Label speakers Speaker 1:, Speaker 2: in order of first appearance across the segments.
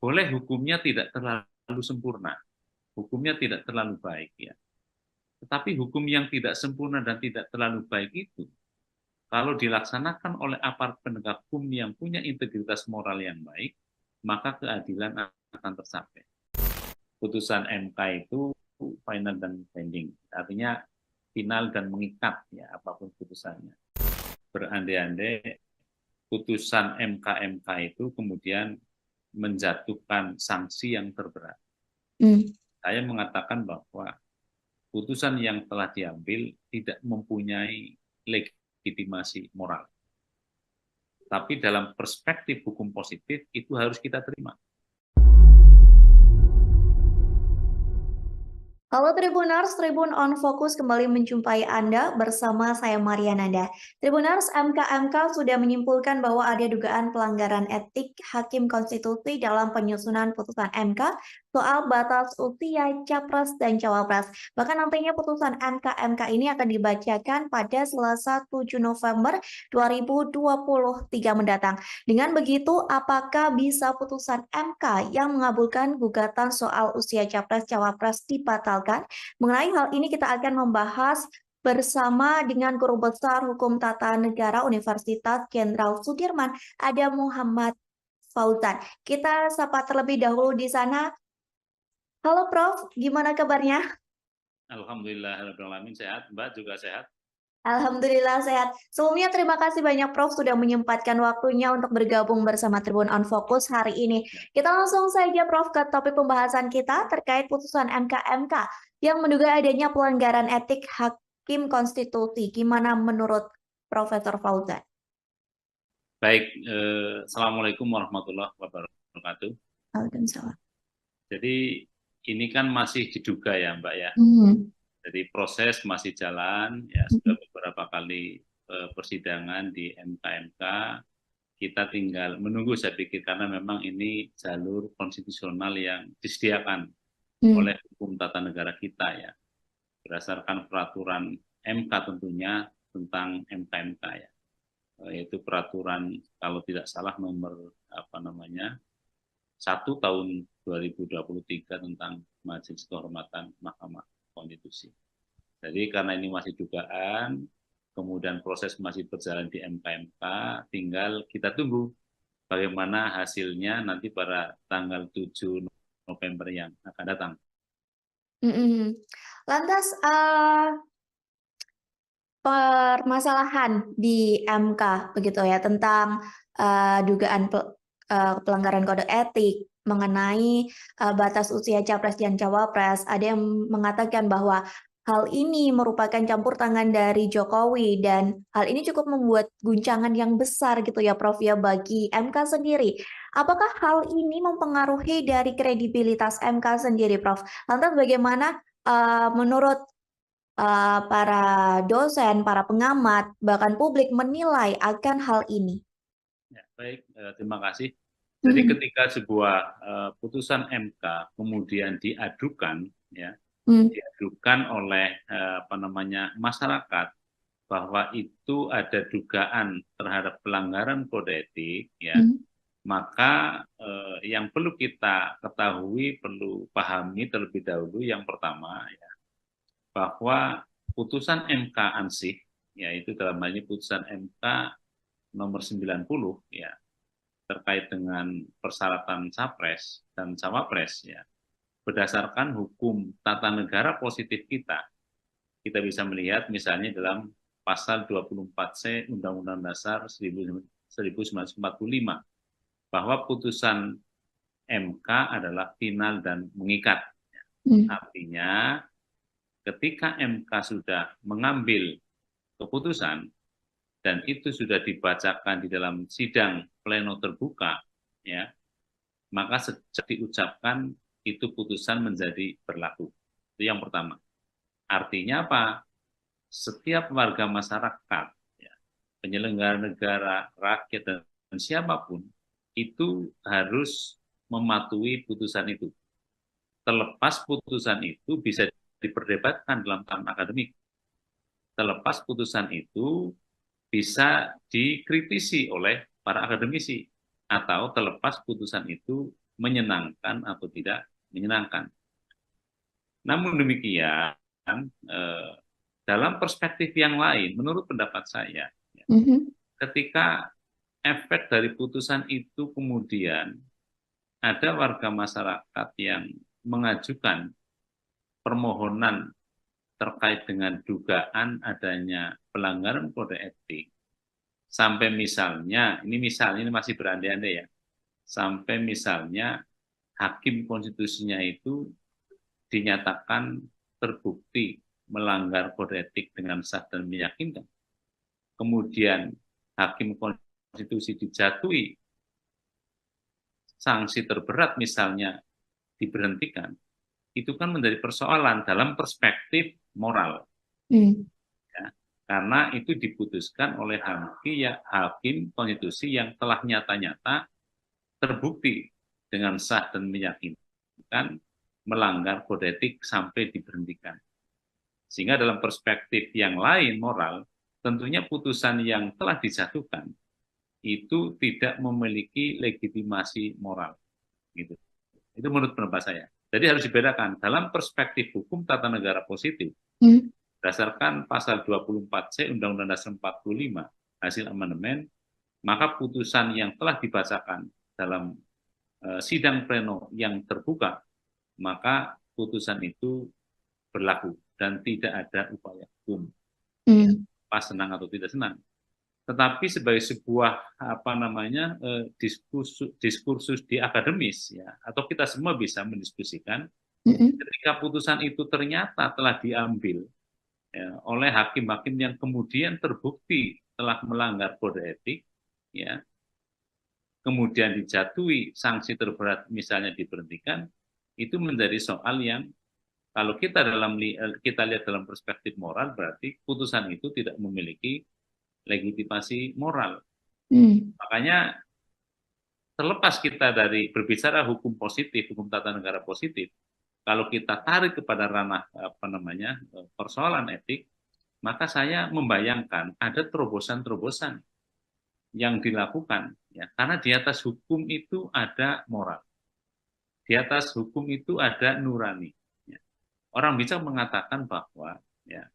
Speaker 1: boleh hukumnya tidak terlalu sempurna, hukumnya tidak terlalu baik ya. Tetapi hukum yang tidak sempurna dan tidak terlalu baik itu, kalau dilaksanakan oleh aparat penegak hukum yang punya integritas moral yang baik, maka keadilan akan tercapai. Putusan MK itu final dan binding, artinya final dan mengikat ya apapun putusannya. Berandai-andai putusan MK itu kemudian menjatuhkan sanksi yang terberat. Saya mengatakan bahwa putusan yang telah diambil tidak mempunyai legitimasi moral. Tapi dalam perspektif hukum positif itu harus kita terima.
Speaker 2: Halo Tribuners, Tribun on Focus kembali menjumpai Anda bersama saya Mariananda. Tribuners, MK sudah menyimpulkan bahwa ada dugaan pelanggaran etik Hakim Konstitusi dalam penyusunan putusan MK soal batas usia Capres dan Cawapres. Bahkan nantinya putusan MK ini akan dibacakan pada Selasa 7 November 2023 mendatang. Dengan begitu, apakah bisa putusan MK yang mengabulkan gugatan soal usia Capres-Cawapres dibatalkan? Mengenai hal ini kita akan membahas bersama dengan Guru Besar Hukum Tata Negara Universitas Jenderal Sudirman, ada Muhammad Fauzan. Kita sapa terlebih dahulu di sana. Halo Prof, gimana kabarnya?
Speaker 1: Alhamdulillah, sehat. Mbak juga sehat?
Speaker 2: Alhamdulillah sehat. Sebelumnya terima kasih banyak Prof sudah menyempatkan waktunya untuk bergabung bersama Tribun on Focus hari ini. Kita langsung saja Prof ke topik pembahasan kita terkait putusan MK yang menduga adanya pelanggaran etik Hakim Konstitusi. Gimana menurut Profesor Fauzan?
Speaker 1: Baik, Assalamualaikum warahmatullahi wabarakatuh.
Speaker 2: Waalaikumsalam.
Speaker 1: Jadi ini kan masih diduga ya Mbak ya. Jadi proses masih jalan, ya sudah beberapa kali persidangan di MK. Kita tinggal menunggu saya pikir karena memang ini jalur konstitusional yang disediakan oleh hukum tata negara kita ya. Berdasarkan peraturan MK tentunya tentang MK ya. Yaitu peraturan kalau tidak salah nomor 1 tahun 2023 tentang Majelis Kehormatan Mahkamah Konstitusi. Jadi karena ini masih dugaan, kemudian proses masih berjalan di MK, tinggal kita tunggu bagaimana hasilnya nanti pada tanggal 7 November yang akan datang.
Speaker 2: Lantas permasalahan di MK begitu ya tentang dugaan pelanggaran kode etik mengenai batas usia capres dan cawapres. Ada yang mengatakan bahwa hal ini merupakan campur tangan dari Jokowi dan hal ini cukup membuat guncangan yang besar gitu ya Prof ya bagi MK sendiri. Apakah hal ini mempengaruhi dari kredibilitas MK sendiri Prof? Lantas bagaimana menurut para dosen, para pengamat, bahkan publik menilai akan hal ini?
Speaker 1: Ya, baik, terima kasih. Jadi ketika sebuah putusan MK kemudian diadukan, ya, diadukan oleh masyarakat bahwa itu ada dugaan terhadap pelanggaran kode etik, ya, maka yang perlu kita ketahui, perlu pahami terlebih dahulu yang pertama, ya, bahwa putusan MK ansih, yaitu dalam hal ini putusan MK nomor 90, ya, terkait dengan persyaratan capres dan cawapres, ya, berdasarkan hukum tata negara positif kita bisa melihat misalnya dalam pasal 24C Undang-Undang Dasar 1945 bahwa putusan MK adalah final dan mengikat. Artinya ketika MK sudah mengambil keputusan dan itu sudah dibacakan di dalam sidang pleno terbuka, ya, maka sejak diucapkan itu putusan menjadi berlaku. Itu yang pertama. Artinya apa? Setiap warga masyarakat, ya, penyelenggara negara, rakyat, dan siapapun, itu harus mematuhi putusan itu. Terlepas putusan itu bisa diperdebatkan dalam tahapan akademik. Terlepas putusan itu bisa dikritisi oleh para akademisi, atau terlepas putusan itu menyenangkan atau tidak menyenangkan. Namun demikian, dalam perspektif yang lain, menurut pendapat saya, ketika efek dari putusan itu kemudian ada warga masyarakat yang mengajukan permohonan terkait dengan dugaan adanya pelanggaran kode etik, sampai misalnya, ini masih berandai-andai ya, sampai misalnya hakim konstitusinya itu dinyatakan terbukti melanggar kode etik dengan sah dan meyakinkan, kemudian hakim konstitusi dijatuhi sanksi terberat misalnya diberhentikan, itu kan menjadi persoalan dalam perspektif moral. Ya, karena itu diputuskan oleh hakim konstitusi yang telah nyata-nyata terbukti dengan sah dan meyakinkan melanggar kode etik sampai diberhentikan. Sehingga dalam perspektif yang lain moral, tentunya putusan yang telah dijatuhkan itu tidak memiliki legitimasi moral. Gitu. Itu menurut pendapat saya. Jadi harus dibedakan dalam perspektif hukum tata negara positif, berdasarkan pasal 24C Undang-Undang Dasar 45 hasil amandemen, maka putusan yang telah dibacakan dalam sidang pleno yang terbuka, maka putusan itu berlaku dan tidak ada upaya hukum, pas senang atau tidak senang. Tetapi sebagai sebuah diskursus di akademis ya, atau kita semua bisa mendiskusikan, ketika putusan itu ternyata telah diambil ya, oleh hakim-hakim yang kemudian terbukti telah melanggar kode etik, ya, kemudian dijatuhi sanksi terberat misalnya diberhentikan, itu menjadi soal yang kalau kita lihat dalam perspektif moral, berarti putusan itu tidak memiliki legitimasi moral. Makanya terlepas kita dari berbicara hukum positif, hukum tata negara positif, kalau kita tarik kepada ranah persoalan etik, maka saya membayangkan ada terobosan-terobosan yang dilakukan, ya, karena di atas hukum itu ada moral, di atas hukum itu ada nurani. Ya. Orang bisa mengatakan bahwa ya,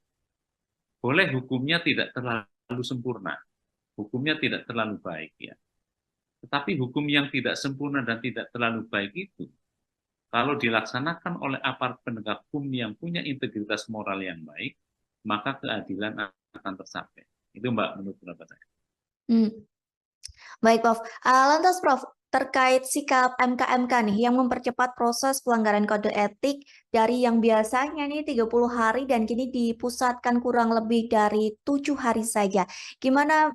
Speaker 1: boleh hukumnya tidak terlalu sempurna, hukumnya tidak terlalu baik, ya. Tetapi hukum yang tidak sempurna dan tidak terlalu baik itu, kalau dilaksanakan oleh aparat penegak hukum yang punya integritas moral yang baik, maka keadilan akan tercapai. Itu Mbak, menurut pendapat saya.
Speaker 2: Baik, Prof. Lantas, Prof, terkait sikap MK-MK nih yang mempercepat proses pelanggaran kode etik dari yang biasanya nih 30 hari dan kini dipusatkan kurang lebih dari 7 hari saja. Gimana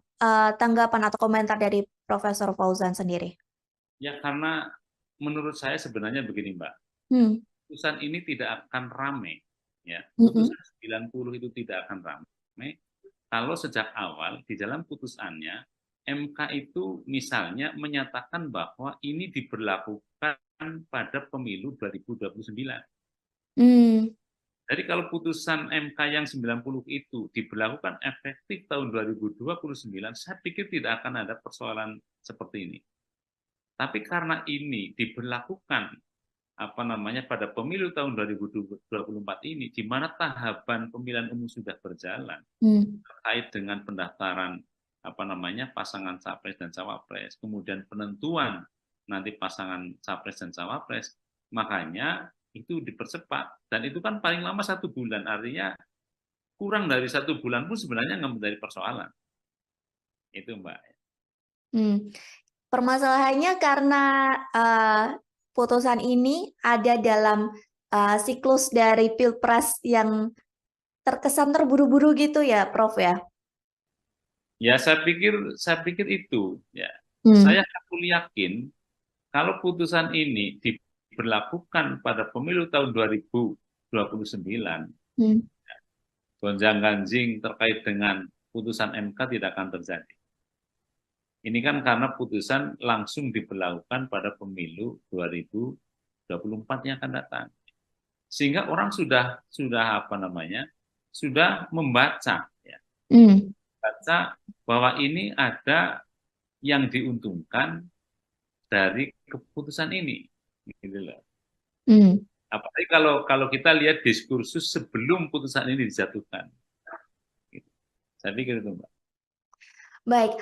Speaker 2: tanggapan atau komentar dari Profesor Fauzan sendiri?
Speaker 1: Ya, karena menurut saya sebenarnya begini, Mbak. Putusan ini tidak akan ramai. Ya. Putusan 90 itu tidak akan ramai kalau sejak awal di dalam putusannya MK itu misalnya menyatakan bahwa ini diberlakukan pada pemilu 2029. Jadi kalau putusan MK yang 90 itu diberlakukan efektif tahun 2029, saya pikir tidak akan ada persoalan seperti ini. Tapi karena ini diberlakukan pada pemilu tahun 2024 ini, di mana tahapan pemilihan umum sudah berjalan terkait dengan pendaftaran pasangan capres dan cawapres, kemudian penentuan nanti pasangan capres dan cawapres, makanya itu dipercepat, dan itu kan paling lama 1 bulan, artinya kurang dari 1 bulan pun sebenarnya nggak menjadi persoalan. Itu Mbak.
Speaker 2: Permasalahannya karena putusan ini ada dalam siklus dari Pilpres yang terkesan terburu-buru gitu ya, Prof ya?
Speaker 1: Ya, saya pikir itu ya. Saya yakin kalau putusan ini diberlakukan pada pemilu tahun 2029, gonjang-ganjing terkait dengan putusan MK tidak akan terjadi. Ini kan karena putusan langsung diberlakukan pada pemilu 2024 yang akan datang. Sehingga orang sudah membaca ya. Baca bahwa ini ada yang diuntungkan dari keputusan ini. gitu loh.
Speaker 2: Hmm.
Speaker 1: Apalagi kalau kita lihat diskursus sebelum putusan ini dijatuhkan. Gitu. Saya pikir itu, Mbak.
Speaker 2: Baik,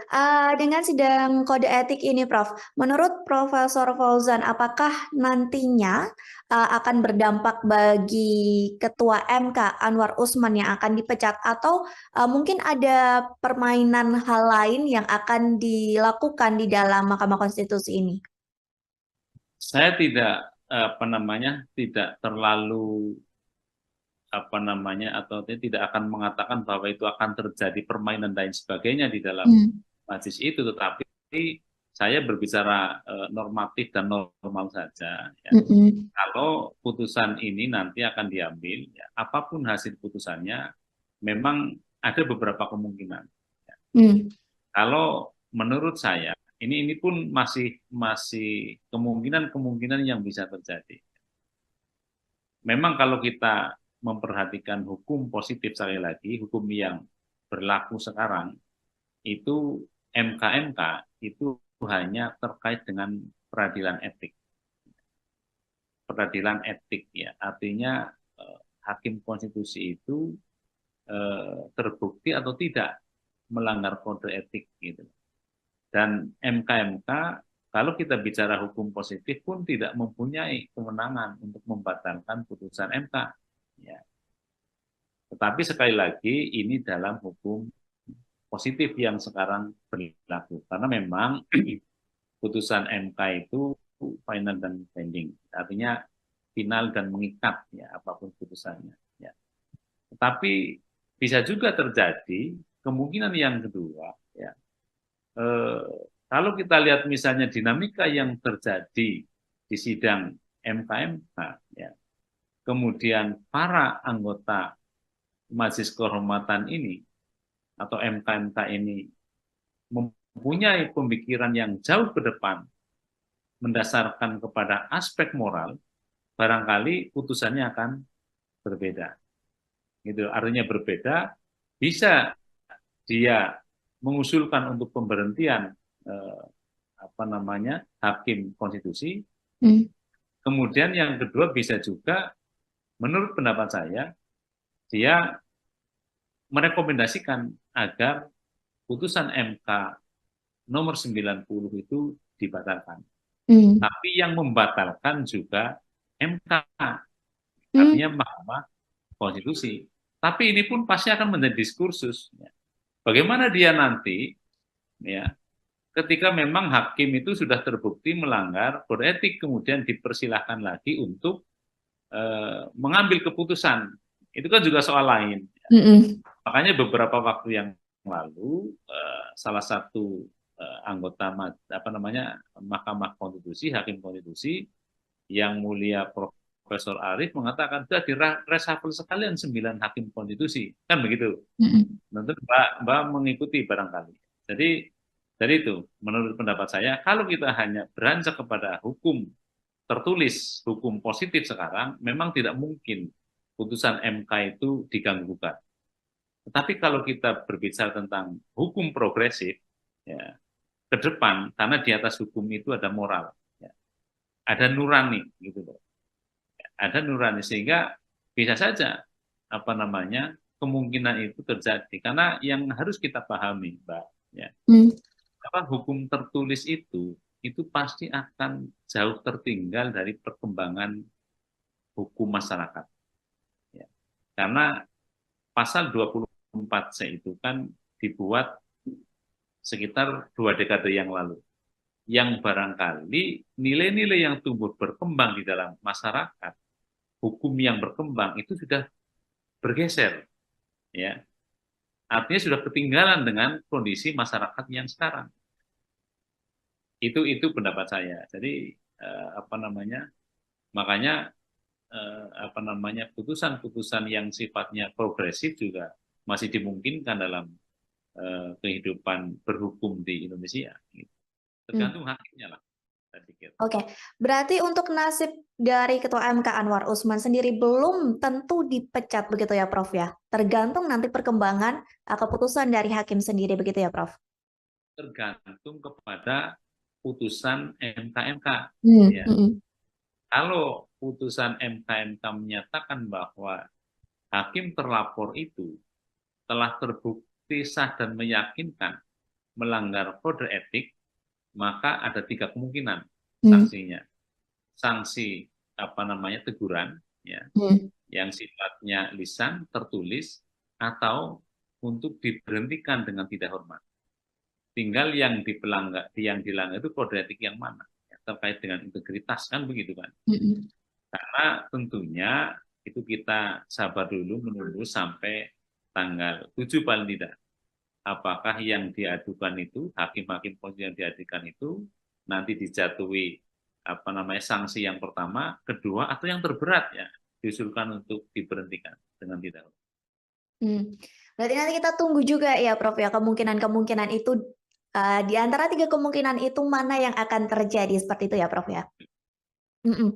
Speaker 2: dengan sidang kode etik ini, Prof, menurut Profesor Fauzan, apakah nantinya akan berdampak bagi Ketua MK Anwar Usman yang akan dipecat, atau mungkin ada permainan hal lain yang akan dilakukan di dalam Mahkamah Konstitusi ini?
Speaker 1: Saya tidak terlalu atau tidak akan mengatakan bahwa itu akan terjadi permainan dan sebagainya di dalam
Speaker 2: Hmm.
Speaker 1: majelis itu, tetapi saya berbicara normatif dan normal saja. Ya.
Speaker 2: Mm-mm.
Speaker 1: Kalau putusan ini nanti akan diambil, ya, apapun hasil putusannya, memang ada beberapa kemungkinan. Ya.
Speaker 2: Hmm.
Speaker 1: Kalau menurut saya, ini pun masih kemungkinan yang bisa terjadi. Memang kalau kita memperhatikan hukum positif, sekali lagi, hukum yang berlaku sekarang, itu MK-MK itu hanya terkait dengan peradilan etik. Peradilan etik, ya, artinya hakim konstitusi itu terbukti atau tidak melanggar kode etik gitu. Dan MK-MK kalau kita bicara hukum positif pun tidak mempunyai kewenangan untuk membatalkan putusan MK. Ya. Tetapi sekali lagi ini dalam hukum positif yang sekarang berlaku. Karena memang putusan MK itu final dan binding. Artinya final dan mengikat, ya, apapun putusannya. Ya. Tetapi bisa juga terjadi kemungkinan yang kedua, ya, eh, kalau kita lihat misalnya dinamika yang terjadi di sidang MK-MK, ya, kemudian para anggota Majelis Kehormatan ini atau MK-MK ini mempunyai pemikiran yang jauh ke depan mendasarkan kepada aspek moral, barangkali putusannya akan berbeda. Gitu. Artinya berbeda, bisa dia mengusulkan untuk pemberhentian hakim konstitusi.
Speaker 2: Hmm.
Speaker 1: Kemudian yang kedua bisa juga, menurut pendapat saya, dia merekomendasikan agar putusan MK nomor 90 itu dibatalkan.
Speaker 2: Hmm.
Speaker 1: Tapi yang membatalkan juga MK,
Speaker 2: Hmm.
Speaker 1: artinya Mahkamah Konstitusi. Tapi ini pun pasti akan menjadi diskursus. Bagaimana dia nanti, ya, ketika memang hakim itu sudah terbukti melanggar kode etik, kemudian dipersilahkan lagi untuk mengambil keputusan. Itu kan juga soal lain.
Speaker 2: Mm-mm.
Speaker 1: Makanya beberapa waktu yang lalu salah satu anggota Mahkamah Konstitusi, hakim konstitusi yang mulia Profesor Arief mengatakan sudah reshuffle sekalian 9 hakim konstitusi, kan begitu.
Speaker 2: Mm-mm.
Speaker 1: Tentu Mbak mengikuti barangkali. Jadi itu menurut pendapat saya, kalau kita hanya beranjak kepada hukum tertulis, hukum positif sekarang, memang tidak mungkin putusan MK itu diganggu gugat. Tetapi kalau kita berbicara tentang hukum progresif, ya, ke depan, karena di atas hukum itu ada moral, ya, ada nurani, gitu loh. Ada nurani, sehingga bisa saja kemungkinan itu terjadi. Karena yang harus kita pahami, Mbak, ya,
Speaker 2: Mm.
Speaker 1: hukum tertulis itu pasti akan jauh tertinggal dari perkembangan hukum masyarakat. Ya. Karena pasal 24C itu kan dibuat sekitar 2 dekade yang lalu, yang barangkali nilai-nilai yang tumbuh berkembang di dalam masyarakat, hukum yang berkembang itu sudah bergeser, ya. Artinya sudah ketinggalan dengan kondisi masyarakat yang sekarang. Itu pendapat saya. Jadi makanya putusan-putusan yang sifatnya progresif juga masih dimungkinkan dalam kehidupan berhukum di Indonesia.
Speaker 2: Mm.
Speaker 1: Tergantung hakimnya lah, saya pikir.
Speaker 2: Oke, berarti untuk nasib dari Ketua MK Anwar Usman sendiri belum tentu dipecat begitu ya, Prof ya? Tergantung nanti perkembangan keputusan dari hakim sendiri begitu ya, Prof?
Speaker 1: Tergantung kepada putusan MK-MK.
Speaker 2: Hmm.
Speaker 1: Ya.
Speaker 2: Mm-mm.
Speaker 1: Kalau putusan MK menyatakan bahwa hakim terlapor itu telah terbukti sah dan meyakinkan melanggar kode etik, maka ada 3 kemungkinan
Speaker 2: Hmm.
Speaker 1: sanksinya. Sanksi teguran, ya,
Speaker 2: Hmm.
Speaker 1: yang sifatnya lisan, tertulis, atau untuk diberhentikan dengan tidak hormat. Tinggal yang dilanggar itu kode etik yang mana, ya, terkait dengan integritas kan begitu kan.
Speaker 2: Hmm.
Speaker 1: Karena tentunya itu kita sabar dulu menunggu sampai tanggal 7 paling tidak. Apakah yang diadukan itu, hakim-hakim konstitusi yang diadukan itu nanti dijatuhi sanksi yang pertama, kedua, atau yang terberat ya, diusulkan untuk diberhentikan dengan tidak.
Speaker 2: Hmm. Berarti nanti kita tunggu juga ya Prof ya, kemungkinan-kemungkinan itu, di antara 3 kemungkinan itu mana yang akan terjadi, seperti itu ya Prof ya? Mhm.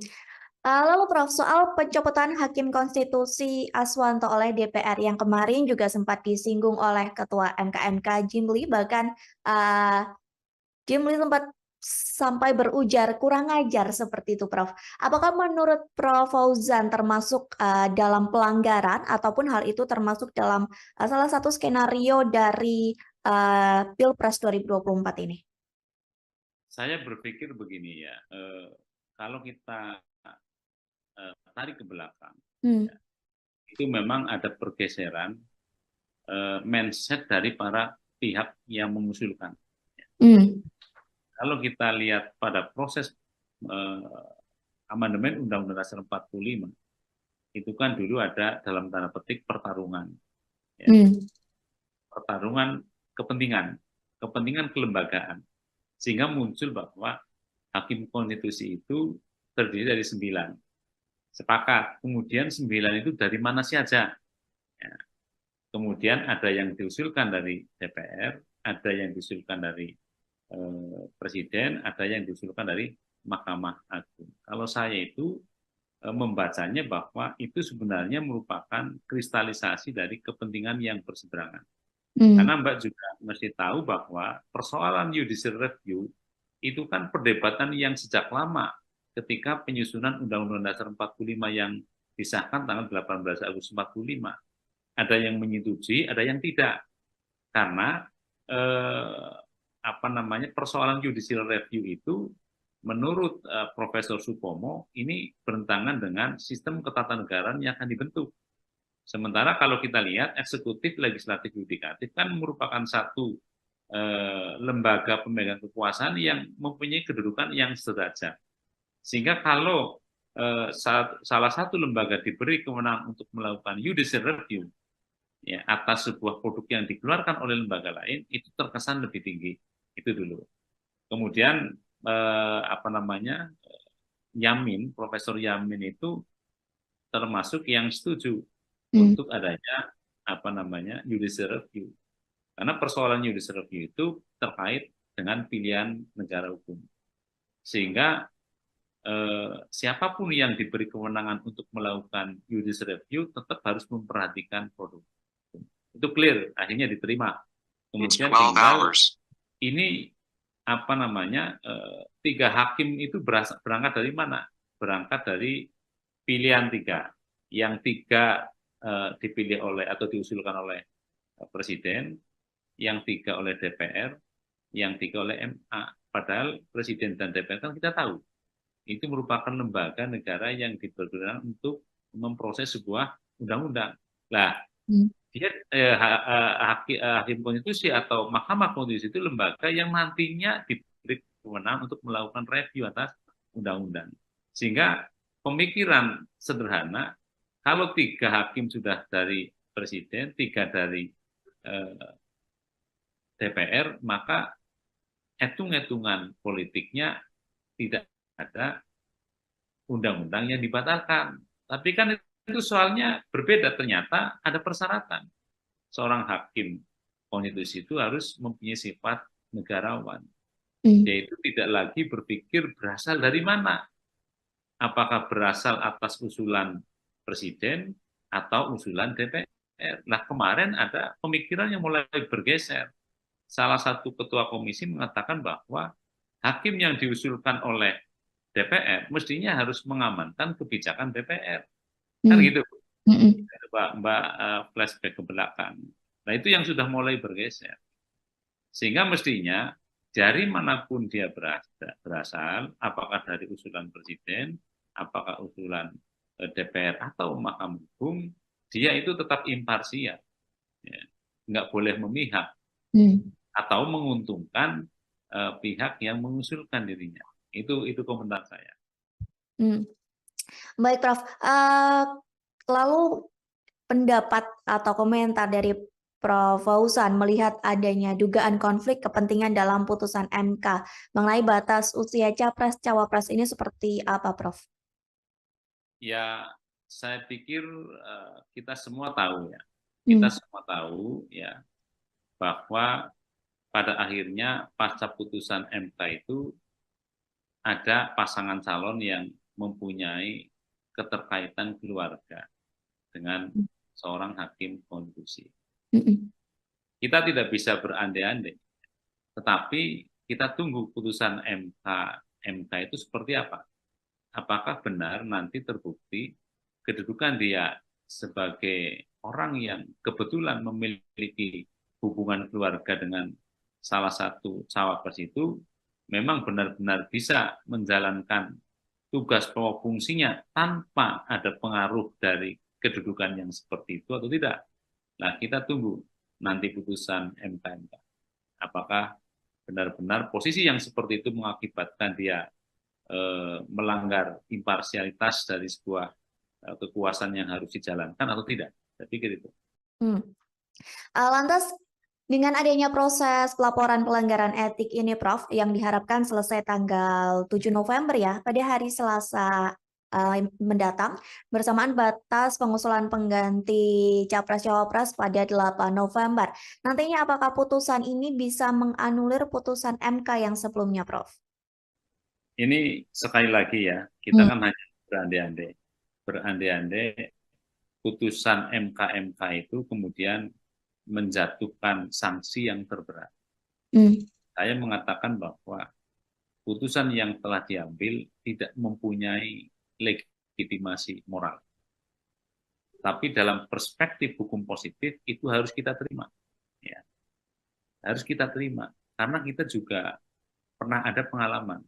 Speaker 2: Lalu Prof, soal pencopotan Hakim Konstitusi Aswanto oleh DPR yang kemarin juga sempat disinggung oleh Ketua MK Jimli, bahkan, eee, Jimli sempat sampai berujar kurang ajar seperti itu Prof. Apakah menurut Prof Fauzan termasuk, dalam pelanggaran ataupun hal itu termasuk dalam, salah satu skenario dari, Pilpres 2024 ini?
Speaker 1: Saya berpikir begini ya, kalau kita tarik ke belakang,
Speaker 2: Hmm.
Speaker 1: ya, itu memang ada pergeseran mindset dari para pihak yang mengusulkan.
Speaker 2: Hmm.
Speaker 1: Kalau kita lihat pada proses amandemen Undang-Undang Dasar 45, itu kan dulu ada dalam tanda petik pertarungan, ya,
Speaker 2: Hmm.
Speaker 1: pertarungan kepentingan, kepentingan kelembagaan, sehingga muncul bahwa hakim konstitusi itu terdiri dari 9, sepakat. Kemudian 9 itu dari mana saja? Ya. Kemudian ada yang diusulkan dari DPR, ada yang diusulkan dari Presiden, ada yang diusulkan dari Mahkamah Agung. Kalau saya itu membacanya bahwa itu sebenarnya merupakan kristalisasi dari kepentingan yang berseberangan.
Speaker 2: Hmm.
Speaker 1: Karena Mbak juga mesti tahu bahwa persoalan judicial review itu kan perdebatan yang sejak lama ketika penyusunan Undang-Undang Dasar 45 yang disahkan tanggal 18 Agustus 45. Ada yang menyetujui, ada yang tidak. Karena persoalan judicial review itu menurut Profesor Supomo ini bertentangan dengan sistem ketatanegaraan yang akan dibentuk. Sementara kalau kita lihat eksekutif, legislatif, yudikatif kan merupakan satu lembaga pemegang kekuasaan yang mempunyai kedudukan yang sederajat. Sehingga kalau salah satu lembaga diberi kewenangan untuk melakukan judicial review, ya, atas sebuah produk yang dikeluarkan oleh lembaga lain, itu terkesan lebih tinggi. Itu dulu. Kemudian Yamin, Profesor Yamin itu termasuk yang setuju
Speaker 2: Hmm.
Speaker 1: untuk adanya judicial review. Karena persoalan judicial review itu terkait dengan pilihan negara hukum. Sehingga siapapun yang diberi kewenangan untuk melakukan judicial review tetap harus memperhatikan produk hukum. Itu clear, akhirnya diterima. Kemudian tinggal ini 3 hakim itu berangkat dari mana? Berangkat dari pilihan 3. Yang 3 dipilih oleh atau diusulkan oleh Presiden, yang 3 oleh DPR, yang 3 oleh MA. Padahal Presiden dan DPR kan kita tahu, itu merupakan lembaga negara yang dipergunakan untuk memproses sebuah undang-undang. Nah,
Speaker 2: Hmm.
Speaker 1: dia hakim konstitusi atau Mahkamah Konstitusi itu lembaga yang nantinya diberi kewenangan untuk melakukan review atas undang-undang. Sehingga pemikiran sederhana, kalau 3 hakim sudah dari Presiden, 3 dari DPR, maka hitung-hitungan politiknya tidak ada undang-undang yang dibatalkan. Tapi kan itu soalnya berbeda, ternyata ada persyaratan. Seorang hakim konstitusi itu harus mempunyai sifat negarawan,
Speaker 2: Hmm.
Speaker 1: yaitu tidak lagi berpikir berasal dari mana. Apakah berasal atas usulan Presiden atau usulan DPR. Nah, kemarin ada pemikiran yang mulai bergeser. Salah satu ketua komisi mengatakan bahwa hakim yang diusulkan oleh DPR mestinya harus mengamankan kebijakan DPR. Kan
Speaker 2: Hmm.
Speaker 1: gitu,
Speaker 2: Mm-mm.
Speaker 1: Mbak, flashback ke belakang. Nah, itu yang sudah mulai bergeser. Sehingga mestinya dari manapun dia berasal, apakah dari usulan presiden, apakah usulan DPR atau Mahkamah Agung, dia itu tetap imparsial, ya. Nggak boleh memihak
Speaker 2: Hmm.
Speaker 1: atau menguntungkan pihak yang mengusulkan dirinya. Itu komentar saya.
Speaker 2: Hmm. Baik, Prof. Lalu pendapat atau komentar dari Prof. Fauzan melihat adanya dugaan konflik kepentingan dalam putusan MK mengenai batas usia capres-cawapres ini seperti apa, Prof?
Speaker 1: Ya, saya pikir kita semua tahu ya, kita
Speaker 2: Hmm.
Speaker 1: semua tahu ya bahwa pada akhirnya pasca putusan MK itu ada pasangan calon yang mempunyai keterkaitan keluarga dengan seorang hakim konstitusi.
Speaker 2: Mm-mm.
Speaker 1: Kita tidak bisa berandai-andai, tetapi kita tunggu putusan MK itu seperti apa. Apakah benar nanti terbukti kedudukan dia sebagai orang yang kebetulan memiliki hubungan keluarga dengan salah satu cawapres itu memang benar-benar bisa menjalankan tugas pokok fungsinya tanpa ada pengaruh dari kedudukan yang seperti itu atau tidak. Nah, kita tunggu nanti putusan MK. Apakah benar-benar posisi yang seperti itu mengakibatkan dia melanggar imparsialitas dari sebuah kekuasaan yang harus dijalankan atau tidak. Saya pikir itu.
Speaker 2: Hmm. Lantas, dengan adanya proses pelaporan pelanggaran etik ini, Prof, yang diharapkan selesai tanggal 7 November ya, pada hari Selasa mendatang, bersamaan batas pengusulan pengganti Capres-Cawapres pada 8 November. Nantinya apakah putusan ini bisa menganulir putusan MK yang sebelumnya, Prof?
Speaker 1: Ini sekali lagi ya, kita
Speaker 2: Hmm.
Speaker 1: kan hanya berandai-andai. Berandai-andai putusan MK itu kemudian menjatuhkan sanksi yang terberat.
Speaker 2: Hmm.
Speaker 1: Saya mengatakan bahwa putusan yang telah diambil tidak mempunyai legitimasi moral. Tapi dalam perspektif hukum positif itu harus kita terima. Ya, harus kita terima. Karena kita juga pernah ada pengalaman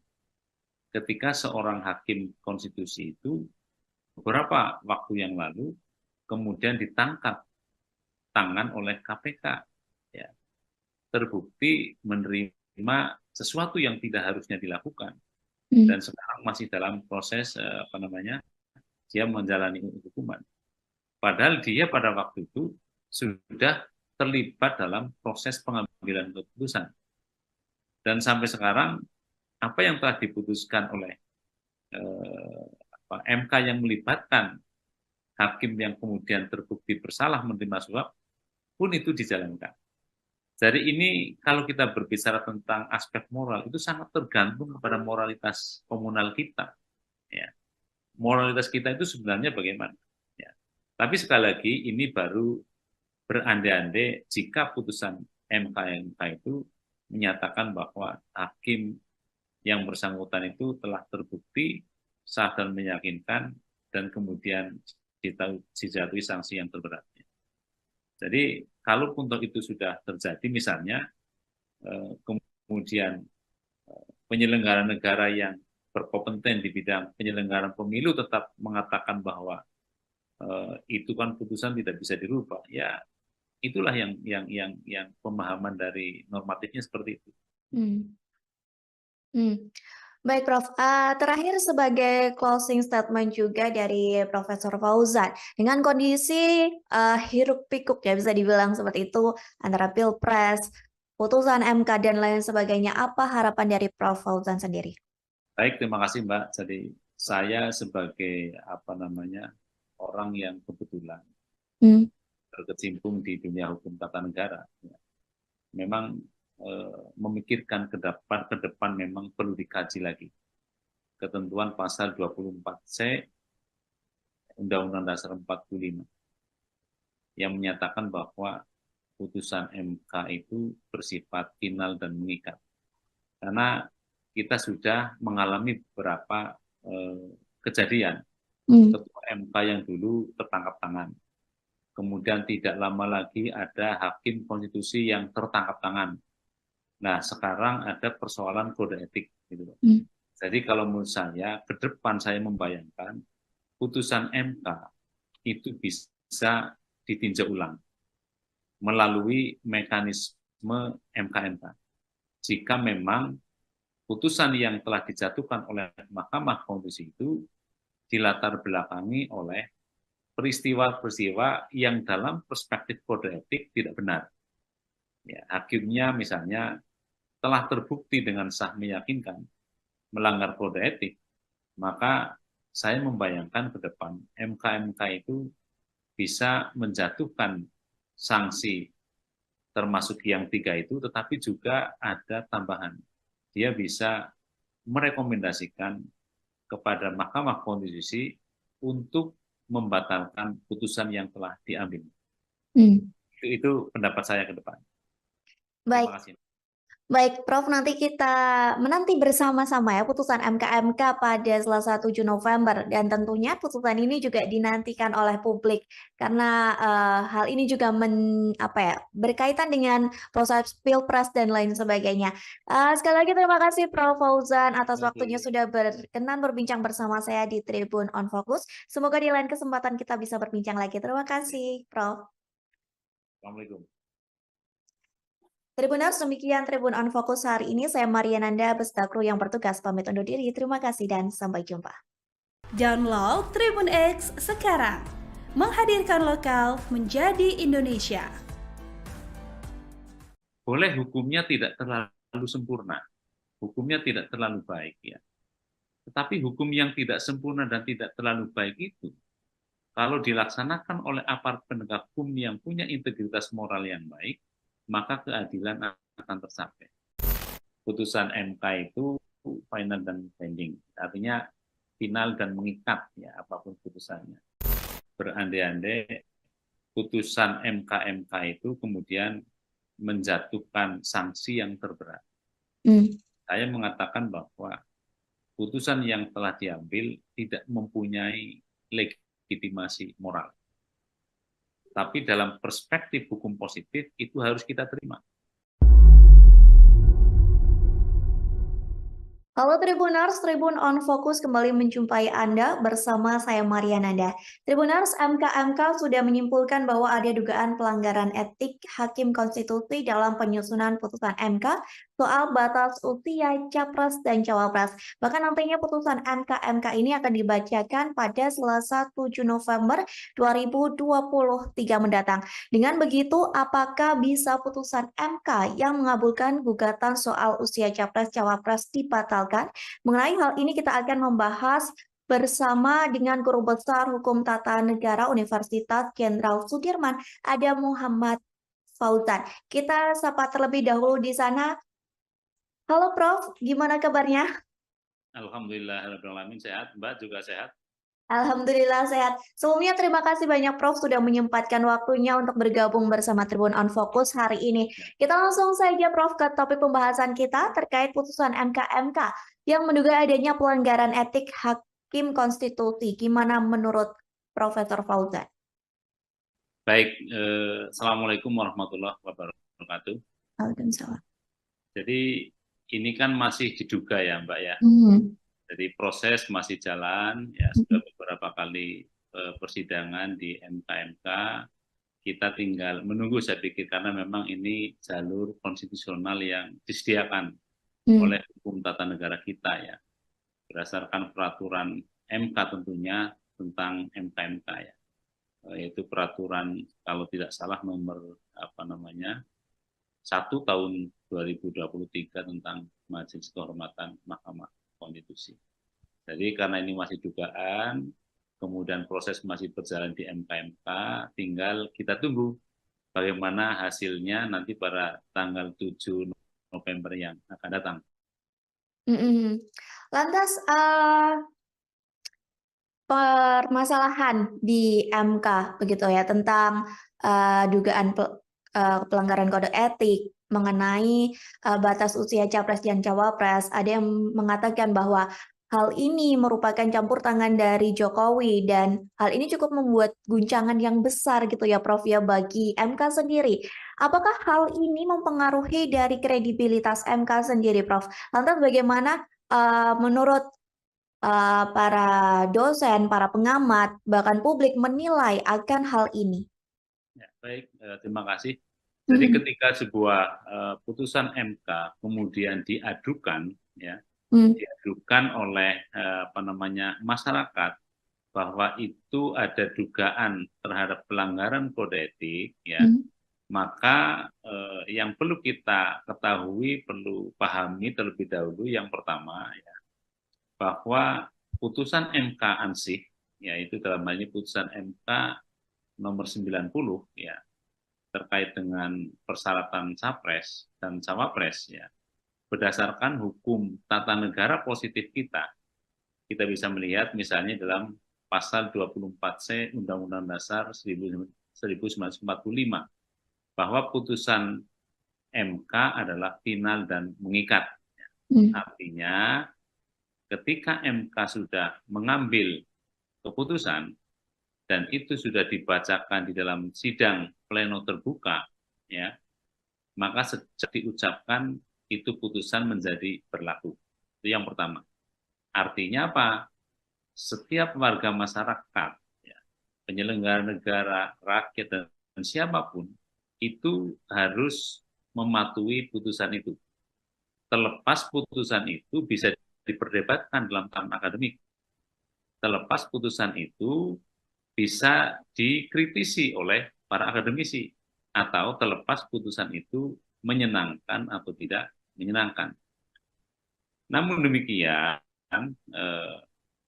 Speaker 1: ketika seorang hakim konstitusi itu beberapa waktu yang lalu kemudian ditangkap tangan oleh KPK. Ya, terbukti menerima sesuatu yang tidak harusnya dilakukan
Speaker 2: Hmm.
Speaker 1: dan sekarang masih dalam proses dia menjalani hukuman. Padahal dia pada waktu itu sudah terlibat dalam proses pengambilan keputusan. Dan sampai sekarang apa yang telah diputuskan oleh MK yang melibatkan hakim yang kemudian terbukti bersalah menerima suap pun itu dijalankan. Jadi ini kalau kita berbicara tentang aspek moral itu sangat tergantung kepada moralitas komunal kita. Ya. Moralitas kita itu sebenarnya bagaimana? Ya. Tapi sekali lagi ini baru berandai-andai jika putusan MK itu menyatakan bahwa hakim yang bersangkutan itu telah terbukti sah dan meyakinkan dan kemudian dijatuhi sanksi yang terberat. Jadi kalaupun itu sudah terjadi misalnya kemudian penyelenggara negara yang berkompeten di bidang penyelenggaraan pemilu tetap mengatakan bahwa itu kan putusan tidak bisa dirubah, ya itulah yang pemahaman dari normatifnya seperti itu.
Speaker 2: Hmm. Hmm. Baik, Prof. Terakhir sebagai closing statement juga dari Profesor Fauzan, dengan kondisi hiruk pikuk ya bisa dibilang seperti itu antara Pilpres, putusan MK dan lain sebagainya, apa harapan dari Prof. Fauzan sendiri?
Speaker 1: Baik, terima kasih Mbak. Jadi saya sebagai orang yang kebetulan
Speaker 2: Hmm.
Speaker 1: berkecimpung di dunia hukum tata negara, ya, memang memikirkan ke depan memang perlu dikaji lagi ketentuan pasal 24C Undang-Undang Dasar 45 yang menyatakan bahwa putusan MK itu bersifat final dan mengikat. Karena kita sudah mengalami beberapa kejadian. Ketua MK yang dulu tertangkap tangan. Kemudian tidak lama lagi ada hakim konstitusi yang tertangkap tangan. Nah, sekarang ada persoalan kode etik. Gitu. Jadi kalau menurut saya, ke depan saya membayangkan putusan MK itu bisa ditinjau ulang melalui mekanisme MK-MK. Jika memang putusan yang telah dijatuhkan oleh Mahkamah Konstitusi itu dilatar belakangi oleh peristiwa-peristiwa yang dalam perspektif kode etik tidak benar. Ya, hakimnya misalnya telah terbukti dengan sah meyakinkan melanggar kode etik, maka saya membayangkan ke depan MK-MK itu bisa menjatuhkan sanksi termasuk yang 3 itu, tetapi juga ada tambahan. Dia bisa merekomendasikan kepada Mahkamah Konstitusi untuk membatalkan putusan yang telah diambil. Itu pendapat saya ke depan.
Speaker 2: Baik.
Speaker 1: Terima kasih.
Speaker 2: Baik, Prof, nanti kita menanti bersama-sama ya putusan MK-MK pada Selasa 7 November dan tentunya putusan ini juga dinantikan oleh publik karena hal ini juga berkaitan dengan proses Pilpres dan lain sebagainya. Sekali lagi terima kasih Prof Fauzan atas waktunya sudah berkenan berbincang bersama saya di Tribun on Focus. Semoga di lain kesempatan kita bisa berbincang lagi. Terima kasih, Prof.
Speaker 1: Assalamualaikum.
Speaker 2: Tribuners, demikian Tribun on Focus hari ini. Saya Mariananda beserta kru yang bertugas pamit undur diri. Terima kasih dan sampai jumpa.
Speaker 3: Download Tribun X sekarang. Menghadirkan lokal menjadi Indonesia.
Speaker 1: Boleh hukumnya tidak terlalu sempurna. Hukumnya tidak terlalu baik ya. Tetapi hukum yang tidak sempurna dan tidak terlalu baik itu kalau dilaksanakan oleh aparat penegak hukum yang punya integritas moral yang baik, maka keadilan akan tercapai. Putusan MK itu final dan binding, artinya final dan mengikat ya apapun putusannya. Berandai-andai putusan MK-MK itu kemudian menjatuhkan sanksi yang terberat. Saya mengatakan bahwa putusan yang telah diambil tidak mempunyai legitimasi moral. Tapi dalam perspektif hukum positif itu harus kita terima.
Speaker 2: Halo Tribuners, Tribun on Focus kembali menjumpai Anda bersama saya Mariananda. Tribuners, MK-MK sudah menyimpulkan bahwa ada dugaan pelanggaran etik Hakim Konstitusi dalam penyusunan putusan MK soal batas usia Capres dan Cawapres. Bahkan nantinya putusan MK-MK ini akan dibacakan pada Selasa 7 November 2023 mendatang. Dengan begitu, apakah bisa putusan MK yang mengabulkan gugatan soal usia Capres-Cawapres dibatalkan? Mengenai hal ini kita akan membahas bersama dengan Guru Besar Hukum Tata Negara Universitas Jenderal Sudirman, ada Muhammad Fauzan. Kita sapa terlebih dahulu di sana. Halo Prof, gimana kabarnya?
Speaker 1: Alhamdulillah, sehat. Mbak juga sehat?
Speaker 2: Alhamdulillah sehat. Sebelumnya terima kasih banyak Prof sudah menyempatkan waktunya untuk bergabung bersama Tribun on Focus hari ini. Kita langsung saja Prof ke topik pembahasan kita terkait putusan MK-MK yang menduga adanya pelanggaran etik Hakim Konstitusi. Gimana menurut Profesor Fauzan?
Speaker 1: Baik, Assalamualaikum warahmatullahi wabarakatuh.
Speaker 2: Waalaikumsalam.
Speaker 1: Jadi ini kan masih diduga ya Mbak ya. Jadi proses masih jalan, ya sudah beberapa kali persidangan di MK-MK, kita tinggal menunggu saya pikir karena memang ini jalur konstitusional yang disediakan oleh hukum tata negara kita ya, berdasarkan peraturan MK tentunya tentang MK-MK ya, yaitu peraturan kalau tidak salah nomor 1 tahun 2023 tentang Majelis Kehormatan Mahkamah Konstitusi. Jadi karena ini masih dugaan, kemudian proses masih berjalan di MK-MK, tinggal kita tunggu bagaimana hasilnya nanti pada tanggal 7 November yang akan datang.
Speaker 2: Lantas permasalahan di MK begitu ya tentang dugaan pelanggaran kode etik mengenai batas usia capres dan cawapres. Ada yang mengatakan bahwa hal ini merupakan campur tangan dari Jokowi dan hal ini cukup membuat guncangan yang besar gitu ya Prof ya bagi MK sendiri. Apakah hal ini mempengaruhi dari kredibilitas MK sendiri Prof? Lantas bagaimana menurut para dosen, para pengamat, bahkan publik menilai akan hal ini?
Speaker 1: Ya, baik, terima kasih. Jadi ketika sebuah putusan MK kemudian diadukan, ya, diadukan oleh masyarakat bahwa itu ada dugaan terhadap pelanggaran kode etik, ya, maka yang perlu kita ketahui, perlu pahami terlebih dahulu yang pertama, ya, bahwa putusan MK ansih, yaitu dalam hal ini putusan MK nomor 90, ya, terkait dengan persyaratan capres dan cawapres, ya, berdasarkan hukum tata negara positif kita bisa melihat misalnya dalam pasal 24C Undang-Undang Dasar 1945 bahwa putusan MK adalah final dan mengikat. Artinya ketika MK sudah mengambil keputusan dan itu sudah dibacakan di dalam sidang pleno terbuka, ya, maka sejak diucapkan itu putusan menjadi berlaku. Itu yang pertama. Artinya apa? Setiap warga masyarakat, ya, penyelenggara negara, rakyat, dan siapapun, itu harus mematuhi putusan itu. Terlepas putusan itu bisa diperdebatkan dalam tahapan akademik. Terlepas putusan itu bisa dikritisi oleh para akademisi, atau terlepas putusan itu menyenangkan atau tidak menyenangkan. Namun demikian,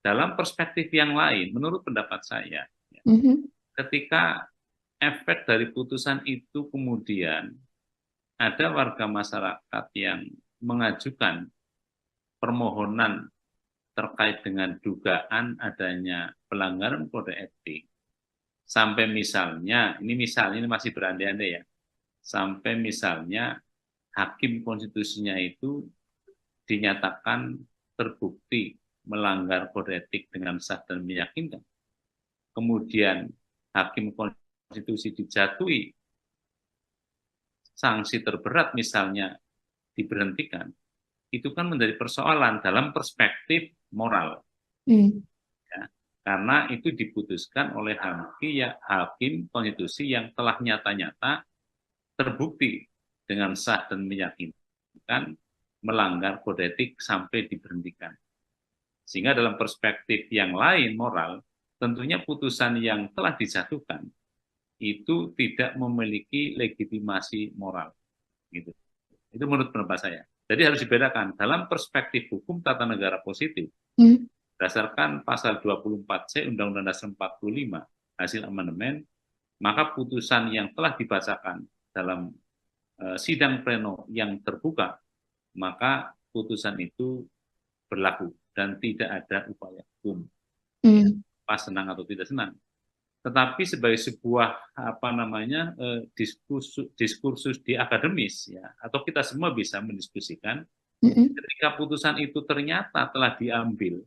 Speaker 1: dalam perspektif yang lain, menurut pendapat saya, ketika efek dari putusan itu kemudian ada warga masyarakat yang mengajukan permohonan terkait dengan dugaan adanya pelanggaran kode etik, sampai misalnya, ini masih berandai-andai ya, sampai misalnya hakim konstitusinya itu dinyatakan terbukti melanggar kode etik dengan sah dan meyakinkan, kemudian hakim konstitusi dijatuhi sanksi terberat misalnya diberhentikan, itu kan menjadi persoalan dalam perspektif moral. Ya, karena itu diputuskan oleh hakim konstitusi yang telah nyata-nyata terbukti dengan sah dan meyakinkan melanggar kode etik sampai diberhentikan. Sehingga dalam perspektif yang lain moral, tentunya putusan yang telah dijatuhkan itu tidak memiliki legitimasi moral. Gitu. Itu menurut pendapat saya. Jadi harus dibedakan dalam perspektif hukum tata negara positif, berdasarkan pasal 24C Undang-Undang Dasar 45 hasil amandemen, maka putusan yang telah dibacakan dalam sidang pleno yang terbuka, maka putusan itu berlaku dan tidak ada upaya hukum, pas senang atau tidak senang. Tetapi sebagai sebuah diskursus di akademis, ya, atau kita semua bisa mendiskusikan, ketika putusan itu ternyata telah diambil,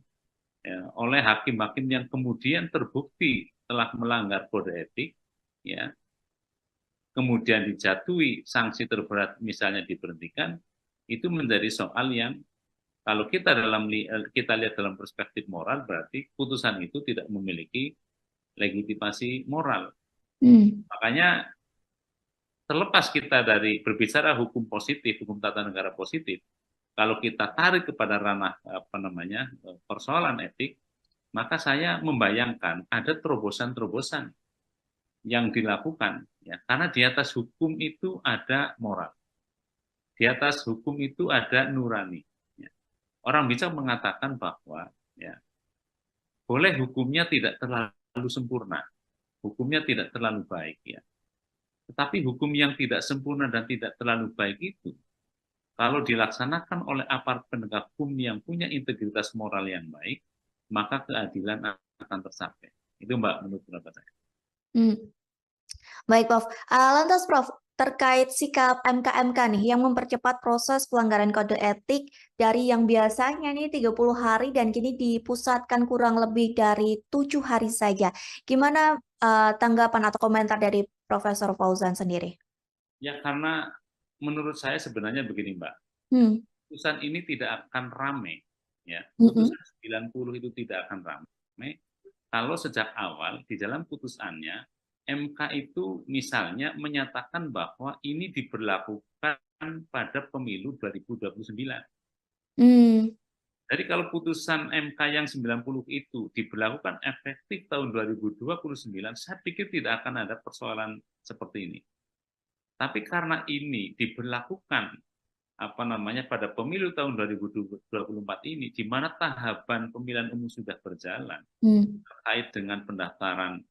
Speaker 1: ya, oleh hakim-hakim yang kemudian terbukti telah melanggar kode etik, ya, kemudian dijatuhi sanksi terberat misalnya diberhentikan, itu menjadi soal yang kalau kita lihat dalam perspektif moral, berarti putusan itu tidak memiliki legitimasi moral. Makanya terlepas kita dari berbicara hukum positif, hukum tata negara positif, kalau kita tarik kepada ranah persoalan etik, maka saya membayangkan ada terobosan-terobosan yang dilakukan, ya, karena di atas hukum itu ada moral, di atas hukum itu ada nurani. Ya. Orang bisa mengatakan bahwa, ya, boleh hukumnya tidak terlalu sempurna, hukumnya tidak terlalu baik, ya. Tetapi hukum yang tidak sempurna dan tidak terlalu baik itu, kalau dilaksanakan oleh aparat penegak hukum yang punya integritas moral yang baik, maka keadilan akan tercapai. Itu Mbak, menurut pendapat saya.
Speaker 2: Baik, Prof. Lantas, Prof, terkait sikap MK-MK nih yang mempercepat proses pelanggaran kode etik dari yang biasanya nih 30 hari dan kini dipusatkan kurang lebih dari 7 hari saja. Gimana tanggapan atau komentar dari Profesor Fauzan sendiri?
Speaker 1: Ya karena menurut saya sebenarnya begini Mbak,
Speaker 2: Hmm.
Speaker 1: putusan ini tidak akan rame, ya.
Speaker 2: Mm-mm.
Speaker 1: Putusan 90 itu tidak akan rame kalau sejak awal di dalam putusannya MK itu misalnya menyatakan bahwa ini diberlakukan pada pemilu 2029.
Speaker 2: Hmm.
Speaker 1: Jadi kalau putusan MK yang 90 itu diberlakukan efektif tahun 2029, saya pikir tidak akan ada persoalan seperti ini. Tapi karena ini diberlakukan pada pemilu tahun 2024 ini, di mana tahapan pemilihan umum sudah berjalan terkait dengan pendaftaran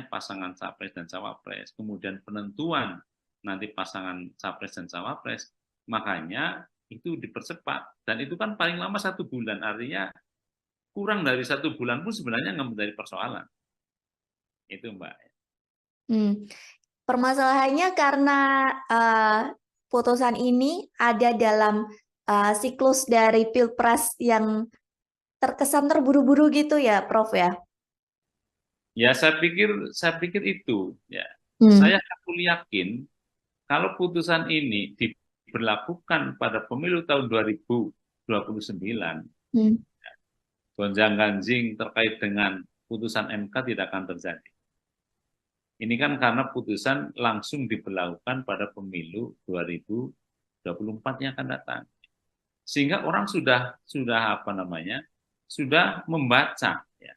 Speaker 1: pasangan capres dan cawapres, kemudian penentuan nanti pasangan capres dan cawapres, makanya itu dipercepat dan itu kan paling lama 1 bulan, artinya kurang dari 1 bulan pun sebenarnya nggak menjadi persoalan. Itu Mbak.
Speaker 2: Permasalahannya karena putusan ini ada dalam siklus dari Pilpres yang terkesan terburu-buru gitu ya, Prof ya?
Speaker 1: Ya saya pikir itu ya. Saya yakin kalau putusan ini diberlakukan pada pemilu tahun 2029, gonjang-ganjing terkait dengan putusan MK tidak akan terjadi. Ini kan karena putusan langsung diberlakukan pada pemilu 2024 yang akan datang. Sehingga orang sudah membaca ya.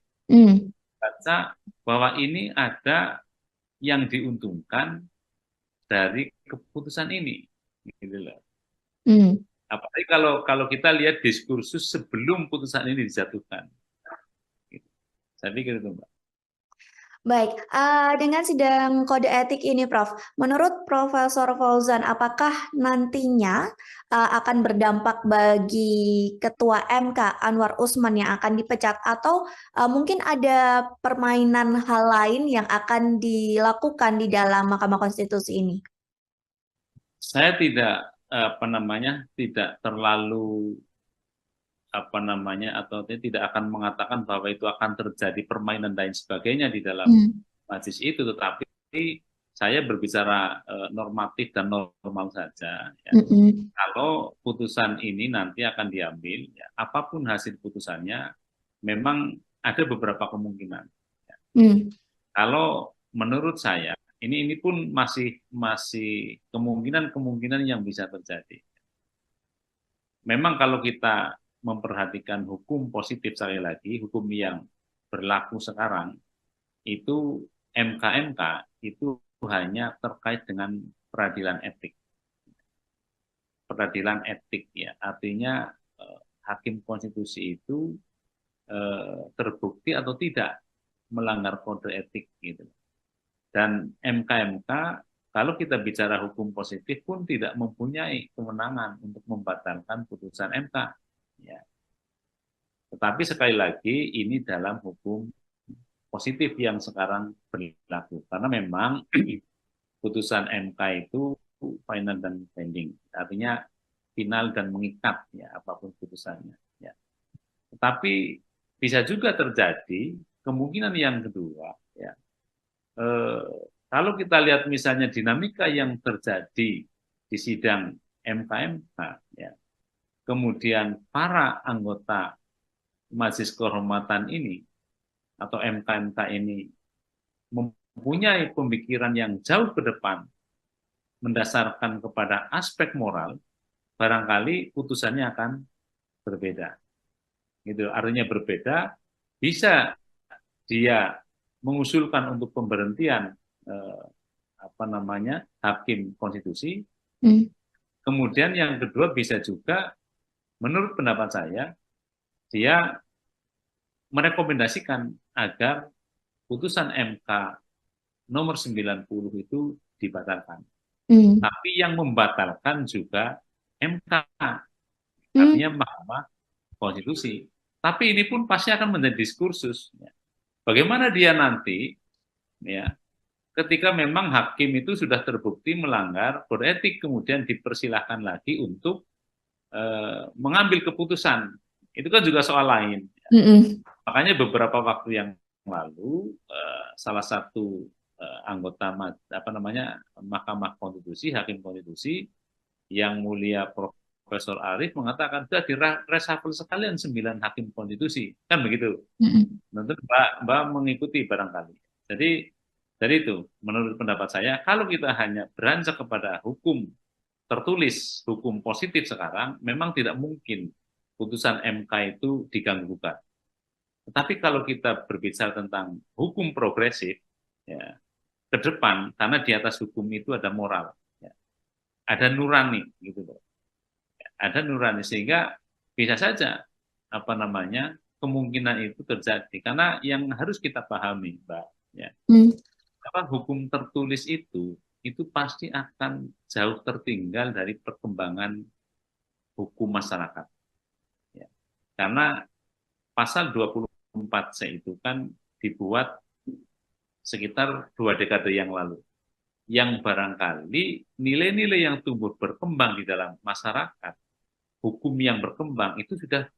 Speaker 1: Baca bahwa ini ada yang diuntungkan dari keputusan ini. Gitu loh. Apalagi kalau kita lihat diskursus sebelum putusan ini dijatuhkan. Saya pikir itu, Mbak.
Speaker 2: Baik, dengan sidang kode etik ini, Prof, menurut Profesor Fauzan, apakah nantinya akan berdampak bagi Ketua MK Anwar Usman yang akan dipecat, atau mungkin ada permainan hal lain yang akan dilakukan di dalam Mahkamah Konstitusi ini?
Speaker 1: Saya tidak tidak terlalu atau tidak akan mengatakan bahwa itu akan terjadi permainan dan sebagainya di dalam majelis itu, tetapi saya berbicara normatif dan normal saja. Ya. Kalau putusan ini nanti akan diambil, ya, apapun hasil putusannya, memang ada beberapa kemungkinan. Ya. Kalau menurut saya, ini pun masih kemungkinan yang bisa terjadi. Memang kalau kita memperhatikan hukum positif, sekali lagi hukum yang berlaku sekarang itu MK-MK itu hanya terkait dengan peradilan etik ya, artinya hakim konstitusi itu terbukti atau tidak melanggar kode etik gitu. Dan MK-MK kalau kita bicara hukum positif pun tidak mempunyai kewenangan untuk membatalkan putusan MK. Ya. Tetapi sekali lagi ini dalam hukum positif yang sekarang berlaku, karena memang putusan MK itu final dan binding, artinya final dan mengikat ya apapun putusannya. Ya. Tetapi bisa juga terjadi kemungkinan yang kedua, ya. Kalau kita lihat misalnya dinamika yang terjadi di sidang MK-MK, ya. Kemudian para anggota Majelis Kehormatan ini atau MK-MK ini mempunyai pemikiran yang jauh ke depan mendasarkan kepada aspek moral, barangkali putusannya akan berbeda. Gitu, artinya berbeda, bisa dia mengusulkan untuk pemberhentian hakim konstitusi. Kemudian yang kedua bisa juga, menurut pendapat saya, dia merekomendasikan agar putusan MK nomor 90 itu dibatalkan. Tapi yang membatalkan juga MK, artinya Mahkamah Konstitusi. Tapi ini pun pasti akan menjadi diskursus. Bagaimana dia nanti, ya, ketika memang hakim itu sudah terbukti melanggar kode etik, kemudian dipersilahkan lagi untuk mengambil keputusan. Itu kan juga soal lain. Makanya beberapa waktu yang lalu salah satu anggota Mahkamah Konstitusi, Hakim Konstitusi yang mulia Profesor Arief mengatakan sudah reshuffle sekalian 9 hakim konstitusi, kan begitu. Tentu Mbak mengikuti barangkali. Jadi dari itu, menurut pendapat saya, kalau kita hanya beranjak kepada hukum tertulis, hukum positif sekarang, memang tidak mungkin putusan MK itu diganggu-gugat. Tetapi kalau kita berbicara tentang hukum progresif, ya, ke depan, karena di atas hukum itu ada moral, ya, ada nurani, gitu loh. Ada nurani, sehingga bisa saja kemungkinan itu terjadi. Karena yang harus kita pahami, Mbak, ya, hukum tertulis itu pasti akan jauh tertinggal dari perkembangan hukum masyarakat. Ya. Karena pasal 24C itu kan dibuat sekitar 2 dekade yang lalu. Yang barangkali nilai-nilai yang tumbuh berkembang di dalam masyarakat, hukum yang berkembang itu sudah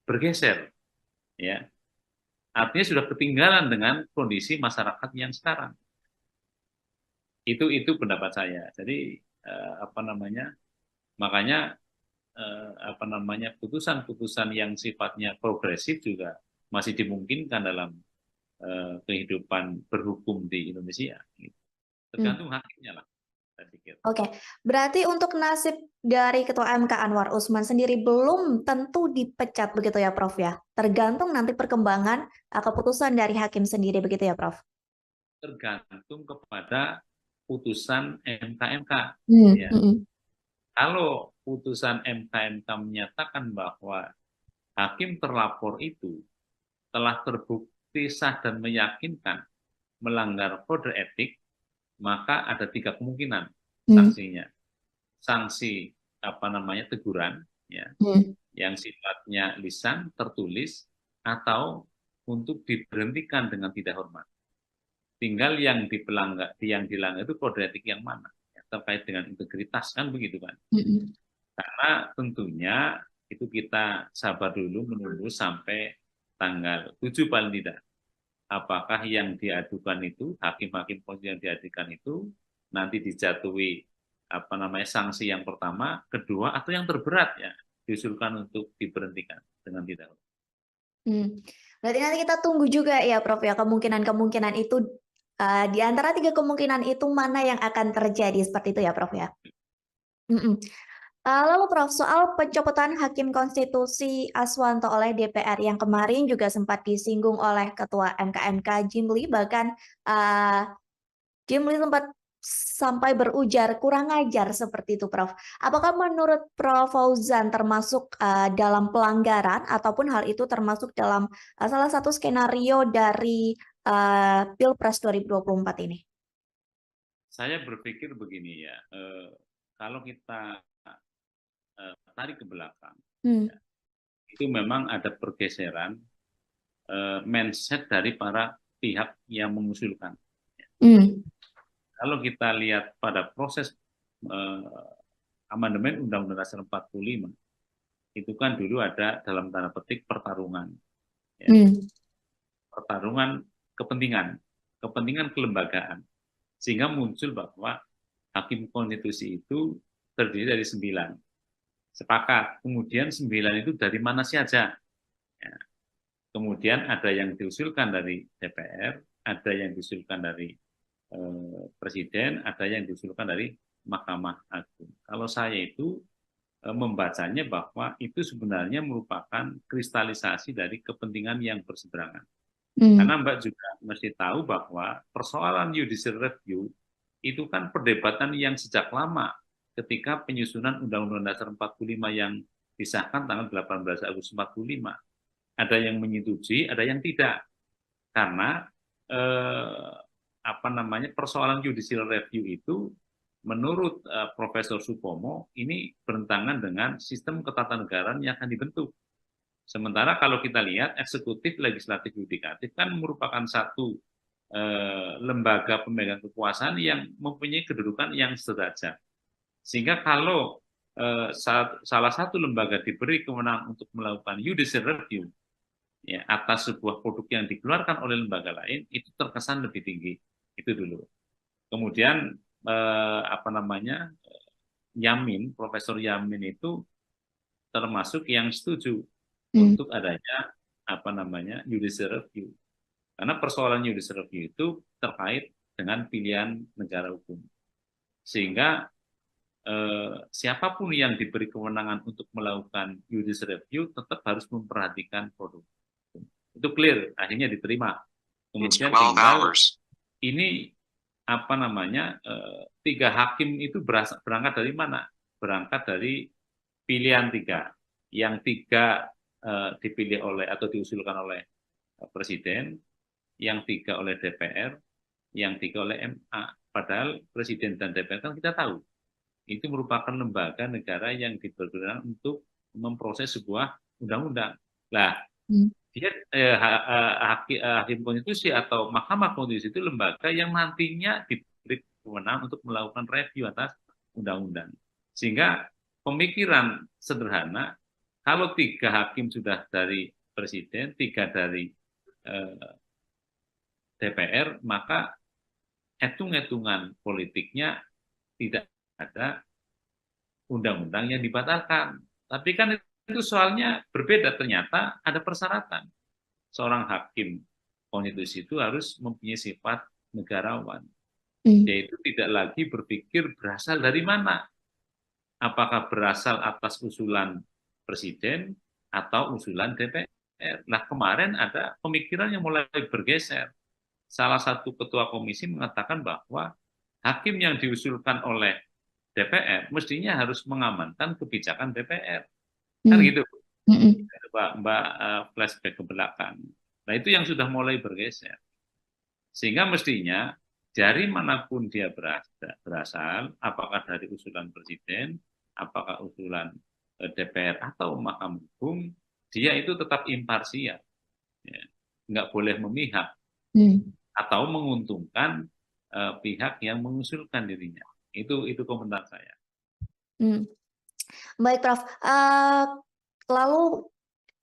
Speaker 1: bergeser. Ya. Artinya sudah ketinggalan dengan kondisi masyarakat yang sekarang. Itu pendapat saya. Jadi makanya putusan-putusan yang sifatnya progresif juga masih dimungkinkan dalam kehidupan berhukum di Indonesia. Tergantung hakimnya lah, saya pikir.
Speaker 2: Oke, berarti untuk nasib dari Ketua MK Anwar Usman sendiri belum tentu dipecat begitu ya, Prof ya? Tergantung nanti perkembangan keputusan dari hakim sendiri begitu ya, Prof?
Speaker 1: Tergantung kepada putusan MK-MK. Ya. Kalau putusan MK-MK menyatakan bahwa hakim terlapor itu telah terbukti sah dan meyakinkan melanggar kode etik, maka ada 3 kemungkinan sanksinya. Sanksi teguran, ya, yang sifatnya lisan, tertulis, atau untuk diberhentikan dengan tidak hormat. Tinggal yang dilanggar itu kode etik yang mana, ya, terkait dengan integritas, kan begitu kan. Karena tentunya itu kita sabar dulu menunggu sampai tanggal 7 paling tidak. Apakah yang diadukan itu, hakim-hakim konstitusi yang diadukan itu nanti dijatuhi sanksi yang pertama, kedua, atau yang terberat, ya, diusulkan untuk diberhentikan dengan tidak hormat.
Speaker 2: Berarti nanti kita tunggu juga ya, Prof ya, kemungkinan-kemungkinan itu. Di antara 3 kemungkinan itu mana yang akan terjadi, seperti itu ya, Prof ya? Lalu Prof, soal pencopotan Hakim Konstitusi Aswanto oleh DPR yang kemarin juga sempat disinggung oleh Ketua MK Jimli, bahkan Jimli sempat sampai berujar kurang ajar seperti itu, Prof. Apakah menurut Prof Fauzan termasuk dalam pelanggaran ataupun hal itu termasuk dalam salah satu skenario dari Pilpres 2024 ini?
Speaker 1: Saya berpikir begini ya, kalau kita tarik ke belakang, ya, itu memang ada pergeseran mindset dari para pihak yang mengusulkan. Kalau kita lihat pada proses amandemen Undang-Undang Dasar 45, itu kan dulu ada dalam tanda petik pertarungan, ya. Pertarungan kepentingan kelembagaan, sehingga muncul bahwa hakim konstitusi itu terdiri dari 9. Sepakat. Kemudian 9 itu dari mana saja? Ya. Kemudian ada yang diusulkan dari DPR, ada yang diusulkan dari Presiden, ada yang diusulkan dari Mahkamah Agung. Kalau saya itu membacanya bahwa itu sebenarnya merupakan kristalisasi dari kepentingan yang berseberangan. Karena Mbak juga mesti tahu bahwa persoalan judicial review itu kan perdebatan yang sejak lama ketika penyusunan Undang-Undang Dasar 45 yang disahkan tanggal 18 Agustus 45. Ada yang menyetujui, ada yang tidak. Karena persoalan judicial review itu menurut Profesor Supomo ini bertentangan dengan sistem ketatanegaraan yang akan dibentuk. Sementara kalau kita lihat eksekutif, legislatif, yudikatif kan merupakan satu lembaga pemegang kekuasaan yang mempunyai kedudukan yang sederajat. Sehingga kalau salah satu lembaga diberi kewenangan untuk melakukan judicial review ya, atas sebuah produk yang dikeluarkan oleh lembaga lain, itu terkesan lebih tinggi. Itu dulu. Kemudian Profesor Yamin itu termasuk yang setuju untuk adanya judicial review. Karena persoalan judicial review itu terkait dengan pilihan negara hukum. Sehingga siapapun yang diberi kewenangan untuk melakukan judicial review tetap harus memperhatikan produk hukum. Itu clear, akhirnya diterima. Kemudian tinggal ini 3 hakim itu berangkat dari mana? Berangkat dari pilihan 3. Yang 3 dipilih oleh atau diusulkan oleh Presiden, yang 3 oleh DPR, yang 3 oleh MA. Padahal Presiden dan DPR kan kita tahu, itu merupakan lembaga negara yang dipergunakan untuk memproses sebuah undang-undang. Nah, dia hakim konstitusi atau Mahkamah Konstitusi itu lembaga yang nantinya diberi kewenangan untuk melakukan review atas undang-undang. Sehingga pemikiran sederhana, kalau 3 hakim sudah dari Presiden, 3 dari DPR, maka hitung-hitungan politiknya tidak ada undang-undang yang dibatalkan. Tapi kan itu soalnya berbeda, ternyata ada persyaratan. Seorang hakim konstitusi itu harus mempunyai sifat negarawan, yaitu tidak lagi berpikir berasal dari mana. Apakah berasal atas usulan Presiden atau usulan DPR. Nah, kemarin ada pemikiran yang mulai bergeser. Salah satu ketua komisi mengatakan bahwa hakim yang diusulkan oleh DPR mestinya harus mengamankan kebijakan DPR. Kan gitu. Mbak flashback ke belakang. Nah, itu yang sudah mulai bergeser. Sehingga mestinya dari manapun dia berasal, apakah dari usulan Presiden, apakah usulan DPR atau Mahkamah Agung, dia itu tetap imparsial. Ya. Nggak boleh memihak atau menguntungkan pihak yang mengusulkan dirinya. Itu komentar saya.
Speaker 2: Baik, Prof. Lalu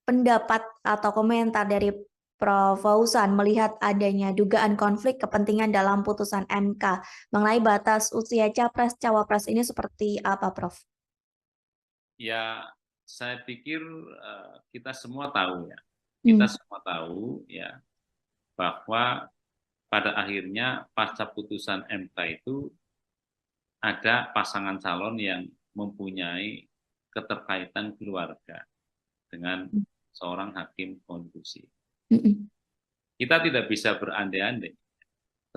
Speaker 2: pendapat atau komentar dari Prof. Fauzan melihat adanya dugaan konflik kepentingan dalam putusan MK mengenai batas usia capres-cawapres ini seperti apa, Prof?
Speaker 1: Ya, saya pikir kita semua tahu ya. Kita semua tahu ya bahwa pada akhirnya pasca putusan MK itu ada pasangan calon yang mempunyai keterkaitan keluarga dengan seorang hakim konstitusi. Kita tidak bisa berandai-andai,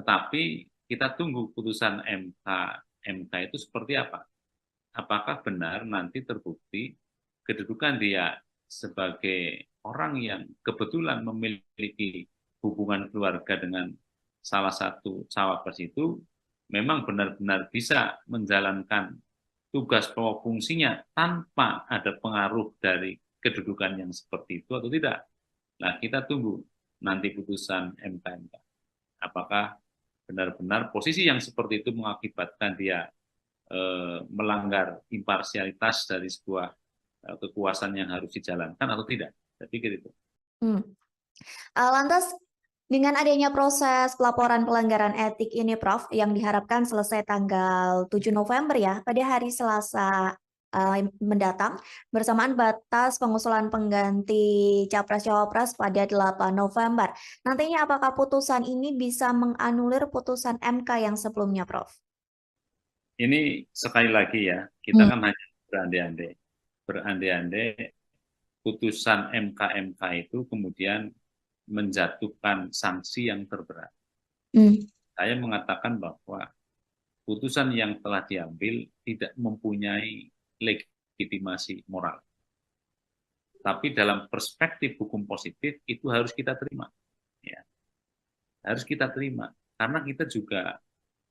Speaker 1: tetapi kita tunggu putusan MK itu seperti apa. Apakah benar nanti terbukti kedudukan dia sebagai orang yang kebetulan memiliki hubungan keluarga dengan salah satu cawapres itu memang benar-benar bisa menjalankan tugas pokok fungsinya tanpa ada pengaruh dari kedudukan yang seperti itu atau tidak. Nah, kita tunggu nanti putusan MK. Apakah benar-benar posisi yang seperti itu mengakibatkan dia melanggar imparsialitas dari sebuah kekuasaan yang harus dijalankan atau tidak. Saya pikir itu.
Speaker 2: Lantas, dengan adanya proses pelaporan pelanggaran etik ini, Prof, yang diharapkan selesai tanggal 7 November ya, pada hari Selasa mendatang, bersamaan batas pengusulan pengganti Capres-Cawapres pada 8 November. Nantinya apakah putusan ini bisa menganulir putusan MK yang sebelumnya, Prof?
Speaker 1: Ini sekali lagi ya, kita kan hanya berandai-andai putusan MK itu kemudian menjatuhkan sanksi yang terberat. Saya mengatakan bahwa putusan yang telah diambil tidak mempunyai legitimasi moral. Tapi dalam perspektif hukum positif itu harus kita terima. Ya. Harus kita terima. Karena kita juga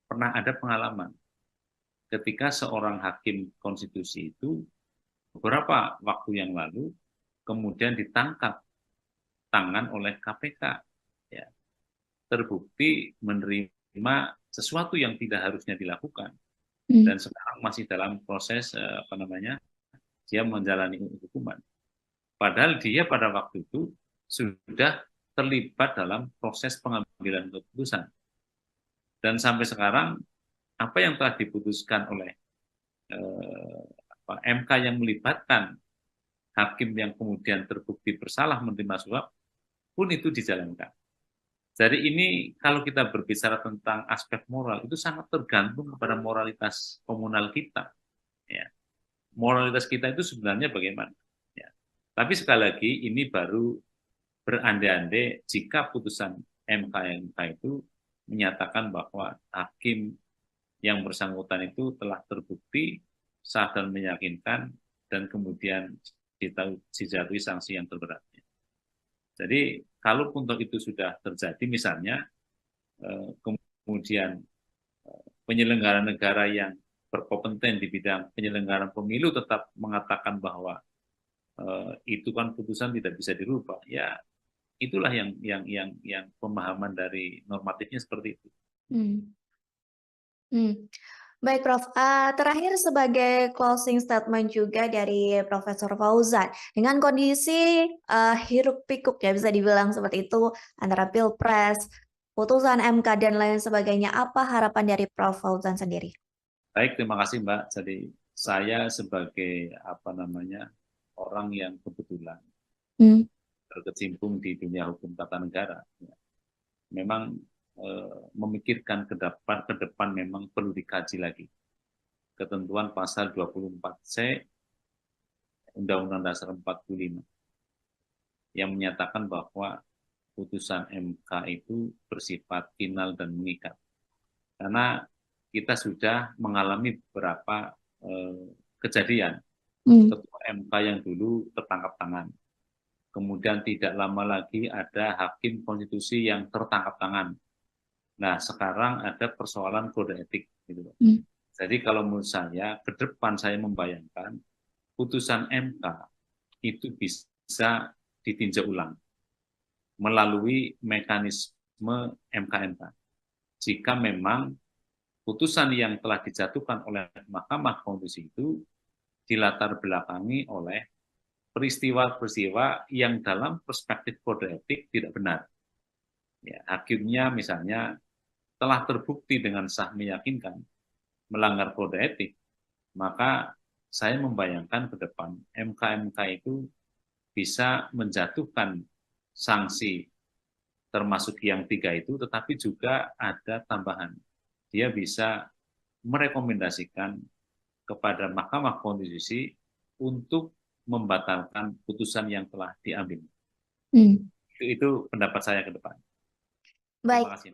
Speaker 1: pernah ada pengalaman ketika seorang hakim konstitusi itu beberapa waktu yang lalu kemudian ditangkap tangan oleh KPK. Ya. terbukti menerima sesuatu yang tidak harusnya dilakukan dan sekarang masih dalam proses dia menjalani hukuman. Padahal dia pada waktu itu sudah terlibat dalam proses pengambilan keputusan. Dan sampai sekarang apa yang telah diputuskan oleh MK yang melibatkan hakim yang kemudian terbukti bersalah menerima suap pun itu dijalankan. Jadi ini kalau kita berbicara tentang aspek moral itu sangat tergantung kepada moralitas komunal kita. Ya. Moralitas kita itu sebenarnya bagaimana? Ya. Tapi sekali lagi ini baru berandai-andai jika putusan MK itu menyatakan bahwa hakim yang bersangkutan itu telah terbukti sah dan meyakinkan dan kemudian dijatuhi sanksi yang terberatnya. Jadi kalaupun itu sudah terjadi misalnya kemudian penyelenggara negara yang berkompeten di bidang penyelenggaraan pemilu tetap mengatakan bahwa itu kan putusan tidak bisa dirubah, ya itulah yang pemahaman dari normatifnya seperti itu.
Speaker 2: Baik, Prof. Terakhir sebagai closing statement juga dari Profesor Fauzan, dengan kondisi hiruk pikuk ya bisa dibilang seperti itu antara Pilpres, putusan MK dan lain sebagainya, apa harapan dari Prof. Fauzan sendiri?
Speaker 1: Baik, terima kasih Mbak. Jadi saya sebagai orang yang kebetulan berkecimpung di dunia hukum tata negara, ya, memang memikirkan ke depan memang perlu dikaji lagi ketentuan pasal 24C Undang-Undang Dasar 45 yang menyatakan bahwa putusan MK itu bersifat final dan mengikat. Karena kita sudah mengalami beberapa kejadian ketua MK yang dulu tertangkap tangan. Kemudian tidak lama lagi ada hakim konstitusi yang tertangkap tangan. Nah, sekarang ada persoalan kode etik. Gitu. Jadi kalau menurut saya, ke depan saya membayangkan putusan MK itu bisa ditinjau ulang melalui mekanisme MK-MK. Jika memang putusan yang telah dijatuhkan oleh Mahkamah Konstitusi itu dilatar belakangi oleh peristiwa-peristiwa yang dalam perspektif kode etik tidak benar. Ya, hakimnya misalnya telah terbukti dengan sah meyakinkan melanggar kode etik, maka saya membayangkan ke depan MK-MK itu bisa menjatuhkan sanksi termasuk yang 3 itu, tetapi juga ada tambahan. Dia bisa merekomendasikan kepada Mahkamah Konstitusi untuk membatalkan putusan yang telah diambil. Itu pendapat saya ke depan.
Speaker 2: Baik. Terima kasih.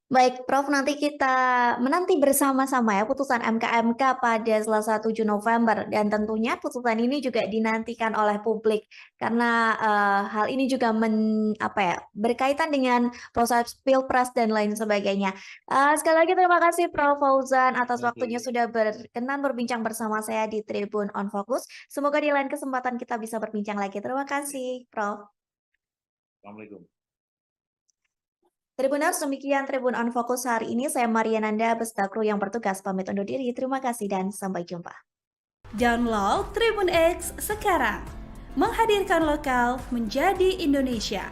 Speaker 2: Baik, Prof, nanti kita menanti bersama-sama ya putusan MK-MK pada Selasa 7 November dan tentunya putusan ini juga dinantikan oleh publik karena hal ini juga berkaitan dengan proses Pilpres dan lain sebagainya. Sekali lagi terima kasih Prof Fauzan atas waktunya sudah berkenan berbincang bersama saya di Tribun on Focus. Semoga di lain kesempatan kita bisa berbincang lagi. Terima kasih, Prof.
Speaker 1: Assalamualaikum.
Speaker 2: Tribuners, demikian Tribun on Focus hari ini. Saya Maria Nanda beserta kru yang bertugas pamit undur diri. Terima kasih dan sampai jumpa.
Speaker 3: Download Tribun X sekarang. Menghadirkan lokal menjadi Indonesia.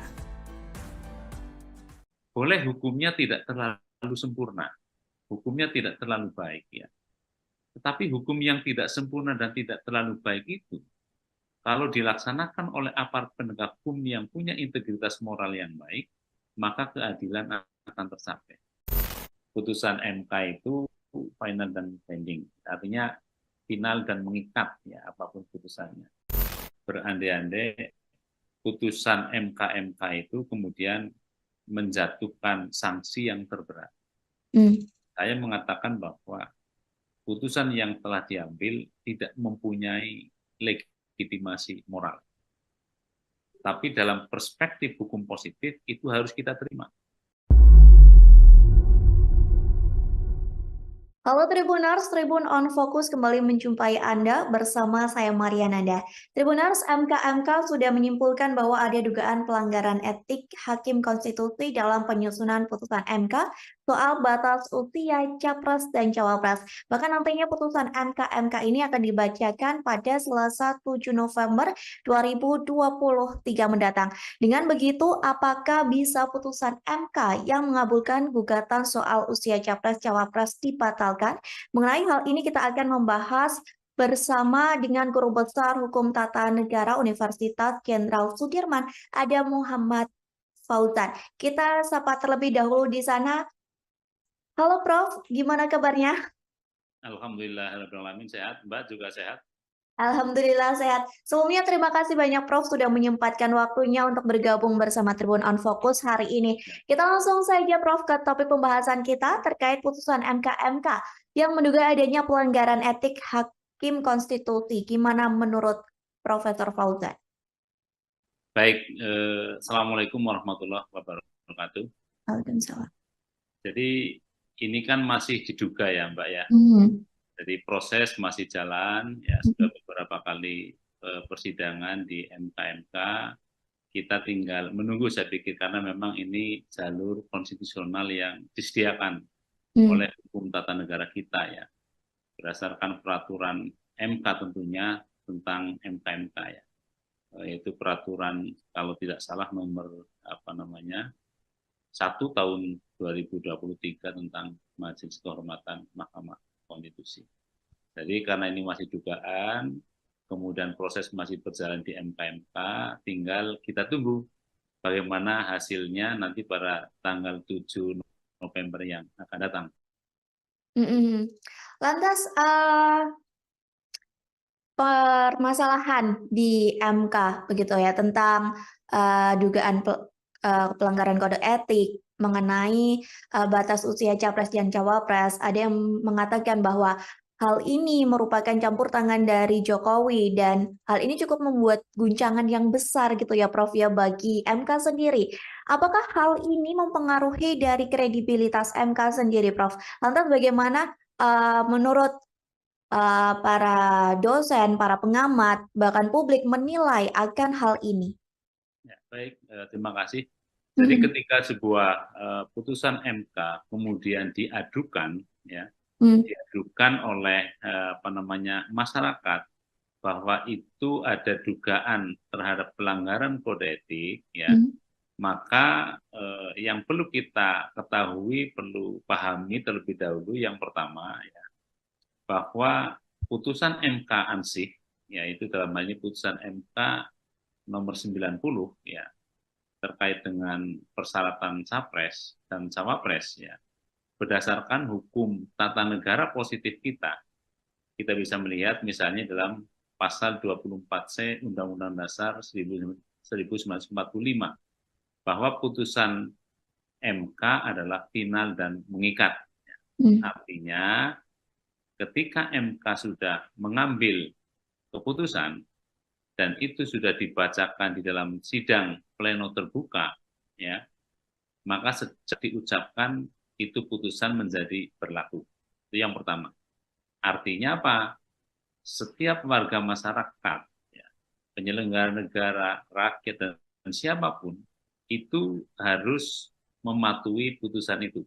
Speaker 1: Boleh hukumnya tidak terlalu sempurna. Hukumnya tidak terlalu baik ya. Tetapi hukum yang tidak sempurna dan tidak terlalu baik itu kalau dilaksanakan oleh aparat penegak hukum yang punya integritas moral yang baik, maka keadilan akan tercapai. Putusan MK itu final dan binding, artinya final dan mengikat ya apapun putusannya. Berandai-andai putusan MK itu kemudian menjatuhkan sanksi yang terberat. Saya mengatakan bahwa putusan yang telah diambil tidak mempunyai legitimasi moral. Tapi dalam perspektif hukum positif itu harus kita terima.
Speaker 2: Halo Tribuners, Tribun on Fokus kembali menjumpai Anda bersama saya Mariananda. Tribuners, MK sudah menyimpulkan bahwa ada dugaan pelanggaran etik Hakim Konstitusi dalam penyusunan putusan MK soal batas usia Capres dan Cawapres. Bahkan nantinya putusan MK ini akan dibacakan pada Selasa 7 November 2023 mendatang. Dengan begitu, apakah bisa putusan MK yang mengabulkan gugatan soal usia Capres-Cawapres dibatalkan? Mengenai hal ini kita akan membahas bersama dengan Guru Besar Hukum Tata Negara Universitas Jenderal Sudirman, ada Muhammad Fauzan. Kita sapa terlebih dahulu di sana. Halo Prof, gimana kabarnya?
Speaker 1: Alhamdulillahirrahmanirrahim, sehat. Mbak juga sehat.
Speaker 2: Alhamdulillah sehat. Sebelumnya terima kasih banyak Prof sudah menyempatkan waktunya untuk bergabung bersama Tribun on Fokus hari ini. Kita langsung saja Prof ke topik pembahasan kita terkait putusan MK yang menduga adanya pelanggaran etik Hakim Konstitusi. Gimana menurut Profesor Fauzan?
Speaker 1: Baik, Assalamualaikum warahmatullahi wabarakatuh.
Speaker 2: Waalaikumsalam.
Speaker 1: Jadi ini kan masih diduga ya Mbak ya. Jadi proses masih jalan, ya sudah beberapa kali persidangan di MK. Kita tinggal menunggu saya pikir karena memang ini jalur konstitusional yang disediakan oleh hukum tata negara kita ya. Berdasarkan peraturan MK tentunya tentang MK ya. Yaitu peraturan kalau tidak salah nomor 1 tahun 2023 tentang Majelis Kehormatan Mahkamah Konstitusi. Jadi karena ini masih dugaan, kemudian proses masih berjalan di MK, tinggal kita tunggu bagaimana hasilnya nanti pada tanggal 7 November yang akan datang.
Speaker 2: Lantas permasalahan di MK begitu ya tentang dugaan pelanggaran kode etik mengenai batas usia Capres dan Cawapres. Ada yang mengatakan bahwa hal ini merupakan campur tangan dari Jokowi dan hal ini cukup membuat guncangan yang besar gitu ya Prof ya bagi MK sendiri. Apakah hal ini mempengaruhi dari kredibilitas MK sendiri Prof? Lantas bagaimana menurut para dosen, para pengamat, bahkan publik menilai akan hal ini?
Speaker 1: Ya, baik, terima kasih. Jadi ketika sebuah putusan MK kemudian diadukan, ya, diadukan oleh masyarakat bahwa itu ada dugaan terhadap pelanggaran kode etik, ya, maka yang perlu kita ketahui, perlu pahami terlebih dahulu yang pertama, ya, bahwa putusan MK ansih, yaitu dalam hal ini putusan MK nomor 90 ya, terkait dengan persyaratan capres dan cawapres ya, berdasarkan hukum tata negara positif kita bisa melihat misalnya dalam pasal 24C Undang-Undang Dasar 1945 bahwa putusan MK adalah final dan mengikat. Artinya ketika MK sudah mengambil keputusan dan itu sudah dibacakan di dalam sidang pleno terbuka, ya, maka sejak diucapkan itu putusan menjadi berlaku. Itu yang pertama. Artinya apa? Setiap warga masyarakat, ya, penyelenggara negara, rakyat, dan siapapun itu harus mematuhi putusan itu.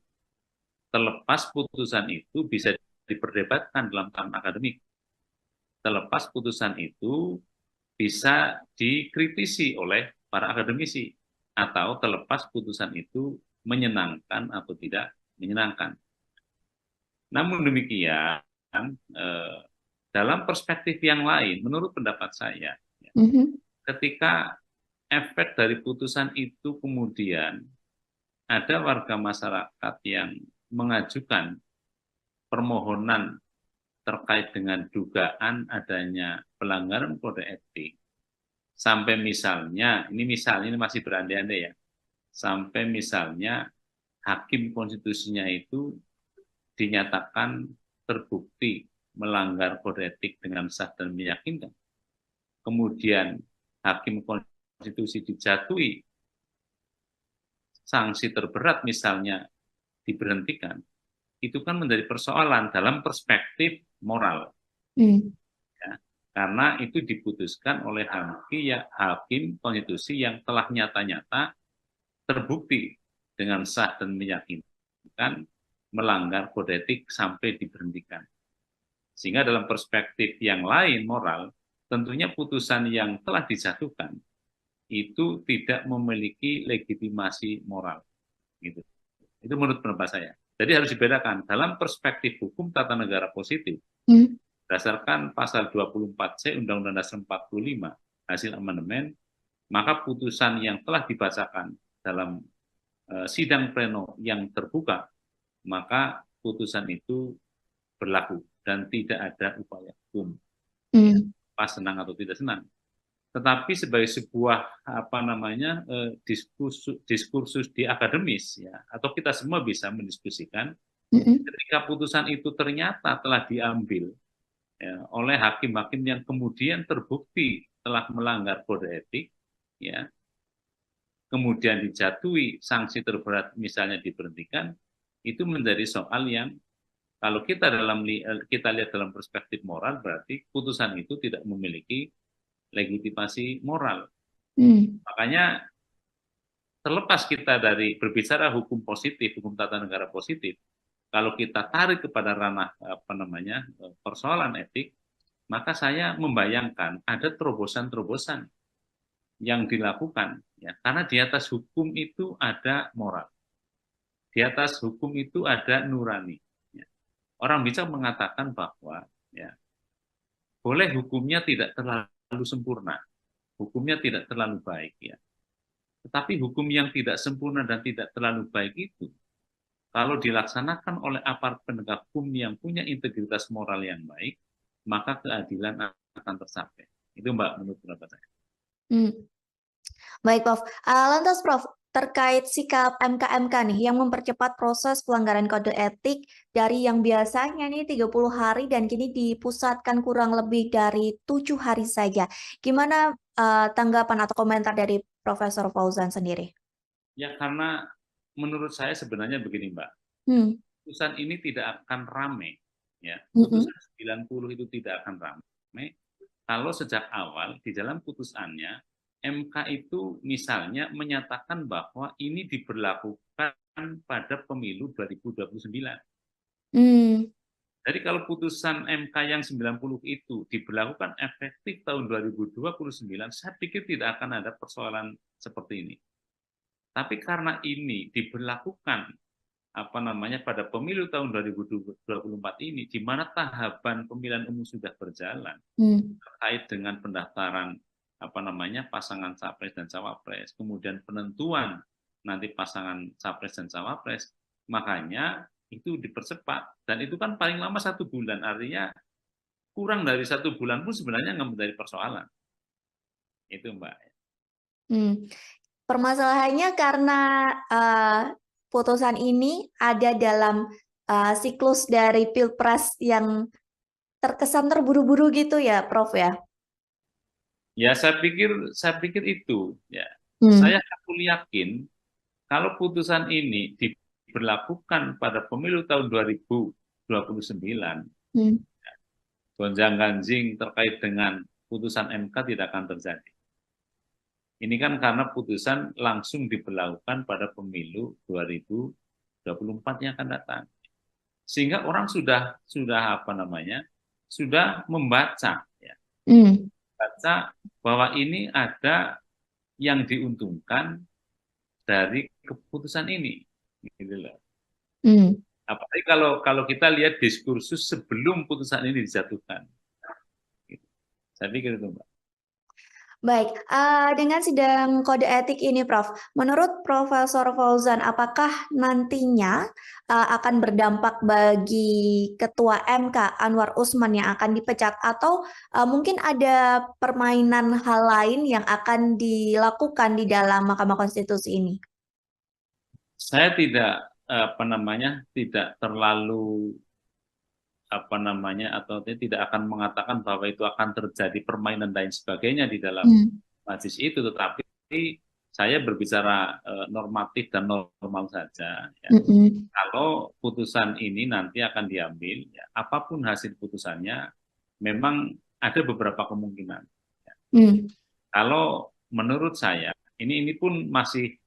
Speaker 1: Terlepas putusan itu bisa diperdebatkan dalam tahapan akademik. Terlepas putusan itu bisa dikritisi oleh para akademisi, atau terlepas putusan itu menyenangkan atau tidak menyenangkan. Namun demikian, dalam perspektif yang lain, menurut pendapat saya, ketika efek dari putusan itu kemudian ada warga masyarakat yang mengajukan permohonan terkait dengan dugaan adanya pelanggaran kode etik, sampai misalnya, ini masih berandai-andai ya, sampai misalnya hakim konstitusinya itu dinyatakan terbukti melanggar kode etik dengan sah dan meyakinkan. Kemudian hakim konstitusi dijatuhi sanksi terberat misalnya diberhentikan, itu kan menjadi persoalan dalam perspektif moral.
Speaker 2: Hmm.
Speaker 1: Ya. Karena itu diputuskan oleh hakim konstitusi yang telah nyata-nyata terbukti dengan sah dan meyakinkan melanggar kode etik sampai diberhentikan. Sehingga dalam perspektif yang lain moral, tentunya putusan yang telah dijatuhkan itu tidak memiliki legitimasi moral. Gitu. Itu menurut pendapat saya. Jadi harus dibedakan dalam perspektif hukum tata negara positif, berdasarkan pasal 24C Undang-Undang Dasar 45 hasil amandemen, maka putusan yang telah dibacakan dalam sidang pleno yang terbuka, maka putusan itu berlaku dan tidak ada upaya hukum. Pas senang atau tidak senang. Tetapi sebagai sebuah diskursus di akademis ya, atau kita semua bisa mendiskusikan ketika putusan itu ternyata telah diambil ya, oleh hakim-hakim yang kemudian terbukti telah melanggar kode etik ya, kemudian dijatuhi sanksi terberat misalnya diberhentikan, itu menjadi soal yang kalau kita lihat dalam perspektif moral, berarti putusan itu tidak memiliki legitimasi moral. Makanya terlepas kita dari berbicara hukum positif, hukum tata negara positif, kalau kita tarik kepada ranah persoalan etik, maka saya membayangkan ada terobosan-terobosan yang dilakukan, ya, karena di atas hukum itu ada moral, di atas hukum itu ada nurani. Ya. Orang bisa mengatakan bahwa ya, boleh hukumnya tidak terlalu sempurna, hukumnya tidak terlalu baik, ya. Tetapi hukum yang tidak sempurna dan tidak terlalu baik itu, kalau dilaksanakan oleh aparat penegak hukum yang punya integritas moral yang baik, maka keadilan akan tercapai. Itu Mbak, menurut pendapat saya.
Speaker 2: Baik, Prof. Lantas, Prof, terkait sikap MK-MK nih yang mempercepat proses pelanggaran kode etik dari yang biasanya nih 30 hari dan kini dipusatkan kurang lebih dari 7 hari saja. Gimana tanggapan atau komentar dari Profesor Fauzan sendiri?
Speaker 1: Ya, karena menurut saya sebenarnya begini, Mbak. Putusan ini tidak akan rame. Ya. Putusan 90 itu tidak akan rame kalau sejak awal di dalam putusannya MK itu misalnya menyatakan bahwa ini diberlakukan pada pemilu 2029. Jadi kalau putusan MK yang 90 itu diberlakukan efektif tahun 2029, saya pikir tidak akan ada persoalan seperti ini. Tapi karena ini diberlakukan pada pemilu tahun 2024 ini, di mana tahapan pemilihan umum sudah berjalan terkait dengan pendaftaran pasangan capres dan cawapres, kemudian penentuan nanti pasangan capres dan cawapres, makanya itu dipercepat, dan itu kan paling lama 1 bulan, artinya kurang dari 1 bulan pun sebenarnya nggak menjadi persoalan. Itu Mbak.
Speaker 2: Permasalahannya karena putusan ini ada dalam siklus dari Pilpres yang terkesan terburu-buru gitu ya, Prof ya?
Speaker 1: Ya, saya pikir itu ya. Saya yakin kalau putusan ini diberlakukan pada pemilu tahun 2029, gonjang-ganjing terkait dengan putusan MK tidak akan terjadi. Ini kan karena putusan langsung diberlakukan pada pemilu 2024 yang akan datang. Sehingga orang sudah membaca ya. Baca bahwa ini ada yang diuntungkan dari keputusan ini. Gitu loh. Apalagi kalau kita lihat diskursus sebelum putusan ini dijatuhkan. Saya pikir itu, Mbak.
Speaker 2: Baik, dengan sidang kode etik ini, Prof, menurut Profesor Fauzan, apakah nantinya akan berdampak bagi Ketua MK Anwar Usman yang akan dipecat, atau mungkin ada permainan hal lain yang akan dilakukan di dalam Mahkamah Konstitusi ini?
Speaker 1: Saya tidak tidak terlalu atau tidak akan mengatakan bahwa itu akan terjadi permainan dan sebagainya di dalam majelis itu, tetapi saya berbicara normatif dan normal saja. Ya. Kalau putusan ini nanti akan diambil, ya, apapun hasil putusannya, memang ada beberapa kemungkinan. Ya. Kalau menurut saya, ini pun masih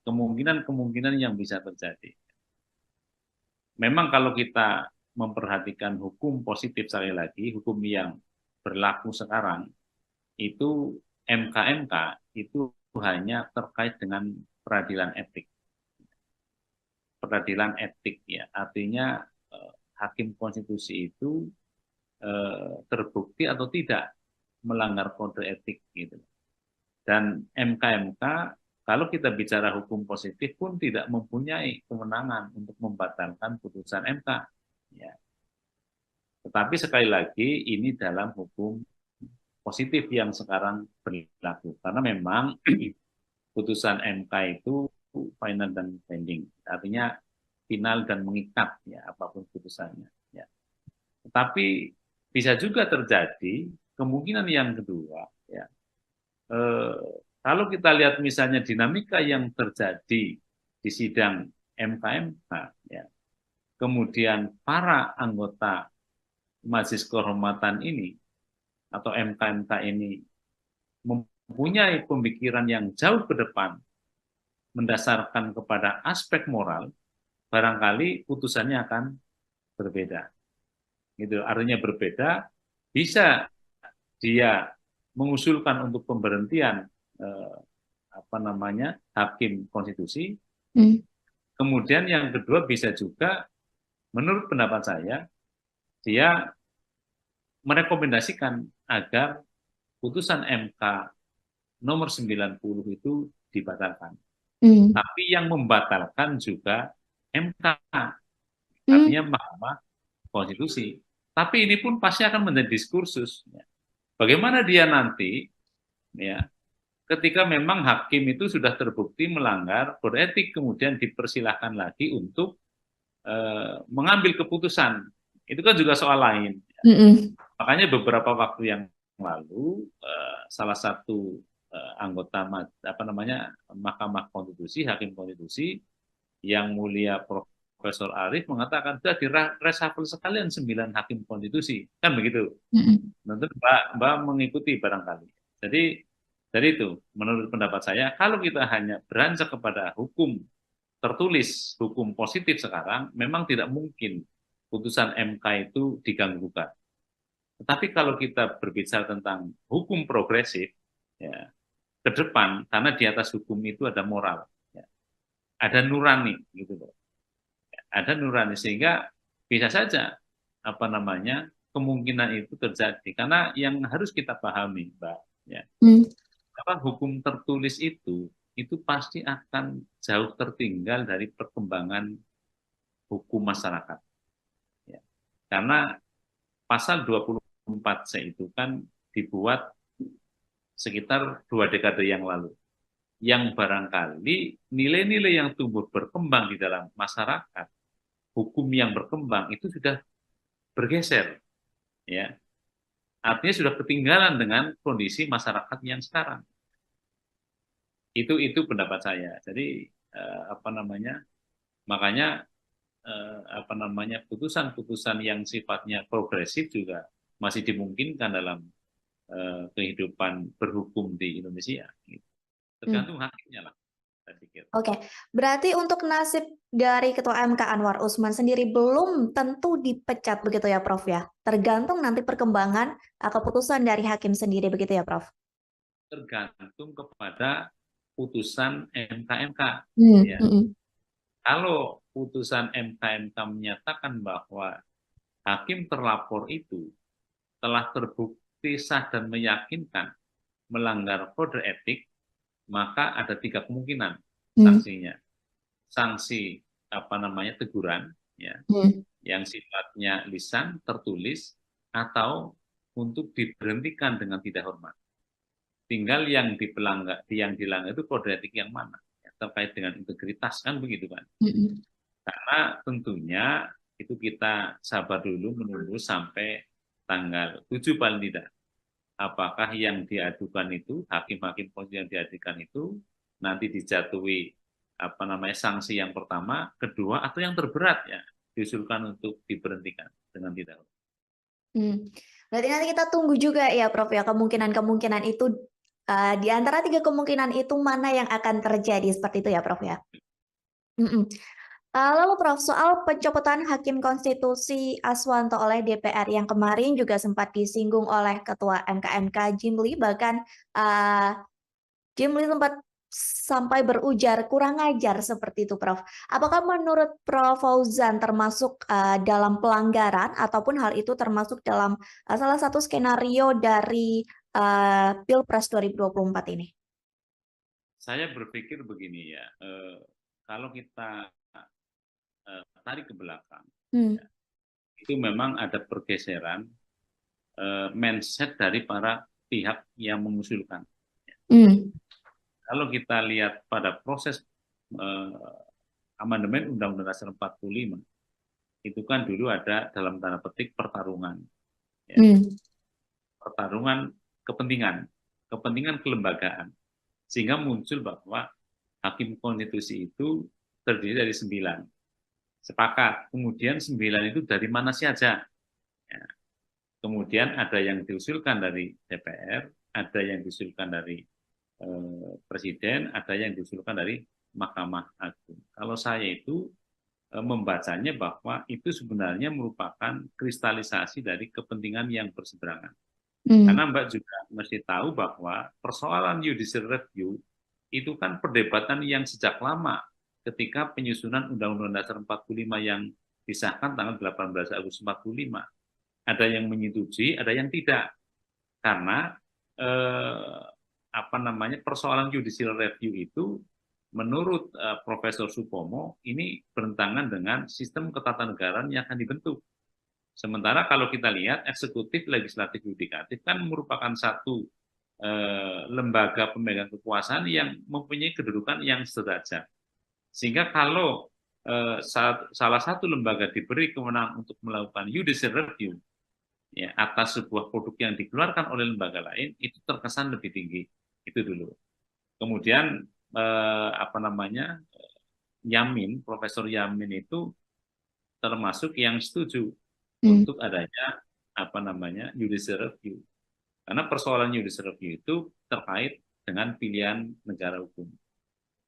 Speaker 1: kemungkinan yang bisa terjadi. Memang kalau kita memperhatikan hukum positif sekali lagi, hukum yang berlaku sekarang, itu MK-MK itu hanya terkait dengan peradilan etik. Peradilan etik ya, artinya hakim konstitusi itu terbukti atau tidak melanggar kode etik gitu. Dan MK-MK kalau kita bicara hukum positif pun tidak mempunyai kewenangan untuk membatalkan putusan MK. Ya. Tetapi sekali lagi ini dalam hukum positif yang sekarang berlaku. Karena memang putusan MK itu final dan binding. Artinya final dan mengikat ya apapun putusannya. Ya. Tetapi bisa juga terjadi kemungkinan yang kedua. Ya. Kalau kita lihat misalnya dinamika yang terjadi di sidang MK-MK, ya, kemudian para anggota Majelis Kehormatan ini atau MK-MK ini mempunyai pemikiran yang jauh ke depan mendasarkan kepada aspek moral, barangkali putusannya akan berbeda. Gitu, artinya berbeda, bisa dia mengusulkan untuk pemberhentian hakim konstitusi. Kemudian yang kedua bisa juga, menurut pendapat saya, dia merekomendasikan agar putusan MK nomor 90 itu dibatalkan. Tapi yang membatalkan juga MK, artinya Mahkamah Konstitusi. Tapi ini pun pasti akan menjadi diskursus. Bagaimana dia nanti, ya, ketika memang hakim itu sudah terbukti melanggar kode etik, kemudian dipersilahkan lagi untuk mengambil keputusan. Itu kan juga soal lain. Makanya beberapa waktu yang lalu salah satu anggota Mahkamah Konstitusi, hakim konstitusi yang mulia Profesor Arief mengatakan sudah direshuffle sekalian 9 hakim konstitusi, kan begitu. Tentu Mbak mengikuti barangkali. Jadi dari itu, menurut pendapat saya, kalau kita hanya beranjak kepada hukum tertulis, hukum positif sekarang, memang tidak mungkin putusan MK itu diganggu-gugat. Tetapi kalau kita berbicara tentang hukum progresif, ya, ke depan, karena di atas hukum itu ada moral, ya, ada nurani, gitu loh. Ada nurani, sehingga bisa saja kemungkinan itu terjadi. Karena yang harus kita pahami, Mbak, ya, hukum tertulis itu pasti akan jauh tertinggal dari perkembangan hukum masyarakat. Ya. Karena pasal 24C itu kan dibuat sekitar 2 dekade yang lalu, yang barangkali nilai-nilai yang tumbuh berkembang di dalam masyarakat, hukum yang berkembang itu sudah bergeser, ya, artinya sudah ketinggalan dengan kondisi masyarakat yang sekarang. Itu pendapat saya. Jadi makanya putusan-putusan yang sifatnya progresif juga masih dimungkinkan dalam kehidupan berhukum di Indonesia. Tergantung hakimnya lah, saya pikir.
Speaker 2: Oke, berarti untuk nasib dari Ketua MK Anwar Usman sendiri belum tentu dipecat begitu ya, Prof ya? Tergantung nanti perkembangan keputusan dari hakim sendiri begitu ya, Prof?
Speaker 1: Tergantung kepada putusan MK-MK. Ya. Kalau putusan MK-MK menyatakan bahwa hakim terlapor itu telah terbukti sah dan meyakinkan melanggar kode etik, maka ada 3 kemungkinan sanksinya. Sanksi teguran, ya, yang sifatnya lisan, tertulis, atau untuk diberhentikan dengan tidak hormat. Tinggal yang dilanggar itu kode etik yang mana, ya, terkait dengan integritas, kan begitu kan. Karena tentunya itu kita sabar dulu menunggu sampai tanggal 7 paling tidak. apakah yang diadukan itu, hakim-hakim konstitusi yang diadukan itu nanti dijatuhi sanksi yang pertama, kedua, atau yang terberat ya diusulkan untuk diberhentikan dengan tidak.
Speaker 2: Berarti nanti kita tunggu juga ya Prof ya, kemungkinan-kemungkinan itu di antara 3 kemungkinan itu mana yang akan terjadi, seperti itu ya Prof ya? Lalu Prof, soal pencopotan Hakim Konstitusi Aswanto oleh DPR yang kemarin juga sempat disinggung oleh Ketua MK Jimli, bahkan Jimli sempat sampai berujar kurang ajar seperti itu Prof. Apakah menurut Prof Fauzan termasuk dalam pelanggaran ataupun hal itu termasuk dalam salah satu skenario dari Pilpres 2024 ini?
Speaker 1: Saya berpikir begini ya, kalau kita tarik ke belakang, ya, itu memang ada pergeseran mindset dari para pihak yang mengusulkan. Kalau kita lihat pada proses amandemen Undang-Undang Dasar 45, itu kan dulu ada dalam tanda petik pertarungan, ya. Pertarungan kepentingan kelembagaan, sehingga muncul bahwa hakim konstitusi itu terdiri dari 9. Sepakat. Kemudian 9 itu dari mana saja? Ya. Kemudian ada yang diusulkan dari DPR, ada yang diusulkan dari Presiden, ada yang diusulkan dari Mahkamah Agung. Kalau saya itu membacanya bahwa itu sebenarnya merupakan kristalisasi dari kepentingan yang berseberangan. Karena Mbak juga mesti tahu bahwa persoalan judicial review itu kan perdebatan yang sejak lama ketika penyusunan Undang-Undang Dasar 45 yang disahkan tanggal 18 Agustus 45. Ada yang menyetujui, ada yang tidak. Karena persoalan judicial review itu menurut Profesor Supomo ini bertentangan dengan sistem ketatanegaraan yang akan dibentuk. Sementara kalau kita lihat eksekutif, legislatif, yudikatif kan merupakan satu lembaga pemegang kekuasaan yang mempunyai kedudukan yang sederajat. Sehingga kalau salah satu lembaga diberi kewenangan untuk melakukan judicial review ya, atas sebuah produk yang dikeluarkan oleh lembaga lain, itu terkesan lebih tinggi. Itu dulu. Kemudian Yamin, Profesor Yamin itu termasuk yang setuju untuk adanya judicial review. Karena persoalan judicial review itu terkait dengan pilihan negara hukum.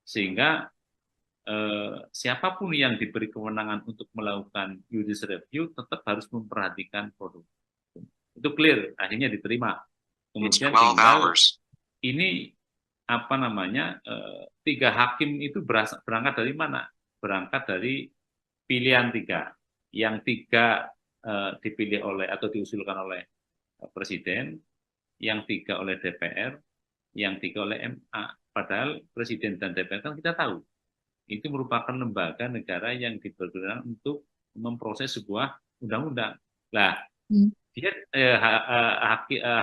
Speaker 1: Sehingga siapapun yang diberi kewenangan untuk melakukan judicial review tetap harus memperhatikan produk hukum. Itu clear, akhirnya diterima. Kemudian tinggal ini 3 hakim itu berangkat dari mana? Berangkat dari pilihan 3. Yang 3 dipilih oleh atau diusulkan oleh Presiden, yang 3 oleh DPR, yang 3 oleh MA. Padahal Presiden dan DPR kan kita tahu itu merupakan lembaga negara yang dipergunakan untuk memproses sebuah undang-undang. Nah, dia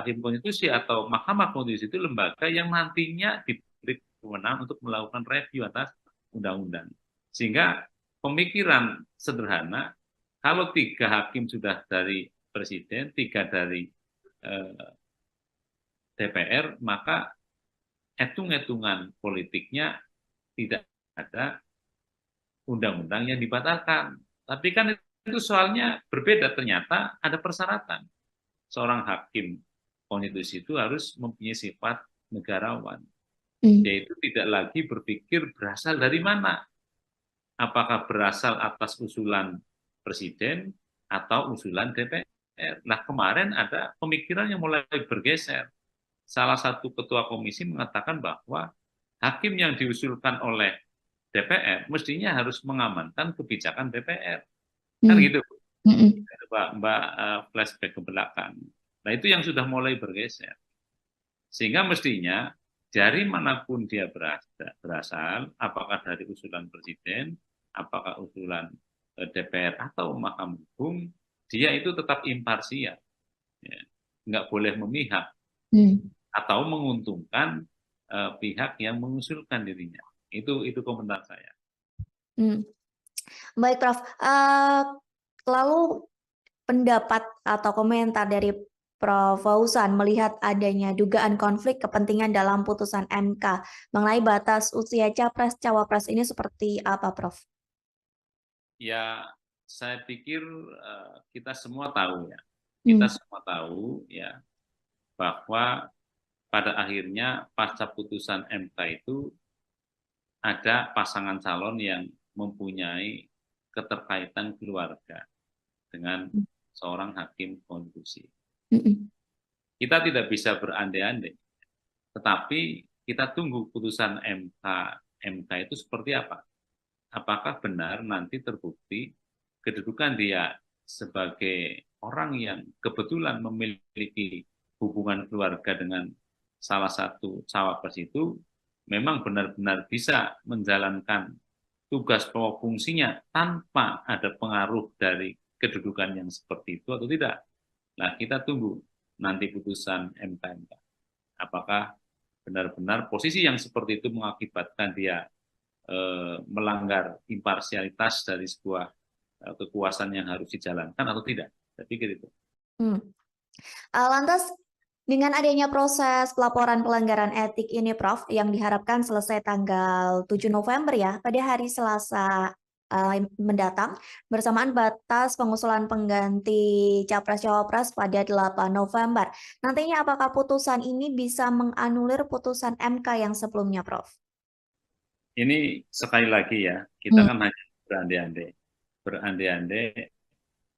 Speaker 1: hakim konstitusi atau Mahkamah Konstitusi itu lembaga yang nantinya diberi kewenangan untuk melakukan review atas undang-undang. Sehingga pemikiran sederhana, kalau 3 hakim sudah dari Presiden, 3 dari DPR, maka hitung-hitungan politiknya tidak ada undang-undang yang dibatalkan. Tapi kan itu soalnya berbeda, ternyata ada persyaratan. Seorang hakim konstitusi itu harus mempunyai sifat negarawan. Yaitu tidak lagi berpikir berasal dari mana. Apakah berasal atas usulan Presiden atau usulan DPR. Nah, kemarin ada pemikiran yang mulai bergeser. Salah satu ketua komisi mengatakan bahwa hakim yang diusulkan oleh DPR mestinya harus mengamankan kebijakan DPR. Kan gitu. Mbak flashback ke belakang. Nah, itu yang sudah mulai bergeser. Sehingga mestinya dari manapun dia berasal, apakah dari usulan Presiden, apakah usulan DPR atau Mahkamah Agung, dia itu tetap imparsial. Ya. Nggak boleh memihak atau menguntungkan pihak yang mengusulkan dirinya. Itu komentar saya.
Speaker 2: Baik, Prof. Lalu pendapat atau komentar dari Prof. Fauzan melihat adanya dugaan konflik kepentingan dalam putusan MK mengenai batas usia capres-cawapres ini seperti apa, Prof?
Speaker 1: Ya, saya pikir kita semua tahu ya, kita
Speaker 2: Hmm.
Speaker 1: semua tahu ya bahwa pada akhirnya pasca putusan MK itu ada pasangan calon yang mempunyai keterkaitan keluarga dengan seorang hakim konstitusi.
Speaker 2: Mm-mm.
Speaker 1: Kita tidak bisa berandai-andai, tetapi kita tunggu putusan MK itu seperti apa. Apakah benar nanti terbukti kedudukan dia sebagai orang yang kebetulan memiliki hubungan keluarga dengan salah satu cawapres itu memang benar-benar bisa menjalankan tugas pokok fungsinya tanpa ada pengaruh dari kedudukan yang seperti itu atau tidak. Nah, kita tunggu nanti putusan MK. Apakah benar-benar posisi yang seperti itu mengakibatkan dia melanggar imparsialitas dari sebuah kekuasaan yang harus dijalankan atau tidak. Saya pikir itu.
Speaker 2: Hmm. Lantas, dengan adanya proses pelaporan pelanggaran etik ini, Prof, yang diharapkan selesai tanggal 7 November ya, pada hari Selasa mendatang, bersamaan batas pengusulan pengganti Capres-Cawapres pada 8 November. Nantinya apakah putusan ini bisa menganulir putusan MK yang sebelumnya, Prof?
Speaker 1: Ini sekali lagi ya, kita kan hanya berandai-andai. Berandai-andai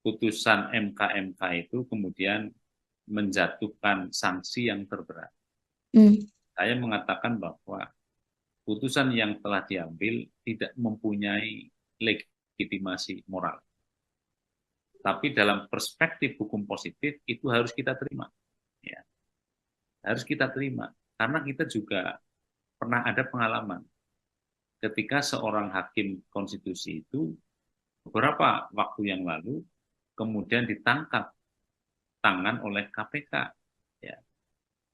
Speaker 1: putusan MK itu kemudian menjatuhkan sanksi yang terberat. Saya mengatakan bahwa putusan yang telah diambil tidak mempunyai legitimasi moral. Tapi dalam perspektif hukum positif itu harus kita terima. Ya. Harus kita terima. Karena kita juga pernah ada pengalaman ketika seorang hakim konstitusi itu beberapa waktu yang lalu kemudian ditangkap tangan oleh KPK. Ya.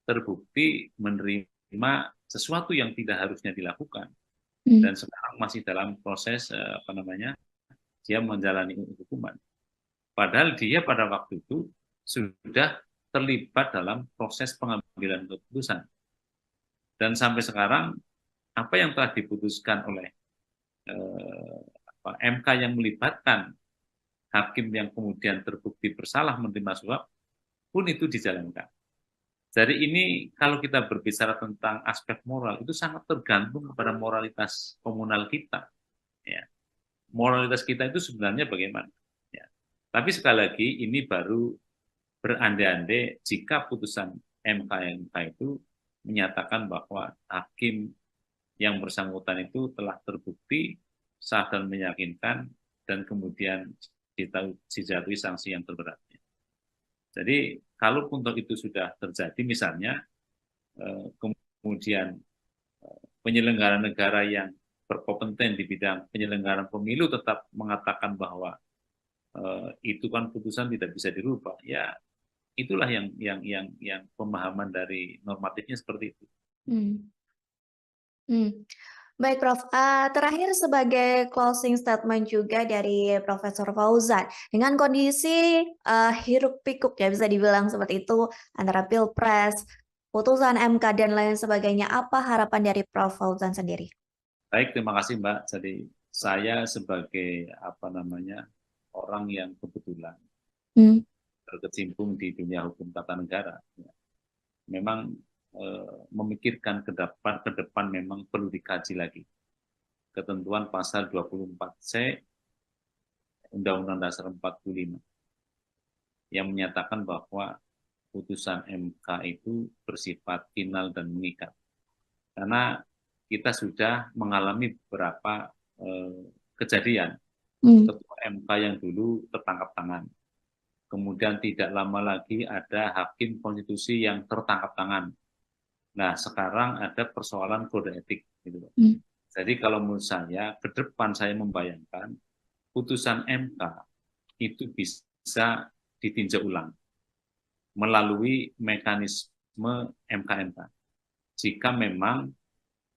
Speaker 1: Terbukti menerima sesuatu yang tidak harusnya dilakukan. Dan sekarang masih dalam proses dia menjalani hukuman. Padahal dia pada waktu itu sudah terlibat dalam proses pengambilan keputusan. Dan sampai sekarang apa yang telah diputuskan oleh MK yang melibatkan hakim yang kemudian terbukti bersalah menerima suap pun itu dijalankan. Jadi ini kalau kita berbicara tentang aspek moral itu sangat tergantung kepada moralitas komunal kita. Ya. Moralitas kita itu sebenarnya bagaimana? Ya. Tapi sekali lagi ini baru berandai-andai jika putusan MK itu menyatakan bahwa hakim yang bersangkutan itu telah terbukti sah dan meyakinkan dan kemudian dijatuhi sanksi yang terberatnya. Jadi kalau untuk itu sudah terjadi misalnya kemudian penyelenggara negara yang berkompeten di bidang penyelenggaraan pemilu tetap mengatakan bahwa itu kan putusan tidak bisa dirubah, ya itulah yang pemahaman dari normatifnya seperti itu.
Speaker 2: Baik, Prof. Terakhir sebagai closing statement juga dari Profesor Fauzan, dengan kondisi hiruk pikuk ya bisa dibilang seperti itu antara Pilpres, putusan MK dan lain sebagainya, apa harapan dari Prof. Fauzan sendiri?
Speaker 1: Baik, terima kasih Mbak. Jadi saya sebagai orang yang kebetulan berkecimpung di dunia hukum tata negara, ya, memang memikirkan ke depan memang perlu dikaji lagi ketentuan pasal 24C Undang-Undang Dasar 45 yang menyatakan bahwa putusan MK itu bersifat final dan mengikat. Karena kita sudah mengalami beberapa kejadian ketua MK yang dulu tertangkap tangan. Kemudian tidak lama lagi ada hakim konstitusi yang tertangkap tangan. Nah, sekarang ada persoalan kode etik. Gitu. Jadi kalau menurut saya, ke depan saya membayangkan putusan MK itu bisa ditinjau ulang melalui mekanisme MK. Jika memang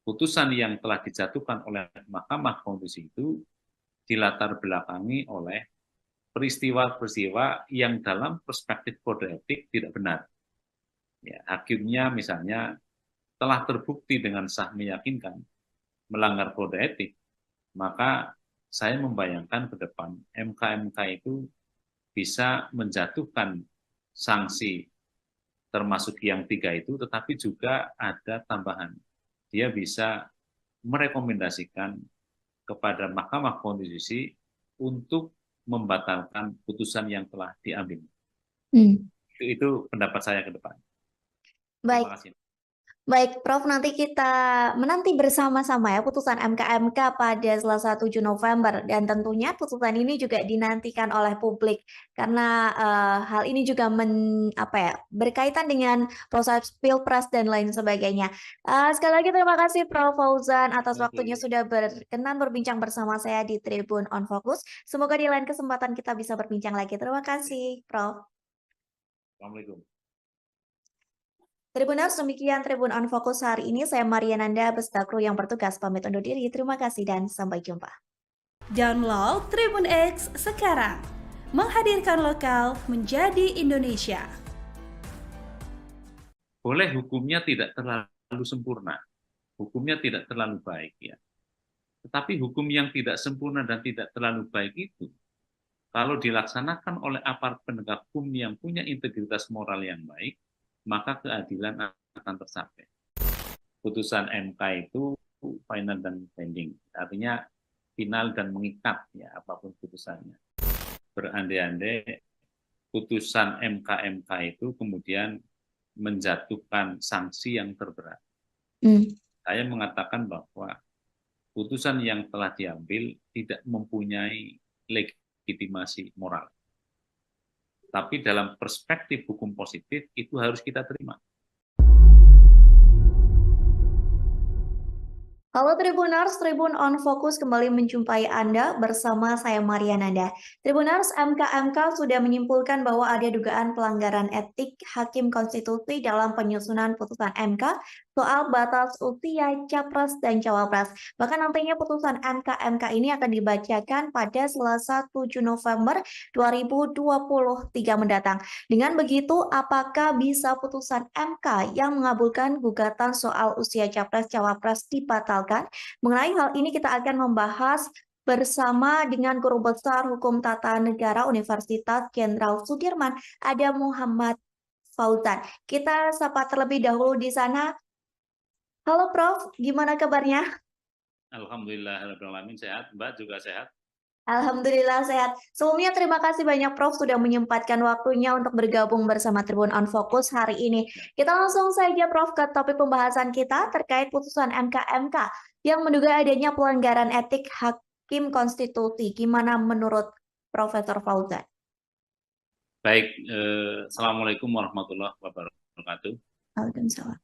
Speaker 1: putusan yang telah dijatuhkan oleh Mahkamah Konstitusi itu dilatar belakangi oleh peristiwa-peristiwa yang dalam perspektif kode etik tidak benar. Ya, hakimnya misalnya telah terbukti dengan sah meyakinkan melanggar kode etik, maka saya membayangkan ke depan MK-MK itu bisa menjatuhkan sanksi termasuk yang 3 itu, tetapi juga ada tambahan. Dia bisa merekomendasikan kepada Mahkamah Konstitusi untuk membatalkan putusan yang telah diambil. Itu pendapat saya ke depan.
Speaker 2: Baik.
Speaker 1: Terima kasih.
Speaker 2: Baik, Prof, nanti kita menanti bersama-sama ya putusan MK-MK pada Selasa 7 November dan tentunya putusan ini juga dinantikan oleh publik karena hal ini juga berkaitan dengan proses Pilpres dan lain sebagainya. Sekali lagi terima kasih Prof Fauzan atas waktunya sudah berkenan berbincang bersama saya di Tribun on Focus. Semoga di lain kesempatan kita bisa berbincang lagi. Terima kasih, Prof.
Speaker 1: Assalamualaikum.
Speaker 2: Tribuners, demikian Tribun on Focus hari ini. Saya Mariananda beserta kru yang bertugas pamit undur diri. Terima kasih dan sampai jumpa.
Speaker 3: Download Tribun X sekarang. Menghadirkan lokal menjadi Indonesia.
Speaker 1: Boleh hukumnya tidak terlalu sempurna, hukumnya tidak terlalu baik ya. Tetapi hukum yang tidak sempurna dan tidak terlalu baik itu, kalau dilaksanakan oleh aparat penegak hukum yang punya integritas moral yang baik, maka keadilan akan tercapai. Putusan MK itu final dan binding, artinya final dan mengikat ya apapun putusannya. Berandai-andai putusan MK-MK itu kemudian menjatuhkan sanksi yang terberat. Saya mengatakan bahwa putusan yang telah diambil tidak mempunyai legitimasi moral. Tapi dalam perspektif hukum positif, itu harus kita terima.
Speaker 2: Halo Tribuners, Tribun on Focus kembali menjumpai Anda bersama saya Mariananda. Tribuners, MK-MK sudah menyimpulkan bahwa ada dugaan pelanggaran etik Hakim Konstitusi dalam penyusunan putusan MK soal batas usia Capres dan Cawapres. Bahkan nantinya putusan MK-MK ini akan dibacakan pada Selasa 7 November 2023 mendatang. Dengan begitu, apakah bisa putusan MK yang mengabulkan gugatan soal usia Capres-Cawapres dibatalkan? Mengenai hal ini kita akan membahas bersama dengan Guru Besar Hukum Tata Negara Universitas Jenderal Sudirman, ada Muhammad Fauzan. Kita sapa terlebih dahulu di sana. Halo Prof, gimana kabarnya?
Speaker 1: Alhamdulillahirrahmanirrahim, sehat. Mbak juga sehat?
Speaker 2: Alhamdulillah sehat. Sebelumnya terima kasih banyak Prof sudah menyempatkan waktunya untuk bergabung bersama Tribun on Focus hari ini. Kita langsung saja Prof ke topik pembahasan kita terkait putusan MK-MK yang menduga adanya pelanggaran etik Hakim Konstitusi. Gimana menurut Profesor Fauzan?
Speaker 1: Baik, Assalamualaikum warahmatullahi wabarakatuh.
Speaker 2: Waalaikumsalam.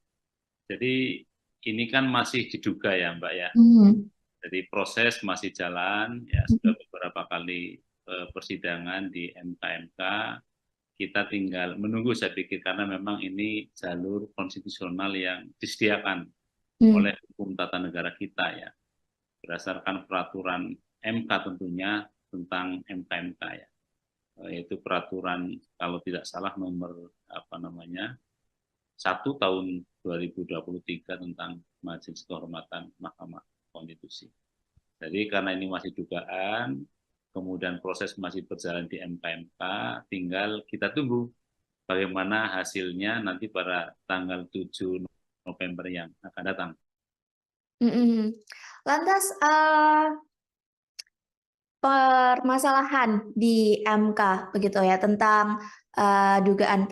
Speaker 1: Jadi ini kan masih diduga ya Mbak ya. Jadi proses masih jalan, ya sudah beberapa kali persidangan di MK-MK, kita tinggal menunggu saya pikir karena memang ini jalur konstitusional yang disediakan oleh hukum tata negara kita ya, berdasarkan peraturan MK tentunya tentang MK-MK ya, yaitu peraturan kalau tidak salah nomor 1 tahun 2023 tentang Majelis Kehormatan Mahkamah Konstitusi. Jadi karena ini masih dugaan, kemudian proses masih berjalan di MK-MK, tinggal kita tunggu bagaimana hasilnya nanti pada tanggal 7 November yang akan datang.
Speaker 2: Lantas permasalahan di MK begitu ya tentang dugaan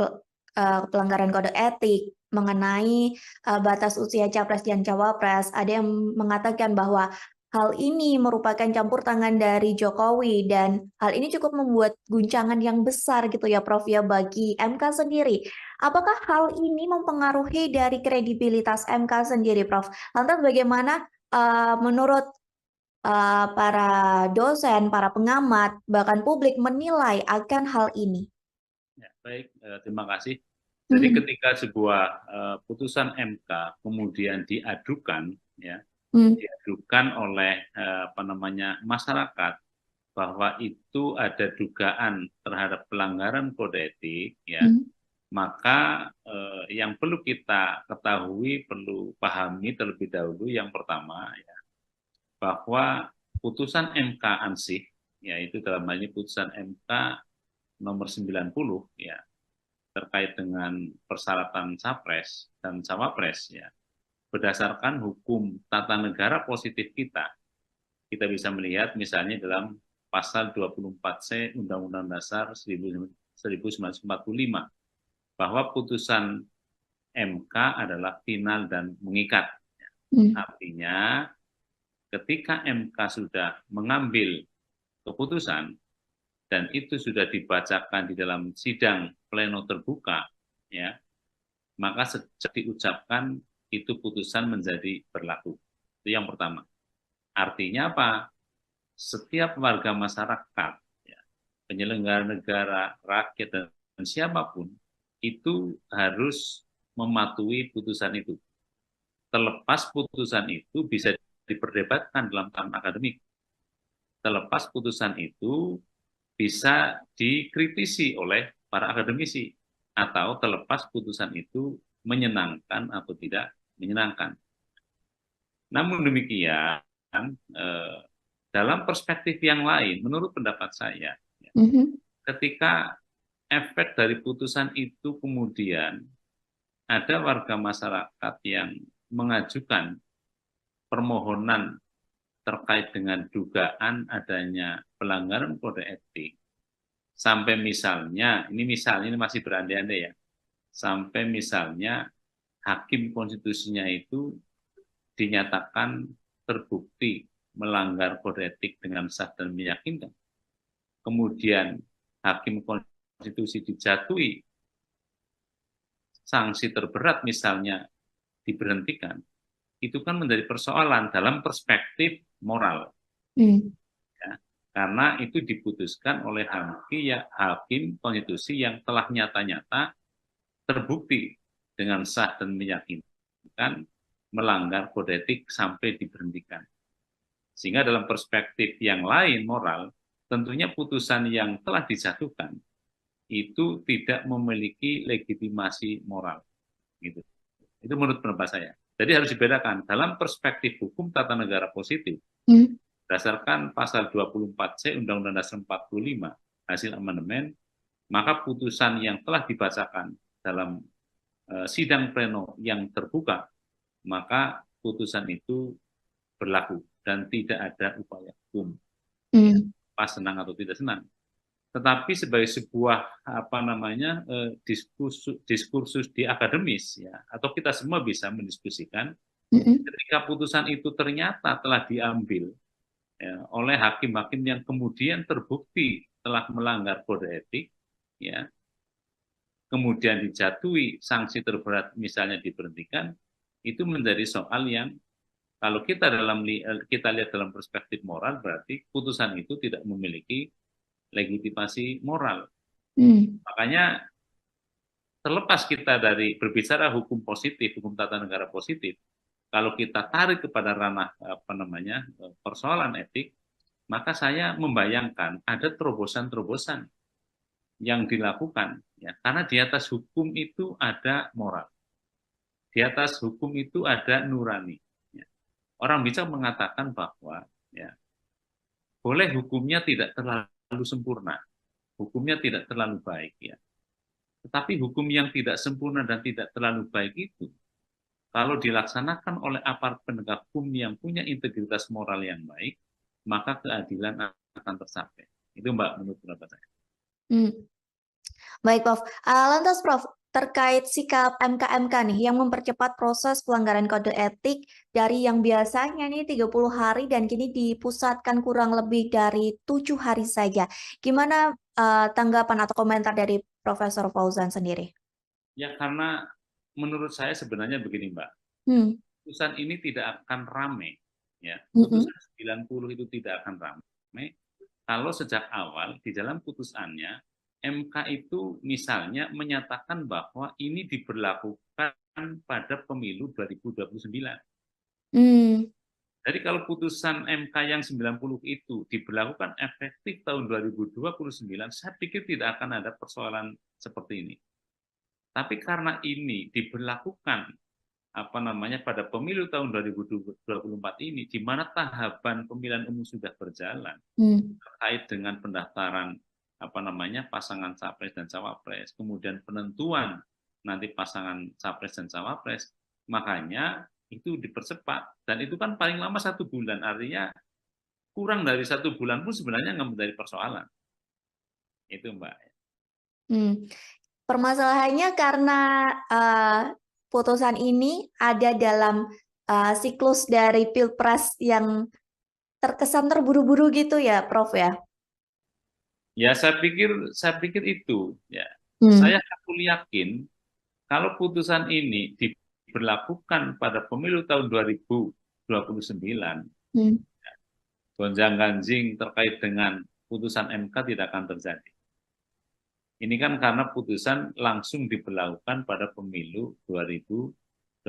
Speaker 2: pelanggaran kode etik mengenai batas usia Capres dan Cawapres. Ada yang mengatakan bahwa hal ini merupakan campur tangan dari Jokowi dan hal ini cukup membuat guncangan yang besar gitu ya Prof ya bagi MK sendiri. Apakah hal ini mempengaruhi dari kredibilitas MK sendiri Prof? Lantas bagaimana menurut para dosen, para pengamat, bahkan publik menilai akan hal ini?
Speaker 1: Ya, baik, terima kasih. Jadi ketika sebuah putusan MK kemudian diadukan, ya, diadukan oleh masyarakat bahwa itu ada dugaan terhadap pelanggaran kode etik, ya, maka yang perlu kita ketahui, perlu pahami terlebih dahulu yang pertama, ya, bahwa putusan MK ansih, yaitu dalam hal ini putusan MK nomor 90, ya, terkait dengan persyaratan capres dan cawapres, ya, berdasarkan hukum tata negara positif kita bisa melihat misalnya dalam pasal 24C Undang-Undang Dasar 1945 bahwa putusan MK adalah final dan mengikat. Artinya ketika MK sudah mengambil keputusan dan itu sudah dibacakan di dalam sidang pleno terbuka, ya, maka sejak diucapkan itu putusan menjadi berlaku. Itu yang pertama. Artinya apa? Setiap warga masyarakat, ya, penyelenggara negara, rakyat, dan siapapun, itu harus mematuhi putusan itu. Terlepas putusan itu bisa diperdebatkan dalam tahapan akademik. Terlepas putusan itu bisa dikritisi oleh para akademisi. Atau terlepas putusan itu menyenangkan atau tidak menyenangkan. Namun demikian, dalam perspektif yang lain, menurut pendapat saya, ketika efek dari putusan itu kemudian ada warga masyarakat yang mengajukan permohonan terkait dengan dugaan adanya pelanggaran kode etik, sampai misalnya, ini masih berandai-andai ya, sampai misalnya hakim konstitusinya itu dinyatakan terbukti melanggar kode etik dengan sah dan meyakinkan. Kemudian hakim konstitusi dijatuhi sanksi terberat misalnya diberhentikan, itu kan menjadi persoalan dalam perspektif moral. Ya, karena itu diputuskan oleh hakim konstitusi yang telah nyata-nyata terbukti dengan sah dan meyakinkan melanggar kode etik sampai diberhentikan. Sehingga dalam perspektif yang lain moral, tentunya putusan yang telah dijatuhkan itu tidak memiliki legitimasi moral. Gitu. Itu menurut pendapat saya. Jadi harus dibedakan dalam perspektif hukum tata negara positif, berdasarkan pasal 24C Undang-Undang Dasar 45 hasil amandemen, maka putusan yang telah dibacakan dalam sidang pleno yang terbuka, maka putusan itu berlaku dan tidak ada upaya hukum, pas senang atau tidak senang. Tetapi sebagai sebuah diskursus di akademis, ya, atau kita semua bisa mendiskusikan, ketika putusan itu ternyata telah diambil, ya, oleh hakim-hakim yang kemudian terbukti telah melanggar kode etik, ya, kemudian dijatuhi sanksi terberat misalnya diberhentikan, itu menjadi soal yang kalau kita lihat dalam perspektif moral, berarti putusan itu tidak memiliki legitimasi moral. Makanya terlepas kita dari berbicara hukum positif, hukum tata negara positif, kalau kita tarik kepada ranah persoalan etik, maka saya membayangkan ada terobosan-terobosan yang dilakukan, ya, karena di atas hukum itu ada moral, di atas hukum itu ada nurani. Orang bisa mengatakan bahwa, ya, boleh hukumnya tidak terlalu sempurna, hukumnya tidak terlalu baik, ya. Tetapi hukum yang tidak sempurna dan tidak terlalu baik itu, kalau dilaksanakan oleh aparat penegak hukum yang punya integritas moral yang baik, maka keadilan akan tercapai. Itu Mbak, menurut pendapat saya.
Speaker 2: Baik, Prof. Lantas, Prof, terkait sikap MK-MK nih yang mempercepat proses pelanggaran kode etik dari yang biasanya nih 30 hari dan kini dipusatkan kurang lebih dari 7 hari saja. Gimana tanggapan atau komentar dari Profesor Fauzan sendiri?
Speaker 1: Ya, karena menurut saya sebenarnya begini, Mbak. Putusan ini tidak akan ramai, ya. Putusan 90 itu tidak akan ramai kalau sejak awal di dalam putusannya MK itu misalnya menyatakan bahwa ini diberlakukan pada pemilu 2029. Jadi kalau putusan MK yang 90 itu diberlakukan efektif tahun 2029, saya pikir tidak akan ada persoalan seperti ini. Tapi karena ini diberlakukan pada pemilu tahun 2024 ini, di mana tahapan pemilihan umum sudah berjalan terkait dengan pendaftaran pasangan capres dan cawapres, kemudian penentuan nanti pasangan capres dan cawapres, makanya itu dipercepat, dan itu kan paling lama 1 bulan, artinya kurang dari 1 bulan pun sebenarnya nggak menjadi persoalan. Itu Mbak.
Speaker 2: Permasalahannya karena putusan ini ada dalam siklus dari Pilpres yang terkesan terburu-buru gitu ya, Prof ya?
Speaker 1: Ya, saya pikir itu ya. Saya yakin kalau putusan ini diberlakukan pada pemilu tahun 2029, gonjang-ganjing terkait dengan putusan MK tidak akan terjadi. Ini kan karena putusan langsung diberlakukan pada pemilu 2024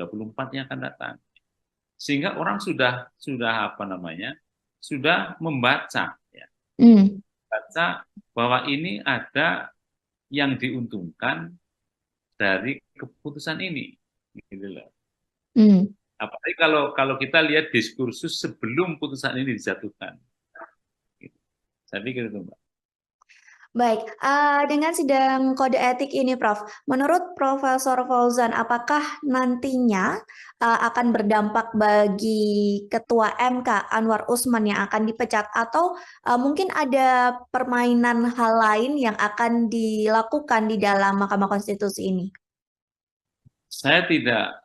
Speaker 1: yang akan datang. Sehingga orang sudah membaca ya. Baca bahwa ini ada yang diuntungkan dari keputusan ini. Gitu loh. Apalagi kalau kita lihat diskursus sebelum putusan ini dijatuhkan. Saya pikir itu, Mbak.
Speaker 2: Baik, dengan sidang kode etik ini, Prof, menurut Profesor Fauzan, apakah nantinya akan berdampak bagi Ketua MK Anwar Usman yang akan dipecat, atau mungkin ada permainan hal lain yang akan dilakukan di dalam Mahkamah Konstitusi ini?
Speaker 1: Saya tidak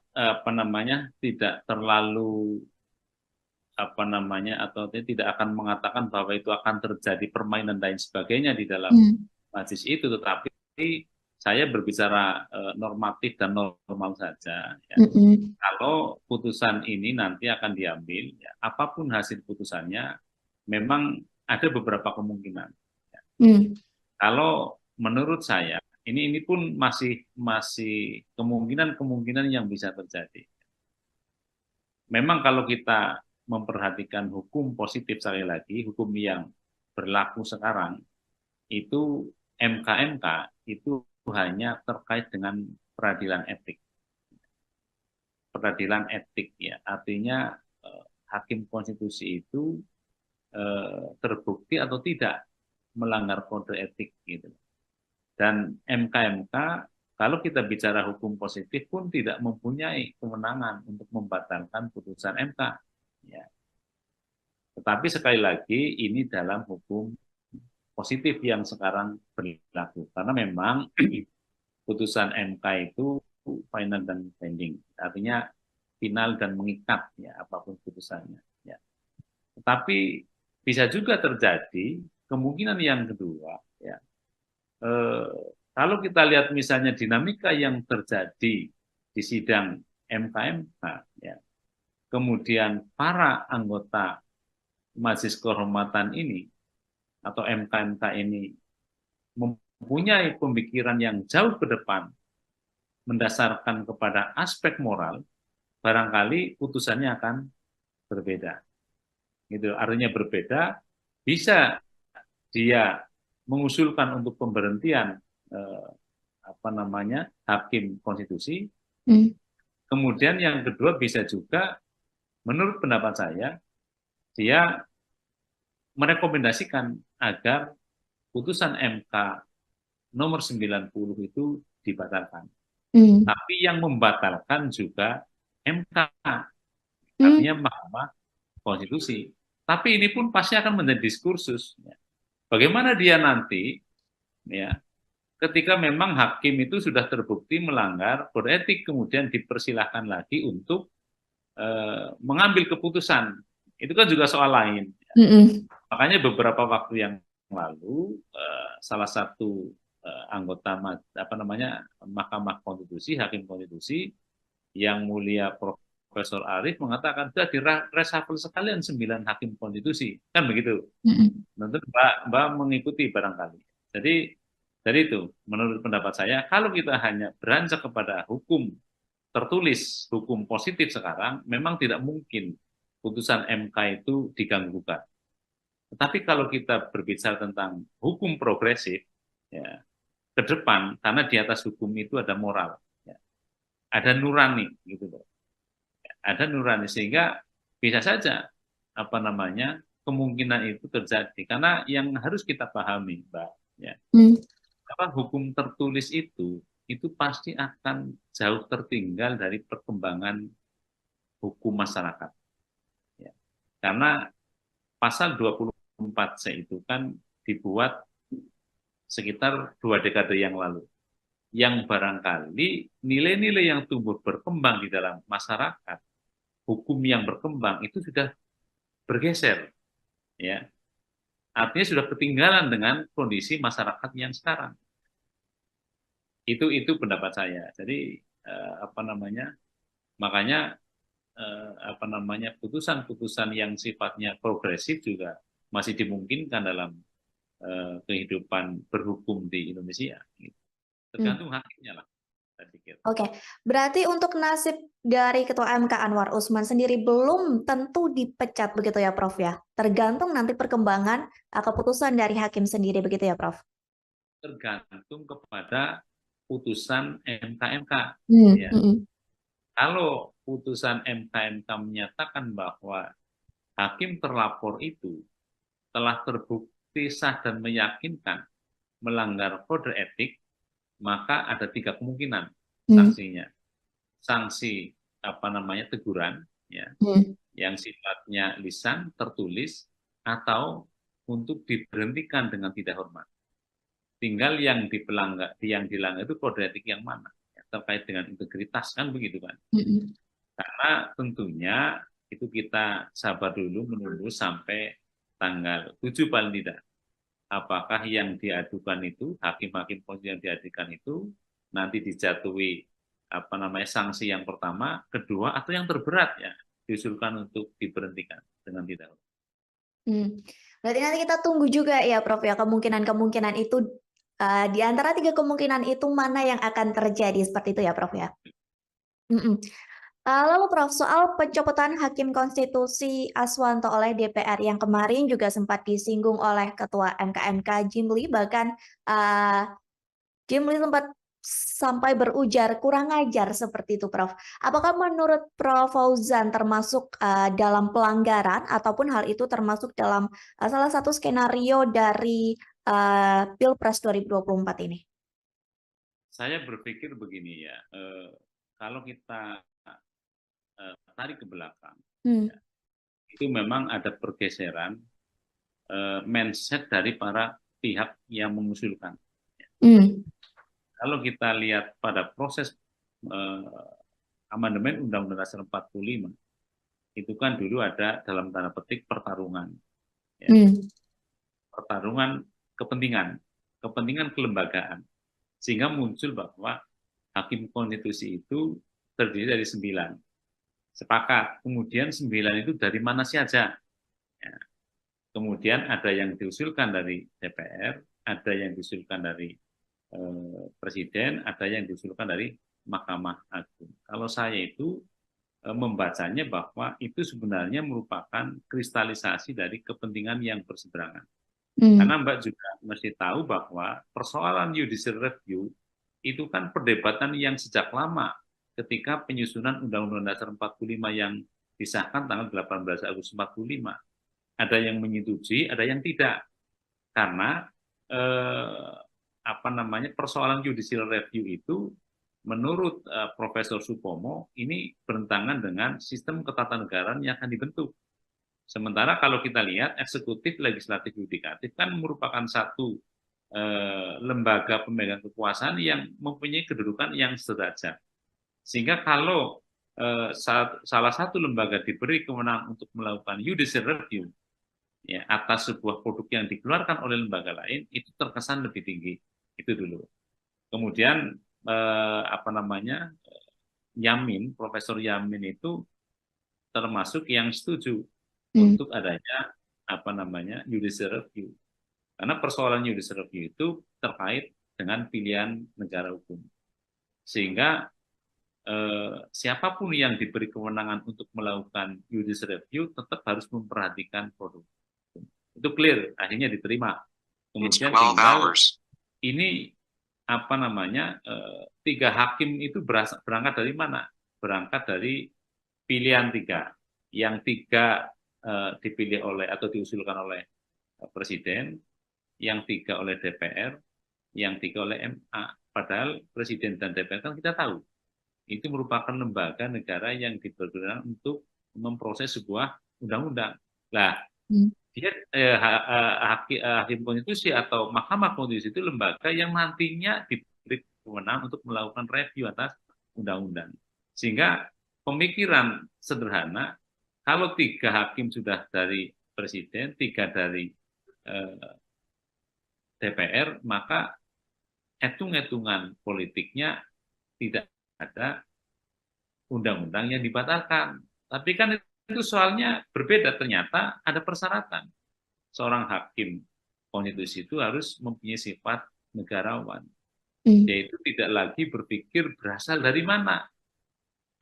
Speaker 1: tidak terlalu atau tidak akan mengatakan bahwa itu akan terjadi permainan dan sebagainya di dalam majelis itu, tetapi saya berbicara normatif dan normal saja. Ya. Kalau putusan ini nanti akan diambil, ya, apapun hasil putusannya, memang ada beberapa kemungkinan. Ya. Kalau menurut saya, ini pun masih kemungkinan yang bisa terjadi. Memang kalau kita memperhatikan hukum positif, sekali lagi, hukum yang berlaku sekarang, itu MK itu hanya terkait dengan peradilan etik. Peradilan etik ya, artinya hakim konstitusi itu terbukti atau tidak melanggar kode etik gitu. Dan MK kalau kita bicara hukum positif pun tidak mempunyai kewenangan untuk membatalkan putusan MK. Ya. Tetapi sekali lagi ini dalam hukum positif yang sekarang berlaku, karena memang putusan MK itu final dan binding, artinya final dan mengikat ya apapun putusannya. Ya. Tetapi bisa juga terjadi kemungkinan yang kedua ya. Kalau kita lihat misalnya dinamika yang terjadi di sidang MK ya. Kemudian para anggota Majelis Kehormatan ini atau MK ini mempunyai pemikiran yang jauh ke depan, mendasarkan kepada aspek moral, barangkali putusannya akan berbeda. Gitu, artinya berbeda, bisa dia mengusulkan untuk pemberhentian hakim konstitusi. Kemudian yang kedua bisa juga, menurut pendapat saya, dia merekomendasikan agar putusan MK nomor 90 itu dibatalkan. Tapi yang membatalkan juga MK, artinya Mahkamah Konstitusi. Tapi ini pun pasti akan menjadi diskursus. Bagaimana dia nanti, ya, ketika memang hakim itu sudah terbukti melanggar kode etik, kemudian dipersilahkan lagi untuk mengambil keputusan. Itu kan juga soal lain. Makanya beberapa waktu yang lalu salah satu anggota Mahkamah Konstitusi, hakim konstitusi yang mulia Profesor Arief mengatakan sudah direshuffle sekalian 9 hakim konstitusi, kan begitu. Tentu Mbak mengikuti barangkali. Jadi dari itu, menurut pendapat saya, kalau kita hanya beranjak kepada hukum tertulis, hukum positif sekarang, memang tidak mungkin putusan MK itu diganggu-gugat. Tetapi kalau kita berbicara tentang hukum progresif, ya, ke depan, karena di atas hukum itu ada moral, ya, ada nurani, gitu loh. Ada nurani, sehingga bisa saja kemungkinan itu terjadi. Karena yang harus kita pahami, Mbak, ya, hukum tertulis itu pasti akan jauh tertinggal dari perkembangan hukum masyarakat. Ya. Karena pasal 24C itu kan dibuat sekitar 2 dekade yang lalu, yang barangkali nilai-nilai yang tumbuh berkembang di dalam masyarakat, hukum yang berkembang itu sudah bergeser, ya. Artinya sudah ketinggalan dengan kondisi masyarakat yang sekarang. Itu pendapat saya. Jadi makanya putusan-putusan yang sifatnya progresif juga masih dimungkinkan dalam kehidupan berhukum di Indonesia. Tergantung hakimnya lah, saya pikir.
Speaker 2: Oke, berarti untuk nasib dari Ketua MK Anwar Usman sendiri belum tentu dipecat begitu ya, Prof ya? Tergantung nanti perkembangan keputusan dari hakim sendiri begitu ya, Prof?
Speaker 1: Tergantung kepada putusan MK-MK. Ya. Kalau putusan MK-MK menyatakan bahwa hakim terlapor itu telah terbukti sah dan meyakinkan melanggar kode etik, maka ada 3 kemungkinan sanksinya. Sanksi teguran, ya, yang sifatnya lisan, tertulis, atau untuk diberhentikan dengan tidak hormat. Tinggal yang dilanggar itu kode etik yang mana, ya, terkait dengan integritas, kan begitu kan. Karena tentunya itu kita sabar dulu menunggu sampai tanggal 7 paling tidak. Apakah yang diadukan itu, hakim-hakim yang diadukan itu nanti dijatuhi sanksi yang pertama, kedua, atau yang terberat, ya, diusulkan untuk diberhentikan dengan tidak hormat.
Speaker 2: Berarti nanti kita tunggu juga ya, Prof ya, kemungkinan-kemungkinan itu, di antara 3 kemungkinan itu mana yang akan terjadi, seperti itu ya, Prof ya? Lalu Prof, soal pencopotan Hakim Konstitusi Aswanto oleh DPR yang kemarin juga sempat disinggung oleh Ketua MK Jimli, bahkan Jimli sempat sampai berujar kurang ajar seperti itu, Prof. Apakah menurut Prof Fauzan termasuk dalam pelanggaran ataupun hal itu termasuk dalam salah satu skenario dari Pilpres 2024 ini?
Speaker 1: Saya berpikir begini ya, kalau kita tarik ke belakang, ya, itu memang ada pergeseran mindset dari para pihak yang mengusulkan. Kalau kita lihat pada proses amandemen Undang-Undang Dasar 45, itu kan dulu ada dalam tanda petik pertarungan, ya. Pertarungan kepentingan kelembagaan, sehingga muncul bahwa hakim konstitusi itu terdiri dari 9. Sepakat. Kemudian 9 itu dari mana saja? Ya. Kemudian ada yang diusulkan dari DPR, ada yang diusulkan dari Presiden, ada yang diusulkan dari Mahkamah Agung. Kalau saya itu membacanya bahwa itu sebenarnya merupakan kristalisasi dari kepentingan yang berseberangan. Karena Mbak juga mesti tahu bahwa persoalan judicial review itu kan perdebatan yang sejak lama, ketika penyusunan Undang-Undang Dasar 45 yang disahkan tanggal 18 Agustus 45. Ada yang menyetujui, ada yang tidak. Karena persoalan judicial review itu menurut Profesor Supomo ini bertentangan dengan sistem ketatanegaraan yang akan dibentuk. Sementara kalau kita lihat eksekutif, legislatif, yudikatif kan merupakan satu lembaga pemegang kekuasaan yang mempunyai kedudukan yang sederajat. Sehingga kalau salah satu lembaga diberi kewenangan untuk melakukan judicial review, ya, atas sebuah produk yang dikeluarkan oleh lembaga lain, itu terkesan lebih tinggi. Itu dulu. Kemudian Yamin, Profesor Yamin itu termasuk yang setuju untuk adanya judicial review. Karena persoalan judicial review itu terkait dengan pilihan negara hukum. Sehingga siapapun yang diberi kewenangan untuk melakukan judicial review tetap harus memperhatikan produk hukum. Itu clear, akhirnya diterima. Kemudian tinggal ini apa namanya 3 hakim itu berangkat dari mana? Berangkat dari pilihan 3. Yang 3 dipilih oleh atau diusulkan oleh Presiden, yang 3 oleh DPR, yang 3 oleh MA. Padahal Presiden dan DPR kan kita tahu itu merupakan lembaga negara yang dipergunakan untuk memproses sebuah undang-undang. Nah, dia hakim konstitusi atau Mahkamah Konstitusi itu lembaga yang nantinya diberi kewenangan untuk melakukan review atas undang-undang. Sehingga pemikiran sederhana, kalau 3 hakim sudah dari Presiden, 3 dari DPR, maka hitung-hitungan politiknya tidak ada undang-undang yang dibatalkan. Tapi kan itu soalnya berbeda, ternyata ada persyaratan. Seorang hakim konstitusi itu harus mempunyai sifat negarawan, yaitu tidak lagi berpikir berasal dari mana.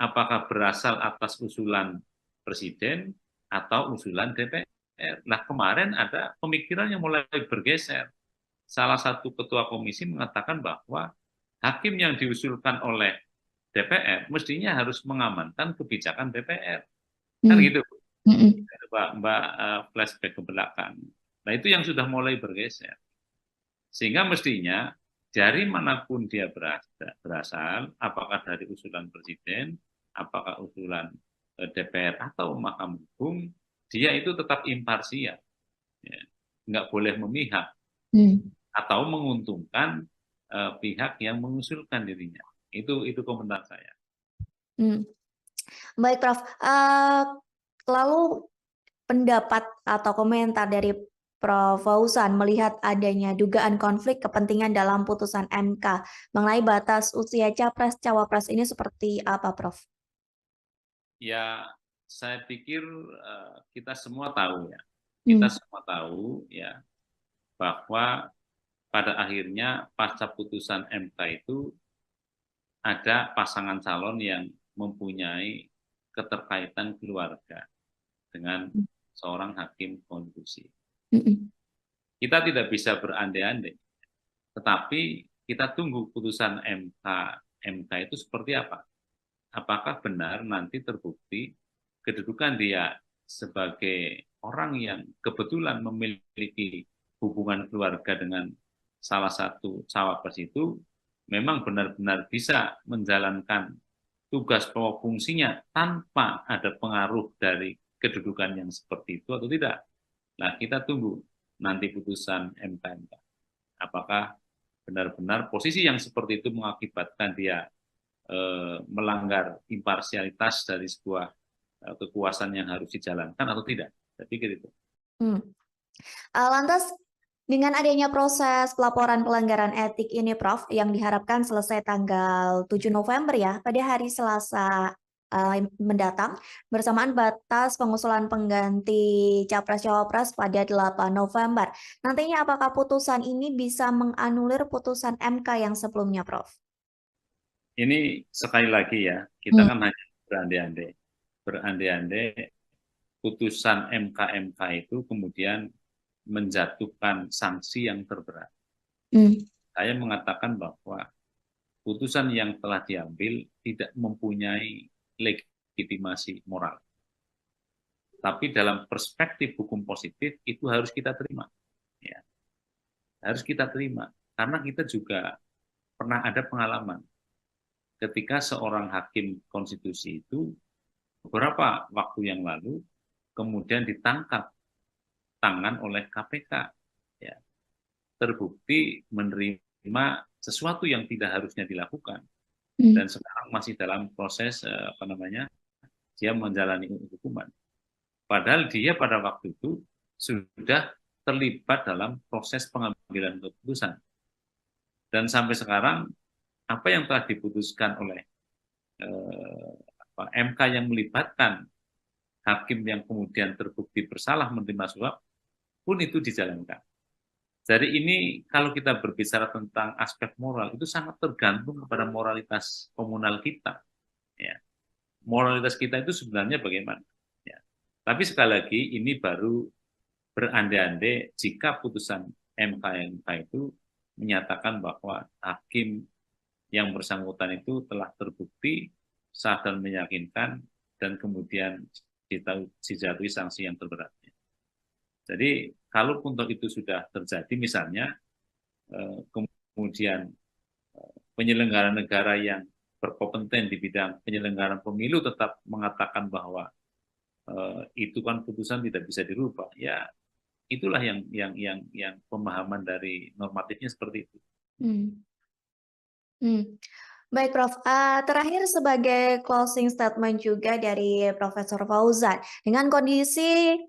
Speaker 1: Apakah berasal atas usulan Presiden atau usulan DPR. Nah, kemarin ada pemikiran yang mulai bergeser. Salah satu ketua komisi mengatakan bahwa hakim yang diusulkan oleh DPR mestinya harus mengamankan kebijakan DPR. Kan gitu. Mbak flashback ke belakang. Nah, itu yang sudah mulai bergeser. Sehingga mestinya dari manapun dia berasal, apakah dari usulan Presiden, apakah usulan DPR atau Mahkamah Agung, dia itu tetap imparsial. Ya. Nggak boleh memihak atau menguntungkan pihak yang mengusulkan dirinya. Itu komentar saya.
Speaker 2: Baik, Prof. Lalu pendapat atau komentar dari Prof. Fauzan melihat adanya dugaan konflik kepentingan dalam putusan MK mengenai batas usia capres-cawapres ini seperti apa, Prof?
Speaker 1: Ya, saya pikir kita semua tahu ya. Kita semua tahu ya bahwa pada akhirnya pasca putusan MK itu ada pasangan calon yang mempunyai keterkaitan keluarga dengan seorang hakim konstitusi. Kita tidak bisa berandai-andai, tetapi kita tunggu putusan MK itu seperti apa. Apakah benar nanti terbukti kedudukan dia sebagai orang yang kebetulan memiliki hubungan keluarga dengan salah satu cawapres itu memang benar-benar bisa menjalankan tugas pokok fungsinya tanpa ada pengaruh dari kedudukan yang seperti itu atau tidak. Nah, kita tunggu nanti putusan MK. Apakah benar-benar posisi yang seperti itu mengakibatkan dia melanggar imparsialitas dari sebuah kekuasaan yang harus dijalankan atau tidak. Saya pikir itu.
Speaker 2: Lantas, dengan adanya proses pelaporan pelanggaran etik ini, Prof, yang diharapkan selesai tanggal 7 November ya, pada hari Selasa mendatang, bersamaan batas pengusulan pengganti Capres-Cawapres pada 8 November. Nantinya apakah putusan ini bisa menganulir putusan MK yang sebelumnya, Prof?
Speaker 1: Ini sekali lagi ya, kita kan hanya berandai-andai putusan MK itu kemudian menjatuhkan sanksi yang terberat. Saya mengatakan bahwa putusan yang telah diambil tidak mempunyai legitimasi moral. Tapi dalam perspektif hukum positif itu harus kita terima. Ya. Harus kita terima. Karena kita juga pernah ada pengalaman ketika seorang hakim konstitusi itu beberapa waktu yang lalu kemudian ditangkap tangan oleh KPK, ya, terbukti menerima sesuatu yang tidak harusnya dilakukan dan sekarang masih dalam proses dia menjalani hukuman. Padahal dia pada waktu itu sudah terlibat dalam proses pengambilan keputusan dan sampai sekarang apa yang telah diputuskan oleh MK yang melibatkan hakim yang kemudian terbukti bersalah menerima suap pun itu dijalankan. Jadi ini kalau kita berbicara tentang aspek moral itu sangat tergantung kepada moralitas komunal kita. Ya. Moralitas kita itu sebenarnya bagaimana? Ya. Tapi sekali lagi ini baru berandai-andai jika putusan MK itu menyatakan bahwa hakim yang bersangkutan itu telah terbukti sah dan meyakinkan dan kemudian dijatuhi sanksi yang terberatnya. Jadi kalaupun itu sudah terjadi misalnya kemudian penyelenggara negara yang berkompeten di bidang penyelenggaraan pemilu tetap mengatakan bahwa itu kan putusan tidak bisa dirubah, ya itulah yang pemahaman dari normatifnya seperti itu.
Speaker 2: Baik, Prof. Terakhir sebagai closing statement juga dari Profesor Fauzan, dengan kondisi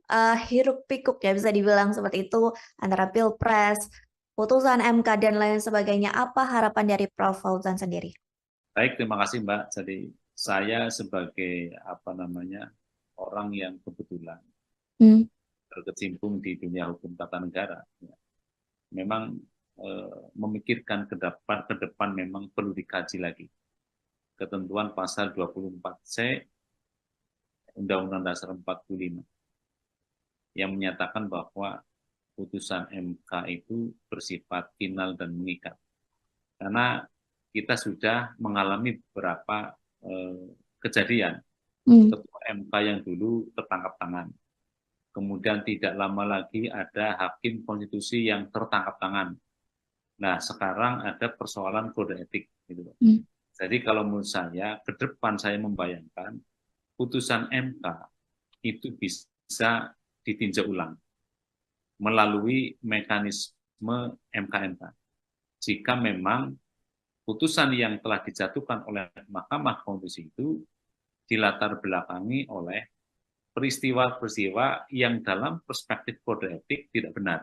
Speaker 2: hiruk pikuk ya bisa dibilang seperti itu antara Pilpres, putusan MK dan lain sebagainya, apa harapan dari Prof. Fauzan sendiri?
Speaker 1: Baik, terima kasih Mbak. Jadi saya sebagai orang yang kebetulan berkecimpung di dunia hukum tata negara, ya, memang memikirkan ke depan memang perlu dikaji lagi ketentuan pasal 24C Undang-Undang Dasar 45 yang menyatakan bahwa putusan MK itu bersifat final dan mengikat. Karena kita sudah mengalami beberapa kejadian ketua MK yang dulu tertangkap tangan. Kemudian tidak lama lagi ada hakim konstitusi yang tertangkap tangan. Nah, sekarang ada persoalan kode etik. Gitu. Jadi kalau menurut saya, ke depan saya membayangkan putusan MK itu bisa ditinjau ulang melalui mekanisme MK-MK. Jika memang putusan yang telah dijatuhkan oleh Mahkamah Konstitusi itu dilatar belakangi oleh peristiwa-peristiwa yang dalam perspektif kode etik tidak benar.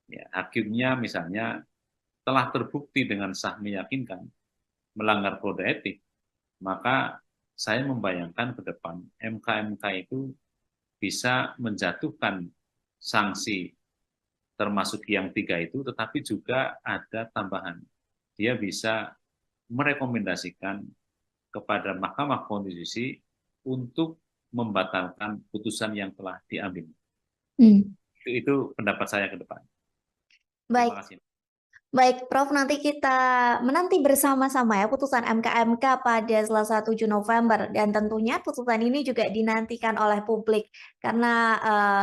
Speaker 1: Ya, hakimnya misalnya telah terbukti dengan sah meyakinkan melanggar kode etik, maka saya membayangkan ke depan MK-MK itu bisa menjatuhkan sanksi termasuk yang 3 itu, tetapi juga ada tambahan. Dia bisa merekomendasikan kepada Mahkamah Konstitusi untuk membatalkan putusan yang telah diambil. Itu pendapat saya ke depan.
Speaker 2: Baik.
Speaker 1: Terima kasih.
Speaker 2: Baik, Prof, nanti kita menanti bersama-sama ya putusan MK pada Selasa 7 November dan tentunya putusan ini juga dinantikan oleh publik karena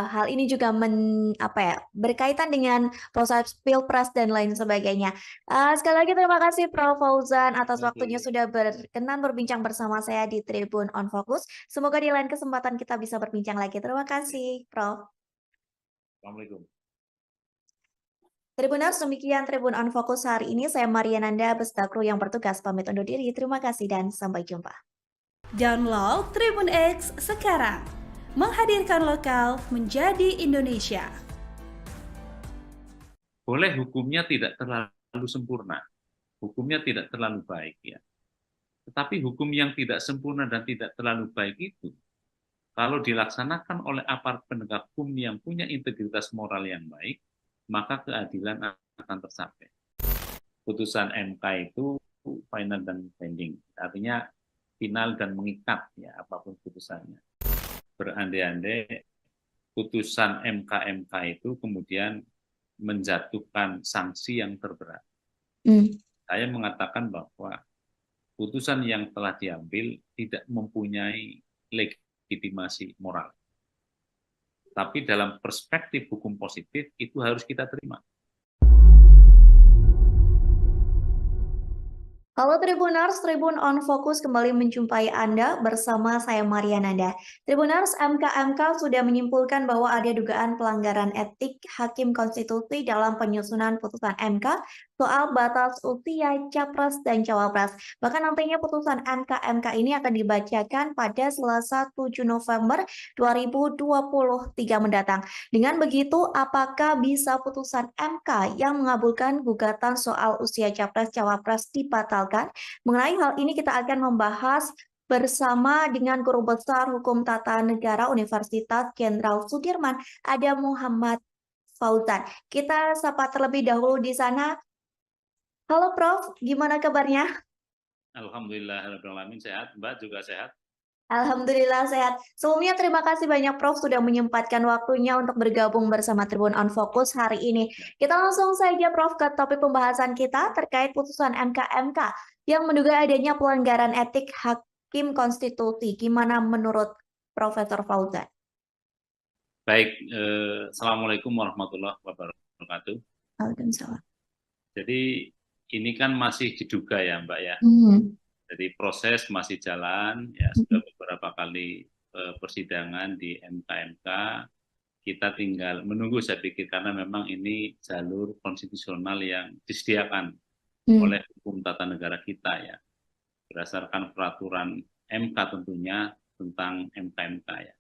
Speaker 2: hal ini juga berkaitan dengan proses Pilpres dan lain sebagainya. Sekali lagi terima kasih Prof. Fauzan atas waktunya sudah berkenan berbincang bersama saya di Tribun on Focus. Semoga di lain kesempatan kita bisa berbincang lagi. Terima kasih, Prof.
Speaker 1: Assalamualaikum.
Speaker 2: Tribuners, demikian Tribun on Focus hari ini. Saya Mariananda beserta kru yang bertugas pamit undur diri. Terima kasih dan sampai jumpa.
Speaker 3: Download Tribun X sekarang. Menghadirkan lokal menjadi Indonesia.
Speaker 1: Boleh hukumnya tidak terlalu sempurna. Hukumnya tidak terlalu baik ya. Tetapi hukum yang tidak sempurna dan tidak terlalu baik itu kalau dilaksanakan oleh aparat penegak hukum yang punya integritas moral yang baik, maka keadilan akan tercapai. Putusan MK itu final dan binding, artinya final dan mengikat ya apapun putusannya. Berandai-andai putusan MK itu kemudian menjatuhkan sanksi yang terberat. Saya mengatakan bahwa putusan yang telah diambil tidak mempunyai legitimasi moral. Tapi dalam perspektif hukum positif, itu harus kita terima.
Speaker 2: Halo Tribuners, Tribun on Focus kembali menjumpai Anda bersama saya Mariananda. Tribuners, MK sudah menyimpulkan bahwa ada dugaan pelanggaran etik Hakim Konstitusi dalam penyusunan putusan MK soal batas usia Capres dan Cawapres. Bahkan nantinya putusan MK ini akan dibacakan pada Selasa 7 November 2023 mendatang. Dengan begitu, apakah bisa putusan MK yang mengabulkan gugatan soal usia Capres-Cawapres dibatalkan? Mengenai hal ini kita akan membahas bersama dengan Guru Besar Hukum Tata Negara Universitas Jenderal Sudirman, ada Muhammad Fauzan. Kita sapa terlebih dahulu di sana. Halo Prof, gimana kabarnya?
Speaker 1: Alhamdulillahirrahmanirrahim, sehat. Mbak juga sehat?
Speaker 2: Alhamdulillah sehat. Sebelumnya terima kasih banyak Prof sudah menyempatkan waktunya untuk bergabung bersama Tribun on Focus hari ini.
Speaker 1: Ya.
Speaker 2: Kita langsung saja Prof ke topik pembahasan kita terkait putusan MK yang menduga adanya pelanggaran etik Hakim Konstitusi. Gimana menurut Profesor Fauzan?
Speaker 1: Baik, Assalamualaikum warahmatullahi wabarakatuh.
Speaker 2: Waalaikumsalam.
Speaker 1: Jadi ini kan masih diduga ya Mbak ya. Jadi proses masih jalan, ya sudah beberapa kali persidangan di MK. Kita tinggal menunggu saya pikir karena memang ini jalur konstitusional yang disediakan oleh hukum tata negara kita ya. Berdasarkan peraturan MK tentunya tentang MK ya.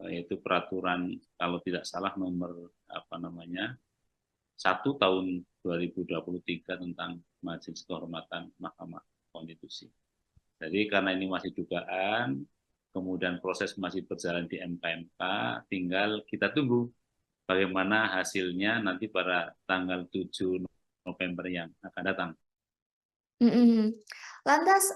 Speaker 1: Yaitu peraturan kalau tidak salah nomor 1 tahun 2023 tentang Majelis Kehormatan Mahkamah Konstitusi. Jadi karena ini masih dugaan, kemudian proses masih berjalan di MK, tinggal kita tunggu bagaimana hasilnya nanti pada tanggal 7 November yang akan datang.
Speaker 2: Lantas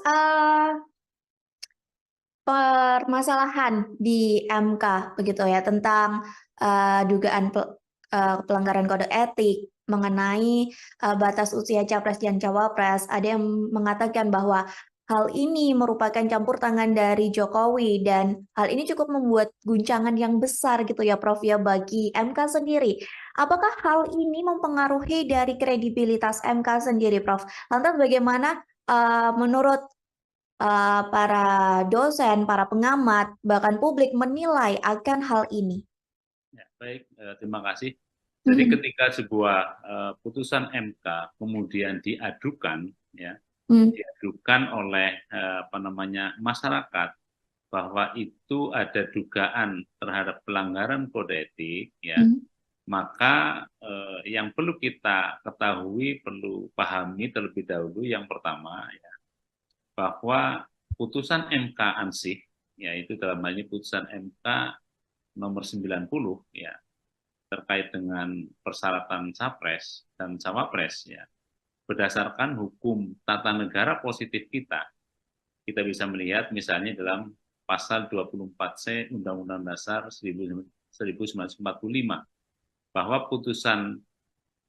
Speaker 2: permasalahan di MK begitu ya tentang dugaan pelanggaran kode etik mengenai batas usia capres dan cawapres. Ada yang mengatakan bahwa hal ini merupakan campur tangan dari Jokowi dan hal ini cukup membuat guncangan yang besar gitu ya Prof ya bagi MK sendiri. Apakah hal ini mempengaruhi dari kredibilitas MK sendiri Prof? Lantas bagaimana menurut para dosen, para pengamat, bahkan publik menilai akan hal ini?
Speaker 1: Ya, baik, terima kasih. Jadi ketika sebuah putusan MK kemudian diadukan, ya, diadukan oleh masyarakat bahwa itu ada dugaan terhadap pelanggaran kode etik, ya, maka yang perlu kita ketahui, perlu pahami terlebih dahulu yang pertama, ya, bahwa putusan MK ansih, yaitu dalam hal ini putusan MK nomor 90, ya, terkait dengan persyaratan capres dan cawapres, ya, berdasarkan hukum tata negara positif kita bisa melihat misalnya dalam pasal 24C Undang-Undang Dasar 1945 bahwa putusan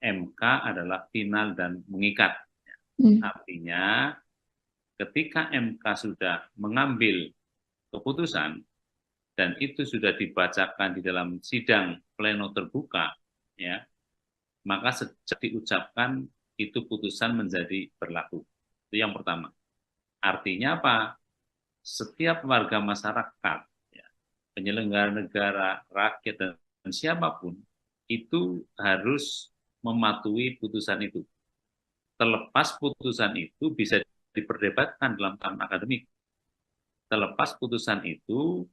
Speaker 1: MK adalah final dan mengikat. Artinya ketika MK sudah mengambil keputusan dan itu sudah dibacakan di dalam sidang pleno terbuka, ya, maka sejak diucapkan itu putusan menjadi berlaku. Itu yang pertama. Artinya apa? Setiap warga masyarakat, ya, penyelenggara negara, rakyat, dan siapapun itu harus mematuhi putusan itu. Terlepas putusan itu bisa diperdebatkan dalam tahap akademik. Terlepas putusan itu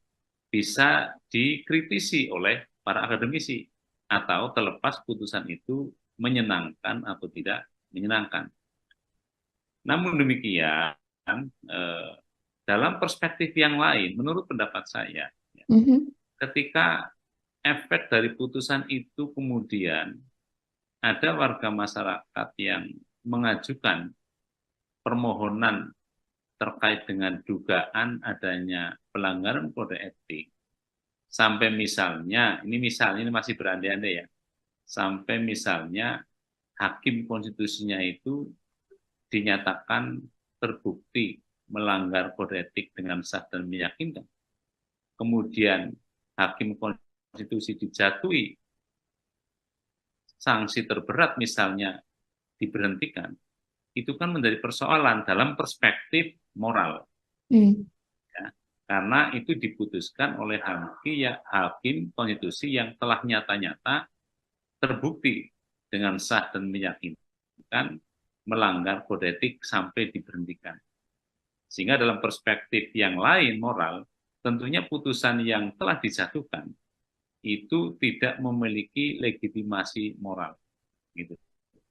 Speaker 1: bisa dikritisi oleh para akademisi, atau terlepas putusan itu menyenangkan atau tidak menyenangkan. Namun demikian, dalam perspektif yang lain, menurut pendapat saya, ketika efek dari putusan itu kemudian ada warga masyarakat yang mengajukan permohonan terkait dengan dugaan adanya pelanggaran kode etik, sampai misalnya, ini masih berandai-andai ya, sampai misalnya hakim konstitusinya itu dinyatakan terbukti melanggar kode etik dengan sah dan meyakinkan. Kemudian hakim konstitusi dijatuhi sanksi terberat misalnya diberhentikan, itu kan menjadi persoalan dalam perspektif moral. Ya, karena itu diputuskan oleh hakim konstitusi yang telah nyata-nyata terbukti dengan sah dan meyakinkan melanggar kode etik sampai diberhentikan. Sehingga dalam perspektif yang lain moral, tentunya putusan yang telah dijatuhkan itu tidak memiliki legitimasi moral. Gitu.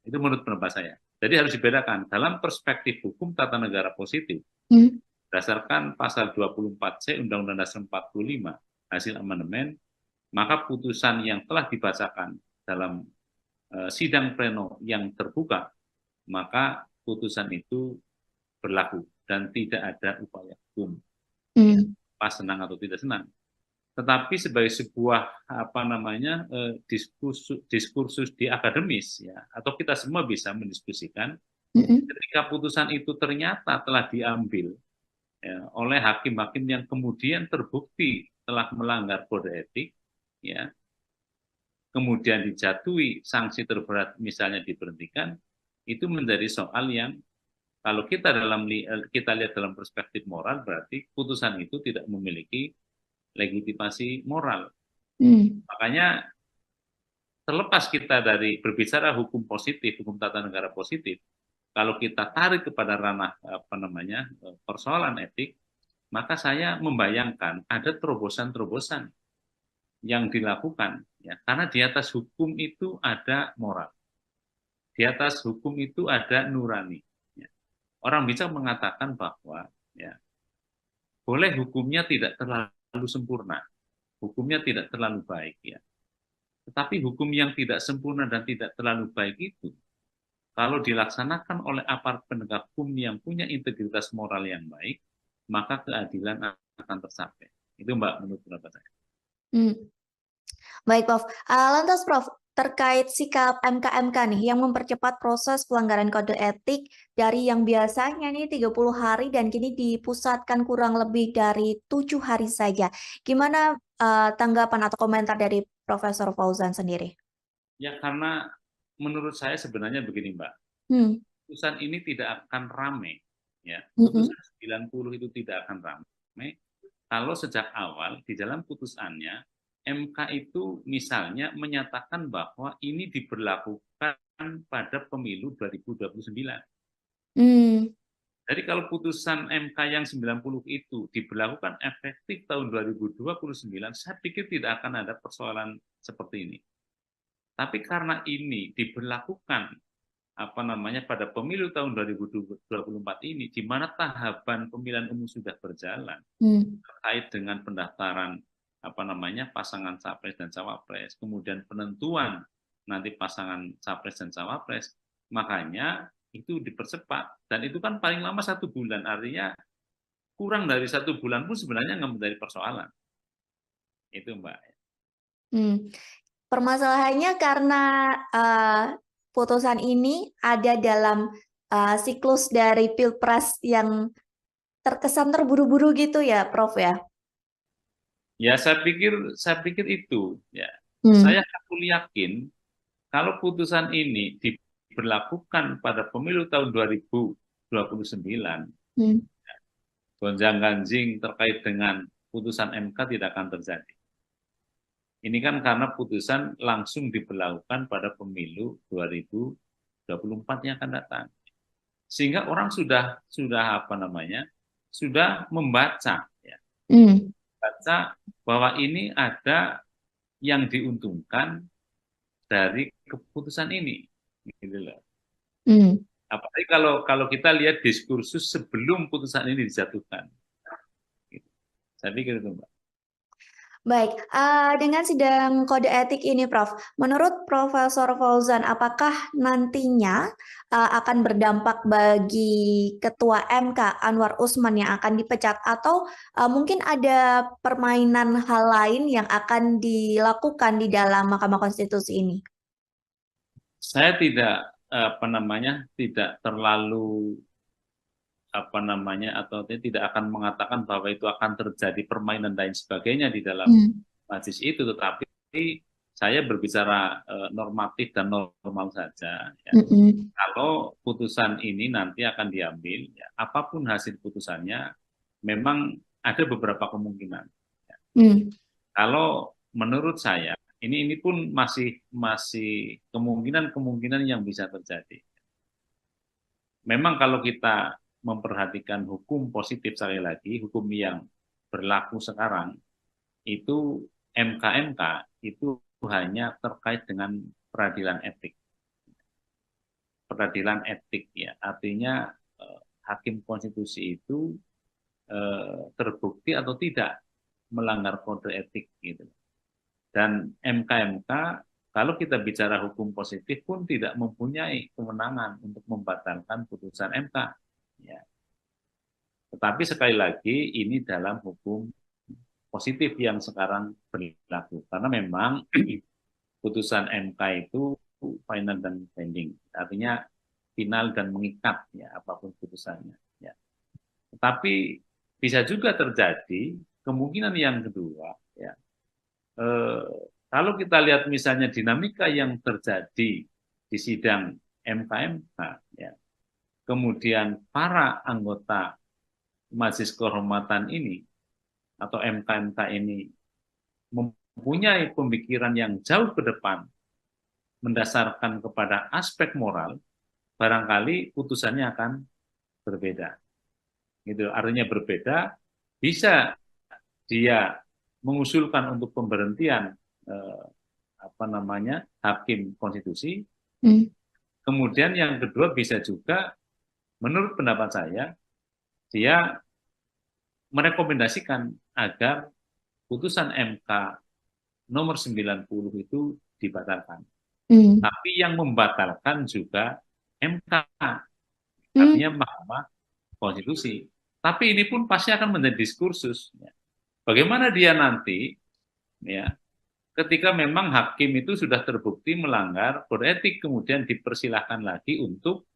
Speaker 1: Itu menurut pendapat saya. Jadi harus dibedakan dalam perspektif hukum tata negara positif, berdasarkan pasal 24C Undang-Undang Dasar 45 hasil amandemen, maka putusan yang telah dibacakan dalam sidang pleno yang terbuka, maka putusan itu berlaku dan tidak ada upaya hukum,
Speaker 2: Hmm.
Speaker 1: pas senang atau tidak senang. Tetapi sebagai sebuah diskursus di akademis ya, atau kita semua bisa mendiskusikan ketika putusan itu ternyata telah diambil ya, oleh hakim-hakim yang kemudian terbukti telah melanggar kode etik, ya, kemudian dijatuhi sanksi terberat misalnya diberhentikan, itu menjadi soal yang kalau kita lihat dalam perspektif moral, berarti putusan itu tidak memiliki legitimasi moral. Makanya terlepas kita dari berbicara hukum positif, hukum tata negara positif, kalau kita tarik kepada ranah persoalan etik, maka saya membayangkan ada terobosan-terobosan yang dilakukan, ya, karena di atas hukum itu ada moral, di atas hukum itu ada nurani. Ya. Orang bisa mengatakan bahwa ya, boleh hukumnya tidak terlalu sempurna, hukumnya tidak terlalu baik, ya. Tetapi hukum yang tidak sempurna dan tidak terlalu baik itu, kalau dilaksanakan oleh aparat penegak hukum yang punya integritas moral yang baik, maka keadilan akan tercapai. Itu Mbak, menurut pendapat saya.
Speaker 2: Baik, Prof. Lantas, Prof, terkait sikap MK-MK nih yang mempercepat proses pelanggaran kode etik dari yang biasanya nih 30 hari dan kini dipusatkan kurang lebih dari 7 hari saja. Gimana tanggapan atau komentar dari Profesor Fauzan sendiri?
Speaker 1: Ya, karena menurut saya sebenarnya begini, Mbak. Putusan ini tidak akan rame. Ya. Putusan 90 itu tidak akan rame kalau sejak awal di dalam putusannya MK itu misalnya menyatakan bahwa ini diberlakukan pada pemilu 2029. Jadi kalau putusan MK yang 90 itu diberlakukan efektif tahun 2029, saya pikir tidak akan ada persoalan seperti ini. Tapi karena ini diberlakukan pada pemilu tahun 2024 ini, di mana tahapan pemilihan umum sudah berjalan terkait dengan pendaftaran pasangan capres dan cawapres, kemudian penentuan nanti pasangan capres dan cawapres, makanya itu dipercepat, dan itu kan paling lama 1 bulan, artinya kurang dari 1 bulan pun sebenarnya nggak menjadi persoalan. Itu Mbak.
Speaker 2: Permasalahannya karena putusan ini ada dalam siklus dari Pilpres yang terkesan terburu-buru gitu ya, Prof ya?
Speaker 1: Ya, saya pikir itu ya. Saya yakin kalau putusan ini diberlakukan pada pemilu tahun 2029, gonjang-ganjing terkait dengan putusan MK tidak akan terjadi. Ini kan karena putusan langsung diberlakukan pada pemilu 2024 yang akan datang. Sehingga orang sudah membaca ya. Baca bahwa ini ada yang diuntungkan dari keputusan ini. Gitu loh. Apalagi kalau kita lihat diskursus sebelum putusan ini dijatuhkan. Gitu. Saya pikir itu, Mbak.
Speaker 2: Baik, dengan sidang kode etik ini, Prof, menurut Profesor Fauzan, apakah nantinya akan berdampak bagi Ketua MK Anwar Usman yang akan dipecat, atau mungkin ada permainan hal lain yang akan dilakukan di dalam Mahkamah Konstitusi ini?
Speaker 1: Saya tidak tidak terlalu atau tidak akan mengatakan bahwa itu akan terjadi permainan dan sebagainya di dalam majelis itu, tetapi saya berbicara normatif dan normal saja. Ya. Kalau putusan ini nanti akan diambil, ya, apapun hasil putusannya, memang ada beberapa kemungkinan. Ya. Kalau menurut saya, ini pun masih kemungkinan yang bisa terjadi. Memang kalau kita memperhatikan hukum positif, sekali lagi, hukum yang berlaku sekarang, itu MK-MK itu hanya terkait dengan peradilan etik. Peradilan etik ya, artinya hakim konstitusi itu terbukti atau tidak melanggar kode etik gitu. Dan MK-MK kalau kita bicara hukum positif pun tidak mempunyai kewenangan untuk membatalkan putusan MK. Ya. Tetapi sekali lagi ini dalam hukum positif yang sekarang berlaku. Karena memang putusan MK itu final dan binding, artinya final dan mengikat ya apapun putusannya. Ya. Tetapi bisa juga terjadi kemungkinan yang kedua, ya. Kalau kita lihat misalnya dinamika yang terjadi di sidang MK, ya, kemudian para anggota Majelis Kehormatan ini atau MK ini mempunyai pemikiran yang jauh ke depan mendasarkan kepada aspek moral, barangkali putusannya akan berbeda. Gitu. Artinya berbeda, bisa dia mengusulkan untuk pemberhentian hakim konstitusi. Kemudian yang kedua bisa juga, menurut pendapat saya, dia merekomendasikan agar putusan MK nomor 90 itu dibatalkan. Tapi yang membatalkan juga MK, artinya Mahkamah Konstitusi. Tapi ini pun pasti akan menjadi diskursus. Bagaimana dia nanti, ya, ketika memang hakim itu sudah terbukti melanggar kode etik, kemudian dipersilahkan lagi untuk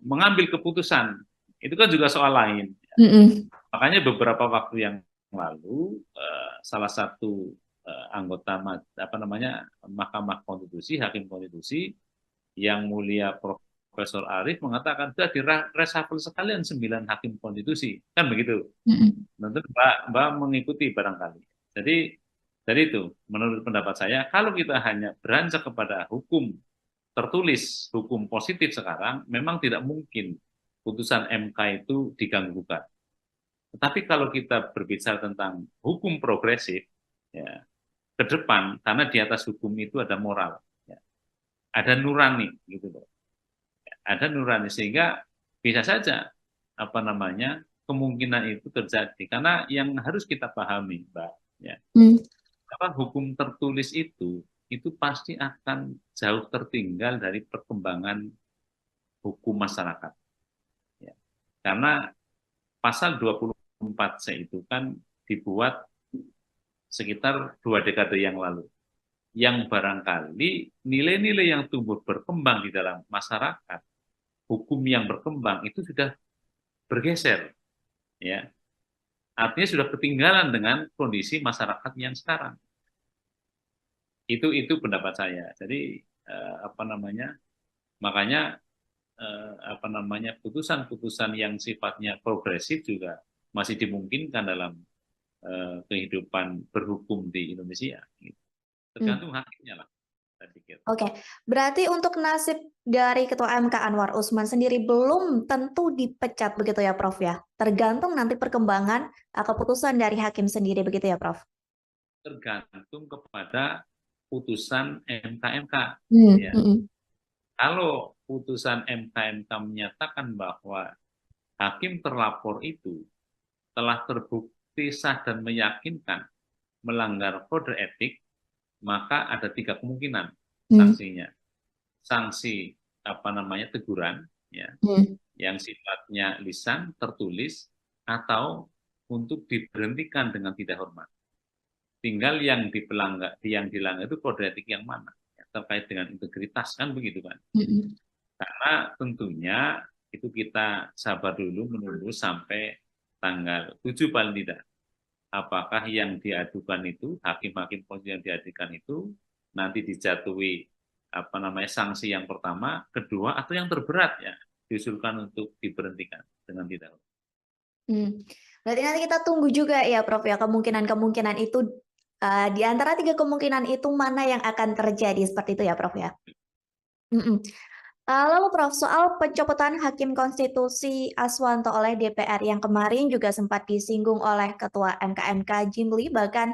Speaker 1: mengambil keputusan. Itu kan juga soal lain. Makanya beberapa waktu yang lalu salah satu anggota Mahkamah Konstitusi, hakim konstitusi yang mulia Profesor Arief mengatakan sudah direshuffle sekalian 9 hakim konstitusi, kan begitu. Tentu Mbak mengikuti barangkali. Jadi dari itu, menurut pendapat saya, kalau kita hanya beranjak kepada hukum tertulis, hukum positif sekarang, memang tidak mungkin putusan MK itu diganggu-gugat. Tetapi kalau kita berbicara tentang hukum progresif, ya, ke depan, karena di atas hukum itu ada moral, ya, ada nurani, gitu loh. Ada nurani, sehingga bisa saja kemungkinan itu terjadi. Karena yang harus kita pahami, Mbak, ya, hukum tertulis itu pasti akan jauh tertinggal dari perkembangan hukum masyarakat. Ya. Karena pasal 24C itu kan dibuat sekitar 2 dekade yang lalu. Yang barangkali nilai-nilai yang tumbuh berkembang di dalam masyarakat, hukum yang berkembang itu sudah bergeser. Ya. Artinya sudah ketinggalan dengan kondisi masyarakat yang sekarang. Itu pendapat saya. Jadi makanya putusan-putusan yang sifatnya progresif juga masih dimungkinkan dalam kehidupan berhukum di Indonesia. Tergantung hakimnya lah, saya pikir.
Speaker 2: Oke, berarti untuk nasib dari Ketua MK Anwar Usman sendiri belum tentu dipecat begitu ya, Prof ya? Tergantung nanti perkembangan keputusan dari hakim sendiri begitu ya, Prof?
Speaker 1: Tergantung kepada putusan MK. Ya. Kalau putusan MK menyatakan bahwa hakim terlapor itu telah terbukti sah dan meyakinkan melanggar kode etik, maka ada 3 kemungkinan sanksinya. Sanksi teguran, ya, yang sifatnya lisan, tertulis, atau untuk diberhentikan dengan tidak hormat. Tinggal yang dilanggar itu kode etik yang mana, ya, terkait dengan integritas, kan begitu kan. Karena tentunya itu kita sabar dulu menunggu sampai tanggal 7 paling tidak. Apakah yang diadukan itu, hakim-hakim konstitusi yang diadukan itu nanti dijatuhi sanksi yang pertama, kedua, atau yang terberat, ya, diusulkan untuk diberhentikan dengan tidak hormat.
Speaker 2: Berarti nanti kita tunggu juga ya, Prof ya, kemungkinan-kemungkinan itu, di antara 3 kemungkinan itu mana yang akan terjadi, seperti itu ya, Prof ya? Lalu Prof, soal pencopotan Hakim Konstitusi Aswanto oleh DPR yang kemarin juga sempat disinggung oleh Ketua MK Jimli, bahkan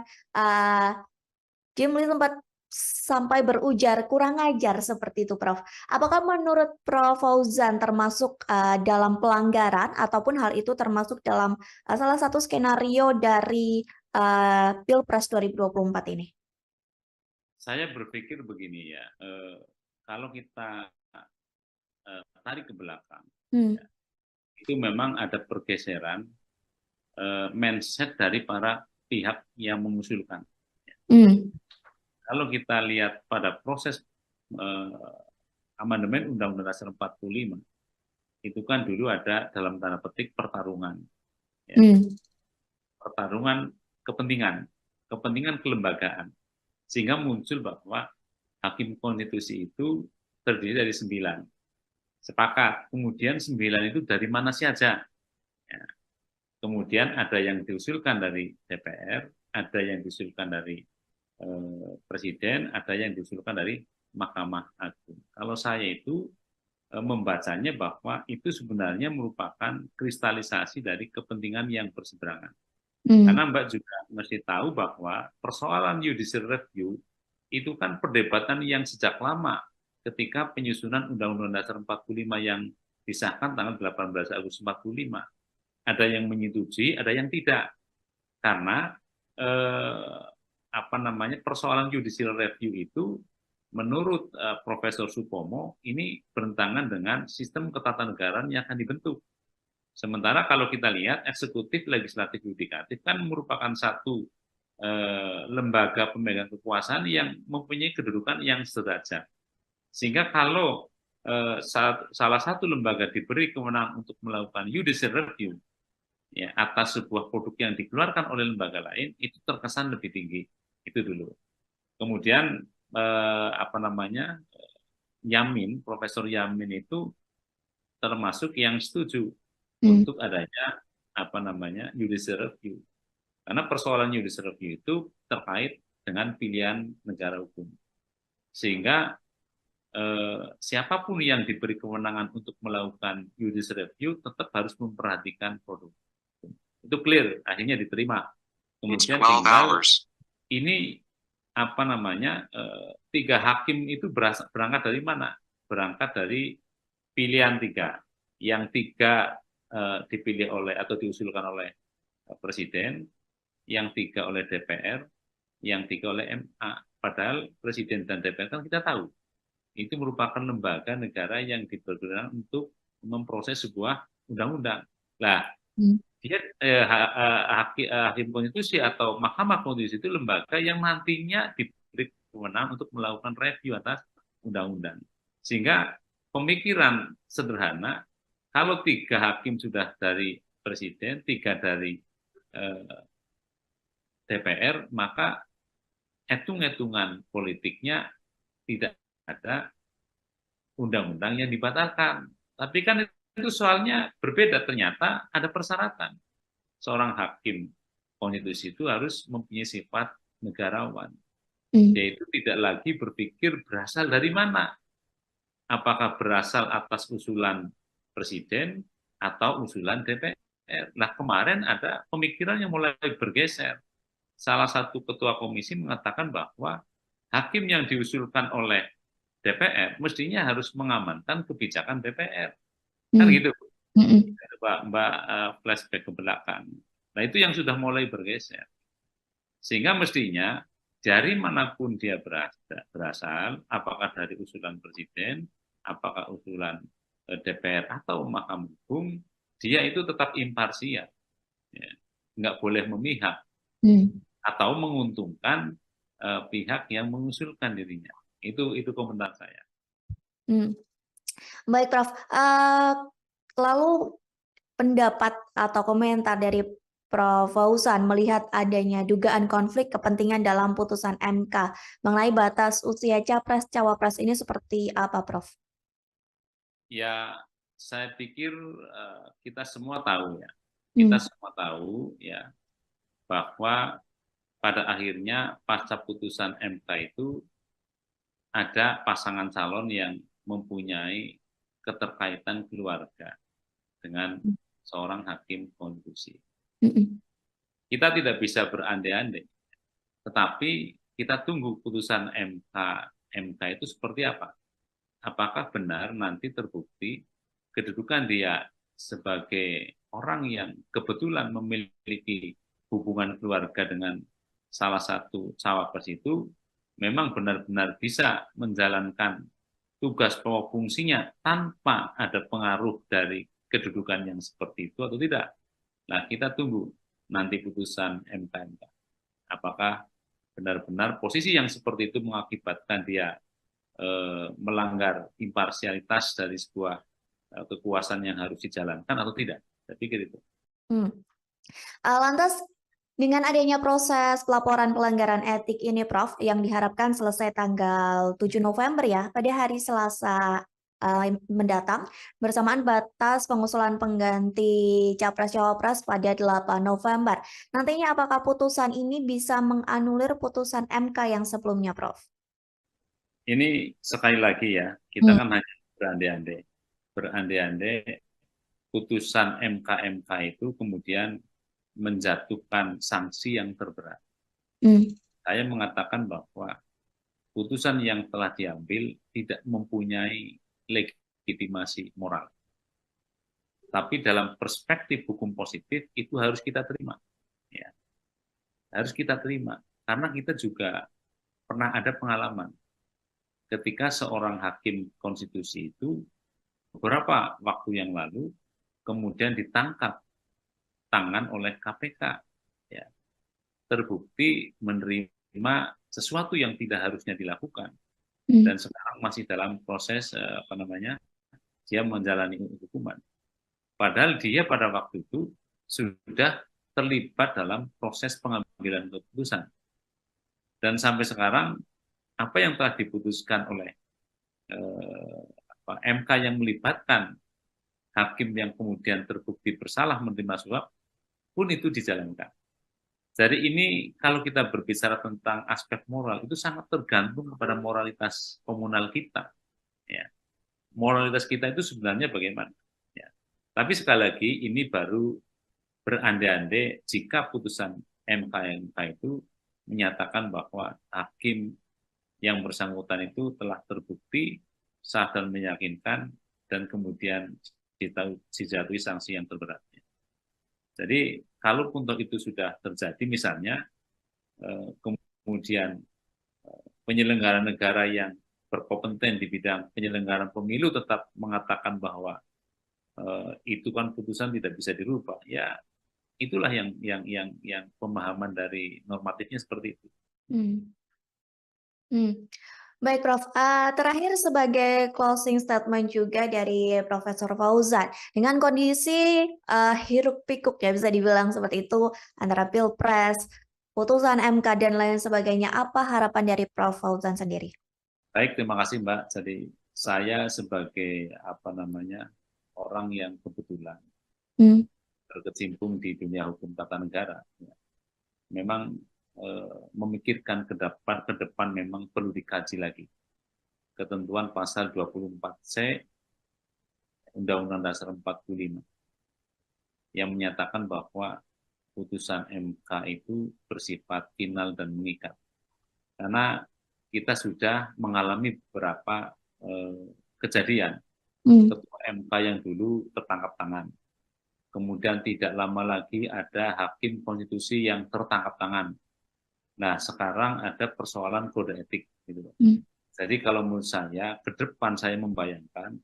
Speaker 2: Jimli sempat sampai berujar kurang ajar seperti itu, Prof. Apakah menurut Prof Fauzan termasuk dalam pelanggaran ataupun hal itu termasuk dalam salah satu skenario dari Pilpres 2024 ini?
Speaker 1: Saya berpikir begini ya, kalau kita tarik ke belakang, itu memang ada pergeseran mindset dari para pihak yang mengusulkan. Kalau kita lihat pada proses amandemen Undang-Undang Dasar 45, itu kan dulu ada dalam tanda petik pertarungan. Ya. Pertarungan kepentingan kelembagaan. Sehingga muncul bahwa hakim konstitusi itu terdiri dari 9. Sepakat. Kemudian 9 itu dari mana saja? Ya. Kemudian ada yang diusulkan dari DPR, ada yang diusulkan dari Presiden, ada yang diusulkan dari Mahkamah Agung. Kalau saya itu membacanya bahwa itu sebenarnya merupakan kristalisasi dari kepentingan yang berseberangan. Karena Mbak juga mesti tahu bahwa persoalan judicial review itu kan perdebatan yang sejak lama ketika penyusunan Undang-Undang Dasar 45 yang disahkan tanggal 18 Agustus 45. Ada yang menyetujui, ada yang tidak. Karena persoalan judicial review itu menurut Profesor Supomo ini bertentangan dengan sistem ketatanegaraan yang akan dibentuk. Sementara kalau kita lihat eksekutif, legislatif, yudikatif kan merupakan satu lembaga pemegang kekuasaan yang mempunyai kedudukan yang sederajat. Sehingga kalau salah satu lembaga diberi kewenangan untuk melakukan judicial review ya, atas sebuah produk yang dikeluarkan oleh lembaga lain, itu terkesan lebih tinggi. Itu dulu. Kemudian Yamin, Profesor Yamin itu termasuk yang setuju untuk adanya judicial review. Karena persoalan judicial review itu terkait dengan pilihan negara hukum. Sehingga siapapun yang diberi kewenangan untuk melakukan judicial review tetap harus memperhatikan produk. Itu clear, akhirnya diterima. Kemudian tinggal ini 3 hakim itu berangkat dari mana? Berangkat dari pilihan 3. Yang 3 dipilih oleh atau diusulkan oleh Presiden, yang 3 oleh DPR, yang 3 oleh MA. Padahal Presiden dan DPR kan kita tahu, itu merupakan lembaga negara yang dipergunakan untuk memproses sebuah undang-undang. Nah, dia hakim konstitusi atau Mahkamah Konstitusi itu lembaga yang nantinya diberi kewenangan untuk melakukan review atas undang-undang. Sehingga pemikiran sederhana, kalau 3 hakim sudah dari Presiden, 3 dari DPR, maka hitung-hitungan politiknya tidak ada undang-undang yang dibatalkan. Tapi kan itu soalnya berbeda, ternyata ada persyaratan. Seorang hakim konstitusi itu harus mempunyai sifat negarawan, yaitu tidak lagi berpikir berasal dari mana. Apakah berasal atas usulan Presiden atau usulan DPR. Nah, kemarin ada pemikiran yang mulai bergeser. Salah satu ketua komisi mengatakan bahwa hakim yang diusulkan oleh DPR mestinya harus mengamankan kebijakan DPR. Kan gitu, Mbak flashback ke belakang. Nah, itu yang sudah mulai bergeser. Sehingga mestinya dari manapun dia berasal, apakah dari usulan Presiden, apakah usulan DPR atau Mahkamah Agung, dia itu tetap imparsial. Ya. Nggak boleh memihak atau menguntungkan pihak yang mengusulkan dirinya. Itu komentar saya.
Speaker 2: Baik, Prof. Lalu pendapat atau komentar dari Prof. Fauzan melihat adanya dugaan konflik kepentingan dalam putusan MK mengenai batas usia capres-cawapres ini seperti apa, Prof?
Speaker 1: Ya, saya pikir kita semua tahu ya. Kita semua tahu ya bahwa pada akhirnya pasca putusan MK itu ada pasangan calon yang mempunyai keterkaitan keluarga dengan seorang hakim konstitusi. Kita tidak bisa berandai-andai, tetapi kita tunggu putusan MK itu seperti apa. Apakah benar nanti terbukti kedudukan dia sebagai orang yang kebetulan memiliki hubungan keluarga dengan salah satu cawapres itu memang benar-benar bisa menjalankan tugas pokok fungsinya tanpa ada pengaruh dari kedudukan yang seperti itu atau tidak. Nah, kita tunggu nanti putusan MK. Apakah benar-benar posisi yang seperti itu mengakibatkan dia melanggar imparsialitas dari sebuah kekuasaan yang harus dijalankan atau tidak. Saya pikir itu.
Speaker 2: Lantas, dengan adanya proses pelaporan pelanggaran etik ini, Prof, yang diharapkan selesai tanggal 7 November ya, pada hari Selasa mendatang, bersamaan batas pengusulan pengganti Capres-Cawapres pada 8 November. Nantinya apakah putusan ini bisa menganulir putusan MK yang sebelumnya, Prof?
Speaker 1: Ini sekali lagi ya, kita kan hanya berandai-andai. Berandai-andai putusan MK itu kemudian menjatuhkan sanksi yang terberat. Saya mengatakan bahwa putusan yang telah diambil tidak mempunyai legitimasi moral. Tapi dalam perspektif hukum positif itu harus kita terima. Ya. Harus kita terima. Karena kita juga pernah ada pengalaman. Ketika seorang hakim konstitusi itu beberapa waktu yang lalu kemudian ditangkap tangan oleh KPK. Ya. Terbukti menerima sesuatu yang tidak harusnya dilakukan. Dan sekarang masih dalam proses dia menjalani hukuman. Padahal dia pada waktu itu sudah terlibat dalam proses pengambilan keputusan. Dan sampai sekarang apa yang telah diputuskan oleh MK yang melibatkan hakim yang kemudian terbukti bersalah menerima suap pun itu dijalankan. Jadi ini kalau kita berbicara tentang aspek moral itu sangat tergantung kepada moralitas komunal kita. Ya. Moralitas kita itu sebenarnya bagaimana? Ya. Tapi sekali lagi ini baru berandai-andai jika putusan MK itu menyatakan bahwa hakim yang bersangkutan itu telah terbukti sah dan meyakinkan dan kemudian dijatuhi sanksi yang terberat. Jadi kalaupun itu sudah terjadi misalnya kemudian penyelenggara negara yang berkompeten di bidang penyelenggaraan pemilu tetap mengatakan bahwa itu kan putusan tidak bisa dirubah, ya itulah yang pemahaman dari normatifnya seperti itu.
Speaker 2: Baik, Prof. Terakhir sebagai closing statement juga dari Profesor Fauzan, dengan kondisi hiruk pikuk ya bisa dibilang seperti itu antara Pilpres, putusan MK dan lain sebagainya, apa harapan dari Prof. Fauzan sendiri?
Speaker 1: Baik, terima kasih Mbak. Jadi saya sebagai orang yang kebetulan berkecimpung di dunia hukum tata negara, ya, memang memikirkan ke depan memang perlu dikaji lagi. Ketentuan pasal 24C Undang-Undang Dasar 45 yang menyatakan bahwa putusan MK itu bersifat final dan mengikat. Karena kita sudah mengalami beberapa kejadian. Ketua MK yang dulu tertangkap tangan. Kemudian tidak lama lagi ada hakim konstitusi yang tertangkap tangan. Nah, sekarang ada persoalan kode etik. Gitu. Jadi kalau menurut saya, ke depan saya membayangkan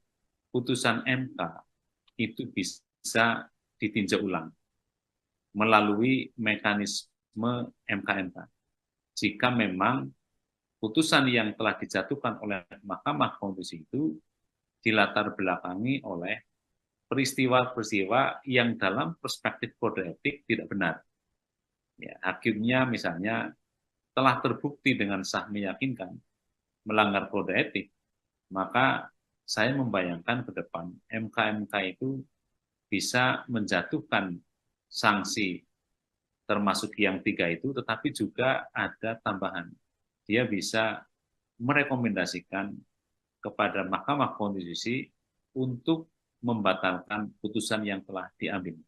Speaker 1: putusan MK itu bisa ditinjau ulang melalui mekanisme MK. Jika memang putusan yang telah dijatuhkan oleh Mahkamah Konstitusi itu dilatar belakangi oleh peristiwa-peristiwa yang dalam perspektif kode etik tidak benar. Ya, hakimnya misalnya telah terbukti dengan sah meyakinkan melanggar kode etik, maka saya membayangkan ke depan MK itu bisa menjatuhkan sanksi termasuk yang 3 itu, tetapi juga ada tambahan. Dia bisa merekomendasikan kepada Mahkamah Konstitusi untuk membatalkan putusan yang telah diambil.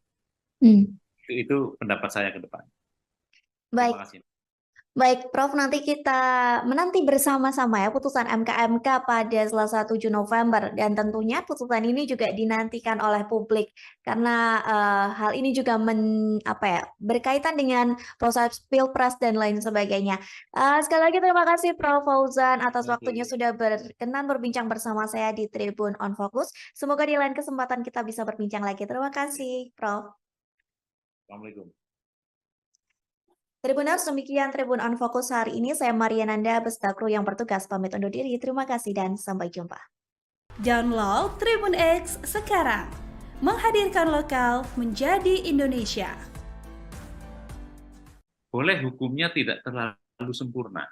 Speaker 1: Itu pendapat saya ke depan.
Speaker 2: Baik.
Speaker 1: Terima kasih.
Speaker 2: Baik, Prof, nanti kita menanti bersama-sama ya putusan MK pada Selasa 7 November dan tentunya putusan ini juga dinantikan oleh publik karena hal ini juga berkaitan dengan proses Pilpres dan lain sebagainya. Sekali lagi terima kasih Prof Fauzan atas waktunya
Speaker 1: Oke.
Speaker 2: sudah berkenan berbincang bersama saya di Tribun on Focus. Semoga di lain kesempatan kita bisa berbincang lagi. Terima kasih, Prof.
Speaker 1: Assalamualaikum.
Speaker 2: Tribuners, demikian Tribun on Focus hari ini. Saya Mariananda beserta kru yang bertugas pamit undur diri. Terima kasih dan sampai jumpa.
Speaker 3: Download Tribun X sekarang. Menghadirkan lokal menjadi Indonesia.
Speaker 1: Boleh hukumnya tidak terlalu sempurna,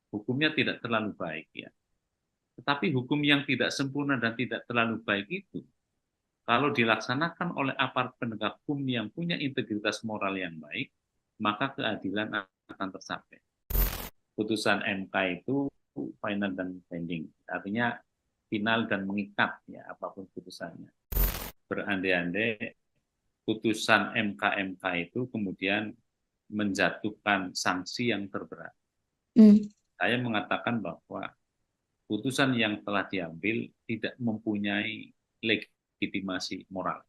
Speaker 1: hukumnya tidak terlalu baik ya. Tetapi hukum yang tidak sempurna dan tidak terlalu baik itu, kalau dilaksanakan oleh aparat penegak hukum yang punya integritas moral yang baik, maka keadilan akan tercapai. Putusan MK itu final dan binding, artinya final dan mengikat ya apapun putusannya. Berandai-andai putusan MK itu kemudian menjatuhkan sanksi yang terberat. Saya mengatakan bahwa putusan yang telah diambil tidak mempunyai legitimasi moral.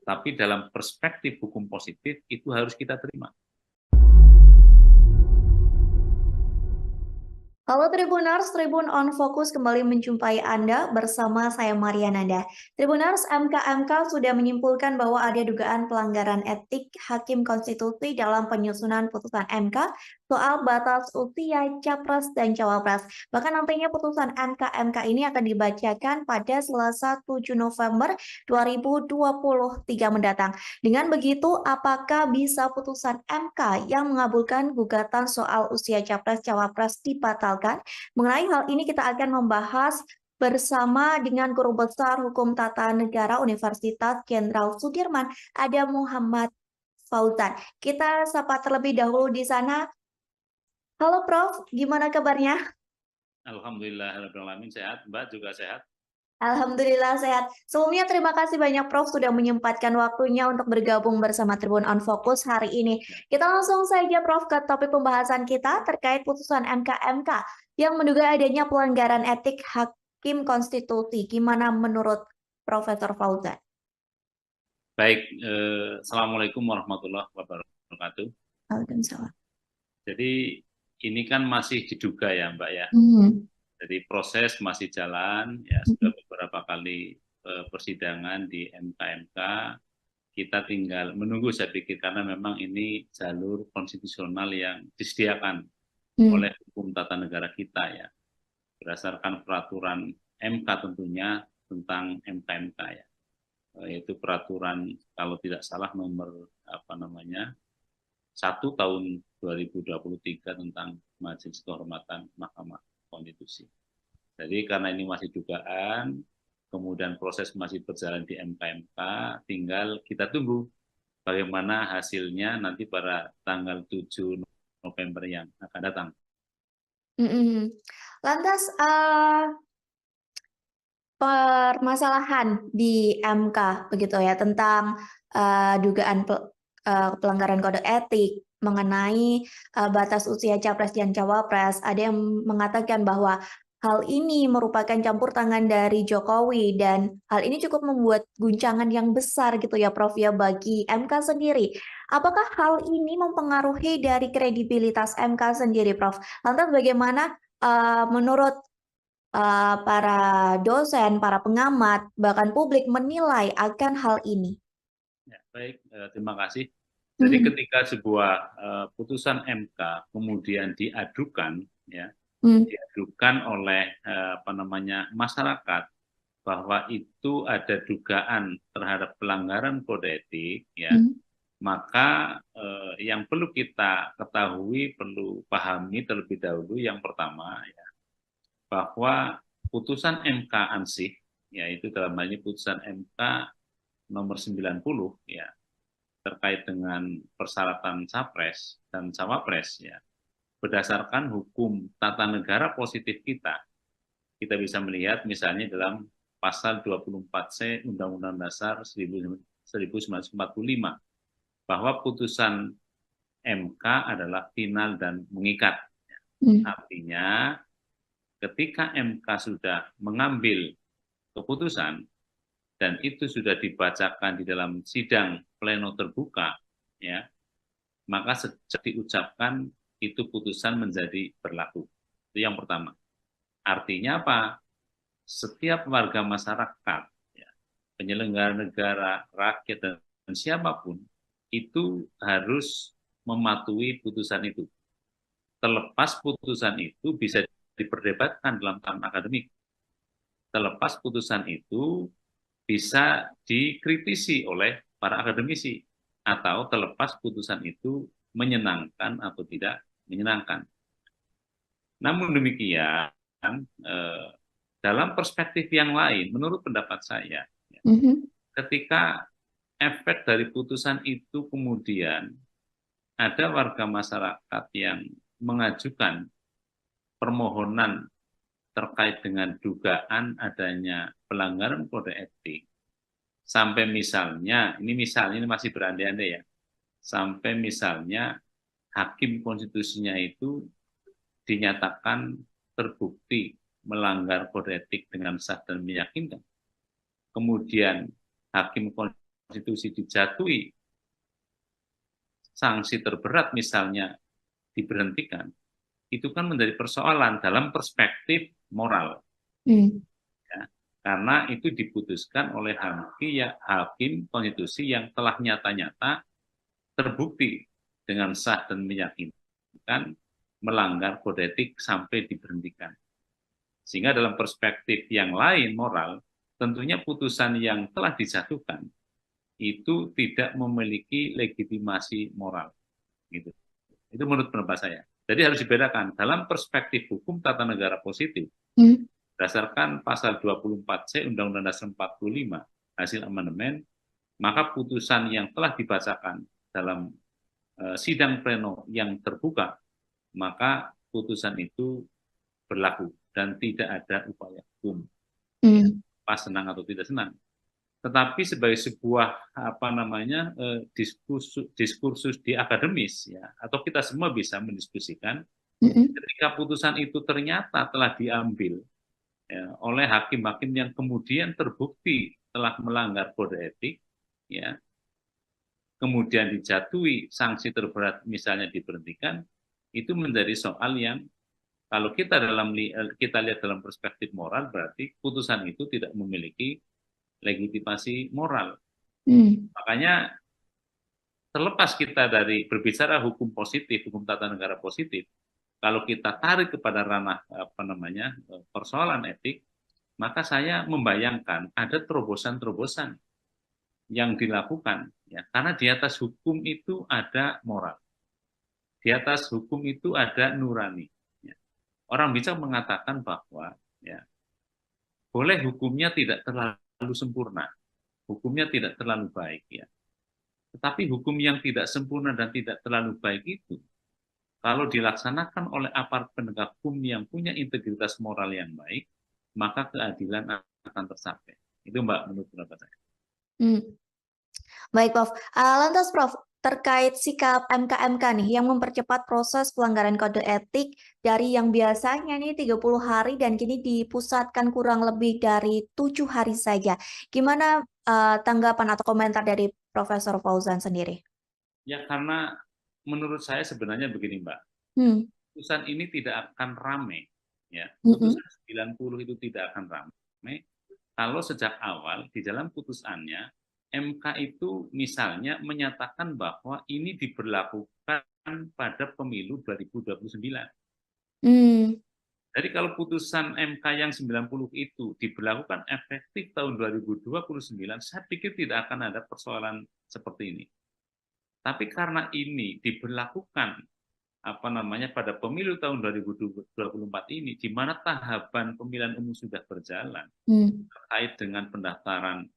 Speaker 1: Tapi dalam perspektif hukum positif itu harus kita terima.
Speaker 2: Halo Tribuners, Tribun on Focus kembali menjumpai Anda bersama saya Mariananda. Tribuners, MK sudah menyimpulkan bahwa ada dugaan pelanggaran etik Hakim Konstitusi dalam penyusunan putusan MK soal batas usia Capres dan Cawapres. Bahkan nantinya putusan MK ini akan dibacakan pada Selasa 7 November 2023 mendatang. Dengan begitu, apakah bisa putusan MK yang mengabulkan gugatan soal usia Capres-Cawapres dibatalkan? Mengenai hal ini kita akan membahas bersama dengan Guru Besar Hukum Tata Negara Universitas Jenderal Sudirman, ada Muhammad Fauzan. Kita sapa terlebih dahulu di sana. Halo Prof, gimana kabarnya?
Speaker 1: Alhamdulillahirrahmanirrahim, sehat. Mbak juga sehat?
Speaker 2: Alhamdulillah sehat. Sebelumnya terima kasih banyak Prof sudah menyempatkan waktunya untuk bergabung bersama Tribun on Focus hari ini. Kita langsung saja Prof ke topik pembahasan kita terkait putusan MK yang menduga adanya pelanggaran etik Hakim Konstitusi. Gimana menurut Profesor Fauzan?
Speaker 1: Baik, Assalamualaikum warahmatullahi wabarakatuh.
Speaker 2: Waalaikumsalam.
Speaker 1: Jadi ini kan masih diduga ya Mbak ya. Jadi proses masih jalan, ya sudah beberapa kali persidangan di MK. Kita tinggal menunggu saya pikir karena memang ini jalur konstitusional yang disediakan oleh hukum tata negara kita ya. Berdasarkan peraturan MK tentunya tentang MK ya. Yaitu peraturan kalau tidak salah nomor 1 tahun 2023 tentang Majelis Kehormatan Mahkamah Konstitusi. Jadi karena ini masih dugaan, kemudian proses masih berjalan di MK, tinggal kita tunggu bagaimana hasilnya nanti pada tanggal 7 November yang akan datang.
Speaker 2: Lantas permasalahan di MK begitu ya tentang dugaan pelanggaran kode etik mengenai batas usia Capres dan Cawapres. Ada yang mengatakan bahwa hal ini merupakan campur tangan dari Jokowi dan hal ini cukup membuat guncangan yang besar gitu ya Prof ya bagi MK sendiri. Apakah hal ini mempengaruhi dari kredibilitas MK sendiri Prof? Lantas bagaimana menurut para dosen, para pengamat, bahkan publik menilai akan hal ini?
Speaker 1: Ya, baik, terima kasih. Jadi ketika sebuah putusan MK kemudian diadukan, ya, diadukan oleh masyarakat bahwa itu ada dugaan terhadap pelanggaran kode etik, ya, maka yang perlu kita ketahui, perlu pahami terlebih dahulu yang pertama, ya, bahwa putusan MK ansih, yaitu dalam hal ini putusan MK nomor 90, ya, terkait dengan persyaratan capres dan cawapres, ya, berdasarkan hukum tata negara positif kita bisa melihat misalnya dalam pasal 24C Undang-Undang Dasar 1945 bahwa putusan MK adalah final dan mengikat. Artinya ketika MK sudah mengambil keputusan dan itu sudah dibacakan di dalam sidang pleno terbuka, ya, maka sejak diucapkan itu putusan menjadi berlaku. Itu yang pertama. Artinya apa? Setiap warga masyarakat, ya, penyelenggara negara, rakyat, dan siapapun, itu harus mematuhi putusan itu. Terlepas putusan itu bisa diperdebatkan dalam tahap akademik. Terlepas putusan itu bisa dikritisi oleh para akademisi, atau terlepas putusan itu menyenangkan atau tidak menyenangkan. Namun demikian, dalam perspektif yang lain, menurut pendapat saya, ketika efek dari putusan itu kemudian ada warga masyarakat yang mengajukan permohonan terkait dengan dugaan adanya pelanggaran kode etik, sampai misalnya, ini masih berandai-andai ya, sampai misalnya hakim konstitusinya itu dinyatakan terbukti melanggar kode etik dengan sah dan meyakinkan, kemudian hakim konstitusi dijatuhi sanksi terberat misalnya diberhentikan, itu kan menjadi persoalan dalam perspektif moral. Ya, karena itu diputuskan oleh hakim konstitusi yang telah nyata-nyata terbukti dengan sah dan meyakinkan melanggar kode etik sampai diberhentikan. Sehingga dalam perspektif yang lain moral, tentunya putusan yang telah dijatuhkan itu tidak memiliki legitimasi moral. Gitu. Itu menurut pendapat saya. Jadi harus dibedakan dalam perspektif hukum tata negara positif, berdasarkan pasal 24C Undang-Undang Dasar 45 hasil amandemen, maka putusan yang telah dibacakan dalam sidang pleno yang terbuka, maka putusan itu berlaku dan tidak ada upaya hukum, pas senang atau tidak senang. Tetapi sebagai sebuah diskursus di akademis, ya, atau kita semua bisa mendiskusikan, ketika putusan itu ternyata telah diambil, ya, oleh hakim-hakim yang kemudian terbukti telah melanggar kode etik, ya, kemudian dijatuhi sanksi terberat misalnya diberhentikan, itu menjadi soal yang kalau kita lihat dalam perspektif moral, berarti putusan itu tidak memiliki legitimasi moral. Makanya terlepas kita dari berbicara hukum positif, hukum tata negara positif, kalau kita tarik kepada ranah persoalan etik, maka saya membayangkan ada terobosan-terobosan yang dilakukan, ya, karena di atas hukum itu ada moral, di atas hukum itu ada nurani. Ya. Orang bisa mengatakan bahwa, ya, boleh hukumnya tidak terlalu sempurna, hukumnya tidak terlalu baik, ya. Tetapi hukum yang tidak sempurna dan tidak terlalu baik itu, kalau dilaksanakan oleh aparat penegak hukum yang punya integritas moral yang baik, maka keadilan akan tercapai. Itu Mbak, menurut pendapat saya.
Speaker 2: Baik, Prof. Lantas, Prof, terkait sikap MK-MK nih yang mempercepat proses pelanggaran kode etik dari yang biasanya nih 30 hari dan kini dipusatkan kurang lebih dari 7 hari saja. Gimana tanggapan atau komentar dari Profesor Fauzan sendiri?
Speaker 1: Ya, karena menurut saya sebenarnya begini, Mbak. Putusan ini tidak akan ramai, ya. Putusan 90 itu tidak akan ramai kalau sejak awal di dalam putusannya MK itu misalnya menyatakan bahwa ini diberlakukan pada pemilu 2029. Jadi kalau putusan MK yang 90 itu diberlakukan efektif tahun 2029, saya pikir tidak akan ada persoalan seperti ini. Tapi karena ini diberlakukan pada pemilu tahun 2024 ini, di mana tahapan pemilihan umum sudah berjalan terkait dengan pendaftaran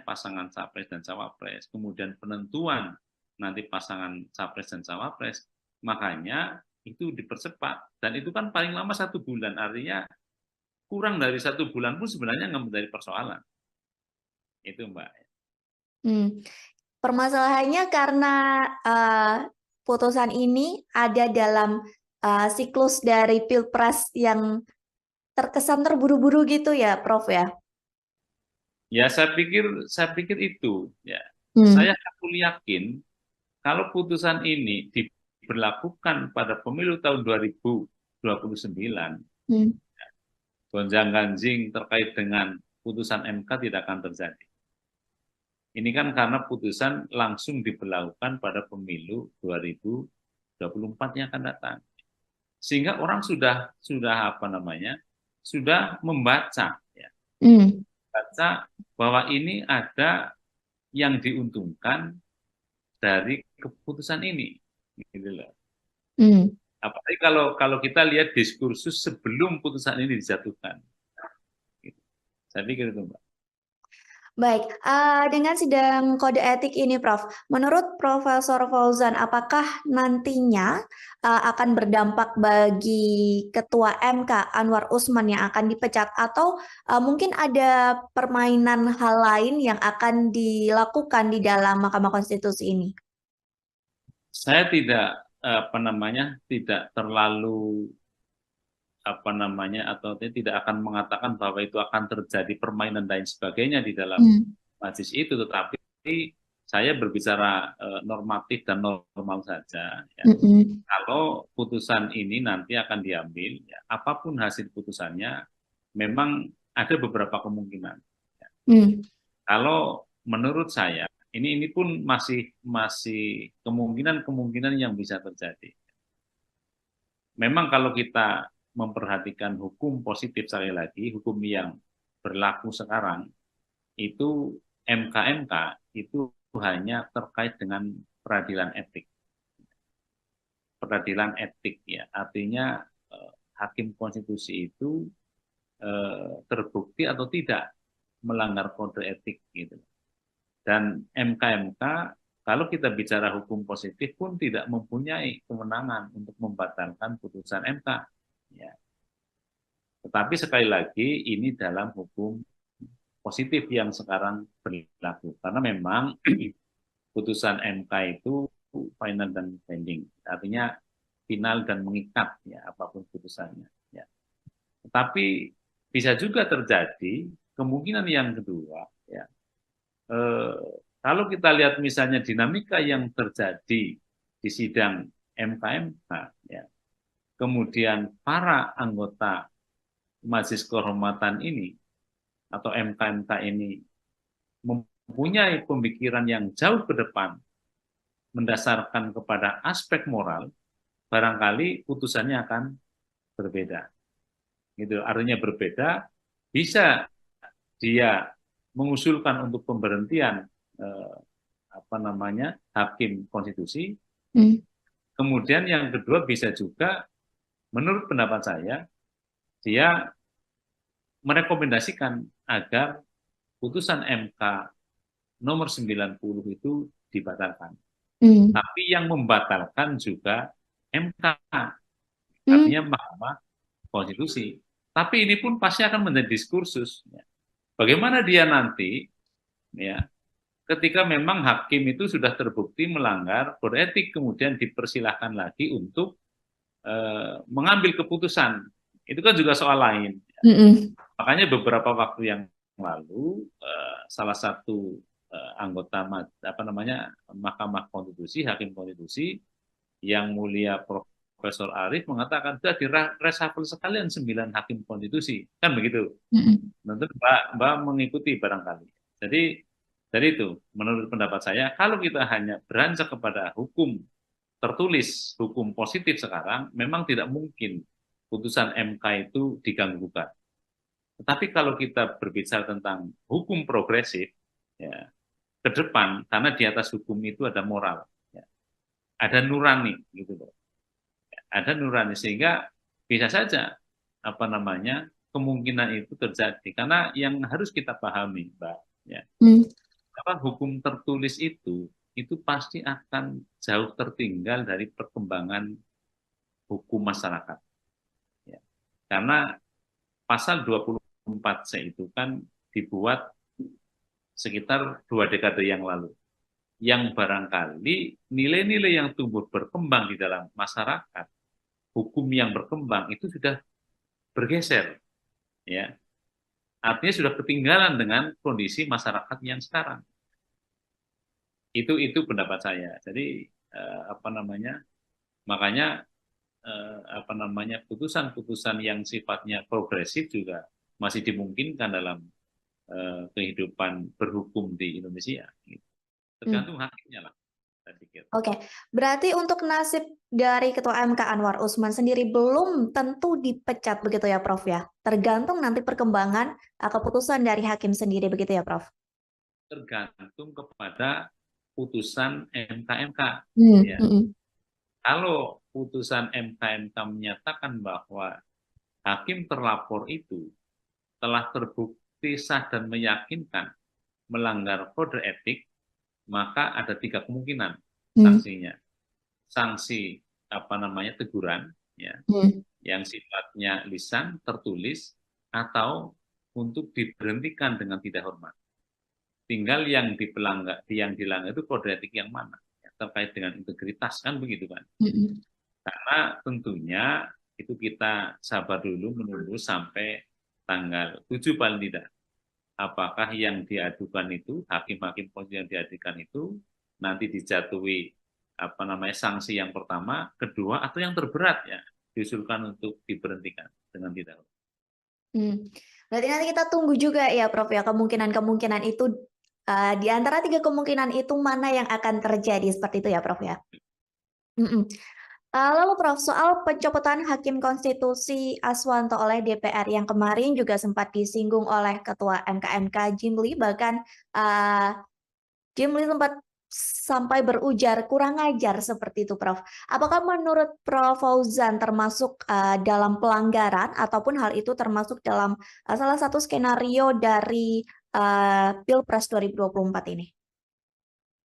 Speaker 1: pasangan capres dan cawapres, kemudian penentuan nanti pasangan capres dan cawapres, makanya itu dipercepat, dan itu kan paling lama 1 bulan, artinya kurang dari 1 bulan pun sebenarnya nggak menjadi persoalan. Itu Mbak.
Speaker 2: Permasalahannya karena putusan ini ada dalam siklus dari Pilpres yang terkesan terburu-buru gitu ya, Prof ya?
Speaker 1: Ya, saya pikir itu ya.
Speaker 2: Hmm.
Speaker 1: Saya aku yakin kalau putusan ini diberlakukan pada pemilu tahun 2029,
Speaker 2: Hmm.
Speaker 1: gonjang-ganjing terkait dengan putusan MK tidak akan terjadi. Ini kan karena putusan langsung diberlakukan pada pemilu 2024 yang akan datang. Sehingga orang sudah sudah membaca ya,
Speaker 2: Hmm.
Speaker 1: baca bahwa ini ada yang diuntungkan dari keputusan ini, gitu loh.
Speaker 2: Hmm.
Speaker 1: Apalagi kalau kita lihat diskursus sebelum putusan ini dijatuhkan. Gitu. Saya pikir itu, Mbak.
Speaker 2: Baik, dengan sidang kode etik ini, Prof, menurut Profesor Fauzan, apakah nantinya akan berdampak bagi Ketua MK Anwar Usman yang akan dipecat, atau mungkin ada permainan hal lain yang akan dilakukan di dalam Mahkamah Konstitusi ini?
Speaker 1: Saya tidak terlalu atau tidak akan mengatakan bahwa itu akan terjadi permainan dan sebagainya di dalam majelis itu, tetapi saya berbicara normatif dan normal saja. Ya. Kalau putusan ini nanti akan diambil, ya, apapun hasil putusannya, memang ada beberapa kemungkinan. Ya. Kalau menurut saya, ini pun masih kemungkinan yang bisa terjadi. Memang kalau kita memperhatikan hukum positif, sekali lagi, hukum yang berlaku sekarang, itu MK-MK itu hanya terkait dengan peradilan etik. Peradilan etik ya, artinya hakim konstitusi itu terbukti atau tidak melanggar kode etik gitu. Dan MK-MK kalau kita bicara hukum positif pun tidak mempunyai kewenangan untuk membatalkan putusan MK. Ya. Tetapi sekali lagi ini dalam hukum positif yang sekarang berlaku. Karena memang putusan MK itu final dan binding, artinya final dan mengikat ya apapun putusannya. Ya. Tetapi bisa juga terjadi kemungkinan yang kedua, ya. Kalau kita lihat misalnya dinamika yang terjadi di sidang MK-MK, ya, kemudian para anggota Majelis Kehormatan ini atau MK-MK ini mempunyai pemikiran yang jauh ke depan, mendasarkan kepada aspek moral, barangkali putusannya akan berbeda. Gitu. Artinya berbeda, bisa dia mengusulkan untuk pemberhentian hakim konstitusi. Kemudian yang kedua bisa juga, menurut pendapat saya, dia merekomendasikan agar putusan MK nomor 90 itu dibatalkan. Tapi yang membatalkan juga MK, artinya Mahkamah Konstitusi. Tapi ini pun pasti akan menjadi diskursus. Bagaimana dia nanti, ya, ketika memang hakim itu sudah terbukti melanggar kode etik, kemudian dipersilahkan lagi untuk mengambil keputusan. Itu kan juga soal lain. Makanya beberapa waktu yang lalu salah satu anggota Mahkamah Konstitusi, hakim konstitusi yang mulia Profesor Arief mengatakan sudah direshuffle sekalian 9 hakim konstitusi, kan begitu. Tentu Mbak mengikuti barangkali. Jadi dari itu, menurut pendapat saya, kalau kita hanya beranjak kepada hukum tertulis, hukum positif sekarang, memang tidak mungkin putusan MK itu diganggu-gugat. Tetapi kalau kita berbicara tentang hukum progresif, ya, ke depan, karena di atas hukum itu ada moral, ya, ada nurani, gitu loh. Ada nurani, sehingga bisa saja kemungkinan itu terjadi. Karena yang harus kita pahami, Mbak, ya, hukum tertulis itu pasti akan jauh tertinggal dari perkembangan hukum masyarakat. Ya. Karena pasal 24C itu kan dibuat sekitar 2 dekade yang lalu. yang barangkali nilai-nilai yang tumbuh berkembang di dalam masyarakat, hukum yang berkembang itu sudah bergeser, ya. Artinya sudah ketinggalan dengan kondisi masyarakat yang sekarang. Itu pendapat saya. Jadi apa namanya? Makanya apa namanya, putusan-putusan yang sifatnya progresif juga masih dimungkinkan dalam kehidupan berhukum di Indonesia. Tergantung hakimnya lah, saya pikir.
Speaker 2: Oke, berarti untuk nasib dari Ketua MK Anwar Usman sendiri belum tentu dipecat begitu ya Prof ya? Tergantung nanti perkembangan keputusan dari hakim sendiri begitu ya Prof?
Speaker 1: Tergantung kepada putusan MK-MK. Ya. Kalau putusan MK-MK menyatakan bahwa hakim terlapor itu telah terbukti sah dan meyakinkan melanggar kode etik, maka ada 3 kemungkinan sanksinya. Sanksi apa namanya, teguran, ya, yang sifatnya lisan, tertulis, atau untuk diberhentikan dengan tidak hormat. Tinggal yang dilanggar itu kode etik yang mana, ya, terkait dengan integritas, kan begitu kan. Karena tentunya itu kita sabar dulu menunggu sampai tanggal 7 paling tidak. Apakah yang diadukan itu, hakim-hakim yang diadukan itu nanti dijatuhi apa namanya, sanksi yang pertama, kedua, atau yang terberat, ya, diusulkan untuk diberhentikan dengan tidak hormat.
Speaker 2: Berarti nanti kita tunggu juga ya Prof ya, kemungkinan-kemungkinan itu di antara 3 kemungkinan itu mana yang akan terjadi, seperti itu ya Prof ya? Lalu Prof, soal pencopotan Hakim Konstitusi Aswanto oleh DPR yang kemarin juga sempat disinggung oleh Ketua MK Jimli, bahkan Jimli sempat sampai berujar kurang ajar seperti itu Prof. Apakah menurut Prof Fauzan termasuk dalam pelanggaran ataupun hal itu termasuk dalam salah satu skenario dari Pilpres 2024 ini?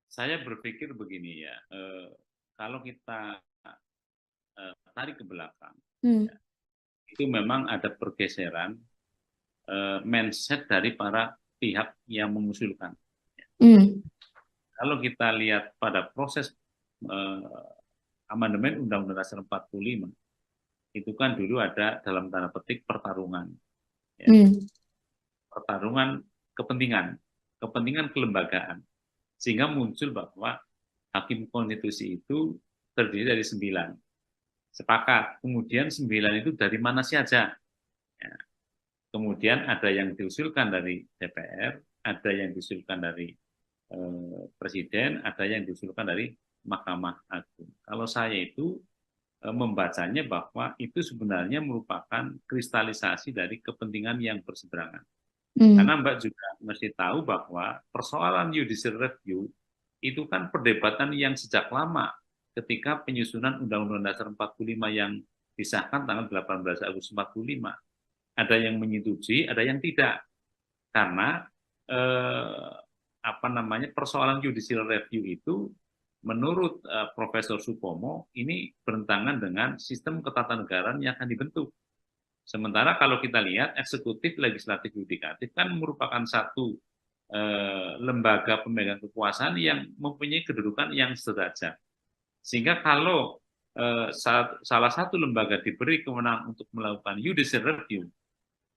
Speaker 1: Saya berpikir begini ya, kalau kita tarik ke belakang, ya, itu memang ada pergeseran mindset dari para pihak yang mengusulkan. Kalau kita lihat pada proses amandemen Undang-Undang Dasar 45, itu kan dulu ada dalam tanda petik pertarungan, ya. Pertarungan kepentingan kelembagaan, sehingga muncul bahwa hakim konstitusi itu terdiri dari 9. Sepakat. Kemudian 9 itu dari mana saja? Ya. Kemudian ada yang diusulkan dari DPR, ada yang diusulkan dari Presiden, ada yang diusulkan dari Mahkamah Agung. Kalau saya itu membacanya bahwa itu sebenarnya merupakan kristalisasi dari kepentingan yang berseberangan. Karena Mbak juga mesti tahu bahwa persoalan judicial review itu kan perdebatan yang sejak lama, ketika penyusunan Undang-Undang Dasar 45 yang disahkan tanggal 18 Agustus 45. Ada yang menyetujui, ada yang tidak. Karena apa namanya, persoalan judicial review itu menurut Profesor Supomo ini bertentangan dengan sistem ketatanegaraan yang akan dibentuk. Sementara kalau kita lihat eksekutif, legislatif, yudikatif kan merupakan satu lembaga pemegang kekuasaan yang mempunyai kedudukan yang sederajat. Sehingga kalau salah satu lembaga diberi kewenangan untuk melakukan judicial review,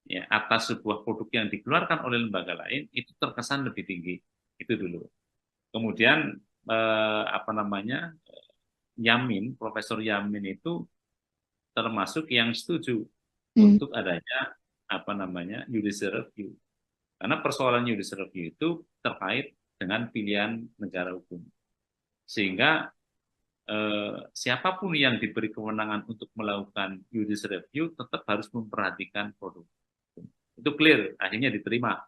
Speaker 1: ya, atas sebuah produk yang dikeluarkan oleh lembaga lain, itu terkesan lebih tinggi. Itu dulu. Kemudian apa namanya, Yamin, Profesor Yamin itu termasuk yang setuju untuk adanya apa namanya, judicial review. Karena persoalan judicial review itu terkait dengan pilihan negara hukum. Sehingga siapapun yang diberi kewenangan untuk melakukan judicial review tetap harus memperhatikan produk. Itu clear, akhirnya diterima.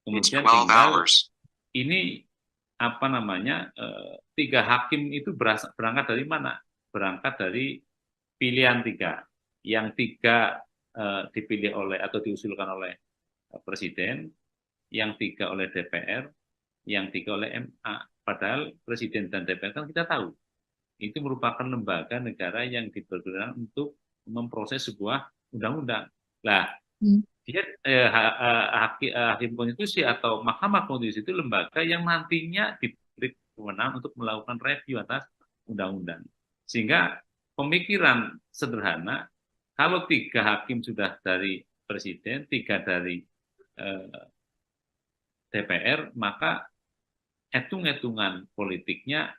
Speaker 1: Kemudian tinggal ini apa namanya, 3 hakim itu berangkat dari mana? Berangkat dari pilihan 3. Yang 3 dipilih oleh atau diusulkan oleh Presiden, yang 3 oleh DPR, yang 3 oleh MA. Padahal Presiden dan DPR kan kita tahu itu merupakan lembaga negara yang dipergunakan untuk memproses sebuah undang-undang. Nah, dia hakim konstitusi atau Mahkamah Konstitusi itu lembaga yang nantinya diberi wewenang untuk melakukan review atas undang-undang. Sehingga pemikiran sederhana, kalau 3 hakim sudah dari presiden, 3 dari DPR, maka hitung-hitungan politiknya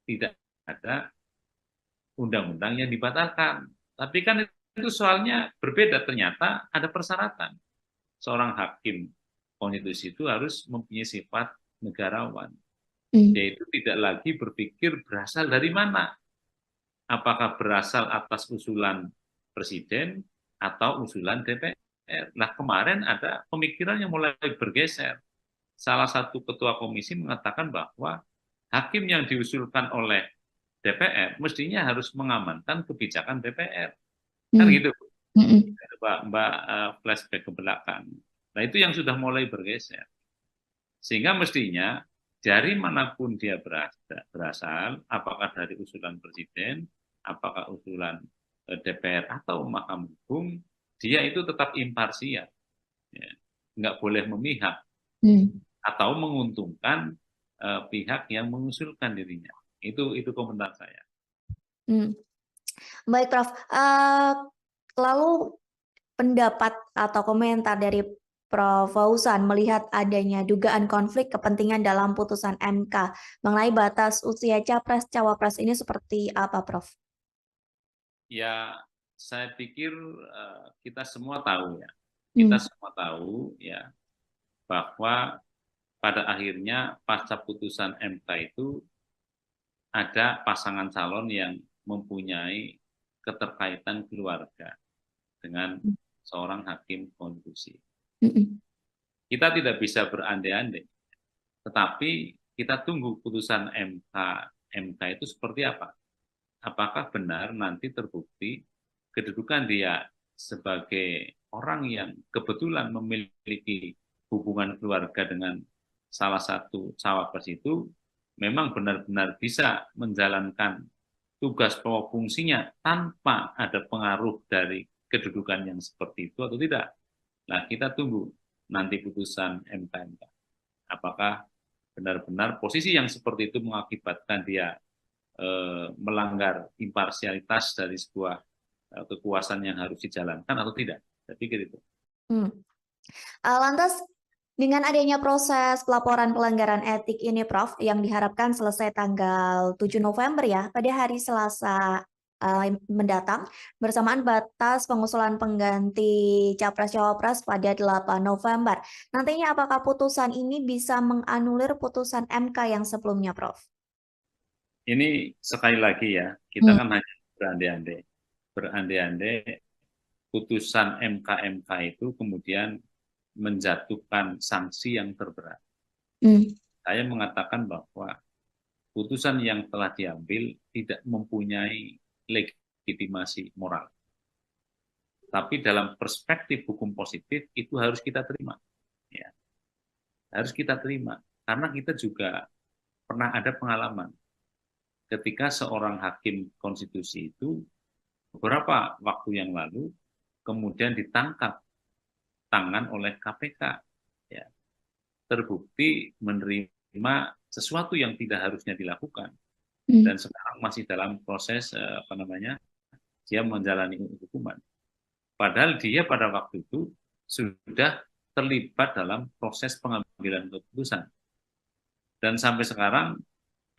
Speaker 1: tidak ada undang-undang yang dibatalkan. Tapi kan itu soalnya berbeda, ternyata ada persyaratan. Seorang hakim konstitusi itu harus mempunyai sifat negarawan, yaitu tidak lagi berpikir berasal dari mana. Apakah berasal atas usulan presiden atau usulan DPR. Nah, kemarin ada pemikiran yang mulai bergeser. Salah satu ketua komisi mengatakan bahwa hakim yang diusulkan oleh DPR mestinya harus mengamankan kebijakan DPR. Kan gitu, Mbak, flashback ke belakang. Nah, itu yang sudah mulai bergeser. Sehingga mestinya dari manapun dia berasal, apakah dari usulan presiden, apakah usulan DPR atau Mahkamah Agung, dia itu tetap imparsial, ya. Nggak boleh memihak atau menguntungkan pihak yang mengusulkan dirinya. Itu komentar saya.
Speaker 2: Baik, Prof. Lalu pendapat atau komentar dari Prof. Fauzan melihat adanya dugaan konflik kepentingan dalam putusan MK mengenai batas usia capres-cawapres ini seperti apa, Prof?
Speaker 1: Ya, saya pikir kita semua tahu ya. Kita semua tahu ya bahwa pada akhirnya pasca putusan MK itu ada pasangan calon yang mempunyai keterkaitan keluarga dengan seorang hakim konstitusi. Kita tidak bisa berandai-andai, tetapi kita tunggu putusan MK itu seperti apa. Apakah benar nanti terbukti kedudukan dia sebagai orang yang kebetulan memiliki hubungan keluarga dengan salah satu cawapres itu memang benar-benar bisa menjalankan tugas pokok fungsinya tanpa ada pengaruh dari kedudukan yang seperti itu atau tidak. Nah, kita tunggu nanti putusan MK. Apakah benar-benar posisi yang seperti itu mengakibatkan dia melanggar imparsialitas dari sebuah kekuasaan yang harus dijalankan atau tidak. Saya pikir itu.
Speaker 2: Lantas, dengan adanya proses pelaporan pelanggaran etik ini, Prof, yang diharapkan selesai tanggal 7 November ya, pada hari Selasa mendatang, bersamaan batas pengusulan pengganti Capres-Cawapres pada 8 November. Nantinya apakah putusan ini bisa menganulir putusan MK yang sebelumnya, Prof?
Speaker 1: Ini sekali lagi ya, kita kan hanya berandai-andai. Berandai-andai putusan MK itu kemudian menjatuhkan sanksi yang terberat. Saya mengatakan bahwa putusan yang telah diambil tidak mempunyai legitimasi moral. Tapi dalam perspektif hukum positif itu harus kita terima. Ya. Harus kita terima. Karena kita juga pernah ada pengalaman ketika seorang hakim konstitusi itu beberapa waktu yang lalu kemudian ditangkap tangan oleh KPK, ya, terbukti menerima sesuatu yang tidak harusnya dilakukan dan sekarang masih dalam proses dia menjalani hukuman. Padahal dia pada waktu itu sudah terlibat dalam proses pengambilan keputusan dan sampai sekarang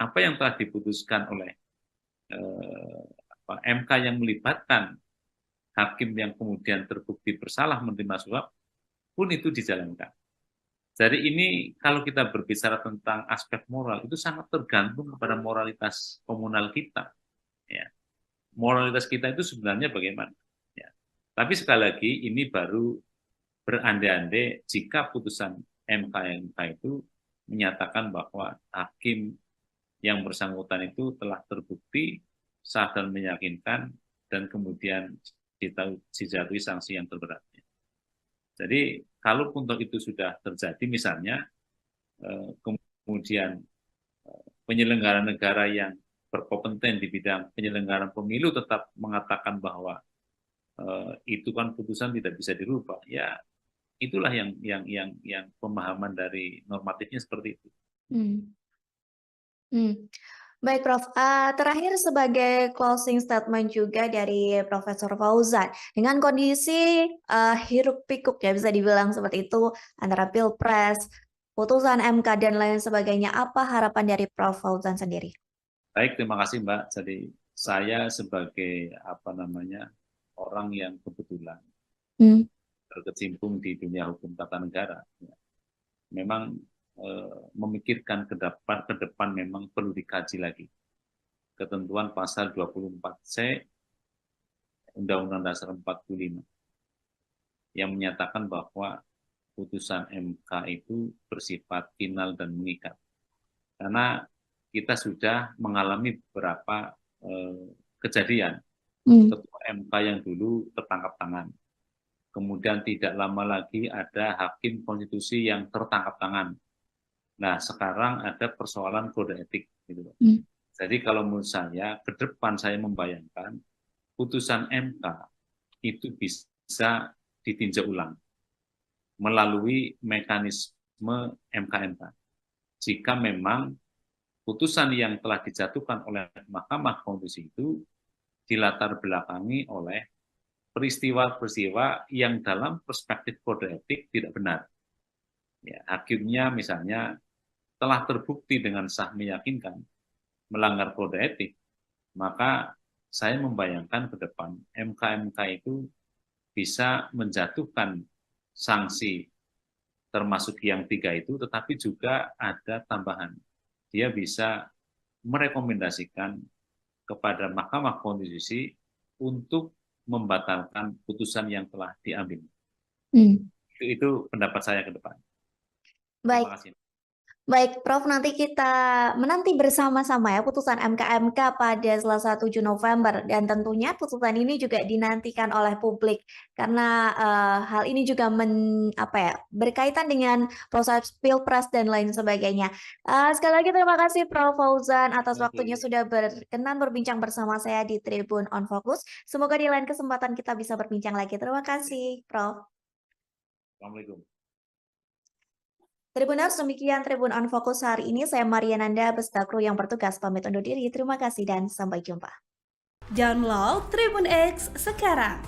Speaker 1: apa yang telah diputuskan oleh MK yang melibatkan hakim yang kemudian terbukti bersalah menerima suap pun itu dijalankan. Jadi ini kalau kita berbicara tentang aspek moral itu sangat tergantung kepada moralitas komunal kita. Ya. Moralitas kita itu sebenarnya bagaimana? Ya. Tapi sekali lagi ini baru berandai-andai jika putusan MK itu menyatakan bahwa hakim yang bersangkutan itu telah terbukti sah dan meyakinkan dan kemudian dijatuhi sanksi yang terberatnya. Jadi kalaupun itu sudah terjadi misalnya kemudian penyelenggara negara yang berkompeten di bidang penyelenggaraan pemilu tetap mengatakan bahwa itu kan putusan tidak bisa dirubah, ya itulah yang pemahaman dari normatifnya seperti itu.
Speaker 2: Hmm. Baik, Prof. Terakhir sebagai closing statement juga dari Profesor Fauzan, dengan kondisi hiruk pikuk ya bisa dibilang seperti itu antara Pilpres, putusan MK dan lain sebagainya, apa harapan dari Prof. Fauzan sendiri?
Speaker 1: Baik, terima kasih Mbak. Jadi saya sebagai orang yang kebetulan
Speaker 2: Hmm.
Speaker 1: berkecimpung di dunia hukum tata negara, ya, memang memikirkan ke depan memang perlu dikaji lagi ketentuan pasal 24C Undang-Undang Dasar 45 yang menyatakan bahwa putusan MK itu bersifat final dan mengikat. Karena kita sudah mengalami beberapa kejadian
Speaker 2: Hmm.
Speaker 1: ketua MK yang dulu tertangkap tangan. Kemudian tidak lama lagi ada hakim konstitusi yang tertangkap tangan. Nah, sekarang ada persoalan kode etik. Gitu.
Speaker 2: Hmm.
Speaker 1: Jadi kalau menurut saya, ke depan saya membayangkan putusan MK itu bisa ditinjau ulang melalui mekanisme MK-MK. Jika memang putusan yang telah dijatuhkan oleh Mahkamah Konstitusi itu dilatar belakangi oleh peristiwa-peristiwa yang dalam perspektif kode etik tidak benar. Ya, hakimnya misalnya telah terbukti dengan sah meyakinkan melanggar kode etik, maka saya membayangkan ke depan MK-MK itu bisa menjatuhkan sanksi termasuk yang 3 itu, tetapi juga ada tambahan. Dia bisa merekomendasikan kepada Mahkamah Konstitusi untuk membatalkan putusan yang telah diambil.
Speaker 2: Hmm.
Speaker 1: Itu pendapat saya ke depan.
Speaker 2: Baik.
Speaker 1: Terima kasih.
Speaker 2: Baik, Prof, nanti kita menanti bersama-sama ya putusan MK-MK pada Selasa 7 November dan tentunya putusan ini juga dinantikan oleh publik karena hal ini juga berkaitan dengan proses Pilpres dan lain sebagainya. Sekali lagi terima kasih Prof Fauzan atas waktunya sudah berkenan berbincang bersama saya di Tribun on Focus. Semoga di lain kesempatan kita bisa berbincang lagi. Terima kasih, Prof.
Speaker 1: Assalamualaikum.
Speaker 2: Tribuners, demikian Tribun on Fokus hari ini. Saya Mariananda beserta kru yang bertugas pamit undur diri. Terima kasih dan sampai jumpa.
Speaker 3: Download Tribun X sekarang.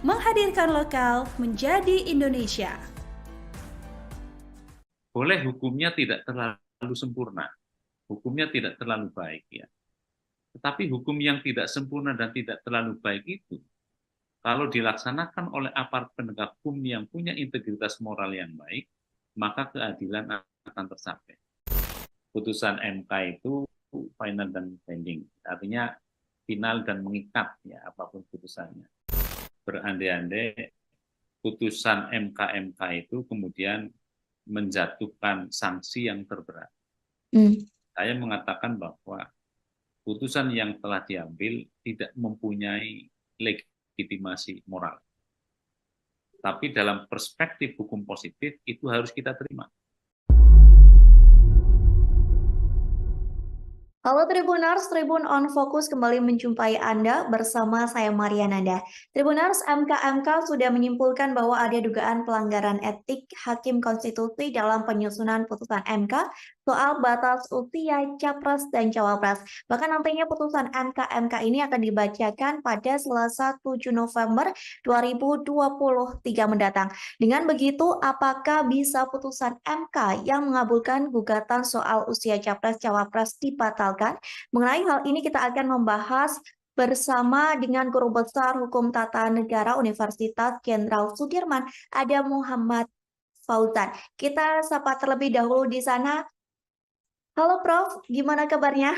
Speaker 3: Menghadirkan lokal menjadi Indonesia.
Speaker 1: Boleh hukumnya tidak terlalu sempurna, hukumnya tidak terlalu baik ya. Tetapi hukum yang tidak sempurna dan tidak terlalu baik itu, kalau dilaksanakan oleh aparat penegak hukum yang punya integritas moral yang baik, maka keadilan akan tercapai. Putusan MK itu final dan binding, artinya final dan mengikat ya apapun putusannya. Berandai-andai putusan MK-MK itu kemudian menjatuhkan sanksi yang terberat. Saya mengatakan bahwa putusan yang telah diambil tidak mempunyai legitimasi moral. Tapi dalam perspektif hukum positif itu harus kita terima.
Speaker 2: Halo Tribuners, Tribun on Fokus kembali menjumpai Anda bersama saya Mariananda. Tribuners, MK-MK sudah menyimpulkan bahwa ada dugaan pelanggaran etik Hakim Konstitusi dalam penyusunan putusan MK soal batas usia Capres dan Cawapres. Bahkan nantinya putusan MK-MK ini akan dibacakan pada Selasa 7 November 2023 mendatang. Dengan begitu, apakah bisa putusan MK yang mengabulkan gugatan soal usia Capres-Cawapres dibatalkan? Mengenai hal ini kita akan membahas bersama dengan Guru Besar Hukum Tata Negara Universitas Jenderal Sudirman, ada Muhammad Fauzan. Kita sapa terlebih dahulu di sana. Halo Prof, gimana kabarnya?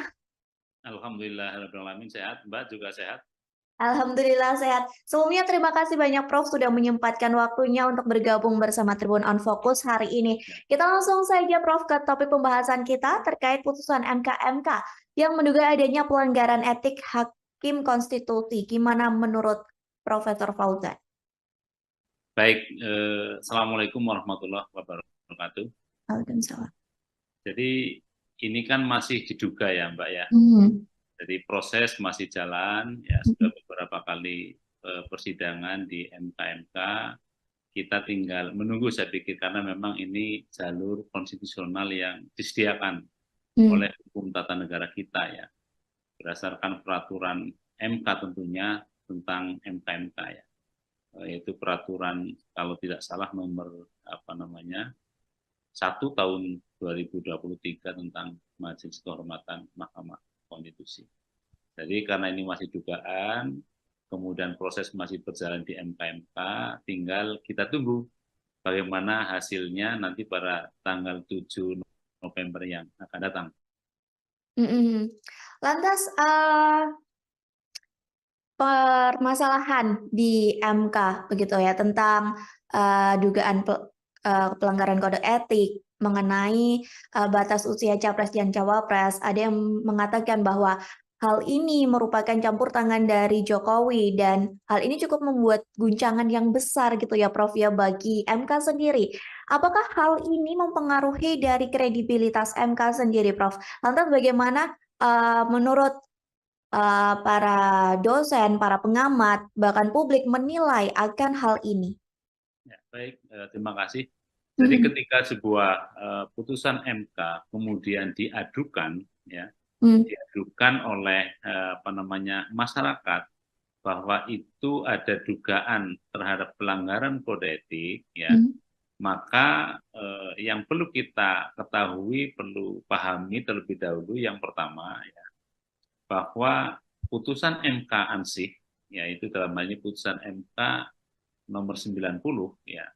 Speaker 1: Alhamdulillah, sehat. Mbak juga sehat?
Speaker 2: Alhamdulillah sehat. Sebelumnya terima kasih banyak Prof sudah menyempatkan waktunya untuk bergabung bersama Tribun on Focus hari ini. Kita langsung saja Prof ke topik pembahasan kita terkait putusan MK-MK yang menduga adanya pelanggaran etik Hakim Konstitusi. Gimana menurut Profesor Fauzan?
Speaker 1: Baik, Assalamualaikum warahmatullahi wabarakatuh.
Speaker 2: Waalaikumsalam.
Speaker 1: Jadi ini kan masih diduga ya Mbak ya. Jadi proses masih jalan, ya sudah beberapa kali persidangan di MK-MK, kita tinggal menunggu saya pikir karena memang ini jalur konstitusional yang disediakan oleh hukum tata negara kita ya, berdasarkan peraturan MK tentunya tentang MK-MK ya, yaitu peraturan kalau tidak salah nomor 1 tahun 2023 tentang Majelis Kehormatan Mahkamah Konstitusi. Jadi karena ini masih dugaan, kemudian proses masih berjalan di MK-MK, tinggal kita tunggu bagaimana hasilnya nanti pada tanggal 7 November yang akan datang.
Speaker 2: Lantas permasalahan di MK begitu ya tentang dugaan pelanggaran kode etik mengenai batas usia capres dan cawapres. Ada yang mengatakan bahwa hal ini merupakan campur tangan dari Jokowi dan hal ini cukup membuat guncangan yang besar gitu ya Prof ya bagi MK sendiri. Apakah hal ini mempengaruhi dari kredibilitas MK sendiri Prof? Lantas bagaimana menurut para dosen, para pengamat, bahkan publik menilai akan hal ini?
Speaker 1: Ya, baik, terima kasih. Jadi ketika sebuah putusan MK kemudian diadukan, ya, diadukan oleh masyarakat bahwa itu ada dugaan terhadap pelanggaran kode etik, ya, maka yang perlu kita ketahui, perlu pahami terlebih dahulu yang pertama, ya, bahwa putusan MK ansih, yaitu dalam hal ini putusan MK nomor 90 ya,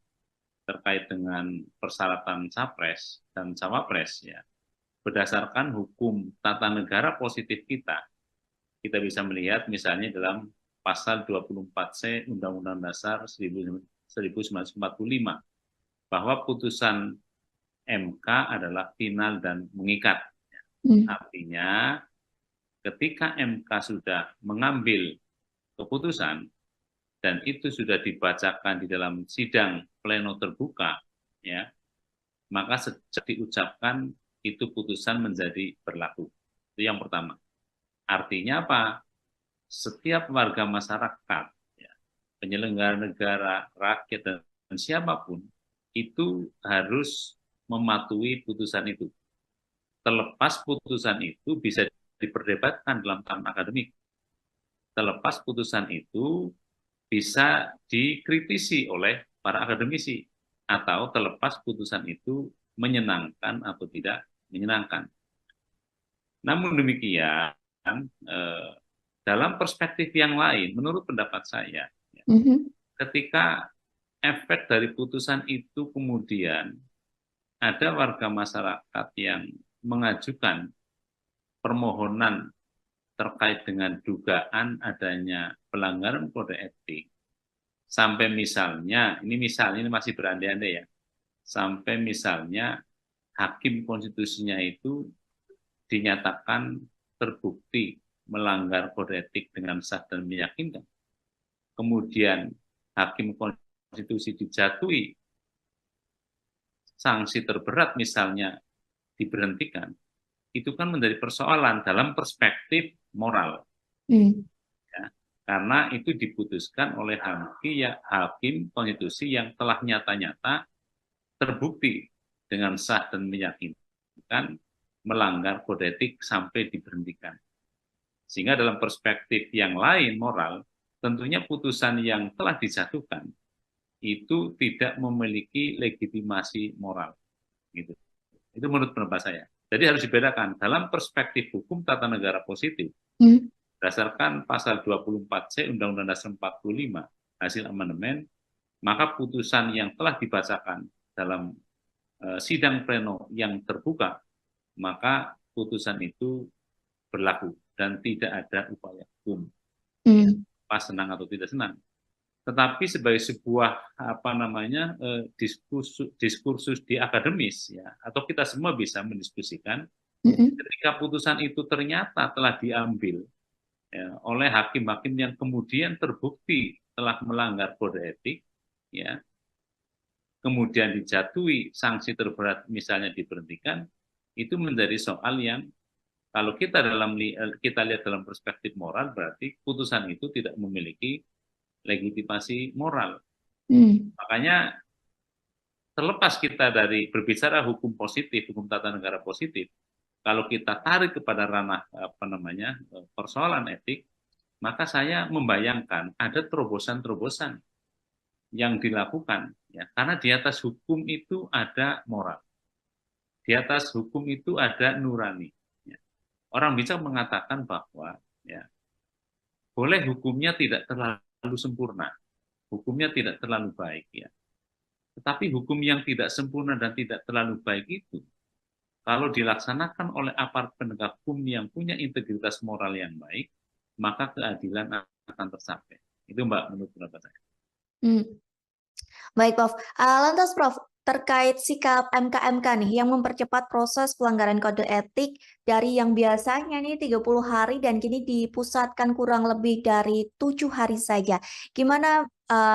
Speaker 1: terkait dengan persyaratan capres dan cawapres ya, berdasarkan hukum tata negara positif kita bisa melihat misalnya dalam pasal 24C Undang-Undang Dasar 1945 bahwa putusan MK adalah final dan mengikat. Artinya ketika MK sudah mengambil keputusan dan itu sudah dibacakan di dalam sidang pleno terbuka, ya, maka sejak diucapkan itu putusan menjadi berlaku. Itu yang pertama. Artinya apa? Setiap warga masyarakat, ya, penyelenggara negara, rakyat, dan siapapun itu harus mematuhi putusan itu. Terlepas putusan itu bisa diperdebatkan dalam tahapan akademik. Terlepas putusan itu bisa dikritisi oleh para akademisi, atau terlepas putusan itu menyenangkan atau tidak menyenangkan. Namun demikian, dalam perspektif yang lain, menurut pendapat saya, ketika efek dari putusan itu kemudian ada warga masyarakat yang mengajukan permohonan terkait dengan dugaan adanya pelanggaran kode etik, sampai misalnya, ini masih berandai-andai ya, sampai misalnya hakim konstitusinya itu dinyatakan terbukti melanggar kode etik dengan sah dan meyakinkan, kemudian hakim konstitusi dijatuhi sanksi terberat misalnya diberhentikan, itu kan menjadi persoalan dalam perspektif moral. Ya, karena itu diputuskan oleh hakim konstitusi yang telah nyata-nyata terbukti dengan sah dan meyakinkan melanggar kode etik sampai diberhentikan. Sehingga dalam perspektif yang lain moral, tentunya putusan yang telah dijatuhkan itu tidak memiliki legitimasi moral. Gitu. Itu menurut pendapat saya. Jadi harus dibedakan dalam perspektif hukum tata negara positif, berdasarkan pasal 24C Undang-Undang Dasar 45 hasil amandemen, maka putusan yang telah dibacakan dalam sidang pleno yang terbuka, maka putusan itu berlaku dan tidak ada upaya hukum, pas senang atau tidak senang. Tetapi sebagai sebuah diskursus di akademis ya, atau kita semua bisa mendiskusikan, ketika putusan itu ternyata telah diambil ya, oleh hakim-hakim yang kemudian terbukti telah melanggar kode etik, ya, kemudian dijatuhi sanksi terberat misalnya diberhentikan, itu menjadi soal yang kalau kita lihat dalam perspektif moral, berarti putusan itu tidak memiliki legitimasi moral. Makanya terlepas kita dari berbicara hukum positif, hukum tata negara positif, kalau kita tarik kepada ranah persoalan etik, maka saya membayangkan ada terobosan-terobosan yang dilakukan, ya, karena di atas hukum itu ada moral, di atas hukum itu ada nurani. Ya. Orang bisa mengatakan bahwa, ya, boleh hukumnya tidak terlalu sempurna, hukumnya tidak terlalu baik, ya. Tetapi hukum yang tidak sempurna dan tidak terlalu baik itu, kalau dilaksanakan oleh aparat penegak hukum yang punya integritas moral yang baik, maka keadilan akan tercapai. Itu Mbak, menurut pendapat saya.
Speaker 2: Baik, Prof. Lantas, Prof, terkait sikap MK-MK nih yang mempercepat proses pelanggaran kode etik dari yang biasanya nih 30 hari dan kini dipusatkan kurang lebih dari 7 hari saja. Gimana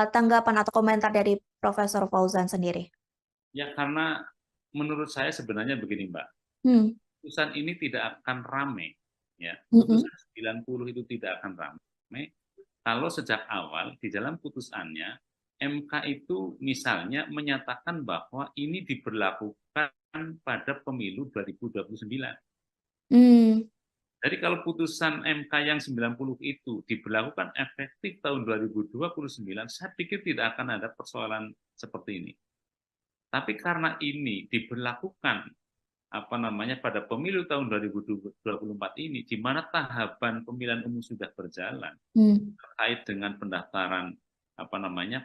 Speaker 2: tanggapan atau komentar dari Profesor Fauzan sendiri?
Speaker 1: Ya, karena menurut saya sebenarnya begini, Mbak. Putusan ini tidak akan rame. Ya. Putusan 90 itu tidak akan rame kalau sejak awal di dalam putusannya MK itu misalnya menyatakan bahwa ini diberlakukan pada pemilu 2029. Jadi kalau putusan MK yang 90 itu diberlakukan efektif tahun 2029, saya pikir tidak akan ada persoalan seperti ini. Tapi karena ini diberlakukan pada pemilu tahun 2024 ini, di mana tahapan pemilihan umum sudah berjalan terkait dengan pendaftaran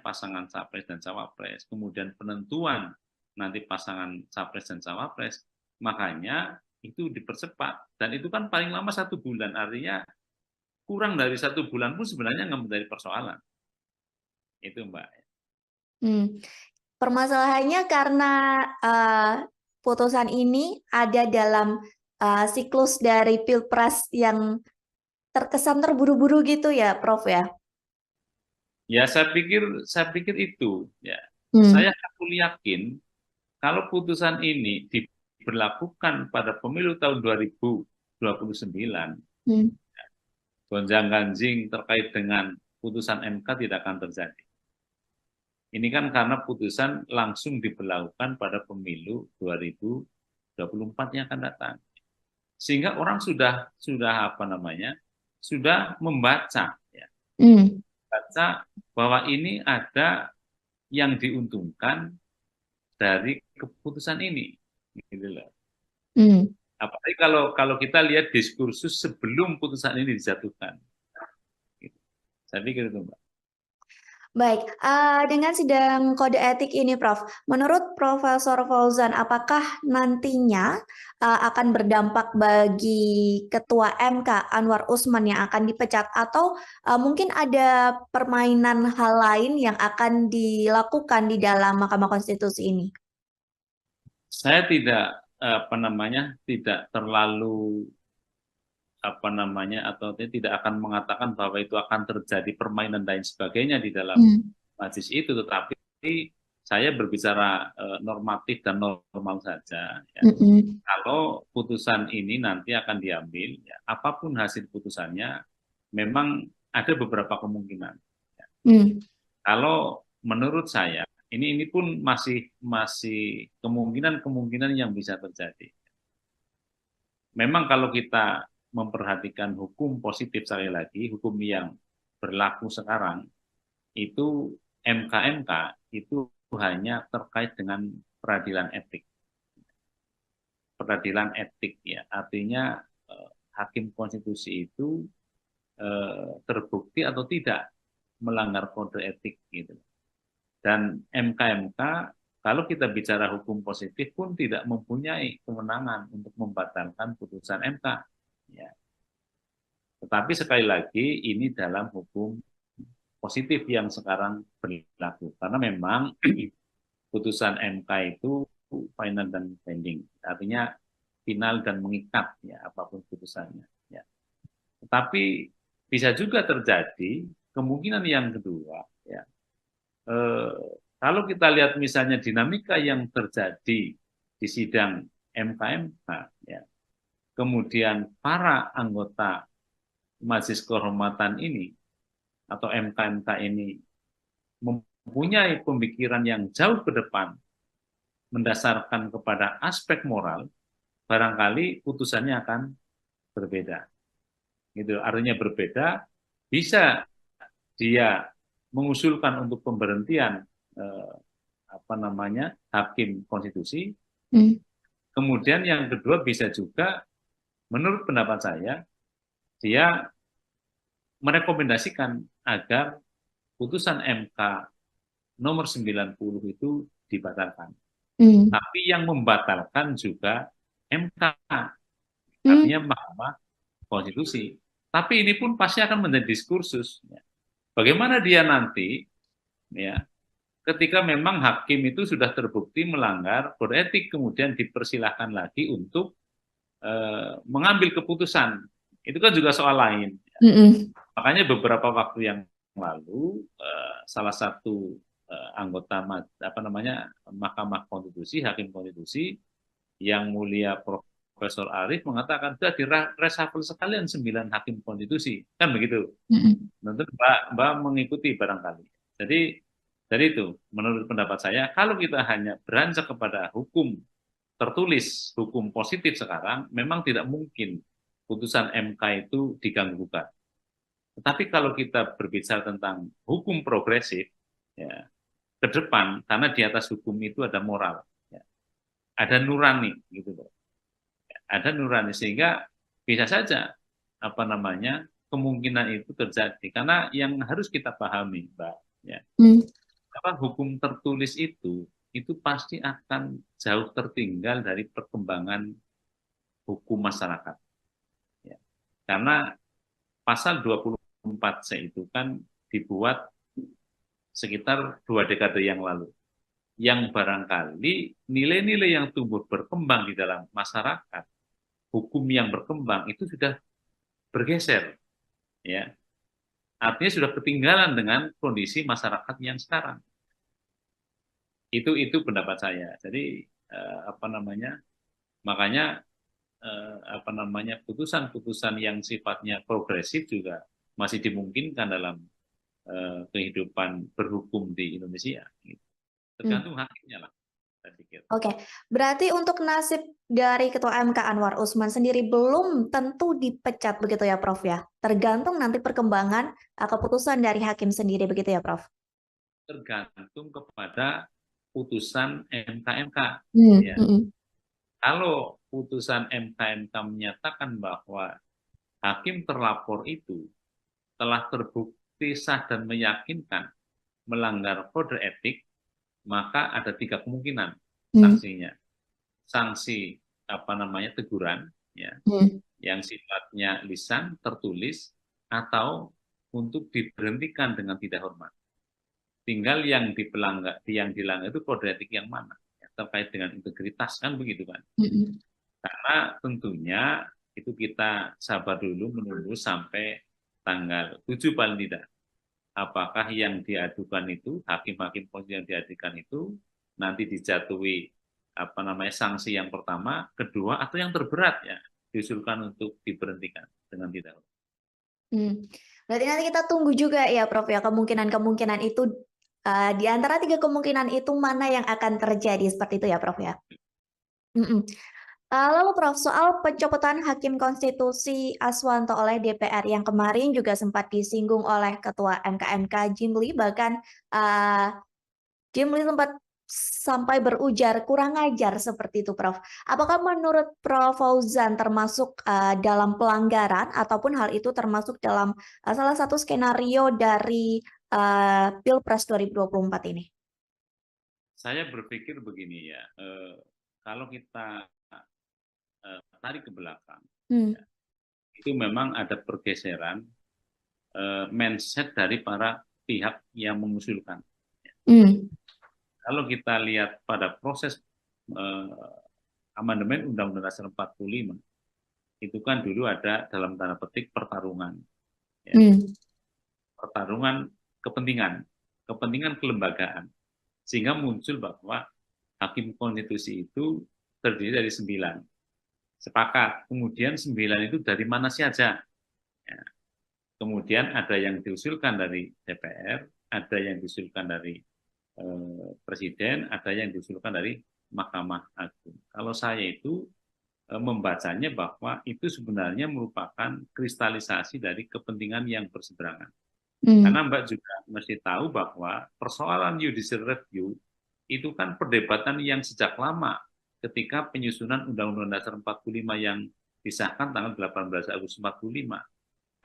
Speaker 1: pasangan capres dan cawapres, kemudian penentuan nanti pasangan capres dan cawapres, makanya itu dipercepat, dan itu kan paling lama 1 bulan, artinya kurang dari 1 bulan pun sebenarnya nggak menjadi persoalan. Itu Mbak.
Speaker 2: Permasalahannya karena putusan ini ada dalam siklus dari Pilpres yang terkesan terburu-buru gitu ya, Prof ya?
Speaker 1: Ya, saya pikir itu, ya. Saya yakin kalau putusan ini diberlakukan pada pemilu tahun 2029, gonjang-ganjing terkait dengan putusan MK tidak akan terjadi. Ini kan karena putusan langsung diberlakukan pada pemilu 2024 yang akan datang. Sehingga orang sudah membaca, ya. Baca bahwa ini ada yang diuntungkan dari keputusan ini, gitu loh. Apalagi kalau kita lihat diskursus sebelum putusan ini dijatuhkan. Gitu. Saya pikir itu, Mbak.
Speaker 2: Baik, dengan sidang kode etik ini, Prof, menurut Profesor Fauzan, apakah nantinya akan berdampak bagi Ketua MK Anwar Usman yang akan dipecat, atau mungkin ada permainan hal lain yang akan dilakukan di dalam Mahkamah Konstitusi ini?
Speaker 1: Saya tidak tidak terlalu atau tidak akan mengatakan bahwa itu akan terjadi permainan dan sebagainya di dalam majelis itu, tetapi saya berbicara normatif dan normal saja, ya. Kalau putusan ini nanti akan diambil, ya, apapun hasil putusannya, memang ada beberapa kemungkinan, ya. Kalau menurut saya ini pun masih kemungkinan yang bisa terjadi. Memang kalau kita memperhatikan hukum positif, sekali lagi, hukum yang berlaku sekarang, itu MK-MK itu hanya terkait dengan peradilan etik. Peradilan etik, ya, artinya hakim konstitusi itu terbukti atau tidak melanggar kode etik, gitu. Dan MK-MK, kalau kita bicara hukum positif pun tidak mempunyai kewenangan untuk membatalkan putusan MK. Ya. Tetapi sekali lagi ini dalam hukum positif yang sekarang berlaku, karena memang putusan MK itu final dan binding, artinya final dan mengikat, ya, apapun putusannya, ya. Tetapi bisa juga terjadi kemungkinan yang kedua, ya. Kalau kita lihat misalnya dinamika yang terjadi di sidang MK-MK, ya, kemudian para anggota Majelis Kehormatan ini atau MK-MK ini mempunyai pemikiran yang jauh ke depan, mendasarkan kepada aspek moral, barangkali putusannya akan berbeda. Gitu. Artinya berbeda, bisa dia mengusulkan untuk pemberhentian hakim konstitusi. Kemudian yang kedua bisa juga, menurut pendapat saya, dia merekomendasikan agar putusan MK nomor 90 itu dibatalkan. Tapi yang membatalkan juga MK, artinya Mahkamah Konstitusi. Tapi ini pun pasti akan menjadi diskursus. Bagaimana dia nanti, ya, ketika memang hakim itu sudah terbukti melanggar kode etik, kemudian dipersilahkan lagi untuk mengambil keputusan. Itu kan juga soal lain. Makanya beberapa waktu yang lalu salah satu anggota Mahkamah Konstitusi, hakim konstitusi yang mulia Profesor Arief mengatakan sudah direshuffle sekalian 9 hakim konstitusi, kan begitu. Tentu Mbak mengikuti barangkali. Jadi dari itu, menurut pendapat saya, kalau kita hanya beranjak kepada hukum tertulis, hukum positif sekarang, memang tidak mungkin putusan MK itu diganggu-gugat. Tetapi kalau kita berbicara tentang hukum progresif, ya, ke depan, karena di atas hukum itu ada moral, ya, ada nurani, gitu loh. Ada nurani, sehingga bisa saja kemungkinan itu terjadi. Karena yang harus kita pahami, Mbak, ya, hukum tertulis itu pasti akan jauh tertinggal dari perkembangan hukum masyarakat. Ya. Karena pasal 24C itu kan dibuat sekitar 2 dekade yang lalu. Yang barangkali nilai-nilai yang tumbuh berkembang di dalam masyarakat, hukum yang berkembang itu sudah bergeser. Ya. Artinya sudah ketinggalan dengan kondisi masyarakat yang sekarang. Itu pendapat saya. Jadi makanya putusan-putusan yang sifatnya progresif juga masih dimungkinkan dalam kehidupan berhukum di Indonesia. Tergantung hakimnya lah, saya pikir.
Speaker 2: Oke, berarti untuk nasib dari Ketua MK Anwar Usman sendiri belum tentu dipecat begitu ya, Prof ya? Tergantung nanti perkembangan keputusan dari hakim sendiri begitu ya, Prof?
Speaker 1: Tergantung kepada putusan MK-MK. Ya. Kalau putusan MK-MK menyatakan bahwa hakim terlapor itu telah terbukti sah dan meyakinkan melanggar kode etik, maka ada 3 kemungkinan sanksinya. Sanksi teguran, ya, yang sifatnya lisan, tertulis, atau untuk diberhentikan dengan tidak hormat. Tinggal yang dilanggar itu kode etik yang mana, ya, terkait dengan integritas, kan begitu kan. Karena tentunya itu kita sabar dulu menunggu sampai tanggal 7 paling tidak. Apakah yang diadukan itu, hakim-hakim yang diadukan itu nanti dijatuhi sanksi yang pertama, kedua, atau yang terberat, ya, diusulkan untuk diberhentikan dengan tidak hormat.
Speaker 2: Berarti nanti kita tunggu juga ya, Prof ya, kemungkinan itu di antara 3 kemungkinan itu mana yang akan terjadi, seperti itu ya, Prof ya. Lalu Prof, soal pencopotan Hakim Konstitusi Aswanto oleh DPR yang kemarin juga sempat disinggung oleh Ketua MK Jimli, bahkan Jimli sempat sampai berujar kurang ajar seperti itu, Prof. Apakah menurut Prof Fauzan termasuk dalam pelanggaran ataupun hal itu termasuk dalam salah satu skenario dari Pilpres 2024 ini?
Speaker 1: Saya berpikir begini ya, kalau kita tarik ke belakang, ya, itu memang ada pergeseran mindset dari para pihak yang mengusulkan. Kalau kita lihat pada proses amandemen Undang-Undang Dasar 45, itu kan dulu ada dalam tanda petik pertarungan, ya. Pertarungan kepentingan kelembagaan, sehingga muncul bahwa hakim konstitusi itu terdiri dari 9. Sepakat, kemudian 9 itu dari mana saja. Ya. Kemudian ada yang diusulkan dari DPR, ada yang diusulkan dari Presiden, ada yang diusulkan dari Mahkamah Agung. Kalau saya itu membacanya bahwa itu sebenarnya merupakan kristalisasi dari kepentingan yang berseberangan. Karena Mbak juga mesti tahu bahwa persoalan judicial review itu kan perdebatan yang sejak lama ketika penyusunan Undang-Undang Dasar 45 yang disahkan tanggal 18 Agustus 45.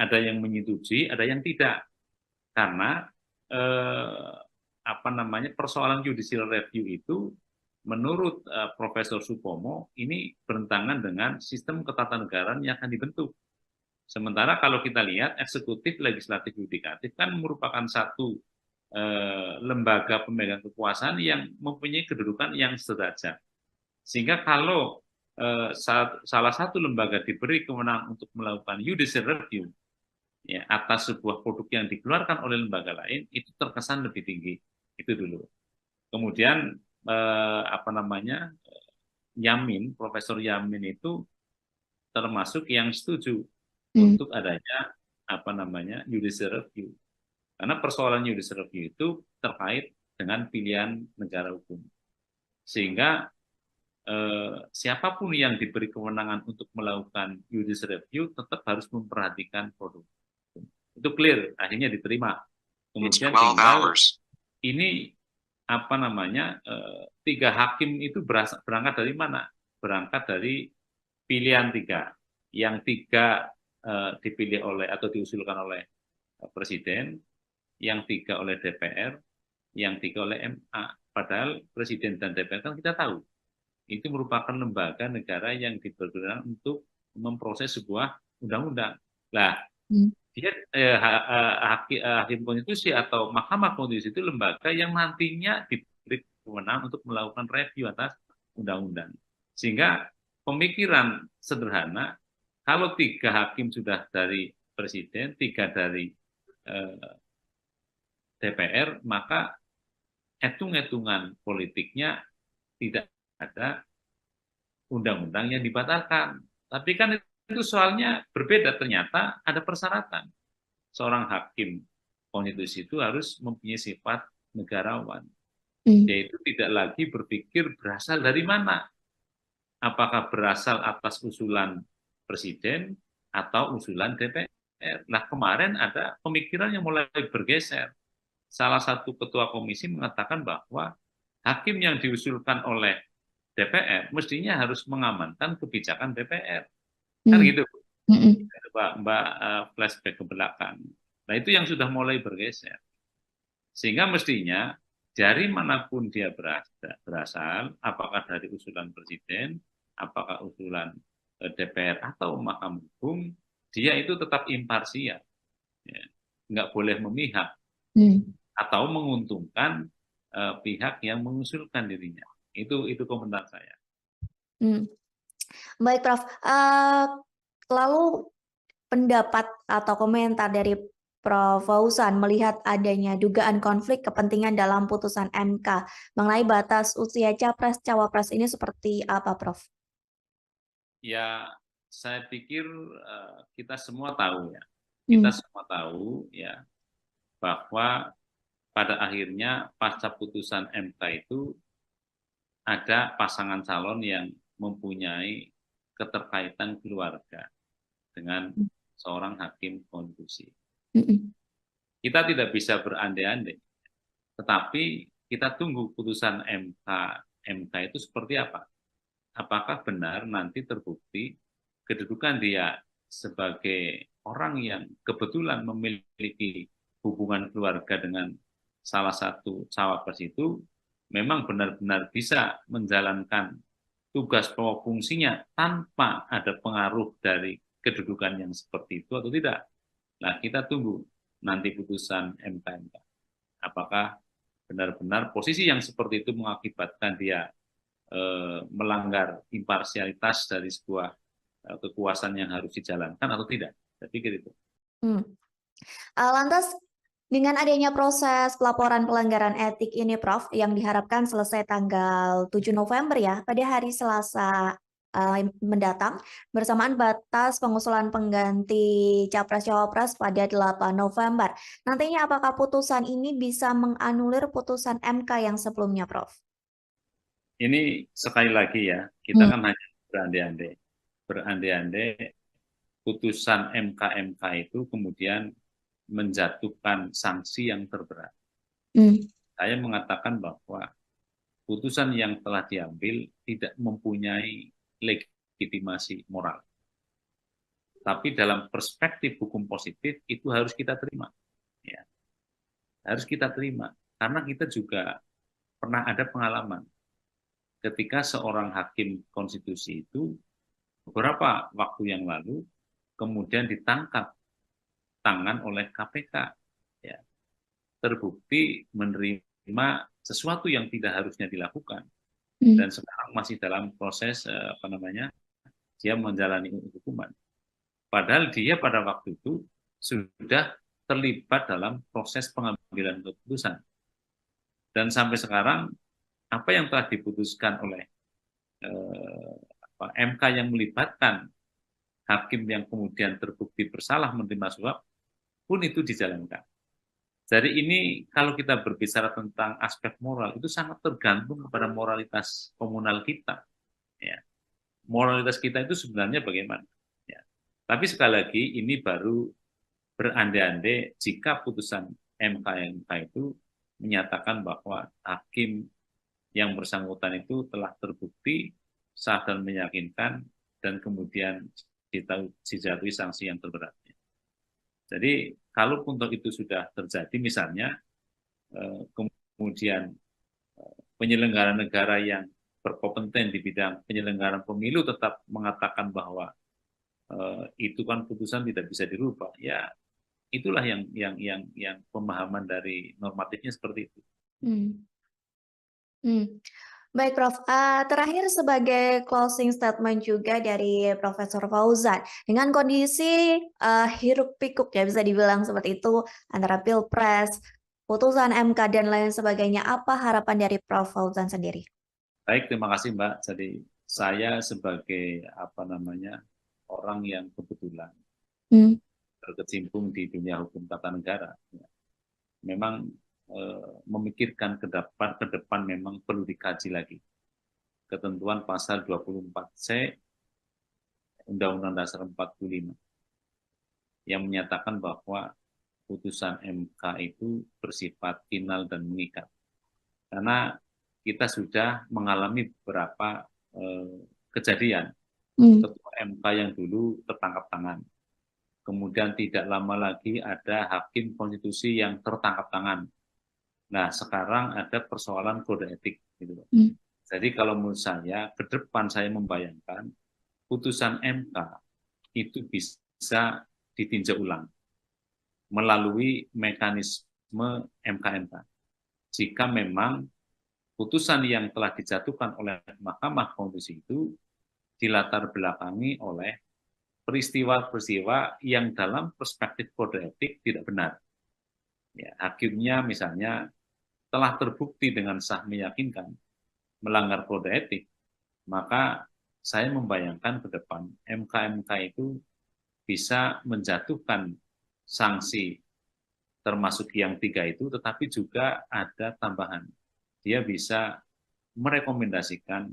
Speaker 1: Ada yang menyetujui, ada yang tidak. Karena persoalan judicial review itu menurut Profesor Supomo ini bertentangan dengan sistem ketatanegaraan yang akan dibentuk. Sementara kalau kita lihat eksekutif, legislatif, yudikatif kan merupakan satu lembaga pemegang kekuasaan yang mempunyai kedudukan yang sederajat. Sehingga kalau salah satu lembaga diberi kewenangan untuk melakukan judicial review ya, atas sebuah produk yang dikeluarkan oleh lembaga lain, itu terkesan lebih tinggi. Itu dulu. Kemudian Yamin, Profesor Yamin itu termasuk yang setuju untuk adanya judicial review. Karena persoalan judicial review itu terkait dengan pilihan negara hukum. Sehingga siapapun yang diberi kewenangan untuk melakukan judicial review tetap harus memperhatikan produk. Itu clear, akhirnya diterima. Kemudian tinggal ini 3 hakim itu berangkat dari mana? Berangkat dari pilihan 3. Yang 3 dipilih oleh atau diusulkan oleh Presiden, yang 3 oleh DPR, yang 3 oleh MA. Padahal Presiden dan DPR kan kita tahu, itu merupakan lembaga negara yang dipergunakan untuk memproses sebuah undang-undang. Nah, dia hakim konstitusi atau Mahkamah Konstitusi itu lembaga yang nantinya diberi kewenangan untuk melakukan review atas undang-undang. Sehingga pemikiran sederhana, kalau 3 hakim sudah dari Presiden, 3 dari DPR, maka hitung-hitungan politiknya tidak ada undang-undang yang dibatalkan. Tapi kan itu soalnya berbeda, ternyata ada persyaratan. Seorang hakim konstitusi itu harus mempunyai sifat negarawan. Yaitu tidak lagi berpikir berasal dari mana. Apakah berasal atas usulan Presiden atau usulan DPR. Nah, kemarin ada pemikiran yang mulai bergeser. Salah satu ketua komisi mengatakan bahwa hakim yang diusulkan oleh DPR mestinya harus mengamankan kebijakan DPR. Kan gitu, Mbak flashback ke belakang. Nah, itu yang sudah mulai bergeser. Sehingga mestinya dari manapun dia berasal, apakah dari usulan Presiden, apakah usulan DPR atau Mahkamah Agung, dia itu tetap imparsial, ya. Nggak boleh memihak atau menguntungkan pihak yang mengusulkan dirinya. Itu komentar saya.
Speaker 2: Baik, Prof. Lalu pendapat atau komentar dari Prof. Fauzan melihat adanya dugaan konflik kepentingan dalam putusan MK mengenai batas usia capres-cawapres ini seperti apa, Prof?
Speaker 1: Ya, saya pikir kita semua tahu ya. Kita semua tahu ya bahwa pada akhirnya pasca putusan MK itu ada pasangan calon yang mempunyai keterkaitan keluarga dengan seorang hakim konstitusi. Kita tidak bisa berandai-andai, tetapi kita tunggu putusan MK itu seperti apa. Apakah benar nanti terbukti kedudukan dia sebagai orang yang kebetulan memiliki hubungan keluarga dengan salah satu cawapres itu memang benar-benar bisa menjalankan tugas pokok fungsinya tanpa ada pengaruh dari kedudukan yang seperti itu atau tidak. Nah, kita tunggu nanti putusan MK. Apakah benar-benar posisi yang seperti itu mengakibatkan dia melanggar imparsialitas dari sebuah kekuasaan yang harus dijalankan atau tidak. Saya pikir itu.
Speaker 2: Lantas, dengan adanya proses pelaporan pelanggaran etik ini, Prof, yang diharapkan selesai tanggal 7 November ya, pada hari Selasa mendatang, bersamaan batas pengusulan pengganti Capres-Cawapres pada 8 November. Nantinya apakah putusan ini bisa menganulir putusan MK yang sebelumnya, Prof?
Speaker 1: Ini sekali lagi ya, kita kan hanya berandai-andai. berandai-andai putusan MK itu kemudian menjatuhkan sanksi yang terberat. Saya mengatakan bahwa putusan yang telah diambil tidak mempunyai legitimasi moral. Tapi dalam perspektif hukum positif itu harus kita terima. Ya. Harus kita terima. Karena kita juga pernah ada pengalaman ketika seorang hakim konstitusi itu beberapa waktu yang lalu kemudian ditangkap tangan oleh KPK. Ya. Terbukti menerima sesuatu yang tidak harusnya dilakukan. Dan sekarang masih dalam proses dia menjalani hukuman. Padahal dia pada waktu itu sudah terlibat dalam proses pengambilan keputusan. Dan sampai sekarang, apa yang telah diputuskan oleh MK yang melibatkan hakim yang kemudian terbukti bersalah menerima suap, pun itu dijalankan. Jadi ini kalau kita berbicara tentang aspek moral, itu sangat tergantung kepada moralitas komunal kita. Ya. Moralitas kita itu sebenarnya bagaimana? Tapi sekali lagi ini baru berandai-andai jika putusan MK itu menyatakan bahwa hakim yang bersangkutan itu telah terbukti sah dan meyakinkan dan kemudian dijatuhi sanksi yang terberat. Jadi kalau untuk itu sudah terjadi misalnya kemudian penyelenggara negara yang berkompeten di bidang penyelenggaraan pemilu tetap mengatakan bahwa itu kan putusan tidak bisa dirubah. Ya, itulah yang pemahaman dari normatifnya seperti itu.
Speaker 2: Baik, Prof. Terakhir sebagai closing statement juga dari Profesor Fauzan, dengan kondisi hiruk pikuk ya bisa dibilang seperti itu antara Pilpres, putusan MK dan lain sebagainya, apa harapan dari Prof. Fauzan sendiri?
Speaker 1: Baik, terima kasih Mbak. Jadi saya sebagai orang yang kebetulan berkecimpung di dunia hukum tata negara, memang memikirkan ke depan memang perlu dikaji lagi. Ketentuan pasal 24C Undang-Undang Dasar 45 yang menyatakan bahwa putusan MK itu bersifat final dan mengikat. Karena kita sudah mengalami beberapa kejadian. Ketua MK yang dulu tertangkap tangan. Kemudian tidak lama lagi ada hakim konstitusi yang tertangkap tangan. Nah, sekarang ada persoalan kode etik. Gitu. Jadi kalau menurut saya, ke depan saya membayangkan putusan MK itu bisa ditinjau ulang melalui mekanisme MK. Jika memang putusan yang telah dijatuhkan oleh Mahkamah Konstitusi itu dilatar belakangi oleh peristiwa-peristiwa yang dalam perspektif kode etik tidak benar. Ya, hakimnya misalnya telah terbukti dengan sah meyakinkan melanggar kode etik, maka saya membayangkan ke depan MK itu bisa menjatuhkan sanksi termasuk yang 3 itu, tetapi juga ada tambahan. Dia bisa merekomendasikan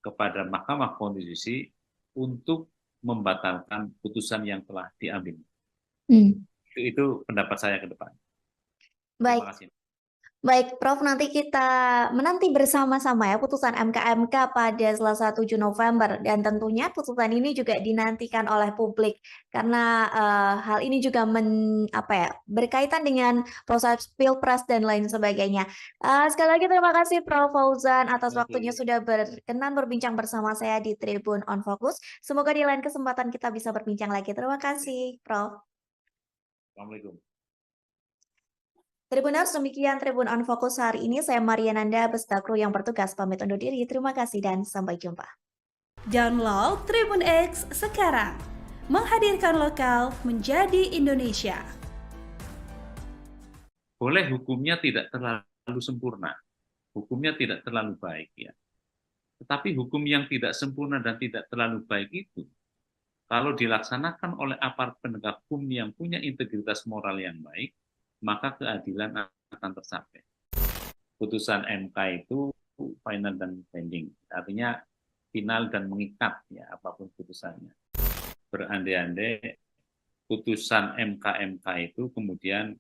Speaker 1: kepada Mahkamah Konstitusi untuk membatalkan putusan yang telah diambil. Itu pendapat saya ke depan.
Speaker 2: Baik.
Speaker 1: Terima kasih.
Speaker 2: Baik, Prof, nanti kita menanti bersama-sama ya putusan MK pada Selasa 7 November dan tentunya putusan ini juga dinantikan oleh publik karena hal ini juga berkaitan dengan proses Pilpres dan lain sebagainya. Sekali lagi terima kasih Prof Fauzan atas waktunya sudah berkenan berbincang bersama saya di Tribun on Focus. Semoga di lain kesempatan kita bisa berbincang lagi. Terima kasih, Prof.
Speaker 1: Assalamualaikum.
Speaker 2: Tribuners, demikian Tribun on Focus hari ini. Saya Mariananda beserta kru yang bertugas pamit undur diri. Terima kasih dan sampai jumpa.
Speaker 3: Download Tribun X sekarang. Menghadirkan lokal menjadi Indonesia.
Speaker 1: Boleh hukumnya tidak terlalu sempurna. Hukumnya tidak terlalu baik ya. Tetapi hukum yang tidak sempurna dan tidak terlalu baik itu kalau dilaksanakan oleh aparat penegak hukum yang punya integritas moral yang baik, maka keadilan akan tercapai. Putusan MK itu final dan binding. Artinya final dan mengikat, ya apapun putusannya. Berandai-andai putusan MK itu kemudian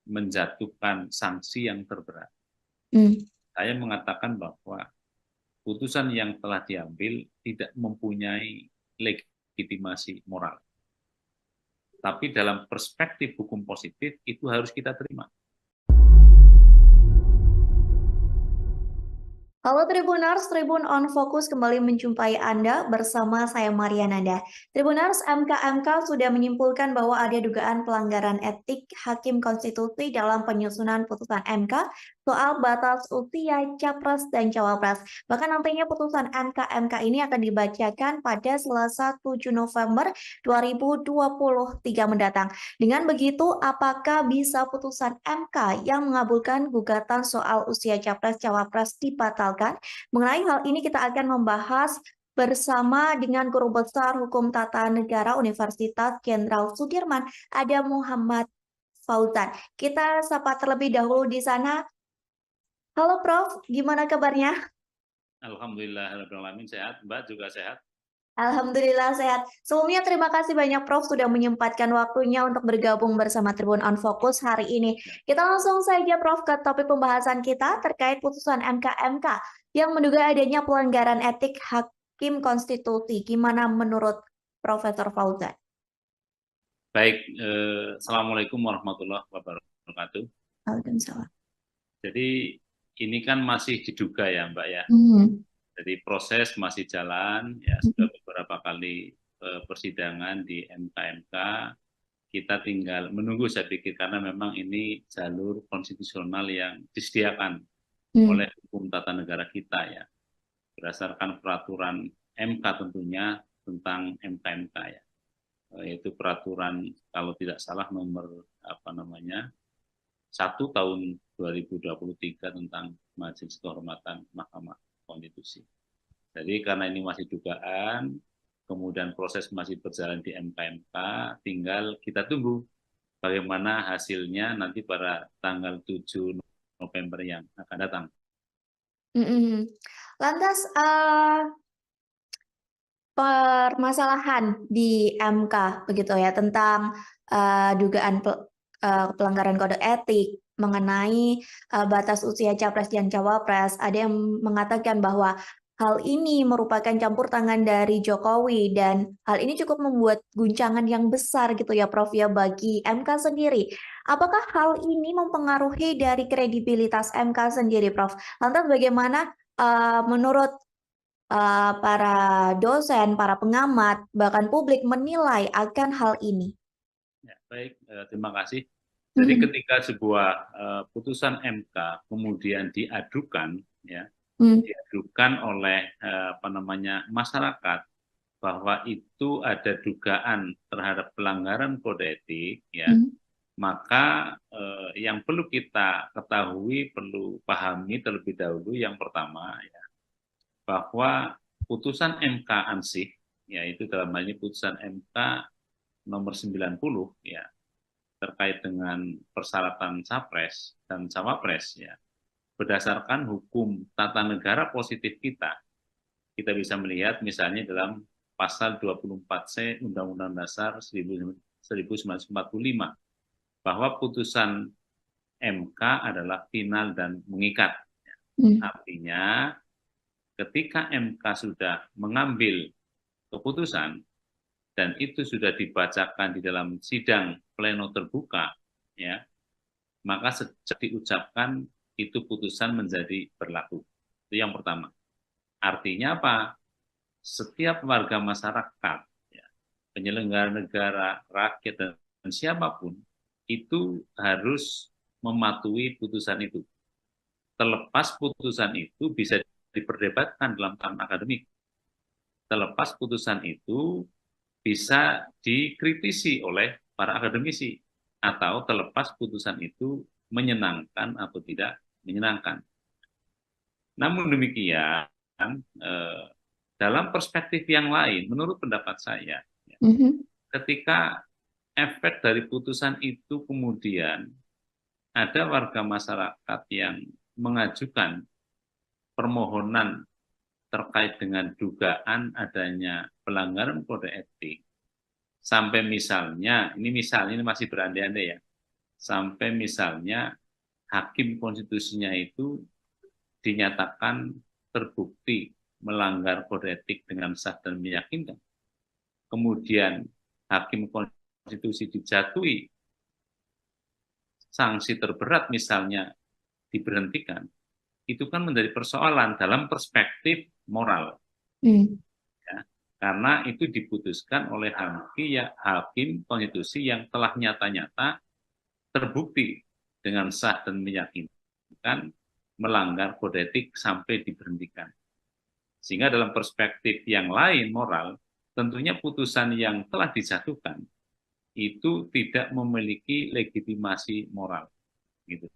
Speaker 1: menjatuhkan sanksi yang terberat. Saya mengatakan bahwa putusan yang telah diambil tidak mempunyai legitimasi moral. Tapi dalam perspektif hukum positif itu harus kita terima.
Speaker 2: Halo Tribuners, Tribun on Fokus kembali menjumpai Anda bersama saya Mariananda. Tribuners, MK sudah menyimpulkan bahwa ada dugaan pelanggaran etik Hakim Konstitusi dalam penyusunan putusan MK soal batas usia Capres dan Cawapres. Bahkan nantinya putusan MK ini akan dibacakan pada Selasa 7 November 2023 mendatang. Dengan begitu, apakah bisa putusan MK yang mengabulkan gugatan soal usia Capres-Cawapres dibatalkan? Mengenai hal ini kita akan membahas bersama dengan Guru Besar Hukum Tata Negara Universitas Jenderal Sudirman, ada Muhammad Fauzan. Kita sapa terlebih dahulu di sana. Halo Prof, gimana kabarnya?
Speaker 1: Alhamdulillahirrahmanirrahim, sehat. Mbak juga sehat?
Speaker 2: Alhamdulillah sehat. Sebelumnya terima kasih banyak Prof sudah menyempatkan waktunya untuk bergabung bersama Tribun on Fokus hari ini. Kita langsung saja Prof ke topik pembahasan kita terkait putusan MK yang menduga adanya pelanggaran etik Hakim Konstitusi. Gimana menurut Profesor Fauzan?
Speaker 1: Baik, Assalamualaikum warahmatullahi wabarakatuh.
Speaker 2: Waalaikumsalam.
Speaker 1: Jadi ini kan masih diduga ya Mbak ya. Jadi proses masih jalan, ya sudah beberapa kali persidangan di MK. Kita tinggal menunggu saya pikir karena memang ini jalur konstitusional yang disediakan oleh hukum tata negara kita ya. Berdasarkan peraturan MK tentunya tentang MK ya. Yaitu peraturan kalau tidak salah nomor 1 tahun 2023 tentang Majelis Kehormatan Mahkamah Konstitusi. Jadi karena ini masih dugaan, kemudian proses masih berjalan di MK, tinggal kita tunggu bagaimana hasilnya nanti pada tanggal 7 November yang akan datang.
Speaker 2: Lantas permasalahan di MK begitu ya tentang dugaan pelanggaran kode etik mengenai batas usia Capres dan Cawapres. Ada yang mengatakan bahwa hal ini merupakan campur tangan dari Jokowi dan hal ini cukup membuat guncangan yang besar gitu ya Prof ya bagi MK sendiri. Apakah hal ini mempengaruhi dari kredibilitas MK sendiri Prof? Lantas bagaimana menurut para dosen, para pengamat, bahkan publik menilai akan hal ini?
Speaker 1: Ya, baik, terima kasih. Jadi ketika sebuah putusan MK kemudian diadukan, ya, diadukan oleh masyarakat bahwa itu ada dugaan terhadap pelanggaran kode etik, ya, maka yang perlu kita ketahui, perlu pahami terlebih dahulu yang pertama, ya, bahwa putusan MK ansih, yaitu dalam hal ini putusan MK nomor 90, ya, terkait dengan persyaratan capres dan cawapres, ya, berdasarkan hukum tata negara positif kita bisa melihat misalnya dalam pasal 24C Undang-Undang Dasar 1945 bahwa putusan MK adalah final dan mengikat. Artinya ketika MK sudah mengambil keputusan dan itu sudah dibacakan di dalam sidang pleno terbuka, ya, maka sejak diucapkan itu putusan menjadi berlaku. Itu yang pertama. Artinya apa? Setiap warga masyarakat, ya, penyelenggara negara, rakyat, dan siapapun, itu harus mematuhi putusan itu. Terlepas putusan itu bisa diperdebatkan dalam tahapan akademik. Terlepas putusan itu bisa dikritisi oleh para akademisi, atau terlepas putusan itu menyenangkan atau tidak menyenangkan. Namun demikian, dalam perspektif yang lain, menurut pendapat saya, ketika efek dari putusan itu kemudian ada warga masyarakat yang mengajukan permohonan terkait dengan dugaan adanya pelanggaran kode etik, sampai misalnya, ini masih berandai-andai ya, sampai misalnya hakim konstitusinya itu dinyatakan terbukti melanggar kode etik dengan sah dan meyakinkan, kemudian hakim konstitusi dijatuhi sanksi terberat misalnya diberhentikan, itu kan menjadi persoalan dalam perspektif moral. Ya, karena itu diputuskan oleh hakim konstitusi yang telah nyata-nyata terbukti dengan sah dan meyakinkan melanggar kode etik sampai diberhentikan. Sehingga dalam perspektif yang lain moral, tentunya putusan yang telah dijatuhkan itu tidak memiliki legitimasi moral. Gitu.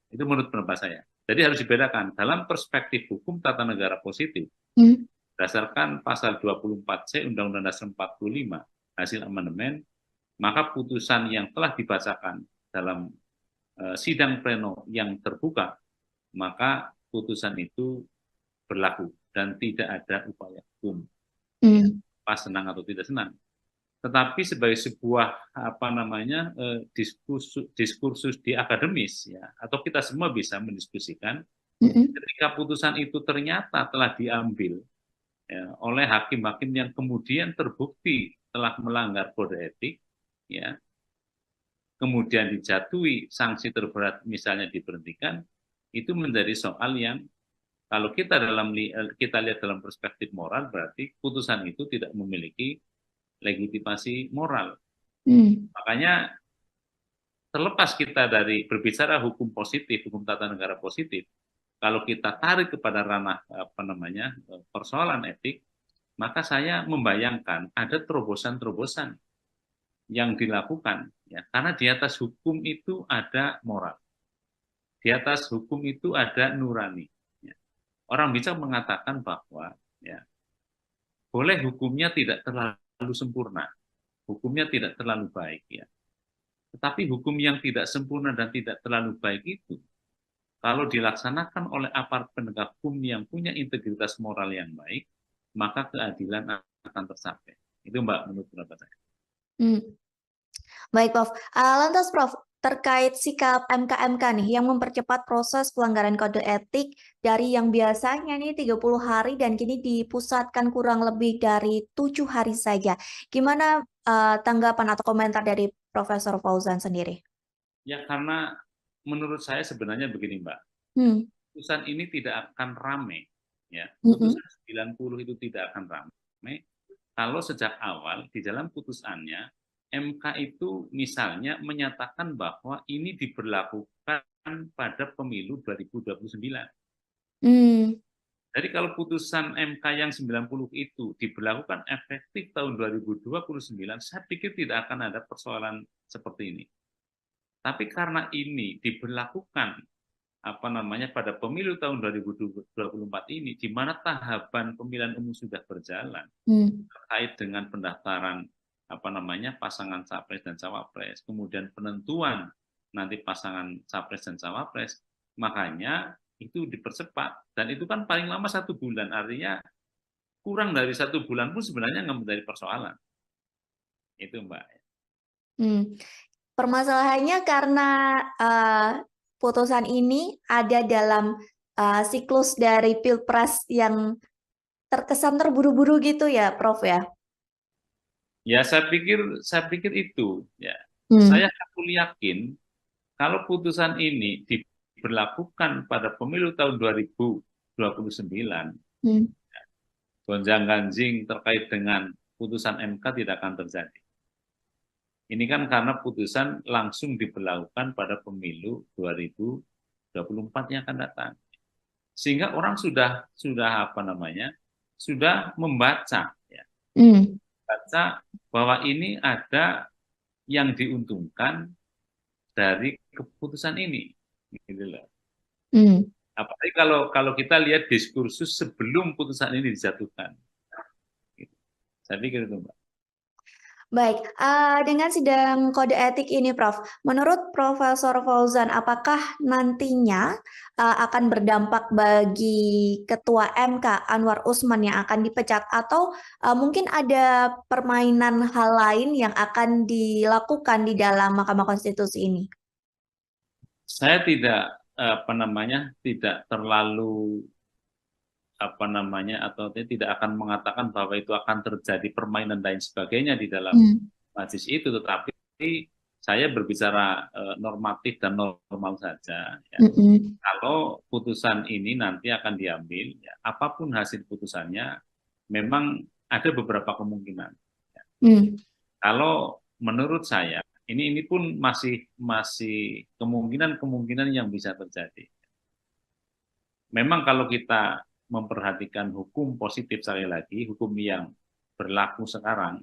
Speaker 1: Itu menurut pendapat saya. Jadi harus dibedakan dalam perspektif hukum tata negara positif, berdasarkan pasal 24C Undang-Undang Dasar 45 hasil amandemen, maka putusan yang telah dibacakan dalam sidang pleno yang terbuka, maka putusan itu berlaku dan tidak ada upaya hukum. Pas senang atau tidak senang. Tetapi sebagai sebuah diskursus di akademis ya, atau kita semua bisa mendiskusikan, ketika putusan itu ternyata telah diambil ya, oleh hakim-hakim yang kemudian terbukti telah melanggar kode etik, ya, kemudian dijatuhi sanksi terberat misalnya diberhentikan, itu menjadi soal yang kalau kita lihat dalam perspektif moral, berarti putusan itu tidak memiliki legitimasi moral. Makanya terlepas kita dari berbicara hukum positif, hukum tata negara positif, kalau kita tarik kepada ranah persoalan etik, maka saya membayangkan ada terobosan-terobosan yang dilakukan, ya, karena di atas hukum itu ada moral, di atas hukum itu ada nurani. Ya. Orang bisa mengatakan bahwa ya, boleh hukumnya tidak terlalu sempurna, hukumnya tidak terlalu baik, ya. Tetapi hukum yang tidak sempurna dan tidak terlalu baik itu, kalau dilaksanakan oleh aparat penegak hukum yang punya integritas moral yang baik, maka keadilan akan tercapai. Itu Mbak, menurut pendapat saya.
Speaker 2: Baik, Prof. Lantas, Prof, terkait sikap MK-MK nih yang mempercepat proses pelanggaran kode etik dari yang biasanya nih 30 hari dan kini dipusatkan kurang lebih dari 7 hari saja. Gimana tanggapan atau komentar dari Profesor Fauzan sendiri?
Speaker 1: Ya, karena menurut saya sebenarnya begini, Mbak. Putusan ini tidak akan rame. Ya. Putusan 90 itu tidak akan rame kalau sejak awal di dalam putusannya MK itu misalnya menyatakan bahwa ini diberlakukan pada pemilu 2029. Jadi kalau putusan MK yang 90 itu diberlakukan efektif tahun 2029, saya pikir tidak akan ada persoalan seperti ini. Tapi karena ini diberlakukan pada pemilu tahun 2024 ini, di mana tahapan pemilihan umum sudah berjalan terkait dengan pendaftaran pasangan capres dan cawapres, kemudian penentuan nanti pasangan capres dan cawapres, makanya itu dipercepat, dan itu kan paling lama 1 bulan, artinya kurang dari 1 bulan pun sebenarnya nggak menjadi persoalan. Itu Mbak.
Speaker 2: Permasalahannya karena putusan ini ada dalam siklus dari Pilpres yang terkesan terburu-buru gitu ya, Prof ya?
Speaker 1: Ya, saya pikir itu ya. Saya yakin kalau putusan ini diberlakukan pada pemilu tahun 2029, gonjang-ganjing terkait dengan putusan MK tidak akan terjadi. Ini kan karena putusan langsung diberlakukan pada pemilu 2024 yang akan datang. Sehingga orang sudah membaca ya. Baca bahwa ini ada yang diuntungkan dari keputusan ini, gitu loh. Apalagi kalau kita lihat diskursus sebelum putusan ini dijatuhkan, gitu. Saya pikir itu, Mbak.
Speaker 2: Baik, dengan sidang kode etik ini, Prof, menurut Profesor Fauzan, apakah nantinya akan berdampak bagi Ketua MK Anwar Usman yang akan dipecat, atau mungkin ada permainan hal lain yang akan dilakukan di dalam Mahkamah Konstitusi ini?
Speaker 1: Saya tidak terlalu atau tidak akan mengatakan bahwa itu akan terjadi permainan dan sebagainya di dalam majelis itu, tetapi saya berbicara normatif dan normal saja. Ya. Kalau putusan ini nanti akan diambil, ya, apapun hasil putusannya, memang ada beberapa kemungkinan. Ya. Kalau menurut saya, ini pun masih kemungkinan yang bisa terjadi. Memang kalau kita memperhatikan hukum positif, sekali lagi, hukum yang berlaku sekarang,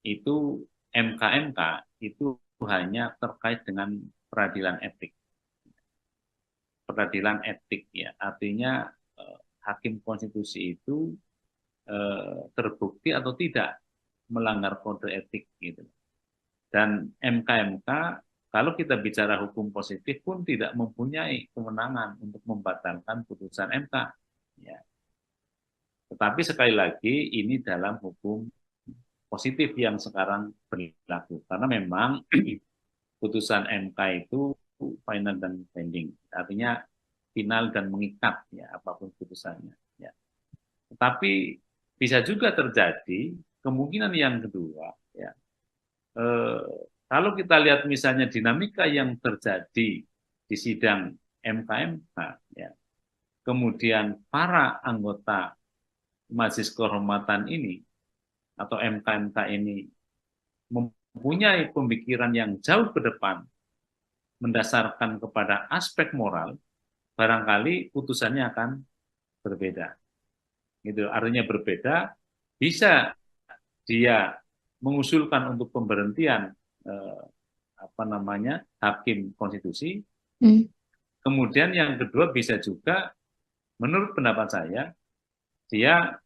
Speaker 1: itu MK-MK itu hanya terkait dengan peradilan etik. Peradilan etik, ya, artinya hakim konstitusi itu terbukti atau tidak melanggar kode etik gitu. Dan MK-MK kalau kita bicara hukum positif pun tidak mempunyai kewenangan untuk membatalkan putusan MK. Ya. Tetapi sekali lagi ini dalam hukum positif yang sekarang berlaku. Karena memang putusan MK itu final dan binding. Artinya final dan mengikat, ya, apapun putusannya. Ya. Tetapi bisa juga terjadi kemungkinan yang kedua. Ya. Kalau kita lihat misalnya dinamika yang terjadi di sidang MK-MK, ya, kemudian para anggota Majelis Kehormatan ini atau MK-MK ini mempunyai pemikiran yang jauh ke depan, mendasarkan kepada aspek moral, barangkali putusannya akan berbeda. Gitu, artinya berbeda, bisa dia mengusulkan untuk pemberhentian hakim konstitusi. Kemudian yang kedua bisa juga, menurut pendapat saya, dia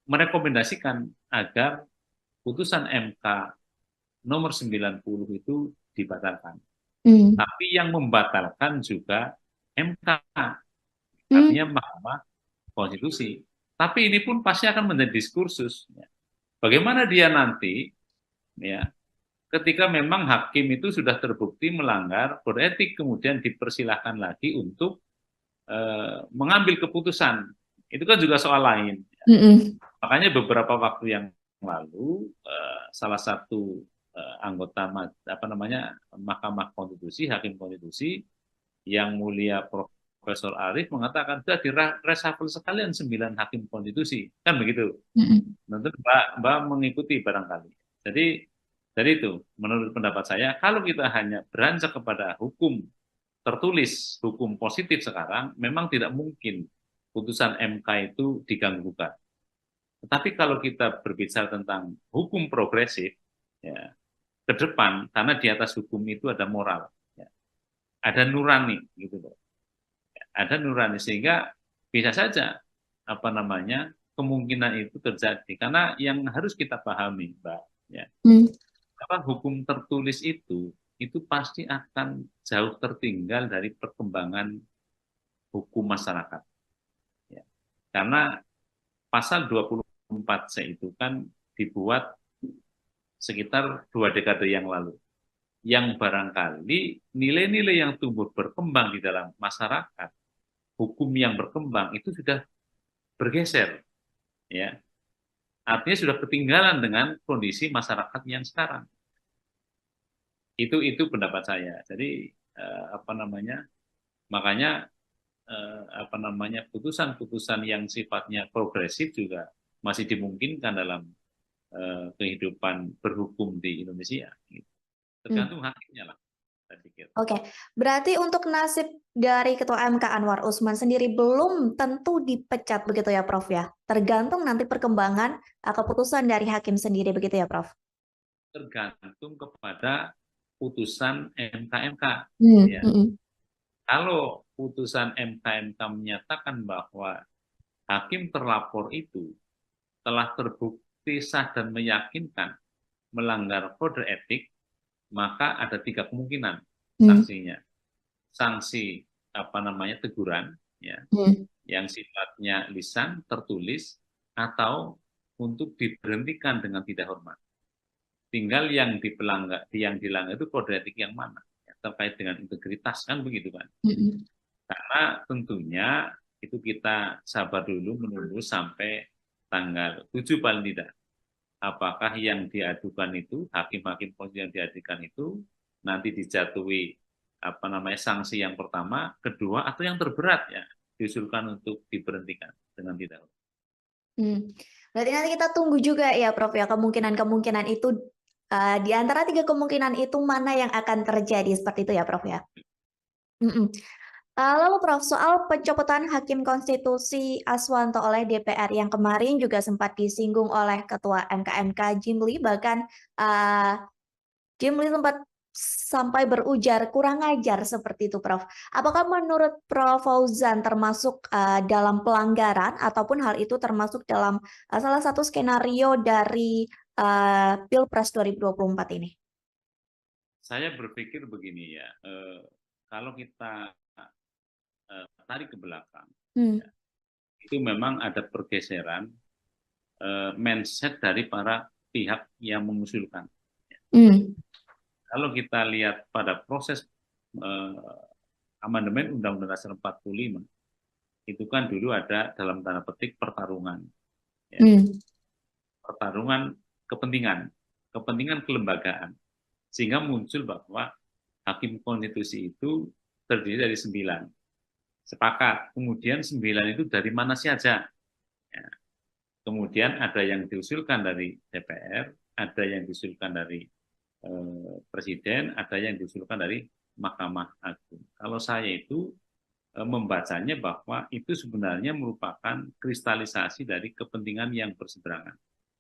Speaker 1: merekomendasikan agar putusan MK nomor 90 itu dibatalkan. Tapi yang membatalkan juga MK, artinya Mahkamah Konstitusi. Tapi ini pun pasti akan menjadi diskursus. Bagaimana dia nanti, ya, ketika memang hakim itu sudah terbukti melanggar kode etik, kemudian dipersilahkan lagi untuk mengambil keputusan. Itu kan juga soal lain. Makanya beberapa waktu yang lalu salah satu anggota Mahkamah Konstitusi, hakim konstitusi yang mulia Profesor Arief mengatakan sudah direshuffle sekalian 9 hakim konstitusi, kan begitu. Tentu Mbak mengikuti barangkali. Jadi dari itu, menurut pendapat saya, kalau kita hanya beranjak kepada hukum tertulis, hukum positif sekarang, memang tidak mungkin putusan MK itu diganggu-gugat. Tetapi kalau kita berbicara tentang hukum progresif, ya, ke depan, karena di atas hukum itu ada moral, ya, ada nurani, gitu loh. Ada nurani, sehingga bisa saja kemungkinan itu terjadi. Karena yang harus kita pahami, Mbak, ya, hukum tertulis itu pasti akan jauh tertinggal dari perkembangan hukum masyarakat. Ya. Karena pasal 24C itu kan dibuat sekitar 2 dekade yang lalu. Yang barangkali nilai-nilai yang tumbuh berkembang di dalam masyarakat, hukum yang berkembang itu sudah bergeser. Ya. Artinya sudah ketinggalan dengan kondisi masyarakat yang sekarang. Itu pendapat saya. Jadi makanya putusan-putusan yang sifatnya progresif juga masih dimungkinkan dalam kehidupan berhukum di Indonesia. Tergantung hakimnya lah, saya pikir.
Speaker 2: Oke, berarti untuk nasib dari Ketua MK Anwar Usman sendiri belum tentu dipecat begitu ya, Prof, ya? Tergantung nanti perkembangan keputusan dari hakim sendiri begitu ya, Prof?
Speaker 1: Tergantung kepada putusan MK-MK. Ya. Kalau putusan MK-MK menyatakan bahwa hakim terlapor itu telah terbukti sah dan meyakinkan melanggar kode etik, maka ada 3 kemungkinan
Speaker 2: Hmm.
Speaker 1: sanksinya. Sanksi teguran, ya, yang sifatnya lisan, tertulis, atau untuk diberhentikan dengan tidak hormat. Tinggal yang dilanggar itu kode etik yang mana, ya, terkait dengan integritas, kan begitu kan. Karena tentunya itu kita sabar dulu menunggu sampai tanggal 7 paling tidak. Apakah yang diadukan itu, hakim-hakim konstitusi yang diadukan itu nanti dijatuhi sanksi yang pertama, kedua, atau yang terberat, ya, diusulkan untuk diberhentikan dengan tidak hormat.
Speaker 2: Berarti nanti kita tunggu juga ya Prof ya, kemungkinan-kemungkinan itu, di antara 3 kemungkinan itu mana yang akan terjadi, seperti itu ya Prof ya? Lalu Prof, soal pencopotan Hakim Konstitusi Aswanto oleh DPR yang kemarin juga sempat disinggung oleh Ketua MK Jimli, bahkan Jimli sempat sampai berujar kurang ajar seperti itu Prof. Apakah menurut Prof Fauzan termasuk dalam pelanggaran ataupun hal itu termasuk dalam salah satu skenario dari Pilpres 2024 ini?
Speaker 1: Saya berpikir begini ya, kalau kita tarik ke belakang, ya, itu memang ada pergeseran mindset dari para pihak yang mengusulkan. Kalau kita lihat pada proses amandemen Undang-Undang Dasar 45, itu kan dulu ada dalam tanda petik pertarungan, ya. Pertarungan kepentingan kelembagaan, sehingga muncul bahwa hakim konstitusi itu terdiri dari 9. Sepakat, kemudian 9 itu dari mana saja. Ya. Kemudian ada yang diusulkan dari DPR, ada yang diusulkan dari Presiden, ada yang diusulkan dari Mahkamah Agung. Kalau saya itu membacanya bahwa itu sebenarnya merupakan kristalisasi dari kepentingan yang berseberangan.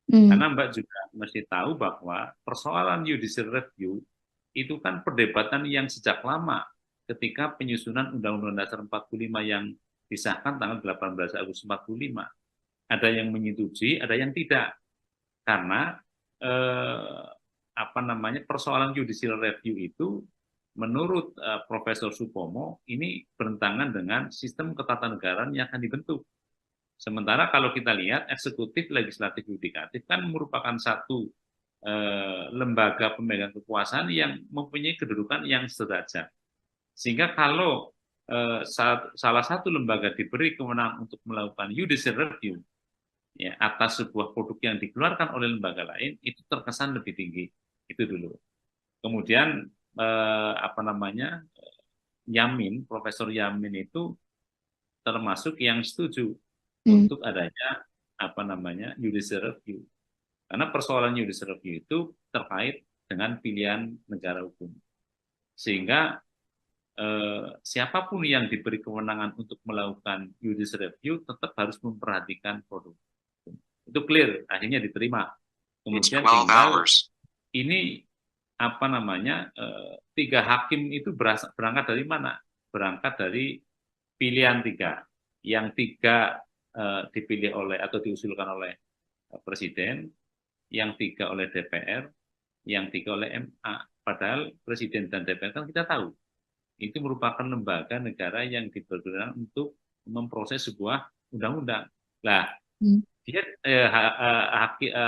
Speaker 1: Karena Mbak juga mesti tahu bahwa persoalan judicial review itu kan perdebatan yang sejak lama ketika penyusunan Undang-Undang Dasar 45 yang disahkan tanggal 18 Agustus 45. Ada yang menyetujui, ada yang tidak. Karena persoalan judicial review itu menurut Profesor Supomo ini bertentangan dengan sistem ketatanegaraan yang akan dibentuk. Sementara kalau kita lihat eksekutif, legislatif, yudikatif kan merupakan satu lembaga pemegang kekuasaan yang mempunyai kedudukan yang sederajat. Sehingga kalau salah satu lembaga diberi kewenangan untuk melakukan judicial review, ya, atas sebuah produk yang dikeluarkan oleh lembaga lain, itu terkesan lebih tinggi. Itu dulu. Kemudian Yamin, Profesor Yamin itu termasuk yang setuju untuk adanya judicial review. Karena persoalan judicial review itu terkait dengan pilihan negara hukum. Sehingga siapapun yang diberi kewenangan untuk melakukan judicial review tetap harus memperhatikan produk. Itu clear, akhirnya diterima. Kemudian tinggal ini 3 hakim itu berangkat dari mana? Berangkat dari pilihan 3. Yang 3 dipilih oleh atau diusulkan oleh Presiden, yang 3 oleh DPR, yang 3 oleh MA. Padahal Presiden dan DPR kan kita tahu itu merupakan lembaga negara yang dipergunakan untuk memproses sebuah undang-undang. Nah, dia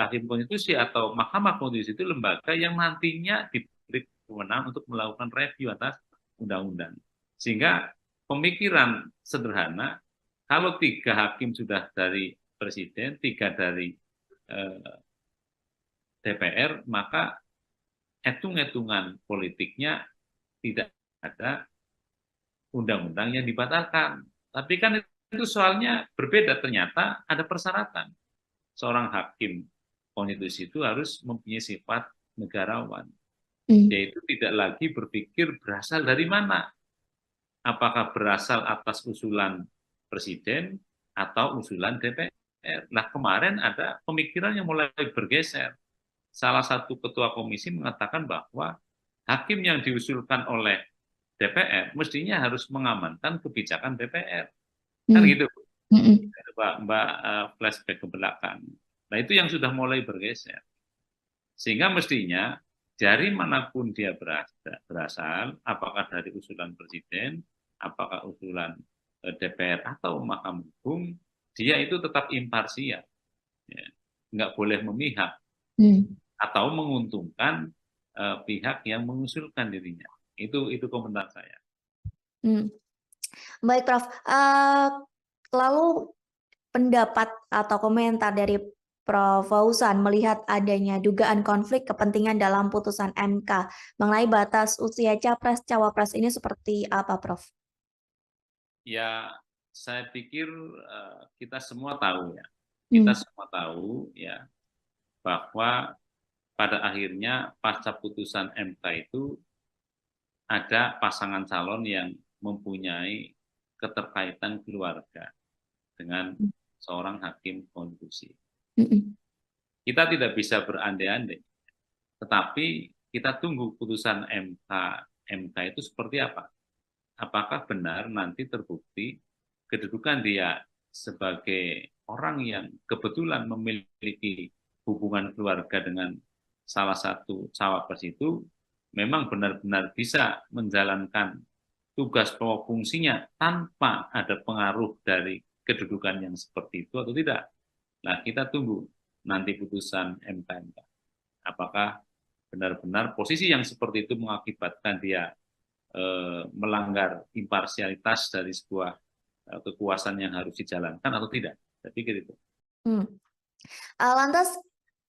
Speaker 1: hakim konstitusi atau Mahkamah Konstitusi itu lembaga yang nantinya diberi kewenangan untuk melakukan review atas undang-undang. Sehingga pemikiran sederhana, kalau 3 hakim sudah dari Presiden, 3 dari DPR, maka hitung-hitungan politiknya tidak ada undang-undang yang dibatalkan. Tapi kan itu soalnya berbeda, ternyata ada persyaratan. Seorang hakim konstitusi itu harus mempunyai sifat negarawan. Yaitu tidak lagi berpikir berasal dari mana. Apakah berasal atas usulan Presiden atau usulan DPR. Nah, kemarin ada pemikiran yang mulai bergeser. Salah satu ketua komisi mengatakan bahwa hakim yang diusulkan oleh DPR mestinya harus mengamankan kebijakan DPR. Kan gitu. Mbak flashback ke belakang. Nah, itu yang sudah mulai bergeser. Sehingga mestinya dari manapun dia berasal, apakah dari usulan presiden, apakah usulan DPR atau Mahkamah Agung, dia itu tetap imparsial, ya. Nggak boleh memihak atau menguntungkan pihak yang mengusulkan dirinya. Itu komentar saya.
Speaker 2: Baik, Prof. Lalu pendapat atau komentar dari Prof. Fauzan melihat adanya dugaan konflik kepentingan dalam putusan MK mengenai batas usia capres-cawapres ini seperti apa, Prof?
Speaker 1: Ya, saya pikir kita semua tahu ya. Kita semua tahu ya bahwa pada akhirnya pasca putusan MK itu ada pasangan calon yang mempunyai keterkaitan keluarga dengan seorang hakim konstitusi. Kita tidak bisa berandai-andai, tetapi kita tunggu putusan MK itu seperti apa. Apakah benar nanti terbukti kedudukan dia sebagai orang yang kebetulan memiliki hubungan keluarga dengan salah satu cawapres itu memang benar-benar bisa menjalankan tugas pokok fungsinya tanpa ada pengaruh dari kedudukan yang seperti itu atau tidak. Nah, kita tunggu nanti putusan MK. Apakah benar-benar posisi yang seperti itu mengakibatkan dia melanggar imparsialitas dari sebuah kekuasaan yang harus dijalankan atau tidak. Saya pikir itu.
Speaker 2: Lantas,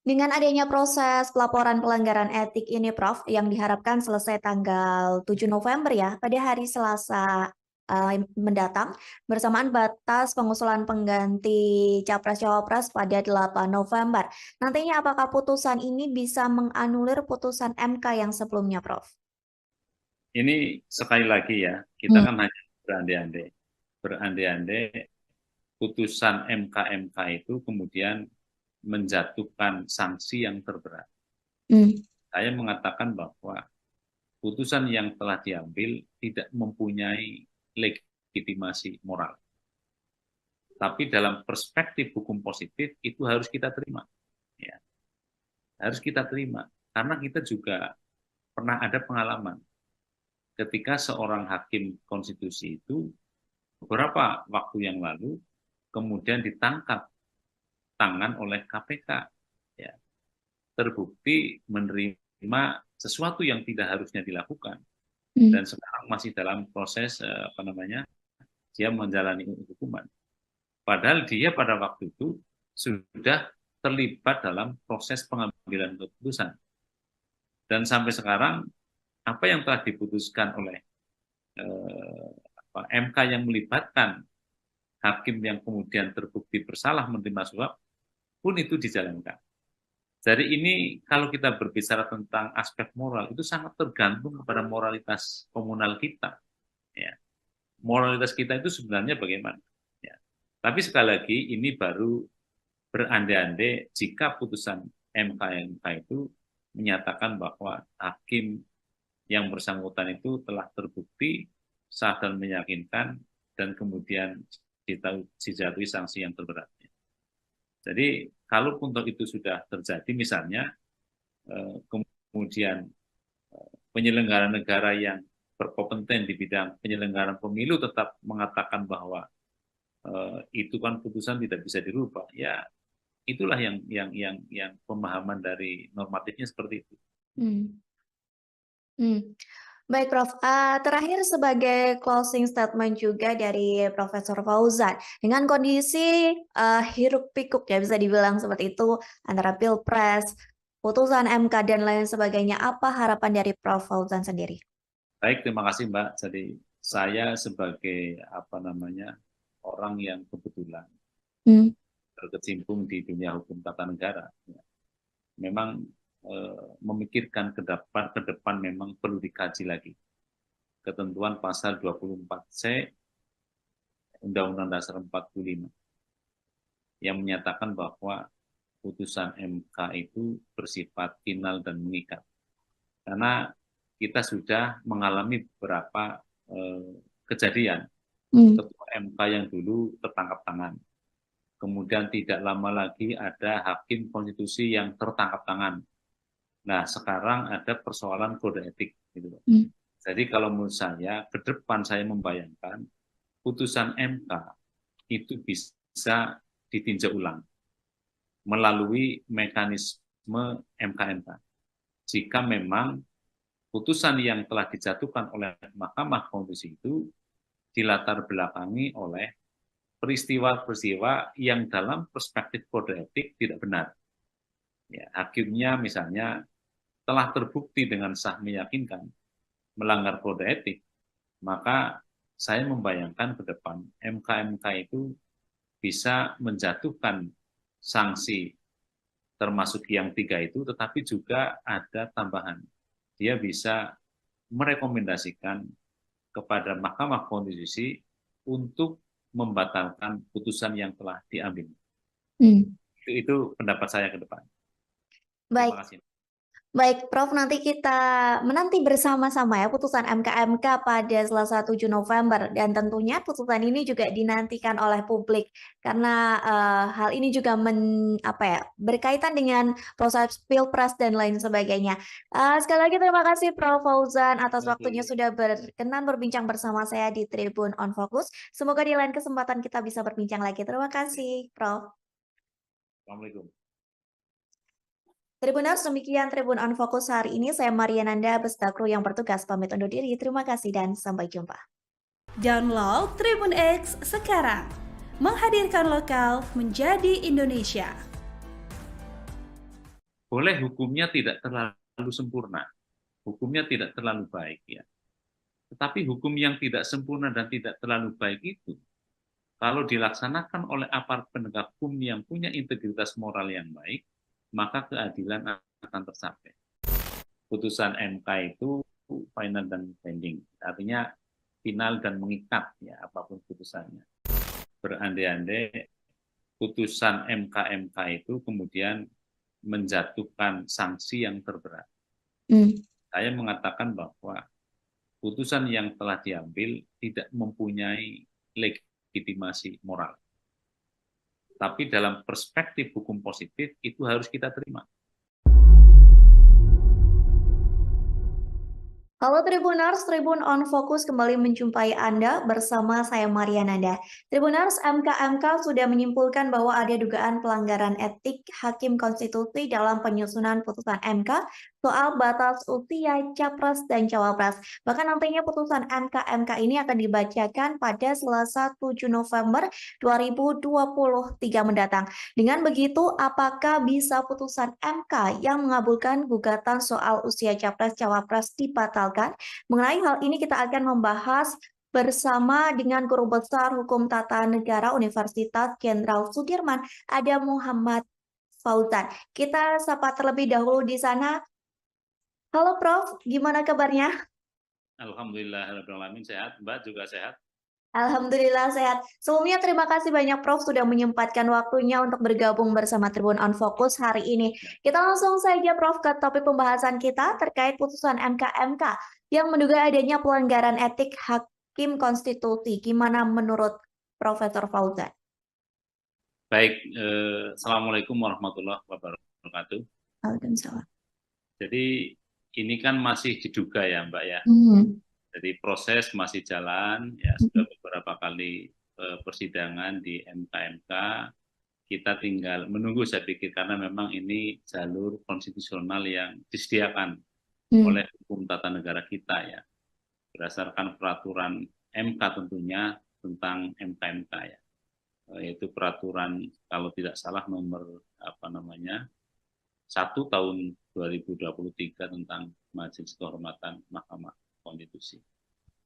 Speaker 2: dengan adanya proses pelaporan pelanggaran etik ini, Prof, yang diharapkan selesai tanggal 7 November ya, pada hari Selasa mendatang, bersamaan batas pengusulan pengganti Capres-Cawapres pada 8 November. Nantinya apakah putusan ini bisa menganulir putusan MK yang sebelumnya, Prof?
Speaker 1: Ini sekali lagi ya, kita kan hanya berandai-andai. Berandai-andai putusan MK itu kemudian menjatuhkan sanksi yang terberat. Saya mengatakan bahwa putusan yang telah diambil tidak mempunyai legitimasi moral. Tapi dalam perspektif hukum positif itu harus kita terima. Ya. Harus kita terima. Karena kita juga pernah ada pengalaman ketika seorang hakim konstitusi itu beberapa waktu yang lalu kemudian ditangkap tangan oleh KPK, ya, terbukti menerima sesuatu yang tidak harusnya dilakukan dan sekarang masih dalam proses dia menjalani hukuman. Padahal dia pada waktu itu sudah terlibat dalam proses pengambilan keputusan dan sampai sekarang apa yang telah diputuskan oleh MK yang melibatkan hakim yang kemudian terbukti bersalah menerima suap pun itu dijalankan. Jadi ini kalau kita berbicara tentang aspek moral itu sangat tergantung kepada moralitas komunal kita. Ya. Moralitas kita itu sebenarnya bagaimana? Ya. Tapi sekali lagi ini baru berandai-andai jika putusan MK itu menyatakan bahwa hakim yang bersangkutan itu telah terbukti sah dan meyakinkan dan kemudian dijatuhi sanksi yang terberat. Jadi kalau untuk itu sudah terjadi misalnya kemudian penyelenggara negara yang berkompeten di bidang penyelenggaraan pemilu tetap mengatakan bahwa itu kan putusan tidak bisa dirubah, ya itulah yang pemahaman dari normatifnya seperti itu.
Speaker 2: Baik, Prof. Terakhir sebagai closing statement juga dari Profesor Fauzan, dengan kondisi hiruk pikuk ya bisa dibilang seperti itu antara Pilpres, putusan MK dan lain sebagainya, apa harapan dari Prof. Fauzan sendiri?
Speaker 1: Baik, terima kasih Mbak. Jadi saya sebagai orang yang kebetulan berkecimpung di dunia hukum tata negara, ya, memang memikirkan ke depan memang perlu dikaji lagi. Ketentuan pasal 24C Undang-Undang Dasar 45 yang menyatakan bahwa putusan MK itu bersifat final dan mengikat. Karena kita sudah mengalami beberapa kejadian. Ketua MK yang dulu tertangkap tangan. Kemudian tidak lama lagi ada hakim konstitusi yang tertangkap tangan. Nah, sekarang ada persoalan kode etik. Gitu.
Speaker 2: Hmm.
Speaker 1: Jadi kalau menurut saya, ke depan saya membayangkan putusan MK itu bisa ditinjau ulang melalui mekanisme MK-MK. Jika memang putusan yang telah dijatuhkan oleh Mahkamah Konstitusi itu dilatar belakangi oleh peristiwa-peristiwa yang dalam perspektif kode etik tidak benar. Ya, hakimnya misalnya telah terbukti dengan sah meyakinkan melanggar kode etik, maka saya membayangkan ke depan MK-MK itu bisa menjatuhkan sanksi termasuk yang 3 itu, tetapi juga ada tambahan. Dia bisa merekomendasikan kepada Mahkamah Konstitusi untuk membatalkan putusan yang telah diambil. Itu pendapat saya ke depan.
Speaker 2: Baik.
Speaker 1: Terima kasih.
Speaker 2: Baik, Prof, nanti kita menanti bersama-sama ya putusan MK-MK pada Selasa 7 November dan tentunya putusan ini juga dinantikan oleh publik karena hal ini juga berkaitan dengan proses Pilpres dan lain sebagainya. Sekali lagi terima kasih Prof Fauzan atas waktunya sudah berkenan berbincang bersama saya di Tribun on Focus. Semoga di lain kesempatan kita bisa berbincang lagi. Terima kasih, Prof.
Speaker 1: Assalamualaikum.
Speaker 2: Tribuners, demikian Tribun on Focus hari ini. Saya Mariananda beserta kru yang bertugas pamit undur diri. Terima kasih dan sampai jumpa.
Speaker 3: Download Tribun X sekarang. Menghadirkan lokal menjadi Indonesia.
Speaker 1: Boleh hukumnya tidak terlalu sempurna, hukumnya tidak terlalu baik ya. Tetapi hukum yang tidak sempurna dan tidak terlalu baik itu, kalau dilaksanakan oleh aparat penegak hukum yang punya integritas moral yang baik, maka keadilan akan tercapai. Putusan MK itu final dan binding, artinya final dan mengikat ya apapun putusannya. Berandai-andai putusan MK-MK itu kemudian menjatuhkan sanksi yang terberat. Saya mengatakan bahwa putusan yang telah diambil tidak mempunyai legitimasi moral. Tapi dalam perspektif hukum positif itu harus kita terima.
Speaker 2: Halo Tribuners, Tribun on Focus kembali menjumpai Anda bersama saya Mariananda. Tribuners, MK-MK sudah menyimpulkan bahwa ada dugaan pelanggaran etik Hakim Konstitusi dalam penyusunan putusan MK soal batas usia Capres dan Cawapres. Bahkan nantinya putusan MK-MK ini akan dibacakan pada Selasa 7 November 2023 mendatang. Dengan begitu, apakah bisa putusan MK yang mengabulkan gugatan soal usia Capres-Cawapres dibatalkan? Mengenai hal ini kita akan membahas bersama dengan Guru Besar Hukum Tata Negara Universitas Jenderal Sudirman, ada Muhammad Fauzan. Kita sapa terlebih dahulu di sana. Halo Prof, gimana kabarnya?
Speaker 1: Alhamdulillahirrahmanirrahim, sehat. Mbak juga sehat?
Speaker 2: Alhamdulillah sehat. Sebelumnya terima kasih banyak Prof sudah menyempatkan waktunya untuk bergabung bersama Tribun on Focus hari ini. Kita langsung saja Prof ke topik pembahasan kita terkait putusan MK-MK yang menduga adanya pelanggaran etik Hakim Konstitusi. Gimana menurut Profesor Fauzan?
Speaker 1: Baik, Assalamualaikum warahmatullahi wabarakatuh.
Speaker 2: Waalaikumsalam.
Speaker 1: Jadi ini kan masih diduga ya Mbak ya. Jadi proses masih jalan, ya sudah beberapa kali persidangan di MK-MK. Kita tinggal menunggu saya pikir karena memang ini jalur konstitusional yang disediakan oleh hukum tata negara kita ya. Berdasarkan peraturan MK tentunya tentang MK-MK ya. Yaitu peraturan kalau tidak salah nomor 1 tahun 2023 tentang Majelis Kehormatan Mahkamah Konstitusi.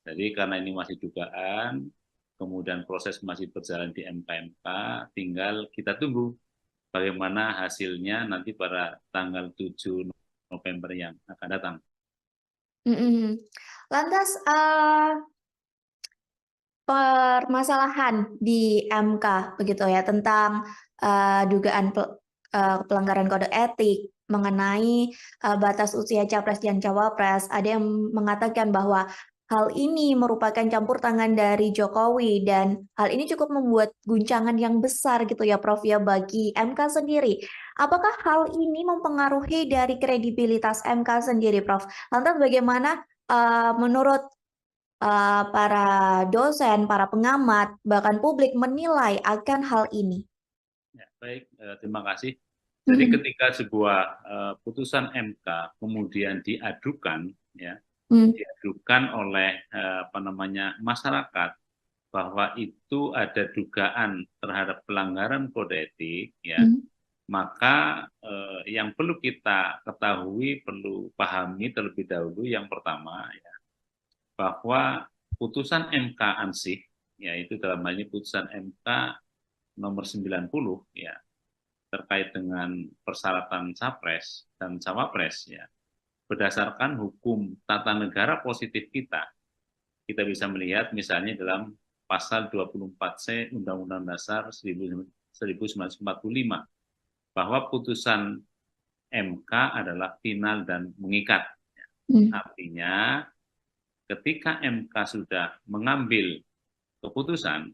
Speaker 1: Jadi karena ini masih dugaan, kemudian proses masih berjalan di MK-MK, tinggal kita tunggu bagaimana hasilnya nanti pada tanggal 7 November yang akan datang.
Speaker 2: Lantas permasalahan di MK begitu ya tentang dugaan pelanggaran kode etik mengenai batas usia Capres dan Cawapres. Ada yang mengatakan bahwa hal ini merupakan campur tangan dari Jokowi dan hal ini cukup membuat guncangan yang besar gitu ya Prof ya bagi MK sendiri. Apakah hal ini mempengaruhi dari kredibilitas MK sendiri Prof? Lantas bagaimana menurut para dosen, para pengamat, bahkan publik menilai akan hal ini?
Speaker 1: Ya, baik, terima kasih. Jadi
Speaker 2: Mhm.
Speaker 1: ketika sebuah putusan MK kemudian diadukan, ya,
Speaker 2: Hmm.
Speaker 1: diadukan oleh masyarakat bahwa itu ada dugaan terhadap pelanggaran kode etik, ya,
Speaker 2: Hmm.
Speaker 1: maka yang perlu kita ketahui, perlu pahami terlebih dahulu yang pertama, ya, bahwa putusan MK ansih, yaitu dalam hal ini putusan MK nomor 90, ya, terkait dengan persyaratan capres dan cawapres, ya, berdasarkan hukum tata negara positif kita bisa melihat misalnya dalam pasal 24C Undang-Undang Dasar 1945 bahwa putusan MK adalah final dan mengikat.
Speaker 2: Hmm.
Speaker 1: Artinya ketika MK sudah mengambil keputusan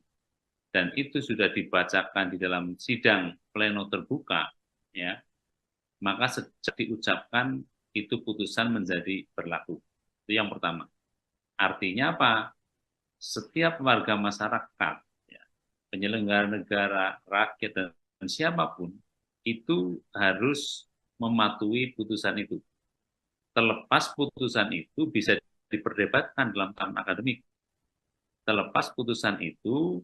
Speaker 1: dan itu sudah dibacakan di dalam sidang pleno terbuka, ya, maka sejak diucapkan itu putusan menjadi berlaku. Itu yang pertama. Artinya apa? Setiap warga masyarakat, ya, penyelenggara negara, rakyat, dan siapapun, itu harus mematuhi putusan itu. Terlepas putusan itu bisa diperdebatkan dalam tahap akademik. Terlepas putusan itu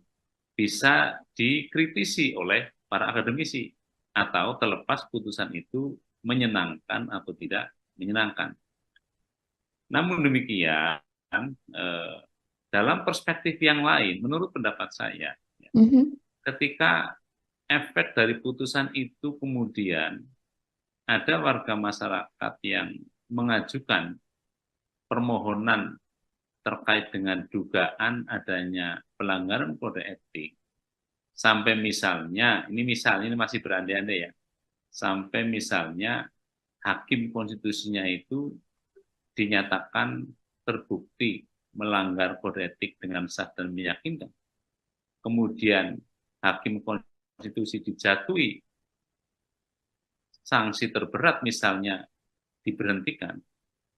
Speaker 1: bisa dikritisi oleh para akademisi. Atau terlepas putusan itu menyenangkan atau tidak menyenangkan. Namun demikian, dalam perspektif yang lain, menurut pendapat saya,
Speaker 2: Mhm.
Speaker 1: ketika efek dari putusan itu kemudian ada warga masyarakat yang mengajukan permohonan terkait dengan dugaan adanya pelanggaran kode etik, sampai misalnya, ini masih berandai-andai ya, sampai misalnya hakim konstitusinya itu dinyatakan terbukti melanggar kode etik dengan sah dan meyakinkan. Kemudian hakim konstitusi dijatuhi sanksi terberat misalnya diberhentikan,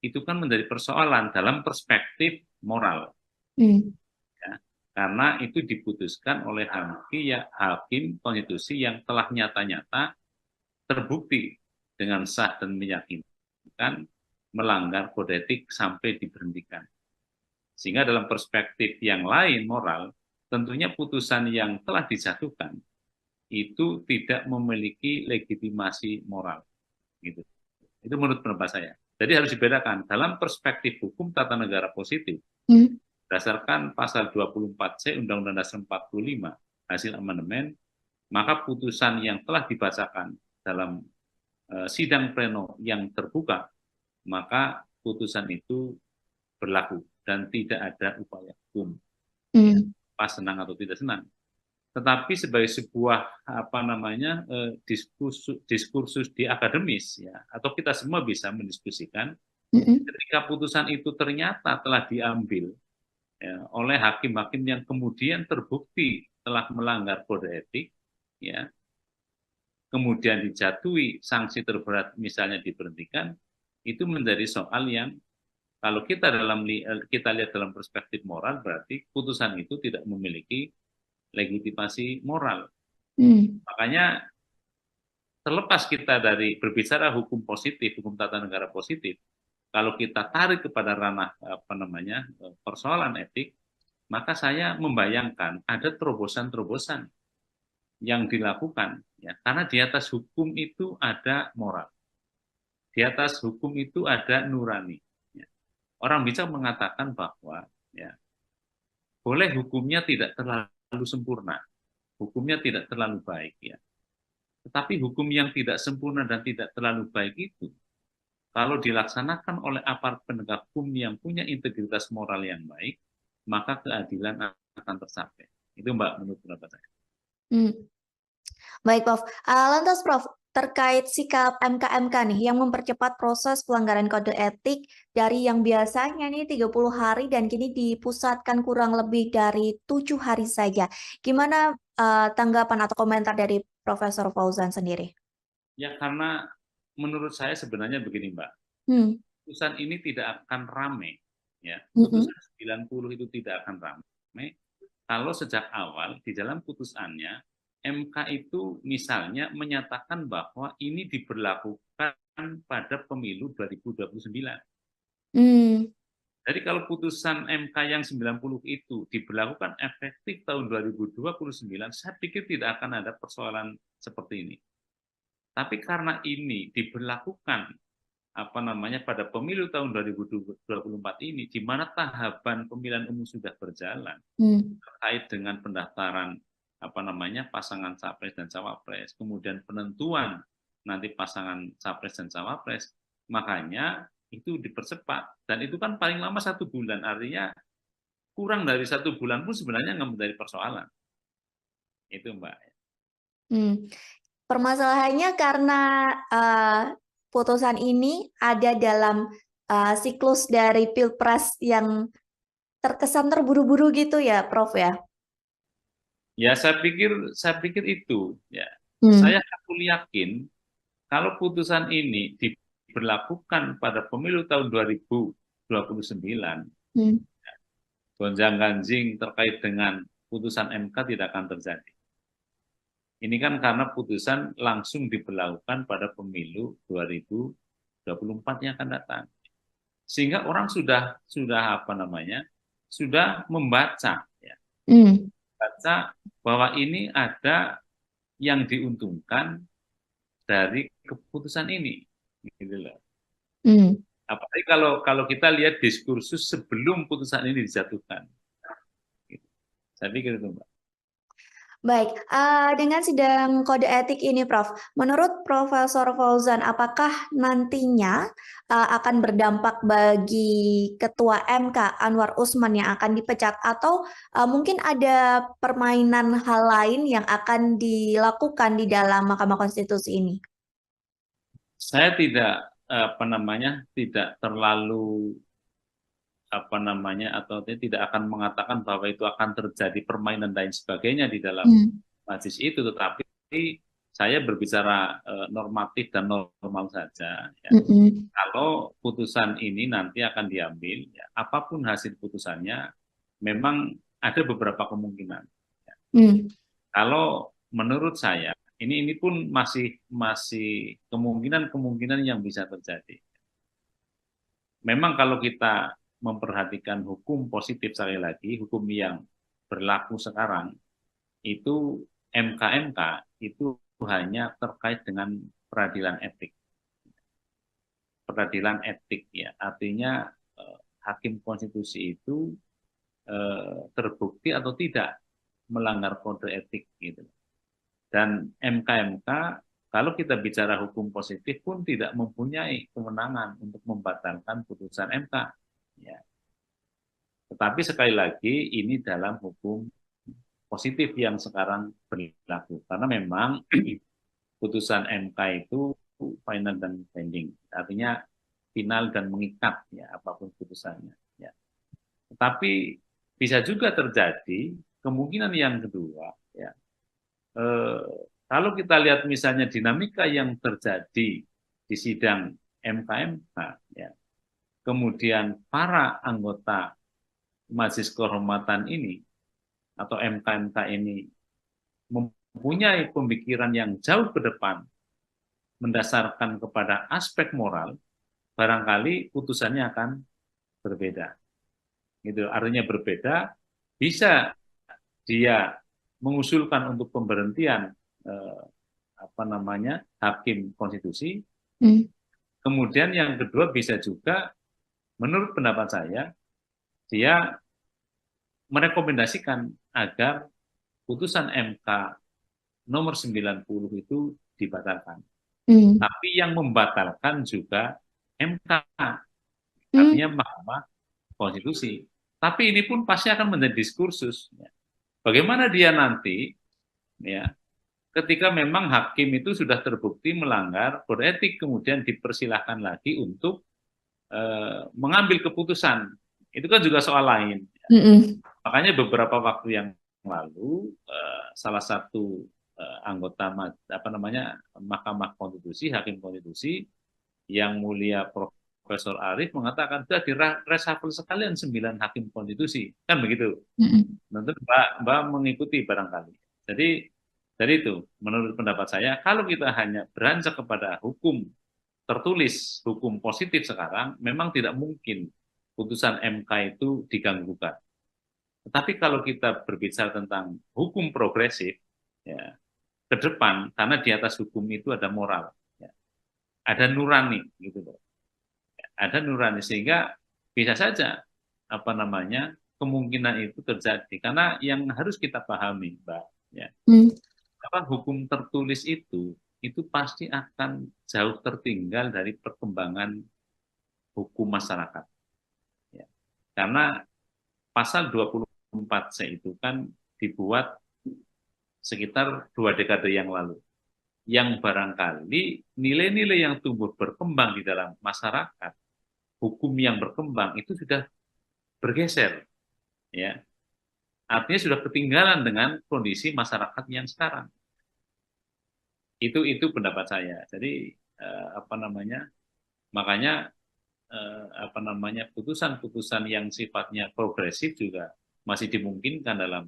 Speaker 1: itu kan menjadi persoalan dalam perspektif moral.
Speaker 2: Hmm.
Speaker 1: Ya. Karena itu diputuskan oleh hakim konstitusi yang telah nyata-nyata terbukti dengan sah dan meyakinkan melanggar kode etik sampai diberhentikan. Sehingga dalam perspektif yang lain moral, tentunya putusan yang telah dijatuhkan itu tidak memiliki legitimasi moral. Gitu. Itu menurut pendapat saya. Jadi harus dibedakan dalam perspektif hukum tata negara positif,
Speaker 2: Hmm.
Speaker 1: berdasarkan pasal 24C Undang-Undang Dasar 45 hasil amandemen, maka putusan yang telah dibacakan dalam sidang pleno yang terbuka, maka putusan itu berlaku dan tidak ada upaya hukum, ya,
Speaker 2: Hmm.
Speaker 1: pas senang atau tidak senang. Tetapi sebagai sebuah diskursus di akademis, ya, atau kita semua bisa mendiskusikan
Speaker 2: Mhm.
Speaker 1: ketika putusan itu ternyata telah diambil, ya, oleh hakim-hakim yang kemudian terbukti telah melanggar kode etik, ya, kemudian dijatuhi sanksi terberat misalnya diberhentikan, itu menjadi soal yang kalau kita lihat dalam perspektif moral, berarti putusan itu tidak memiliki legitimasi moral.
Speaker 2: Hmm.
Speaker 1: Makanya terlepas kita dari berbicara hukum positif, hukum tata negara positif, kalau kita tarik kepada ranah persoalan etik, maka saya membayangkan ada terobosan-terobosan yang dilakukan, ya, karena di atas hukum itu ada moral, di atas hukum itu ada nurani. Ya. Orang bisa mengatakan bahwa, ya, boleh hukumnya tidak terlalu sempurna, hukumnya tidak terlalu baik, ya. Tetapi hukum yang tidak sempurna dan tidak terlalu baik itu, kalau dilaksanakan oleh aparat penegak hukum yang punya integritas moral yang baik, maka keadilan akan tercapai. Itu Mbak, menurut pendapat saya.
Speaker 2: Hmm. Baik, Prof. Lantas, Prof, terkait sikap MK-MK nih yang mempercepat proses pelanggaran kode etik dari yang biasanya nih 30 hari dan kini dipusatkan kurang lebih dari 7 hari saja. Gimana tanggapan atau komentar dari Profesor Fauzan sendiri?
Speaker 1: Ya karena menurut saya sebenarnya begini Mbak,
Speaker 2: Hmm.
Speaker 1: putusan ini tidak akan rame, ya.
Speaker 2: Mm-mm.
Speaker 1: Putusan 90 itu tidak akan rame kalau sejak awal di dalam putusannya MK itu misalnya menyatakan bahwa ini diberlakukan pada pemilu 2029.
Speaker 2: Hmm.
Speaker 1: Jadi kalau putusan MK yang 90 itu diberlakukan efektif tahun 2029, saya pikir tidak akan ada persoalan seperti ini. Tapi karena ini diberlakukan pada pemilu tahun 2024 ini, di mana tahapan pemilihan umum sudah berjalan terkait dengan pendaftaran pasangan capres dan cawapres, kemudian penentuan nanti pasangan capres dan cawapres, makanya itu dipercepat dan itu kan paling lama 1 bulan, artinya kurang dari 1 bulan pun sebenarnya nggak menjadi persoalan. Itu Mbak.
Speaker 2: Hmm. Permasalahannya karena putusan ini ada dalam siklus dari Pilpres yang terkesan terburu-buru gitu ya, Prof ya?
Speaker 1: Ya saya pikir itu ya.
Speaker 2: Hmm.
Speaker 1: Saya yakin kalau putusan ini diberlakukan pada pemilu tahun 2029, gonjang-ganjing terkait dengan putusan MK tidak akan terjadi. Ini kan karena putusan langsung diberlakukan pada pemilu 2024 yang akan datang. Sehingga orang sudah membaca ya. Baca bahwa ini ada yang diuntungkan dari keputusan ini. Gitu loh. Apalagi kalau kita lihat diskursus sebelum putusan ini dijatuhkan. Saya pikir itu, Mbak.
Speaker 2: Baik, dengan sidang kode etik ini, Prof, menurut Profesor Fauzan, apakah nantinya akan berdampak bagi Ketua MK Anwar Usman yang akan dipecat, atau mungkin ada permainan hal lain yang akan dilakukan di dalam Mahkamah Konstitusi ini?
Speaker 1: Saya tidak tidak terlalu atau tidak akan mengatakan bahwa itu akan terjadi permainan dan sebagainya di dalam majelis itu, tetapi saya berbicara normatif dan normal saja. Ya. Kalau putusan ini nanti akan diambil, ya, apapun hasil putusannya, memang ada beberapa kemungkinan. Ya. Kalau menurut saya, ini pun masih kemungkinan yang bisa terjadi. Memang kalau kita memperhatikan hukum positif, sekali lagi, hukum yang berlaku sekarang, itu MK-MK itu hanya terkait dengan peradilan etik. Peradilan etik ya, artinya hakim konstitusi itu terbukti atau tidak melanggar kode etik gitu. Dan MK-MK kalau kita bicara hukum positif pun tidak mempunyai kewenangan untuk membatalkan putusan MK. Ya. Tetapi sekali lagi ini dalam hukum positif yang sekarang berlaku. Karena memang putusan MK itu final dan binding. Artinya final dan mengikat ya apapun putusannya. Ya. Tetapi bisa juga terjadi kemungkinan yang kedua. Ya. Kalau kita lihat misalnya dinamika yang terjadi di sidang MK-MK, ya, kemudian para anggota Majelis Kehormatan ini atau MK-MK ini mempunyai pemikiran yang jauh ke depan mendasarkan kepada aspek moral, barangkali putusannya akan berbeda. Gitu, artinya berbeda, bisa dia mengusulkan untuk pemberhentian hakim konstitusi. Kemudian yang kedua bisa juga, menurut pendapat saya, dia merekomendasikan agar putusan MK nomor 90 itu dibatalkan. Tapi yang membatalkan juga MK, artinya Mahkamah Konstitusi. Tapi ini pun pasti akan menjadi diskursus. Bagaimana dia nanti ya ketika memang hakim itu sudah terbukti melanggar kode etik, kemudian dipersilahkan lagi untuk mengambil keputusan. Itu kan juga soal lain. Makanya beberapa waktu yang lalu salah satu anggota Mahkamah Konstitusi, hakim konstitusi yang mulia Profesor Arief mengatakan sudah direshuffle sekalian 9 hakim konstitusi, kan begitu. Tentu Mbak mengikuti barangkali. Jadi dari itu, menurut pendapat saya, kalau kita hanya beranjak kepada hukum tertulis, hukum positif sekarang, memang tidak mungkin putusan MK itu diganggu-gugat. Tetapi kalau kita berbicara tentang hukum progresif, ya, ke depan, karena di atas hukum itu ada moral, ya, ada nurani, gitu loh. Ada nurani, sehingga bisa saja kemungkinan itu terjadi. Karena yang harus kita pahami, Mbak, ya, hukum tertulis itu pasti akan jauh tertinggal dari perkembangan hukum masyarakat. Ya. Karena pasal 24C itu kan dibuat sekitar 2 dekade yang lalu. Yang barangkali nilai-nilai yang tumbuh berkembang di dalam masyarakat, hukum yang berkembang itu sudah bergeser. Ya. Artinya sudah ketinggalan dengan kondisi masyarakat yang sekarang. Itu pendapat saya. Jadi makanya putusan-putusan yang sifatnya progresif juga masih dimungkinkan dalam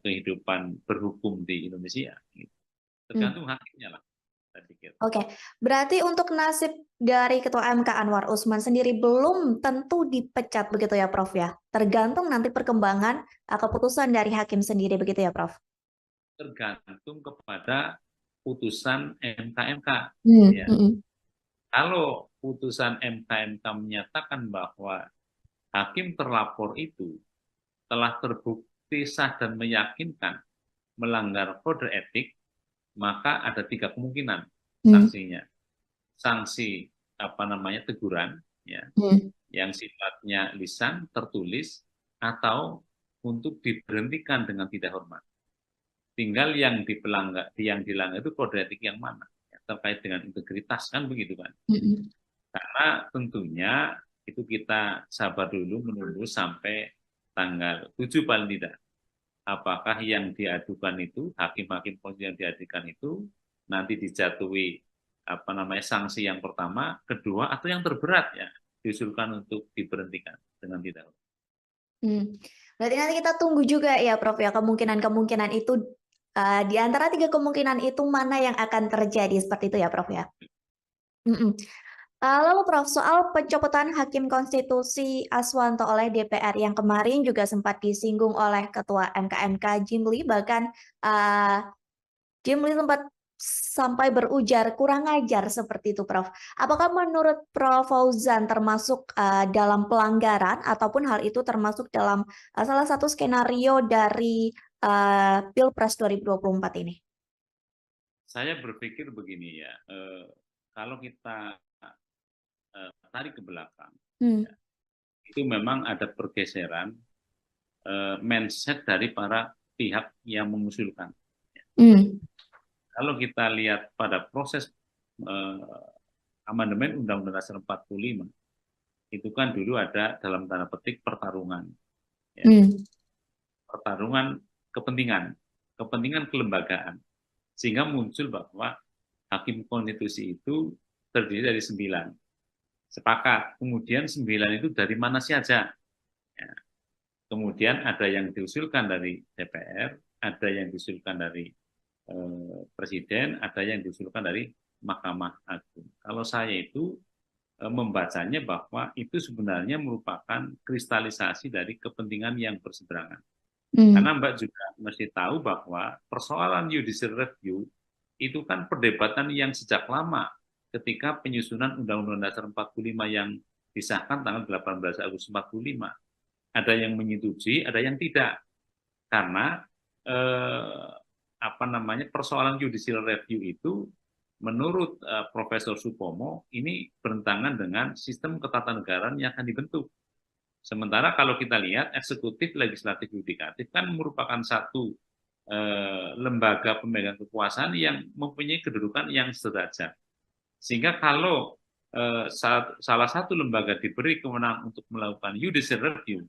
Speaker 1: kehidupan berhukum di Indonesia. Tergantung hakimnya lah, saya pikir.
Speaker 2: Oke, berarti untuk nasib dari Ketua MK Anwar Usman sendiri belum tentu dipecat begitu ya, Prof ya? Tergantung nanti perkembangan keputusan dari hakim sendiri begitu ya, Prof?
Speaker 1: Tergantung kepada putusan MK-MK. Ya. Kalau putusan MK-MK menyatakan bahwa hakim terlapor itu telah terbukti sah dan meyakinkan melanggar kode etik, maka ada 3 kemungkinan sanksinya. Sanksi teguran, ya, yang sifatnya lisan, tertulis, atau untuk diberhentikan dengan tidak hormat. Tinggal yang dilanggar itu kode etik yang mana, ya, terkait dengan integritas, kan begitu kan. Karena tentunya itu kita sabar dulu menunggu sampai tanggal 7 paling tidak. Apakah yang diadukan itu, hakim-hakim konstitusi yang diadukan itu nanti dijatuhi sanksi yang pertama, kedua, atau yang terberat, ya, diusulkan untuk diberhentikan dengan tidak hormat.
Speaker 2: Berarti nanti kita tunggu juga ya, Prof ya, kemungkinan-kemungkinan itu di antara 3 kemungkinan itu mana yang akan terjadi, seperti itu ya, Prof ya. Lalu Prof, soal pencopotan Hakim Konstitusi Aswanto oleh DPR yang kemarin juga sempat disinggung oleh Ketua MK Jimli, bahkan Jimli sempat sampai berujar kurang ajar seperti itu, Prof. Apakah menurut Prof Fauzan termasuk dalam pelanggaran ataupun hal itu termasuk dalam salah satu skenario dari Pilpres 2024 ini?
Speaker 1: Saya berpikir begini ya, kalau kita tarik ke belakang, ya, itu memang ada pergeseran mindset dari para pihak yang mengusulkan. Kalau kita lihat pada proses amandemen Undang-Undang Dasar 45, itu kan dulu ada dalam tanda petik pertarungan, ya. Pertarungan kepentingan kelembagaan, sehingga muncul bahwa hakim konstitusi itu terdiri dari 9. Sepakat, kemudian 9 itu dari mana saja. Ya. Kemudian ada yang diusulkan dari DPR, ada yang diusulkan dari Presiden, ada yang diusulkan dari Mahkamah Agung. Kalau saya itu membacanya bahwa itu sebenarnya merupakan kristalisasi dari kepentingan yang berseberangan. Karena Mbak juga mesti tahu bahwa persoalan judicial review itu kan perdebatan yang sejak lama ketika penyusunan Undang-Undang Dasar 45 yang disahkan tanggal 18 Agustus 45. Ada yang menyetujui, ada yang tidak. Karena persoalan judicial review itu menurut Profesor Supomo ini bertentangan dengan sistem ketatanegaraan yang akan dibentuk. Sementara kalau kita lihat eksekutif, legislatif, yudikatif kan merupakan satu lembaga pemegang kekuasaan yang mempunyai kedudukan yang sederajat. Sehingga kalau salah satu lembaga diberi kewenangan untuk melakukan judicial review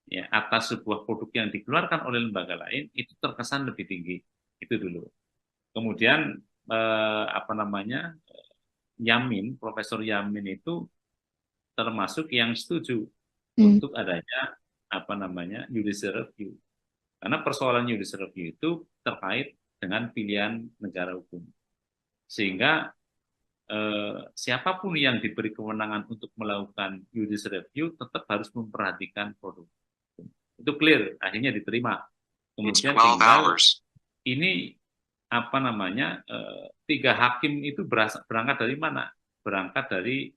Speaker 1: ya, atas sebuah produk yang dikeluarkan oleh lembaga lain, itu terkesan lebih tinggi. Itu dulu. Kemudian Yamin, Profesor Yamin itu termasuk yang setuju untuk adanya judicial review. Karena persoalan judicial review itu terkait dengan pilihan negara hukum. Sehingga siapapun yang diberi kewenangan untuk melakukan judicial review tetap harus memperhatikan produk. Itu clear, akhirnya diterima. Kemudian tinggal ini 3 hakim itu berangkat dari mana? Berangkat dari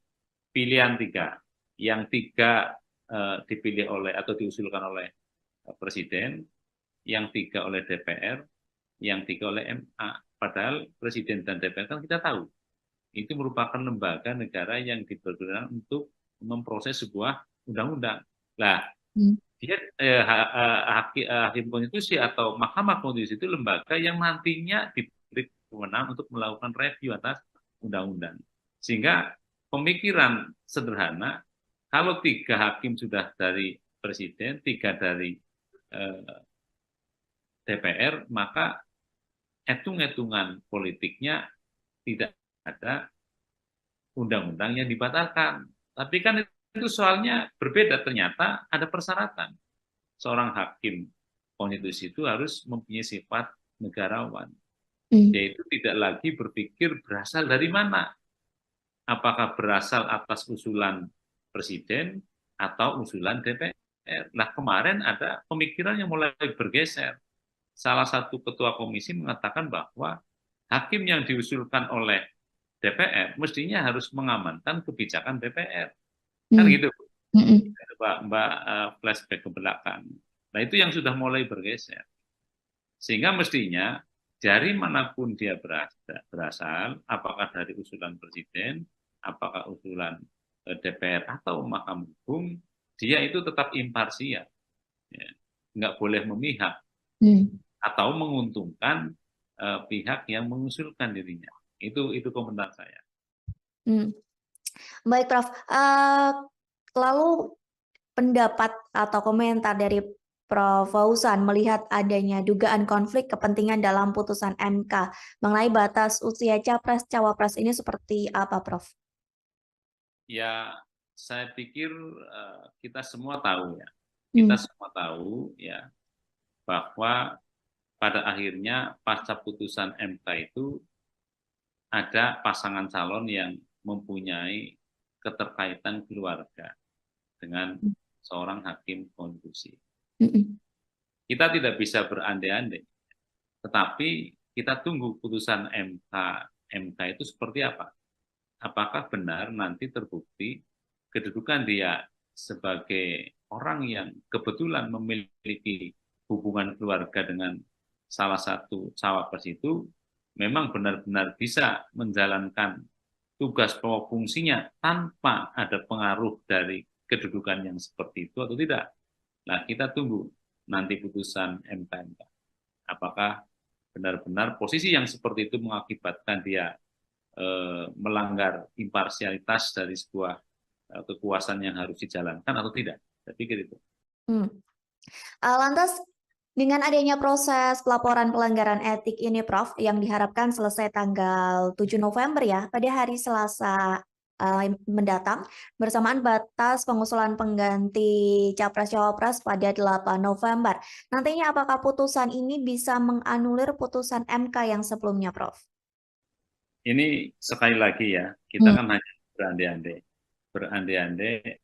Speaker 1: pilihan 3. Yang 3 dipilih oleh atau diusulkan oleh Presiden, yang 3 oleh DPR, yang 3 oleh MA. Padahal Presiden dan DPR kan kita tahu, itu merupakan lembaga negara yang dipergunakan untuk memproses sebuah undang-undang. Nah, dia hakim konstitusi atau Mahkamah Konstitusi itu lembaga yang nantinya diberi kewenangan untuk melakukan review atas undang-undang. Sehingga pemikiran sederhana, kalau 3 hakim sudah dari Presiden, 3 dari DPR, maka hitung-hitungan politiknya tidak ada undang-undang yang dibatalkan. Tapi kan itu soalnya berbeda, ternyata ada persyaratan. Seorang hakim konstitusi itu harus mempunyai sifat negarawan, yaitu tidak lagi berpikir berasal dari mana. Apakah berasal atas usulan Presiden atau usulan DPR. Nah, kemarin ada pemikiran yang mulai bergeser. Salah satu ketua komisi mengatakan bahwa hakim yang diusulkan oleh DPR mestinya harus mengamankan kebijakan DPR. Kan gitu, Mbak flashback ke belakang. Nah, itu yang sudah mulai bergeser. Sehingga mestinya dari manapun dia berasal, apakah dari usulan Presiden, apakah usulan DPR atau Mahkamah Agung, dia itu tetap imparsial. Ya. Nggak boleh memihak atau menguntungkan pihak yang mengusulkan dirinya. Itu komentar saya.
Speaker 2: Baik, Prof. Lalu pendapat atau komentar dari Prof. Fauzan melihat adanya dugaan konflik kepentingan dalam putusan MK mengenai batas usia capres-cawapres ini seperti apa, Prof?
Speaker 1: Ya, saya pikir kita semua tahu ya. Kita semua tahu ya bahwa pada akhirnya pasca putusan MK itu ada pasangan calon yang mempunyai keterkaitan keluarga dengan seorang hakim konstitusi. Kita tidak bisa berandai-andai, tetapi kita tunggu putusan MK itu seperti apa. Apakah benar nanti terbukti kedudukan dia sebagai orang yang kebetulan memiliki hubungan keluarga dengan salah satu cawapres itu memang benar-benar bisa menjalankan tugas pokok fungsinya tanpa ada pengaruh dari kedudukan yang seperti itu atau tidak. Nah, kita tunggu nanti putusan MK. Apakah benar-benar posisi yang seperti itu mengakibatkan dia melanggar imparsialitas dari sebuah kekuasaan yang harus dijalankan atau tidak. Saya pikir itu.
Speaker 2: Lantas, dengan adanya proses pelaporan pelanggaran etik ini, Prof, yang diharapkan selesai tanggal 7 November ya, pada hari Selasa mendatang, bersamaan batas pengusulan pengganti Capres-Cawapres pada 8 November. Nantinya apakah putusan ini bisa menganulir putusan MK yang sebelumnya, Prof?
Speaker 1: Ini sekali lagi ya, kita kan hanya berandai-andai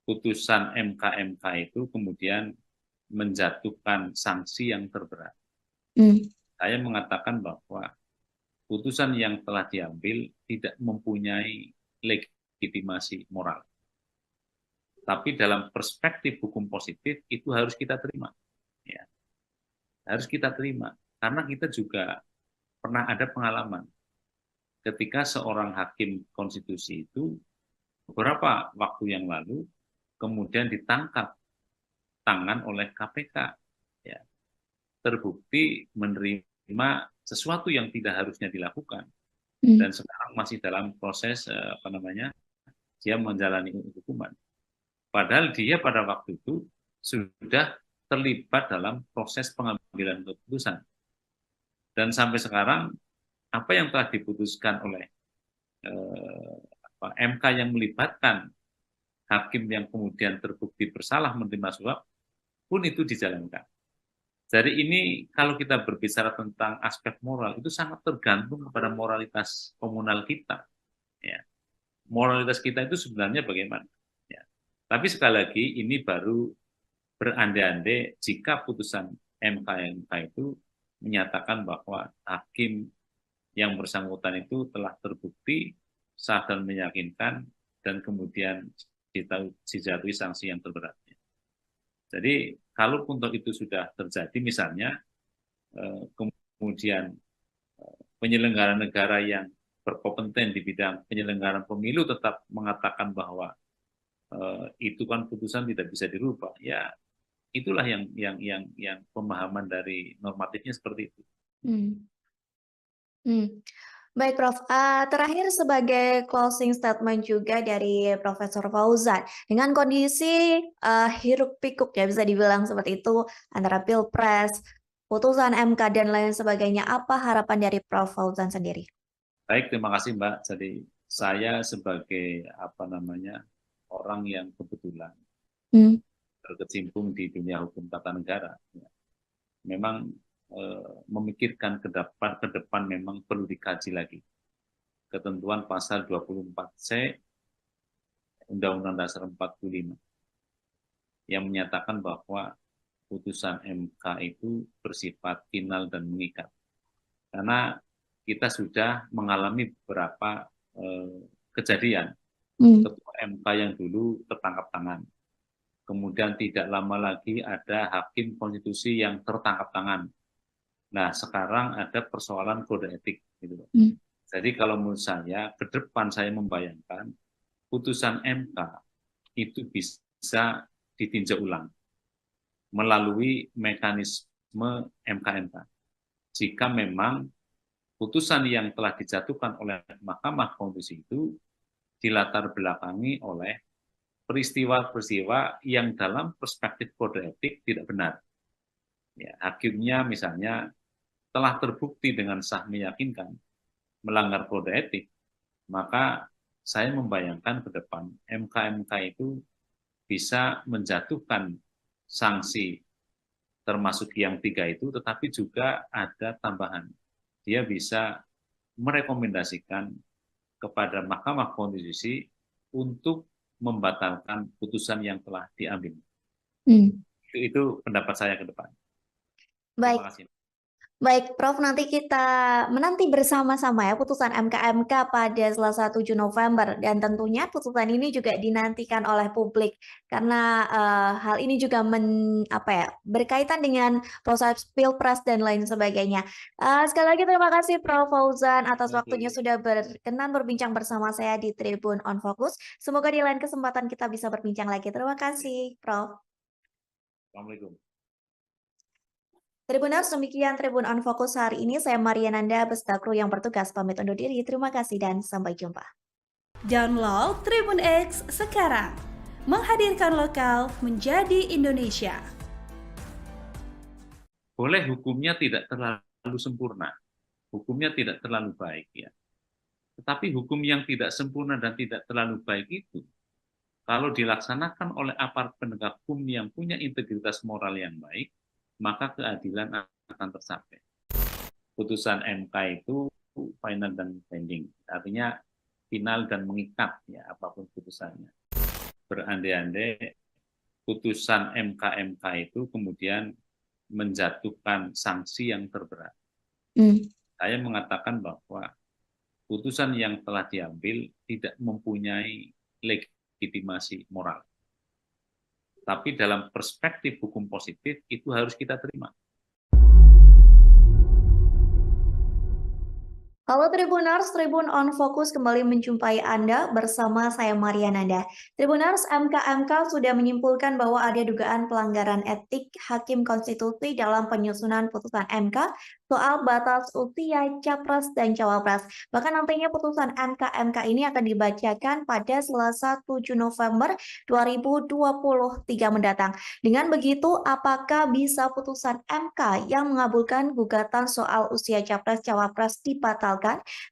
Speaker 1: putusan MK itu kemudian menjatuhkan sanksi yang terberat. Saya mengatakan bahwa putusan yang telah diambil tidak mempunyai legitimasi moral. Tapi dalam perspektif hukum positif itu harus kita terima. Ya. Harus kita terima. Karena kita juga pernah ada pengalaman ketika seorang hakim konstitusi itu beberapa waktu yang lalu kemudian ditangkap tangan oleh KPK. Ya. terbukti menerima sesuatu yang tidak harusnya dilakukan dan sekarang masih dalam proses dia menjalani hukuman. Padahal dia pada waktu itu sudah terlibat dalam proses pengambilan keputusan. Dan sampai sekarang apa yang telah diputuskan oleh MK yang melibatkan hakim yang kemudian terbukti bersalah menerima suap pun itu dijalankan. Jadi ini kalau kita berbicara tentang aspek moral itu sangat tergantung kepada moralitas komunal kita. Ya. Moralitas kita itu sebenarnya bagaimana? Ya. Tapi sekali lagi ini baru berandai-andai jika putusan MK itu menyatakan bahwa hakim yang bersangkutan itu telah terbukti sah dan meyakinkan dan kemudian dijatuhi sanksi yang terberatnya. Jadi kalau untuk itu sudah terjadi misalnya kemudian penyelenggara negara yang berkompeten di bidang penyelenggaraan pemilu tetap mengatakan bahwa itu kan putusan tidak bisa dirubah, ya itulah yang pemahaman dari normatifnya seperti itu.
Speaker 2: Baik, Prof. Terakhir sebagai closing statement juga dari Profesor Fauzan, dengan kondisi hiruk pikuk ya bisa dibilang seperti itu antara Pilpres, putusan MK dan lain sebagainya, apa harapan dari Prof. Fauzan sendiri?
Speaker 1: Baik, terima kasih Mbak. Jadi saya sebagai orang yang kebetulan berkecimpung di dunia hukum tata negara, ya, memang memikirkan ke depan memang perlu dikaji lagi. Ketentuan pasal 24C Undang-Undang Dasar 45 yang menyatakan bahwa putusan MK itu bersifat final dan mengikat. Karena kita sudah mengalami beberapa kejadian. Ketua MK yang dulu tertangkap tangan. Kemudian tidak lama lagi ada hakim konstitusi yang tertangkap tangan. Nah, sekarang ada persoalan kode etik. Gitu. Jadi kalau menurut saya, ke depan saya membayangkan putusan MK itu bisa ditinjau ulang melalui mekanisme MK-MK. Jika memang putusan yang telah dijatuhkan oleh Mahkamah Konstitusi itu dilatar belakangi oleh peristiwa-peristiwa yang dalam perspektif kode etik tidak benar. Ya, hakimnya misalnya telah terbukti dengan sah meyakinkan melanggar kode etik, maka saya membayangkan ke depan MK-MK itu bisa menjatuhkan sanksi termasuk yang 3 itu, tetapi juga ada tambahan. Dia bisa merekomendasikan kepada Mahkamah Konstitusi untuk membatalkan putusan yang telah diambil. Itu pendapat saya ke depan.
Speaker 2: Baik.
Speaker 1: Terima kasih.
Speaker 2: Baik, Prof, nanti kita menanti bersama-sama ya putusan MK pada Selasa 7 November dan tentunya putusan ini juga dinantikan oleh publik karena hal ini juga berkaitan dengan proses Pilpres dan lain sebagainya. Sekali lagi terima kasih Prof. Fauzan atas waktunya sudah berkenan berbincang bersama saya di Tribun on Focus. Semoga di lain kesempatan kita bisa berbincang lagi. Terima kasih, Prof.
Speaker 1: Assalamualaikum.
Speaker 2: Tribuners, demikian Tribun on Focus hari ini. Saya Mariananda beserta kru yang bertugas pamit undur diri. Terima kasih dan sampai jumpa.
Speaker 3: Download Tribun X sekarang. Menghadirkan lokal menjadi Indonesia.
Speaker 1: Boleh hukumnya tidak terlalu sempurna. Hukumnya tidak terlalu baik ya. Tetapi hukum yang tidak sempurna dan tidak terlalu baik itu kalau dilaksanakan oleh aparat penegak hukum yang punya integritas moral yang baik, maka keadilan akan tercapai. Putusan MK itu final dan binding, artinya final dan mengikat ya apapun putusannya. Berandai-andai putusan MK itu kemudian menjatuhkan sanksi yang terberat. Saya mengatakan bahwa putusan yang telah diambil tidak mempunyai legitimasi moral. Tapi dalam perspektif hukum positif itu harus kita terima.
Speaker 2: Halo Tribuners, Tribun on Fokus kembali menjumpai Anda bersama saya Mariananda. Tribuners, MK sudah menyimpulkan bahwa ada dugaan pelanggaran etik Hakim Konstitusi dalam penyusunan putusan MK soal batas usia Capres dan Cawapres. Bahkan nantinya putusan MK ini akan dibacakan pada Selasa 7 November 2023 mendatang. Dengan begitu, apakah bisa putusan MK yang mengabulkan gugatan soal usia Capres-Cawapres dibatalkan?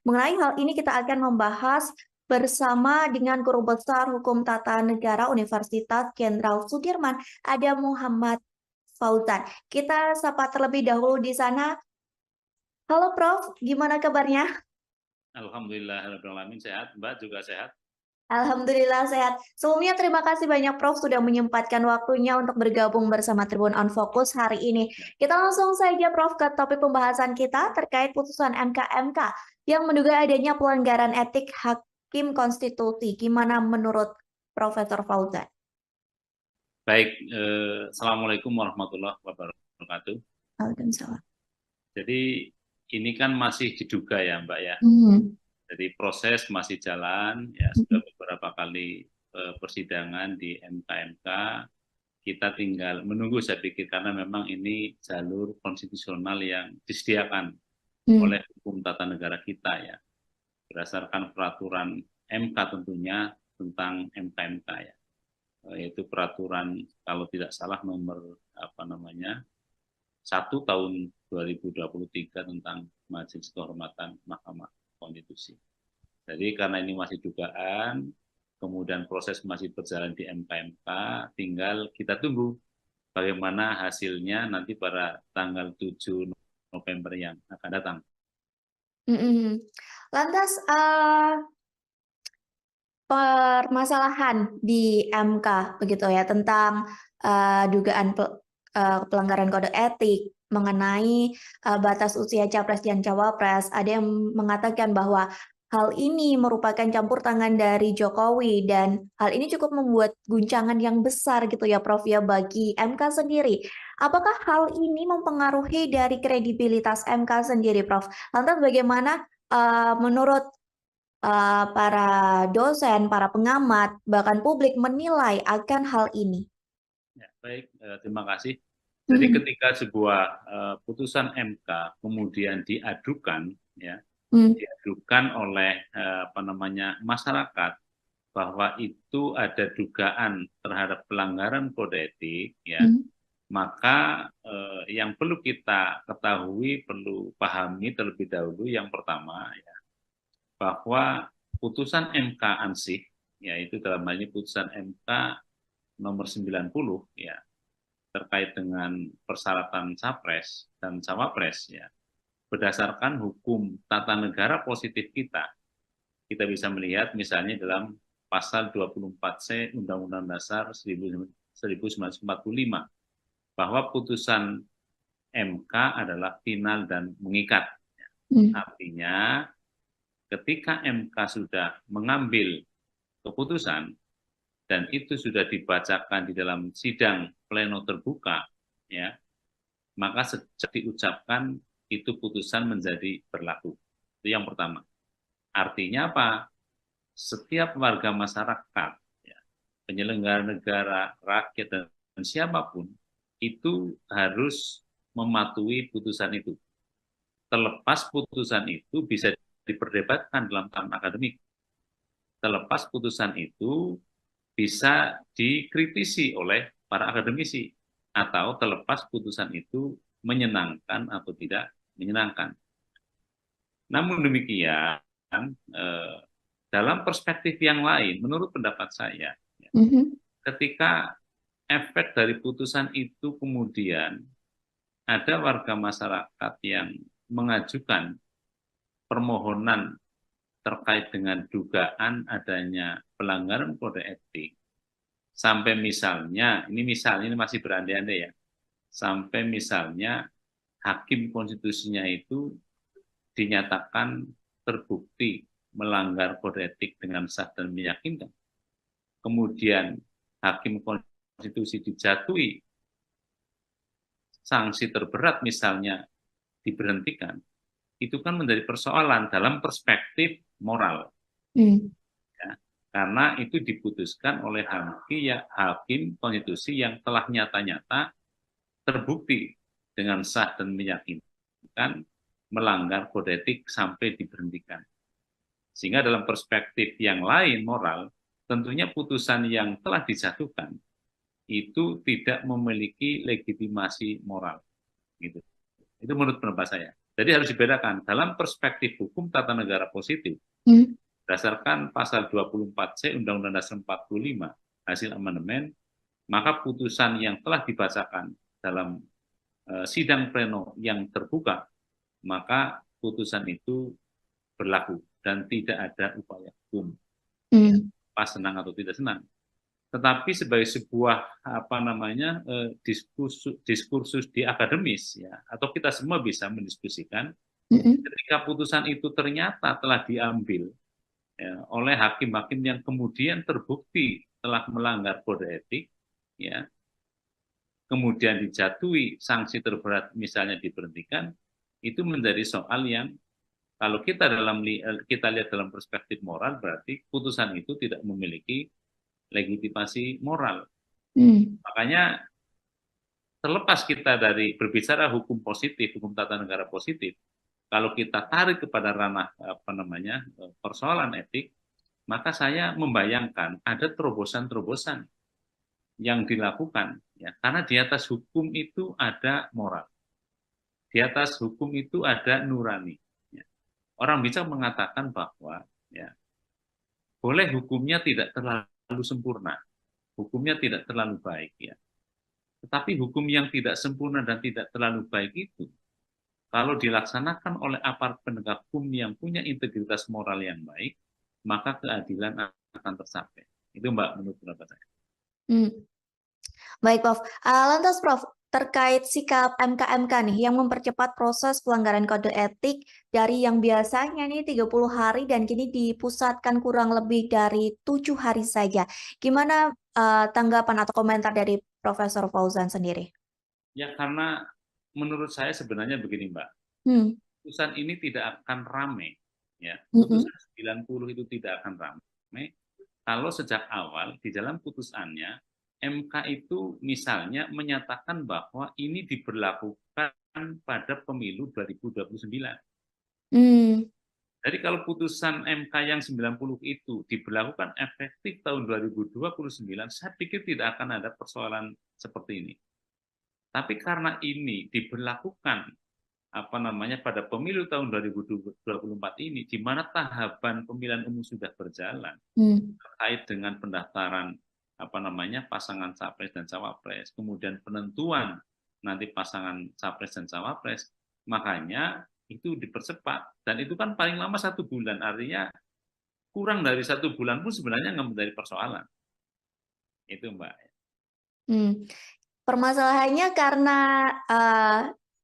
Speaker 2: Mengenai hal ini kita akan membahas bersama dengan Guru Besar Hukum Tata Negara Universitas Jenderal Sudirman, ada Muhammad Fauzan. Kita sapa terlebih dahulu di sana. Halo Prof, gimana kabarnya?
Speaker 1: Alhamdulillahirrahmanirrahim, sehat. Mbak juga sehat.
Speaker 2: Alhamdulillah sehat. Sebelumnya terima kasih banyak Prof sudah menyempatkan waktunya untuk bergabung bersama Tribun on Fokus hari ini. Kita langsung saja Prof ke topik pembahasan kita terkait putusan MK yang menduga adanya pelanggaran etik Hakim Konstitusi. Gimana menurut Profesor Fauzan?
Speaker 1: Baik, Assalamualaikum warahmatullahi wabarakatuh.
Speaker 2: Waalaikumsalam.
Speaker 1: Jadi ini kan masih diduga ya Mbak ya. Jadi proses masih jalan, ya sudah beberapa kali persidangan di MK. Kita tinggal menunggu saya pikir karena memang ini jalur konstitusional yang disediakan oleh hukum tata negara kita ya. Berdasarkan peraturan MK tentunya tentang MK ya. Yaitu peraturan kalau tidak salah nomor 1 tahun 2023 tentang Majelis Kehormatan Mahkamah Konstitusi. Jadi karena ini masih dugaan, kemudian proses masih berjalan di MK, tinggal kita tunggu bagaimana hasilnya nanti pada tanggal 7 November yang akan datang.
Speaker 2: Lantas permasalahan di MK begitu ya tentang dugaan pelanggaran kode etik mengenai batas usia Capres dan Cawapres. Ada yang mengatakan bahwa hal ini merupakan campur tangan dari Jokowi dan hal ini cukup membuat guncangan yang besar gitu ya Prof ya bagi MK sendiri. Apakah hal ini mempengaruhi dari kredibilitas MK sendiri Prof? Lantas bagaimana menurut para dosen, para pengamat, bahkan publik menilai akan hal ini?
Speaker 1: Ya, baik, terima kasih. Jadi ketika sebuah putusan MK kemudian diadukan, ya, diadukan oleh masyarakat bahwa itu ada dugaan terhadap pelanggaran kode etik, ya, maka yang perlu kita ketahui, perlu pahami terlebih dahulu yang pertama, ya, bahwa putusan MK ansih, yaitu dalam hal ini putusan MK nomor 90, ya, terkait dengan persyaratan capres dan cawapres, ya, berdasarkan hukum tata negara positif kita bisa melihat misalnya dalam pasal 24C Undang-Undang Dasar 1945 bahwa putusan MK adalah final dan mengikat. Artinya ketika MK sudah mengambil keputusan dan itu sudah dibacakan di dalam sidang pleno terbuka, ya, maka sejak diucapkan itu putusan menjadi berlaku. Itu yang pertama. Artinya apa? Setiap warga masyarakat, ya, penyelenggara negara, rakyat, dan siapapun, itu harus mematuhi putusan itu. Terlepas putusan itu bisa diperdebatkan dalam tahap akademik. Terlepas putusan itu bisa dikritisi oleh para akademisi, atau terlepas putusan itu menyenangkan atau tidak menyenangkan. Namun demikian, dalam perspektif yang lain, menurut pendapat saya, ketika efek dari putusan itu kemudian ada warga masyarakat yang mengajukan permohonan terkait dengan dugaan adanya pelanggaran kode etik, sampai misalnya, ini masih berandai-andai ya, sampai misalnya hakim konstitusinya itu dinyatakan terbukti melanggar kode etik dengan sah dan meyakinkan. Kemudian hakim konstitusi dijatuhi sanksi terberat misalnya diberhentikan, itu kan menjadi persoalan dalam perspektif moral, ya. Karena itu diputuskan oleh hakim konstitusi yang telah nyata-nyata terbukti dengan sah dan meyakinkan melanggar kode etik sampai diberhentikan. Sehingga dalam perspektif yang lain moral, tentunya putusan yang telah dijatuhkan itu tidak memiliki legitimasi moral, gitu. Itu menurut pendapat saya. Jadi harus dibedakan dalam perspektif hukum tata negara positif, berdasarkan pasal 24C Undang-Undang Dasar 45 hasil amandemen, maka putusan yang telah dibacakan dalam sidang pleno yang terbuka, maka putusan itu berlaku dan tidak ada upaya hukum, pas senang atau tidak senang. Tetapi sebagai sebuah diskursus di akademis, ya, atau kita semua bisa mendiskusikan, ketika putusan itu ternyata telah diambil, ya, oleh hakim-hakim yang kemudian terbukti telah melanggar kode etik, ya, kemudian dijatuhi sanksi terberat, misalnya diberhentikan, itu menjadi soal yang kalau kita lihat dalam perspektif moral, berarti putusan itu tidak memiliki legitimasi moral. Makanya terlepas kita dari berbicara hukum positif, hukum tata negara positif, kalau kita tarik kepada ranah persoalan etik, maka saya membayangkan ada terobosan-terobosan yang dilakukan, ya, karena di atas hukum itu ada moral, di atas hukum itu ada nurani. Ya. Orang bisa mengatakan bahwa, ya, boleh hukumnya tidak terlalu sempurna, hukumnya tidak terlalu baik, ya. Tetapi hukum yang tidak sempurna dan tidak terlalu baik itu, kalau dilaksanakan oleh aparat penegak hukum yang punya integritas moral yang baik, maka keadilan akan tercapai. Itu Mbak, menurut pendapat saya.
Speaker 2: Baik, Prof. Lantas, Prof, terkait sikap MK-MK nih yang mempercepat proses pelanggaran kode etik dari yang biasanya nih 30 hari dan kini dipusatkan kurang lebih dari 7 hari saja. Gimana tanggapan atau komentar dari Profesor Fauzan sendiri?
Speaker 1: Ya, karena menurut saya sebenarnya begini, Mbak. Putusan ini tidak akan rame, ya. Putusan 90 itu tidak akan rame kalau sejak awal di dalam putusannya MK itu misalnya menyatakan bahwa ini diberlakukan pada pemilu 2029. Jadi kalau putusan MK yang 90 itu diberlakukan efektif tahun 2029, saya pikir tidak akan ada persoalan seperti ini. Tapi karena ini diberlakukan pada pemilu tahun 2024 ini, di mana tahapan pemilihan umum sudah berjalan terkait dengan pendaftaran pasangan capres dan cawapres, kemudian penentuan nanti pasangan capres dan cawapres, makanya itu dipercepat, dan itu kan paling lama 1 bulan, artinya kurang dari 1 bulan pun sebenarnya nggak menjadi persoalan. Itu Mbak.
Speaker 2: Permasalahannya karena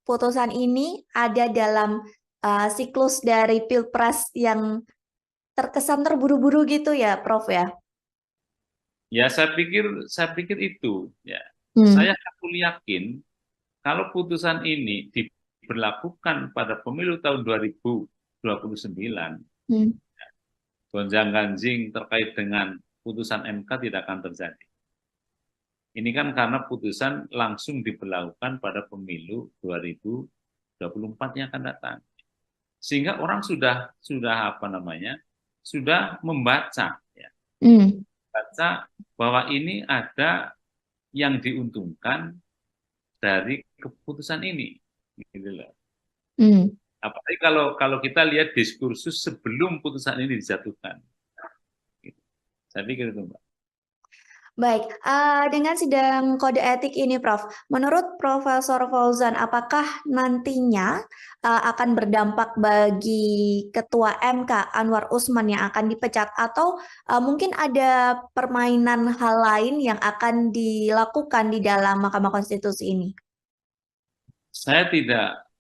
Speaker 2: putusan ini ada dalam siklus dari Pilpres yang terkesan terburu-buru gitu ya, Prof ya?
Speaker 1: Ya, saya pikir itu, ya. Saya yakin kalau putusan ini diberlakukan pada pemilu tahun 2029, gonjang-ganjing terkait dengan putusan MK tidak akan terjadi. Ini kan karena putusan langsung diberlakukan pada pemilu 2024 yang akan datang. Sehingga orang sudah membaca, ya. Baca bahwa ini ada yang diuntungkan dari keputusan ini, gitu loh. Apalagi kalau kita lihat diskursus sebelum putusan ini dijatuhkan, gitu. Saya pikir itu, Mbak.
Speaker 2: Baik, dengan sidang kode etik ini, Prof, menurut Profesor Fauzan, apakah nantinya akan berdampak bagi Ketua MK Anwar Usman yang akan dipecat, atau mungkin ada permainan hal lain yang akan dilakukan di dalam Mahkamah Konstitusi ini?
Speaker 1: Saya tidak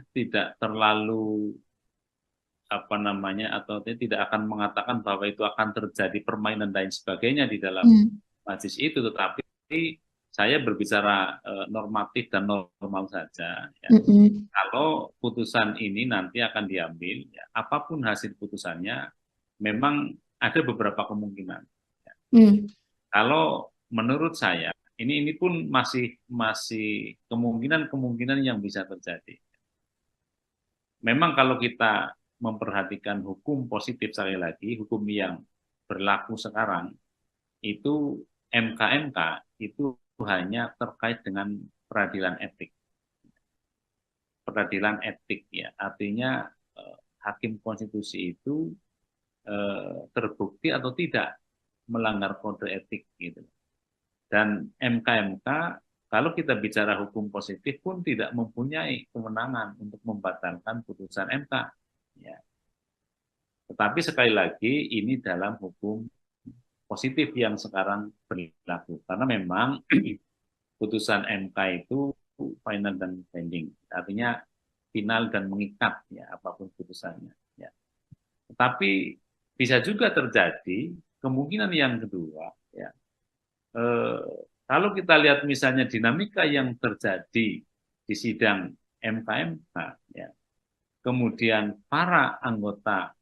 Speaker 1: tidak terlalu atau tidak akan mengatakan bahwa itu akan terjadi permainan dan sebagainya di dalam majelis itu, tetapi saya berbicara normatif dan normal saja. Ya. Kalau putusan ini nanti akan diambil, ya, apapun hasil putusannya, memang ada beberapa kemungkinan. Ya. Kalau menurut saya, ini pun masih kemungkinan yang bisa terjadi. Memang kalau kita memperhatikan hukum positif, sekali lagi, hukum yang berlaku sekarang, itu MK-MK itu hanya terkait dengan peradilan etik. Peradilan etik, ya, artinya hakim konstitusi itu terbukti atau tidak melanggar kode etik gitu. Dan MK-MK kalau kita bicara hukum positif pun tidak mempunyai kewenangan untuk membatalkan putusan MK. Ya. Tetapi sekali lagi ini dalam hukum positif yang sekarang berlaku. Karena memang putusan MK itu final dan binding. Artinya final dan mengikat, ya, apapun putusannya. Ya. Tetapi bisa juga terjadi kemungkinan yang kedua, ya, kalau kita lihat misalnya dinamika yang terjadi di sidang MK-MK, ya, kemudian para anggota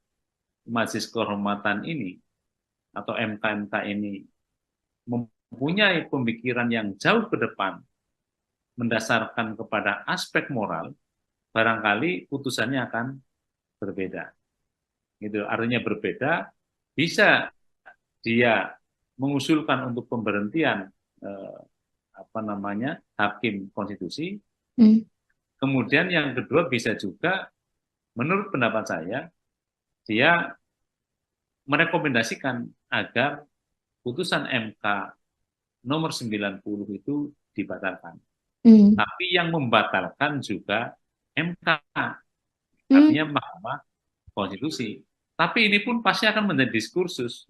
Speaker 1: Majelis Kehormatan ini atau MK-MK ini mempunyai pemikiran yang jauh ke depan, mendasarkan kepada aspek moral, barangkali putusannya akan berbeda. Gitu, artinya berbeda, bisa dia mengusulkan untuk pemberhentian hakim konstitusi. Kemudian yang kedua bisa juga, menurut pendapat saya, dia merekomendasikan agar putusan MK nomor 90 itu dibatalkan. Tapi yang membatalkan juga MK, artinya Mahkamah Konstitusi. Tapi ini pun pasti akan menjadi diskursus.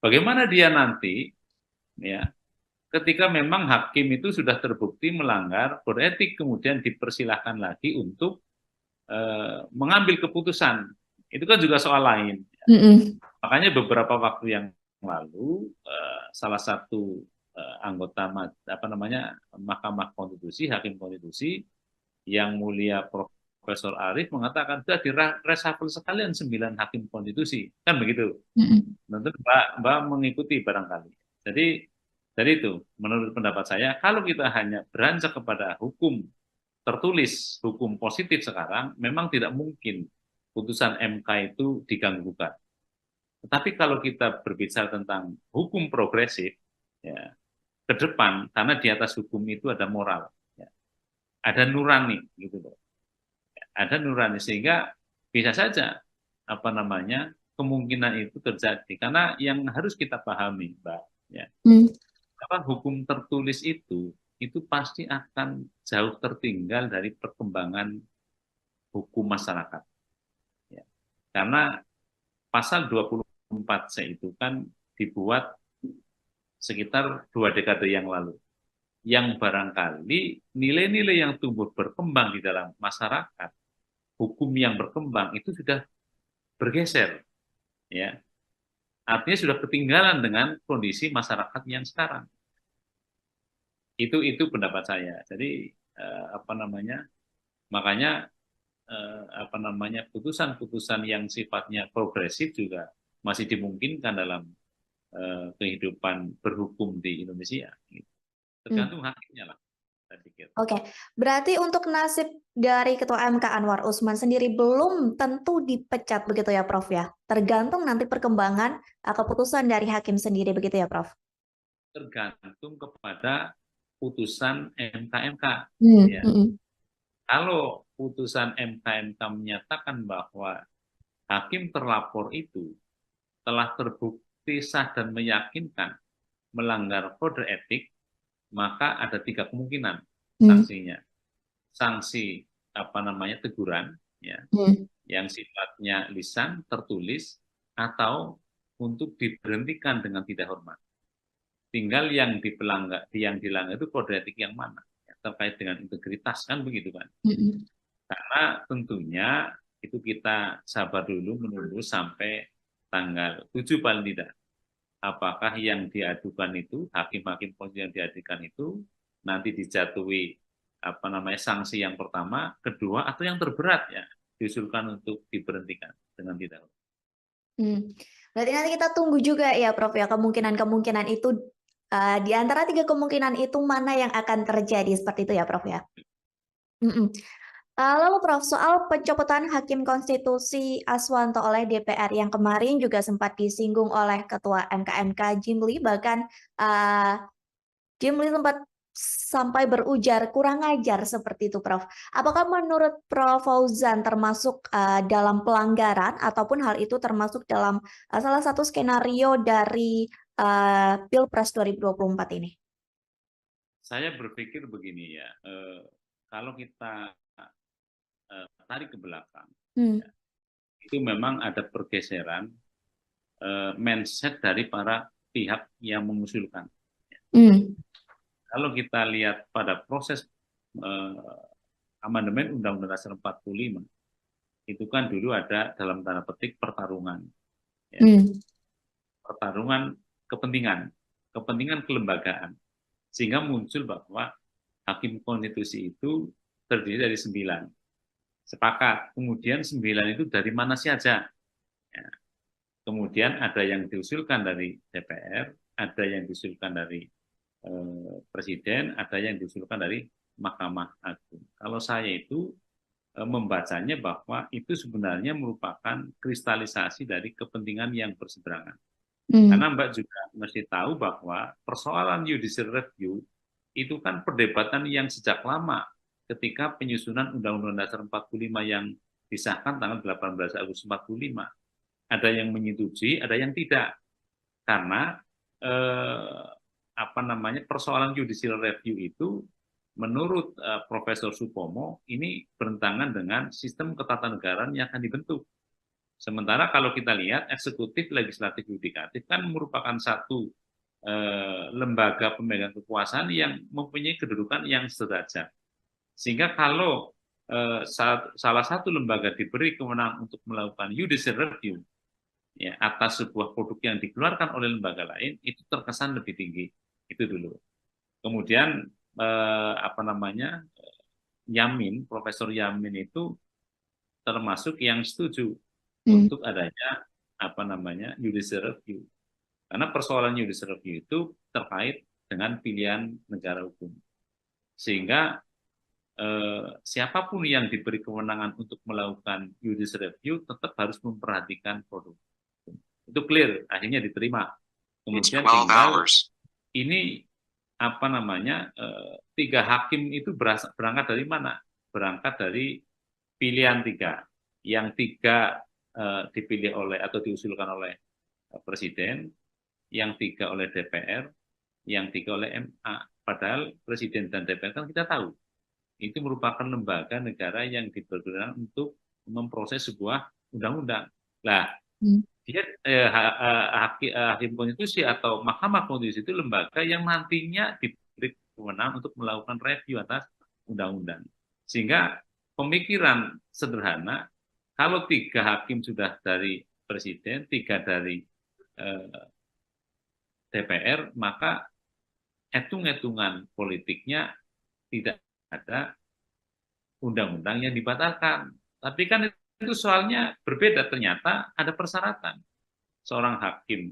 Speaker 1: Bagaimana dia nanti, ya, ketika memang hakim itu sudah terbukti melanggar kode etik, kemudian dipersilahkan lagi untuk mengambil keputusan. Itu kan juga soal lain. Makanya beberapa waktu yang lalu salah satu anggota Mahkamah Konstitusi, hakim konstitusi yang mulia Profesor Arief mengatakan sudah direshuffle sekalian 9 hakim konstitusi, kan begitu. Tentu Mbak mengikuti barangkali. Jadi dari itu, menurut pendapat saya, kalau kita hanya beranjak kepada hukum tertulis, hukum positif sekarang, memang tidak mungkin putusan MK itu diganggu-gugat. Tetapi kalau kita berbicara tentang hukum progresif, ya, ke depan, karena di atas hukum itu ada moral, ya, ada nurani, gitu loh. Ada nurani, sehingga bisa saja kemungkinan itu terjadi. Karena yang harus kita pahami, Mbak, ya, hukum tertulis itu pasti akan jauh tertinggal dari perkembangan hukum masyarakat. Ya. Karena pasal 24C itu kan dibuat sekitar 2 dekade yang lalu. Yang barangkali nilai-nilai yang tumbuh berkembang di dalam masyarakat, hukum yang berkembang itu sudah bergeser. Ya. Artinya sudah ketinggalan dengan kondisi masyarakat yang sekarang. Itu pendapat saya. Jadi makanya putusan-putusan yang sifatnya progresif juga masih dimungkinkan dalam kehidupan berhukum di Indonesia. Tergantung hakimnya lah, saya pikir.
Speaker 2: Oke, berarti untuk nasib dari Ketua MK Anwar Usman sendiri belum tentu dipecat begitu ya, Prof, ya? Tergantung nanti perkembangan keputusan dari hakim sendiri begitu ya, Prof?
Speaker 1: Tergantung kepada putusan MK-MK. Ya. Kalau putusan MK-MK menyatakan bahwa hakim terlapor itu telah terbukti sah dan meyakinkan melanggar kode etik, maka ada 3 kemungkinan sanksinya. Sanksi teguran, ya, yang sifatnya lisan, tertulis, atau untuk diberhentikan dengan tidak hormat. Tinggal yang dilanggar itu kode etik yang mana, ya, terkait dengan integritas, kan begitu kan. Karena tentunya itu kita sabar dulu menunggu sampai tanggal 7 paling tidak. apakah yang diadukan itu, hakim-hakim konstitusi yang diadukan itu nanti dijatuhi sanksi yang pertama, kedua, atau yang terberat ya diusulkan untuk diberhentikan dengan tidak.
Speaker 2: Berarti nanti kita tunggu juga ya Prof ya, kemungkinan-kemungkinan itu di antara 3 kemungkinan itu mana yang akan terjadi, seperti itu ya Prof ya? Lalu Prof, soal pencopotan Hakim Konstitusi Aswanto oleh DPR yang kemarin juga sempat disinggung oleh Ketua MK Jimli, bahkan Jimli sempat sampai berujar kurang ajar seperti itu Prof. Apakah menurut Prof Fauzan termasuk dalam pelanggaran ataupun hal itu termasuk dalam salah satu skenario dari Pilpres 2024 ini?
Speaker 1: Saya berpikir begini ya, kalau kita tarik ke belakang, itu memang ada pergeseran mindset dari para pihak yang mengusulkan. Kalau kita lihat pada proses amandemen Undang-Undang Dasar 45, itu kan dulu ada dalam tanda petik pertarungan, ya. Pertarungan kepentingan kelembagaan, sehingga muncul bahwa hakim konstitusi itu terdiri dari 9. Sepakat. Kemudian 9 itu dari mana saja? Ya. Kemudian ada yang diusulkan dari DPR, ada yang diusulkan dari Presiden, ada yang diusulkan dari Mahkamah Agung. Kalau saya itu membacanya bahwa itu sebenarnya merupakan kristalisasi dari kepentingan yang berseberangan. Karena Mbak juga mesti tahu bahwa persoalan judicial review itu kan perdebatan yang sejak lama ketika penyusunan Undang-Undang Dasar 45 yang disahkan tanggal 18 Agustus 45. Ada yang menyetujui, ada yang tidak. Karena persoalan judicial review itu menurut Profesor Supomo ini bertentangan dengan sistem ketatanegaraan yang akan dibentuk. Sementara kalau kita lihat eksekutif, legislatif, yudikatif kan merupakan satu lembaga pemegang kekuasaan yang mempunyai kedudukan yang sederajat. Sehingga kalau salah satu lembaga diberi kewenangan untuk melakukan judicial review ya, atas sebuah produk yang dikeluarkan oleh lembaga lain, itu terkesan lebih tinggi. Itu dulu. Kemudian Yamin, Profesor Yamin itu termasuk yang setuju untuk adanya judicial review. Karena persoalan judicial review itu terkait dengan pilihan negara hukum. Sehingga siapapun yang diberi kewenangan untuk melakukan judicial review tetap harus memperhatikan produk. Itu clear, akhirnya diterima. Kemudian tinggal ini 3 hakim itu berangkat dari mana? Berangkat dari pilihan 3. Yang 3 dipilih oleh atau diusulkan oleh Presiden, yang 3 oleh DPR, yang 3 oleh MA. Padahal Presiden dan DPR kan kita tahu itu merupakan lembaga negara yang dipergunakan untuk memproses sebuah undang-undang. Lah, dia hakim konstitusi atau Mahkamah Konstitusi itu lembaga yang nantinya diberi kewenangan untuk melakukan review atas undang-undang. Sehingga pemikiran sederhana, kalau 3 hakim sudah dari Presiden, 3 dari DPR, maka hitung-hitungan politiknya tidak ada undang-undang yang dibatalkan. Tapi kan itu soalnya berbeda, ternyata ada persyaratan. Seorang hakim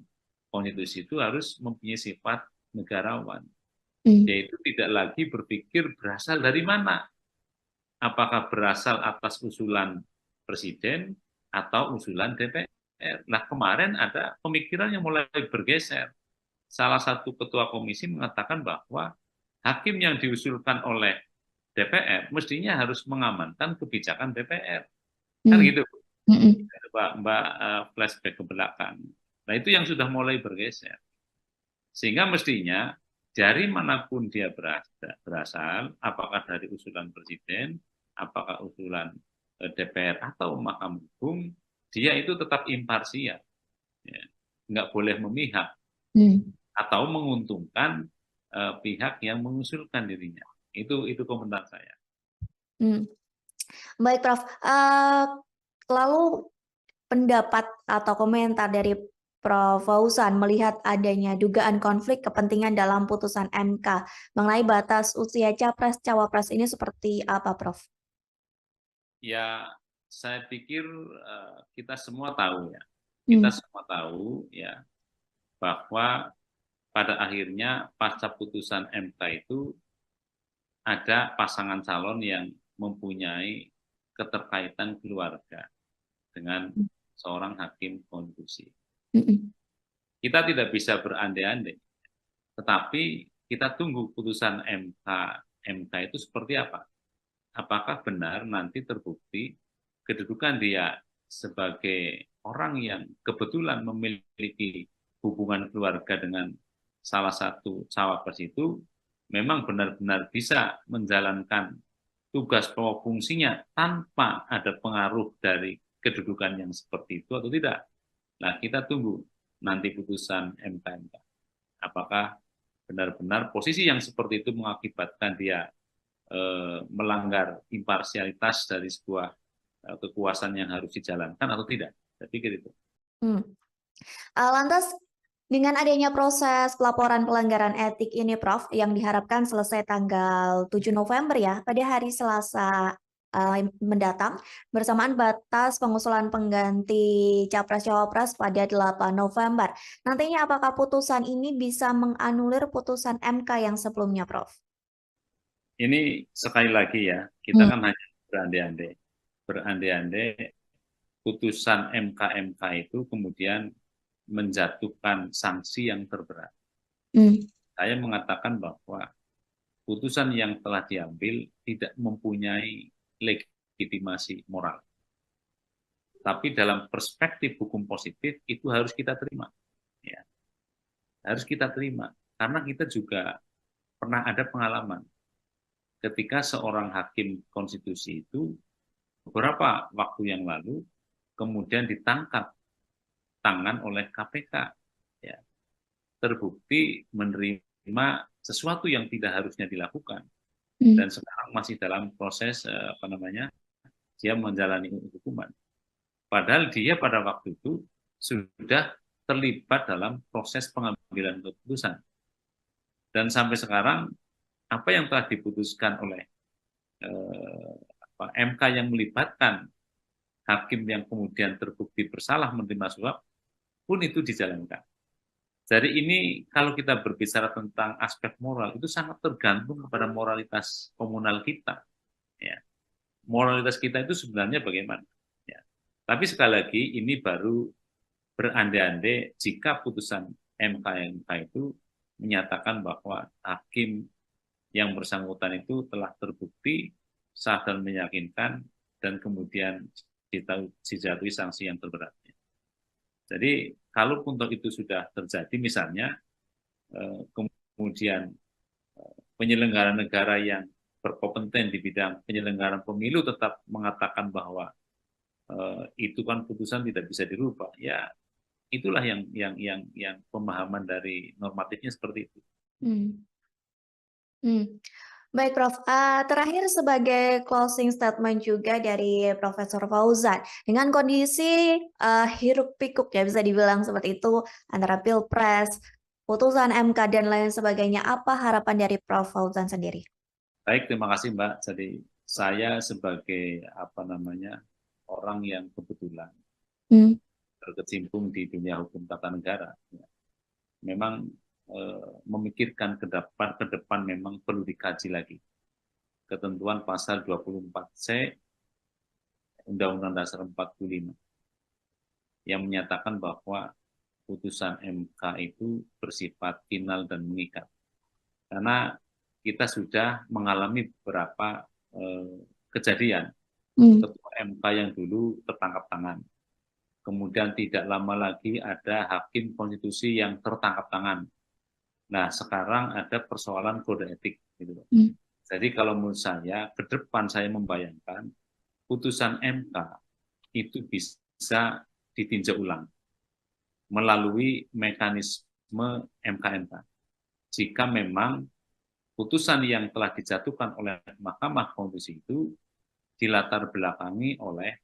Speaker 1: konstitusi itu harus mempunyai sifat negarawan. Yaitu tidak lagi berpikir berasal dari mana. Apakah berasal atas usulan Presiden atau usulan DPR. Nah, kemarin ada pemikiran yang mulai bergeser. Salah satu ketua komisi mengatakan bahwa hakim yang diusulkan oleh DPR mestinya harus mengamankan kebijakan DPR. Kan gitu. Mbak flashback ke belakang. Nah, itu yang sudah mulai bergeser. Sehingga mestinya dari manapun dia berasal, apakah dari usulan Presiden, apakah usulan DPR atau Mahkamah Agung, dia itu tetap imparsial. Ya. Nggak boleh memihak atau menguntungkan pihak yang mengusulkan dirinya. Itu komentar saya.
Speaker 2: Baik, Prof. Lalu pendapat atau komentar dari Prof. Fauzan melihat adanya dugaan konflik kepentingan dalam putusan MK mengenai batas usia capres-cawapres ini seperti apa, Prof?
Speaker 1: Ya, saya pikir kita semua tahu ya, kita
Speaker 2: Hmm.
Speaker 1: semua tahu ya bahwa pada akhirnya pasca putusan MK itu ada pasangan calon yang mempunyai keterkaitan keluarga dengan seorang hakim konstitusi.
Speaker 2: Mm-mm.
Speaker 1: Kita tidak bisa berandai-andai, tetapi kita tunggu putusan MK itu seperti apa. Apakah benar nanti terbukti kedudukan dia sebagai orang yang kebetulan memiliki hubungan keluarga dengan salah satu cawapres itu memang benar-benar bisa menjalankan tugas pokok fungsinya tanpa ada pengaruh dari kedudukan yang seperti itu atau tidak. Nah, kita tunggu nanti putusan MK. Apakah benar-benar posisi yang seperti itu mengakibatkan dia melanggar imparsialitas dari sebuah kekuasaan yang harus dijalankan atau tidak. Saya pikir itu.
Speaker 2: Hmm. Lantas, dengan adanya proses pelaporan pelanggaran etik ini, Prof, yang diharapkan selesai tanggal 7 November ya, pada hari Selasa mendatang, bersamaan batas pengusulan pengganti Capres-Cawapres pada 8 November. Nantinya apakah putusan ini bisa menganulir putusan MK yang sebelumnya, Prof?
Speaker 1: Ini sekali lagi ya, kita kan hanya berandai-andai. Berandai-andai putusan MK itu kemudian menjatuhkan sanksi yang terberat. Saya mengatakan bahwa putusan yang telah diambil tidak mempunyai legitimasi moral. Tapi dalam perspektif hukum positif itu harus kita terima. Ya. Harus kita terima. Karena kita juga pernah ada pengalaman ketika seorang hakim konstitusi itu beberapa waktu yang lalu kemudian ditangkap tangan oleh KPK. Ya. Terbukti menerima sesuatu yang tidak harusnya dilakukan. Dan sekarang masih dalam proses dia menjalani hukuman. Padahal dia pada waktu itu sudah terlibat dalam proses pengambilan keputusan. Dan sampai sekarang apa yang telah diputuskan oleh MK yang melibatkan hakim yang kemudian terbukti bersalah menerima suap pun itu dijalankan. Jadi ini kalau kita berbicara tentang aspek moral itu sangat tergantung kepada moralitas komunal kita. Ya. Moralitas kita itu sebenarnya bagaimana? Ya. Tapi sekali lagi ini baru berandai-andai jika putusan MK itu menyatakan bahwa hakim yang bersangkutan itu telah terbukti sah dan meyakinkan dan kemudian dijatuhi sanksi yang terberatnya. Jadi kalaupun itu sudah terjadi misalnya kemudian penyelenggara negara yang berkompeten di bidang penyelenggaraan pemilu tetap mengatakan bahwa itu kan putusan tidak bisa dirubah, ya itulah yang pemahaman dari normatifnya seperti itu.
Speaker 2: Baik, Prof. Terakhir sebagai closing statement juga dari Profesor Fauzan, dengan kondisi hiruk pikuk ya bisa dibilang seperti itu antara Pilpres, putusan MK dan lain sebagainya, apa harapan dari Prof. Fauzan sendiri?
Speaker 1: Baik, terima kasih Mbak. Jadi saya sebagai orang yang kebetulan berkecimpung di dunia hukum tata negara, ya, memang memikirkan ke depan memang perlu dikaji lagi. Ketentuan pasal 24C Undang-Undang Dasar 45 yang menyatakan bahwa putusan MK itu bersifat final dan mengikat. Karena kita sudah mengalami beberapa kejadian. Ketua MK yang dulu tertangkap tangan. Kemudian tidak lama lagi ada hakim konstitusi yang tertangkap tangan. Nah, sekarang ada persoalan kode etik. Gitu. Jadi kalau menurut saya, ke depan saya membayangkan putusan MK itu bisa ditinjau ulang melalui mekanisme MK. Jika memang putusan yang telah dijatuhkan oleh Mahkamah Konstitusi itu dilatar belakangi oleh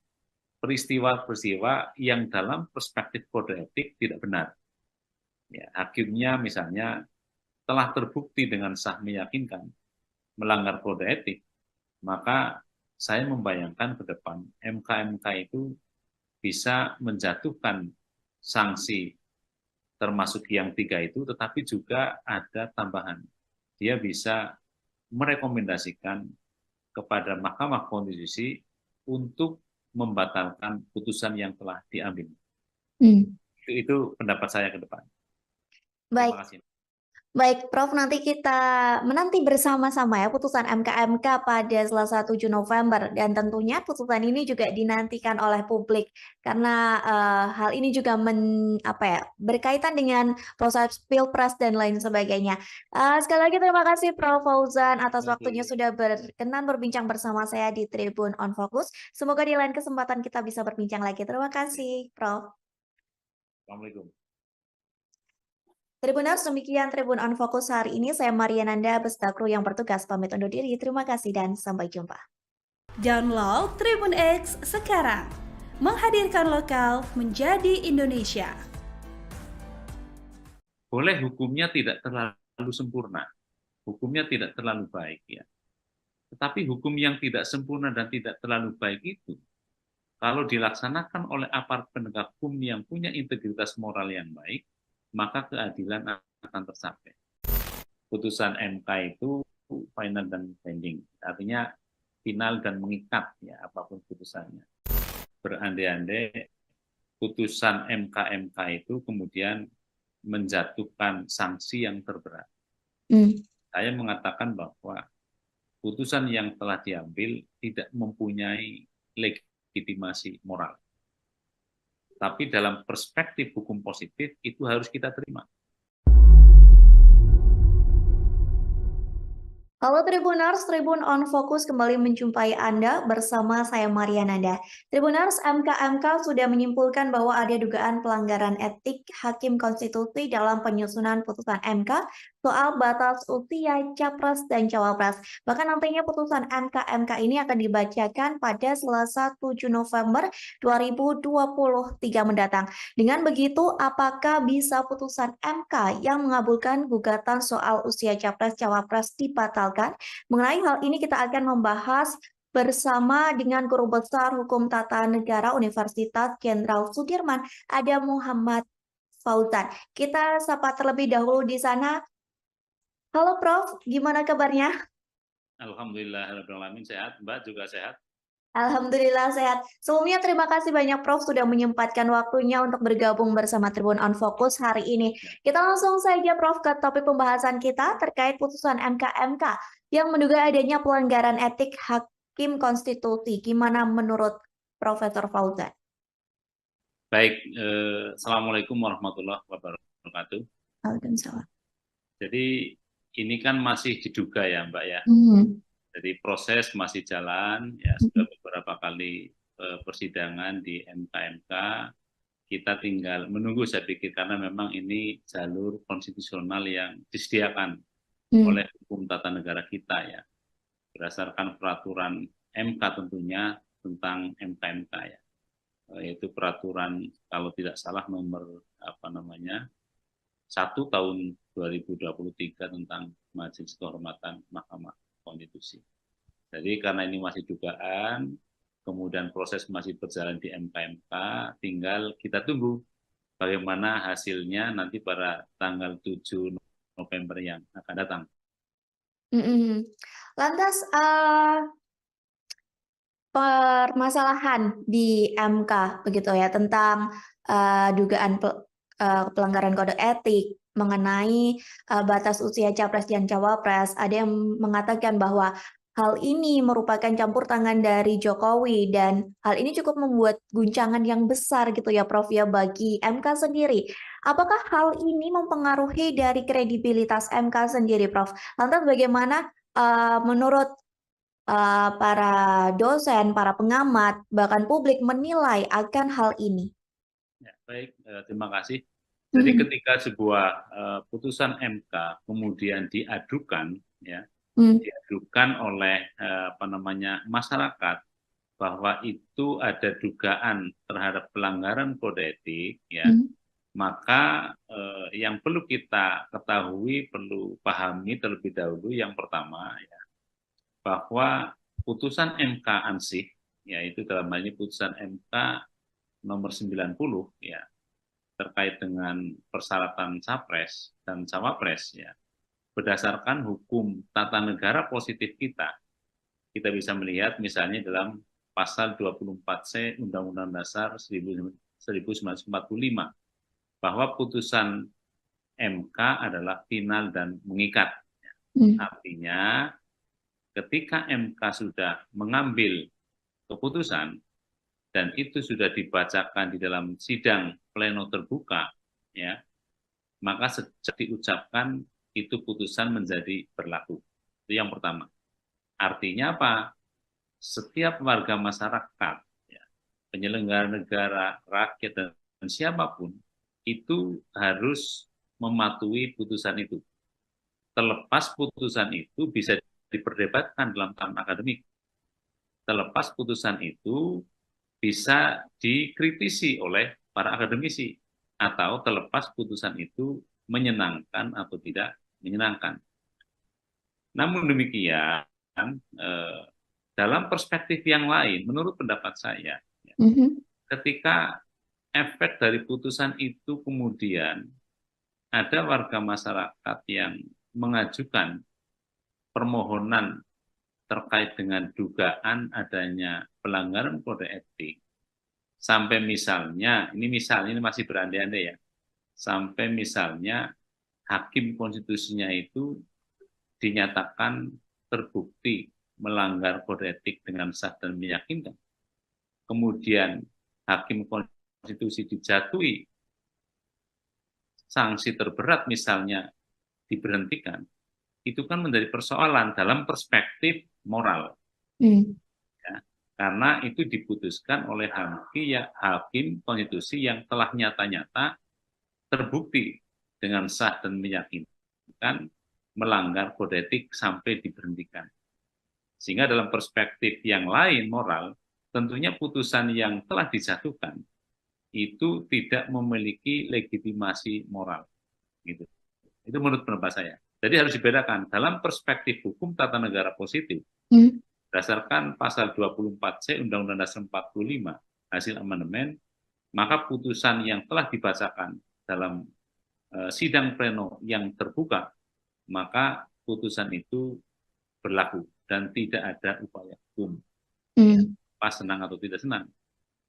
Speaker 1: peristiwa-peristiwa yang dalam perspektif kode etik tidak benar. Ya, hakimnya misalnya telah terbukti dengan sah meyakinkan melanggar kode etik, maka saya membayangkan ke depan MK-MK itu bisa menjatuhkan sanksi termasuk yang 3 itu, tetapi juga ada tambahan. Dia bisa merekomendasikan kepada Mahkamah Konstitusi untuk membatalkan putusan yang telah diambil. Itu pendapat saya ke depan.
Speaker 2: Baik.
Speaker 1: Terima kasih.
Speaker 2: Baik, Prof, nanti kita menanti bersama-sama ya putusan MK pada Selasa 7 November dan tentunya putusan ini juga dinantikan oleh publik karena hal ini juga berkaitan dengan proses Pilpres dan lain sebagainya. Sekali lagi terima kasih Prof Fauzan atas waktunya sudah berkenan berbincang bersama saya di Tribun on Focus. Semoga di lain kesempatan kita bisa berbincang lagi. Terima kasih, Prof.
Speaker 1: Assalamualaikum.
Speaker 2: Tribuners, demikian Tribun on Focus hari ini. Saya Mariananda beserta kru yang bertugas pamit undur diri. Terima kasih dan sampai jumpa.
Speaker 3: Download Tribun X sekarang. Menghadirkan lokal menjadi Indonesia.
Speaker 1: Boleh hukumnya tidak terlalu sempurna, hukumnya tidak terlalu baik ya. Tetapi hukum yang tidak sempurna dan tidak terlalu baik itu, kalau dilaksanakan oleh aparat penegak hukum yang punya integritas moral yang baik, maka keadilan akan tercapai. Putusan MK itu final dan binding, artinya final dan mengikat ya apapun putusannya. Berandai-andai putusan MK itu kemudian menjatuhkan sanksi yang terberat. Saya mengatakan bahwa putusan yang telah diambil tidak mempunyai legitimasi moral. Tapi dalam perspektif hukum positif itu harus kita terima.
Speaker 2: Halo Tribuners, Tribun on Focus kembali menjumpai Anda bersama saya Mariananda. Tribuners, MK sudah menyimpulkan bahwa ada dugaan pelanggaran etik Hakim Konstitusi dalam penyusunan putusan MK soal batas usia Capres dan Cawapres. Bahkan nantinya putusan MK ini akan dibacakan pada Selasa 7 November 2023 mendatang. Dengan begitu, apakah bisa putusan MK yang mengabulkan gugatan soal usia Capres-Cawapres dibatalkan? Mengenai hal ini kita akan membahas bersama dengan Guru Besar Hukum Tata Negara Universitas Jenderal Sudirman, ada Muhammad Fauzan. Kita sapa terlebih dahulu di sana. Halo Prof, gimana kabarnya?
Speaker 1: Alhamdulillahirrahmanirrahim, sehat. Mbak juga sehat?
Speaker 2: Alhamdulillah sehat. Sebelumnya terima kasih banyak Prof sudah menyempatkan waktunya untuk bergabung bersama Tribun on Focus hari ini. Kita langsung saja Prof ke topik pembahasan kita terkait putusan MK yang menduga adanya pelanggaran etik Hakim Konstitusi. Gimana menurut Profesor Fauzan?
Speaker 1: Baik, Assalamualaikum warahmatullahi wabarakatuh.
Speaker 2: Waalaikumsalam.
Speaker 1: Jadi ini kan masih diduga ya Mbak ya. Jadi proses masih jalan, ya sudah beberapa kali persidangan di MK. Kita tinggal menunggu saya pikir karena memang ini jalur konstitusional yang disediakan oleh hukum tata negara kita ya. Berdasarkan peraturan MK tentunya tentang MK ya. Yaitu peraturan kalau tidak salah nomor 1 tahun 2023 tentang Majelis Kehormatan Mahkamah Konstitusi. Jadi karena ini masih dugaan, kemudian proses masih berjalan di MK, tinggal kita tunggu bagaimana hasilnya nanti pada tanggal 7 November yang akan datang.
Speaker 2: Lantas permasalahan di MK begitu ya tentang dugaan pelanggaran kode etik mengenai batas usia Capres dan Cawapres. Ada yang mengatakan bahwa hal ini merupakan campur tangan dari Jokowi dan hal ini cukup membuat guncangan yang besar gitu ya Prof ya bagi MK sendiri. Apakah hal ini mempengaruhi dari kredibilitas MK sendiri Prof? Lantas bagaimana menurut para dosen, para pengamat, bahkan publik menilai akan hal ini?
Speaker 1: Ya, baik, terima kasih. Jadi ketika sebuah putusan MK kemudian diadukan, ya, diadukan oleh masyarakat bahwa itu ada dugaan terhadap pelanggaran kode etik, ya, maka yang perlu kita ketahui, perlu pahami terlebih dahulu yang pertama, ya, bahwa putusan MK ansih, yaitu dalam hal ini putusan MK nomor 90, ya, terkait dengan persyaratan capres dan cawapres, ya, berdasarkan hukum tata negara positif kita bisa melihat misalnya dalam pasal 24C Undang-Undang Dasar 1945 bahwa putusan MK adalah final dan mengikat. Artinya ketika MK sudah mengambil keputusan dan itu sudah dibacakan di dalam sidang pleno terbuka, ya, maka sejak diucapkan itu putusan menjadi berlaku. Itu yang pertama. Artinya apa? Setiap warga masyarakat, ya, penyelenggara negara, rakyat, dan siapapun, itu harus mematuhi putusan itu. Terlepas putusan itu bisa diperdebatkan dalam tahap akademik. Terlepas putusan itu bisa dikritisi oleh para akademisi. Atau terlepas putusan itu menyenangkan atau tidak menyenangkan. Namun demikian, dalam perspektif yang lain, menurut pendapat saya, ketika efek dari putusan itu kemudian ada warga masyarakat yang mengajukan permohonan terkait dengan dugaan adanya pelanggaran kode etik, sampai misalnya, ini masih berandai-andai ya, sampai misalnya hakim konstitusinya itu dinyatakan terbukti melanggar kode etik dengan sah dan meyakinkan. Kemudian hakim konstitusi dijatuhi sanksi terberat misalnya diberhentikan, itu kan menjadi persoalan dalam perspektif moral. Ya, karena itu diputuskan oleh hakim konstitusi yang telah nyata-nyata terbukti dengan sah dan meyakinkan melanggar kode etik sampai diberhentikan. Sehingga dalam perspektif yang lain moral, tentunya putusan yang telah dijatuhkan itu tidak memiliki legitimasi moral. Gitu. Itu menurut pendapat saya. Jadi harus dibedakan dalam perspektif hukum tata negara positif, berdasarkan pasal 24C Undang-Undang Dasar 45 hasil amandemen, maka putusan yang telah dibacakan dalam sidang pleno yang terbuka, maka putusan itu berlaku dan tidak ada upaya hukum, pas senang atau tidak senang.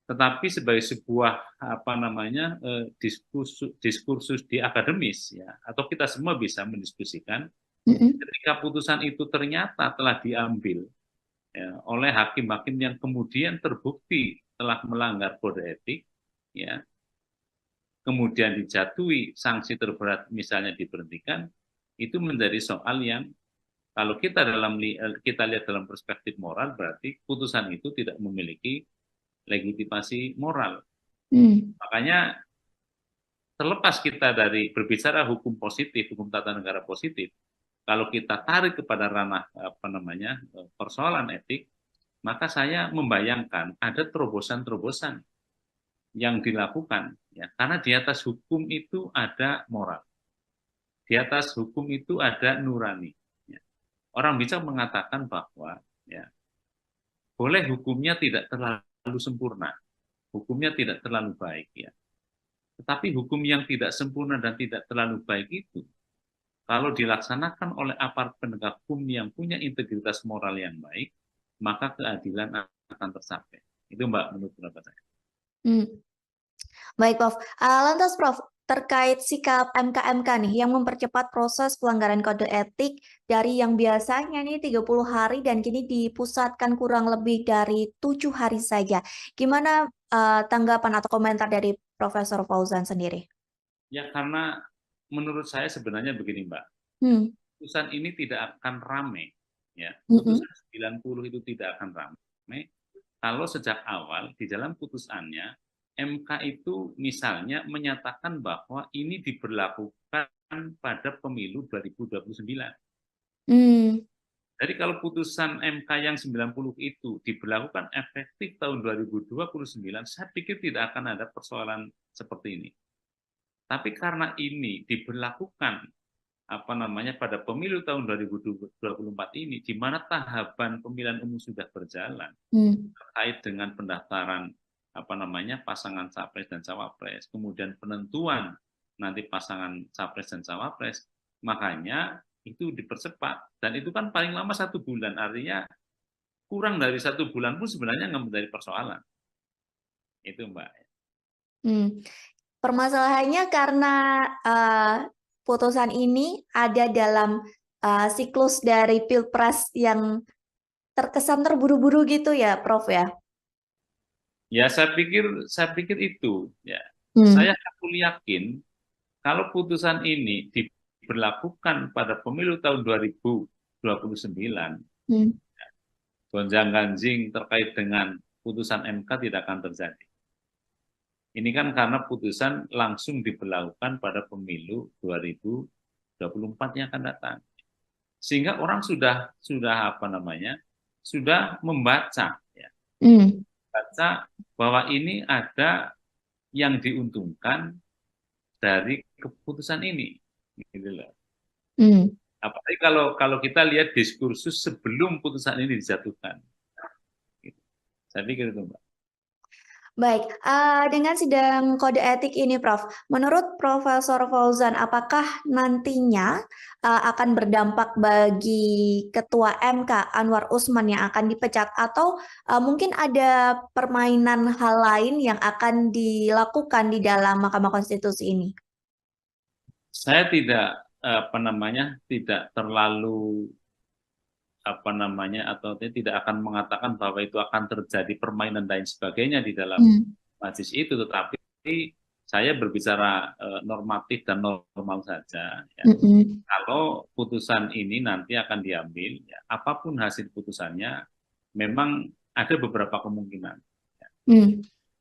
Speaker 1: Tetapi sebagai sebuah diskursus di akademis, ya, atau kita semua bisa mendiskusikan, ketika putusan itu ternyata telah diambil, ya, oleh hakim-hakim yang kemudian terbukti telah melanggar kode etik, ya, kemudian dijatuhi sanksi terberat misalnya diberhentikan, itu menjadi soal yang kalau kita lihat dalam perspektif moral, berarti putusan itu tidak memiliki legitimasi moral. Makanya terlepas kita dari berbicara hukum positif, hukum tata negara positif, kalau kita tarik kepada ranah persoalan etik, maka saya membayangkan ada terobosan-terobosan yang dilakukan, ya, karena di atas hukum itu ada moral, di atas hukum itu ada nurani. Ya. Orang bisa mengatakan bahwa, ya, boleh hukumnya tidak terlalu sempurna, hukumnya tidak terlalu baik, ya. Tetapi hukum yang tidak sempurna dan tidak terlalu baik itu, kalau dilaksanakan oleh aparat penegak hukum yang punya integritas moral yang baik, maka keadilan akan tercapai. Itu Mbak, menurut pendapat saya.
Speaker 2: Baik, Prof. Lantas, Prof, terkait sikap MK-MK nih yang mempercepat proses pelanggaran kode etik dari yang biasanya nih 30 hari dan kini dipusatkan kurang lebih dari 7 hari saja. Gimana tanggapan atau komentar dari Profesor Fauzan sendiri?
Speaker 1: Ya, karena menurut saya sebenarnya begini, Mbak. Putusan ini tidak akan ramai. Ya. Putusan 90 itu tidak akan ramai kalau sejak awal di dalam putusannya MK itu misalnya menyatakan bahwa ini diberlakukan pada pemilu 2029. Jadi kalau putusan MK yang 90 itu diberlakukan efektif tahun 2029, saya pikir tidak akan ada persoalan seperti ini. Tapi karena ini diberlakukan pada pemilu tahun 2024 ini, di mana tahapan pemilihan umum sudah berjalan terkait dengan pendaftaran pasangan capres dan cawapres, kemudian penentuan nanti pasangan capres dan cawapres, makanya itu dipercepat, dan itu kan paling lama 1 bulan, artinya kurang dari 1 bulan pun sebenarnya nggak menjadi persoalan. Itu Mbak.
Speaker 2: Permasalahannya karena putusan ini ada dalam siklus dari Pilpres yang terkesan terburu-buru gitu ya, Prof ya?
Speaker 1: Ya, saya pikir itu ya. Saya yakin kalau putusan ini diberlakukan pada pemilu tahun 2029, gonjang-ganjing terkait dengan putusan MK tidak akan terjadi. Ini kan karena putusan langsung diberlakukan pada pemilu 2024 yang akan datang. Sehingga orang sudah membaca ya. Baca bahwa ini ada yang diuntungkan dari keputusan ini, gitu loh. Apalagi kalau kita lihat diskursus sebelum putusan ini dijatuhkan, gitu. Saya pikir itu, Mbak.
Speaker 2: Baik, dengan sidang kode etik ini, Prof, menurut Profesor Fauzan, apakah nantinya akan berdampak bagi Ketua MK Anwar Usman yang akan dipecat, atau mungkin ada permainan hal lain yang akan dilakukan di dalam Mahkamah Konstitusi ini?
Speaker 1: Saya tidak tidak terlalu atau tidak akan mengatakan bahwa itu akan terjadi permainan dan sebagainya di dalam majelis itu, tetapi saya berbicara normatif dan normal saja. Ya. Kalau putusan ini nanti akan diambil, ya, apapun hasil putusannya, memang ada beberapa kemungkinan. Ya.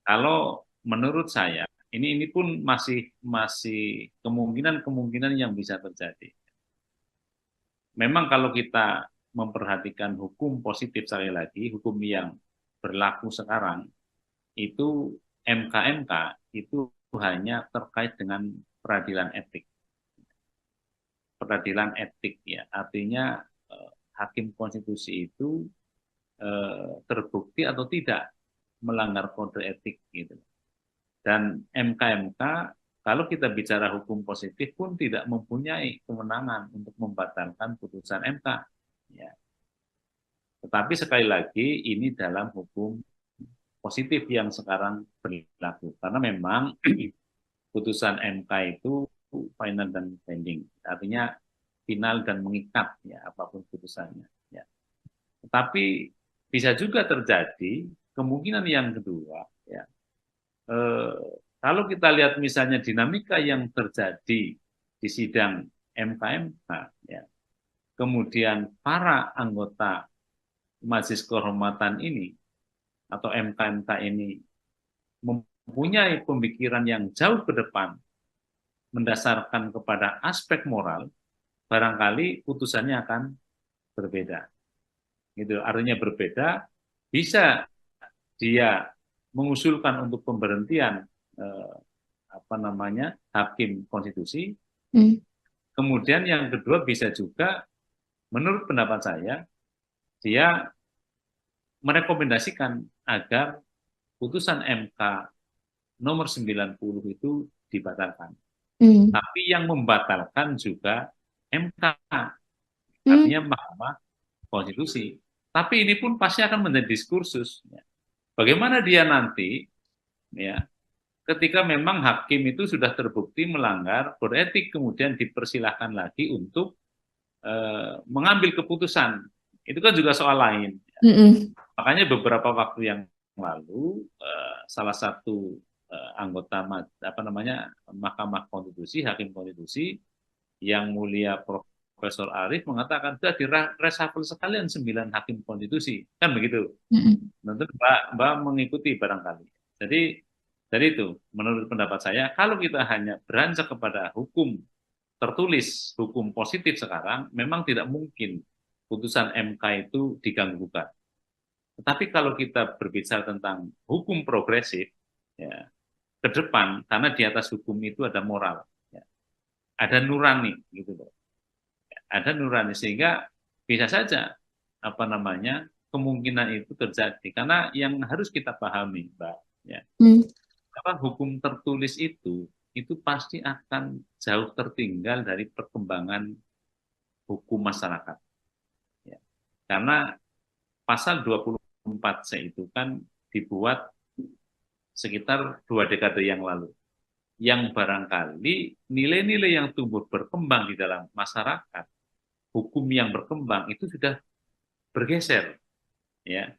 Speaker 1: Kalau menurut saya, ini pun masih kemungkinan yang bisa terjadi. Memang kalau kita memperhatikan hukum positif, sekali lagi, hukum yang berlaku sekarang, itu MK itu hanya terkait dengan peradilan etik. Peradilan etik ya, artinya hakim konstitusi itu terbukti atau tidak melanggar kode etik gitu. Dan MK kalau kita bicara hukum positif pun tidak mempunyai kewenangan untuk membatalkan putusan MK. Ya. Tetapi sekali lagi ini dalam hukum positif yang sekarang berlaku, karena memang putusan MK itu final dan binding, artinya final dan mengikat ya apapun putusannya. Ya. Tetapi bisa juga terjadi kemungkinan yang kedua ya. Kalau kita lihat misalnya dinamika yang terjadi di sidang MK ya, kemudian para anggota Majelis Kehormatan ini atau MK ini mempunyai pemikiran yang jauh ke depan mendasarkan kepada aspek moral, barangkali putusannya akan berbeda. Gitu, artinya berbeda, bisa dia mengusulkan untuk pemberhentian hakim konstitusi. Kemudian yang kedua bisa juga, menurut pendapat saya, dia merekomendasikan agar putusan MK nomor 90 itu dibatalkan. Tapi yang membatalkan juga MK, artinya Mahkamah Konstitusi. Tapi ini pun pasti akan menjadi diskursus. Bagaimana dia nanti, ya, ketika memang hakim itu sudah terbukti melanggar kode etik, kemudian dipersilahkan lagi untuk mengambil keputusan. Itu kan juga soal lain. Makanya beberapa waktu yang lalu salah satu anggota Mahkamah Konstitusi, hakim konstitusi yang mulia Profesor Arief mengatakan sudah direshuffle sekalian 9 hakim konstitusi, kan begitu. Tentu Mbak mengikuti barangkali. Jadi itu menurut pendapat saya, kalau kita hanya beranjak kepada hukum tertulis, hukum positif sekarang, memang tidak mungkin putusan MK itu diganggu gugat. Tetapi kalau kita berbicara tentang hukum progresif, ya, ke depan, karena di atas hukum itu ada moral, ya, ada nurani, gitu loh. Ada nurani, sehingga bisa saja kemungkinan itu terjadi. Karena yang harus kita pahami, Mbak, ya, hukum tertulis itu pasti akan jauh tertinggal dari perkembangan hukum masyarakat. Ya. Karena pasal 24C itu kan dibuat sekitar 2 dekade yang lalu, yang barangkali nilai-nilai yang tumbuh berkembang di dalam masyarakat, hukum yang berkembang itu sudah bergeser, ya.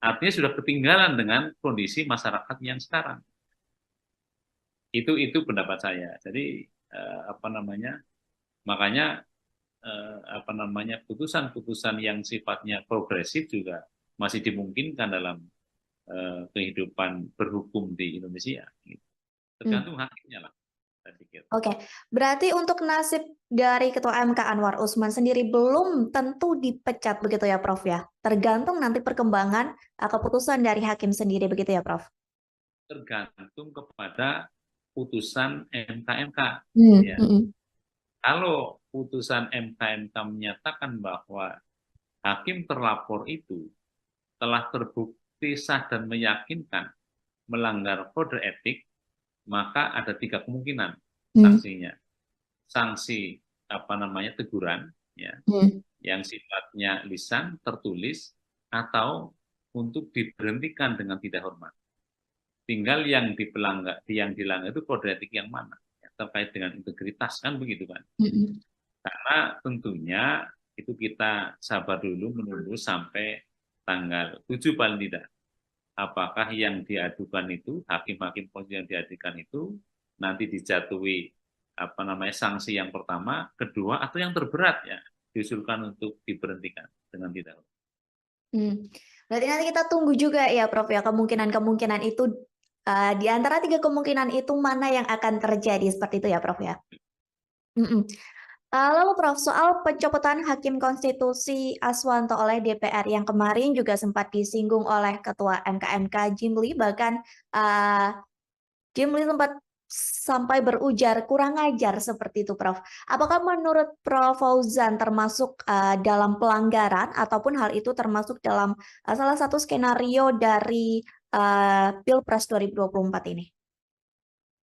Speaker 1: Artinya sudah ketinggalan dengan kondisi masyarakat yang sekarang. Itu pendapat saya. Jadi makanya putusan-putusan yang sifatnya progresif juga masih dimungkinkan dalam kehidupan berhukum di Indonesia. Tergantung hakimnya lah, saya pikir.
Speaker 2: Oke, berarti untuk nasib dari Ketua MK Anwar Usman sendiri belum tentu dipecat begitu ya, Prof ya? Tergantung nanti perkembangan keputusan dari hakim sendiri begitu ya, Prof?
Speaker 1: Tergantung kepada putusan MK-MK. Ya. Kalau putusan MK-MK menyatakan bahwa hakim terlapor itu telah terbukti sah dan meyakinkan melanggar kode etik, maka ada 3 kemungkinan sanksinya. Sanksi teguran, ya, yang sifatnya lisan, tertulis, atau untuk diberhentikan dengan tidak hormat. Tinggal yang dilanggar itu kode etik yang mana, ya, terkait dengan integritas, kan begitu kan. Karena tentunya itu kita sabar dulu menunggu sampai tanggal 7 paling tidak. Apakah yang diadukan itu, hakim-hakim konstitusi yang diadukan itu nanti dijatuhi sanksi yang pertama, kedua, atau yang terberat, ya, diusulkan untuk diberhentikan dengan tidak.
Speaker 2: Berarti nanti kita tunggu juga ya, Prof ya, kemungkinan-kemungkinan itu di antara 3 kemungkinan itu mana yang akan terjadi, seperti itu ya, Prof ya. Lalu Prof, soal pencopotan Hakim Konstitusi Aswanto oleh DPR yang kemarin juga sempat disinggung oleh Ketua MK Jimli, bahkan Jimli sempat sampai berujar kurang ajar seperti itu, Prof. Apakah menurut Prof Fauzan termasuk dalam pelanggaran ataupun hal itu termasuk dalam salah satu skenario dari Pilpres 2024 ini?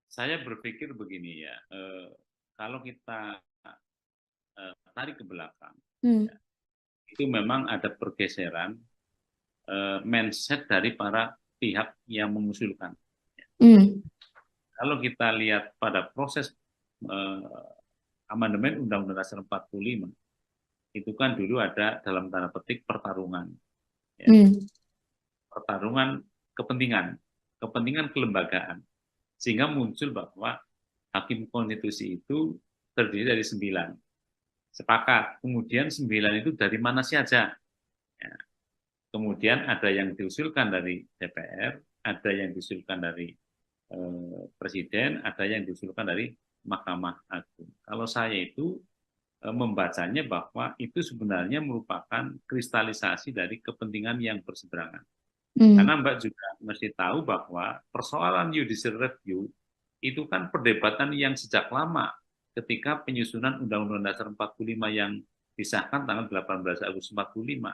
Speaker 1: Saya berpikir begini ya, kalau kita tarik ke belakang, ya, itu memang ada pergeseran mindset dari para pihak yang mengusulkan. Kalau kita lihat pada proses amandemen Undang-Undang Dasar 45, itu kan dulu ada dalam tanda petik pertarungan, ya. Pertarungan kepentingan kelembagaan, sehingga muncul bahwa hakim konstitusi itu terdiri dari 9. Sepakat. Kemudian 9 itu dari mana saja? Ya. Kemudian ada yang diusulkan dari DPR, ada yang diusulkan dari Presiden, ada yang diusulkan dari Mahkamah Agung. Kalau saya itu membacanya bahwa itu sebenarnya merupakan kristalisasi dari kepentingan yang berseberangan. Karena Mbak juga mesti tahu bahwa persoalan judicial review itu kan perdebatan yang sejak lama, ketika penyusunan Undang-Undang Dasar 45 yang disahkan tanggal 18 Agustus 45.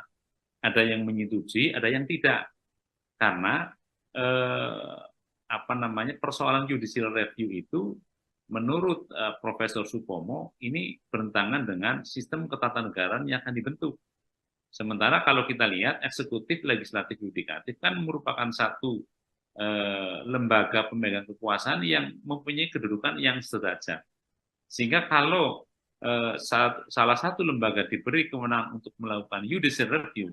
Speaker 1: Ada yang menyetujui, ada yang tidak. Karena persoalan judicial review itu menurut Profesor Supomo ini bertentangan dengan sistem ketatanegaraan yang akan dibentuk. Sementara kalau kita lihat eksekutif, legislatif, yudikatif kan merupakan satu lembaga pemegang kekuasaan yang mempunyai kedudukan yang sederajat. Sehingga kalau salah satu lembaga diberi kewenangan untuk melakukan judicial review,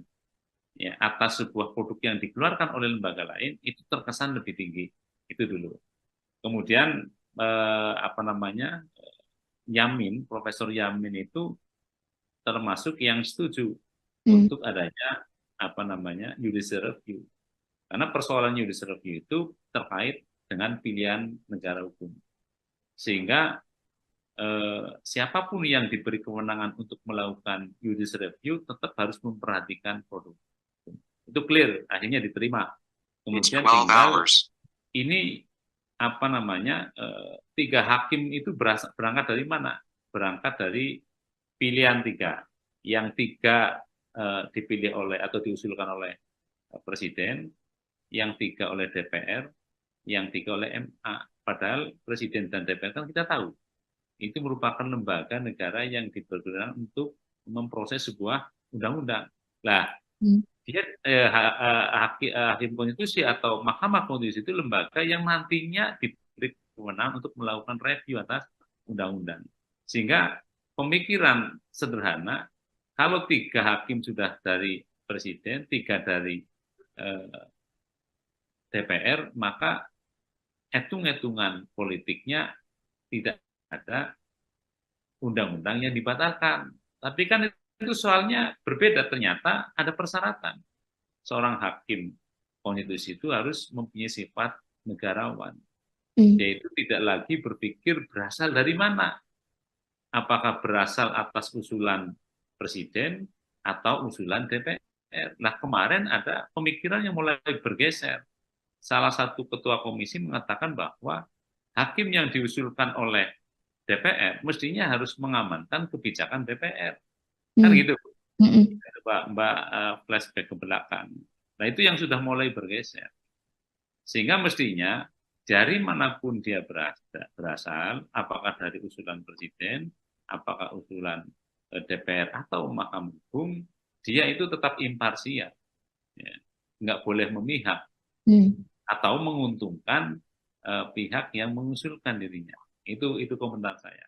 Speaker 1: ya, atas sebuah produk yang dikeluarkan oleh lembaga lain, itu terkesan lebih tinggi. Itu dulu. Kemudian Yamin, Profesor Yamin itu termasuk yang setuju untuk adanya judicial review. Karena persoalan judicial review itu terkait dengan pilihan negara hukum. Sehingga siapapun yang diberi kewenangan untuk melakukan judicial review tetap harus memperhatikan produk hukum. Itu clear, akhirnya diterima. Kemudian tinggal ini apa namanya 3 hakim itu berangkat dari mana? Berangkat dari pilihan 3. Yang 3 dipilih oleh atau diusulkan oleh Presiden, yang 3 oleh DPR, yang 3 oleh MA. Padahal Presiden dan DPR kan kita tahu itu merupakan lembaga negara yang dipergunakan untuk memproses sebuah undang-undang. Lah, dia hakim konstitusi atau Mahkamah Konstitusi itu lembaga yang nantinya diberi kewenangan untuk melakukan review atas undang-undang. Sehingga pemikiran sederhana, kalau 3 hakim sudah dari Presiden, 3 dari DPR, maka hitung-hitungan politiknya tidak ada undang-undang yang dibatalkan. Tapi kan itu soalnya berbeda, ternyata ada persyaratan. Seorang hakim konstitusi itu harus mempunyai sifat negarawan, yaitu tidak lagi berpikir berasal dari mana. Apakah berasal atas usulan Presiden atau usulan DPR. Nah, kemarin ada pemikiran yang mulai bergeser. Salah satu ketua komisi mengatakan bahwa hakim yang diusulkan oleh DPR mestinya harus mengamankan kebijakan DPR. Kan gitu. Mbak flashback ke belakang. Nah, itu yang sudah mulai bergeser. Sehingga mestinya dari manapun dia berasal, apakah dari usulan Presiden, apakah usulan DPR atau Mahkamah Agung, dia itu tetap imparsial. Ya. Nggak boleh memihak atau menguntungkan pihak yang mengusulkan dirinya. Itu komentar saya.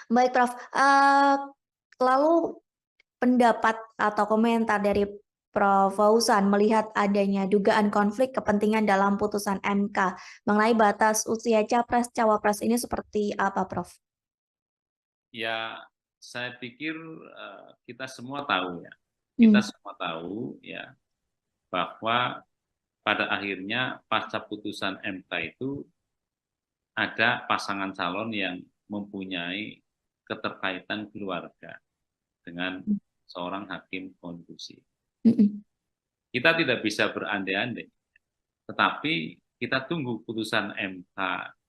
Speaker 2: Baik, Prof. Lalu pendapat atau komentar dari Prof. Fauzan melihat adanya dugaan konflik kepentingan dalam putusan MK mengenai batas usia capres-cawapres ini seperti apa, Prof?
Speaker 1: Ya, saya pikir kita semua tahu ya. Kita semua tahu ya bahwa pada akhirnya pasca putusan MK itu ada pasangan calon yang mempunyai keterkaitan keluarga dengan seorang hakim konstitusi. Kita tidak bisa berandai-andai, tetapi kita tunggu putusan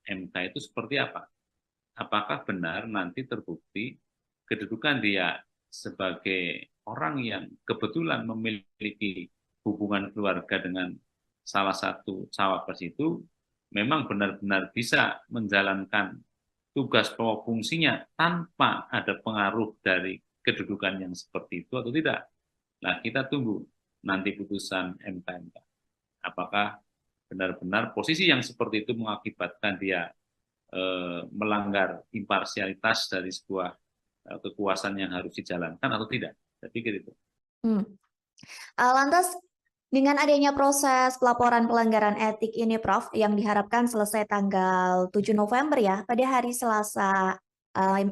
Speaker 1: MK itu seperti apa. Apakah benar nanti terbukti kedudukan dia sebagai orang yang kebetulan memiliki hubungan keluarga dengan salah satu cawapres itu memang benar-benar bisa menjalankan tugas pokok fungsinya tanpa ada pengaruh dari kedudukan yang seperti itu atau tidak. Nah, kita tunggu nanti putusan MK. Apakah benar-benar posisi yang seperti itu mengakibatkan dia melanggar imparsialitas dari sebuah kekuasaan yang harus dijalankan atau tidak. Saya pikir itu.
Speaker 2: Lantas, dengan adanya proses pelaporan pelanggaran etik ini, Prof, yang diharapkan selesai tanggal 7 November ya, pada hari Selasa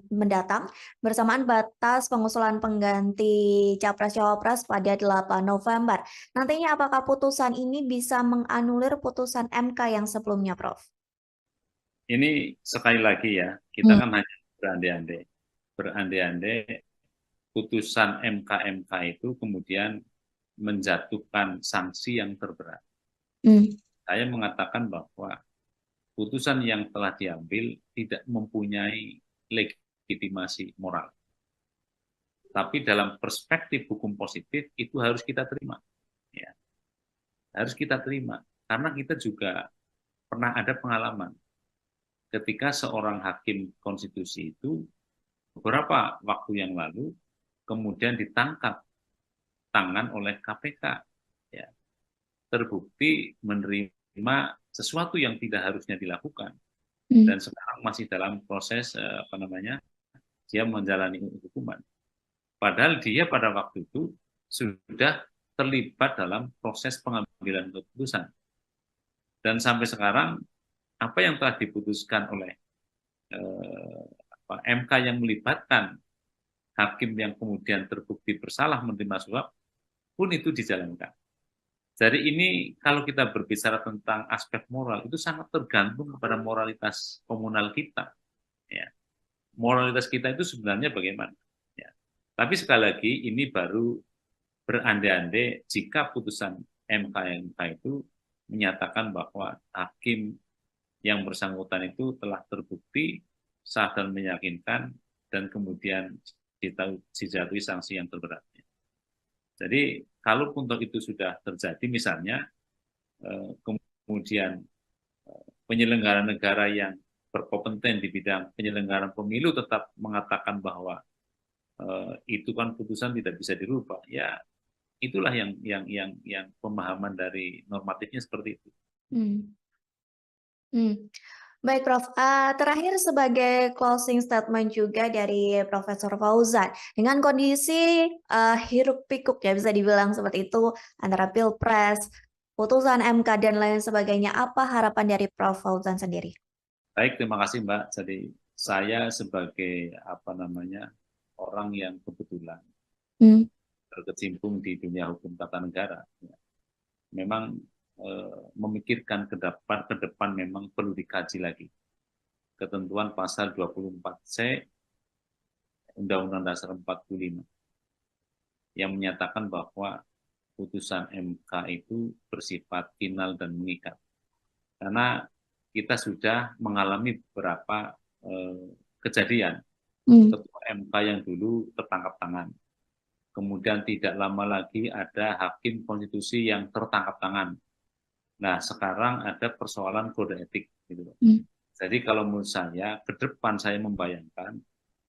Speaker 2: mendatang, bersamaan batas pengusulan pengganti Capres-Cawapres pada 8 November. Nantinya apakah putusan ini bisa menganulir putusan MK yang sebelumnya, Prof?
Speaker 1: Ini sekali lagi ya, kita kan hanya berandai-andai putusan MK itu kemudian menjatuhkan sanksi yang terberat. Saya mengatakan bahwa putusan yang telah diambil tidak mempunyai legitimasi moral. Tapi dalam perspektif hukum positif itu harus kita terima. Ya. Harus kita terima. Karena kita juga pernah ada pengalaman ketika seorang hakim konstitusi itu beberapa waktu yang lalu kemudian ditangkap tangan oleh KPK, ya, terbukti menerima sesuatu yang tidak harusnya dilakukan dan sekarang masih dalam proses dia menjalani hukuman. Padahal dia pada waktu itu sudah terlibat dalam proses pengambilan keputusan dan sampai sekarang apa yang telah diputuskan oleh MK yang melibatkan hakim yang kemudian terbukti bersalah menerima suap pun itu dijalankan. Jadi ini kalau kita berbicara tentang aspek moral itu sangat tergantung kepada moralitas komunal kita. moralitas kita itu sebenarnya bagaimana. Ya. Tapi sekali lagi ini baru berandai-andai jika putusan MK itu menyatakan bahwa hakim yang bersangkutan itu telah terbukti sah dan meyakinkan dan kemudian dijatuhi sanksi yang terberatnya. Jadi kalaupun itu sudah terjadi misalnya kemudian penyelenggara negara yang berkompeten di bidang penyelenggaraan pemilu tetap mengatakan bahwa itu kan putusan tidak bisa dirubah, ya itulah yang pemahaman dari normatifnya seperti itu.
Speaker 2: Baik, Prof. Terakhir sebagai closing statement juga dari Profesor Fauzan, dengan kondisi hiruk pikuk ya bisa dibilang seperti itu antara Pilpres, putusan MK dan lain sebagainya, apa harapan dari Prof. Fauzan sendiri?
Speaker 1: Baik, terima kasih Mbak. Jadi saya sebagai orang yang kebetulan berkecimpung di dunia hukum tata negara, memang memikirkan ke depan memang perlu dikaji lagi. Ketentuan pasal 24C Undang-Undang Dasar 45 yang menyatakan bahwa putusan MK itu bersifat final dan mengikat. Karena kita sudah mengalami beberapa kejadian. Ketua MK yang dulu tertangkap tangan. Kemudian tidak lama lagi ada hakim konstitusi yang tertangkap tangan. Nah, sekarang ada persoalan kode etik. Gitu. Jadi kalau menurut saya, ke depan saya membayangkan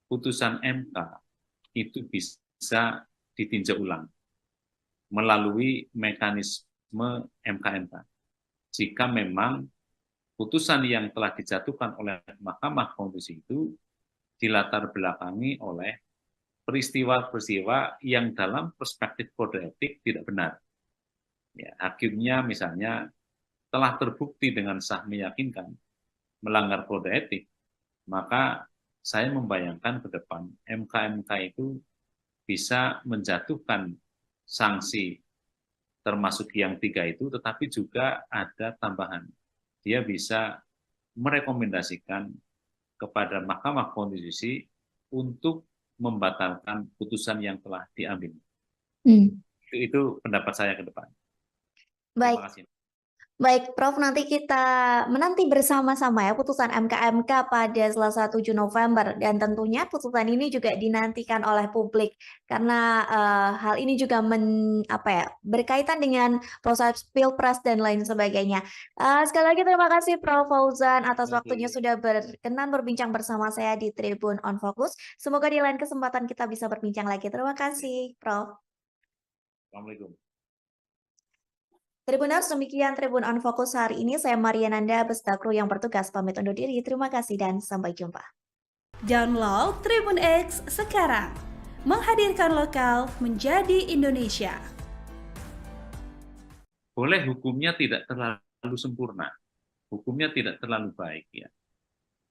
Speaker 1: putusan MK itu bisa ditinjau ulang melalui mekanisme MK-MK. Jika memang putusan yang telah dijatuhkan oleh Mahkamah Konstitusi itu dilatar belakangi oleh peristiwa-peristiwa yang dalam perspektif kode etik tidak benar. Ya, hakimnya misalnya telah terbukti dengan sah meyakinkan melanggar kode etik, maka saya membayangkan ke depan MK-MK itu bisa menjatuhkan sanksi termasuk yang 3 itu, tetapi juga ada tambahan. Dia bisa merekomendasikan kepada Mahkamah Konstitusi untuk membatalkan putusan yang telah diambil. Itu pendapat saya ke depan.
Speaker 2: Baik.
Speaker 1: Terima kasih.
Speaker 2: Baik, Prof, nanti kita menanti bersama-sama ya putusan MK pada Selasa 7 November dan tentunya putusan ini juga dinantikan oleh publik karena hal ini juga berkaitan dengan proses Pilpres dan lain sebagainya. Sekali lagi terima kasih Prof Fauzan atas waktunya sudah berkenan berbincang bersama saya di Tribun on Focus. Semoga di lain kesempatan kita bisa berbincang lagi. Terima kasih, Prof.
Speaker 1: Assalamualaikum.
Speaker 2: Tribuners, demikian Tribun on Focus hari ini. Saya Mariananda beserta kru yang bertugas pamit undur diri. Terima kasih dan sampai jumpa.
Speaker 3: Download Tribun X sekarang. Menghadirkan lokal menjadi Indonesia.
Speaker 1: Boleh hukumnya tidak terlalu sempurna. Hukumnya tidak terlalu baik ya.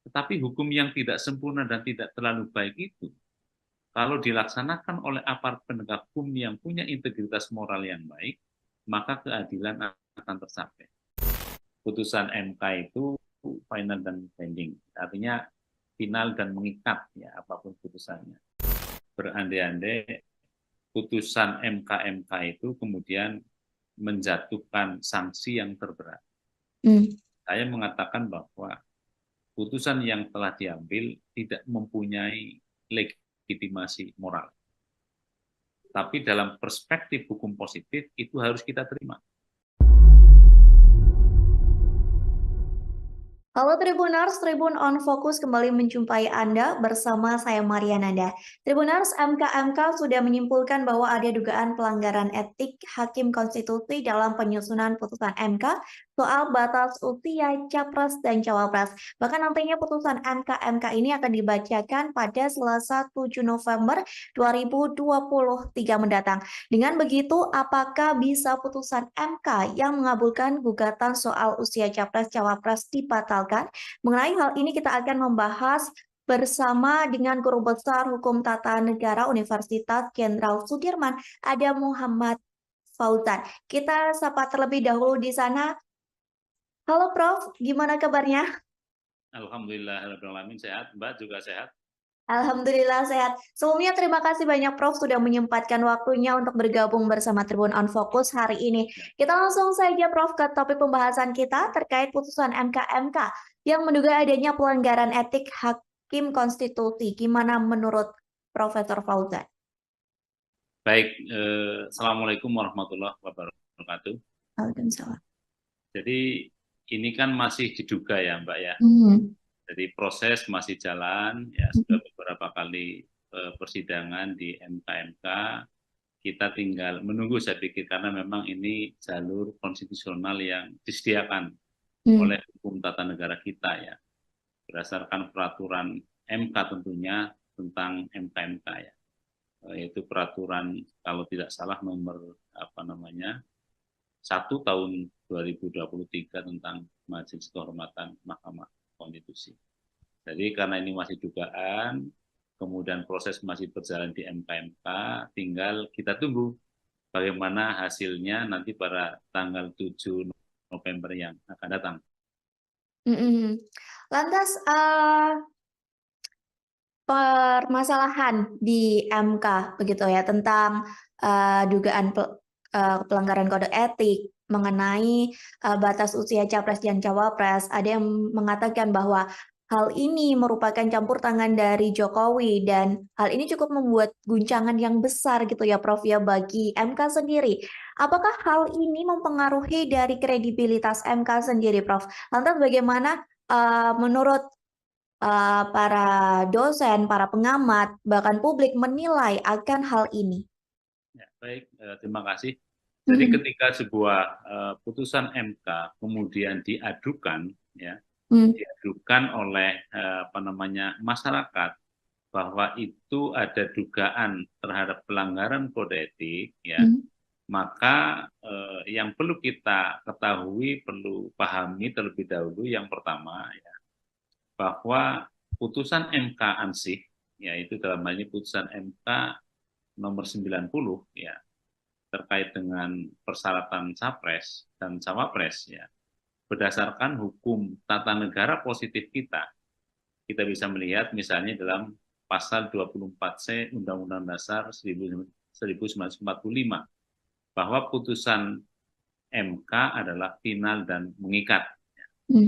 Speaker 1: Tetapi hukum yang tidak sempurna dan tidak terlalu baik itu kalau dilaksanakan oleh aparat penegak hukum yang punya integritas moral yang baik, maka keadilan akan tercapai. Putusan MK itu final dan binding, artinya final dan mengikat ya apapun putusannya. Berandai-andai putusan MK itu kemudian menjatuhkan sanksi yang terberat. Saya mengatakan bahwa putusan yang telah diambil tidak mempunyai legitimasi moral. Tapi dalam perspektif hukum positif itu harus kita terima.
Speaker 2: Halo Tribuners, Tribun on Focus kembali menjumpai Anda bersama saya Mariananda. Tribuners, MK sudah menyimpulkan bahwa ada dugaan pelanggaran etik Hakim Konstitusi dalam penyusunan putusan MK soal batas usia Capres dan Cawapres. Bahkan nantinya putusan MK ini akan dibacakan pada Selasa 7 November 2023 mendatang. Dengan begitu, apakah bisa putusan MK yang mengabulkan gugatan soal usia Capres-Cawapres dibatalkan? Mengenai hal ini kita akan membahas bersama dengan Guru Besar Hukum Tata Negara Universitas Jenderal Sudirman, ada Muhammad Fauzan. Kita sapa terlebih dahulu di sana. Halo Prof, gimana kabarnya?
Speaker 1: Alhamdulillah, sehat. Mbak juga sehat?
Speaker 2: Alhamdulillah sehat. Sebelumnya terima kasih banyak Prof sudah menyempatkan waktunya untuk bergabung bersama Tribun on Focus hari ini. Kita langsung saja Prof ke topik pembahasan kita terkait putusan MK yang menduga adanya pelanggaran etik Hakim Konstitusi. Gimana menurut Profesor Fauzan?
Speaker 1: Baik, Assalamualaikum warahmatullahi wabarakatuh.
Speaker 2: Waalaikumsalam.
Speaker 1: Jadi ini kan masih diduga ya Mbak ya. Jadi proses masih jalan, ya sudah beberapa kali persidangan di MK. Kita tinggal menunggu saya pikir karena memang ini jalur konstitusional yang disediakan oleh hukum tata negara kita ya. Berdasarkan peraturan MK tentunya tentang MK ya. Yaitu peraturan kalau tidak salah nomor 1 tahun 2023 tentang Majelis Kehormatan Mahkamah Konstitusi. Jadi karena ini masih dugaan, kemudian proses masih berjalan di MK, tinggal kita tunggu bagaimana hasilnya nanti pada tanggal 7 November yang akan datang.
Speaker 2: Lantas permasalahan di MK begitu ya tentang dugaan pelanggaran kode etik mengenai batas usia capres dan cawapres. Ada yang mengatakan bahwa hal ini merupakan campur tangan dari Jokowi dan hal ini cukup membuat guncangan yang besar gitu ya Prof ya bagi MK sendiri. Apakah hal ini mempengaruhi dari kredibilitas MK sendiri Prof? Lantas bagaimana menurut para dosen, para pengamat, bahkan publik menilai akan hal ini?
Speaker 1: Ya, baik, terima kasih. Jadi ketika sebuah putusan MK kemudian diadukan, ya, diadukan oleh masyarakat bahwa itu ada dugaan terhadap pelanggaran kode etik, ya, maka yang perlu kita ketahui, perlu pahami terlebih dahulu yang pertama, ya, bahwa putusan MK ansih, yaitu dalam hal ini putusan MK nomor 90, ya, terkait dengan persyaratan capres dan cawapres, ya, berdasarkan hukum tata negara positif kita bisa melihat misalnya dalam pasal 24C Undang-Undang Dasar 1945 bahwa putusan MK adalah final dan mengikat.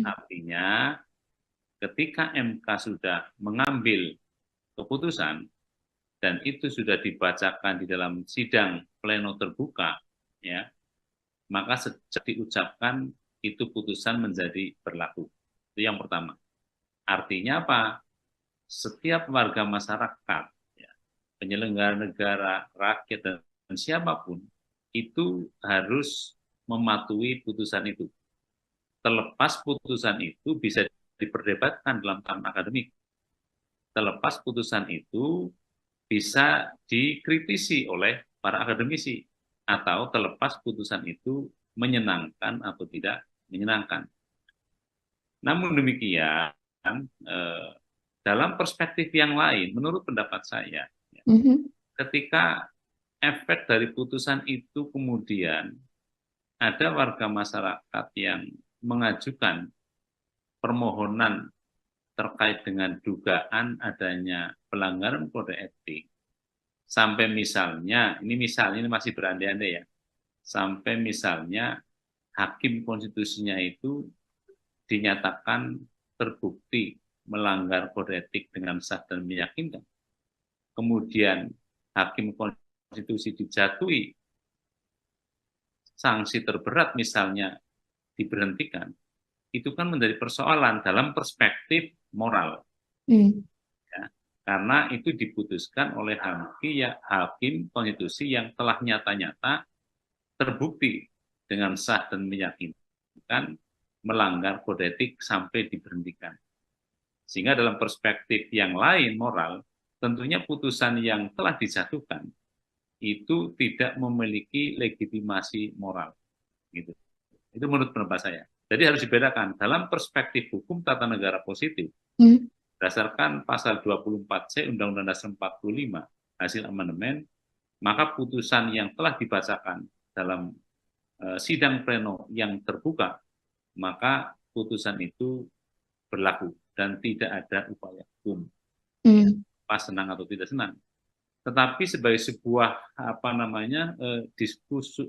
Speaker 1: Artinya ketika MK sudah mengambil keputusan dan itu sudah dibacakan di dalam sidang pleno terbuka, ya, maka sejak diucapkan itu putusan menjadi berlaku. Itu yang pertama. Artinya apa? Setiap warga masyarakat, ya, penyelenggara negara, rakyat, dan siapapun, itu harus mematuhi putusan itu. Terlepas putusan itu bisa diperdebatkan dalam tahapan akademik. Terlepas putusan itu bisa dikritisi oleh para akademisi, atau terlepas putusan itu menyenangkan atau tidak menyenangkan. Namun demikian, dalam perspektif yang lain, menurut pendapat saya, ketika efek dari putusan itu kemudian ada warga masyarakat yang mengajukan permohonan terkait dengan dugaan adanya pelanggaran kode etik, sampai misalnya, ini masih berandai-andai ya, sampai misalnya hakim konstitusinya itu dinyatakan terbukti melanggar kode etik dengan sah dan meyakinkan, kemudian hakim konstitusi dijatuhi sanksi terberat misalnya diberhentikan, itu kan menjadi persoalan dalam perspektif moral. Ya, karena itu diputuskan oleh hakim konstitusi yang telah nyata-nyata terbukti dengan sah dan meyakinkan melanggar kode etik sampai diberhentikan. Sehingga dalam perspektif yang lain moral, tentunya putusan yang telah dijatuhkan itu tidak memiliki legitimasi moral. Gitu. Itu menurut pendapat saya. Jadi harus dibedakan dalam perspektif hukum tata negara positif, berdasarkan pasal 24C Undang-Undang Dasar 45 hasil amandemen, maka putusan yang telah dibacakan dalam sidang pleno yang terbuka, maka putusan itu berlaku dan tidak ada upaya hukum. pas senang atau tidak senang. Tetapi sebagai sebuah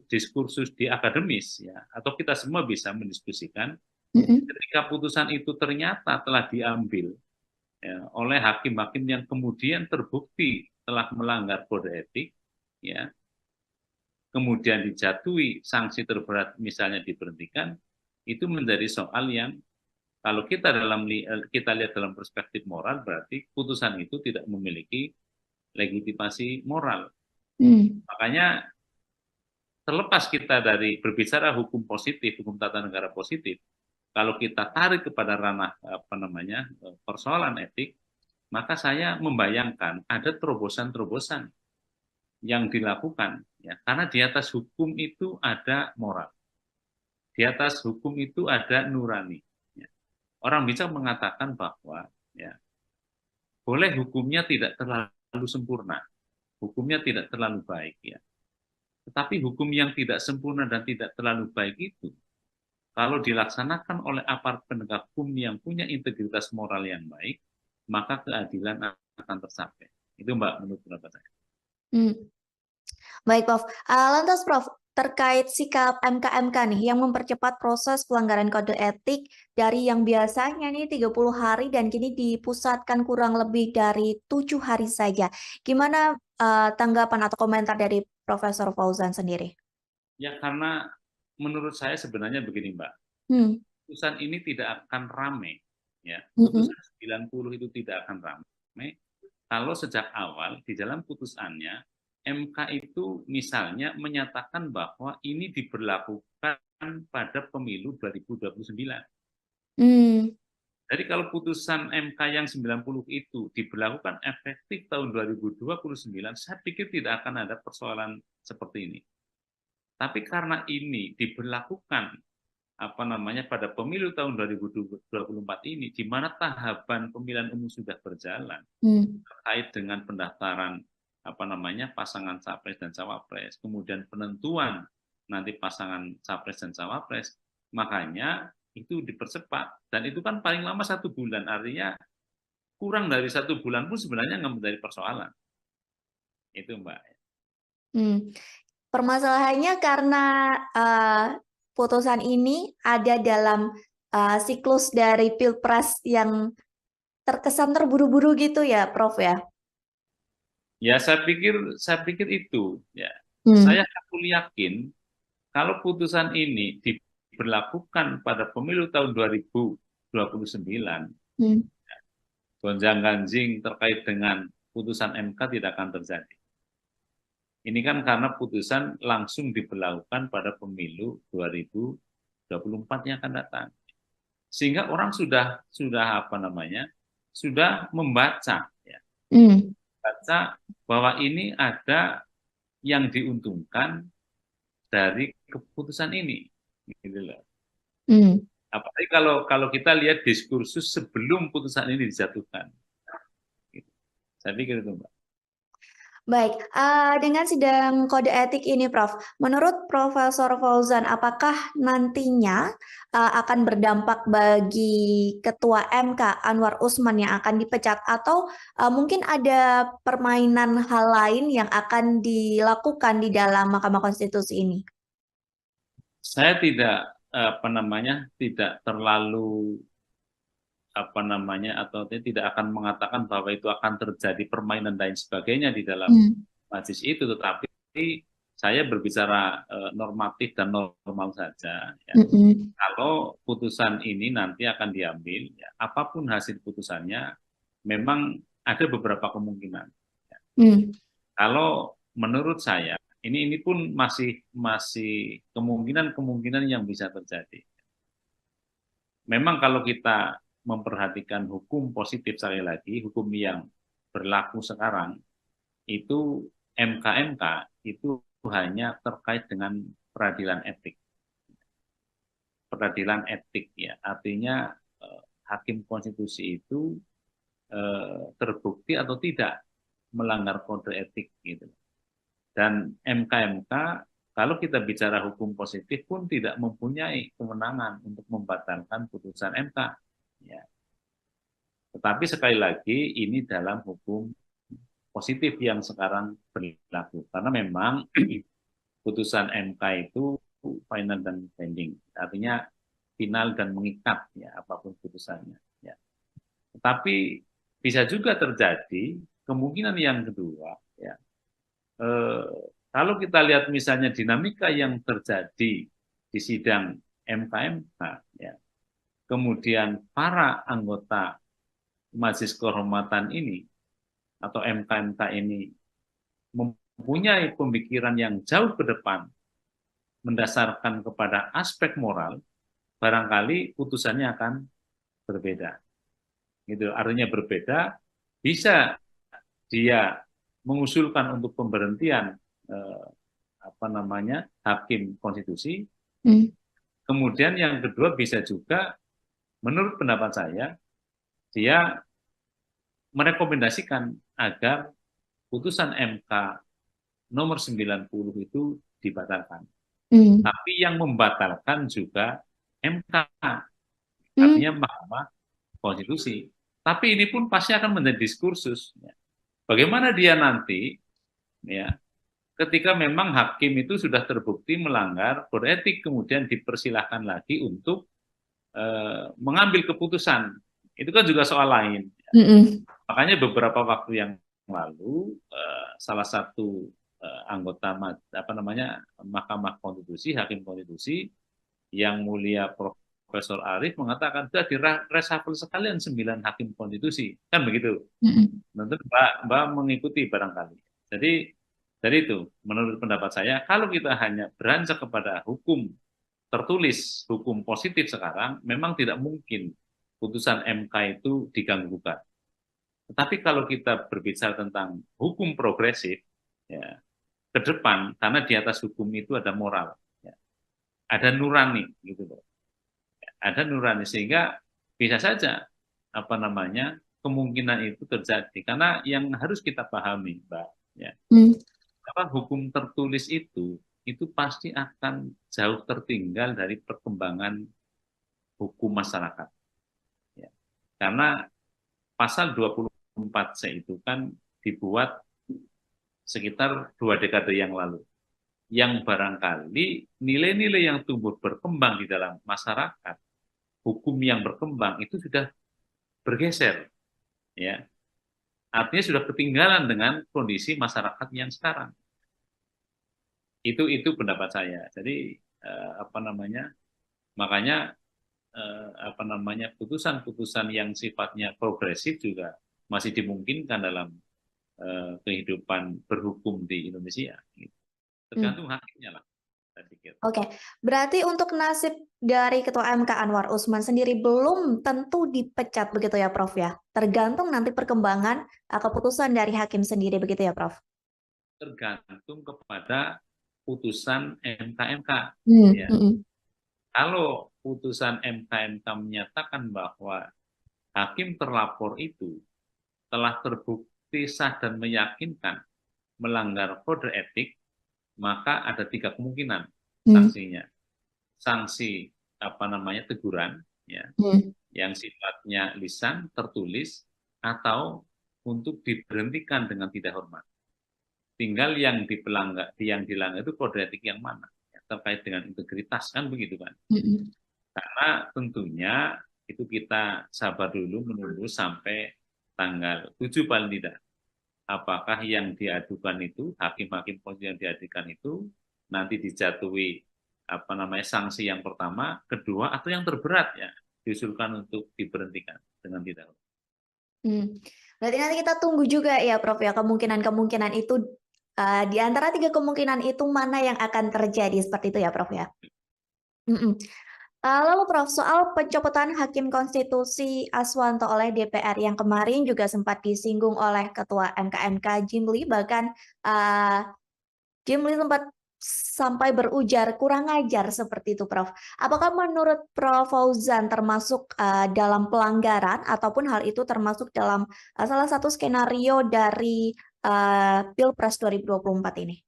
Speaker 1: diskursus di akademis ya, atau kita semua bisa mendiskusikan ketika putusan itu ternyata telah diambil ya, oleh hakim-hakim yang kemudian terbukti telah melanggar kode etik, ya, kemudian dijatuhi sanksi terberat misalnya diberhentikan, itu menjadi soal yang kalau kita lihat dalam perspektif moral, berarti putusan itu tidak memiliki legitimasi moral. Makanya terlepas kita dari berbicara hukum positif, hukum tata negara positif, kalau kita tarik kepada ranah persoalan etik, maka saya membayangkan ada terobosan-terobosan yang dilakukan, ya, karena di atas hukum itu ada moral, di atas hukum itu ada nurani. Ya. Orang bisa mengatakan bahwa ya, boleh hukumnya tidak terlalu sempurna, hukumnya tidak terlalu baik, ya. Tetapi hukum yang tidak sempurna dan tidak terlalu baik itu, kalau dilaksanakan oleh aparat penegak hukum yang punya integritas moral yang baik, maka keadilan akan tercapai. Itu Mbak, menurut pendapat saya.
Speaker 2: Baik, Prof. Lantas, Prof, terkait sikap MK-MK nih yang mempercepat proses pelanggaran kode etik dari yang biasanya nih 30 hari dan kini dipusatkan kurang lebih dari 7 hari saja. Gimana tanggapan atau komentar dari Profesor Fauzan sendiri?
Speaker 1: Ya, karena menurut saya sebenarnya begini, Mbak. Putusan ini tidak akan rame. Ya. Putusan 90 itu tidak akan rame kalau sejak awal di dalam putusannya MK itu misalnya menyatakan bahwa ini diberlakukan pada pemilu 2029. Jadi kalau putusan MK yang 90 itu diberlakukan efektif tahun 2029, saya pikir tidak akan ada persoalan seperti ini. Tapi karena ini diberlakukan pada pemilu tahun 2024 ini, di mana tahapan pemilihan umum sudah berjalan terkait dengan pendaftaran pasangan capres dan cawapres, kemudian penentuan nanti pasangan capres dan cawapres, makanya itu dipercepat, dan itu kan paling lama 1 bulan, artinya kurang dari 1 bulan pun sebenarnya nggak menjadi persoalan. Itu Mbak.
Speaker 2: Permasalahannya karena putusan ini ada dalam siklus dari Pilpres yang terkesan terburu-buru gitu ya, Prof ya?
Speaker 1: Ya, saya pikir itu ya. Saya yakin kalau putusan ini diberlakukan pada pemilu tahun 2029, gonjang-ganjing terkait dengan putusan MK tidak akan terjadi. Ini kan karena putusan langsung diberlakukan pada pemilu 2024 yang akan datang. Sehingga orang sudah membaca ya. Baca bahwa ini ada yang diuntungkan dari keputusan ini. Gitu loh. Apalagi kalau kita lihat diskursus sebelum putusan ini dijatuhkan. Gitu. Saya pikir itu, Mbak.
Speaker 2: Baik, dengan sidang kode etik ini, Prof, menurut Profesor Fauzan, apakah nantinya akan berdampak bagi Ketua MK Anwar Usman yang akan dipecat, atau mungkin ada permainan hal lain yang akan dilakukan di dalam Mahkamah Konstitusi ini?
Speaker 1: Saya tidak tidak terlalu atau tidak akan mengatakan bahwa itu akan terjadi permainan dan sebagainya di dalam majelis itu, tetapi saya berbicara normatif dan normal saja. Ya. Kalau putusan ini nanti akan diambil, ya, apapun hasil putusannya, memang ada beberapa kemungkinan. Ya. Kalau menurut saya, ini pun masih kemungkinan yang bisa terjadi. Memang kalau kita memperhatikan hukum positif, sekali lagi, hukum yang berlaku sekarang, itu MK-MK itu hanya terkait dengan peradilan etik. Peradilan etik ya, artinya hakim konstitusi itu terbukti atau tidak melanggar kode etik gitu. Dan MK-MK kalau kita bicara hukum positif pun tidak mempunyai kewenangan untuk membatalkan putusan MK. Ya. Tetapi sekali lagi ini dalam hukum positif yang sekarang berlaku. Karena memang putusan MK itu final dan binding, artinya final dan mengikat ya apapun putusannya. Ya. Tetapi bisa juga terjadi kemungkinan yang kedua, ya. Kalau kita lihat misalnya dinamika yang terjadi di sidang MK, ya, kemudian para anggota Majelis Kehormatan ini atau MK ini mempunyai pemikiran yang jauh ke depan, mendasarkan kepada aspek moral, barangkali putusannya akan berbeda. Gitu, artinya berbeda, bisa dia mengusulkan untuk pemberhentian hakim konstitusi. Kemudian yang kedua bisa juga, menurut pendapat saya, dia merekomendasikan agar putusan MK nomor 90 itu dibatalkan. Tapi yang membatalkan juga MK, artinya Mahkamah Konstitusi. Tapi ini pun pasti akan menjadi diskursus. Bagaimana dia nanti, ya, ketika memang hakim itu sudah terbukti melanggar kode etik, kemudian dipersilahkan lagi untuk mengambil keputusan. Itu kan juga soal lain. Makanya beberapa waktu yang lalu salah satu anggota Mahkamah Konstitusi, hakim konstitusi yang mulia Profesor Arief mengatakan sudah direshuffle sekalian 9 hakim konstitusi, kan begitu. Tentu Mbak mengikuti barangkali. Jadi dari itu, menurut pendapat saya, kalau kita hanya beranjak kepada hukum tertulis, hukum positif sekarang, memang tidak mungkin putusan MK itu diganggu-gugat. Tetapi kalau kita berbicara tentang hukum progresif, ya, ke depan, karena di atas hukum itu ada moral, ya, ada nurani, gitu loh. Ada nurani, sehingga bisa saja kemungkinan itu terjadi. Karena yang harus kita pahami, Mbak, ya, hukum tertulis itu pasti akan jauh tertinggal dari perkembangan hukum masyarakat. Ya. Karena pasal 24C itu kan dibuat sekitar 2 dekade yang lalu. Yang barangkali nilai-nilai yang tumbuh berkembang di dalam masyarakat, hukum yang berkembang itu sudah bergeser. Ya. Artinya sudah ketinggalan dengan kondisi masyarakat yang sekarang. Itu pendapat saya. Jadi makanya putusan-putusan yang sifatnya progresif juga masih dimungkinkan dalam kehidupan berhukum di Indonesia. Tergantung hakimnya lah, saya pikir.
Speaker 2: Oke, berarti untuk nasib dari Ketua MK Anwar Usman sendiri belum tentu dipecat begitu ya, Prof ya? Tergantung nanti perkembangan keputusan dari hakim sendiri begitu ya, Prof?
Speaker 1: Tergantung kepada putusan MK. Ya. Kalau putusan MK menyatakan bahwa hakim terlapor itu telah terbukti sah dan meyakinkan melanggar kode etik, maka ada 3 kemungkinan sanksinya. Sanksi teguran, ya, yang sifatnya lisan, tertulis, atau untuk diberhentikan dengan tidak hormat. Tinggal yang dilanggar itu kode etik yang mana, ya, terkait dengan integritas, kan begitu kan. Karena tentunya itu kita sabar dulu menunggu sampai tanggal 7 paling tidak. Apakah yang diadukan itu, hakim-hakim yang diadukan itu nanti dijatuhi sanksi yang pertama, kedua, atau yang terberat, ya, diusulkan untuk diberhentikan dengan tidak hormat.
Speaker 2: Berarti nanti kita tunggu juga ya, Prof ya, kemungkinan itu di antara 3 kemungkinan itu mana yang akan terjadi, seperti itu ya, Prof ya. Lalu Prof, soal pencopotan Hakim Konstitusi Aswanto oleh DPR yang kemarin juga sempat disinggung oleh Ketua MK Jimli, bahkan Jimli sempat sampai berujar kurang ajar seperti itu, Prof. Apakah menurut Prof Fauzan termasuk dalam pelanggaran ataupun hal itu termasuk dalam salah satu skenario dari Pilpres 2024 ini?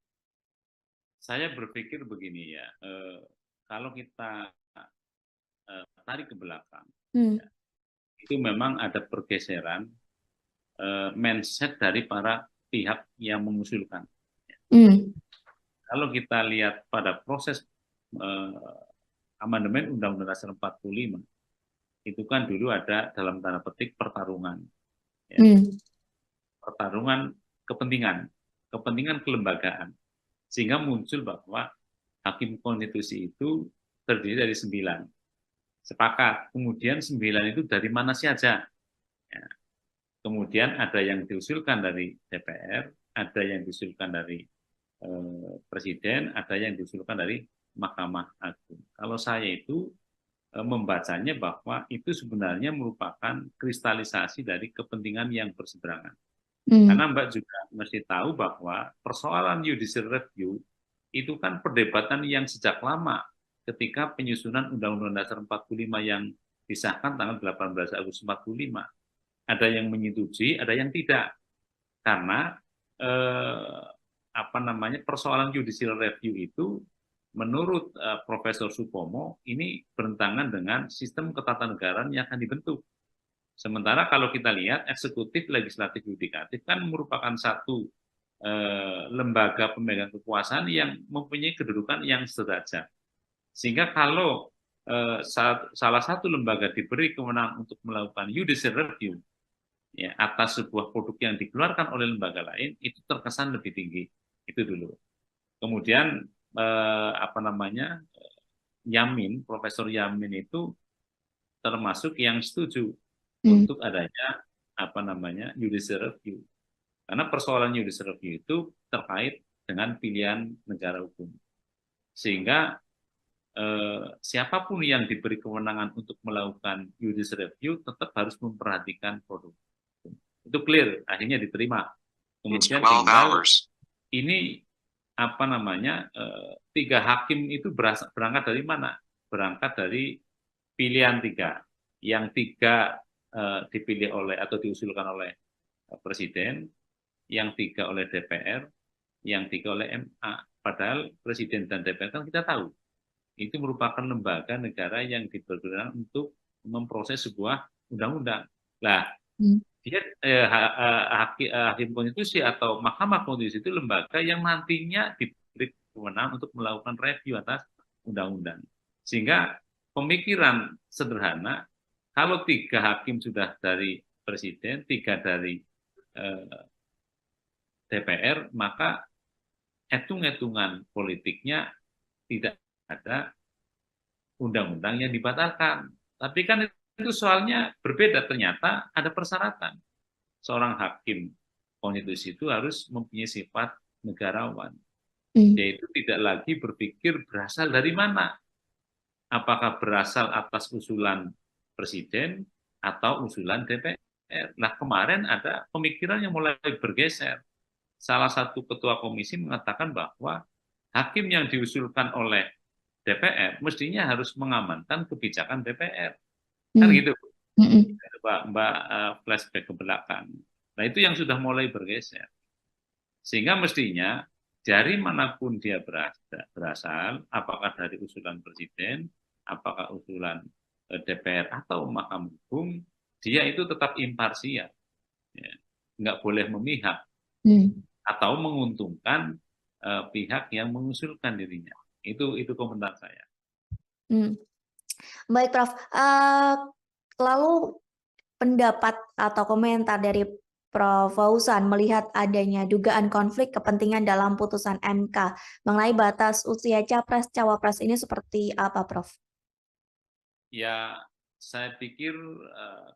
Speaker 1: Saya berpikir begini ya, kalau kita tarik ke belakang, itu memang ada pergeseran mindset dari para pihak yang mengusulkan.
Speaker 2: Hmm.
Speaker 1: Kalau kita lihat pada proses amandemen Undang-Undang Dasar 45, itu kan dulu ada dalam tanda petik pertarungan, ya. Pertarungan kepentingan kelembagaan, sehingga muncul bahwa hakim konstitusi itu terdiri dari 9. Sepakat. Kemudian 9 itu dari mana saja? Ya. Kemudian ada yang diusulkan dari DPR, ada yang diusulkan dari Presiden, ada yang diusulkan dari Mahkamah Agung. Kalau saya itu membacanya bahwa itu sebenarnya merupakan kristalisasi dari kepentingan yang berseberangan. Karena Mbak juga mesti tahu bahwa persoalan judicial review itu kan perdebatan yang sejak lama ketika penyusunan Undang-Undang Dasar 45 yang disahkan tanggal 18 Agustus 45. Ada yang menyetujui, ada yang tidak. Karena persoalan judicial review itu menurut Profesor Supomo ini bertentangan dengan sistem ketatanegaraan yang akan dibentuk. Sementara kalau kita lihat eksekutif, legislatif, yudikatif kan merupakan satu lembaga pemegang kekuasaan yang mempunyai kedudukan yang sederajat. Sehingga kalau salah satu lembaga diberi kewenangan untuk melakukan judicial review, ya, atas sebuah produk yang dikeluarkan oleh lembaga lain, itu terkesan lebih tinggi. Itu dulu. Kemudian Yamin, Profesor Yamin itu termasuk yang setuju untuk adanya judicial review. Karena persoalan judicial review itu terkait dengan pilihan negara hukum. Sehingga siapapun yang diberi kewenangan untuk melakukan judicial review tetap harus memperhatikan produk. Itu clear, akhirnya diterima. Kemudian tinggal ini 3 hakim itu berangkat dari mana? Berangkat dari pilihan 3. Yang 3 dipilih oleh atau diusulkan oleh Presiden, yang 3 oleh DPR, yang 3 oleh MA. Padahal Presiden dan DPR kan kita tahu itu merupakan lembaga negara yang dipergunakan untuk memproses sebuah undang-undang. Nah, dia hakim konstitusi atau Mahkamah Konstitusi itu lembaga yang nantinya diberi kewenangan untuk melakukan review atas undang-undang. Sehingga pemikiran sederhana, kalau 3 hakim sudah dari Presiden, 3 dari DPR, maka hitung-hitungan politiknya tidak ada undang-undang yang dibatalkan. Tapi kan itu soalnya berbeda, ternyata ada persyaratan. Seorang hakim konstitusi itu harus mempunyai sifat negarawan, yaitu tidak lagi berpikir berasal dari mana. Apakah berasal atas usulan Presiden atau usulan DPR. Nah, kemarin ada pemikiran yang mulai bergeser. Salah satu ketua komisi mengatakan bahwa hakim yang diusulkan oleh DPR mestinya harus mengamankan kebijakan DPR. Kan gitu, Mbak flashback ke belakang. Nah, itu yang sudah mulai bergeser. Sehingga mestinya dari manapun dia berasal, apakah dari usulan Presiden, apakah usulan DPR atau Mahkamah Agung, dia itu tetap imparsial. Ya. Nggak boleh memihak atau menguntungkan pihak yang mengusulkan dirinya. Itu komentar saya.
Speaker 2: Baik, Prof. Lalu pendapat atau komentar dari Prof. Fauzan melihat adanya dugaan konflik kepentingan dalam putusan MK mengenai batas usia capres-cawapres ini seperti apa, Prof?
Speaker 1: Ya, saya pikir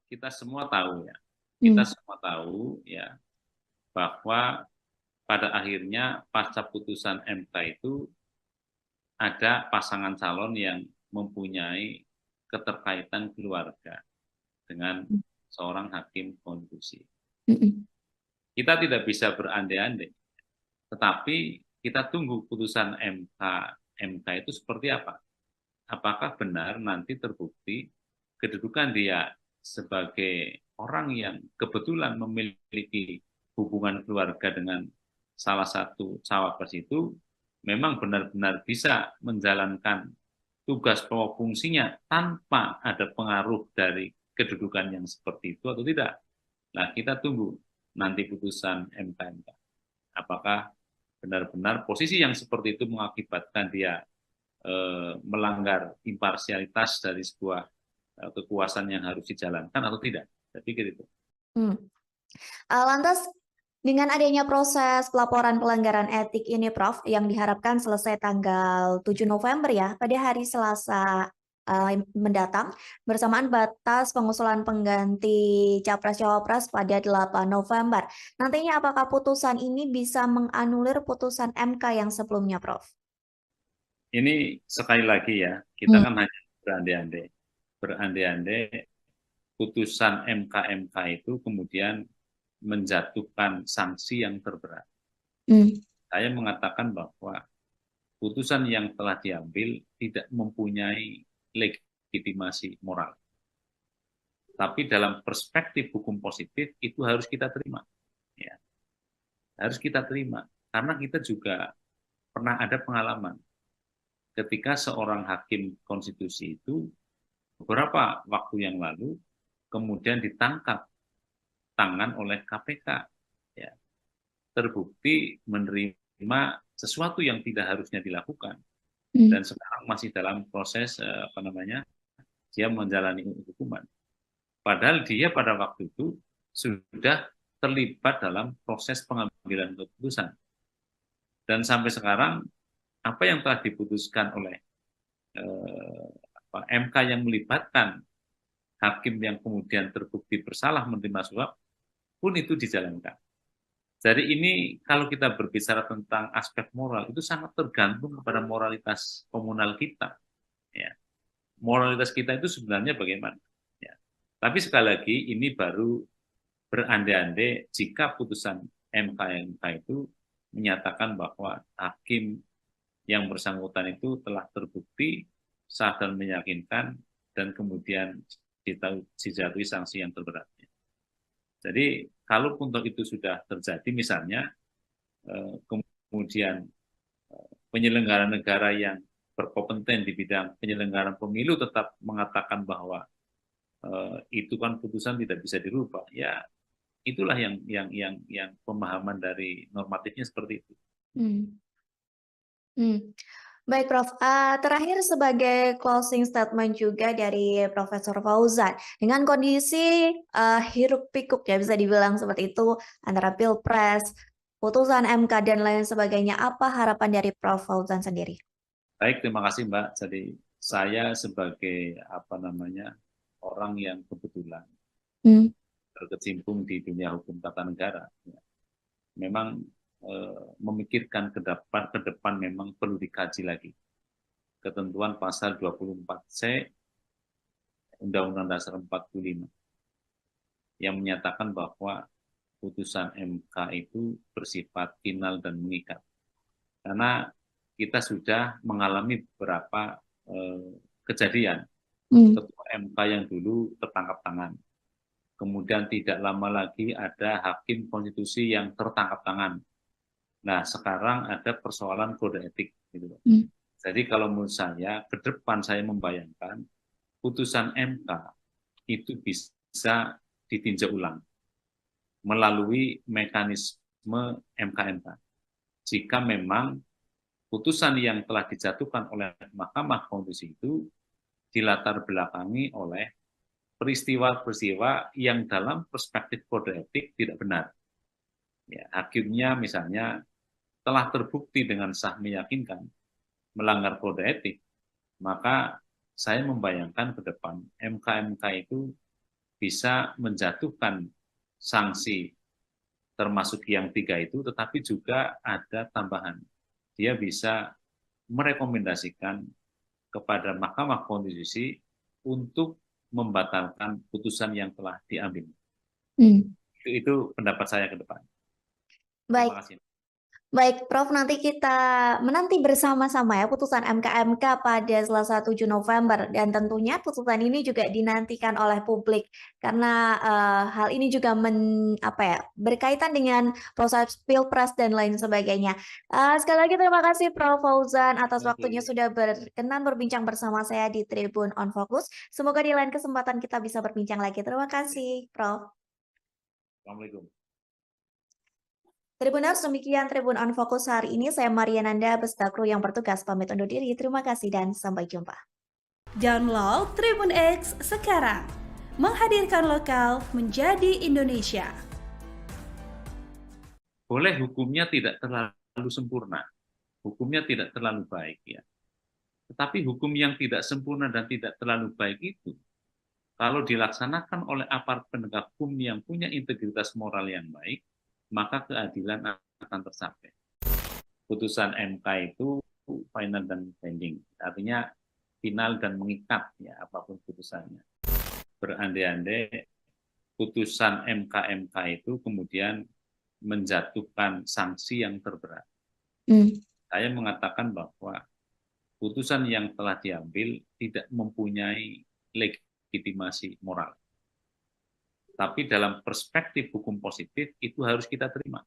Speaker 1: kita semua tahu ya. Kita semua tahu ya bahwa pada akhirnya pasca putusan MK itu ada pasangan calon yang mempunyai keterkaitan keluarga dengan seorang hakim konstitusi. Kita tidak bisa berandai-andai, tetapi kita tunggu putusan MK itu seperti apa. Apakah benar nanti terbukti kedudukan dia sebagai orang yang kebetulan memiliki hubungan keluarga dengan salah satu cawapres itu memang benar-benar bisa menjalankan tugas pokok fungsinya tanpa ada pengaruh dari kedudukan yang seperti itu atau tidak. Nah, kita tunggu nanti putusan MK. Apakah benar-benar posisi yang seperti itu mengakibatkan dia melanggar imparsialitas dari sebuah kekuasaan yang harus dijalankan atau tidak? Saya pikir itu.
Speaker 2: Lantas dengan adanya proses pelaporan pelanggaran etik ini, Prof, yang diharapkan selesai tanggal 7 November ya, pada hari Selasa mendatang, bersamaan batas pengusulan pengganti Capres-Cawapres pada 8 November. Nantinya apakah putusan ini bisa menganulir putusan MK yang sebelumnya, Prof?
Speaker 1: Ini sekali lagi ya, kita kan hanya berandai-andai. Berandai-andai putusan MK itu kemudian menjatuhkan sanksi yang terberat. Saya mengatakan bahwa putusan yang telah diambil tidak mempunyai legitimasi moral. Tapi dalam perspektif hukum positif itu harus kita terima. Ya. Harus kita terima. Karena kita juga pernah ada pengalaman. Ketika seorang hakim konstitusi itu beberapa waktu yang lalu kemudian ditangkap tangan oleh KPK. Ya. Terbukti menerima sesuatu yang tidak harusnya dilakukan. Dan sekarang masih dalam proses dia menjalani hukuman. Padahal dia pada waktu itu sudah terlibat dalam proses pengambilan keputusan. Dan sampai sekarang apa yang telah diputuskan oleh MK yang melibatkan hakim yang kemudian terbukti bersalah menerima suap pun itu dijalankan. Jadi ini kalau kita berbicara tentang aspek moral itu sangat tergantung kepada moralitas komunal kita. Ya. Moralitas kita itu sebenarnya bagaimana? Ya. Tapi sekali lagi ini baru berandai-andai jika putusan MK itu menyatakan bahwa hakim yang bersangkutan itu telah terbukti sah dan meyakinkan dan kemudian dijatuhi sanksi yang terberat. Jadi kalaupun itu sudah terjadi misalnya kemudian penyelenggara negara yang berkompeten di bidang penyelenggaraan pemilu tetap mengatakan bahwa itu kan putusan tidak bisa dirubah, ya itulah yang pemahaman dari normatifnya seperti itu.
Speaker 2: Baik, Prof. Terakhir sebagai closing statement juga dari Profesor Fauzan, dengan kondisi hiruk pikuk ya bisa dibilang seperti itu antara Pilpres, putusan MK dan lain sebagainya, apa harapan dari Prof. Fauzan sendiri?
Speaker 1: Baik, terima kasih Mbak. Jadi saya sebagai orang yang kebetulan berkecimpung di dunia hukum tata negara, ya, memang memikirkan ke depan memang perlu dikaji lagi ketentuan pasal 24C Undang-Undang Dasar 45 yang menyatakan bahwa putusan MK itu bersifat final dan mengikat. Karena kita sudah mengalami beberapa kejadian ketua MK yang dulu tertangkap tangan. Kemudian tidak lama lagi ada hakim konstitusi yang tertangkap tangan. Nah, sekarang ada persoalan kode etik. Gitu. Jadi kalau menurut saya, ke depan saya membayangkan putusan MK itu bisa ditinjau ulang melalui mekanisme MK. Jika memang putusan yang telah dijatuhkan oleh Mahkamah Konstitusi itu dilatar belakangi oleh peristiwa-peristiwa yang dalam perspektif kode etik tidak benar. Ya, hakimnya misalnya telah terbukti dengan sah meyakinkan melanggar kode etik, maka saya membayangkan ke depan MK itu bisa menjatuhkan sanksi termasuk yang 3 itu, tetapi juga ada tambahan. Dia bisa merekomendasikan kepada Mahkamah Konstitusi untuk membatalkan putusan yang telah diambil. Itu pendapat saya ke depan.
Speaker 2: Baik.
Speaker 1: Terima kasih.
Speaker 2: Baik, Prof, nanti kita menanti bersama-sama ya putusan MK pada Selasa 7 November dan tentunya putusan ini juga dinantikan oleh publik karena hal ini juga berkaitan dengan proses Pilpres dan lain sebagainya. Sekali lagi terima kasih Prof. Fauzan atas waktunya sudah berkenan berbincang bersama saya di Tribun on Focus. Semoga di lain kesempatan kita bisa berbincang lagi. Terima kasih, Prof.
Speaker 1: Assalamualaikum.
Speaker 2: Tribuners, demikian Tribun on Fokus hari ini. Saya Mariananda beserta kru yang bertugas pamit undur diri. Terima kasih dan sampai jumpa.
Speaker 3: Download Tribun X sekarang. Menghadirkan lokal menjadi Indonesia.
Speaker 1: Boleh hukumnya tidak terlalu sempurna, hukumnya tidak terlalu baik ya. Tetapi hukum yang tidak sempurna dan tidak terlalu baik itu, kalau dilaksanakan oleh aparat penegak hukum yang punya integritas moral yang baik, maka keadilan akan tercapai. Putusan MK itu final dan binding, artinya final dan mengikat ya apapun putusannya. Berandai-andai putusan MK itu kemudian menjatuhkan sanksi yang terberat. Saya mengatakan bahwa putusan yang telah diambil tidak mempunyai legitimasi moral. Tapi dalam perspektif hukum positif itu harus kita terima.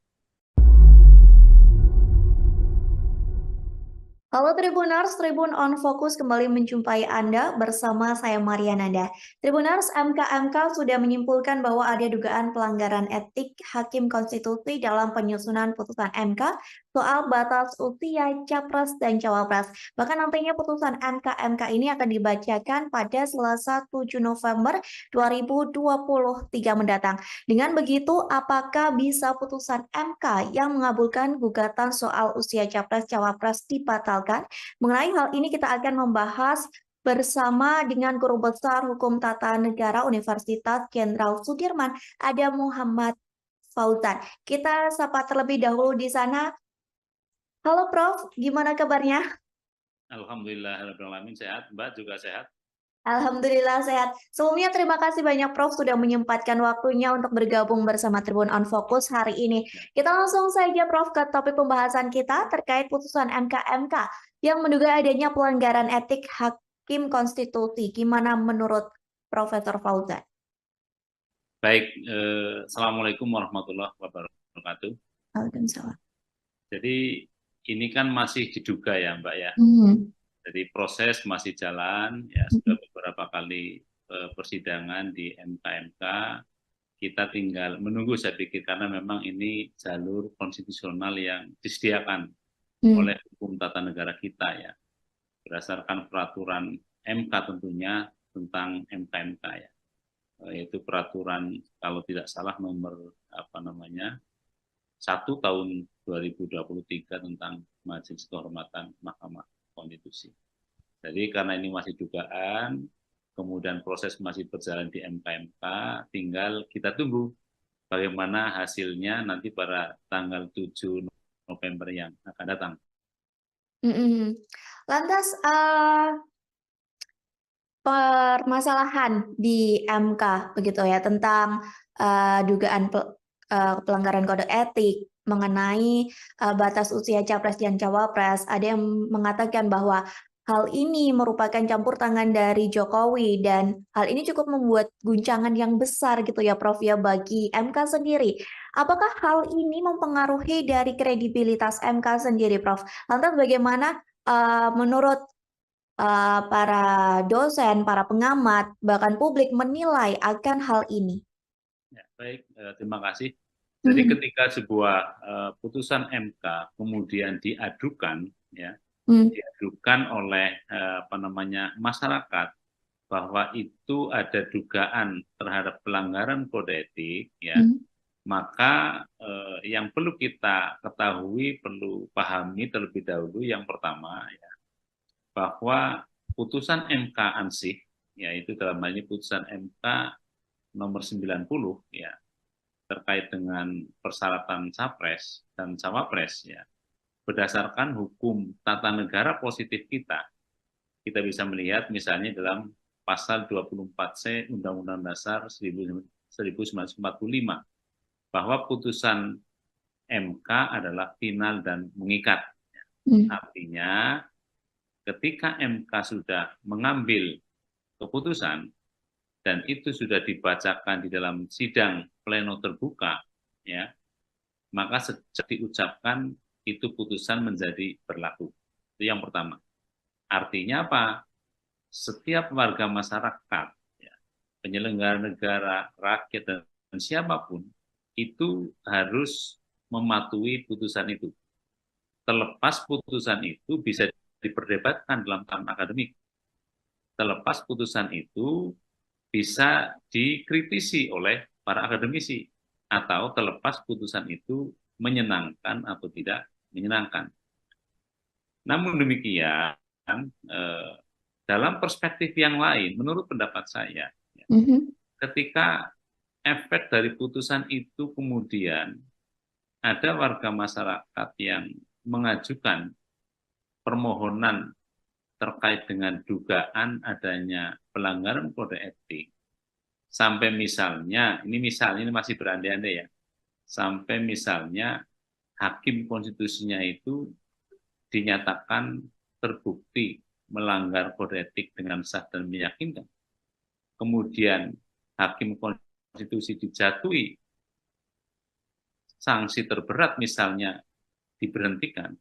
Speaker 2: Halo Tribuners, Tribun on Fokus kembali menjumpai Anda bersama saya Mariananda. Tribuners, MK sudah menyimpulkan bahwa ada dugaan pelanggaran etik Hakim Konstitusi dalam penyusunan putusan MK soal batas usia Capres dan Cawapres. Bahkan nantinya putusan MK ini akan dibacakan pada Selasa 7 November 2023 mendatang. Dengan begitu, apakah bisa putusan MK yang mengabulkan gugatan soal usia Capres-Cawapres dibatalkan? Mengenai hal ini kita akan membahas bersama dengan Guru Besar Hukum Tata Negara Universitas Jenderal Sudirman, ada Muhammad Fauzan. Kita sapa terlebih dahulu di sana. Halo Prof, gimana kabarnya?
Speaker 1: Alhamdulillahirrahmanirrahim, sehat. Mbak juga sehat?
Speaker 2: Alhamdulillah sehat. Sebelumnya terima kasih banyak Prof sudah menyempatkan waktunya untuk bergabung bersama Tribun on Fokus hari ini. Kita langsung saja Prof ke topik pembahasan kita terkait putusan MK yang menduga adanya pelanggaran etik Hakim Konstitusi. Gimana menurut Profesor Fauzan?
Speaker 1: Baik, Assalamualaikum warahmatullahi wabarakatuh.
Speaker 2: Waalaikumsalam.
Speaker 1: Jadi ini kan masih diduga ya Mbak ya. Jadi proses masih jalan, ya sudah beberapa kali persidangan di MK. Kita tinggal menunggu saya pikir karena memang ini jalur konstitusional yang disediakan oleh hukum tata negara kita ya. Berdasarkan peraturan MK tentunya tentang MK ya. Yaitu peraturan kalau tidak salah nomor 1 tahun 2023 tentang Majelis Kehormatan Mahkamah Konstitusi. Jadi karena ini masih dugaan, kemudian proses masih berjalan di MK, tinggal kita tunggu bagaimana hasilnya nanti pada tanggal 7 November yang akan datang.
Speaker 2: Lantas permasalahan di MK begitu ya tentang dugaan pelanggaran kode etik mengenai batas usia Capres dan Cawapres. Ada yang mengatakan bahwa hal ini merupakan campur tangan dari Jokowi dan hal ini cukup membuat guncangan yang besar gitu ya Prof ya bagi MK sendiri. Apakah hal ini mempengaruhi dari kredibilitas MK sendiri Prof? Lantas bagaimana menurut para dosen, para pengamat, bahkan publik menilai akan hal ini?
Speaker 1: Ya, baik, terima kasih. Jadi ketika sebuah putusan MK kemudian diadukan, ya, diadukan oleh masyarakat bahwa itu ada dugaan terhadap pelanggaran kode etik, ya, maka yang perlu kita ketahui, perlu pahami terlebih dahulu yang pertama, ya, bahwa putusan MK ansih, yaitu dalam hal ini putusan MK nomor 90, ya, terkait dengan persyaratan capres dan cawapres, ya, berdasarkan hukum tata negara positif kita bisa melihat misalnya dalam pasal 24C Undang-Undang Dasar 1945 bahwa putusan MK adalah final dan mengikat. Artinya ketika MK sudah mengambil keputusan dan itu sudah dibacakan di dalam sidang pleno terbuka, ya, maka sejak diucapkan itu putusan menjadi berlaku. Itu yang pertama. Artinya apa? Setiap warga masyarakat, ya, penyelenggara negara, rakyat, dan siapapun, itu harus mematuhi putusan itu. Terlepas putusan itu bisa diperdebatkan dalam tahap akademik. Terlepas putusan itu bisa dikritisi oleh para akademisi, atau terlepas putusan itu menyenangkan atau tidak menyenangkan. Namun demikian, dalam perspektif yang lain, menurut pendapat saya, ketika efek dari putusan itu kemudian ada warga masyarakat yang mengajukan permohonan terkait dengan dugaan adanya pelanggaran kode etik, sampai misalnya, ini masih berandai-andai ya, sampai misalnya hakim konstitusinya itu dinyatakan terbukti melanggar kode etik dengan sah dan meyakinkan, kemudian hakim konstitusi dijatuhi sanksi terberat misalnya diberhentikan,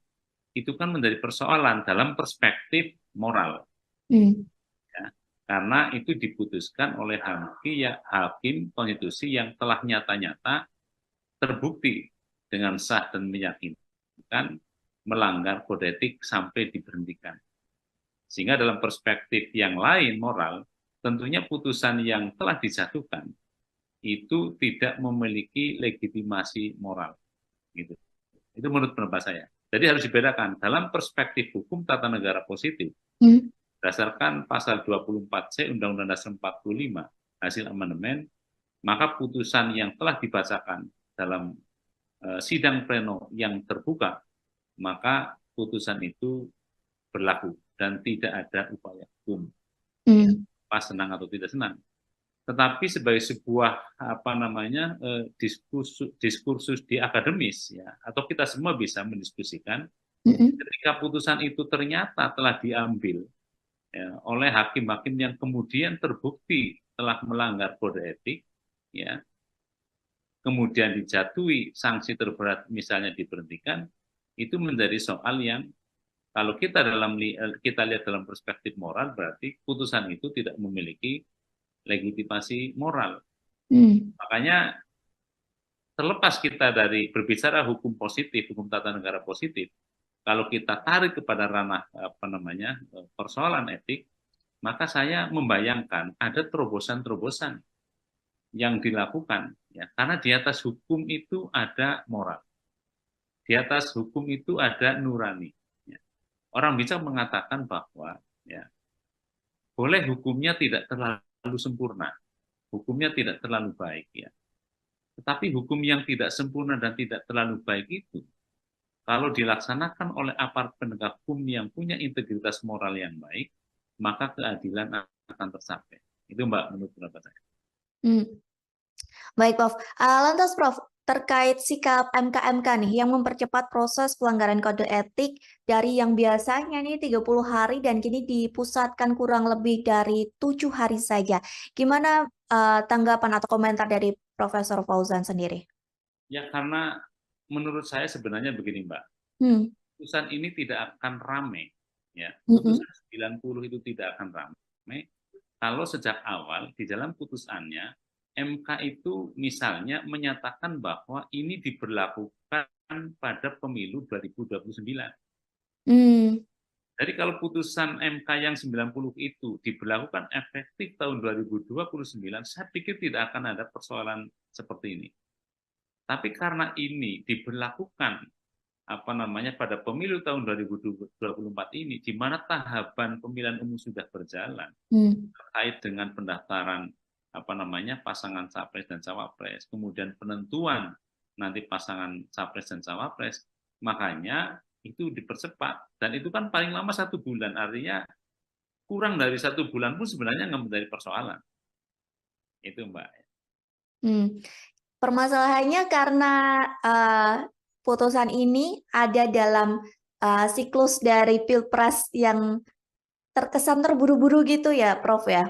Speaker 1: itu kan menjadi persoalan dalam perspektif moral. Ya, karena itu diputuskan oleh hakim konstitusi yang telah nyata-nyata terbukti dengan sah dan meyakinkan melanggar kode etik sampai diberhentikan. Sehingga dalam perspektif yang lain moral, tentunya putusan yang telah dijatuhkan itu tidak memiliki legitimasi moral. Gitu. Itu menurut pendapat saya. Jadi harus dibedakan dalam perspektif hukum tata negara positif, berdasarkan pasal 24C Undang-Undang Dasar 45 hasil amandemen, maka putusan yang telah dibacakan dalam sidang pleno yang terbuka, maka putusan itu berlaku dan tidak ada upaya hukum, pas senang atau tidak senang. Tetapi sebagai sebuah diskursus di akademis ya, atau kita semua bisa mendiskusikan, ketika putusan itu ternyata telah diambil ya, oleh hakim-hakim yang kemudian terbukti telah melanggar kode etik, ya, kemudian dijatuhi sanksi terberat misalnya diberhentikan, itu menjadi soal yang kalau kita lihat dalam perspektif moral, berarti putusan itu tidak memiliki legitimasi moral. Makanya terlepas kita dari berbicara hukum positif, hukum tata negara positif, kalau kita tarik kepada ranah persoalan etik, maka saya membayangkan ada terobosan-terobosan yang dilakukan, ya, karena di atas hukum itu ada moral, di atas hukum itu ada nurani. Ya. Orang bisa mengatakan bahwa ya, boleh hukumnya tidak terlalu sempurna, hukumnya tidak terlalu baik, ya. Tetapi hukum yang tidak sempurna dan tidak terlalu baik itu, kalau dilaksanakan oleh aparat penegak hukum yang punya integritas moral yang baik, maka keadilan akan tercapai. Itu Mbak, menurut pendapat saya.
Speaker 2: Baik, Prof. Lantas, Prof, terkait sikap MK-MK nih yang mempercepat proses pelanggaran kode etik dari yang biasanya nih 30 hari dan kini dipusatkan kurang lebih dari 7 hari saja. Gimana tanggapan atau komentar dari Profesor Fauzan sendiri?
Speaker 1: Ya, karena menurut saya sebenarnya begini, Mbak. Putusan ini tidak akan rame. Ya. Putusan 90 itu tidak akan rame kalau sejak awal di dalam putusannya MK itu misalnya menyatakan bahwa ini diberlakukan pada pemilu 2029. Jadi kalau putusan MK yang 90 itu diberlakukan efektif tahun 2029, saya pikir tidak akan ada persoalan seperti ini. Tapi karena ini diberlakukan pada pemilu tahun 2024 ini, di mana tahapan pemilihan umum sudah berjalan terkait dengan pendaftaran pasangan capres dan cawapres, kemudian penentuan nanti pasangan capres dan cawapres, makanya itu dipercepat, dan itu kan paling lama 1 bulan, artinya kurang dari 1 bulan pun sebenarnya nggak menjadi persoalan. Itu Mbak.
Speaker 2: Permasalahannya karena putusan ini ada dalam siklus dari Pilpres yang terkesan terburu-buru gitu ya, Prof ya?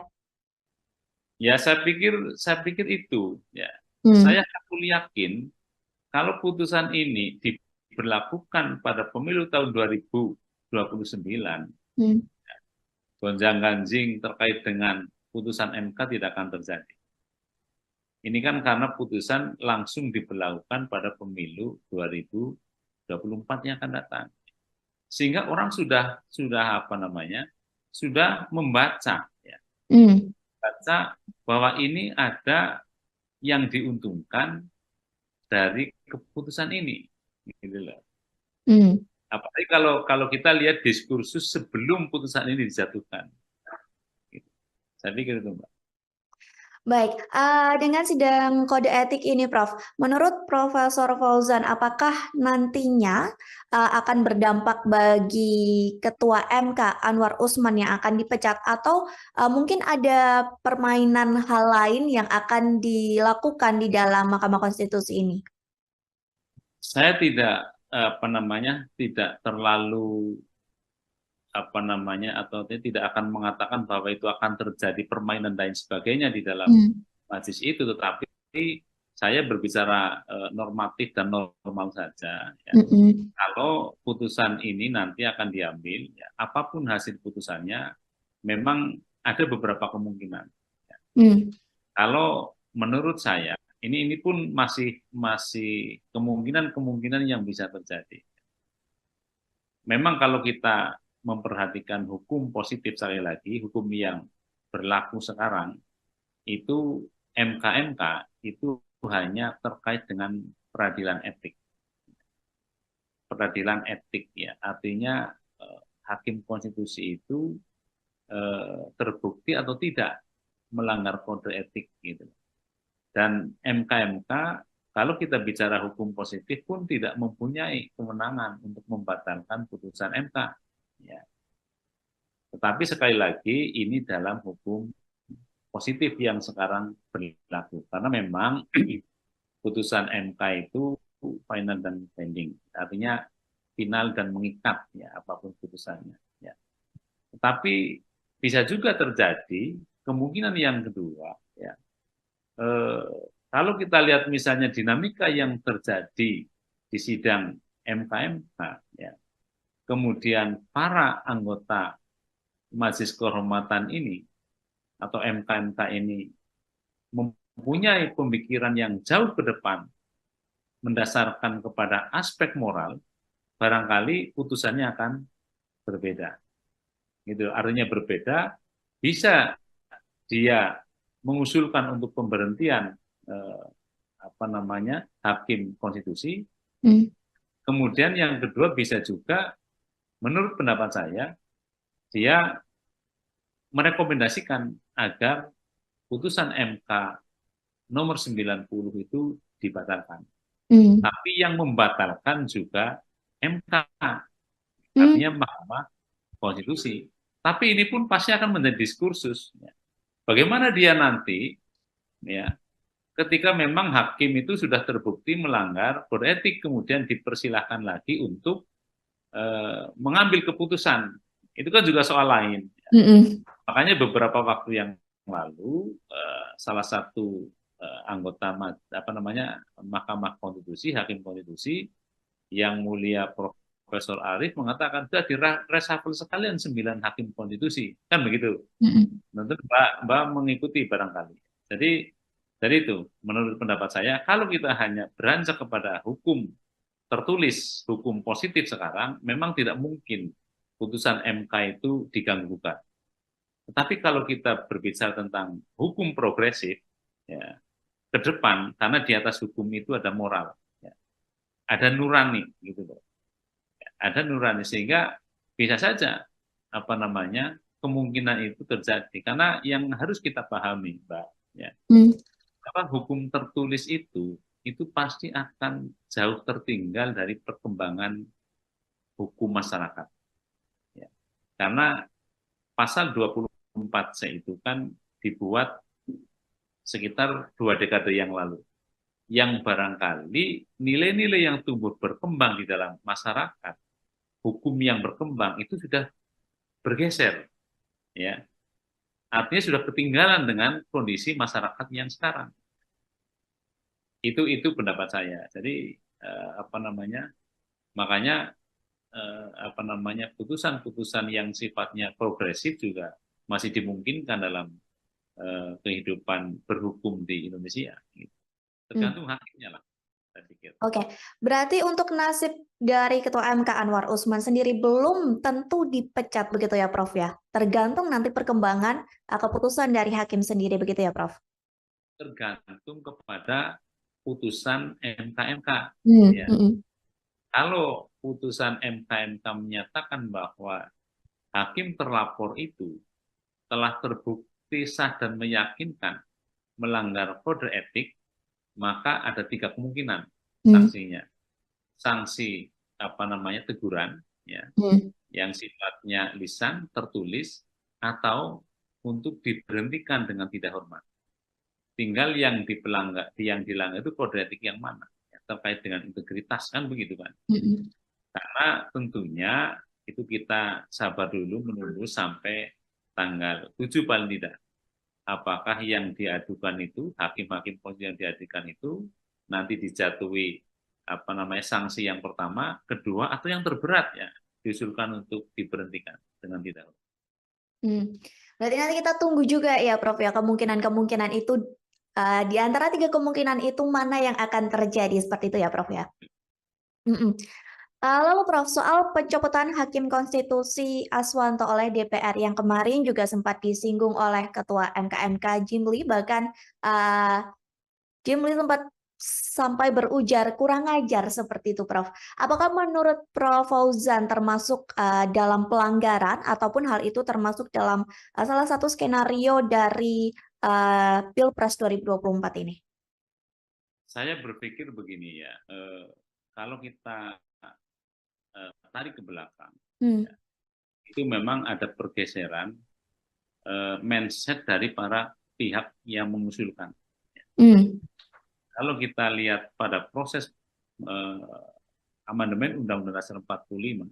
Speaker 1: Ya, saya pikir itu ya. Saya yakin kalau putusan ini diberlakukan pada pemilu tahun 2029, gonjang-ganjing terkait dengan putusan MK tidak akan terjadi. Ini kan karena putusan langsung diberlakukan pada pemilu 2024 yang akan datang. Sehingga orang sudah sudah membaca, ya, baca bahwa ini ada yang diuntungkan dari keputusan ini, gitu loh. Apalagi kalau kita lihat diskursus sebelum putusan ini dijatuhkan. Gitu. Saya pikir itu, Mbak.
Speaker 2: Baik, dengan sidang kode etik ini, Prof, menurut Profesor Fauzan, apakah nantinya akan berdampak bagi Ketua MK Anwar Usman yang akan dipecat, atau mungkin ada permainan hal lain yang akan dilakukan di dalam Mahkamah Konstitusi ini?
Speaker 1: Saya tidak tidak terlalu atau tidak akan mengatakan bahwa itu akan terjadi permainan dan sebagainya di dalam majelis itu, tetapi saya berbicara normatif dan normal saja. Ya. Kalau putusan ini nanti akan diambil, ya, apapun hasil putusannya, memang ada beberapa kemungkinan. Ya. Kalau menurut saya, ini pun masih kemungkinan yang bisa terjadi. Memang kalau kita memperhatikan hukum positif, sekali lagi, hukum yang berlaku sekarang, itu MK itu hanya terkait dengan peradilan etik. Peradilan etik, ya, artinya hakim konstitusi itu terbukti atau tidak melanggar kode etik, gitu. Dan MK kalau kita bicara hukum positif pun tidak mempunyai kewenangan untuk membatalkan putusan MK. Ya. Tetapi sekali lagi ini dalam hukum positif yang sekarang berlaku, karena memang putusan MK itu final dan binding, artinya final dan mengikat, ya, apapun putusannya. Ya. Tetapi bisa juga terjadi kemungkinan yang kedua, ya. Kalau kita lihat misalnya dinamika yang terjadi di sidang MK, ya, kemudian para anggota Majelis Kehormatan ini atau MK ini mempunyai pemikiran yang jauh ke depan mendasarkan kepada aspek moral, barangkali putusannya akan berbeda. Gitu. Artinya berbeda, bisa dia mengusulkan untuk pemberhentian hakim konstitusi. Kemudian yang kedua bisa juga, menurut pendapat saya, dia merekomendasikan agar putusan MK nomor 90 itu dibatalkan. Tapi yang membatalkan juga MK, artinya Mahkamah Konstitusi. Tapi ini pun pasti akan menjadi diskursus. Bagaimana dia nanti, ya, ketika memang hakim itu sudah terbukti melanggar kode etik, kemudian dipersilahkan lagi untuk mengambil keputusan. Itu kan juga soal lain. Makanya beberapa waktu yang lalu salah satu anggota Mahkamah Konstitusi, hakim konstitusi yang mulia Profesor Arief mengatakan sudah direshuffle sekalian 9 hakim konstitusi, kan begitu. Tentu Mbak mengikuti barangkali. Jadi dari itu, menurut pendapat saya, kalau kita hanya beranjak kepada hukum tertulis, hukum positif sekarang, memang tidak mungkin putusan MK itu diganggu-gugat. Tetapi kalau kita berbicara tentang hukum progresif, ya, ke depan, karena di atas hukum itu ada moral, ya, ada nurani, gitu loh. Ada nurani, sehingga bisa saja kemungkinan itu terjadi. Karena yang harus kita pahami, Mbak, ya, hukum tertulis itu pasti akan jauh tertinggal dari perkembangan hukum masyarakat. Ya. Karena pasal 24C itu kan dibuat sekitar 2 dekade yang lalu, yang barangkali nilai-nilai yang tumbuh berkembang di dalam masyarakat, hukum yang berkembang itu sudah bergeser, ya. Artinya sudah ketinggalan dengan kondisi masyarakat yang sekarang. Itu pendapat saya. Jadi makanya putusan-putusan yang sifatnya progresif juga masih dimungkinkan dalam kehidupan berhukum di Indonesia. Gitu. Tergantung hakimnya lah, saya pikir.
Speaker 2: Oke, berarti untuk nasib dari Ketua MK Anwar Usman sendiri belum tentu dipecat begitu ya Prof ya? Tergantung nanti perkembangan keputusan dari hakim sendiri begitu ya Prof?
Speaker 1: Tergantung kepada putusan MK-MK. Ya. Kalau putusan MK-MK menyatakan bahwa hakim terlapor itu telah terbukti sah dan meyakinkan melanggar kode etik, maka ada 3 kemungkinan sanksinya. Sanksi teguran, ya, yang sifatnya lisan, tertulis, atau untuk diberhentikan dengan tidak hormat. Tinggal yang dilanggar itu kode etik yang mana, ya, terkait dengan integritas, kan begitu kan. Karena tentunya itu kita sabar dulu menunggu sampai tanggal 7 paling tidak. Apakah yang diadukan itu, hakim-hakim yang diadukan itu nanti dijatuhi sanksi yang pertama, kedua, atau yang terberat ya diusulkan untuk diberhentikan dengan tidak.
Speaker 2: Berarti nanti kita tunggu juga ya Prof ya, kemungkinan-kemungkinan itu di antara 3 kemungkinan itu mana yang akan terjadi seperti itu ya Prof ya. Lalu Prof, soal pencopotan Hakim Konstitusi Aswanto oleh DPR yang kemarin juga sempat disinggung oleh Ketua MK Jimli, bahkan Jimli sempat sampai berujar kurang ajar seperti itu Prof. Apakah menurut Prof Fauzan termasuk dalam pelanggaran ataupun hal itu termasuk dalam salah satu skenario dari Pilpres 2024 ini?
Speaker 1: Saya berpikir begini ya, kalau kita tarik ke belakang, ya, itu memang ada pergeseran mindset dari para pihak yang mengusulkan. Kalau kita lihat pada proses amandemen Undang-Undang Dasar 45,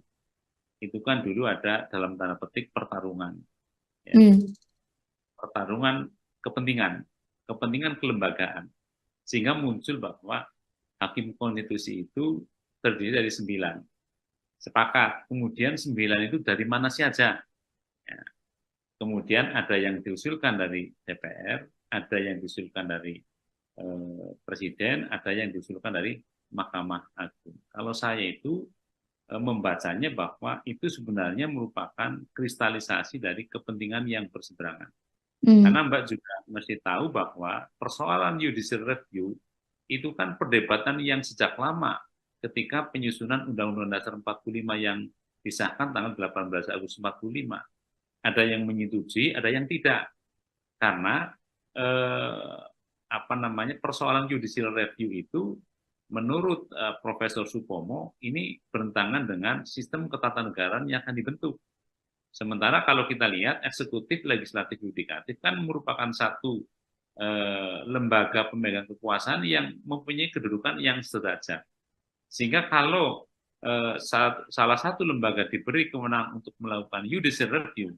Speaker 1: itu kan dulu ada dalam tanda petik pertarungan, ya. Pertarungan kepentingan kelembagaan, sehingga muncul bahwa hakim konstitusi itu terdiri dari 9. Sepakat. Kemudian 9 itu dari mana saja? Ya. Kemudian ada yang diusulkan dari DPR, ada yang diusulkan dari Presiden, ada yang diusulkan dari Mahkamah Agung. Kalau saya itu membacanya bahwa itu sebenarnya merupakan kristalisasi dari kepentingan yang berseberangan. Karena Mbak juga mesti tahu bahwa persoalan judicial review itu kan perdebatan yang sejak lama ketika penyusunan Undang-Undang Dasar 45 yang disahkan tanggal 18 Agustus 45. Ada yang menyetujui, ada yang tidak. Karena persoalan judicial review itu menurut Profesor Supomo ini bertentangan dengan sistem ketatanegaraan yang akan dibentuk. Sementara kalau kita lihat eksekutif, legislatif, yudikatif kan merupakan satu lembaga pemegang kekuasaan yang mempunyai kedudukan yang sederajat. Sehingga kalau salah satu lembaga diberi kewenangan untuk melakukan judicial review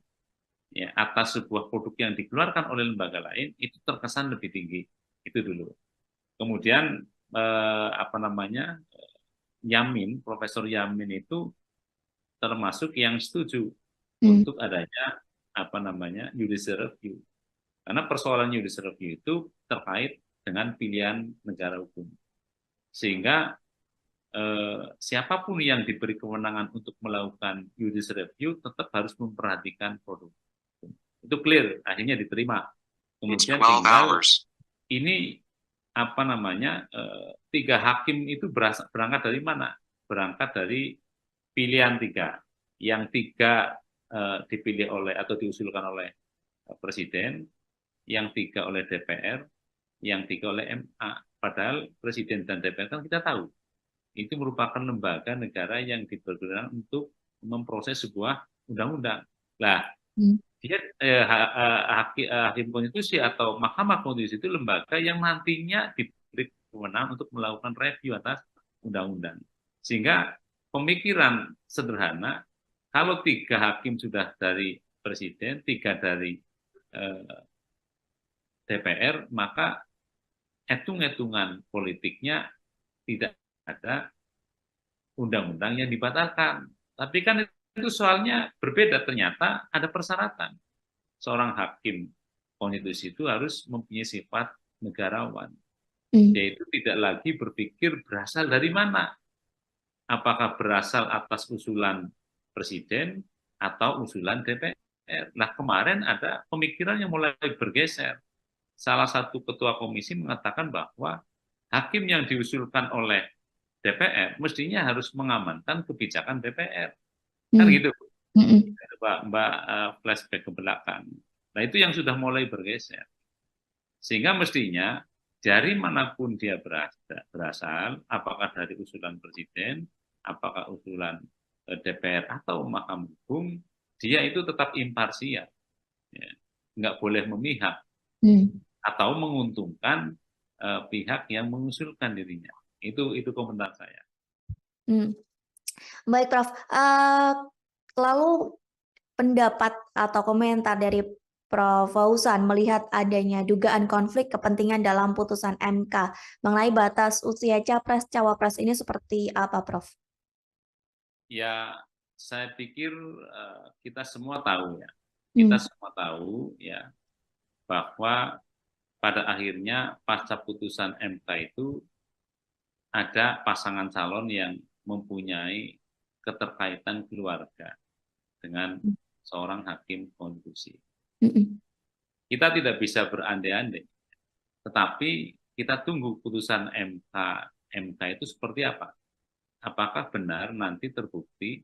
Speaker 1: ya, atas sebuah produk yang dikeluarkan oleh lembaga lain, itu terkesan lebih tinggi. Itu dulu. Kemudian Yamin, Profesor Yamin itu termasuk yang setuju untuk adanya judicial review. Karena persoalan judicial review itu terkait dengan pilihan negara hukum. Sehingga siapapun yang diberi kewenangan untuk melakukan judicial review tetap harus memperhatikan produk. Itu clear, akhirnya diterima. Kemudian tinggal ini 3 hakim itu berangkat dari mana? Berangkat dari pilihan 3. Yang 3 dipilih oleh atau diusulkan oleh Presiden, yang 3 oleh DPR, yang 3 oleh MA. Padahal Presiden dan DPR kan kita tahu itu merupakan lembaga negara yang dipergunakan untuk memproses sebuah undang-undang. Nah, dia hakim konstitusi atau Mahkamah Konstitusi itu lembaga yang nantinya diberi kewenangan untuk melakukan review atas undang-undang. Sehingga pemikiran sederhana, kalau 3 hakim sudah dari Presiden, 3 dari DPR, maka hitung-hitungan politiknya tidak ada undang-undang yang dibatalkan. Tapi kan itu soalnya berbeda, ternyata ada persyaratan. Seorang hakim konstitusi itu harus mempunyai sifat negarawan,
Speaker 2: Hmm.
Speaker 1: yaitu tidak lagi berpikir berasal dari mana, apakah berasal atas usulan presiden atau usulan DPR. Nah, kemarin ada pemikiran yang mulai bergeser. Salah satu ketua komisi mengatakan bahwa hakim yang diusulkan oleh DPR mestinya harus mengamankan kebijakan DPR. Kan
Speaker 2: Hmm.
Speaker 1: gitu,
Speaker 2: Hmm.
Speaker 1: Mbak, flashback ke belakang. Nah, itu yang sudah mulai bergeser. Sehingga mestinya dari manapun dia berasal, apakah dari usulan presiden, apakah usulan DPR atau Mahkamah Agung, dia itu tetap imparsial, ya. Nggak boleh memihak
Speaker 2: Hmm.
Speaker 1: atau menguntungkan pihak yang mengusulkan dirinya. Itu komentar saya.
Speaker 2: Hmm. Baik, Prof. Lalu pendapat atau komentar dari Prof. Fauzan melihat adanya dugaan konflik kepentingan dalam putusan MK mengenai batas usia capres-cawapres ini seperti apa, Prof?
Speaker 1: Ya, saya pikir kita semua tahu ya,
Speaker 2: Hmm.
Speaker 1: kita semua tahu ya bahwa pada akhirnya pasca putusan MK itu ada pasangan calon yang mempunyai keterkaitan keluarga dengan seorang hakim konstitusi.
Speaker 2: Hmm.
Speaker 1: Kita tidak bisa berandai-andai, tetapi kita tunggu putusan MK itu seperti apa. Apakah benar nanti terbukti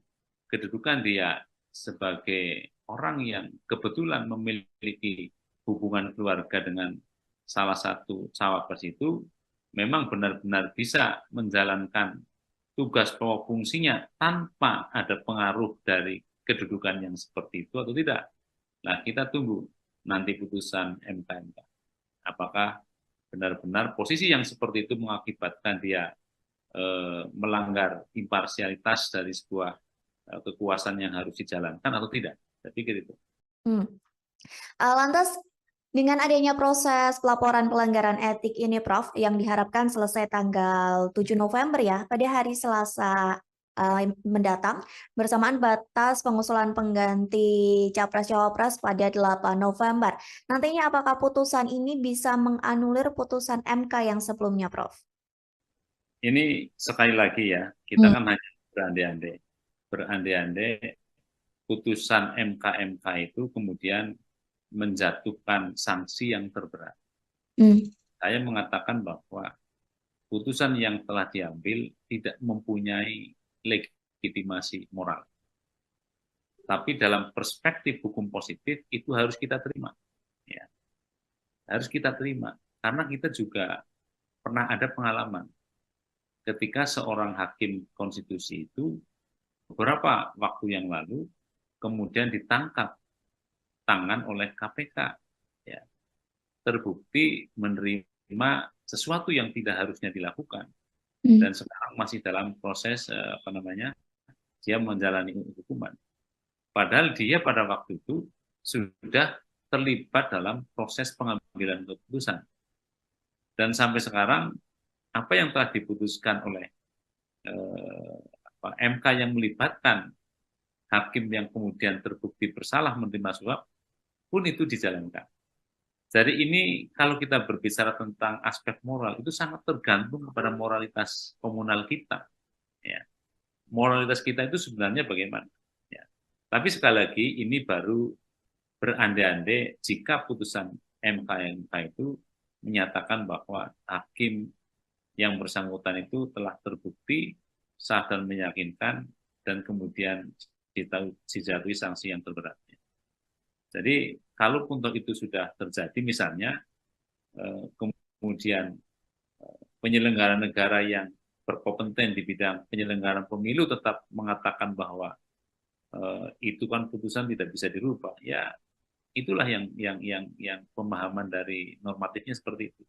Speaker 1: kedudukan dia sebagai orang yang kebetulan memiliki hubungan keluarga dengan salah satu cawapres itu memang benar-benar bisa menjalankan tugas pokok fungsinya tanpa ada pengaruh dari kedudukan yang seperti itu atau tidak. Nah, kita tunggu nanti putusan MK. Apakah benar-benar posisi yang seperti itu mengakibatkan dia melanggar imparsialitas dari sebuah kekuasaan yang harus dijalankan atau tidak. Saya pikir itu.
Speaker 2: Hmm. Lantas, dengan adanya proses pelaporan pelanggaran etik ini, Prof, yang diharapkan selesai tanggal 7 November ya, pada hari Selasa mendatang, bersamaan batas pengusulan pengganti Capres-Cawapres pada 8 November. Nantinya apakah putusan ini bisa menganulir putusan MK yang sebelumnya, Prof?
Speaker 1: Ini sekali lagi ya, kita
Speaker 2: Hmm.
Speaker 1: kan hanya berandai-andai. Berandai-andai putusan MK itu kemudian menjatuhkan sanksi yang terberat.
Speaker 2: Hmm.
Speaker 1: Saya mengatakan bahwa putusan yang telah diambil tidak mempunyai legitimasi moral. Tapi dalam perspektif hukum positif itu harus kita terima. Ya. Harus kita terima. Karena kita juga pernah ada pengalaman ketika seorang hakim konstitusi itu beberapa waktu yang lalu kemudian ditangkap tangan oleh KPK. Ya. Terbukti menerima sesuatu yang tidak harusnya dilakukan. Dan sekarang masih dalam proses dia menjalani hukuman. Padahal dia pada waktu itu sudah terlibat dalam proses pengambilan keputusan. Dan sampai sekarang apa yang telah diputuskan oleh MK yang melibatkan hakim yang kemudian terbukti bersalah menerima suap pun itu dijalankan. Jadi ini kalau kita berbicara tentang aspek moral itu sangat tergantung kepada moralitas komunal kita. Ya. Moralitas kita itu sebenarnya bagaimana? Ya. Tapi sekali lagi ini baru berandai-andai jika putusan MK itu menyatakan bahwa hakim yang bersangkutan itu telah terbukti sah dan meyakinkan dan kemudian dijatuhi sanksi yang terberat. Jadi kalaupun itu sudah terjadi misalnya kemudian penyelenggara negara yang berkompeten di bidang penyelenggaraan pemilu tetap mengatakan bahwa itu kan putusan tidak bisa dirubah, ya itulah yang pemahaman dari normatifnya seperti itu.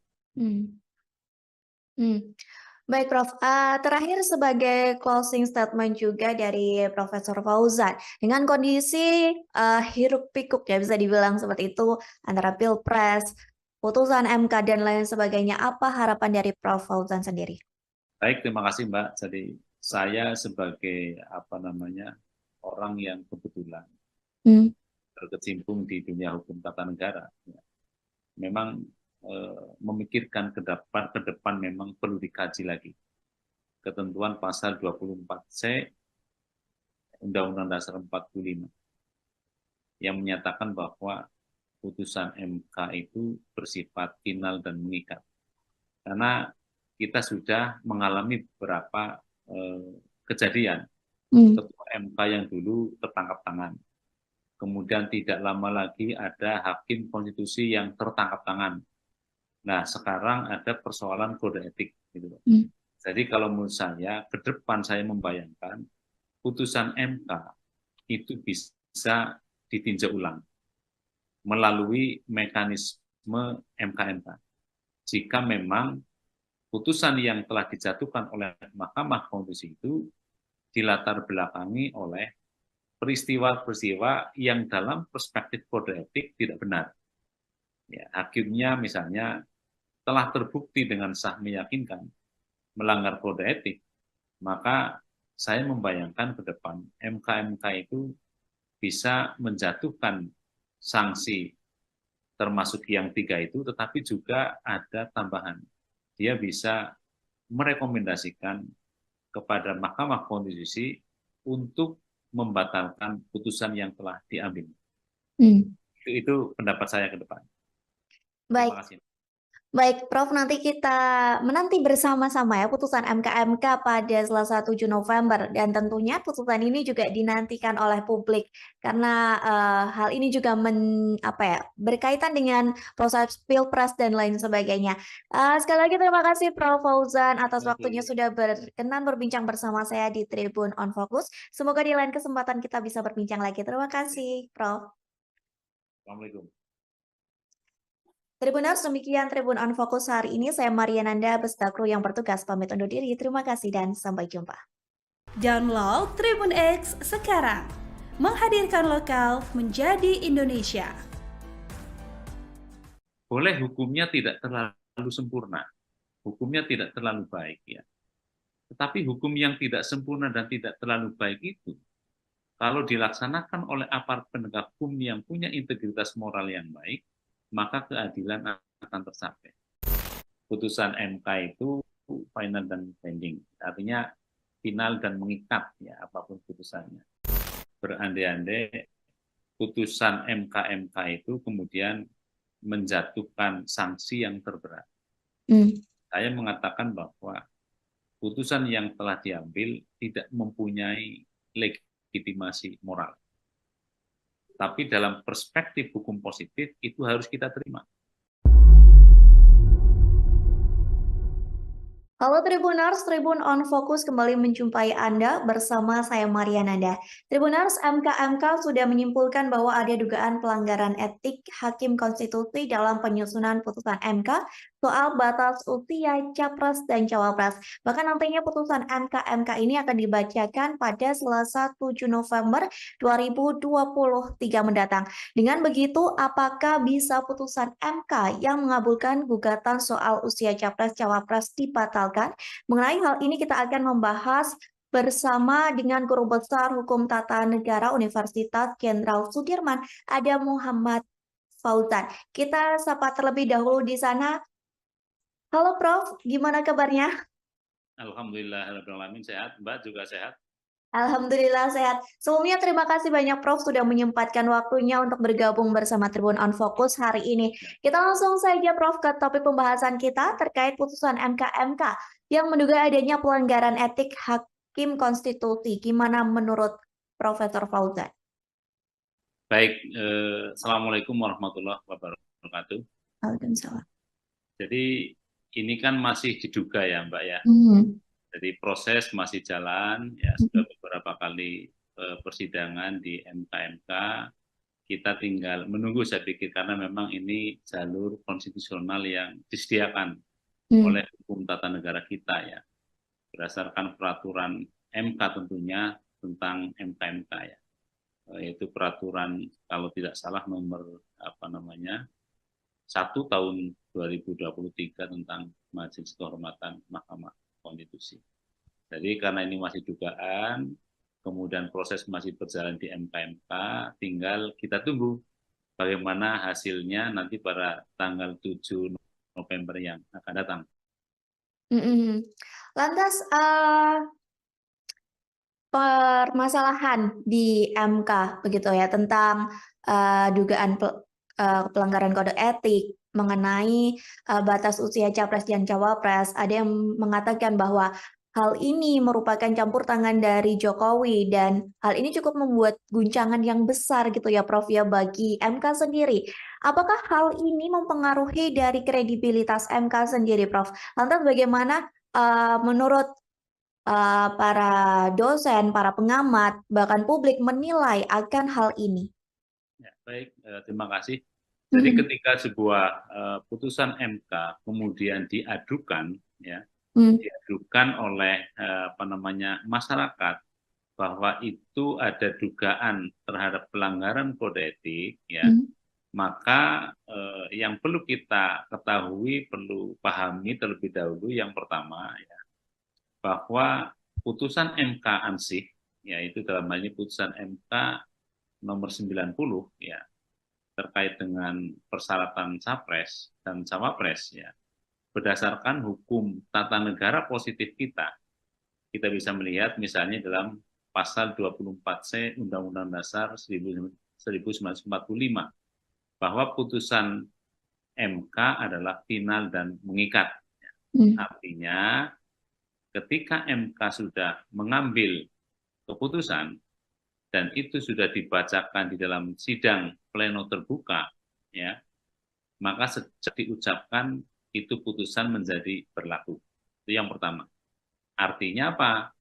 Speaker 2: Baik, Prof. Terakhir sebagai closing statement juga dari Profesor Fauzan, dengan kondisi hiruk pikuk ya bisa dibilang seperti itu antara Pilpres, putusan MK dan lain sebagainya, apa harapan dari Prof. Fauzan sendiri?
Speaker 1: Baik, terima kasih Mbak. Jadi saya sebagai orang yang kebetulan berkecimpung di dunia hukum tata negara, memang memikirkan ke depan memang perlu dikaji lagi. Ketentuan pasal 24C Undang-Undang Dasar 45 yang menyatakan bahwa putusan MK itu bersifat final dan mengikat. Karena kita sudah mengalami beberapa kejadian ketua MK yang dulu tertangkap tangan. Kemudian tidak lama lagi ada hakim konstitusi yang tertangkap tangan. Nah, sekarang ada persoalan kode etik. Gitu. Jadi kalau menurut saya, ke depan saya membayangkan putusan MK itu bisa ditinjau ulang melalui mekanisme MK-MK. Jika memang putusan yang telah dijatuhkan oleh Mahkamah Konstitusi itu dilatar belakangi oleh peristiwa-peristiwa yang dalam perspektif kode etik tidak benar. Ya, hakimnya misalnya telah terbukti dengan sah meyakinkan melanggar kode etik, maka saya membayangkan ke depan MK-MK itu bisa menjatuhkan sanksi termasuk yang 3 itu, tetapi juga ada tambahan. Dia bisa merekomendasikan kepada Mahkamah Konstitusi untuk membatalkan putusan yang telah diambil. Itu pendapat saya ke depan.
Speaker 2: Baik.
Speaker 1: Terima kasih.
Speaker 2: Baik, Prof, nanti kita menanti bersama-sama ya putusan MK-MK pada Selasa 7 November dan tentunya putusan ini juga dinantikan oleh publik karena hal ini juga berkaitan dengan proses Pilpres dan lain sebagainya. Sekali lagi terima kasih Prof Fauzan atas waktunya sudah berkenan berbincang bersama saya di Tribun on Focus. Semoga di lain kesempatan kita bisa berbincang lagi. Terima kasih, Prof.
Speaker 1: Assalamualaikum.
Speaker 2: Tribuners, demikian Tribun on Focus hari ini. Saya Mariananda beserta kru yang bertugas pamit undur diri. Terima kasih dan sampai jumpa.
Speaker 3: Download Tribun X sekarang. Menghadirkan lokal menjadi Indonesia.
Speaker 1: Boleh hukumnya tidak terlalu sempurna, hukumnya tidak terlalu baik ya. Tetapi hukum yang tidak sempurna dan tidak terlalu baik itu, kalau dilaksanakan oleh aparat penegak hukum yang punya integritas moral yang baik, maka keadilan akan tercapai. Putusan MK itu final dan binding, artinya final dan mengikat ya apapun putusannya. Berandai-andai putusan MK-MK itu kemudian menjatuhkan sanksi yang terberat. Saya mengatakan bahwa putusan yang telah diambil tidak mempunyai legitimasi moral. Tapi dalam perspektif hukum positif itu harus kita terima.
Speaker 2: Halo Tribuners, Tribun on Focus kembali menjumpai Anda bersama saya Mariananda. Tribuners, MK-MK sudah menyimpulkan bahwa ada dugaan pelanggaran etik Hakim Konstitusi dalam penyusunan putusan MK soal batas usia Capres dan Cawapres. Bahkan nantinya putusan MK-MK ini akan dibacakan pada Selasa 7 November 2023 mendatang. Dengan begitu, apakah bisa putusan MK yang mengabulkan gugatan soal usia Capres-Cawapres dibatalkan? Mengenai hal ini kita akan membahas bersama dengan Guru Besar Hukum Tata Negara Universitas Jenderal Sudirman, ada Muhammad Fauzan. Kita sapa terlebih dahulu di sana. Halo Prof, gimana kabarnya?
Speaker 1: Alhamdulillah, sehat. Mbak juga sehat?
Speaker 2: Alhamdulillah sehat. Sebelumnya terima kasih banyak Prof sudah menyempatkan waktunya untuk bergabung bersama Tribun on Focus hari ini. Kita langsung saja Prof ke topik pembahasan kita terkait putusan MK-MK yang menduga adanya pelanggaran etik Hakim Konstitusi. Gimana menurut Profesor Fauzan?
Speaker 1: Baik, Assalamualaikum warahmatullahi wabarakatuh.
Speaker 2: Waalaikumsalam.
Speaker 1: Jadi ini kan masih diduga ya Mbak ya. Jadi proses masih jalan, ya sudah beberapa kali persidangan di MK-MK, kita tinggal menunggu saya pikir karena memang ini jalur konstitusional yang disediakan oleh hukum tata negara kita ya, berdasarkan peraturan MK tentunya tentang MK-MK ya, yaitu peraturan kalau tidak salah nomor 1 tahun 2023 tentang Majelis Kehormatan Mahkamah Konstitusi. Jadi karena ini masih dugaan, kemudian proses masih berjalan di MK-MK, tinggal kita tunggu bagaimana hasilnya nanti pada tanggal 7 November yang akan datang.
Speaker 2: Lantas permasalahan di MK begitu ya tentang dugaan pelanggaran kode etik mengenai batas usia capres dan cawapres. Ada yang mengatakan bahwa hal ini merupakan campur tangan dari Jokowi dan hal ini cukup membuat guncangan yang besar gitu ya Prof ya bagi MK sendiri. Apakah hal ini mempengaruhi dari kredibilitas MK sendiri Prof? Lantas bagaimana menurut para dosen, para pengamat, bahkan publik menilai akan hal ini?
Speaker 1: Ya, baik, terima kasih. Jadi ketika sebuah putusan MK kemudian diadukan, ya, diadukan oleh masyarakat bahwa itu ada dugaan terhadap pelanggaran kode etik, ya, maka yang perlu kita ketahui, perlu pahami terlebih dahulu yang pertama, ya, bahwa putusan MK ansih, yaitu dalam hal ini putusan MK nomor 90, ya, terkait dengan persyaratan capres dan cawapres, ya, berdasarkan hukum tata negara positif kita bisa melihat misalnya dalam pasal 24C Undang-Undang Dasar 1945 bahwa putusan MK adalah final dan mengikat. Artinya ketika MK sudah mengambil keputusan dan itu sudah dibacakan di dalam sidang pleno terbuka, ya, maka sejak diucapkan itu putusan menjadi berlaku. Itu yang pertama. Artinya apa?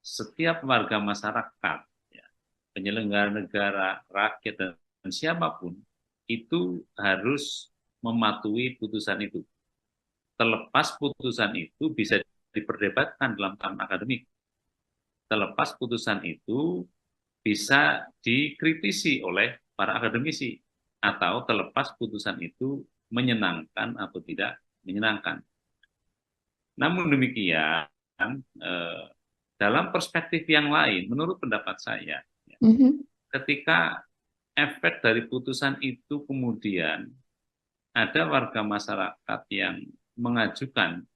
Speaker 1: Setiap warga masyarakat, ya, penyelenggara negara, rakyat, dan siapapun itu harus mematuhi putusan itu. Terlepas putusan itu bisa diperdebatkan dalam tahapan akademik. Terlepas putusan itu bisa dikritisi oleh para akademisi, atau terlepas putusan itu menyenangkan atau tidak menyenangkan. Namun demikian, dalam perspektif yang lain, menurut pendapat saya, ketika efek dari putusan itu kemudian ada warga masyarakat yang mengajukan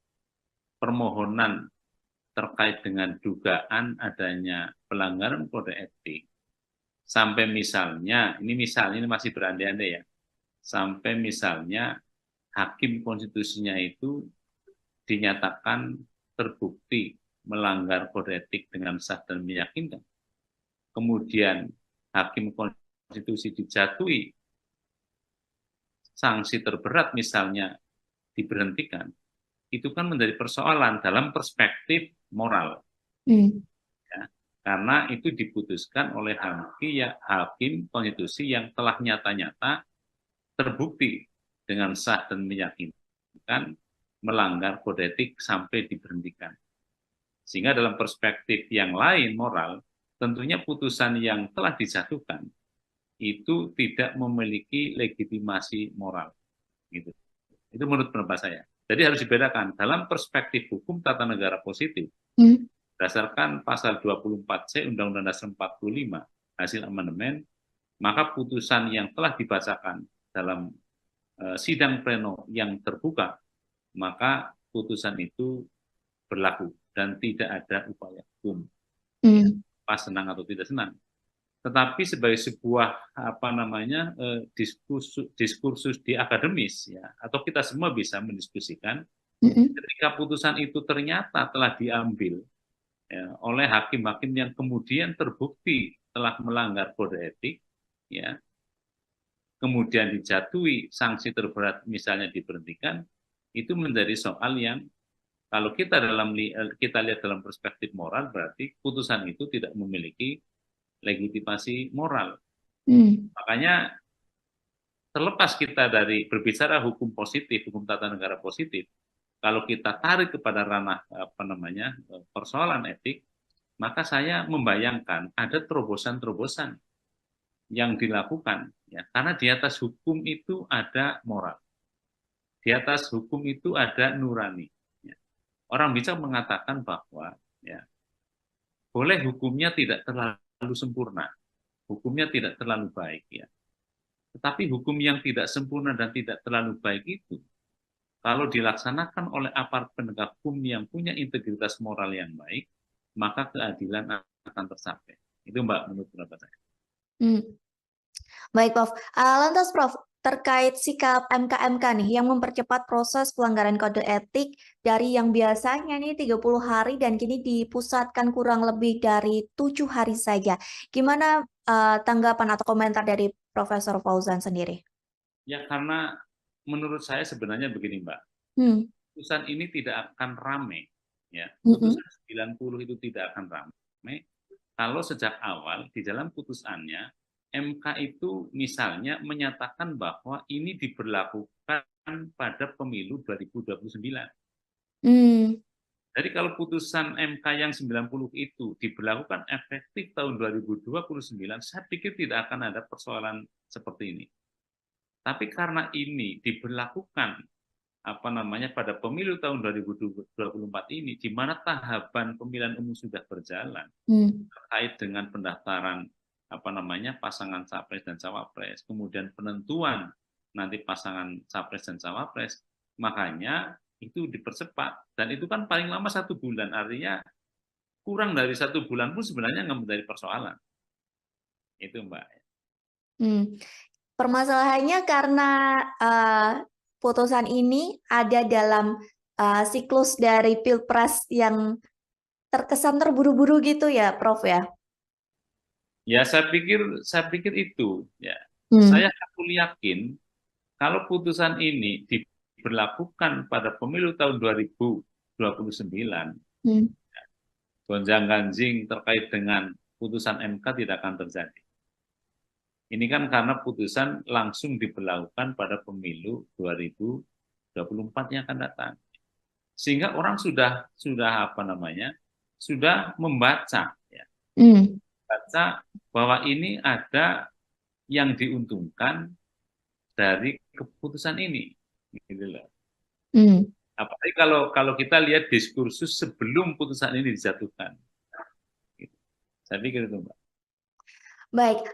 Speaker 1: permohonan terkait dengan dugaan adanya pelanggaran kode etik, sampai misalnya, ini masih berandai-andai ya, sampai misalnya hakim konstitusinya itu dinyatakan terbukti melanggar kode etik dengan sah dan meyakinkan, kemudian hakim konstitusi dijatuhi sanksi terberat misalnya diberhentikan, itu kan menjadi persoalan dalam perspektif moral. Ya, karena itu diputuskan oleh hakim konstitusi yang telah nyata-nyata terbukti dengan sah dan meyakinkan melanggar kode etik sampai diberhentikan. Sehingga dalam perspektif yang lain moral, tentunya putusan yang telah dijatuhkan itu tidak memiliki legitimasi moral. Gitu. Itu menurut pendapat saya. Jadi harus dibedakan dalam perspektif hukum tata negara positif, berdasarkan pasal 24C Undang-Undang Dasar 45 hasil amandemen, maka putusan yang telah dibacakan dalam sidang pleno yang terbuka, maka putusan itu berlaku dan tidak ada upaya hukum, pas senang atau tidak senang. Tetapi sebagai sebuah diskursus di akademis, ya, atau kita semua bisa mendiskusikan, ketika putusan itu ternyata telah diambil, ya, oleh hakim-hakim yang kemudian terbukti telah melanggar kode etik, ya, kemudian dijatuhi sanksi terberat misalnya diberhentikan, itu menjadi soal yang kalau kita lihat dalam perspektif moral, berarti putusan itu tidak memiliki legitimasi moral. Makanya terlepas kita dari berbicara hukum positif, hukum tata negara positif, kalau kita tarik kepada ranah persoalan etik, maka saya membayangkan ada terobosan-terobosan yang dilakukan, ya, karena di atas hukum itu ada moral, di atas hukum itu ada nurani. Ya. Orang bisa mengatakan bahwa, ya, boleh hukumnya tidak terlalu sempurna, hukumnya tidak terlalu baik, ya. Tetapi hukum yang tidak sempurna dan tidak terlalu baik itu, kalau dilaksanakan oleh aparat penegak hukum yang punya integritas moral yang baik, maka keadilan akan tercapai. Itu Mbak, menurut pendapat saya.
Speaker 2: Hmm. Baik, Prof. Lantas, Prof, terkait sikap MK-MK nih yang mempercepat proses pelanggaran kode etik dari yang biasanya nih 30 hari dan kini dipusatkan kurang lebih dari 7 hari saja. Gimana tanggapan atau komentar dari Profesor Fauzan sendiri?
Speaker 1: Ya, karena menurut saya sebenarnya begini, Mbak.
Speaker 2: Hmm.
Speaker 1: Putusan ini tidak akan rame. Ya.
Speaker 2: Mm-mm.
Speaker 1: Putusan 90 itu tidak akan rame kalau sejak awal di dalam putusannya MK itu misalnya menyatakan bahwa ini diberlakukan pada pemilu 2029.
Speaker 2: Hmm.
Speaker 1: Jadi kalau putusan MK yang 90 itu diberlakukan efektif tahun 2029, saya pikir tidak akan ada persoalan seperti ini. Tapi karena ini diberlakukan pada pemilu tahun 2024 ini, di mana tahapan pemilihan umum sudah berjalan terkait dengan pendaftaran pasangan capres dan cawapres, kemudian penentuan nanti pasangan capres dan cawapres, makanya itu dipercepat, dan itu kan paling lama 1 bulan, artinya kurang dari 1 bulan pun sebenarnya nggak menjadi persoalan. Itu Mbak.
Speaker 2: Permasalahannya karena putusan ini ada dalam siklus dari Pilpres yang terkesan terburu-buru gitu ya, Prof ya?
Speaker 1: Ya, saya pikir itu ya. Saya yakin kalau putusan ini diberlakukan pada pemilu tahun 2029, gonjang-ganjing terkait dengan putusan MK tidak akan terjadi. Ini kan karena putusan langsung diberlakukan pada pemilu 2024 yang akan datang. Sehingga orang sudah membaca ya. Baca bahwa ini ada yang diuntungkan dari keputusan ini. Gitu loh. Apalagi kalau kita lihat diskursus sebelum putusan ini dijatuhkan. Gitu. Saya pikir itu, Mbak.
Speaker 2: Baik,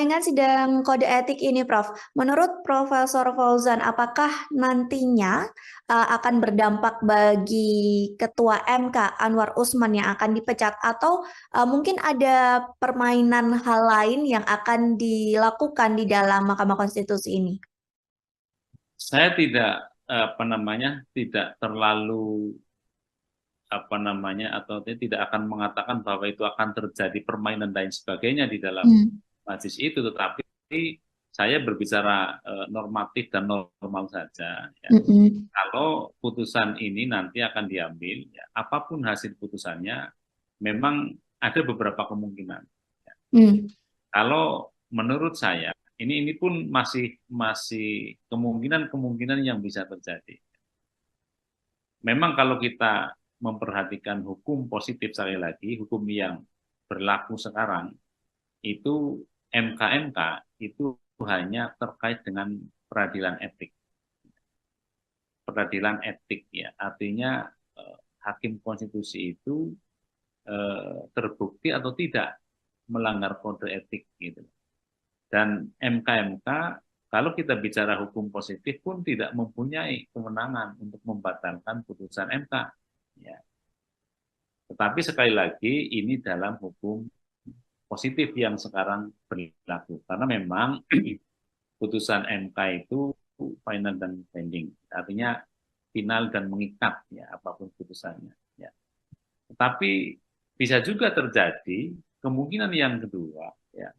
Speaker 2: dengan sidang kode etik ini, Prof, menurut Profesor Fauzan, apakah nantinya akan berdampak bagi Ketua MK Anwar Usman yang akan dipecat, atau mungkin ada permainan hal lain yang akan dilakukan di dalam Mahkamah Konstitusi ini?
Speaker 1: Saya tidak tidak terlalu atau tidak akan mengatakan bahwa itu akan terjadi permainan dan sebagainya di dalam majelis itu, tetapi saya berbicara normatif dan normal saja. Ya. Kalau putusan ini nanti akan diambil, ya, apapun hasil putusannya, memang ada beberapa kemungkinan. Ya. Kalau menurut saya, ini pun masih kemungkinan yang bisa terjadi. Memang kalau kita memperhatikan hukum positif, sekali lagi, hukum yang berlaku sekarang, itu MK-MK itu hanya terkait dengan peradilan etik. Peradilan etik ya, artinya hakim konstitusi itu terbukti atau tidak melanggar kode etik gitu. Dan MK-MK kalau kita bicara hukum positif pun tidak mempunyai kewenangan untuk membatalkan putusan MK. Ya. Tetapi sekali lagi ini dalam hukum positif yang sekarang berlaku, karena memang putusan MK itu final dan binding, artinya final dan mengikat ya apapun putusannya. Ya. Tetapi bisa juga terjadi kemungkinan yang kedua ya.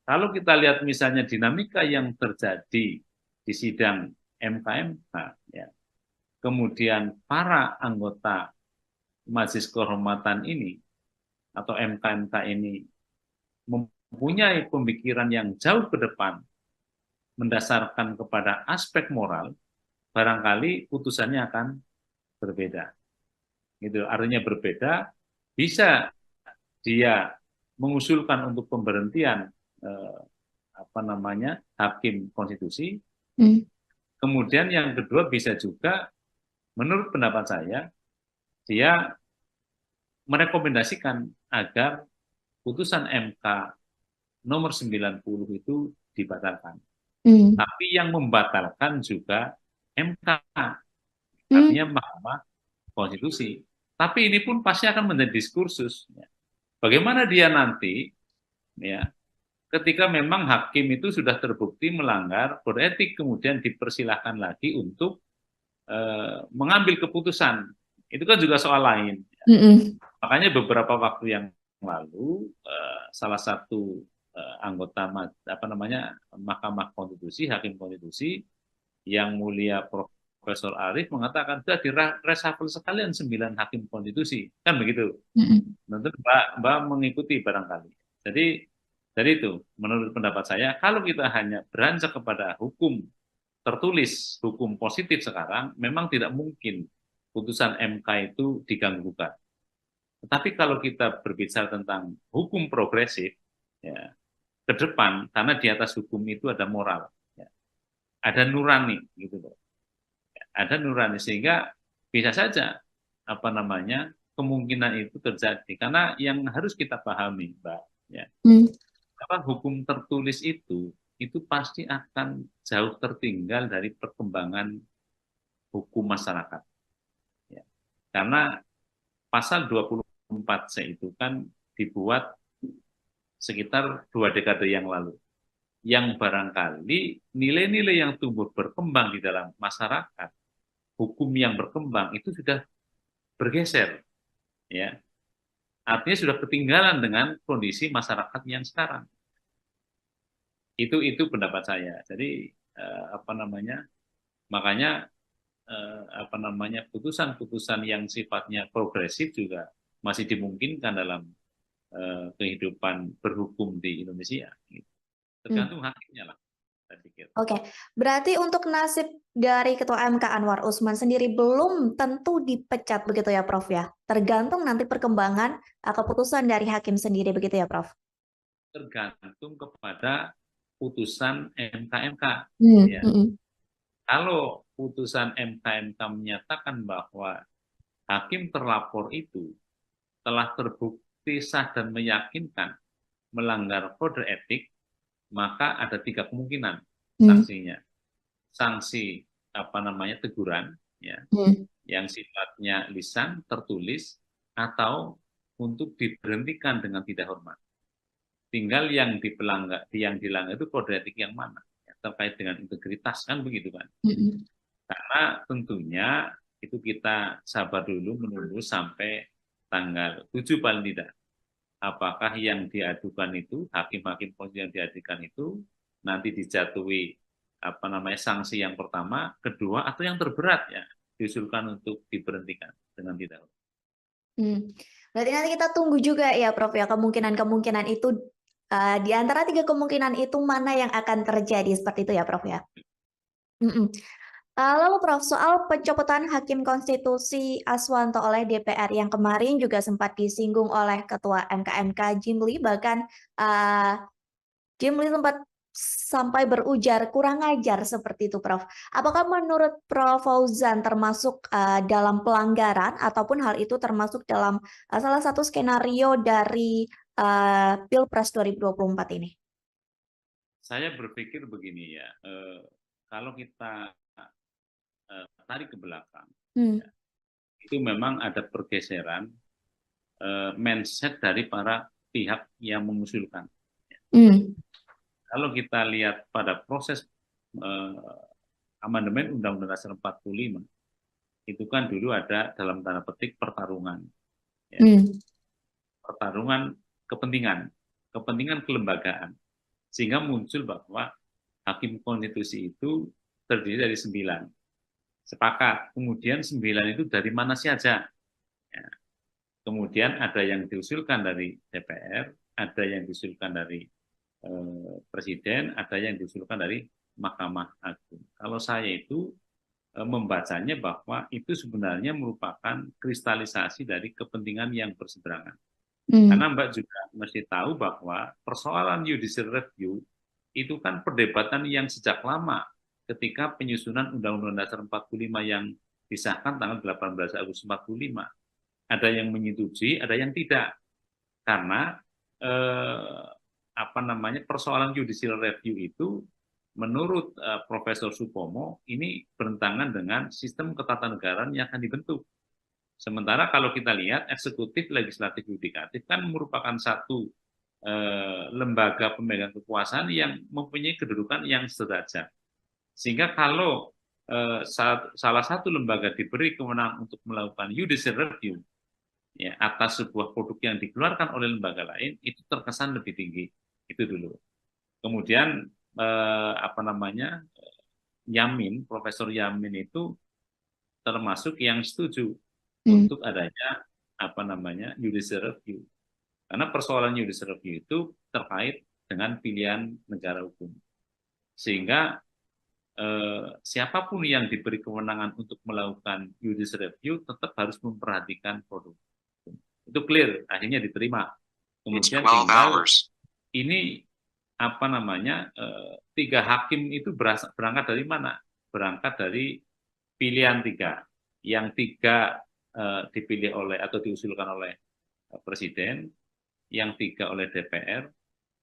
Speaker 1: Kalau kita lihat misalnya dinamika yang terjadi di sidang MK-MK ya. Kemudian para anggota Majelis Kehormatan ini atau MK-MK ini mempunyai pemikiran yang jauh ke depan mendasarkan kepada aspek moral, barangkali putusannya akan berbeda. Gitu, artinya berbeda, bisa dia mengusulkan untuk pemberhentian hakim konstitusi. Kemudian yang kedua bisa juga, menurut pendapat saya, dia merekomendasikan agar putusan MK nomor 90 itu dibatalkan.
Speaker 2: Hmm.
Speaker 1: Tapi yang membatalkan juga MK,
Speaker 2: Hmm.
Speaker 1: artinya Mahkamah Konstitusi. Tapi ini pun pasti akan menjadi diskursus. Bagaimana dia nanti, ya, ketika memang hakim itu sudah terbukti melanggar kode etik, kemudian dipersilahkan lagi untuk mengambil keputusan. Itu kan juga soal lain.
Speaker 2: Hmm.
Speaker 1: Makanya beberapa waktu yang lalu salah satu anggota Mahkamah Konstitusi, hakim konstitusi yang mulia Profesor Arief mengatakan sudah direshuffle sekalian 9 hakim konstitusi, kan begitu.
Speaker 2: Hmm.
Speaker 1: Tentu Mbak mengikuti barangkali. Jadi dari itu, menurut pendapat saya, kalau kita hanya beranjak kepada hukum tertulis, hukum positif sekarang, memang tidak mungkin putusan MK itu diganggu-gugat. Tetapi kalau kita berbicara tentang hukum progresif, ya, ke depan, karena di atas hukum itu ada moral, ya, ada nurani, gitu loh. Ada nurani, sehingga bisa saja kemungkinan itu terjadi. Karena yang harus kita pahami, Mbak, ya, hukum tertulis itu pasti akan jauh tertinggal dari perkembangan hukum masyarakat. Ya. Karena pasal 24C itu kan dibuat sekitar 2 dekade yang lalu. Yang barangkali nilai-nilai yang tumbuh berkembang di dalam masyarakat, hukum yang berkembang itu sudah bergeser. Ya. Artinya sudah ketinggalan dengan kondisi masyarakat yang sekarang. Itu pendapat saya. Jadi makanya putusan-putusan yang sifatnya progresif juga masih dimungkinkan dalam kehidupan berhukum di Indonesia. Tergantung hakimnya lah, saya pikir.
Speaker 2: Oke, berarti untuk nasib dari Ketua MK Anwar Usman sendiri belum tentu dipecat begitu ya, Prof ya? Tergantung nanti perkembangan keputusan dari hakim sendiri begitu ya, Prof?
Speaker 1: Tergantung kepada putusan MK-MK. Ya. Kalau putusan MK-MK menyatakan bahwa hakim terlapor itu telah terbukti sah dan meyakinkan melanggar kode etik, maka ada 3 kemungkinan sanksinya. Sanksi teguran, ya, yang sifatnya lisan, tertulis, atau untuk diberhentikan dengan tidak hormat. Tinggal yang dilanggar itu kode etik yang mana, ya, terkait dengan integritas, kan begitu kan. Karena tentunya itu kita sabar dulu menunggu sampai tanggal 7 paling tidak. Apakah yang diadukan itu, hakim-hakim yang diadukan itu nanti dijatuhi sanksi yang pertama, kedua, atau yang terberat, ya, diusulkan untuk diberhentikan dengan tidak hormat.
Speaker 2: Berarti nanti kita tunggu juga ya, Prof ya, kemungkinan-kemungkinan itu di antara 3 kemungkinan itu mana yang akan terjadi, seperti itu ya, Prof ya. Lalu Prof, soal pencopotan Hakim Konstitusi Aswanto oleh DPR yang kemarin juga sempat disinggung oleh Ketua MK Jimli, bahkan Jimli sempat sampai berujar kurang ajar seperti itu, Prof. Apakah menurut Prof Fauzan termasuk dalam pelanggaran ataupun hal itu termasuk dalam salah satu skenario dari Pilpres 2024 ini?
Speaker 1: Saya berpikir begini ya, kalau kita tarik ke belakang, ya, itu memang ada pergeseran mindset dari para pihak yang mengusulkan. Kalau kita lihat pada proses amandemen Undang-Undang Dasar 45, itu kan dulu ada dalam tanda petik pertarungan, ya. Pertarungan kepentingan kelembagaan, sehingga muncul bahwa hakim konstitusi itu terdiri dari 9. Sepakat, kemudian 9 itu dari mana saja. Ya. Kemudian ada yang diusulkan dari DPR, ada yang diusulkan dari Presiden, ada yang diusulkan dari Mahkamah Agung. Kalau saya itu membacanya bahwa itu sebenarnya merupakan kristalisasi dari kepentingan yang berseberangan. Karena Mbak juga mesti tahu bahwa persoalan judicial review itu kan perdebatan yang sejak lama ketika penyusunan Undang-Undang Dasar 45 yang disahkan tanggal 18 Agustus 45. Ada yang menyetujui, ada yang tidak. Karena persoalan judicial review itu menurut Profesor Supomo ini bertentangan dengan sistem ketatanegaraan yang akan dibentuk. Sementara kalau kita lihat eksekutif, legislatif, yudikatif kan merupakan satu lembaga pemegang kekuasaan yang mempunyai kedudukan yang sederajat. Sehingga kalau salah satu lembaga diberi kewenangan untuk melakukan judicial review ya, atas sebuah produk yang dikeluarkan oleh lembaga lain, itu terkesan lebih tinggi. Itu dulu. Kemudian Yamin, Profesor Yamin itu termasuk yang setuju untuk adanya judicial review. Karena persoalan judicial review itu terkait dengan pilihan negara hukum. Sehingga siapapun yang diberi kewenangan untuk melakukan judicial review tetap harus memperhatikan produk. Itu clear, akhirnya diterima. Kemudian tinggal ini 3 hakim itu berangkat dari mana? Berangkat dari pilihan 3. Yang 3 dipilih oleh atau diusulkan oleh Presiden, yang 3 oleh DPR,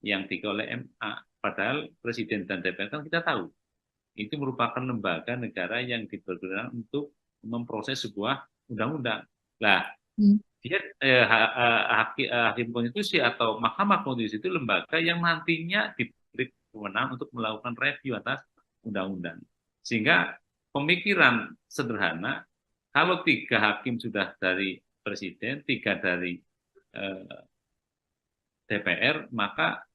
Speaker 1: yang 3 oleh MA. Padahal Presiden dan DPR kan kita tahu, itu merupakan lembaga negara yang dipergunakan untuk memproses sebuah undang-undang. Nah, dia Hakim Konstitusi atau Mahkamah Konstitusi itu lembaga yang nantinya diberi kewenangan untuk melakukan review atas undang-undang. Sehingga pemikiran sederhana, kalau 3 hakim sudah dari Presiden, 3 dari DPR, maka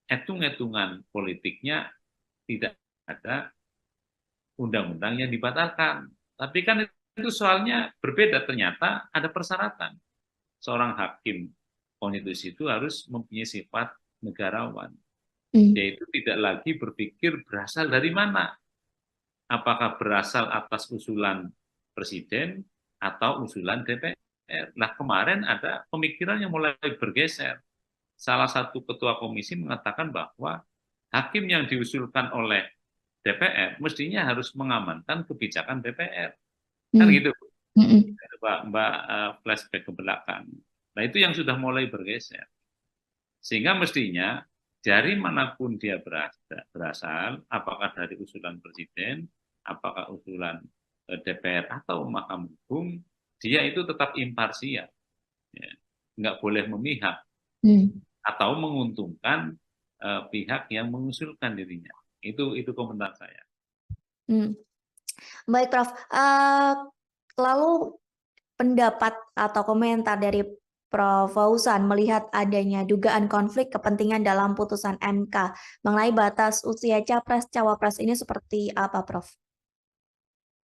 Speaker 1: hitung-hitungan politiknya tidak ada undang-undang yang dibatalkan. Tapi kan itu soalnya berbeda, ternyata ada persyaratan. Seorang hakim konstitusi itu harus mempunyai sifat negarawan. Yaitu tidak lagi berpikir berasal dari mana. Apakah berasal atas usulan Presiden atau usulan DPR. Nah, kemarin ada pemikiran yang mulai bergeser. Salah satu ketua komisi mengatakan bahwa hakim yang diusulkan oleh DPR mestinya harus mengamankan kebijakan DPR. Kan gitu, Mbak flashback ke belakang. Nah, itu yang sudah mulai bergeser. Sehingga mestinya dari manapun dia berasal, apakah dari usulan Presiden, apakah usulan DPR atau Mahkamah Agung, dia itu tetap imparsial. Ya. Nggak boleh memihak atau menguntungkan pihak yang mengusulkan dirinya. Itu komentar saya.
Speaker 2: Baik, Prof. Lalu pendapat atau komentar dari Prof. Fauzan melihat adanya dugaan konflik kepentingan dalam putusan MK mengenai batas usia capres-cawapres ini seperti apa, Prof?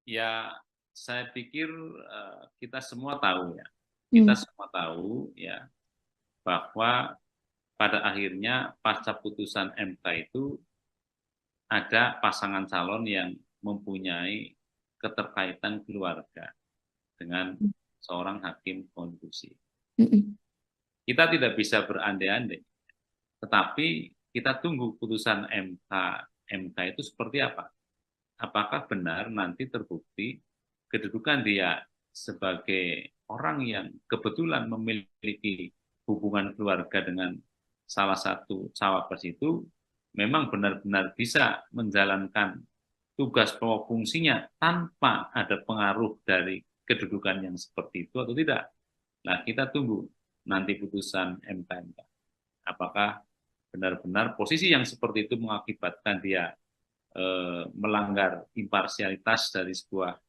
Speaker 1: Ya, saya pikir kita semua tahu ya. Kita semua tahu ya bahwa pada akhirnya pasca putusan MK itu ada pasangan calon yang mempunyai keterkaitan keluarga dengan seorang hakim konstitusi. Kita tidak bisa berandai-andai, tetapi kita tunggu putusan MK itu seperti apa. Apakah benar nanti terbukti kedudukan dia sebagai orang yang kebetulan memiliki hubungan keluarga dengan salah satu cawapres itu memang benar-benar bisa menjalankan tugas pokok fungsinya tanpa ada pengaruh dari kedudukan yang seperti itu atau tidak. Nah, kita tunggu nanti putusan MK. Apakah benar-benar posisi yang seperti itu mengakibatkan dia melanggar imparsialitas dari sebuah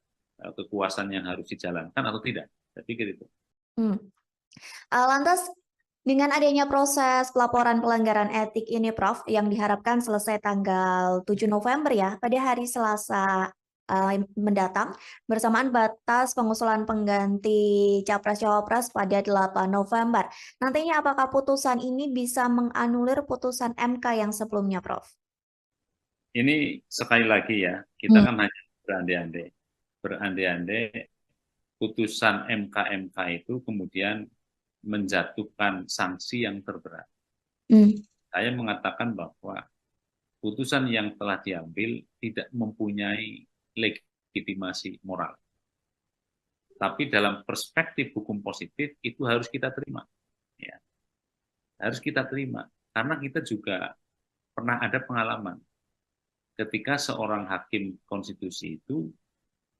Speaker 1: kekuasaan yang harus dijalankan atau tidak. Saya pikir itu.
Speaker 2: Lantas, dengan adanya proses pelaporan pelanggaran etik ini, Prof, yang diharapkan selesai tanggal 7 November ya, pada hari Selasa mendatang, bersamaan batas pengusulan pengganti Capres-Cawapres pada 8 November. Nantinya apakah putusan ini bisa menganulir putusan MK yang sebelumnya, Prof?
Speaker 1: Ini sekali lagi ya, kita kan hanya berandai-andai putusan MK itu kemudian menjatuhkan sanksi yang terberat. Saya mengatakan bahwa putusan yang telah diambil tidak mempunyai legitimasi moral. Tapi dalam perspektif hukum positif itu harus kita terima. Ya. Harus kita terima. Karena kita juga pernah ada pengalaman ketika seorang hakim konstitusi itu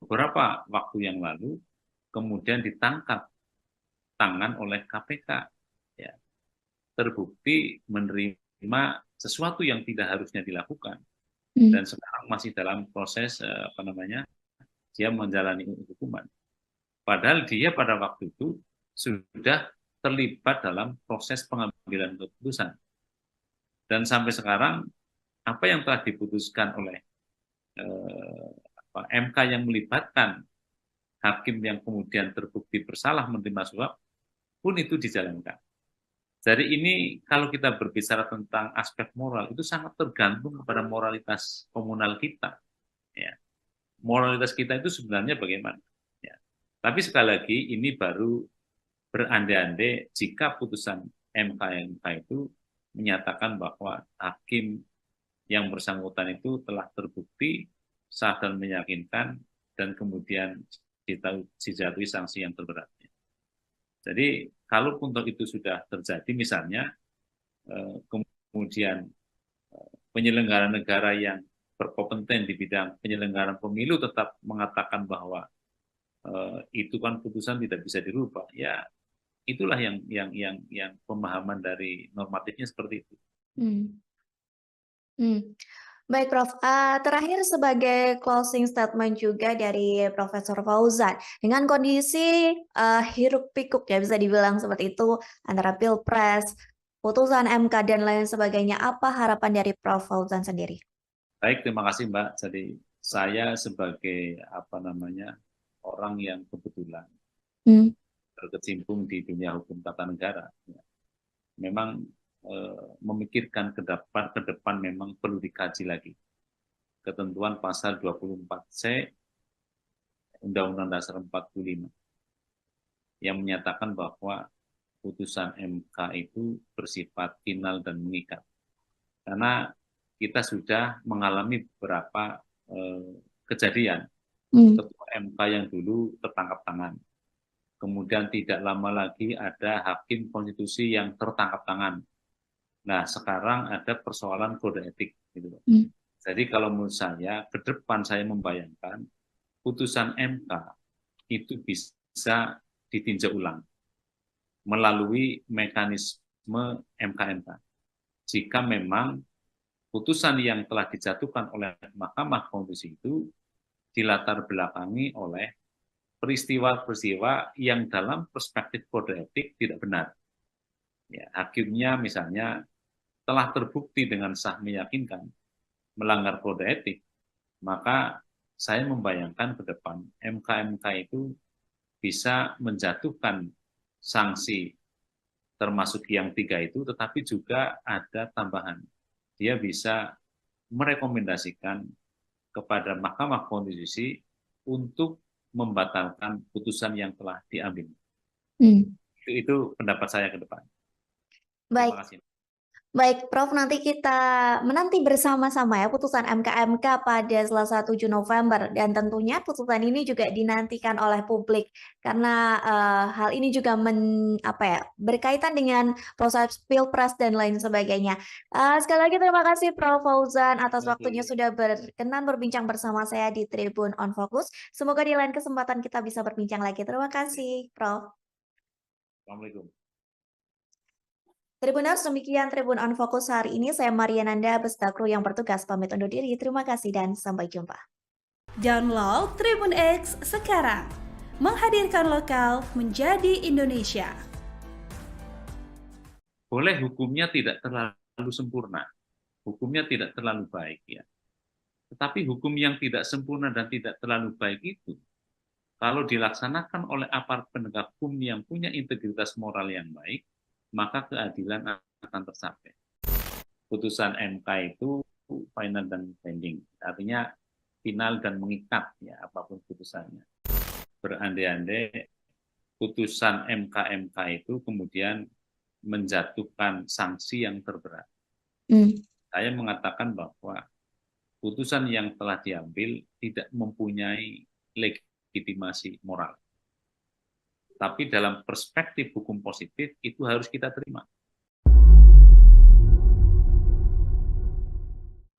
Speaker 1: beberapa waktu yang lalu kemudian ditangkap tangan oleh KPK, ya, terbukti menerima sesuatu yang tidak harusnya dilakukan dan sekarang masih dalam proses dia menjalani hukuman. Padahal dia pada waktu itu sudah terlibat dalam proses pengambilan keputusan. Dan sampai sekarang apa yang telah diputuskan oleh MK yang melibatkan hakim yang kemudian terbukti bersalah menerima suap pun itu dijalankan. Jadi ini kalau kita berbicara tentang aspek moral itu sangat tergantung kepada moralitas komunal kita. Ya. Moralitas kita itu sebenarnya bagaimana? Ya. Tapi sekali lagi ini baru berandai-andai jika putusan MK itu menyatakan bahwa hakim yang bersangkutan itu telah terbukti sah dan meyakinkan dan kemudian dijatuhi sanksi yang terberatnya. Jadi kalaupun itu sudah terjadi misalnya kemudian penyelenggara negara yang berkompeten di bidang penyelenggaraan pemilu tetap mengatakan bahwa itu kan putusan tidak bisa dirubah, ya itulah yang pemahaman dari normatifnya seperti itu.
Speaker 2: Baik, Prof. Terakhir sebagai closing statement juga dari Profesor Fauzan, dengan kondisi hiruk pikuk ya bisa dibilang seperti itu antara Pilpres, putusan MK dan lain sebagainya, apa harapan dari Prof. Fauzan sendiri?
Speaker 1: Baik, terima kasih Mbak. Jadi saya sebagai orang yang kebetulan berkecimpung di dunia hukum tata negara, ya, memang memikirkan ke depan memang perlu dikaji lagi ketentuan pasal 24C Undang-Undang Dasar 45 yang menyatakan bahwa putusan MK itu bersifat final dan mengikat. Karena kita sudah mengalami beberapa kejadian ketua MK yang dulu tertangkap tangan. Kemudian tidak lama lagi ada hakim konstitusi yang tertangkap tangan. Nah, sekarang ada persoalan kode etik. Gitu. Jadi kalau menurut saya, ke depan saya membayangkan putusan MK itu bisa ditinjau ulang melalui mekanisme MK-MK. Jika memang putusan yang telah dijatuhkan oleh Mahkamah Konstitusi itu dilatar belakangi oleh peristiwa-peristiwa yang dalam perspektif kode etik tidak benar. Ya, hakimnya misalnya telah terbukti dengan sah meyakinkan melanggar kode etik, maka saya membayangkan ke depan MK-MK itu bisa menjatuhkan sanksi termasuk yang 3 itu, tetapi juga ada tambahan. Dia bisa merekomendasikan kepada Mahkamah Konstitusi untuk membatalkan putusan yang telah diambil. Itu pendapat saya ke depan.
Speaker 2: Baik.
Speaker 1: Terima kasih.
Speaker 2: Baik, Prof, nanti kita menanti bersama-sama ya putusan MK pada Selasa 7 November dan tentunya putusan ini juga dinantikan oleh publik karena hal ini juga berkaitan dengan proses Pilpres dan lain sebagainya. Sekali lagi terima kasih Prof. Fauzan atas waktunya sudah berkenan berbincang bersama saya di Tribun on Focus. Semoga di lain kesempatan kita bisa berbincang lagi. Terima kasih, Prof.
Speaker 1: Assalamualaikum.
Speaker 2: Tribuners, demikian Tribun on Focus hari ini. Saya Mariananda beserta kru yang bertugas pamit undur diri. Terima kasih dan sampai jumpa.
Speaker 3: Download Tribun X sekarang. Menghadirkan lokal menjadi Indonesia.
Speaker 1: Boleh hukumnya tidak terlalu sempurna. Hukumnya tidak terlalu baik ya. Tetapi hukum yang tidak sempurna dan tidak terlalu baik itu kalau dilaksanakan oleh aparat penegak hukum yang punya integritas moral yang baik, maka keadilan akan tercapai. Putusan MK itu final dan binding, artinya final dan mengikat ya apapun putusannya. Berandai-andai putusan MK itu kemudian menjatuhkan sanksi yang terberat. Saya mengatakan bahwa putusan yang telah diambil tidak mempunyai legitimasi moral. Tapi dalam perspektif hukum positif itu harus kita terima.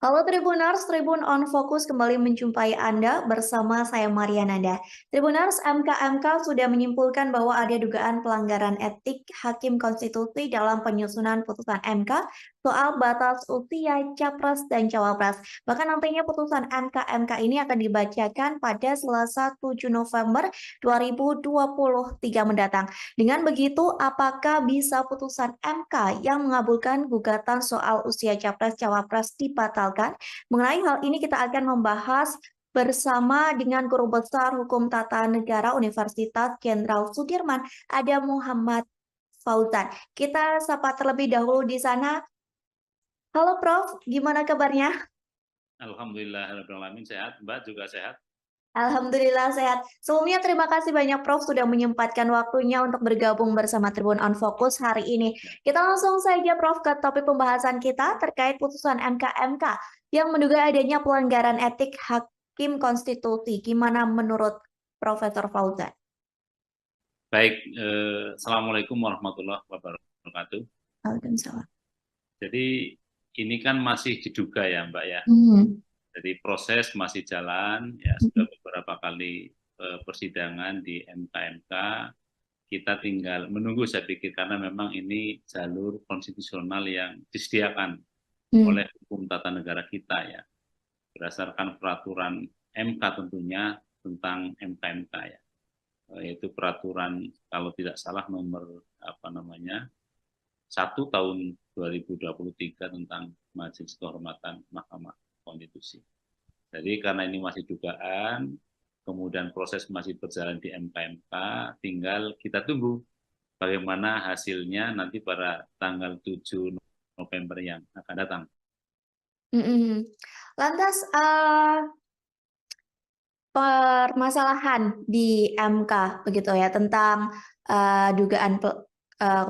Speaker 2: Halo Tribuners, Tribun on Fokus kembali menjumpai Anda bersama saya Mariananda. Tribuners, MK sudah menyimpulkan bahwa ada dugaan pelanggaran etik Hakim Konstitusi dalam penyusunan putusan MK soal batas usia Capres dan Cawapres. Bahkan nantinya putusan MK ini akan dibacakan pada Selasa 7 November 2023 mendatang. Dengan begitu, apakah bisa putusan MK yang mengabulkan gugatan soal usia Capres-Cawapres dibatalkan? Mengenai hal ini kita akan membahas bersama dengan Guru Besar Hukum Tata Negara Universitas Jenderal Sudirman, ada Muhammad Fauzan. Kita sapa terlebih dahulu di sana. Halo Prof, gimana kabarnya?
Speaker 1: Alhamdulillahirrahmanirrahim, sehat. Mbak juga sehat?
Speaker 2: Alhamdulillah sehat. Sebelumnya terima kasih banyak Prof sudah menyempatkan waktunya untuk bergabung bersama Tribun on Fokus hari ini. Kita langsung saja Prof ke topik pembahasan kita terkait putusan MK yang menduga adanya pelanggaran etik Hakim Konstitusi. Gimana menurut Profesor Fauzan?
Speaker 1: Baik, Assalamualaikum warahmatullahi wabarakatuh.
Speaker 2: Waalaikumsalam.
Speaker 1: Jadi ini kan masih diduga ya Mbak ya. Jadi proses masih jalan, ya sudah beberapa kali persidangan di MK. Kita tinggal menunggu saya pikir karena memang ini jalur konstitusional yang disediakan oleh hukum tata negara kita ya. Berdasarkan peraturan MK tentunya tentang MK ya. Yaitu peraturan kalau tidak salah nomor 1 tahun 2023 tentang Majelis Kehormatan Mahkamah Konstitusi. Jadi karena ini masih dugaan, kemudian proses masih berjalan di MK, tinggal kita tunggu bagaimana hasilnya nanti pada tanggal 7 November yang akan datang.
Speaker 2: Lantas permasalahan di MK begitu ya tentang dugaan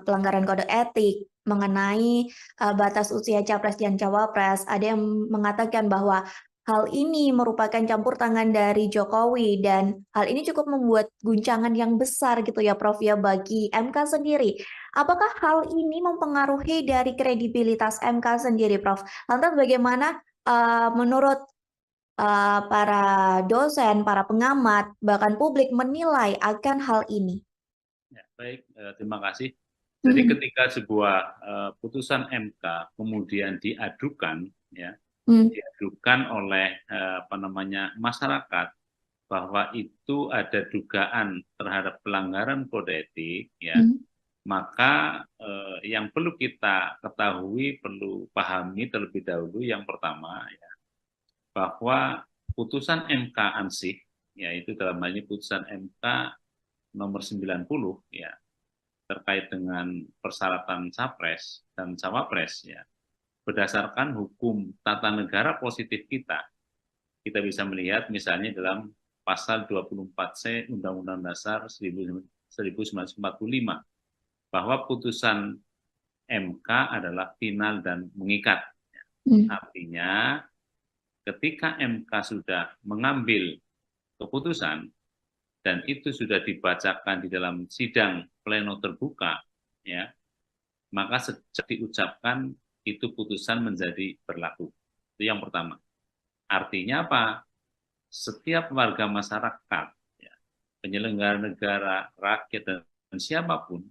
Speaker 2: pelanggaran kode etik mengenai batas usia Capres dan Cawapres. Ada yang mengatakan bahwa hal ini merupakan campur tangan dari Jokowi dan hal ini cukup membuat guncangan yang besar gitu ya Prof ya bagi MK sendiri. Apakah hal ini mempengaruhi dari kredibilitas MK sendiri Prof? Lantas bagaimana menurut para dosen, para pengamat, bahkan publik menilai akan hal ini?
Speaker 1: Ya, baik, terima kasih. Jadi ketika sebuah putusan MK kemudian diadukan, ya, diadukan oleh masyarakat bahwa itu ada dugaan terhadap pelanggaran kode etik, ya, maka yang perlu kita ketahui, perlu pahami terlebih dahulu yang pertama, ya, bahwa putusan MK ansih, yaitu dalam hal ini putusan MK nomor 90, ya, terkait dengan persyaratan capres dan cawapres ya berdasarkan hukum tata negara positif kita bisa melihat misalnya dalam pasal 24C Undang-Undang Dasar 1945 bahwa putusan MK adalah final dan mengikat. Artinya ketika MK sudah mengambil keputusan dan itu sudah dibacakan di dalam sidang pleno terbuka, ya, maka sejak diucapkan itu putusan menjadi berlaku. Itu yang pertama. Artinya apa? Setiap warga masyarakat, ya, penyelenggara negara, rakyat, dan siapapun,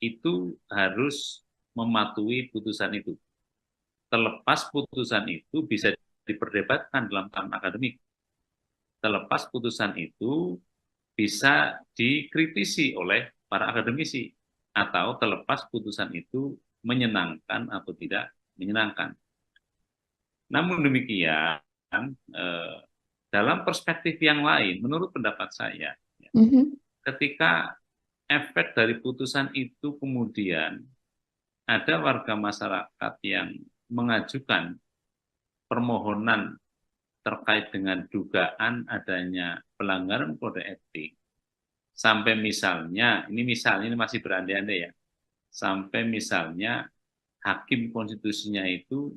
Speaker 1: itu harus mematuhi putusan itu. Terlepas putusan itu bisa diperdebatkan dalam tahapan akademik. Terlepas putusan itu bisa dikritisi oleh para akademisi atau terlepas putusan itu menyenangkan atau tidak menyenangkan. Namun demikian, dalam perspektif yang lain, menurut pendapat saya, ketika efek dari putusan itu kemudian ada warga masyarakat yang mengajukan permohonan terkait dengan dugaan adanya pelanggaran kode etik, sampai misalnya, ini masih berandai-andai ya, sampai misalnya hakim konstitusinya itu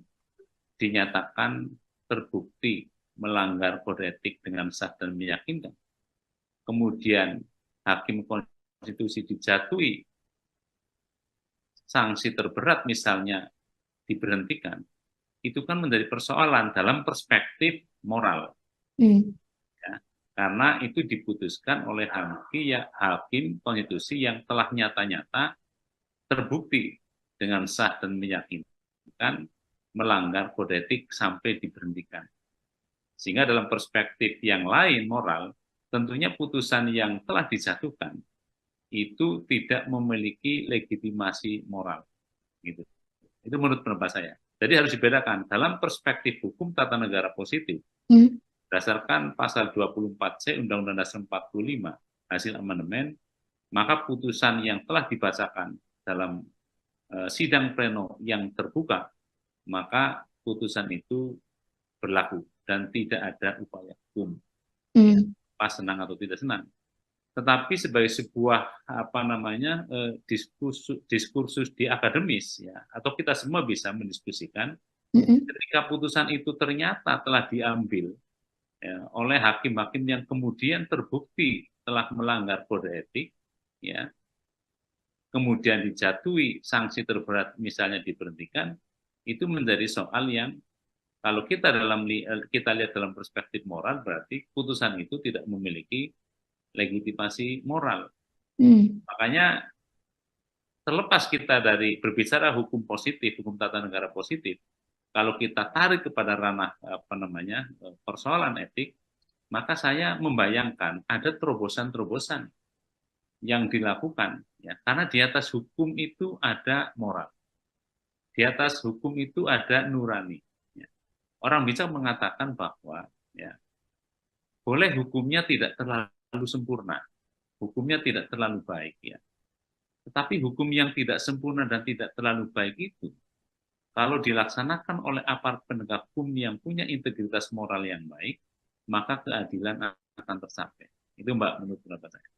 Speaker 1: dinyatakan terbukti melanggar kode etik dengan sah dan meyakinkan. Kemudian hakim konstitusi dijatuhi sanksi terberat misalnya diberhentikan, itu kan menjadi persoalan dalam perspektif moral. Ya. Karena itu diputuskan oleh hakim konstitusi yang telah nyata-nyata terbukti dengan sah dan meyakinkan melanggar kode etik sampai diberhentikan. Sehingga dalam perspektif yang lain moral, tentunya putusan yang telah dijatuhkan itu tidak memiliki legitimasi moral. Gitu. Itu menurut pendapat saya. Jadi harus dibedakan dalam perspektif hukum tata negara positif, berdasarkan pasal 24C Undang-Undang Dasar 45 hasil amandemen, maka putusan yang telah dibacakan dalam sidang pleno yang terbuka, maka putusan itu berlaku dan tidak ada upaya hukum. Pas senang atau tidak senang. Tetapi sebagai sebuah diskursus di akademis ya, atau kita semua bisa mendiskusikan ketika putusan itu ternyata telah diambil ya, oleh hakim-hakim yang kemudian terbukti telah melanggar kode etik ya, kemudian dijatuhi sanksi terberat misalnya diberhentikan, itu menjadi soal yang kalau kita lihat dalam perspektif moral, berarti putusan itu tidak memiliki legitimasi moral. Makanya terlepas kita dari berbicara hukum positif, hukum tata negara positif, kalau kita tarik kepada ranah persoalan etik, maka saya membayangkan ada terobosan-terobosan yang dilakukan ya, karena di atas hukum itu ada moral, di atas hukum itu ada nurani. Ya. Orang bisa mengatakan bahwa ya, boleh hukumnya tidak terlalu sempurna, hukumnya tidak terlalu baik ya. Tetapi hukum yang tidak sempurna dan tidak terlalu baik itu, kalau dilaksanakan oleh aparat penegak hukum yang punya integritas moral yang baik, maka keadilan akan tercapai. Itu Mbak, menurut pendapat saya.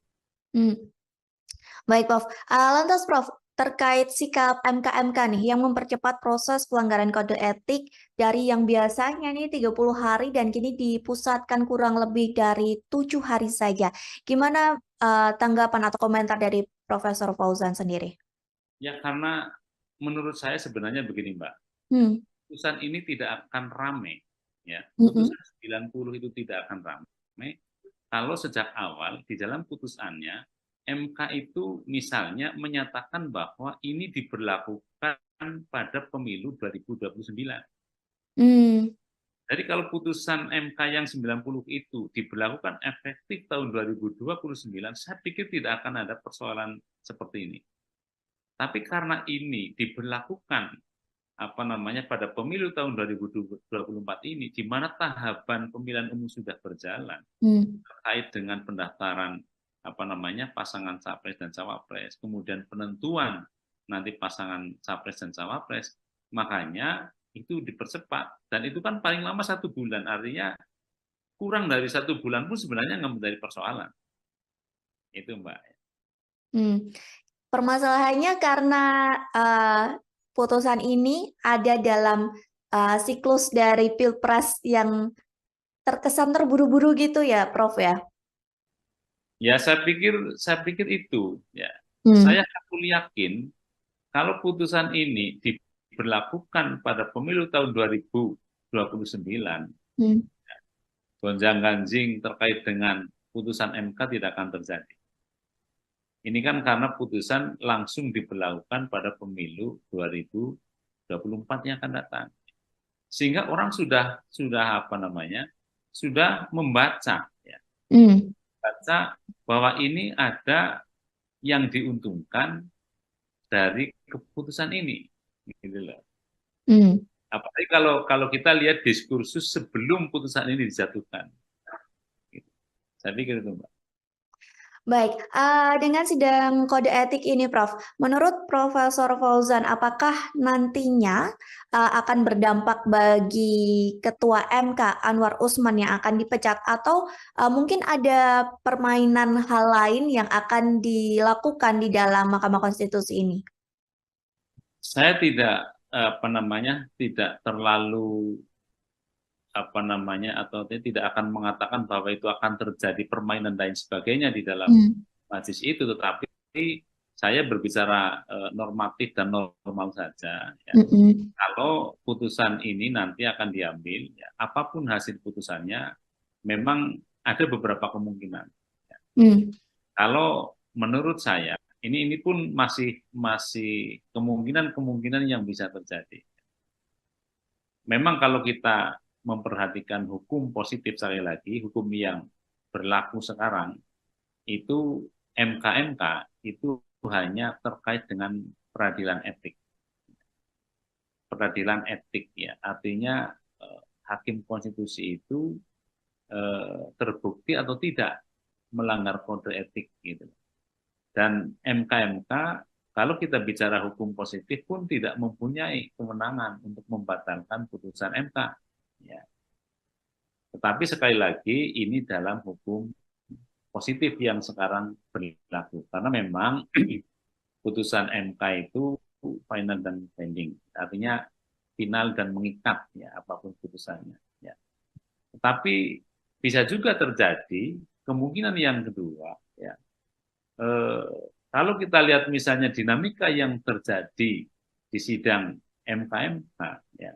Speaker 2: Baik, Prof. Lantas, Prof, terkait sikap MK-MK nih yang mempercepat proses pelanggaran kode etik dari yang biasanya nih 30 hari dan kini dipusatkan kurang lebih dari 7 hari saja. Gimana tanggapan atau komentar dari Profesor Fauzan sendiri?
Speaker 1: Ya, karena menurut saya sebenarnya begini, Mbak. Putusan ini tidak akan rame. Ya. Putusan 90 itu tidak akan rame kalau sejak awal di dalam putusannya MK itu misalnya menyatakan bahwa ini diberlakukan pada pemilu 2029. Jadi kalau putusan MK yang 90 itu diberlakukan efektif tahun 2029, saya pikir tidak akan ada persoalan seperti ini. Tapi karena ini diberlakukan pada pemilu tahun 2024 ini, di mana tahapan pemilihan umum sudah berjalan terkait dengan pendaftaran pasangan capres dan cawapres, kemudian penentuan nanti pasangan capres dan cawapres, makanya itu dipercepat. Dan itu kan paling lama 1 bulan, artinya kurang dari 1 bulan pun sebenarnya nggak menjadi persoalan. Itu Mbak.
Speaker 2: Permasalahannya karena putusan ini ada dalam siklus dari Pilpres yang terkesan terburu-buru gitu ya, Prof ya?
Speaker 1: Ya, saya pikir itu ya. Saya yakin kalau putusan ini diberlakukan pada pemilu tahun 2029, gonjang-ganjing terkait dengan putusan MK tidak akan terjadi. Ini kan karena putusan langsung diberlakukan pada pemilu 2024 yang akan datang. Sehingga orang sudah membaca ya. Baca bahwa ini ada yang diuntungkan dari keputusan ini, gitu loh. Apalagi kalau kita lihat diskursus sebelum putusan ini dijatuhkan, gitu. Saya pikir itu, Mbak.
Speaker 2: Baik, dengan sidang kode etik ini, Prof, menurut Profesor Fauzan, apakah nantinya akan berdampak bagi Ketua MK Anwar Usman yang akan dipecat, atau mungkin ada permainan hal lain yang akan dilakukan di dalam Mahkamah Konstitusi ini?
Speaker 1: Saya tidak tidak terlalu atau tidak akan mengatakan bahwa itu akan terjadi permainan dan sebagainya di dalam majelis itu, tetapi saya berbicara normatif dan normal saja. Ya. Kalau putusan ini nanti akan diambil, ya, apapun hasil putusannya, memang ada beberapa kemungkinan. Ya. Kalau menurut saya, ini pun masih kemungkinan yang bisa terjadi. Memang kalau kita memperhatikan hukum positif, sekali lagi, hukum yang berlaku sekarang, itu MK itu hanya terkait dengan peradilan etik. Peradilan etik, ya, artinya hakim konstitusi itu terbukti atau tidak melanggar kode etik gitu. Dan MK kalau kita bicara hukum positif pun tidak mempunyai kewenangan untuk membatalkan putusan MK. Ya. Tetapi sekali lagi ini dalam hukum positif yang sekarang berlaku, karena memang putusan MK itu final dan binding, artinya final dan mengikat, ya, apapun putusannya. Ya. Tetapi bisa juga terjadi kemungkinan yang kedua, ya, kalau kita lihat misalnya dinamika yang terjadi di sidang MK, ya,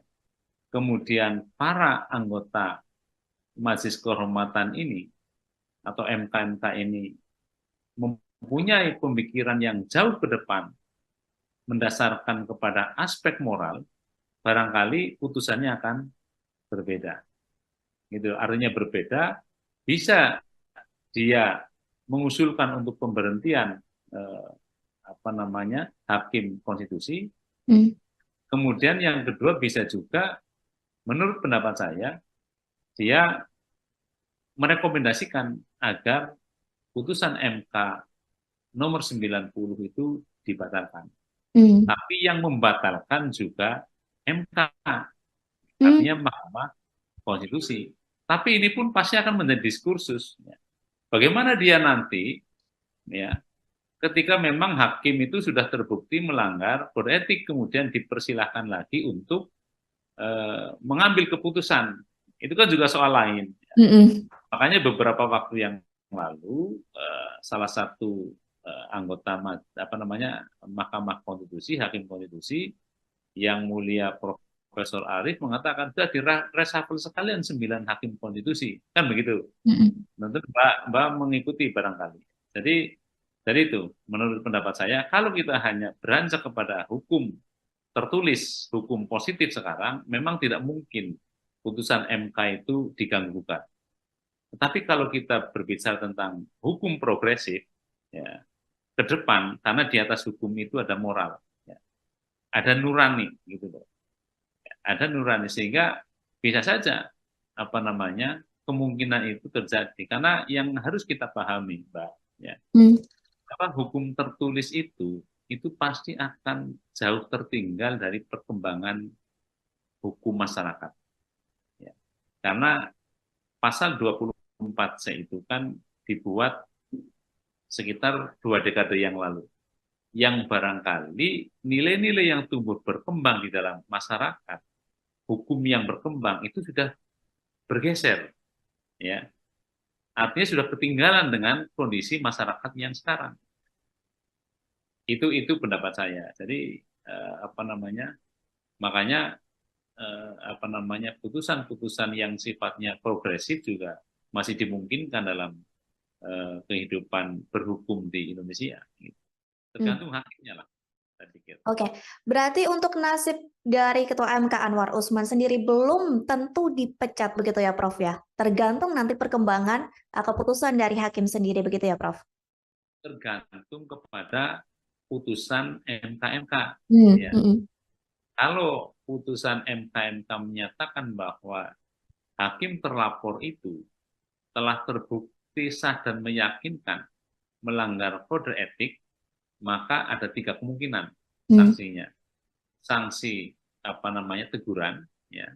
Speaker 1: kemudian para anggota Majelis Kehormatan ini atau MK ini mempunyai pemikiran yang jauh ke depan, mendasarkan kepada aspek moral, barangkali putusannya akan berbeda. Gitu, artinya berbeda, bisa dia mengusulkan untuk pemberhentian hakim konstitusi. Kemudian yang kedua bisa juga, menurut pendapat saya, dia merekomendasikan agar putusan MK nomor 90 itu dibatalkan. Tapi yang membatalkan juga MK, artinya Mahkamah Konstitusi. Tapi ini pun pasti akan menjadi diskursus. Bagaimana dia nanti, ya, ketika memang hakim itu sudah terbukti melanggar kode etik, kemudian dipersilahkan lagi untuk mengambil keputusan. Itu kan juga soal lain. Makanya beberapa waktu yang lalu salah satu anggota Mahkamah Konstitusi, hakim konstitusi, yang mulia Profesor Arief mengatakan sudah direshuffle sekalian 9 hakim konstitusi, kan begitu. Tentu Mbak mengikuti barangkali. Jadi dari itu, menurut pendapat saya, kalau kita hanya beranjak kepada hukum tertulis, hukum positif sekarang, memang tidak mungkin putusan MK itu diganggu-gugat. Tetapi kalau kita berbicara tentang hukum progresif, ya, ke depan, karena di atas hukum itu ada moral, ya, ada nurani, gitu loh. Ada nurani, sehingga bisa saja kemungkinan itu terjadi, karena yang harus kita pahami, Mbak, ya, hukum tertulis itu pasti akan jauh tertinggal dari perkembangan hukum masyarakat, ya. Karena pasal 24C itu kan dibuat sekitar 2 dekade yang lalu, yang barangkali nilai-nilai yang tumbuh berkembang di dalam masyarakat, hukum yang berkembang itu sudah bergeser, ya. Artinya sudah ketinggalan dengan kondisi masyarakat yang sekarang. Itu pendapat saya. Jadi makanya putusan-putusan yang sifatnya progresif juga masih dimungkinkan dalam kehidupan berhukum di Indonesia. Tergantung hakimnya lah, saya pikir.
Speaker 2: Oke, berarti untuk nasib dari Ketua MK Anwar Usman sendiri belum tentu dipecat begitu ya, Prof, ya? Tergantung nanti perkembangan keputusan dari hakim sendiri begitu ya, Prof?
Speaker 1: Tergantung kepada putusan MK. Ya. Kalau putusan MK menyatakan bahwa hakim terlapor itu telah terbukti sah dan meyakinkan melanggar kode etik, maka ada 3 kemungkinan sanksinya. Sanksi teguran, ya,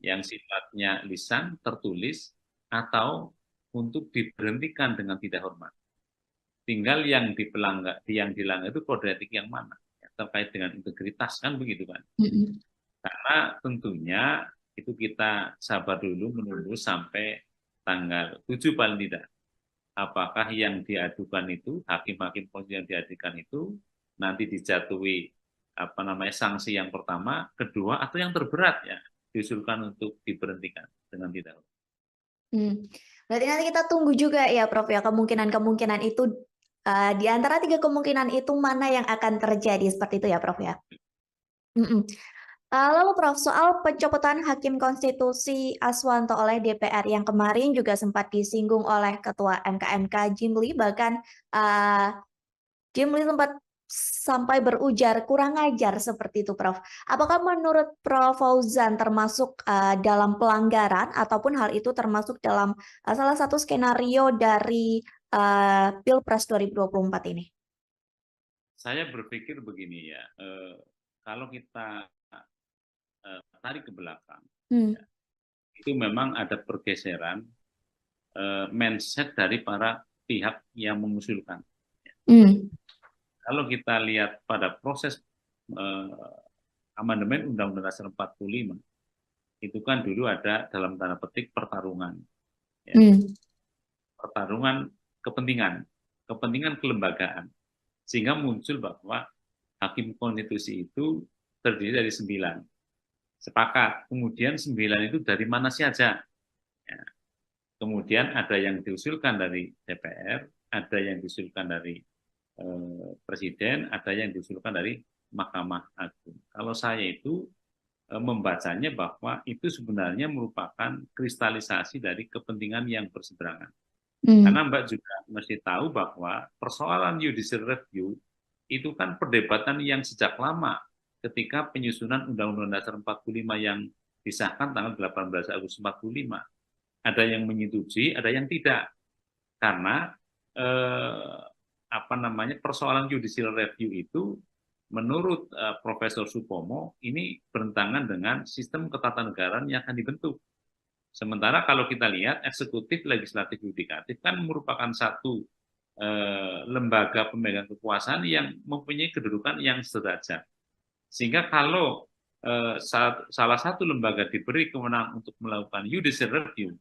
Speaker 1: yang sifatnya lisan, tertulis, atau untuk diberhentikan dengan tidak hormat. Tinggal yang dilanggar itu kode etik yang mana, ya, terkait dengan integritas, kan begitu kan. Karena tentunya itu kita sabar dulu menunggu sampai tanggal 7 paling tidak. apakah yang diadukan itu, hakim-hakim konstitusi yang diadukan itu nanti dijatuhi sanksi yang pertama, kedua, atau yang terberat ya diusulkan untuk diberhentikan dengan tidak.
Speaker 2: Berarti nanti kita tunggu juga ya Prof ya, kemungkinan-kemungkinan itu di antara 3 kemungkinan itu mana yang akan terjadi, seperti itu ya Prof ya? Lalu Prof, soal pencopotan Hakim Konstitusi Aswanto oleh DPR yang kemarin juga sempat disinggung oleh Ketua MK Jimli, bahkan Jimli sempat sampai berujar kurang ajar seperti itu Prof. Apakah menurut Prof Fauzan termasuk dalam pelanggaran ataupun hal itu termasuk dalam salah satu skenario dari Pilpres 2024 ini?
Speaker 1: Saya berpikir begini ya, kalau kita tarik ke belakang, ya, itu memang ada pergeseran mindset dari para pihak yang mengusulkan. Kalau kita lihat pada proses amandemen Undang-Undang Dasar 45, itu kan dulu ada dalam tanda petik pertarungan, ya. Pertarungan kepentingan kelembagaan, sehingga muncul bahwa hakim konstitusi itu terdiri dari 9. Sepakat, kemudian 9 itu dari mana saja. Ya. Kemudian ada yang diusulkan dari DPR, ada yang diusulkan dari Presiden, ada yang diusulkan dari Mahkamah Agung. Kalau saya itu membacanya bahwa itu sebenarnya merupakan kristalisasi dari kepentingan yang berseberangan. Karena Mbak juga mesti tahu bahwa persoalan judicial review itu kan perdebatan yang sejak lama ketika penyusunan Undang-Undang Dasar 45 yang disahkan tanggal 18 Agustus 45. Ada yang menyetujui, ada yang tidak. Karena persoalan judicial review itu menurut Profesor Supomo ini bertentangan dengan sistem ketatanegaraan yang akan dibentuk. Sementara kalau kita lihat eksekutif, legislatif, yudikatif kan merupakan satu lembaga pemegang kekuasaan yang mempunyai kedudukan yang sederajat. Sehingga kalau salah satu lembaga diberi kewenangan untuk melakukan judicial review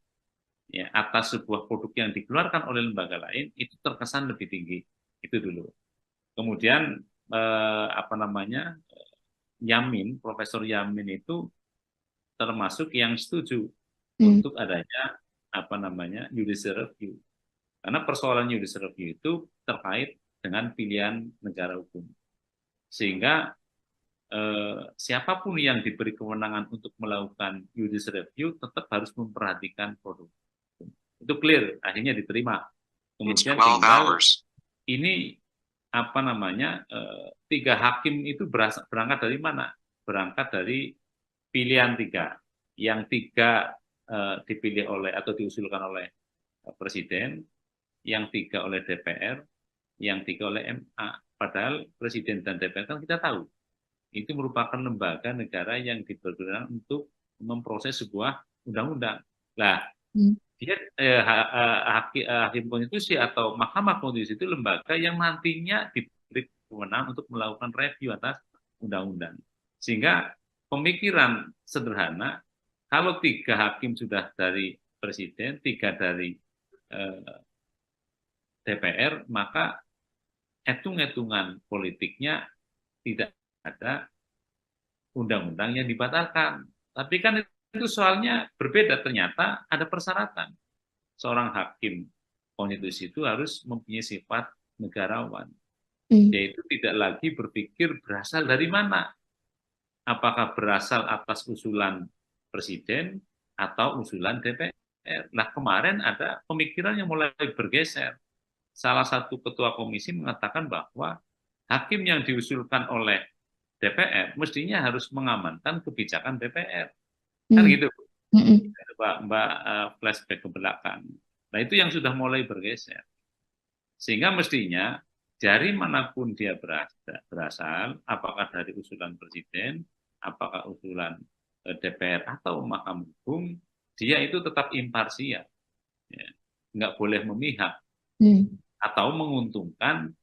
Speaker 1: ya, atas sebuah produk yang dikeluarkan oleh lembaga lain, itu terkesan lebih tinggi. Itu dulu. Kemudian Yamin, Profesor Yamin itu termasuk yang setuju untuk adanya judicial review. Karena persoalan judicial review itu terkait dengan pilihan negara hukum. Sehingga siapapun yang diberi kewenangan untuk melakukan judicial review tetap harus memperhatikan produk. Itu clear, akhirnya diterima. Kemudian tinggal ini 3 hakim itu berangkat dari mana? Berangkat dari pilihan 3. Yang 3 dipilih oleh atau diusulkan oleh Presiden, yang 3 oleh DPR, yang 3 oleh MA. Padahal Presiden dan DPR kan kita tahu itu merupakan lembaga negara yang dipergunakan untuk memproses sebuah undang-undang. Nah, dia hakim konstitusi atau Mahkamah Konstitusi itu lembaga yang nantinya diberi kewenangan untuk melakukan review atas undang-undang. Sehingga pemikiran sederhana, kalau 3 hakim sudah dari Presiden, 3 dari DPR, maka hitung-hitungan politiknya tidak ada undang-undang yang dibatalkan. Tapi kan itu soalnya berbeda, ternyata ada persyaratan. Seorang hakim konstitusi itu harus mempunyai sifat negarawan. Yaitu tidak lagi berpikir berasal dari mana. Apakah berasal atas usulan Presiden atau usulan DPR. Nah, kemarin ada pemikiran yang mulai bergeser. Salah satu ketua komisi mengatakan bahwa hakim yang diusulkan oleh DPR mestinya harus mengamankan kebijakan DPR. Kan gitu, Mbak flashback ke belakang. Nah, itu yang sudah mulai bergeser. Sehingga mestinya dari manapun dia berasal, apakah dari usulan Presiden, apakah usulan DPR atau Mahkamah Agung, dia itu tetap imparsial. Ya. Nggak boleh memihak atau menguntungkan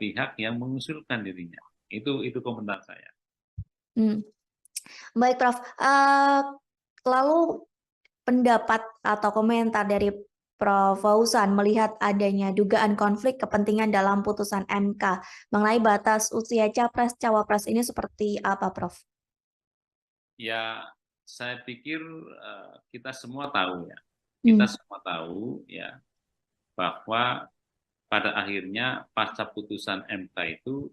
Speaker 1: pihak yang mengusulkan dirinya. Itu komentar saya.
Speaker 2: Baik, Prof. Lalu pendapat atau komentar dari Prof. Fauzan melihat adanya dugaan konflik kepentingan dalam putusan MK mengenai batas usia capres-cawapres ini seperti apa, Prof?
Speaker 1: Ya, saya pikir kita semua tahu ya, kita
Speaker 2: Hmm.
Speaker 1: semua tahu ya bahwa pada akhirnya pasca putusan MK itu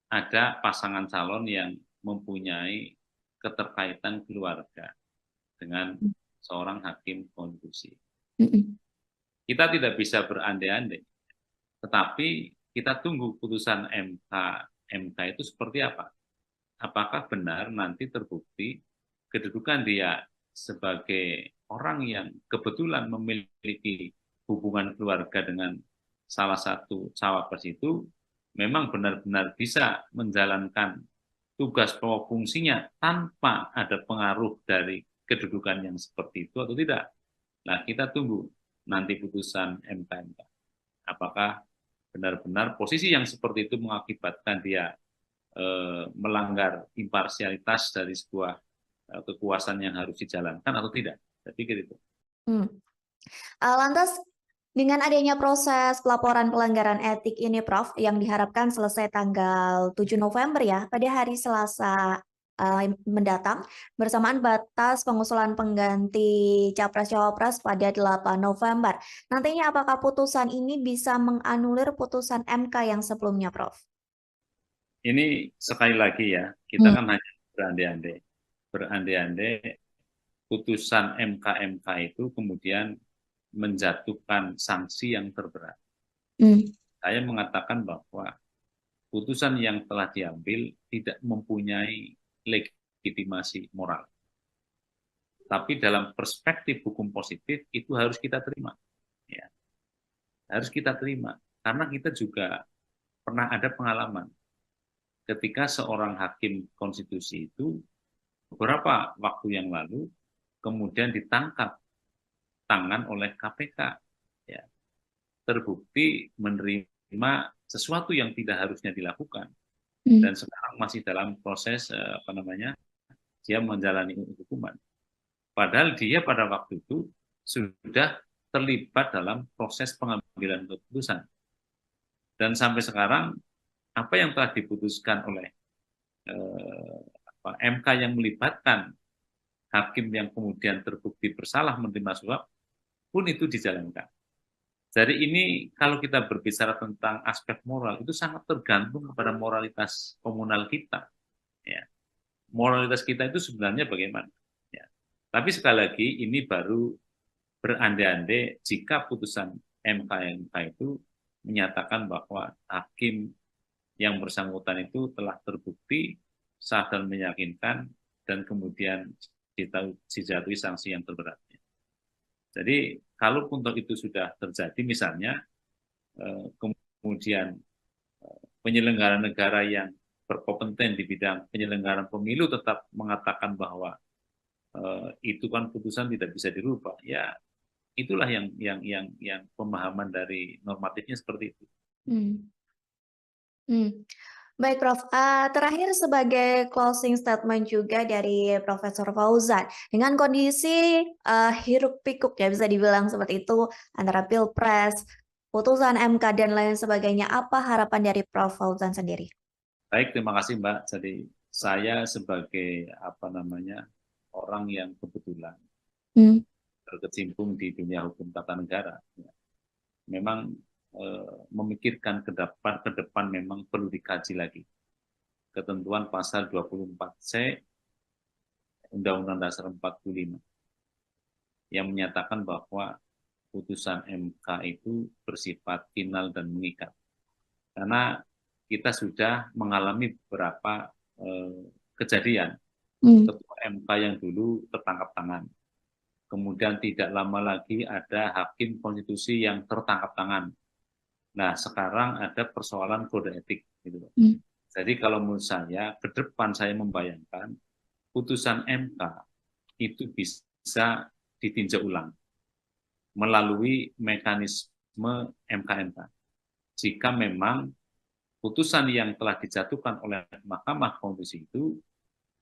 Speaker 1: ada pasangan calon yang mempunyai keterkaitan keluarga dengan seorang hakim konstitusi.
Speaker 2: Mm-mm.
Speaker 1: Kita tidak bisa berandai-andai, tetapi kita tunggu putusan MK itu seperti apa. Apakah benar nanti terbukti kedudukan dia sebagai orang yang kebetulan memiliki hubungan keluarga dengan salah satu cawapres itu memang benar-benar bisa menjalankan tugas pokok fungsinya tanpa ada pengaruh dari kedudukan yang seperti itu atau tidak. Nah, kita tunggu nanti putusan MK. Apakah benar-benar posisi yang seperti itu mengakibatkan dia melanggar imparsialitas dari sebuah kekuasaan yang harus dijalankan atau tidak. Saya pikir itu.
Speaker 2: Lantas, dengan adanya proses pelaporan pelanggaran etik ini, Prof, yang diharapkan selesai tanggal 7 November ya, pada hari Selasa mendatang, bersamaan batas pengusulan pengganti Capres-Cawapres pada 8 November. Nantinya apakah putusan ini bisa menganulir putusan MK yang sebelumnya, Prof?
Speaker 1: Ini sekali lagi ya, kita kan hanya berandai-andai. Berandai-andai putusan MK itu kemudian menjatuhkan sanksi yang terberat. Saya mengatakan bahwa putusan yang telah diambil tidak mempunyai legitimasi moral. Tapi dalam perspektif hukum positif itu harus kita terima. Ya. Harus kita terima. Karena kita juga pernah ada pengalaman ketika seorang hakim konstitusi itu beberapa waktu yang lalu kemudian ditangkap tangan oleh KPK. Ya. Terbukti menerima sesuatu yang tidak harusnya dilakukan. Dan sekarang masih dalam proses dia menjalani hukuman. Padahal dia pada waktu itu sudah terlibat dalam proses pengambilan keputusan. Dan sampai sekarang apa yang telah diputuskan oleh MK yang melibatkan hakim yang kemudian terbukti bersalah menerima suap pun itu dijalankan. Jadi ini kalau kita berbicara tentang aspek moral itu sangat tergantung kepada moralitas komunal kita. Ya. Moralitas kita itu sebenarnya bagaimana? Ya. Tapi sekali lagi ini baru berandai-andai jika putusan MK itu menyatakan bahwa hakim yang bersangkutan itu telah terbukti sah dan meyakinkan dan kemudian dijatuhi sanksi yang terberat. Jadi kalaupun itu sudah terjadi misalnya kemudian penyelenggara negara yang berkompeten di bidang penyelenggaraan pemilu tetap mengatakan bahwa itu kan putusan tidak bisa dirubah, ya itulah yang pemahaman dari normatifnya seperti itu.
Speaker 2: Baik, Prof. Terakhir sebagai closing statement juga dari Profesor Fauzan, dengan kondisi hiruk pikuk ya bisa dibilang seperti itu antara Pilpres, putusan MK dan lain sebagainya, apa harapan dari Prof. Fauzan sendiri?
Speaker 1: Baik, terima kasih Mbak. Jadi saya sebagai orang yang kebetulan berkecimpung di dunia hukum tata negara, ya, memang memikirkan ke depan memang perlu dikaji lagi. Ketentuan pasal 24C Undang-Undang Dasar 45 yang menyatakan bahwa putusan MK itu bersifat final dan mengikat. Karena kita sudah mengalami beberapa kejadian. Ketua MK yang dulu tertangkap tangan. Kemudian tidak lama lagi ada hakim konstitusi yang tertangkap tangan. Nah, sekarang ada persoalan kode etik. Gitu. Jadi kalau menurut saya, ke depan saya membayangkan putusan MK itu bisa ditinjau ulang melalui mekanisme MK. Jika memang putusan yang telah dijatuhkan oleh Mahkamah Konstitusi itu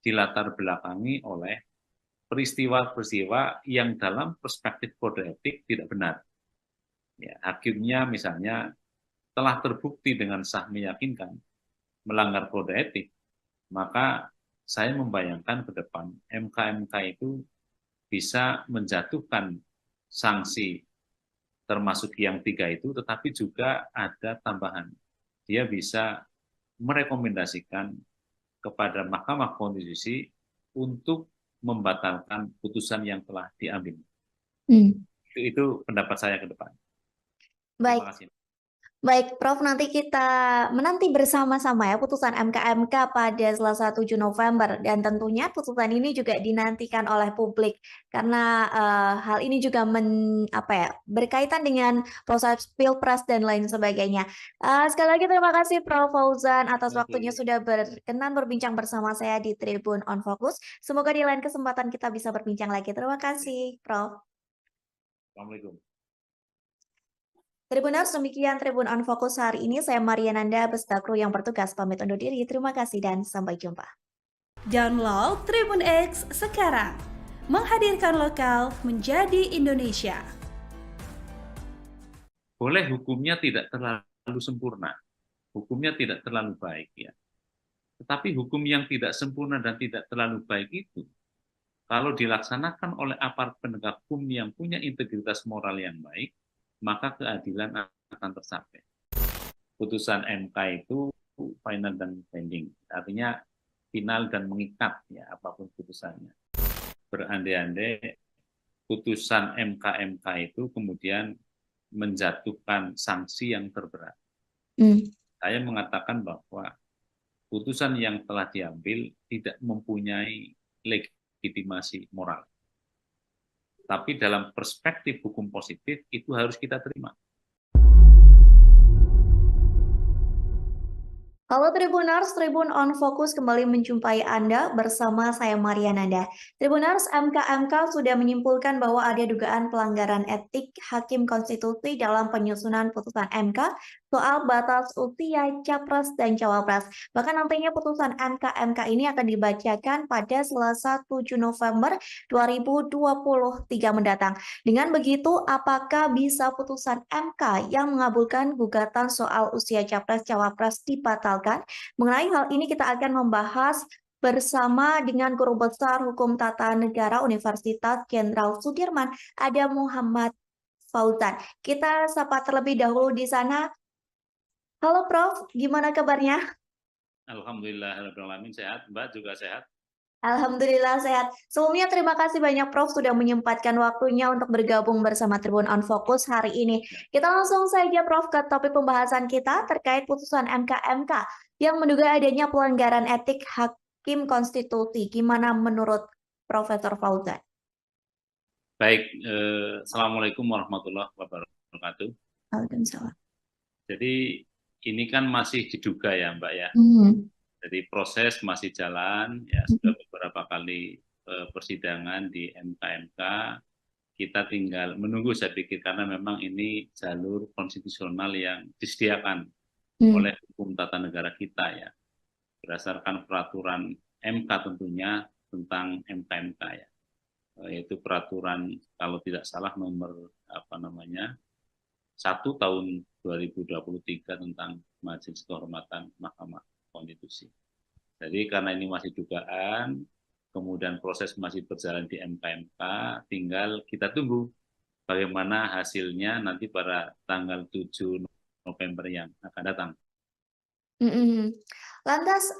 Speaker 1: dilatar belakangi oleh peristiwa-peristiwa yang dalam perspektif kode etik tidak benar. Ya, hakimnya misalnya telah terbukti dengan sah meyakinkan melanggar kode etik, maka saya membayangkan ke depan MK-MK itu bisa menjatuhkan sanksi termasuk yang 3 itu, tetapi juga ada tambahan. Dia bisa merekomendasikan kepada Mahkamah Konstitusi untuk membatalkan putusan yang telah diambil. Itu pendapat saya ke depan.
Speaker 2: Baik.
Speaker 1: Terima kasih.
Speaker 2: Baik, Prof, nanti kita menanti bersama-sama ya putusan MK-MK pada Selasa 7 November dan tentunya putusan ini juga dinantikan oleh publik karena hal ini juga berkaitan dengan proses Pilpres dan lain sebagainya. Sekali lagi terima kasih Prof Fauzan atas waktunya sudah berkenan berbincang bersama saya di Tribun on Focus. Semoga di lain kesempatan kita bisa berbincang lagi. Terima kasih, Prof.
Speaker 1: Assalamualaikum.
Speaker 2: Tribuners, demikian Tribun on Focus hari ini. Saya Mariananda beserta kru yang bertugas pamit undur diri. Terima kasih dan sampai jumpa.
Speaker 3: Download Tribun X sekarang. Menghadirkan lokal menjadi Indonesia.
Speaker 1: Boleh hukumnya tidak terlalu sempurna, hukumnya tidak terlalu baik ya. Tetapi hukum yang tidak sempurna dan tidak terlalu baik itu, kalau dilaksanakan oleh aparat penegak hukum yang punya integritas moral yang baik, maka keadilan akan tercapai. Putusan MK itu final dan binding, artinya final dan mengikat ya apapun putusannya. Berandai-andai putusan MK-MK itu kemudian menjatuhkan sanksi yang terberat. Saya mengatakan bahwa putusan yang telah diambil tidak mempunyai legitimasi moral. Tapi dalam perspektif hukum positif itu harus kita terima.
Speaker 2: Halo Tribuners, Tribun on Focus kembali menjumpai Anda bersama saya Mariananda. Tribuners, MK-MK sudah menyimpulkan bahwa ada dugaan pelanggaran etik Hakim Konstitusi dalam penyusunan putusan MK soal batas usia Capres dan Cawapres. Bahkan nantinya putusan MK-MK ini akan dibacakan pada Selasa 7 November 2023 mendatang. Dengan begitu, apakah bisa putusan MK yang mengabulkan gugatan soal usia Capres-Cawapres dibatalkan? Mengenai hal ini kita akan membahas bersama dengan Guru Besar Hukum Tata Negara Universitas Jenderal Sudirman, ada Muhammad Fauzan. Kita sapa terlebih dahulu di sana. Halo Prof, gimana kabarnya?
Speaker 1: Alhamdulillahirrahmanirrahim, sehat. Mbak juga sehat?
Speaker 2: Alhamdulillah sehat. Sebelumnya terima kasih banyak Prof sudah menyempatkan waktunya untuk bergabung bersama Tribun on Focus hari ini. Kita langsung saja Prof ke topik pembahasan kita terkait putusan MK-MK yang menduga adanya pelanggaran etik Hakim Konstitusi. Gimana menurut Profesor Fauzan?
Speaker 1: Baik, Assalamualaikum warahmatullahi wabarakatuh.
Speaker 2: Waalaikumsalam.
Speaker 1: Jadi ini kan masih diduga ya Mbak ya. Jadi proses masih jalan, ya sudah beberapa kali persidangan di MK-MK. Kita tinggal menunggu saya pikir karena memang ini jalur konstitusional yang disediakan oleh hukum tata negara kita ya. Berdasarkan peraturan MK tentunya tentang MK-MK ya. Yaitu peraturan kalau tidak salah nomor 1 tahun 2023 tentang Majelis Kehormatan Mahkamah Konstitusi. Jadi karena ini masih dugaan, kemudian proses masih berjalan di MK-MK, tinggal kita tunggu bagaimana hasilnya nanti pada tanggal 7 November yang akan datang.
Speaker 2: Lantas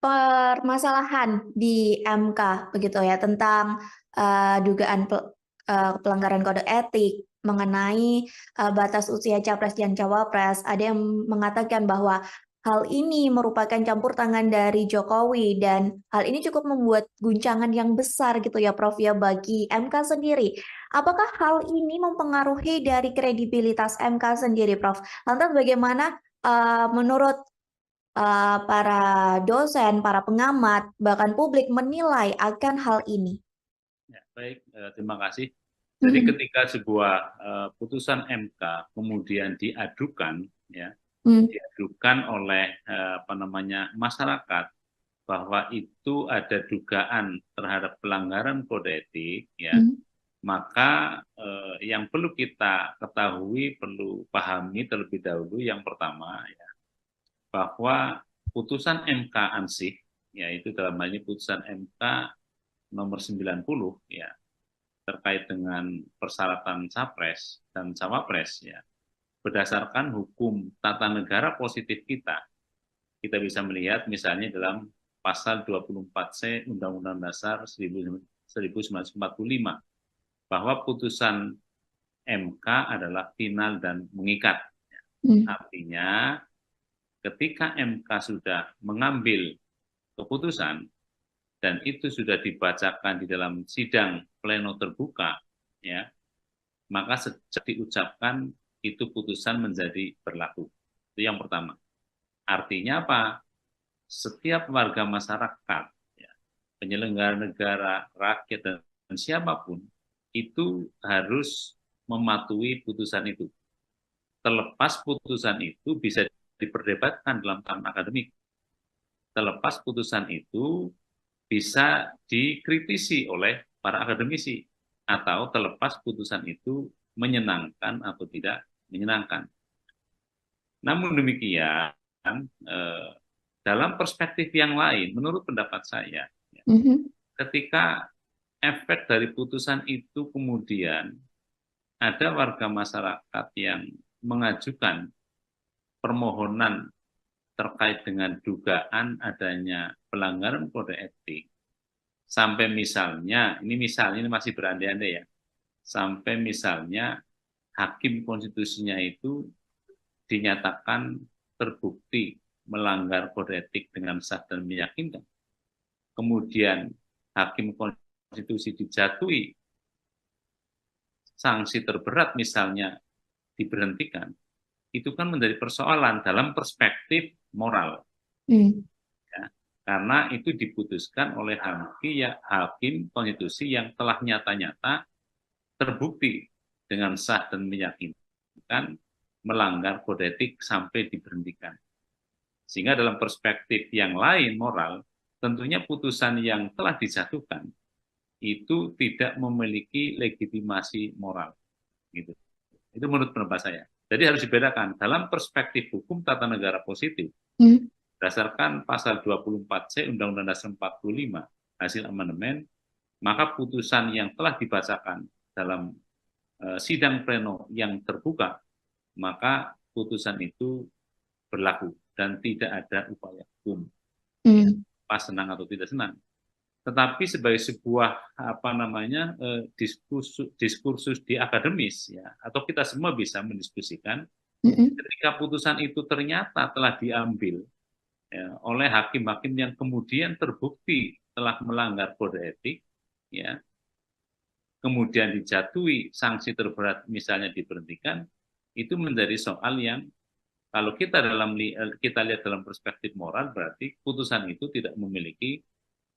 Speaker 2: permasalahan di MK begitu ya tentang dugaan pelanggaran kode etik mengenai batas usia Capres dan Cawapres. Ada yang mengatakan bahwa hal ini merupakan campur tangan dari Jokowi dan hal ini cukup membuat guncangan yang besar gitu ya Prof ya bagi MK sendiri. Apakah hal ini mempengaruhi dari kredibilitas MK sendiri Prof? Lantas bagaimana menurut para dosen, para pengamat, bahkan publik menilai akan hal ini?
Speaker 1: Ya, baik, terima kasih. Jadi ketika sebuah putusan MK kemudian diadukan, ya, diadukan oleh masyarakat bahwa itu ada dugaan terhadap pelanggaran kode etik, ya, maka yang perlu kita ketahui, perlu pahami terlebih dahulu yang pertama, ya, bahwa putusan MK ansih, yaitu dalam hal ini putusan MK nomor 90, ya, terkait dengan persyaratan capres dan cawapres, ya, berdasarkan hukum tata negara positif kita bisa melihat misalnya dalam pasal 24C Undang-Undang Dasar 1945 bahwa putusan MK adalah final dan mengikat. Artinya ketika MK sudah mengambil keputusan dan itu sudah dibacakan di dalam sidang pleno terbuka, ya, maka sejak diucapkan itu putusan menjadi berlaku. Itu yang pertama. Artinya apa? Setiap warga masyarakat, ya, penyelenggara negara, rakyat, dan siapapun, itu harus mematuhi putusan itu. Terlepas putusan itu bisa diperdebatkan dalam tahap akademik. Terlepas putusan itu bisa dikritisi oleh para akademisi, atau terlepas putusan itu menyenangkan atau tidak menyenangkan. Namun demikian, dalam perspektif yang lain, menurut pendapat saya, ketika efek dari putusan itu kemudian ada warga masyarakat yang mengajukan permohonan terkait dengan dugaan adanya pelanggaran kode etik, sampai misalnya, ini masih berandai-andai, ya, sampai misalnya hakim konstitusinya itu dinyatakan terbukti melanggar kode etik dengan sah dan meyakinkan, kemudian hakim konstitusi dijatuhi sanksi terberat, misalnya diberhentikan, itu kan menjadi persoalan dalam perspektif moral. Ya, karena itu diputuskan oleh hakim konstitusi yang telah nyata-nyata terbukti dengan sah dan meyakinkan melanggar kode etik sampai diberhentikan. Sehingga dalam perspektif yang lain moral, tentunya putusan yang telah dijatuhkan itu tidak memiliki legitimasi moral. Gitu. Itu menurut pendapat saya. Jadi harus dibedakan dalam perspektif hukum tata negara positif, berdasarkan pasal 24C Undang-Undang Dasar 45 hasil amandemen, maka putusan yang telah dibacakan dalam sidang pleno yang terbuka, maka putusan itu berlaku dan tidak ada upaya hukum, pas senang atau tidak senang. Tetapi sebagai sebuah diskursus di akademis, ya, atau kita semua bisa mendiskusikan, ketika putusan itu ternyata telah diambil, ya, oleh hakim-hakim yang kemudian terbukti telah melanggar kode etik, ya, kemudian dijatuhi sanksi terberat, misalnya diberhentikan, itu menjadi soal yang kalau kita lihat dalam perspektif moral, berarti putusan itu tidak memiliki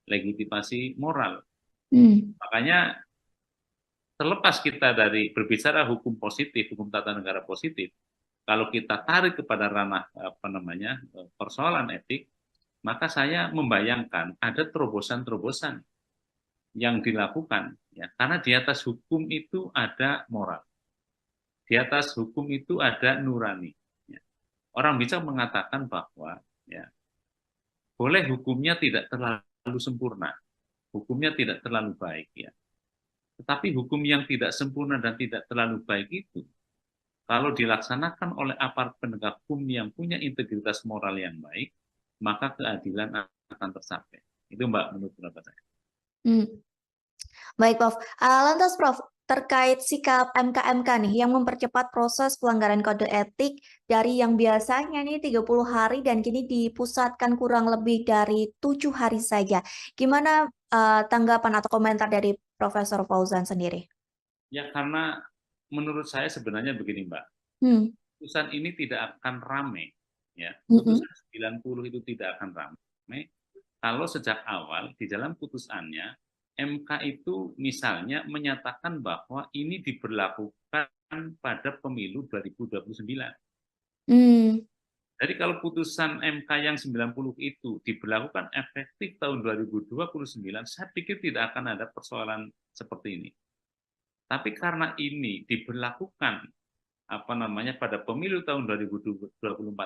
Speaker 1: legitimasi moral. Makanya terlepas kita dari berbicara hukum positif, hukum tata negara positif, kalau kita tarik kepada ranah persoalan etik, maka saya membayangkan ada terobosan-terobosan yang dilakukan, ya, karena di atas hukum itu ada moral, di atas hukum itu ada nurani. Ya. Orang bisa mengatakan bahwa, ya, boleh hukumnya tidak terlalu sempurna, hukumnya tidak terlalu baik, ya. Tetapi hukum yang tidak sempurna dan tidak terlalu baik itu, kalau dilaksanakan oleh aparat penegak hukum yang punya integritas moral yang baik, maka keadilan akan tercapai. Itu, Mbak, menurut pendapat saya.
Speaker 2: Baik, Prof. Lantas, Prof, terkait sikap MK-MK nih yang mempercepat proses pelanggaran kode etik dari yang biasanya nih 30 hari dan kini dipusatkan kurang lebih dari 7 hari saja. Gimana tanggapan atau komentar dari Profesor Fauzan sendiri?
Speaker 1: Ya, karena menurut saya sebenarnya begini, Mbak. Putusan ini tidak akan ramai, ya. Putusan 90 itu tidak akan ramai kalau sejak awal di dalam putusannya MK itu misalnya menyatakan bahwa ini diberlakukan pada pemilu 2029. Jadi kalau putusan MK yang 90 itu diberlakukan efektif tahun 2029, saya pikir tidak akan ada persoalan seperti ini. Tapi karena ini diberlakukan pada pemilu tahun 2024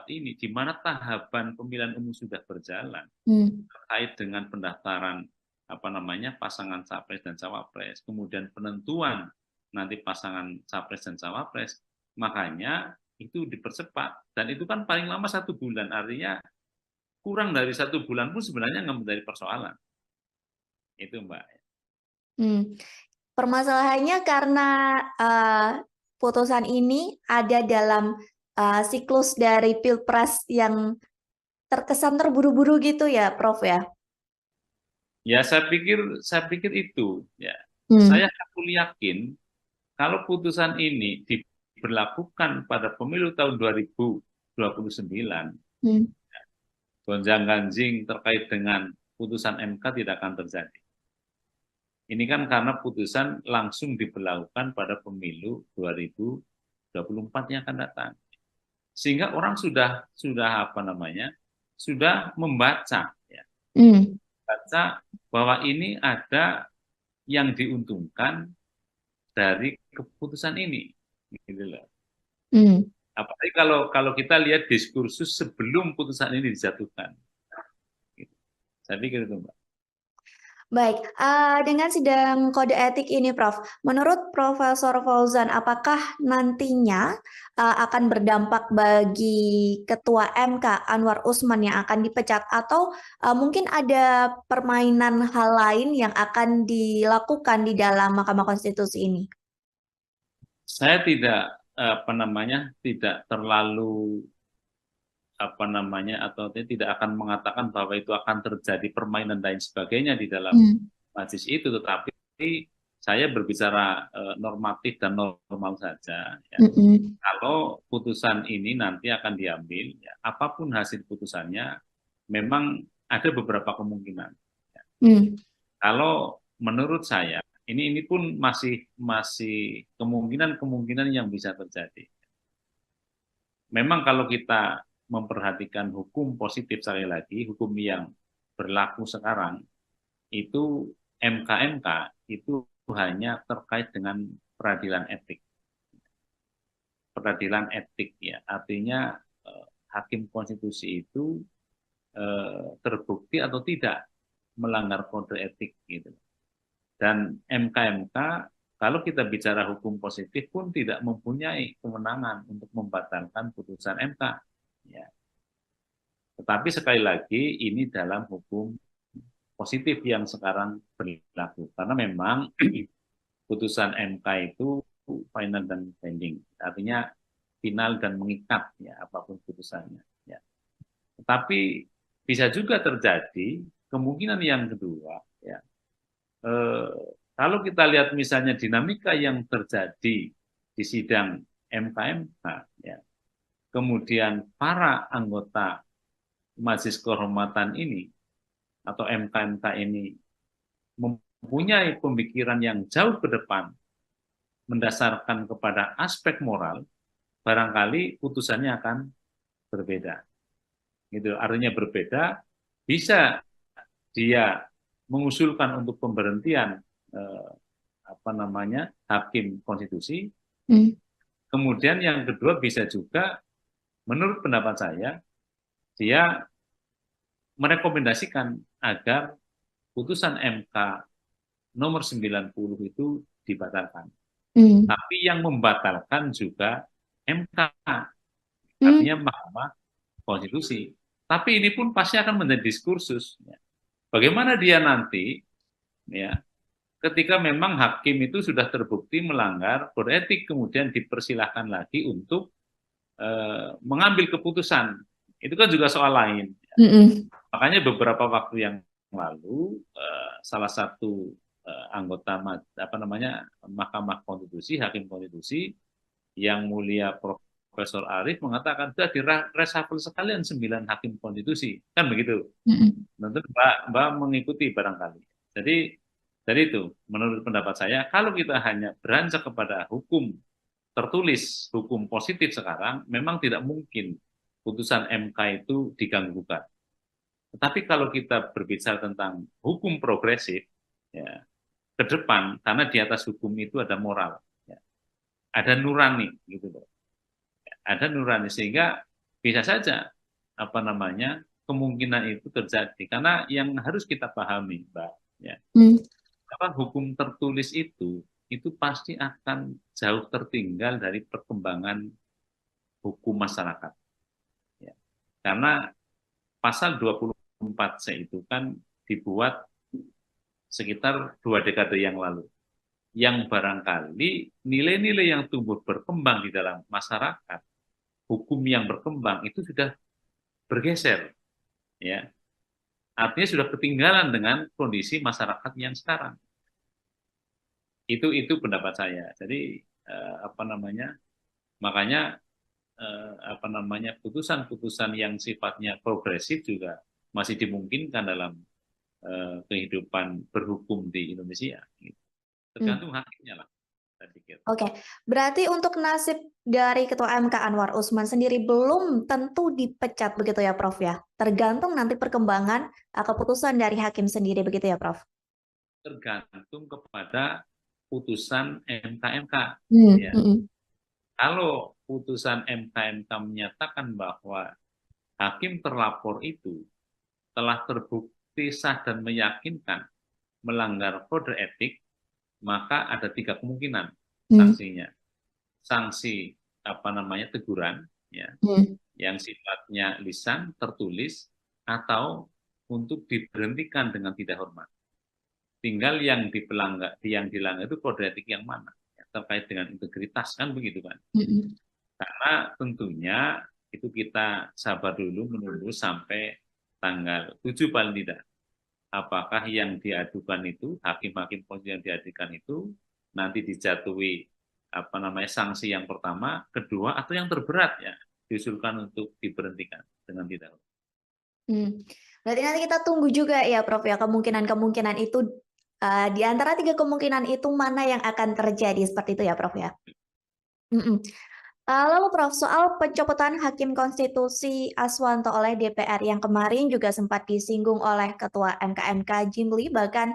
Speaker 1: ini, di mana tahapan pemilihan umum sudah berjalan terkait dengan pendaftaran pasangan capres dan cawapres, kemudian penentuan nanti pasangan capres dan cawapres, makanya itu dipercepat, dan itu kan paling lama 1 bulan, artinya kurang dari 1 bulan pun sebenarnya nggak menjadi persoalan. Itu Mbak.
Speaker 2: Permasalahannya karena putusan ini ada dalam siklus dari Pilpres yang terkesan terburu-buru gitu ya, Prof ya?
Speaker 1: Ya, saya pikir itu ya. Saya yakin kalau putusan ini diberlakukan pada pemilu tahun 2029, gonjang-ganjing terkait dengan putusan MK tidak akan terjadi. Ini kan karena putusan langsung diberlakukan pada pemilu 2024 yang akan datang. Sehingga orang sudah membaca ya. Baca bahwa ini ada yang diuntungkan dari keputusan ini, gitu loh. Apalagi kalau kita lihat diskursus sebelum putusan ini dijatuhkan. Gitu. Saya pikir itu, Mbak.
Speaker 2: Baik, dengan sidang kode etik ini, Prof, menurut Profesor Fauzan, apakah nantinya akan berdampak bagi Ketua MK Anwar Usman yang akan dipecat, atau mungkin ada permainan hal lain yang akan dilakukan di dalam Mahkamah Konstitusi ini?
Speaker 1: Saya tidak tidak terlalu atau tidak akan mengatakan bahwa itu akan terjadi permainan dan sebagainya di dalam majelis itu, tetapi saya berbicara normatif dan normal saja. Ya. Kalau putusan ini nanti akan diambil, ya, apapun hasil putusannya, memang ada beberapa kemungkinan. Ya. Kalau menurut saya, ini pun masih kemungkinan yang bisa terjadi. Memang kalau kita memperhatikan hukum positif, sekali lagi, hukum yang berlaku sekarang, itu MK itu hanya terkait dengan peradilan etik. Peradilan etik ya, artinya hakim konstitusi itu terbukti atau tidak melanggar kode etik gitu. Dan MK kalau kita bicara hukum positif pun tidak mempunyai kewenangan untuk membatalkan putusan MK. Ya. Tetapi sekali lagi ini dalam hukum positif yang sekarang berlaku, karena memang putusan MK itu final dan binding, artinya final dan mengikat ya apapun putusannya. Ya. Tetapi bisa juga terjadi kemungkinan yang kedua ya. Kalau kita lihat misalnya dinamika yang terjadi di sidang MK ya, kemudian para anggota Majelis Kehormatan ini atau MK ini mempunyai pemikiran yang jauh ke depan mendasarkan kepada aspek moral, barangkali putusannya akan berbeda. Gitu, artinya berbeda, bisa dia mengusulkan untuk pemberhentian hakim konstitusi. Kemudian yang kedua bisa juga, menurut pendapat saya, dia merekomendasikan agar putusan MK nomor 90 itu dibatalkan. Tapi yang membatalkan juga MK, artinya Mahkamah Konstitusi. Tapi ini pun pasti akan menjadi diskursus. Bagaimana dia nanti, ya, ketika memang hakim itu sudah terbukti melanggar kode etik, kemudian dipersilahkan lagi untuk mengambil keputusan. Itu kan juga soal lain. Makanya beberapa waktu yang lalu salah satu anggota Mahkamah Konstitusi, hakim konstitusi yang mulia Profesor Arief mengatakan sudah direshuffle sekalian 9 hakim konstitusi, kan begitu. Tentu Mbak mengikuti barangkali. Jadi dari itu, menurut pendapat saya, kalau kita hanya beranjak kepada hukum tertulis, hukum positif sekarang, memang tidak mungkin putusan MK itu diganggu-gugat. Tetapi kalau kita berbicara tentang hukum progresif, ya, ke depan, karena di atas hukum itu ada moral, ya, ada nurani, gitu loh. Ada nurani, sehingga bisa saja apa namanya kemungkinan itu terjadi. Karena yang harus kita pahami, Mbak, ya, hukum tertulis itu pasti akan jauh tertinggal dari perkembangan hukum masyarakat. Ya. Karena pasal 24C itu kan dibuat sekitar 2 dekade yang lalu. Yang barangkali nilai-nilai yang tumbuh berkembang di dalam masyarakat, hukum yang berkembang itu sudah bergeser. Ya. Artinya sudah ketinggalan dengan kondisi masyarakat yang sekarang. Itu pendapat saya. Jadi apa namanya? Makanya apa namanya putusan-putusan yang sifatnya progresif juga masih dimungkinkan dalam kehidupan berhukum di Indonesia. Tergantung hakimnya lah, saya pikir.
Speaker 2: Oke, berarti untuk nasib dari Ketua MK Anwar Usman sendiri belum tentu dipecat begitu ya, Prof ya? Tergantung nanti perkembangan keputusan dari hakim sendiri begitu ya, Prof?
Speaker 1: Tergantung kepada putusan MK-MK. Ya. Kalau putusan MK-MK menyatakan bahwa hakim terlapor itu telah terbukti sah dan meyakinkan melanggar kode etik, maka ada 3 kemungkinan sanksinya. Sanksi apa namanya teguran, ya, yang sifatnya lisan, tertulis, atau untuk diberhentikan dengan tidak hormat. Tinggal yang dilanggar itu kode etik yang mana, ya, terkait dengan integritas, kan begitu kan. Karena tentunya itu kita sabar dulu menunggu sampai tanggal 7 paling tidak. Apakah yang diadukan itu, hakim-hakim konstitusi yang diadukan itu nanti dijatuhi apa namanya sanksi yang pertama, kedua, atau yang terberat ya diusulkan untuk diberhentikan dengan tidak.
Speaker 2: Berarti nanti kita tunggu juga ya, Prof ya, kemungkinan-kemungkinan itu di antara 3 kemungkinan itu mana yang akan terjadi seperti itu ya, Prof ya. Lalu Prof, soal pencopotan Hakim Konstitusi Aswanto oleh DPR yang kemarin juga sempat disinggung oleh Ketua MK Jimli, bahkan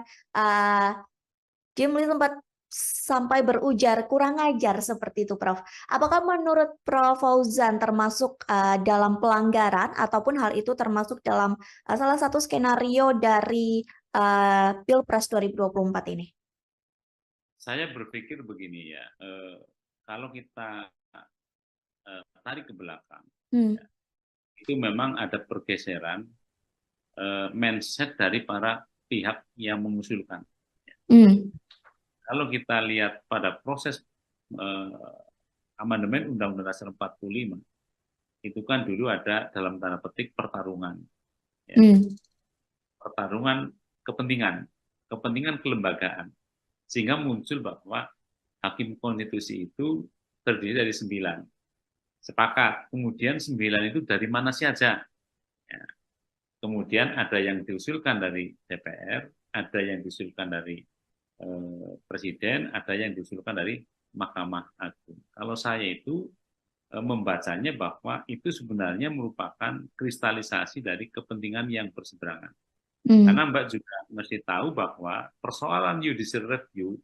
Speaker 2: Jimli sempat sampai berujar kurang ajar seperti itu, Prof. Apakah menurut Prof Fauzan termasuk dalam pelanggaran ataupun hal itu termasuk dalam salah satu skenario dari Pilpres 2024 ini?
Speaker 1: Saya berpikir begini ya, kalau kita tarik ke belakang, ya, itu memang ada pergeseran mindset dari para pihak yang mengusulkan. Kalau kita lihat pada proses amandemen Undang-Undang Dasar 45, itu kan dulu ada dalam tanda petik pertarungan, ya. Pertarungan kepentingan kelembagaan, sehingga muncul bahwa hakim konstitusi itu terdiri dari 9. Sepakat. Kemudian 9 itu dari mana saja? Ya. Kemudian ada yang diusulkan dari DPR, ada yang diusulkan dari Presiden, ada yang diusulkan dari Mahkamah Agung. Kalau saya itu membacanya bahwa itu sebenarnya merupakan kristalisasi dari kepentingan yang berseberangan. Karena Mbak juga mesti tahu bahwa persoalan judicial review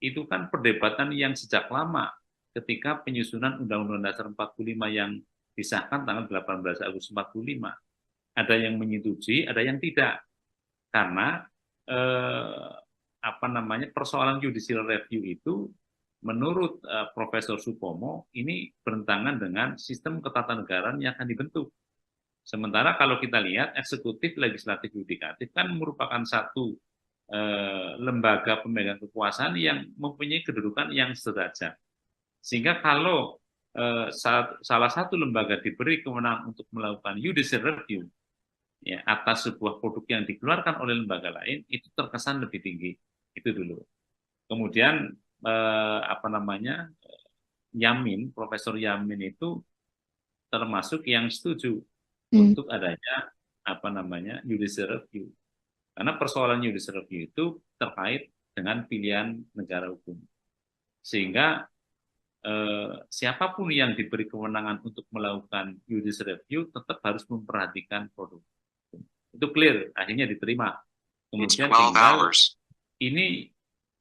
Speaker 1: itu kan perdebatan yang sejak lama ketika penyusunan Undang-Undang Dasar 45 yang disahkan tanggal 18 Agustus 45. Ada yang menyetujui, ada yang tidak. Karena apa namanya persoalan judicial review itu menurut Profesor Supomo ini bertentangan dengan sistem ketatanegaraan yang akan dibentuk. Sementara kalau kita lihat eksekutif, legislatif, yudikatif kan merupakan satu lembaga pemegang kekuasaan yang mempunyai kedudukan yang sederajat. Sehingga kalau salah satu lembaga diberi kewenangan untuk melakukan judicial review ya, atas sebuah produk yang dikeluarkan oleh lembaga lain, itu terkesan lebih tinggi. Itu dulu. Kemudian apa namanya Yamin, Profesor Yamin itu termasuk yang setuju untuk adanya apa namanya judicial review. Karena persoalan judicial review itu terkait dengan pilihan negara hukum. Sehingga siapapun yang diberi kewenangan untuk melakukan judicial review tetap harus memperhatikan produk hukum. Itu clear, akhirnya diterima. Kemudian tinggal ini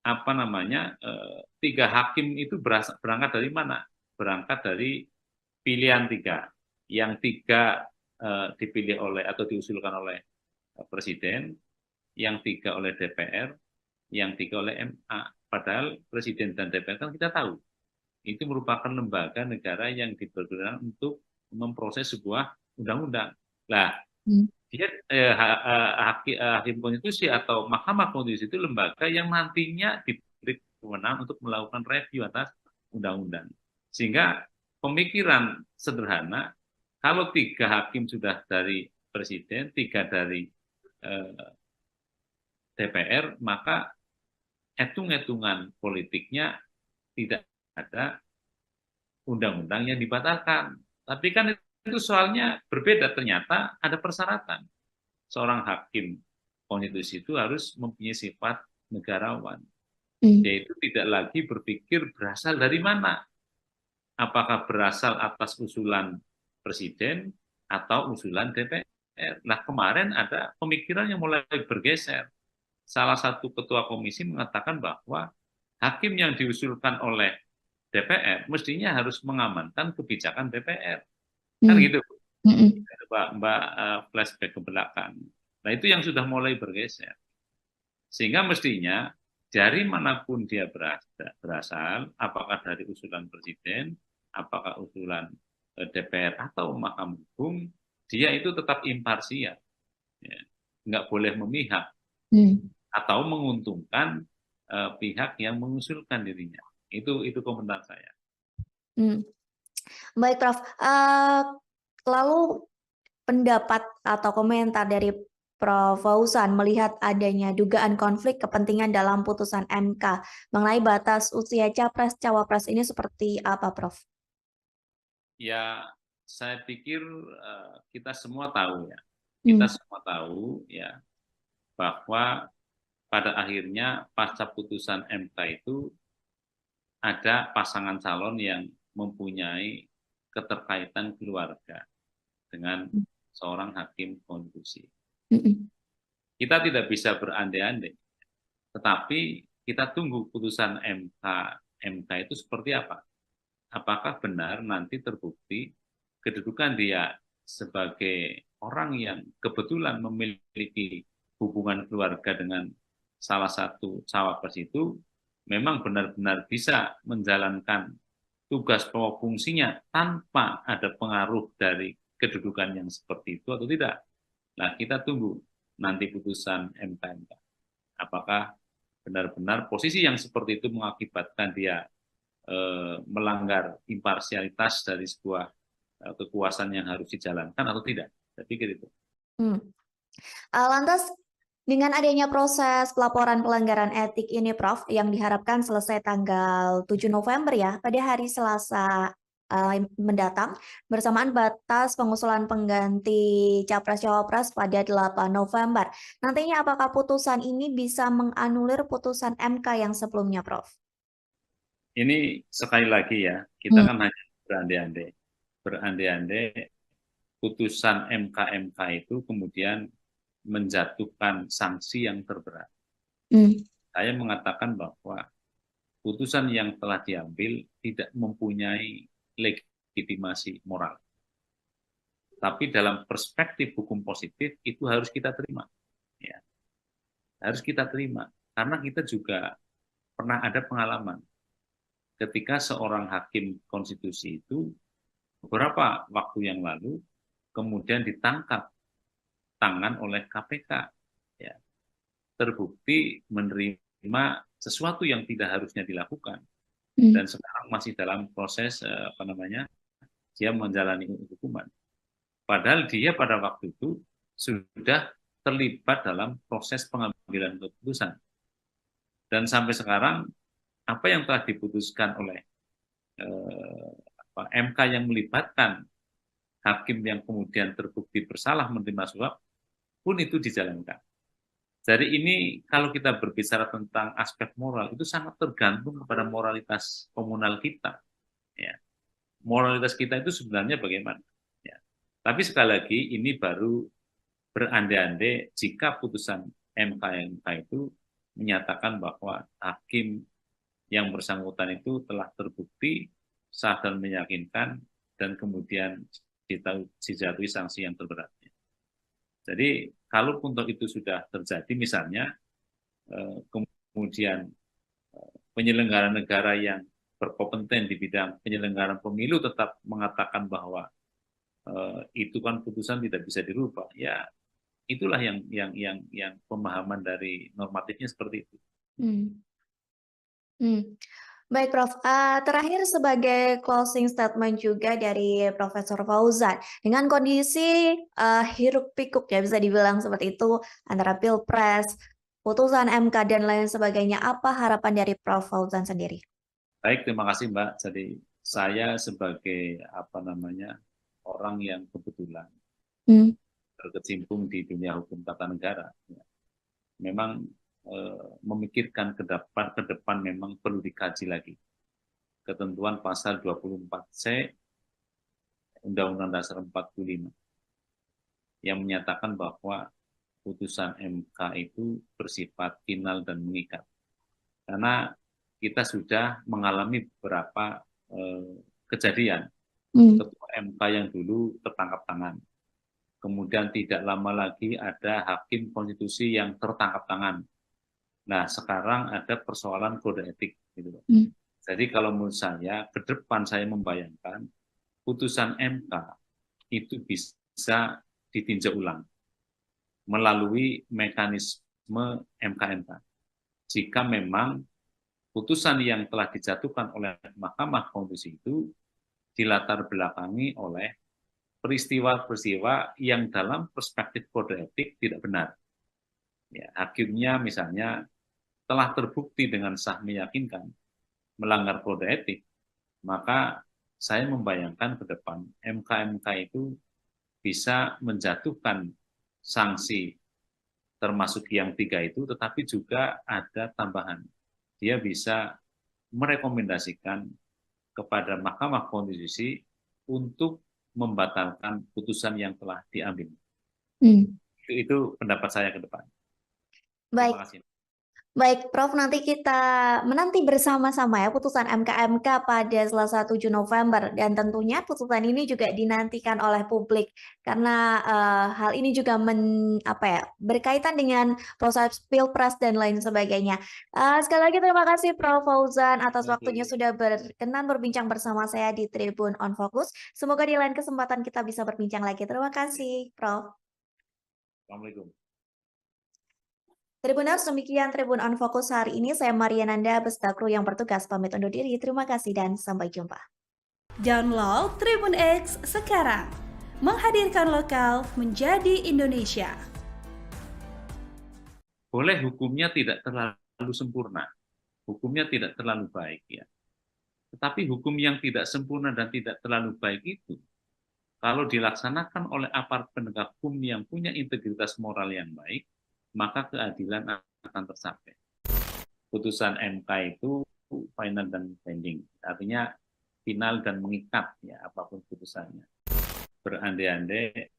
Speaker 1: apa namanya 3 hakim itu berangkat dari mana? Berangkat dari pilihan 3. Yang 3 dipilih oleh atau diusulkan oleh Presiden, yang 3 oleh DPR, yang 3 oleh MA. Padahal Presiden dan DPR kan kita tahu itu merupakan lembaga negara yang dipergunakan untuk memproses sebuah undang-undang. Nah, dia hakim konstitusi atau Mahkamah Konstitusi itu lembaga yang nantinya diberi kewenangan untuk melakukan review atas undang-undang. Sehingga pemikiran sederhana, kalau 3 hakim sudah dari Presiden, 3 dari DPR, maka hitung-hitungan politiknya tidak ada undang-undang yang dibatalkan. Tapi kan itu soalnya berbeda, ternyata ada persyaratan. Seorang hakim konstitusi itu harus mempunyai sifat negarawan. Yaitu tidak lagi berpikir berasal dari mana. Apakah berasal atas usulan Presiden atau usulan DPR. Nah, kemarin ada pemikiran yang mulai bergeser. Salah satu ketua komisi mengatakan bahwa hakim yang diusulkan oleh DPR mestinya harus mengamankan kebijakan DPR. Kan gitu, Mbak flashback ke belakang. Nah, itu yang sudah mulai bergeser. Sehingga mestinya dari manapun dia berasal, apakah dari usulan Presiden, apakah usulan DPR atau Mahkamah Agung, dia itu tetap imparsial. Ya. Nggak boleh memihak atau menguntungkan pihak yang mengusulkan dirinya. Itu komentar saya.
Speaker 2: Baik, Prof. Lalu pendapat atau komentar dari Prof. Fauzan melihat adanya dugaan konflik kepentingan dalam putusan MK mengenai batas usia capres-cawapres ini seperti apa, Prof?
Speaker 1: Ya, saya pikir kita semua tahu ya. Kita semua tahu ya bahwa pada akhirnya pasca putusan MK itu ada pasangan calon yang mempunyai keterkaitan keluarga dengan seorang hakim konstitusi. Kita tidak bisa berandai-andai, tetapi kita tunggu putusan MK itu seperti apa. Apakah benar nanti terbukti kedudukan dia sebagai orang yang kebetulan memiliki hubungan keluarga dengan salah satu cawapres itu memang benar-benar bisa menjalankan tugas pokok fungsinya tanpa ada pengaruh dari kedudukan yang seperti itu atau tidak. Nah, kita tunggu nanti putusan MK. Apakah benar-benar posisi yang seperti itu mengakibatkan dia melanggar imparsialitas dari sebuah kekuasaan yang harus dijalankan atau tidak. Saya pikir itu.
Speaker 2: Lantas, dengan adanya proses pelaporan pelanggaran etik ini, Prof, yang diharapkan selesai tanggal 7 November ya, pada hari Selasa mendatang, bersamaan batas pengusulan pengganti Capres-Cawapres pada 8 November. Nantinya apakah putusan ini bisa menganulir putusan MK yang sebelumnya, Prof?
Speaker 1: Ini sekali lagi ya, kita kan hanya berandai-andai putusan MK itu kemudian menjatuhkan sanksi yang terberat. Saya mengatakan bahwa putusan yang telah diambil tidak mempunyai legitimasi moral. Tapi dalam perspektif hukum positif itu harus kita terima. Ya. Harus kita terima. Karena kita juga pernah ada pengalaman. Ketika seorang hakim konstitusi itu beberapa waktu yang lalu kemudian ditangkap tangan oleh KPK, ya, terbukti menerima sesuatu yang tidak harusnya dilakukan dan sekarang masih dalam proses dia menjalani hukuman. Padahal dia pada waktu itu sudah terlibat dalam proses pengambilan keputusan dan sampai sekarang apa yang telah diputuskan oleh MK yang melibatkan hakim yang kemudian terbukti bersalah menerima suap pun itu dijalankan. Jadi ini kalau kita berbicara tentang aspek moral itu sangat tergantung kepada moralitas komunal kita. moralitas kita itu sebenarnya bagaimana. Ya. Tapi sekali lagi ini baru berandai-andai jika putusan MK itu menyatakan bahwa hakim yang bersangkutan itu telah terbukti sah dan meyakinkan dan kemudian dijatuhi sanksi yang terberatnya. Jadi kalaupun itu sudah terjadi misalnya kemudian penyelenggara negara yang berkompeten di bidang penyelenggaraan pemilu tetap mengatakan bahwa itu kan putusan tidak bisa dirubah, ya itulah yang pemahaman dari normatifnya seperti itu.
Speaker 2: Baik, Prof. Terakhir sebagai closing statement juga dari Profesor Fauzan, dengan kondisi hiruk pikuk ya bisa dibilang seperti itu antara Pilpres, putusan MK dan lain sebagainya, apa harapan dari Prof. Fauzan sendiri?
Speaker 1: Baik, terima kasih Mbak. Jadi saya sebagai orang yang kebetulan berkecimpung di dunia hukum tata negara, ya, memang memikirkan ke depan memang perlu dikaji lagi ketentuan pasal 24C Undang-Undang Dasar 45 yang menyatakan bahwa putusan MK itu bersifat final dan mengikat. Karena kita sudah mengalami beberapa kejadian. Ketua MK yang dulu tertangkap tangan. Kemudian tidak lama lagi ada hakim konstitusi yang tertangkap tangan. Nah, sekarang ada persoalan kode etik. Gitu. Jadi kalau menurut saya, ke depan saya membayangkan putusan MK itu bisa ditinjau ulang melalui mekanisme MK-MK. Jika memang putusan yang telah dijatuhkan oleh Mahkamah Konstitusi itu dilatar belakangi oleh peristiwa-peristiwa yang dalam perspektif kode etik tidak benar. Ya, hakimnya misalnya telah terbukti dengan sah meyakinkan melanggar kode etik, maka saya membayangkan ke depan MK-MK itu bisa menjatuhkan sanksi termasuk yang 3 itu, tetapi juga ada tambahan. Dia bisa merekomendasikan kepada Mahkamah Konstitusi untuk membatalkan putusan yang telah diambil. Itu pendapat saya ke depan.
Speaker 2: Baik.
Speaker 1: Terima kasih.
Speaker 2: Baik, Prof, nanti kita menanti bersama-sama ya putusan MK pada Selasa 7 November dan tentunya putusan ini juga dinantikan oleh publik karena hal ini juga berkaitan dengan proses Pilpres dan lain sebagainya. Sekali lagi terima kasih Prof. Fauzan atas waktunya sudah berkenan berbincang bersama saya di Tribun on Focus. Semoga di lain kesempatan kita bisa berbincang lagi. Terima kasih, Prof.
Speaker 1: Assalamualaikum.
Speaker 2: Tribuners, demikian Tribun on Focus hari ini. Saya Mariananda beserta kru yang bertugas pamit undur diri. Terima kasih dan sampai jumpa.
Speaker 3: Download Tribun X sekarang. Menghadirkan lokal menjadi Indonesia.
Speaker 1: Boleh hukumnya tidak terlalu sempurna. Hukumnya tidak terlalu baik ya. Tetapi hukum yang tidak sempurna dan tidak terlalu baik itu kalau dilaksanakan oleh aparat penegak hukum yang punya integritas moral yang baik, maka keadilan akan tercapai. Putusan MK itu final dan binding, artinya final dan mengikat ya apapun putusannya. Berandai-andai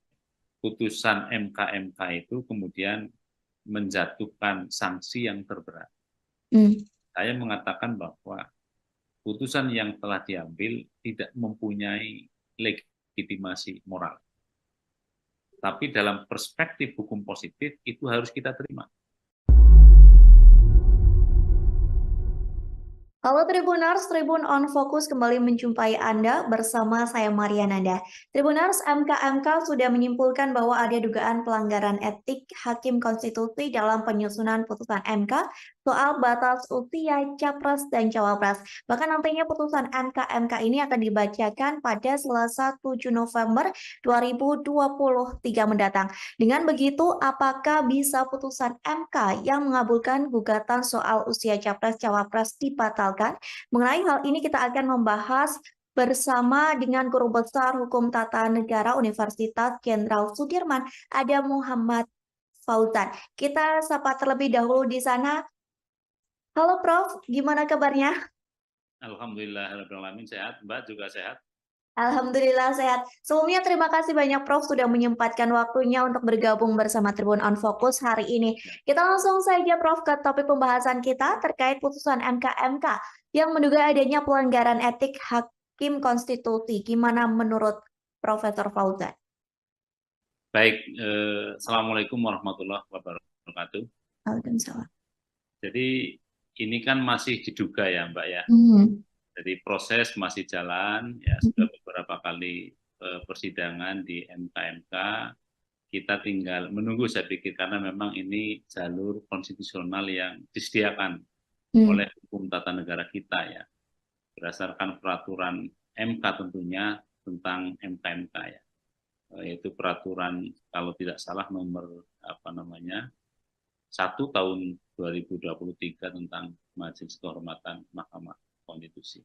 Speaker 1: putusan MK itu kemudian menjatuhkan sanksi yang terberat. Saya mengatakan bahwa putusan yang telah diambil tidak mempunyai legitimasi moral. Tapi dalam perspektif hukum positif itu harus kita terima.
Speaker 2: Halo Tribuners, Tribun on Focus kembali menjumpai Anda bersama saya Mariananda. Tribuners, MK sudah menyimpulkan bahwa ada dugaan pelanggaran etik Hakim Konstitusi dalam penyusunan putusan MK soal batas usia Capres dan Cawapres. Bahkan nantinya putusan MK ini akan dibacakan pada Selasa 7 November 2023 mendatang. Dengan begitu, apakah bisa putusan MK yang mengabulkan gugatan soal usia Capres-Cawapres dibatalkan? Mengenai hal ini kita akan membahas bersama dengan Guru Besar Hukum Tata Negara Universitas Jenderal Sudirman, ada Muhammad Fauzan. Kita sapa terlebih dahulu di sana. Halo Prof, gimana kabarnya?
Speaker 1: Alhamdulillah, sehat. Mbak juga sehat?
Speaker 2: Alhamdulillah sehat. Sebelumnya terima kasih banyak Prof sudah menyempatkan waktunya untuk bergabung bersama Tribun on Focus hari ini. Kita langsung saja Prof ke topik pembahasan kita terkait putusan MK yang menduga adanya pelanggaran etik Hakim Konstitusi. Gimana menurut Profesor Fauzan?
Speaker 1: Baik, Assalamualaikum warahmatullahi wabarakatuh.
Speaker 2: Waalaikumsalam.
Speaker 1: Jadi ini kan masih diduga ya Mbak ya. Jadi proses masih jalan, ya sudah beberapa kali persidangan di MK. Kita tinggal menunggu saya pikir karena memang ini jalur konstitusional yang disediakan oleh hukum tata negara kita ya. Berdasarkan peraturan MK tentunya tentang MK ya. Yaitu peraturan kalau tidak salah nomor 1 tahun 2023 tentang Majelis Kehormatan Mahkamah Konstitusi.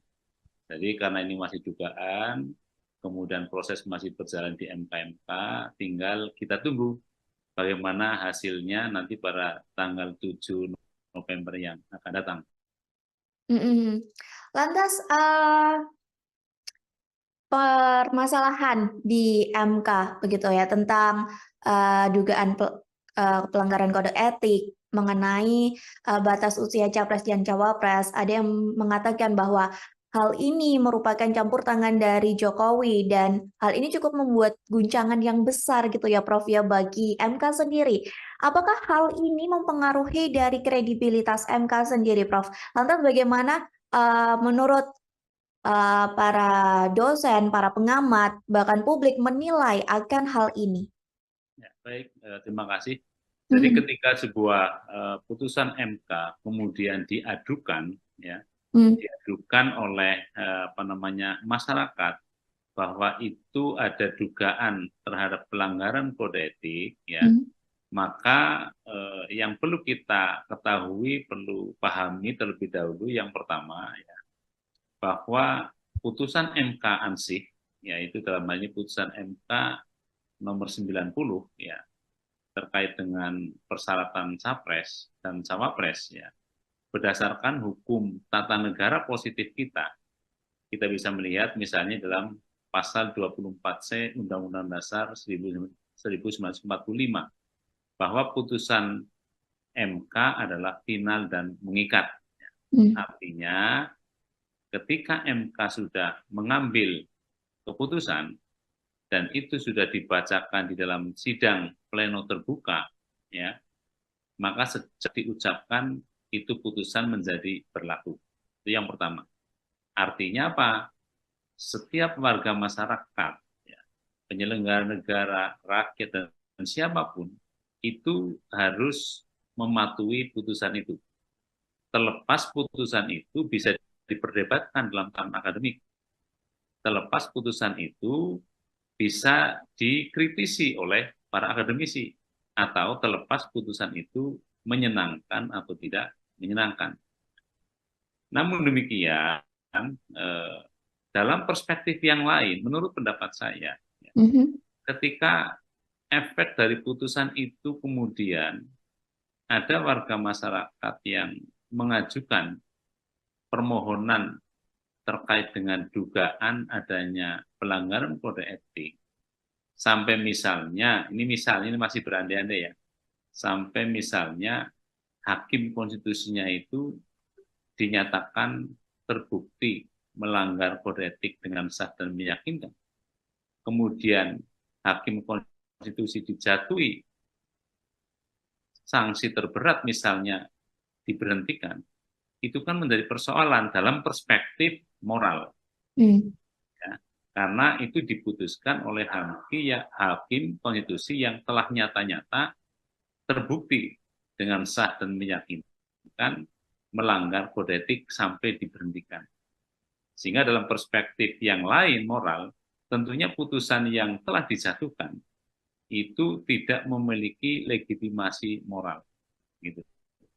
Speaker 1: Jadi karena ini masih dugaan, kemudian proses masih berjalan di MK, tinggal kita tunggu bagaimana hasilnya nanti pada tanggal 7 November yang akan datang.
Speaker 2: Lantas permasalahan di MK begitu ya tentang dugaan pelanggaran kode etik mengenai batas usia capres dan cawapres. Ada yang mengatakan bahwa hal ini merupakan campur tangan dari Jokowi dan hal ini cukup membuat guncangan yang besar gitu ya Prof ya bagi MK sendiri. Apakah hal ini mempengaruhi dari kredibilitas MK sendiri Prof? Lantas bagaimana menurut para dosen, para pengamat, bahkan publik menilai akan hal ini?
Speaker 1: Ya, baik, terima kasih. Jadi ketika sebuah putusan MK kemudian diadukan, ya, diadukan oleh masyarakat bahwa itu ada dugaan terhadap pelanggaran kode etik, ya, maka yang perlu kita ketahui, perlu pahami terlebih dahulu yang pertama, ya, bahwa putusan MK ansih, yaitu dalam hal ini putusan MK nomor 90, ya, terkait dengan persyaratan capres dan cawapres, ya, berdasarkan hukum tata negara positif kita bisa melihat misalnya dalam pasal 24C Undang-Undang Dasar 1945 bahwa putusan MK adalah final dan mengikat. Artinya ketika MK sudah mengambil keputusan dan itu sudah dibacakan di dalam sidang pleno terbuka, ya, maka sejak diucapkan itu putusan menjadi berlaku. Itu yang pertama. Artinya apa? Setiap warga masyarakat, ya, penyelenggara negara, rakyat, dan siapapun, itu harus mematuhi putusan itu. Terlepas putusan itu bisa diperdebatkan dalam tahap akademik. Terlepas putusan itu bisa dikritisi oleh para akademisi, atau terlepas putusan itu menyenangkan atau tidak menyenangkan. Namun demikian, dalam perspektif yang lain, menurut pendapat saya, ketika efek dari putusan itu kemudian ada warga masyarakat yang mengajukan permohonan terkait dengan dugaan adanya pelanggaran kode etik, sampai misalnya, ini masih berandai-andai ya, sampai misalnya hakim konstitusinya itu dinyatakan terbukti melanggar kode etik dengan sah dan meyakinkan, kemudian hakim konstitusi dijatuhi sanksi terberat misalnya diberhentikan, itu kan menjadi persoalan dalam perspektif moral. Ya, karena itu diputuskan oleh hakim konstitusi yang telah nyata-nyata terbukti dengan sah dan meyakinkan melanggar kode etik sampai diberhentikan. Sehingga dalam perspektif yang lain moral, tentunya putusan yang telah dijatuhkan itu tidak memiliki legitimasi moral. Gitu.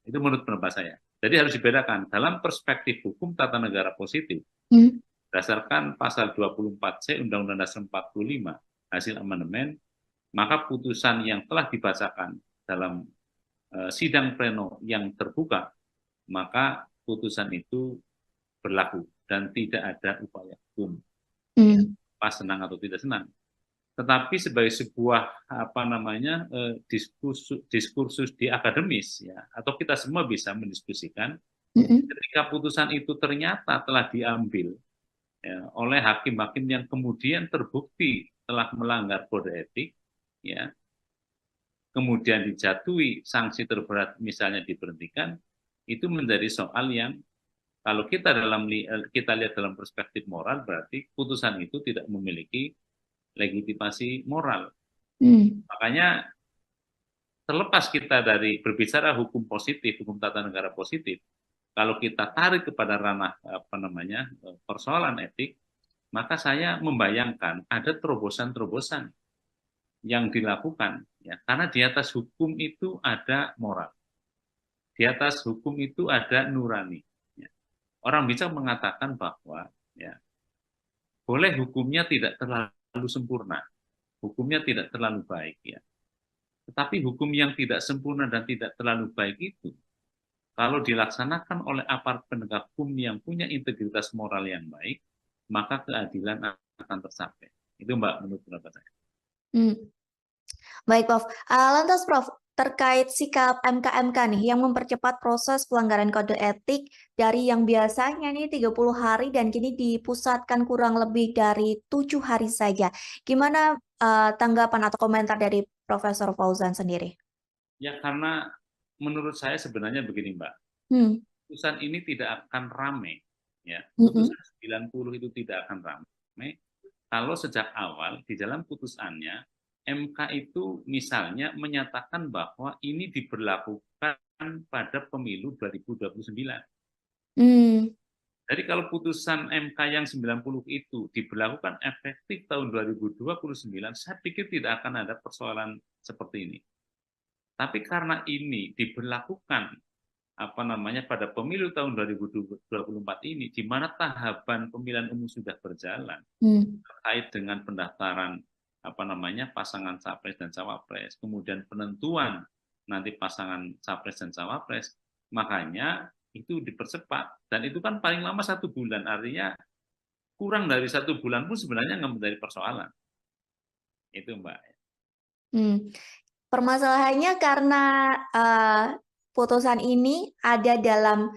Speaker 1: Itu menurut pendapat saya. Jadi harus dibedakan dalam perspektif hukum tata negara positif, berdasarkan pasal 24C Undang-Undang Dasar 45 hasil amandemen, maka putusan yang telah dibacakan dalam sidang pleno yang terbuka, maka putusan itu berlaku dan tidak ada upaya hukum. pas senang atau tidak senang. Tetapi sebagai sebuah diskursus di akademis ya, atau kita semua bisa mendiskusikan ketika putusan itu ternyata telah diambil ya, oleh hakim-hakim yang kemudian terbukti telah melanggar kode etik ya, kemudian dijatuhi sanksi terberat misalnya diberhentikan, itu menjadi soal yang kalau kita lihat dalam perspektif moral, berarti putusan itu tidak memiliki legitimasi moral. Makanya terlepas kita dari berbicara hukum positif, hukum tata negara positif, kalau kita tarik kepada ranah persoalan etik, maka saya membayangkan ada terobosan-terobosan yang dilakukan, ya, karena di atas hukum itu ada moral, di atas hukum itu ada nurani. Ya. Orang bisa mengatakan bahwa ya, boleh hukumnya tidak terlalu sempurna, hukumnya tidak terlalu baik, ya. Tetapi hukum yang tidak sempurna dan tidak terlalu baik itu, kalau dilaksanakan oleh aparat penegak hukum yang punya integritas moral yang baik, maka keadilan akan tercapai. Itu Mbak, menurut pendapat saya.
Speaker 2: Baik, Prof. Lantas, Prof, terkait sikap MK-MK nih yang mempercepat proses pelanggaran kode etik dari yang biasanya nih 30 hari dan kini dipusatkan kurang lebih dari 7 hari saja. Gimana tanggapan atau komentar dari Profesor Fauzan sendiri?
Speaker 1: Ya, karena menurut saya sebenarnya begini, Mbak. Putusan ini tidak akan ramai. Ya. Putusan 90 itu tidak akan ramai kalau sejak awal di dalam putusannya MK itu misalnya menyatakan bahwa ini diberlakukan pada pemilu 2029. Jadi kalau putusan MK yang 90 itu diberlakukan efektif tahun 2029, saya pikir tidak akan ada persoalan seperti ini. Tapi karena ini diberlakukan pada pemilu tahun 2024 ini, di mana tahapan pemilihan umum sudah berjalan terkait dengan pendaftaran pasangan capres dan cawapres, kemudian penentuan nanti pasangan capres dan cawapres, makanya itu dipercepat, dan itu kan paling lama 1 bulan, artinya kurang dari 1 bulan pun sebenarnya nggak menjadi persoalan. Itu Mbak.
Speaker 2: Permasalahannya karena putusan ini ada dalam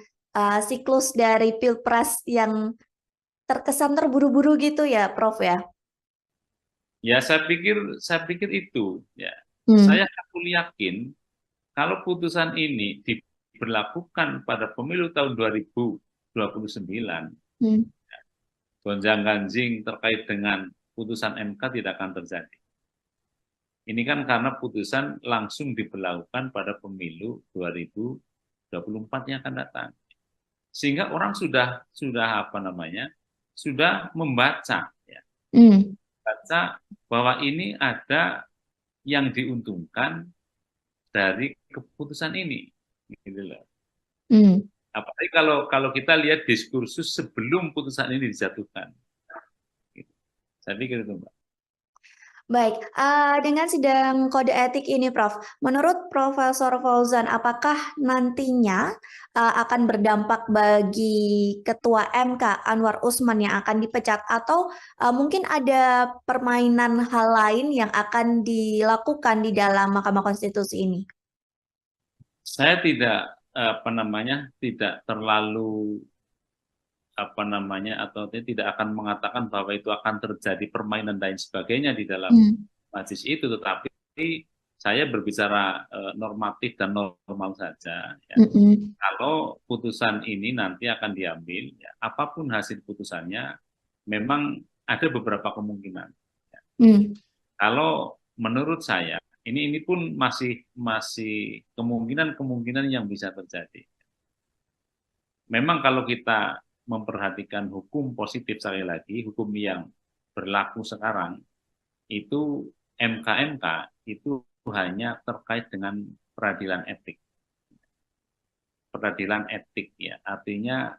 Speaker 2: siklus dari Pilpres yang terkesan terburu-buru gitu ya, Prof ya?
Speaker 1: Ya, saya pikir itu ya. Saya yakin kalau putusan ini diberlakukan pada pemilu tahun 2029, gonjang-ganjing terkait dengan putusan MK tidak akan terjadi. Ini kan karena putusan langsung diberlakukan pada pemilu 2024 yang akan datang. Sehingga orang sudah membaca ya. Baca bahwa ini ada yang diuntungkan dari keputusan ini, gitu loh. Apalagi kalau kita lihat diskursus sebelum putusan ini dijatuhkan, gitu. Saya pikir itu, Mbak.
Speaker 2: Baik, dengan sidang kode etik ini, Prof, menurut Profesor Fauzan, apakah nantinya akan berdampak bagi Ketua MK Anwar Usman yang akan dipecat, atau mungkin ada permainan hal lain yang akan dilakukan di dalam Mahkamah Konstitusi ini?
Speaker 1: Saya tidak tidak terlalu atau tidak akan mengatakan bahwa itu akan terjadi permainan dan sebagainya di dalam majelis itu, tetapi saya berbicara normatif dan normal saja. Ya. Kalau putusan ini nanti akan diambil, ya, apapun hasil putusannya, memang ada beberapa kemungkinan. Ya. Kalau menurut saya, ini pun masih kemungkinan yang bisa terjadi. Memang kalau kita memperhatikan hukum positif, sekali lagi, hukum yang berlaku sekarang, itu MK-MK itu hanya terkait dengan peradilan etik. Peradilan etik, ya, artinya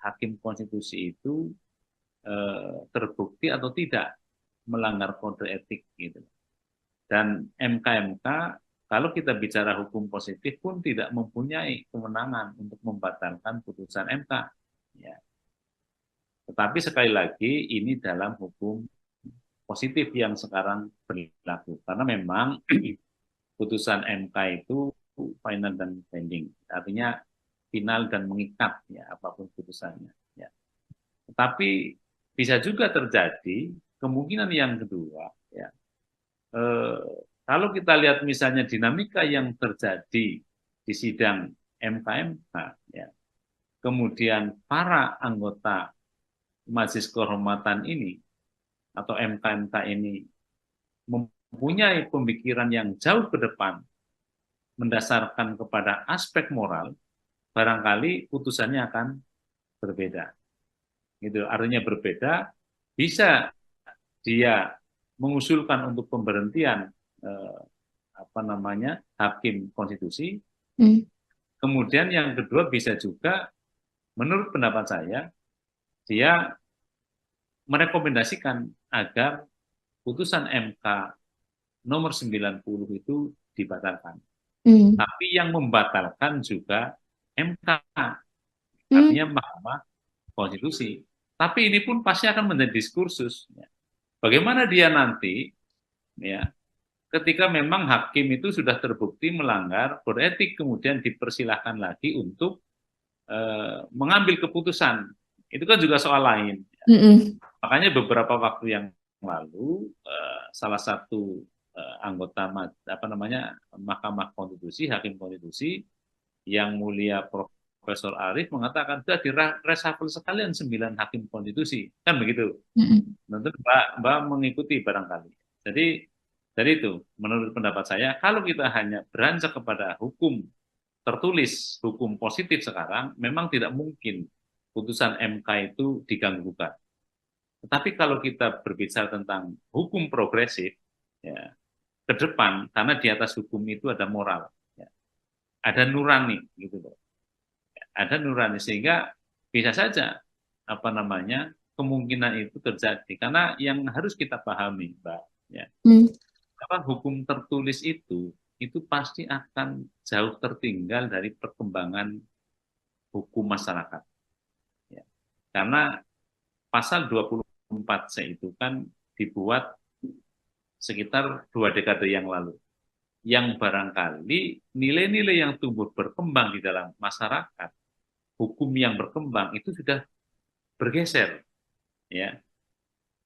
Speaker 1: hakim konstitusi itu terbukti atau tidak melanggar kode etik, gitu. Dan MK-MK, kalau kita bicara hukum positif pun tidak mempunyai kewenangan untuk membatalkan putusan MK. Ya. Tetapi sekali lagi ini dalam hukum positif yang sekarang berlaku. Karena memang putusan MK itu final dan binding, artinya final dan mengikat ya apapun putusannya. Ya. Tetapi bisa juga terjadi kemungkinan yang kedua, ya. Kalau kita lihat misalnya dinamika yang terjadi di sidang MK, ya, kemudian para anggota Majelis Kehormatan ini atau MK ini mempunyai pemikiran yang jauh ke depan, mendasarkan kepada aspek moral, barangkali putusannya akan berbeda. Gitu, artinya berbeda, bisa dia mengusulkan untuk pemberhentian hakim konstitusi. Kemudian yang kedua bisa juga, menurut pendapat saya, dia merekomendasikan agar putusan MK nomor 90 itu dibatalkan. Tapi yang membatalkan juga MK, artinya Mahkamah Konstitusi. Tapi ini pun pasti akan menjadi diskursus. Bagaimana dia nanti, ya, ketika memang hakim itu sudah terbukti melanggar kode etik, kemudian dipersilahkan lagi untuk mengambil keputusan. Itu kan juga soal lain. Makanya beberapa waktu yang lalu salah satu anggota Mahkamah Konstitusi, hakim konstitusi yang mulia Profesor Arief mengatakan sudah direshuffle sekalian 9 hakim konstitusi, kan begitu. Tentu Mbak mengikuti barangkali. Jadi dari itu, menurut pendapat saya, kalau kita hanya beranjak kepada hukum tertulis, hukum positif sekarang, memang tidak mungkin putusan MK itu diganggu-gugat. Tetapi kalau kita berbicara tentang hukum progresif, ya, ke depan, karena di atas hukum itu ada moral, ya, ada nurani, gitu loh. Ada nurani, sehingga bisa saja kemungkinan itu terjadi. Karena yang harus kita pahami, Mbak, ya, hukum tertulis itu pasti akan jauh tertinggal dari perkembangan hukum masyarakat. Ya. Karena pasal 24C itu kan dibuat sekitar 2 dekade yang lalu, yang barangkali nilai-nilai yang tumbuh berkembang di dalam masyarakat, hukum yang berkembang itu sudah bergeser, ya,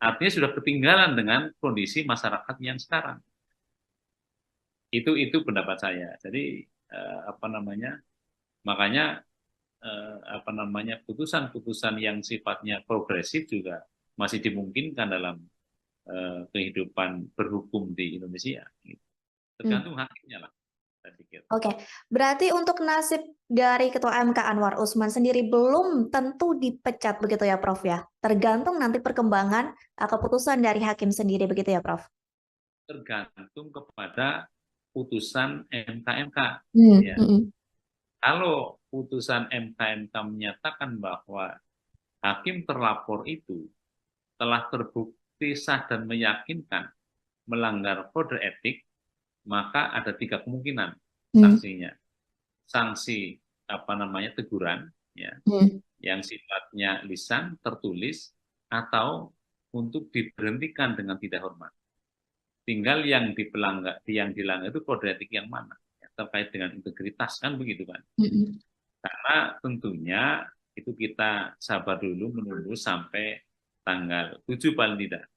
Speaker 1: artinya sudah ketinggalan dengan kondisi masyarakat yang sekarang. Itu pendapat saya. Jadi makanya putusan-putusan yang sifatnya progresif juga masih dimungkinkan dalam kehidupan berhukum di Indonesia. Tergantung hakimnya lah, saya pikir.
Speaker 2: Oke, berarti untuk nasib dari Ketua MK Anwar Usman sendiri belum tentu dipecat begitu ya, Prof ya? Tergantung nanti perkembangan keputusan dari hakim sendiri begitu ya, Prof?
Speaker 1: Tergantung kepada putusan MK. Ya. Kalau putusan MK menyatakan bahwa hakim terlapor itu telah terbukti sah dan meyakinkan melanggar kode etik, maka ada 3 kemungkinan sanksinya. Sanksi teguran, ya, yang sifatnya lisan, tertulis, atau untuk diberhentikan dengan tidak hormat. Tinggal yang dilanggar itu kode etik yang mana, ya, terkait dengan integritas, kan begitu kan. Karena tentunya itu kita sabar dulu menunggu sampai tanggal 7 paling tidak.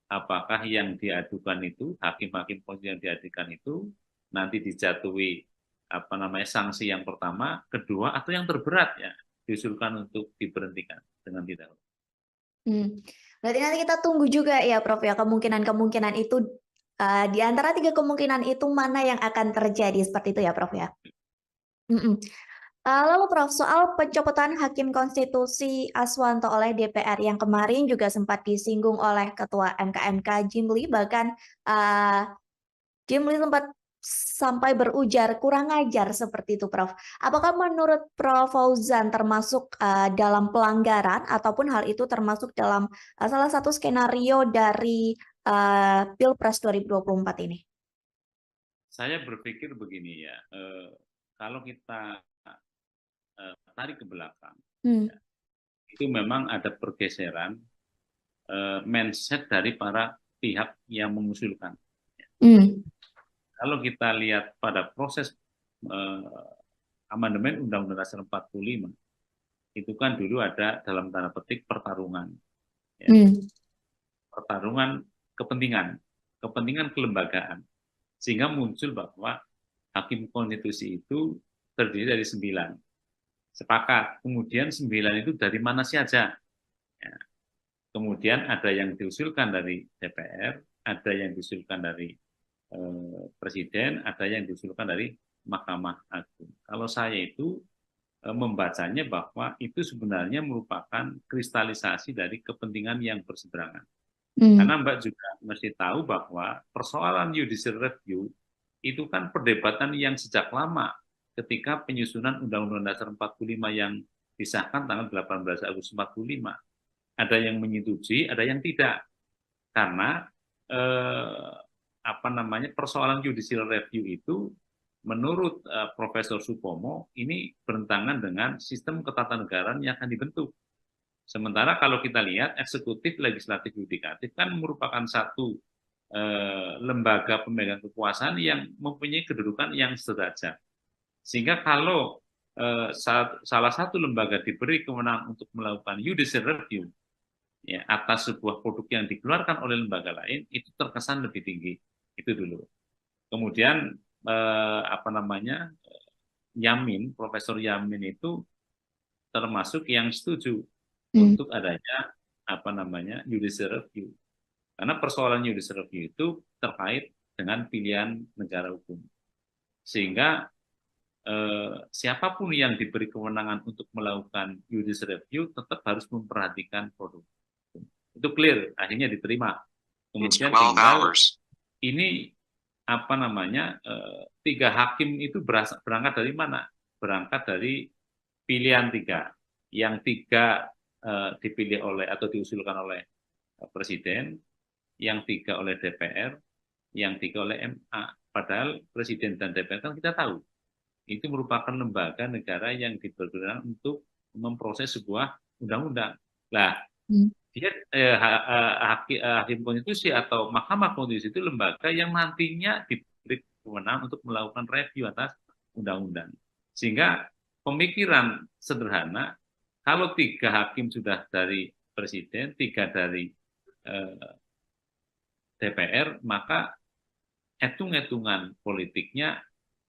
Speaker 1: Apakah yang diadukan itu, hakim-hakim konstitusi yang diadukan itu nanti dijatuhi sanksi yang pertama, kedua, atau yang terberat, ya, diusulkan untuk diberhentikan dengan tidak hormat.
Speaker 2: Berarti nanti kita tunggu juga ya, Prof ya, kemungkinan-kemungkinan itu di antara 3 kemungkinan itu mana yang akan terjadi, seperti itu ya, Prof ya. Lalu Prof, soal pencopotan Hakim Konstitusi Aswanto oleh DPR yang kemarin juga sempat disinggung oleh Ketua MK Jimli, bahkan Jimli sempat sampai berujar kurang ajar seperti itu, Prof. Apakah menurut Prof Fauzan termasuk dalam pelanggaran ataupun hal itu termasuk dalam salah satu skenario dari Pilpres 2024 ini?
Speaker 1: Saya berpikir begini ya, kalau kita tarik ke belakang, itu memang ada pergeseran mindset dari para pihak yang mengusulkan.
Speaker 2: Hmm.
Speaker 1: Kalau kita lihat pada proses amandemen Undang-Undang Dasar 45, itu kan dulu ada dalam tanda petik pertarungan, ya. Pertarungan kepentingan kelembagaan, sehingga muncul bahwa hakim konstitusi itu terdiri dari 9. Sepakat. Kemudian 9 itu dari mana saja? Ya. Kemudian ada yang diusulkan dari DPR, ada yang diusulkan dari Presiden, ada yang diusulkan dari Mahkamah Agung. Kalau saya itu membacanya bahwa itu sebenarnya merupakan kristalisasi dari kepentingan yang berseberangan. Karena Mbak juga mesti tahu bahwa persoalan judicial review itu kan perdebatan yang sejak lama ketika penyusunan Undang-Undang Dasar 45 yang disahkan tanggal 18 Agustus 45. Ada yang menyetujui, ada yang tidak. Karena persoalan judicial review itu menurut Profesor Supomo ini bertentangan dengan sistem ketatanegaraan yang akan dibentuk. Sementara kalau kita lihat eksekutif, legislatif, yudikatif kan merupakan satu lembaga pemegang kekuasaan yang mempunyai kedudukan yang sederajat. Sehingga kalau salah satu lembaga diberi kewenangan untuk melakukan judicial review ya, atas sebuah produk yang dikeluarkan oleh lembaga lain, itu terkesan lebih tinggi. Itu dulu. Kemudian Yamin, Profesor Yamin itu termasuk yang setuju untuk adanya judicial review. Karena persoalan judicial review itu terkait dengan pilihan negara hukum. Sehingga siapapun yang diberi kewenangan untuk melakukan judicial review tetap harus memperhatikan produk. Itu clear, akhirnya diterima. Kemudian tinggal ini 3 hakim itu berangkat dari mana? Berangkat dari pilihan 3. Yang 3 dipilih oleh atau diusulkan oleh Presiden, yang 3 oleh DPR, yang 3 oleh MA. Padahal Presiden dan DPR kan kita tahu, itu merupakan lembaga negara yang dipergunakan untuk memproses sebuah undang-undang. Lah, dia hakim konstitusi atau Mahkamah Konstitusi itu lembaga yang nantinya diberi kewenangan untuk melakukan review atas undang-undang. Sehingga pemikiran sederhana, kalau 3 hakim sudah dari Presiden, 3 dari DPR, maka hitung-hitungan politiknya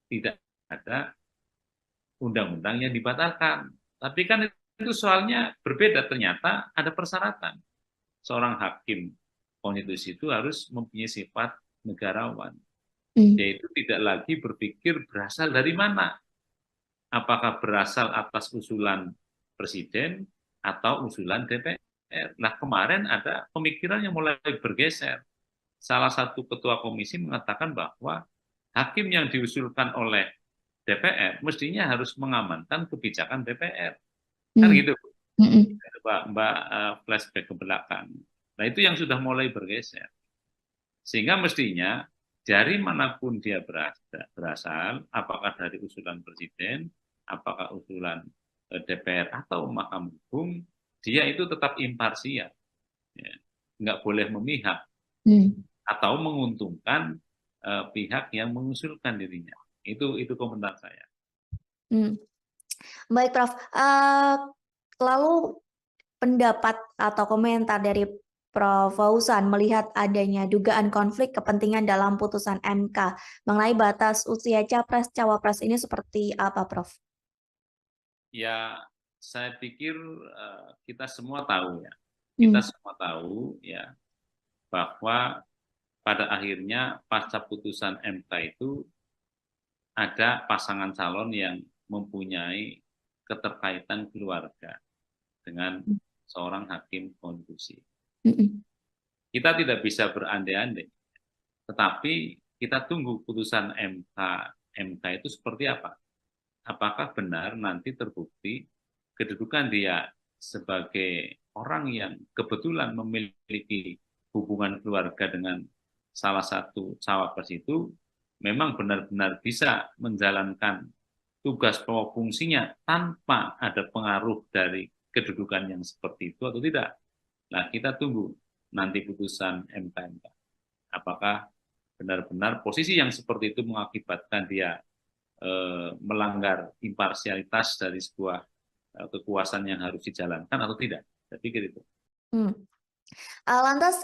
Speaker 1: tidak ada undang-undang yang dibatalkan. Tapi kan itu soalnya berbeda, ternyata ada persyaratan. Seorang hakim konstitusi itu harus mempunyai sifat negarawan. Yaitu tidak lagi berpikir berasal dari mana. Apakah berasal atas usulan Presiden atau usulan DPR. Nah, kemarin ada pemikiran yang mulai bergeser. Salah satu ketua komisi mengatakan bahwa hakim yang diusulkan oleh DPR mestinya harus mengamankan kebijakan DPR. Kan gitu. Mbak flashback ke belakang. Nah, itu yang sudah mulai bergeser. Sehingga mestinya dari manapun dia berasal, apakah dari usulan Presiden, apakah usulan DPR atau Mahkamah Agung, dia itu tetap imparsial. Ya. Nggak boleh memihak atau menguntungkan pihak yang mengusulkan dirinya. Itu komentar saya.
Speaker 2: Baik, Prof. Lalu pendapat atau komentar dari Prof. Fauzan melihat adanya dugaan konflik kepentingan dalam putusan MK mengenai batas usia capres-cawapres ini seperti apa, Prof?
Speaker 1: Ya, saya pikir kita semua tahu ya. Kita semua tahu ya bahwa pada akhirnya pasca putusan MK itu ada pasangan calon yang mempunyai keterkaitan keluarga dengan seorang hakim konstitusi. Kita tidak bisa berandai-andai, tetapi kita tunggu putusan MK itu seperti apa. Apakah benar nanti terbukti kedudukan dia sebagai orang yang kebetulan memiliki hubungan keluarga dengan salah satu cawapres itu memang benar-benar bisa menjalankan tugas pokok fungsinya tanpa ada pengaruh dari kedudukan yang seperti itu atau tidak. Nah, kita tunggu nanti putusan MK. Apakah benar-benar posisi yang seperti itu mengakibatkan dia melanggar imparsialitas dari sebuah kekuasaan yang harus dijalankan atau tidak? Saya pikir itu.
Speaker 2: Lantas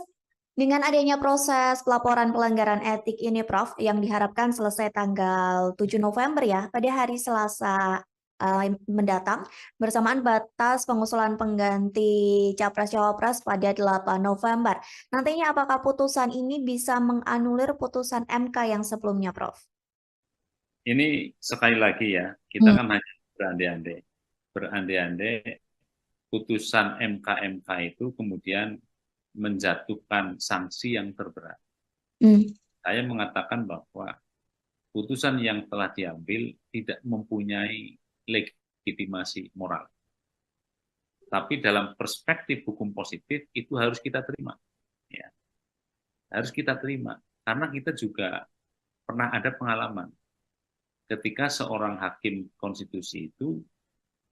Speaker 2: dengan adanya proses pelaporan pelanggaran etik ini, Prof, yang diharapkan selesai tanggal 7 November ya, pada hari Selasa mendatang, bersamaan batas pengusulan pengganti Capres-Cawapres pada 8 November. Nantinya apakah putusan ini bisa menganulir putusan MK yang sebelumnya, Prof?
Speaker 1: Ini sekali lagi ya, kita kan hanya berandai-andai. Berandai-andai putusan MK itu kemudian menjatuhkan sanksi yang terberat. Saya mengatakan bahwa putusan yang telah diambil tidak mempunyai legitimasi moral. Tapi dalam perspektif hukum positif itu harus kita terima. Ya. Harus kita terima. Karena kita juga pernah ada pengalaman ketika seorang hakim konstitusi itu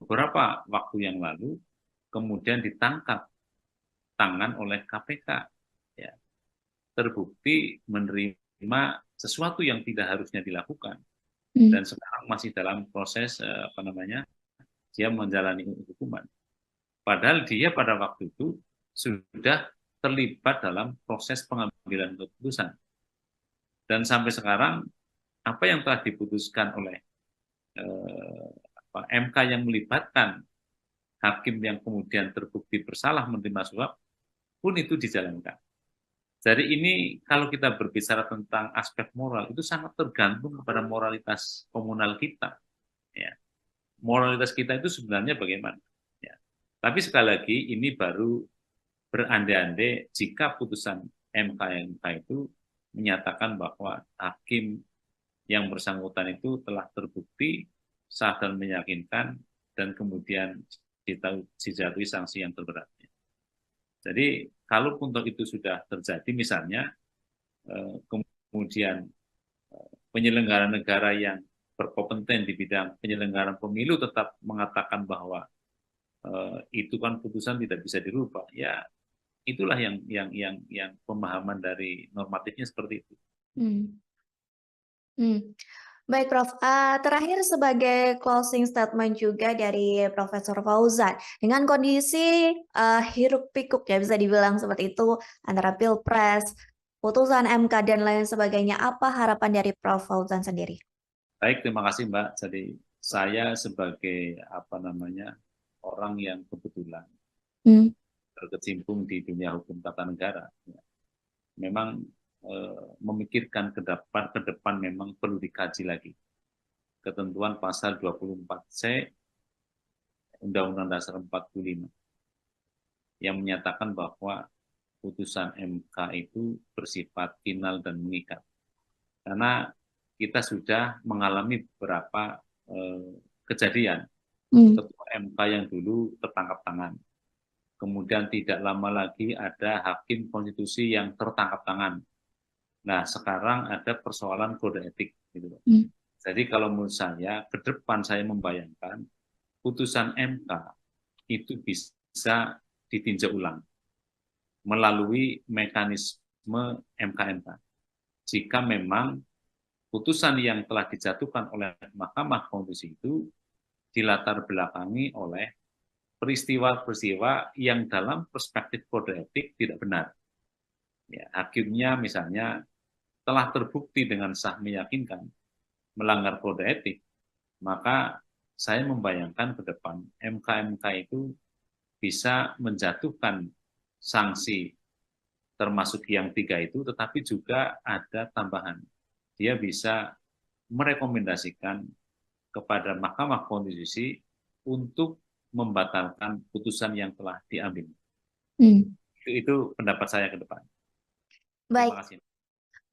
Speaker 1: beberapa waktu yang lalu kemudian ditangkap tangan oleh KPK. Ya. Terbukti menerima sesuatu yang tidak harusnya dilakukan. Dan sekarang masih dalam proses dia menjalani hukuman. Padahal dia pada waktu itu sudah terlibat dalam proses pengambilan keputusan. Dan sampai sekarang apa yang telah diputuskan oleh MK yang melibatkan hakim yang kemudian terbukti bersalah menerima suap pun itu dijalankan. Jadi ini kalau kita berbicara tentang aspek moral itu sangat tergantung kepada moralitas komunal kita. Ya. Moralitas kita itu sebenarnya bagaimana? Ya. Tapi sekali lagi ini baru berandai-andai jika putusan MK itu menyatakan bahwa hakim yang bersangkutan itu telah terbukti sah dan meyakinkan dan kemudian dijatuhi sanksi yang terberat. Jadi kalaupun itu sudah terjadi misalnya kemudian penyelenggara negara yang berkompeten di bidang penyelenggaraan pemilu tetap mengatakan bahwa itu kan putusan tidak bisa dirubah, ya itulah yang pemahaman dari normatifnya seperti itu.
Speaker 2: Baik, Prof. Terakhir sebagai closing statement juga dari Profesor Fauzan, dengan kondisi hiruk pikuk ya bisa dibilang seperti itu antara Pilpres, putusan MK dan lain sebagainya, apa harapan dari Prof. Fauzan sendiri?
Speaker 1: Baik, terima kasih Mbak. Jadi saya sebagai orang yang kebetulan berkecimpung di dunia hukum tata negara, memang memikirkan ke depan memang perlu dikaji lagi. Ketentuan pasal 24C Undang-Undang Dasar 45 yang menyatakan bahwa putusan MK itu bersifat final dan mengikat. Karena kita sudah mengalami beberapa kejadian. Ketua MK yang dulu tertangkap tangan. Kemudian tidak lama lagi ada hakim konstitusi yang tertangkap tangan. Nah, sekarang ada persoalan kode etik. Gitu. Jadi kalau menurut saya, ke depan saya membayangkan putusan MK itu bisa ditinjau ulang melalui mekanisme MK. Jika memang putusan yang telah dijatuhkan oleh Mahkamah Konstitusi itu dilatar belakangi oleh peristiwa-peristiwa yang dalam perspektif kode etik tidak benar. Ya, hakimnya misalnya telah terbukti dengan sah meyakinkan melanggar kode etik, maka saya membayangkan ke depan MK itu bisa menjatuhkan sanksi termasuk yang 3 itu, tetapi juga ada tambahan. Dia bisa merekomendasikan kepada Mahkamah Konstitusi untuk membatalkan putusan yang telah diambil. Itu pendapat saya ke depan.
Speaker 2: Baik.
Speaker 1: Terima kasih.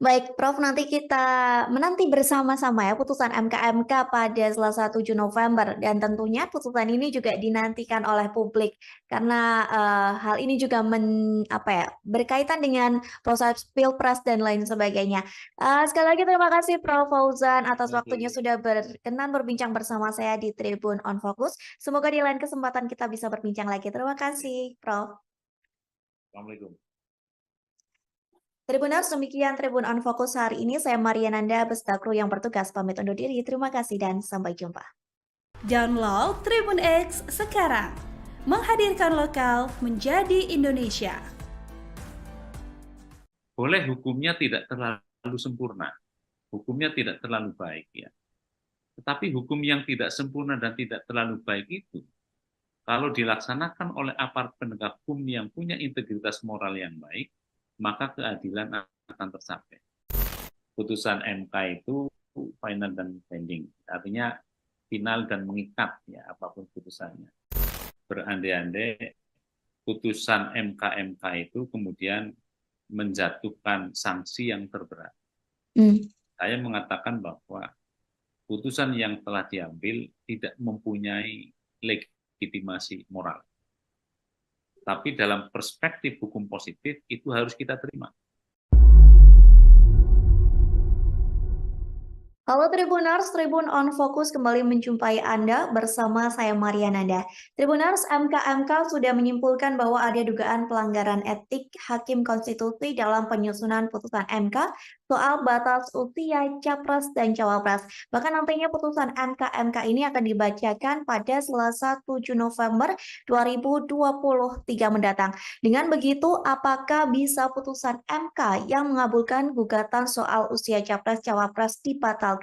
Speaker 2: Baik, Prof, nanti kita menanti bersama-sama ya putusan MK pada Selasa 7 November dan tentunya putusan ini juga dinantikan oleh publik karena hal ini juga berkaitan dengan proses Pilpres dan lain sebagainya. Sekali lagi terima kasih Prof Fauzan atas waktunya sudah berkenan berbincang bersama saya di Tribun on Focus. Semoga di lain kesempatan kita bisa berbincang lagi. Terima kasih, Prof.
Speaker 1: Assalamualaikum.
Speaker 2: Tribuners, demikian Tribun on Fokus hari ini. Saya Mariananda beserta kru yang bertugas pamit undur diri. Terima kasih dan sampai jumpa.
Speaker 3: Download Tribun X sekarang. Menghadirkan lokal menjadi Indonesia.
Speaker 1: Boleh hukumnya tidak terlalu sempurna, hukumnya tidak terlalu baik ya. Tetapi hukum yang tidak sempurna dan tidak terlalu baik itu, kalau dilaksanakan oleh aparat penegak hukum yang punya integritas moral yang baik, maka keadilan akan tercapai. Putusan MK itu final dan binding, artinya final dan mengikat ya apapun putusannya. Berandai-andai putusan MK itu kemudian menjatuhkan sanksi yang terberat. Saya mengatakan bahwa putusan yang telah diambil tidak mempunyai legitimasi moral. Tapi dalam perspektif hukum positif itu harus kita terima.
Speaker 2: Halo Tribuners, Tribun on Fokus kembali menjumpai Anda bersama saya Mariananda. Tribuners, MK sudah menyimpulkan bahwa ada dugaan pelanggaran etik Hakim Konstitusi dalam penyusunan putusan MK soal batas usia Capres dan Cawapres. Bahkan nantinya putusan MK ini akan dibacakan pada Selasa 7 November 2023 mendatang. Dengan begitu, apakah bisa putusan MK yang mengabulkan gugatan soal usia Capres-Cawapres dibatalkan?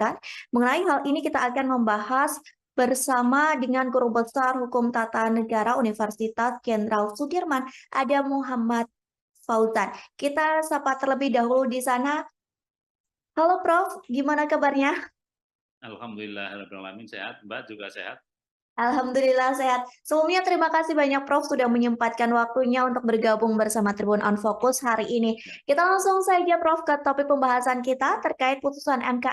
Speaker 2: Mengenai hal ini kita akan membahas bersama dengan Guru Besar Hukum Tata Negara Universitas Jenderal Sudirman, ada Muhammad Fauzan. Kita sapa terlebih dahulu di sana. Halo Prof, gimana kabarnya?
Speaker 1: Alhamdulillahirrahmanirrahim, sehat. Mbak juga sehat?
Speaker 2: Alhamdulillah sehat. Sebelumnya terima kasih banyak Prof sudah menyempatkan waktunya untuk bergabung bersama Tribun on Fokus hari ini. Kita langsung saja Prof ke topik pembahasan kita terkait putusan MK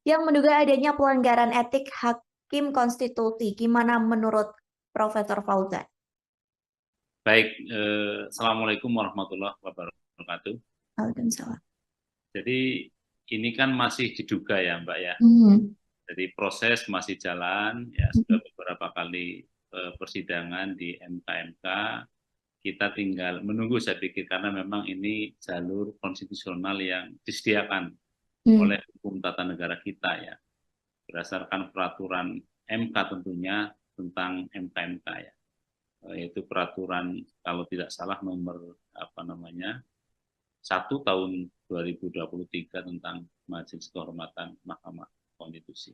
Speaker 2: yang menduga adanya pelanggaran etik Hakim Konstitusi. Gimana menurut Profesor Fauzan?
Speaker 1: Baik, Assalamualaikum warahmatullahi wabarakatuh.
Speaker 2: Waalaikumsalam.
Speaker 1: Jadi ini kan masih diduga ya Mbak ya. Jadi proses masih jalan, ya sudah beberapa kali persidangan di MK. Kita tinggal menunggu saya pikir karena memang ini jalur konstitusional yang disediakan oleh hukum tata negara kita ya. Berdasarkan peraturan MK tentunya tentang MK ya. Yaitu peraturan kalau tidak salah nomor 1 tahun 2023 tentang Majelis Kehormatan Mahkamah Konstitusi.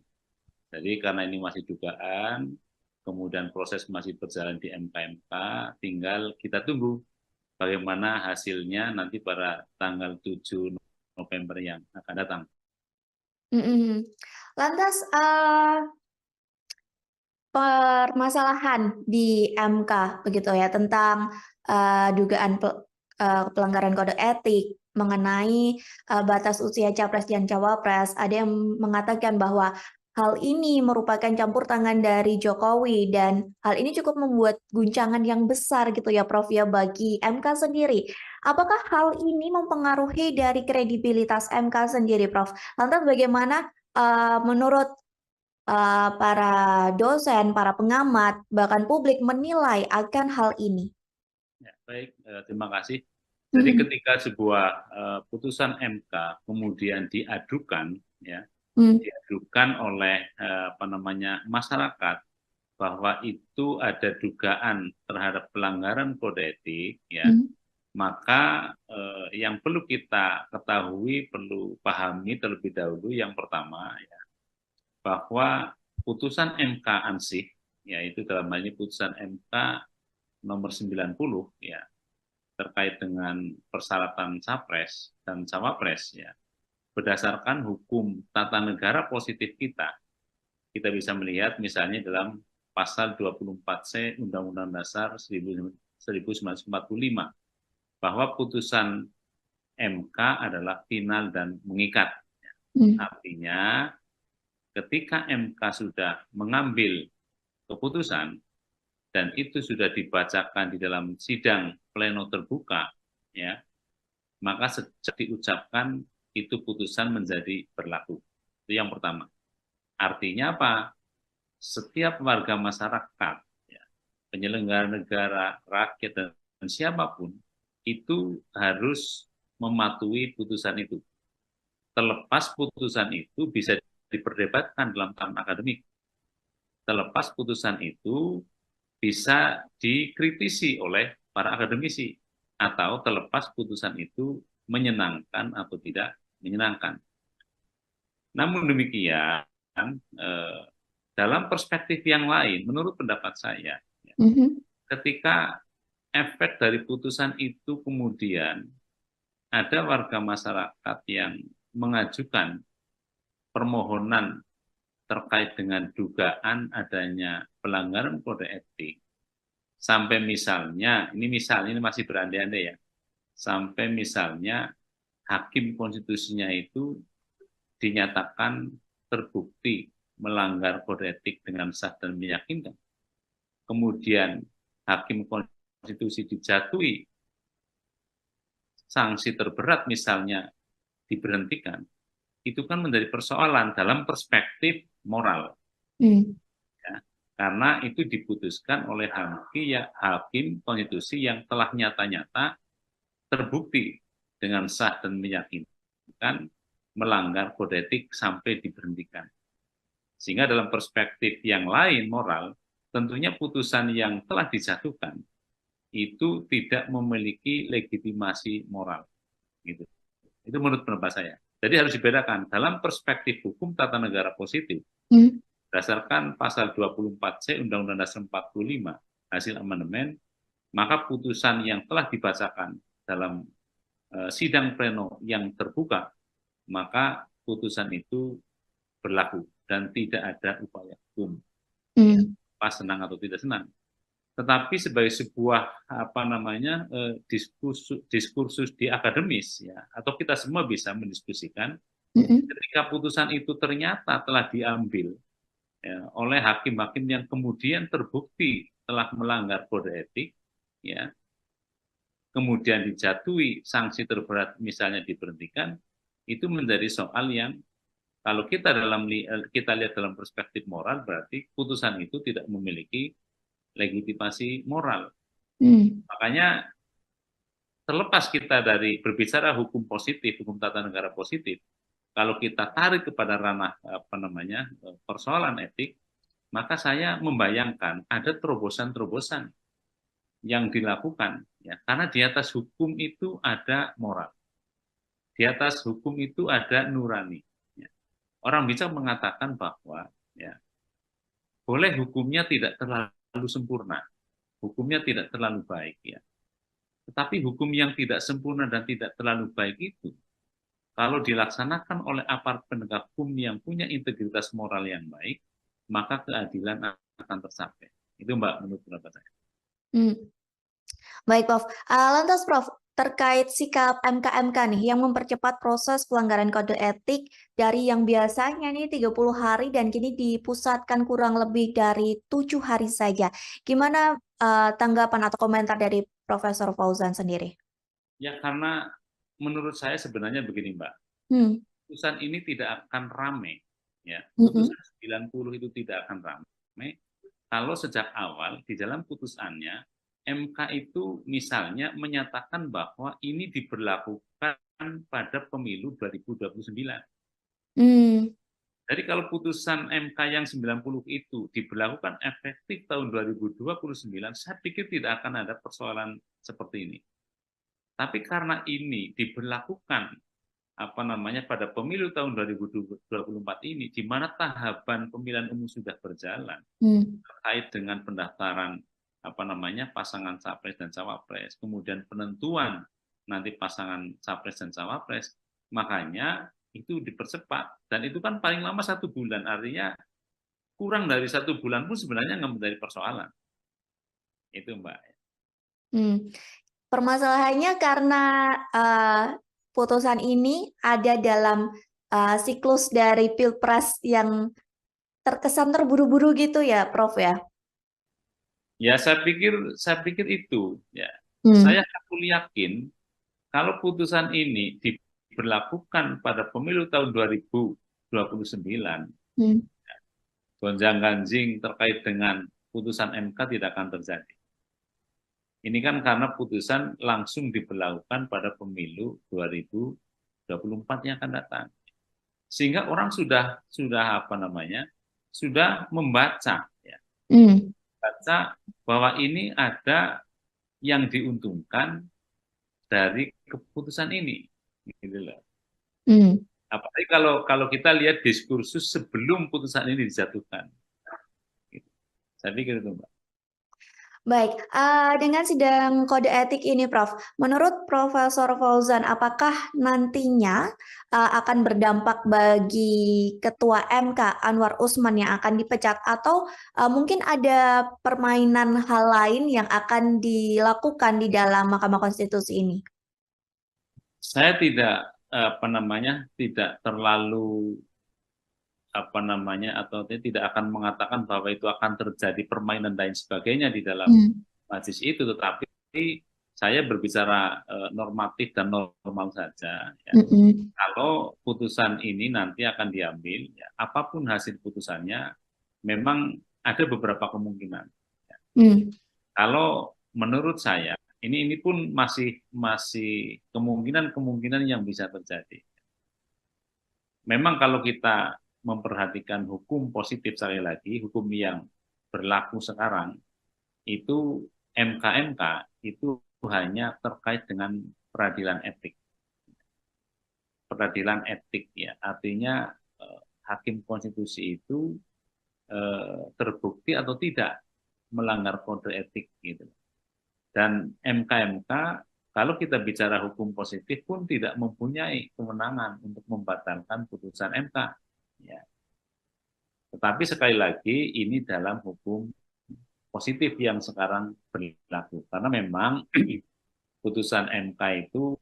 Speaker 1: Jadi karena ini masih dugaan, kemudian proses masih berjalan di MK, tinggal kita tunggu bagaimana hasilnya nanti pada tanggal 7 November yang akan datang.
Speaker 2: Lantas permasalahan di MK begitu ya tentang dugaan pelanggaran kode etik mengenai batas usia Capres dan Cawapres. Ada yang mengatakan bahwa hal ini merupakan campur tangan dari Jokowi dan hal ini cukup membuat guncangan yang besar gitu ya Prof ya bagi MK sendiri. Apakah hal ini mempengaruhi dari kredibilitas MK sendiri Prof? Lantas bagaimana menurut para dosen, para pengamat, bahkan publik menilai akan hal ini?
Speaker 1: Ya, baik, terima kasih. Jadi ketika sebuah putusan MK kemudian diadukan, ya, diadukan oleh masyarakat bahwa itu ada dugaan terhadap pelanggaran kode etik, ya, maka yang perlu kita ketahui, perlu pahami terlebih dahulu yang pertama, ya, bahwa putusan MK ansih, yaitu dalam hal ini putusan MK nomor 90, ya, terkait dengan persyaratan capres dan cawapres ya berdasarkan hukum tata negara positif kita bisa melihat misalnya dalam pasal 24C Undang-Undang Dasar 1945 bahwa putusan MK adalah final dan mengikat. Artinya ketika MK sudah mengambil keputusan dan itu sudah dibacakan di dalam sidang pleno terbuka, ya, maka sejak diucapkan itu putusan menjadi berlaku. Itu yang pertama. Artinya apa? Setiap warga masyarakat, ya, penyelenggara negara, rakyat dan siapapun itu harus mematuhi putusan itu. Terlepas putusan itu bisa diperdebatkan dalam tahap akademik. Terlepas putusan itu bisa dikritisi oleh para akademisi. Atau terlepas putusan itu menyenangkan atau tidak menyenangkan. Namun demikian, dalam perspektif yang lain, menurut pendapat saya, ketika efek dari putusan itu kemudian ada warga masyarakat yang mengajukan permohonan terkait dengan dugaan adanya pelanggaran kode etik, sampai misalnya, ini masih berandai-andai ya, sampai misalnya hakim konstitusinya itu dinyatakan terbukti melanggar kode etik dengan sah dan meyakinkan. Kemudian hakim konstitusi dijatuhi sanksi terberat misalnya diberhentikan, itu kan menjadi persoalan dalam perspektif moral. Ya, karena itu diputuskan oleh hakim konstitusi yang telah nyata-nyata terbukti dengan sah dan meyakinkan melanggar kode etik sampai diberhentikan. Sehingga dalam perspektif yang lain moral, tentunya putusan yang telah dijatuhkan itu tidak memiliki legitimasi moral. Gitu. Itu menurut pendapat saya. Jadi harus dibedakan dalam perspektif hukum tata negara positif, berdasarkan pasal 24C Undang-Undang Dasar 45 hasil amandemen, maka putusan yang telah dibacakan dalam sidang pleno yang terbuka, maka putusan itu berlaku dan tidak ada upaya hukum. Pas senang atau tidak senang. Tetapi sebagai sebuah diskursus di akademis ya, atau kita semua bisa mendiskusikan, ketika putusan itu ternyata telah diambil ya, oleh hakim-hakim yang kemudian terbukti telah melanggar kode etik, ya, kemudian dijatuhi sanksi terberat misalnya diberhentikan, itu menjadi soal yang kalau kita lihat dalam perspektif moral, berarti putusan itu tidak memiliki legitimasi moral. Makanya terlepas kita dari berbicara hukum positif, hukum tata negara positif, kalau kita tarik kepada ranah persoalan etik, maka saya membayangkan ada terobosan-terobosan yang dilakukan, ya, karena di atas hukum itu ada moral, di atas hukum itu ada nurani. Ya. Orang bisa mengatakan bahwa ya, boleh hukumnya tidak terlalu sempurna, hukumnya tidak terlalu baik, ya. Tetapi hukum yang tidak sempurna dan tidak terlalu baik itu, kalau dilaksanakan oleh aparat penegak hukum yang punya integritas moral yang baik, maka keadilan akan tercapai. Itu Mbak, menurut pendapat saya.
Speaker 2: Baik, Prof. Lantas, Prof, terkait sikap MK-MK nih yang mempercepat proses pelanggaran kode etik dari yang biasanya nih 30 hari dan kini dipusatkan kurang lebih dari 7 hari saja. Gimana tanggapan atau komentar dari Profesor Fauzan sendiri?
Speaker 1: Ya, karena menurut saya sebenarnya begini, Mbak. Putusan ini tidak akan rame. Ya. Putusan 90 itu tidak akan rame kalau sejak awal di dalam putusannya MK itu misalnya menyatakan bahwa ini diberlakukan pada pemilu 2029. Jadi kalau putusan MK yang 90 itu diberlakukan efektif tahun 2029, saya pikir tidak akan ada persoalan seperti ini. Tapi karena ini diberlakukan pada pemilu tahun 2024 ini, di mana tahapan pemilihan umum sudah berjalan terkait dengan pendaftaran pasangan capres dan cawapres, kemudian penentuan nanti pasangan capres dan cawapres, makanya itu dipercepat, dan itu kan paling lama 1 bulan, artinya kurang dari 1 bulan pun sebenarnya nggak menjadi persoalan. Itu Mbak.
Speaker 2: Permasalahannya karena putusan ini ada dalam siklus dari Pilpres yang terkesan terburu-buru gitu ya, Prof ya?
Speaker 1: Ya, saya pikir itu ya. Saya yakin kalau putusan ini diberlakukan pada pemilu tahun 2029, gonjang-ganjing terkait dengan putusan MK tidak akan terjadi. Ini kan karena putusan langsung diberlakukan pada pemilu 2024 yang akan datang. Sehingga orang sudah apa namanya? Sudah membaca ya. Baca bahwa ini ada yang diuntungkan dari keputusan ini. Gitu loh. Apalagi kalau kita lihat diskursus sebelum putusan ini dijatuhkan. Gitu. Saya pikir itu, Mbak.
Speaker 2: Baik, dengan sidang kode etik ini, Prof, menurut Profesor Fauzan, apakah nantinya akan berdampak bagi Ketua MK Anwar Usman yang akan dipecat, atau mungkin ada permainan hal lain yang akan dilakukan di dalam Mahkamah Konstitusi ini?
Speaker 1: Saya tidak terlalu atau tidak akan mengatakan bahwa itu akan terjadi permainan dan sebagainya di dalam majelis itu, tetapi saya berbicara normatif dan normal saja. Ya. Kalau putusan ini nanti akan diambil, ya, apapun hasil putusannya, memang ada beberapa kemungkinan. Ya. Kalau menurut saya, ini pun masih kemungkinan yang bisa terjadi. Memang kalau kita memperhatikan hukum positif, sekali lagi, hukum yang berlaku sekarang, itu MK itu hanya terkait dengan peradilan etik. Peradilan etik ya, artinya hakim konstitusi itu terbukti atau tidak melanggar kode etik gitu. Dan MK kalau kita bicara hukum positif pun tidak mempunyai kewenangan untuk membatalkan putusan MK. Ya. Tetapi sekali lagi ini dalam hukum positif yang sekarang berlaku, karena memang putusan MK itu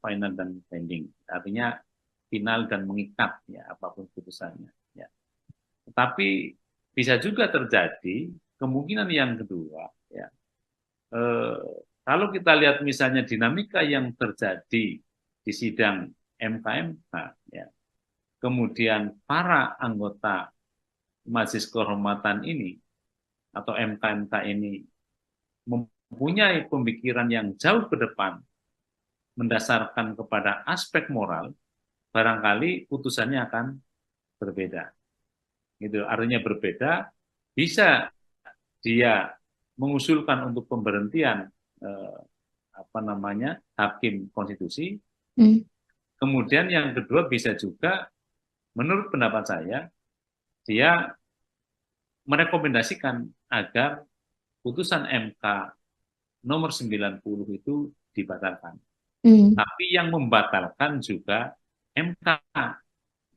Speaker 1: final dan binding, artinya final dan mengikat ya apapun putusannya. Ya. Tetapi bisa juga terjadi kemungkinan yang kedua, ya. Kalau kita lihat misalnya dinamika yang terjadi di sidang MK, ya, kemudian para anggota Majelis Kehormatan ini atau MK ini mempunyai pemikiran yang jauh ke depan mendasarkan kepada aspek moral, barangkali putusannya akan berbeda. Gitu, artinya berbeda, bisa dia mengusulkan untuk pemberhentian hakim konstitusi. Kemudian yang kedua bisa juga, menurut pendapat saya, dia merekomendasikan agar putusan MK nomor 90 itu dibatalkan. Tapi yang membatalkan juga MK,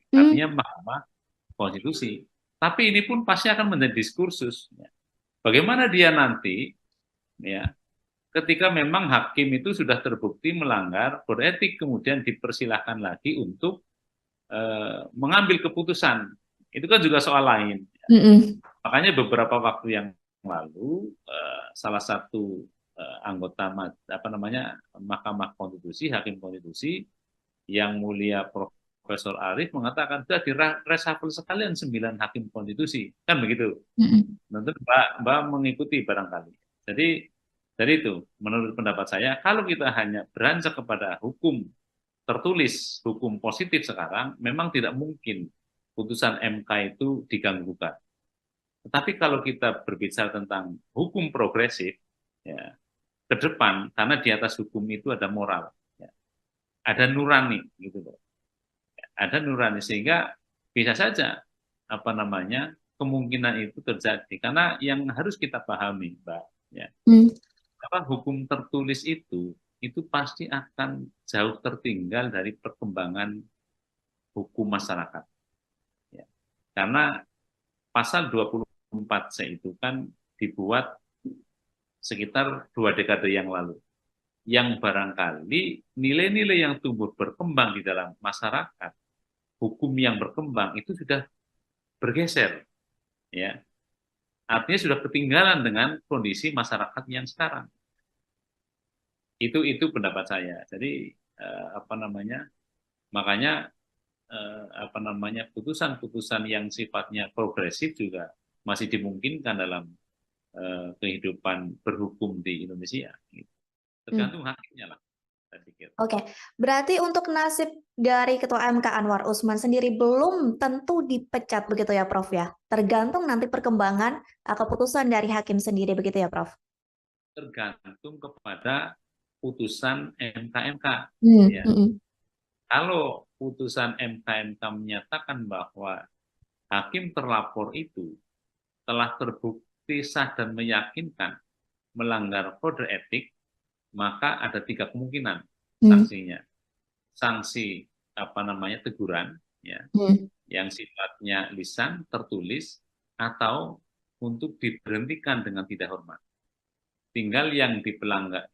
Speaker 1: artinya Mahkamah Konstitusi. Tapi ini pun pasti akan menjadi diskursus. Bagaimana dia nanti, ya, ketika memang hakim itu sudah terbukti melanggar kode etik, kemudian dipersilahkan lagi untuk mengambil keputusan. Itu kan juga soal lain. Makanya beberapa waktu yang lalu salah satu anggota Mahkamah Konstitusi, hakim konstitusi yang mulia Profesor Arief mengatakan sudah direshuffle sekalian 9 hakim konstitusi, kan begitu. Tentu Mbak mengikuti barangkali. Jadi dari itu, menurut pendapat saya, kalau kita hanya beranjak kepada hukum tertulis, hukum positif sekarang, memang tidak mungkin putusan MK itu diganggu-gugat. Tetapi kalau kita berbicara tentang hukum progresif, ya, ke depan, karena di atas hukum itu ada moral, ya, ada nurani, gitu loh. Ada nurani, sehingga bisa saja kemungkinan itu terjadi. Karena yang harus kita pahami, Mbak, ya, hukum tertulis itu pasti akan jauh tertinggal dari perkembangan hukum masyarakat. Ya. Karena pasal 24C itu kan dibuat sekitar 2 dekade yang lalu, yang barangkali nilai-nilai yang tumbuh berkembang di dalam masyarakat, hukum yang berkembang itu sudah bergeser, ya, artinya sudah ketinggalan dengan kondisi masyarakat yang sekarang. Itu pendapat saya. Jadi makanya putusan-putusan yang sifatnya progresif juga masih dimungkinkan dalam kehidupan berhukum di Indonesia. Gitu. Tergantung hakimnya lah, saya pikir.
Speaker 2: Oke, berarti untuk nasib dari Ketua MK Anwar Usman sendiri belum tentu dipecat begitu ya, Prof ya? Tergantung nanti perkembangan keputusan dari hakim sendiri begitu ya, Prof?
Speaker 1: Tergantung kepada putusan MK-MK. Ya. Kalau putusan MK-MK menyatakan bahwa hakim terlapor itu telah terbukti sah dan meyakinkan melanggar kode etik, maka ada 3 kemungkinan sanksinya. Sanksi teguran, ya, yang sifatnya lisan, tertulis, atau untuk diberhentikan dengan tidak hormat. Tinggal yang dilanggar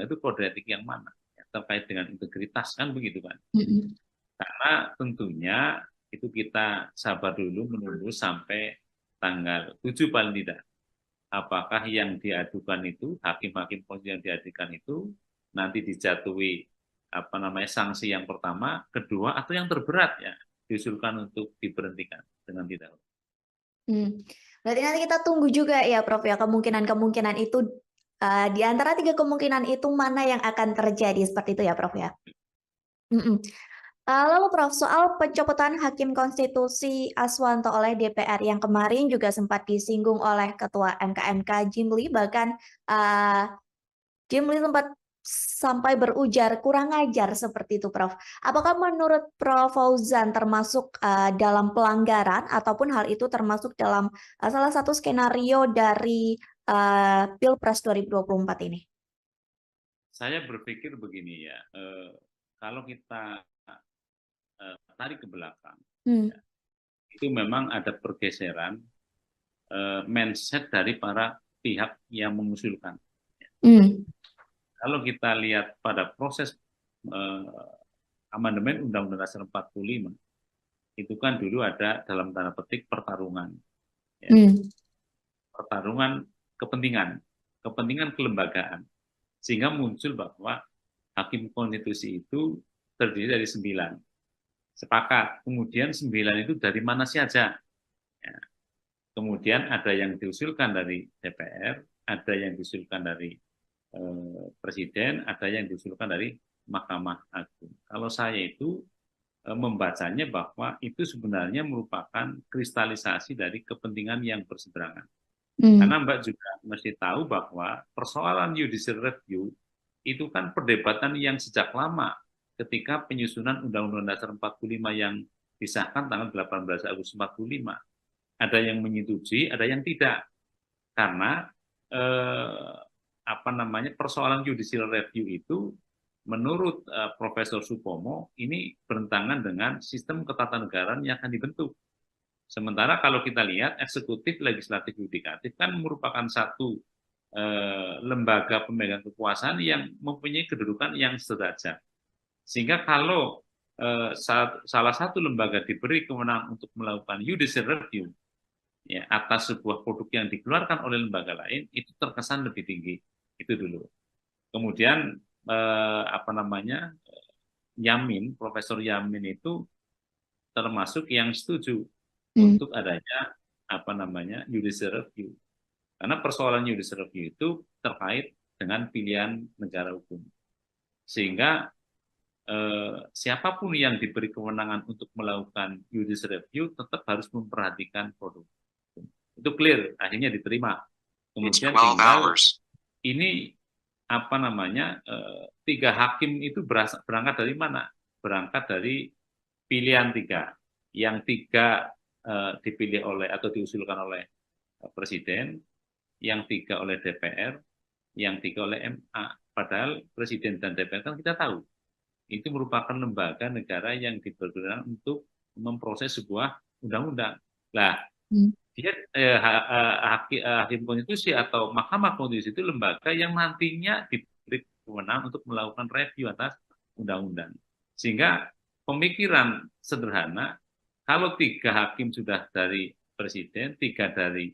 Speaker 1: itu kode etik yang mana, ya, terkait dengan integritas, kan begitu kan? Karena tentunya itu kita sabar dulu menunggu sampai tanggal 7 paling tidak. Apakah yang diadukan itu, hakim-hakim konstitusi yang diadukan itu nanti dijatuhi sanksi yang pertama, kedua, atau yang terberat ya diusulkan untuk diberhentikan dengan tidak.
Speaker 2: Berarti nanti kita tunggu juga ya, Prof ya, kemungkinan-kemungkinan itu di antara 3 kemungkinan itu mana yang akan terjadi seperti itu ya, Prof ya. Lalu Prof, soal pencopotan Hakim Konstitusi Aswanto oleh DPR yang kemarin juga sempat disinggung oleh Ketua MK Jimli, bahkan Jimli sempat sampai berujar kurang ajar seperti itu, Prof. Apakah menurut Prof Fauzan termasuk dalam pelanggaran ataupun hal itu termasuk dalam salah satu skenario dari Pilpres 2024 ini?
Speaker 1: Saya berpikir begini ya, kalau kita tarik ke belakang, ya, itu memang ada pergeseran mindset dari para pihak yang mengusulkan. Kalau kita lihat pada proses amandemen Undang-Undang Dasar 45, itu kan dulu ada dalam tanda petik pertarungan, ya. Pertarungan kepentingan kelembagaan, sehingga muncul bahwa hakim konstitusi itu terdiri dari 9. Sepakat. Kemudian 9 itu dari mana saja? Ya. Kemudian ada yang diusulkan dari DPR, ada yang diusulkan dari Presiden, ada yang diusulkan dari Mahkamah Agung. Kalau saya itu membacanya bahwa itu sebenarnya merupakan kristalisasi dari kepentingan yang berseberangan. Karena Mbak juga mesti tahu bahwa persoalan judicial review itu kan perdebatan yang sejak lama ketika penyusunan Undang-Undang Dasar 45 yang disahkan tanggal 18 Agustus 45. Ada yang menyetujui, ada yang tidak. Karena persoalan judicial review itu menurut Profesor Supomo ini bertentangan dengan sistem ketatanegaraan yang akan dibentuk. Sementara kalau kita lihat eksekutif, legislatif, yudikatif kan merupakan satu lembaga pemegang kekuasaan yang mempunyai kedudukan yang sederajat. Sehingga kalau salah satu lembaga diberi kewenangan untuk melakukan judicial review ya, atas sebuah produk yang dikeluarkan oleh lembaga lain, itu terkesan lebih tinggi. Itu dulu. Kemudian Yamin, Profesor Yamin itu termasuk yang setuju untuk adanya judicial review. Karena persoalan judicial review itu terkait dengan pilihan negara hukum. Sehingga siapapun yang diberi kewenangan untuk melakukan judicial review tetap harus memperhatikan produk. Itu clear, akhirnya diterima. Kemudian tinggal ini 3 hakim itu berangkat dari mana? Berangkat dari pilihan 3. Yang 3 dipilih oleh atau diusulkan oleh Presiden, yang 3 oleh DPR, yang 3 oleh MA. Padahal Presiden dan DPR kan kita tahu itu merupakan lembaga negara yang dipergunakan untuk memproses sebuah undang-undang. Nah, dia hakim konstitusi atau Mahkamah Konstitusi itu lembaga yang nantinya diberi kewenangan untuk melakukan review atas undang-undang. Sehingga pemikiran sederhana, kalau 3 hakim sudah dari Presiden, 3 dari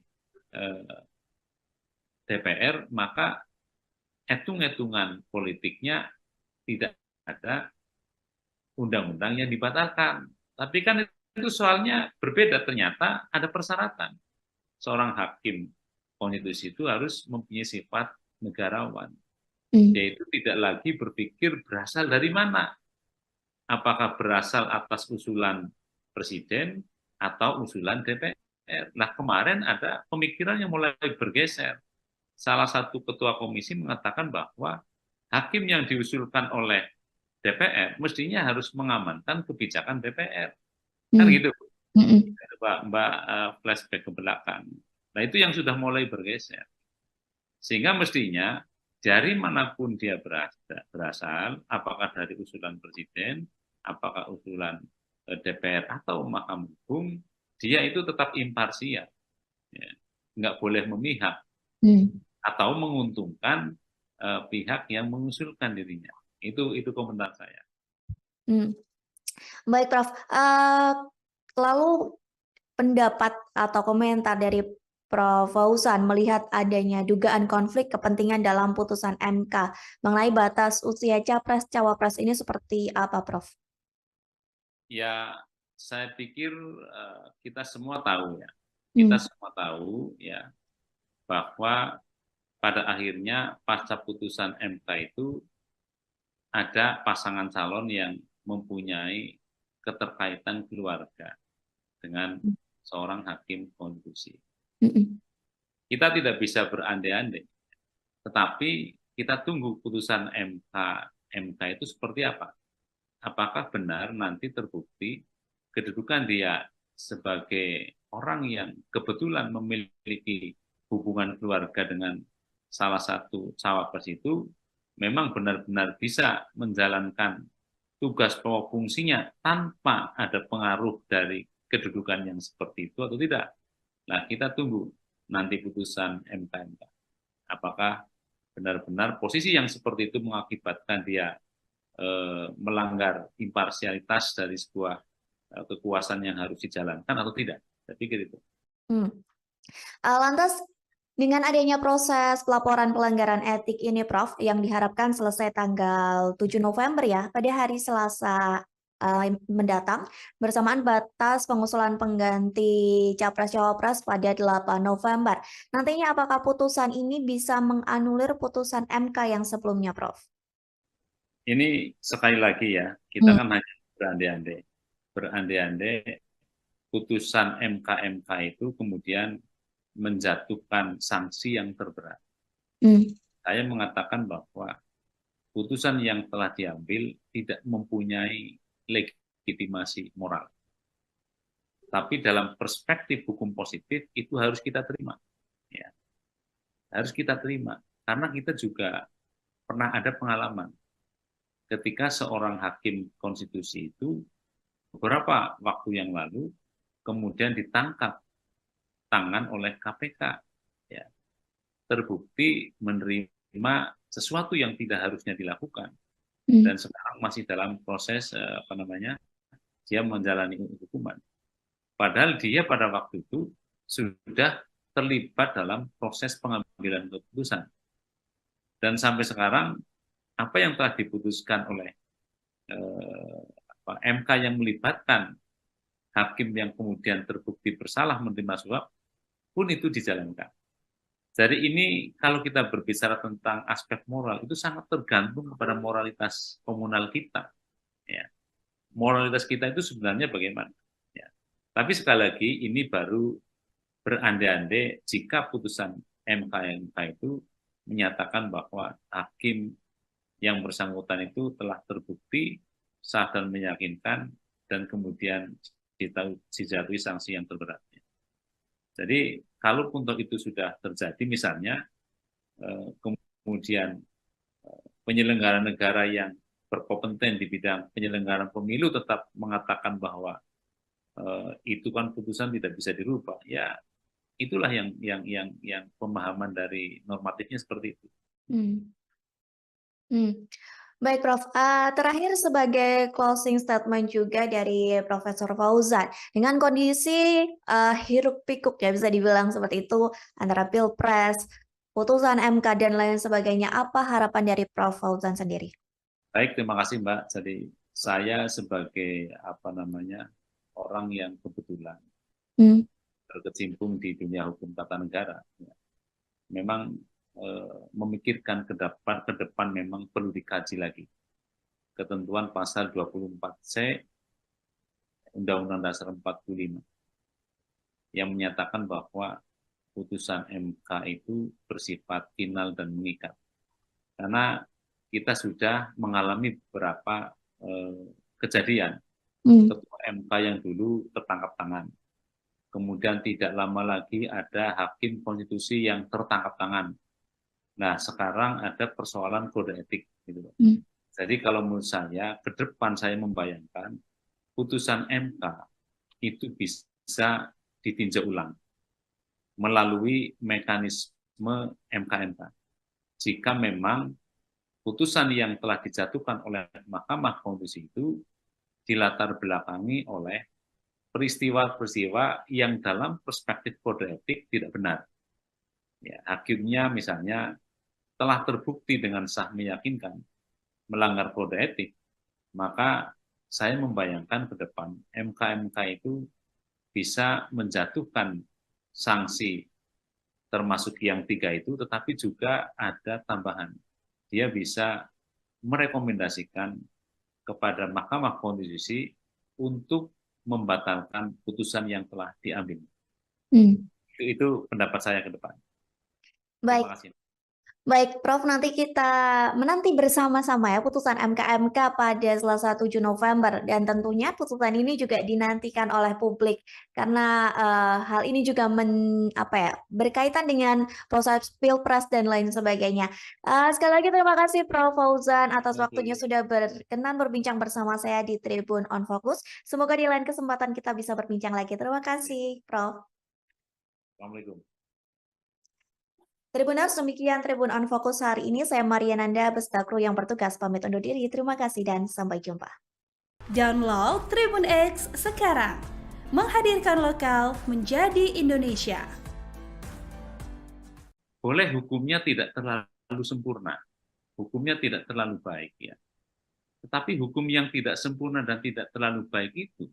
Speaker 1: DPR, maka hitung-hitungan politiknya tidak ada undang-undang yang dibatalkan. Tapi kan itu soalnya berbeda, ternyata ada persyaratan. Seorang hakim konstitusi itu harus mempunyai sifat negarawan,
Speaker 2: Hmm.
Speaker 1: yaitu tidak lagi berpikir berasal dari mana, apakah berasal atas usulan presiden atau usulan DPR. Nah, kemarin ada pemikiran yang mulai bergeser. Salah satu ketua komisi mengatakan bahwa hakim yang diusulkan oleh DPR mestinya harus mengamankan kebijakan DPR. Kan
Speaker 2: Hmm.
Speaker 1: gitu,
Speaker 2: Hmm.
Speaker 1: Mbak, flashback ke belakang. Nah, itu yang sudah mulai bergeser. Sehingga mestinya dari manapun dia berasal, apakah dari usulan presiden, apakah usulan DPR atau Mahkamah Agung, dia itu tetap imparsial, ya. Nggak boleh memihak
Speaker 2: Hmm.
Speaker 1: atau menguntungkan pihak yang mengusulkan dirinya. Itu komentar saya.
Speaker 2: Hmm. Baik, Prof. Lalu pendapat atau komentar dari Prof. Fauzan melihat adanya dugaan konflik kepentingan dalam putusan MK mengenai batas usia capres-cawapres ini seperti apa, Prof?
Speaker 1: Ya, saya pikir kita semua tahu ya,
Speaker 2: Hmm.
Speaker 1: kita semua tahu ya bahwa pada akhirnya pasca putusan MK itu ada pasangan calon yang mempunyai keterkaitan keluarga dengan seorang hakim konstitusi.
Speaker 2: Hmm.
Speaker 1: Kita tidak bisa berandai-andai, tetapi kita tunggu putusan MK itu seperti apa. Apakah benar nanti terbukti kedudukan dia sebagai orang yang kebetulan memiliki hubungan keluarga dengan salah satu cawapres itu memang benar-benar bisa menjalankan tugas pokok fungsinya tanpa ada pengaruh dari kedudukan yang seperti itu atau tidak. Nah, kita tunggu nanti putusan MK. Apakah benar-benar posisi yang seperti itu mengakibatkan dia melanggar imparsialitas dari sebuah kekuasaan yang harus dijalankan atau tidak. Saya pikir itu.
Speaker 2: Lantas, dengan adanya proses pelaporan pelanggaran etik ini, Prof, yang diharapkan selesai tanggal 7 November ya, pada hari Selasa mendatang, bersamaan batas pengusulan pengganti Capres-Cawapres pada 8 November. Nantinya apakah putusan ini bisa menganulir putusan MK yang sebelumnya, Prof?
Speaker 1: Ini sekali lagi ya, kita kan hanya berandai-andai. Berandai-andai putusan MK itu kemudian menjatuhkan sanksi yang terberat. Saya mengatakan bahwa putusan yang telah diambil tidak mempunyai legitimasi moral. Tapi dalam perspektif hukum positif itu harus kita terima. Ya. Harus kita terima. Karena kita juga pernah ada pengalaman ketika seorang hakim konstitusi itu beberapa waktu yang lalu kemudian ditangkap tangan oleh KPK. Ya. Terbukti menerima sesuatu yang tidak harusnya dilakukan. Dan sekarang masih dalam proses dia menjalani hukuman. Padahal dia pada waktu itu sudah terlibat dalam proses pengambilan keputusan. Dan sampai sekarang apa yang telah diputuskan oleh MK yang melibatkan hakim yang kemudian terbukti bersalah menerima suap pun itu dijalankan. Jadi ini kalau kita berbicara tentang aspek moral itu sangat tergantung kepada moralitas komunal kita. Ya. Moralitas kita itu sebenarnya bagaimana? Ya. Tapi sekali lagi ini baru berandai-andai jika putusan MK itu menyatakan bahwa hakim yang bersangkutan itu telah terbukti sah dan meyakinkan dan kemudian dijatuhi sanksi yang terberat. Jadi kalaupun itu sudah terjadi misalnya kemudian penyelenggara negara yang berkompeten di bidang penyelenggaraan pemilu tetap mengatakan bahwa itu kan putusan tidak bisa dirubah, ya itulah yang pemahaman dari normatifnya seperti itu.
Speaker 2: Baik, Prof. Terakhir sebagai closing statement juga dari Profesor Fauzan, dengan kondisi hiruk pikuk ya bisa dibilang seperti itu antara Pilpres, putusan MK dan lain sebagainya, apa harapan dari Prof. Fauzan sendiri?
Speaker 1: Baik, terima kasih Mbak. Jadi saya sebagai orang yang kebetulan berkecimpung di dunia hukum tata negara, memang memikirkan ke depan memang perlu dikaji lagi. Ketentuan pasal 24C Undang-Undang Dasar 45 yang menyatakan bahwa putusan MK itu bersifat final dan mengikat. Karena kita sudah mengalami beberapa kejadian. Ketua MK yang dulu tertangkap tangan. Kemudian tidak lama lagi ada hakim konstitusi yang tertangkap tangan. Nah, sekarang ada persoalan kode etik. Gitu. Jadi kalau menurut saya, ke depan saya membayangkan putusan MK itu bisa ditinjau ulang melalui mekanisme MK-MK. Jika memang putusan yang telah dijatuhkan oleh Mahkamah Konstitusi itu dilatar belakangi oleh peristiwa-peristiwa yang dalam perspektif kode etik tidak benar. Ya, hakimnya misalnya telah terbukti dengan sah meyakinkan melanggar kode etik, maka saya membayangkan ke depan MK-MK itu bisa menjatuhkan sanksi termasuk yang 3 itu, tetapi juga ada tambahan. Dia bisa merekomendasikan kepada Mahkamah Konstitusi untuk membatalkan putusan yang telah diambil. Itu pendapat saya ke depan.
Speaker 2: Baik.
Speaker 1: Terima kasih.
Speaker 2: Baik, Prof, nanti kita menanti bersama-sama ya putusan MK-MK pada Selasa 7 November dan tentunya putusan ini juga dinantikan oleh publik karena hal ini juga berkaitan dengan proses Pilpres dan lain sebagainya. Sekali lagi terima kasih Prof Fauzan atas waktunya sudah berkenan berbincang bersama saya di Tribun on Focus. Semoga di lain kesempatan kita bisa berbincang lagi. Terima kasih, Prof.
Speaker 1: Assalamualaikum.
Speaker 2: Tribuners, demikian Tribun on Focus hari ini. Saya Mariananda beserta kru yang bertugas pamit undur diri. Terima kasih dan sampai jumpa.
Speaker 3: Download Tribun X sekarang. Menghadirkan lokal menjadi Indonesia.
Speaker 1: Boleh hukumnya tidak terlalu sempurna. Hukumnya tidak terlalu baik ya. Tetapi hukum yang tidak sempurna dan tidak terlalu baik itu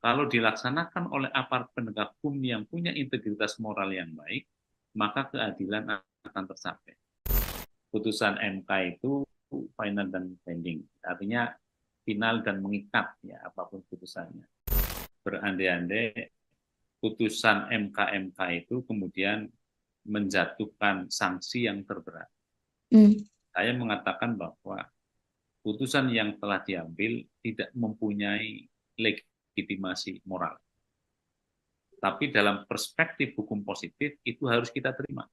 Speaker 1: kalau dilaksanakan oleh aparat penegak hukum yang punya integritas moral yang baik, maka keadilan akan tercapai. Putusan MK itu final dan binding, artinya final dan mengikat ya apapun putusannya. Berandai-andai putusan MK-MK itu kemudian menjatuhkan sanksi yang terberat. Saya mengatakan bahwa putusan yang telah diambil tidak mempunyai legitimasi moral. Tapi dalam perspektif hukum positif itu harus kita terima.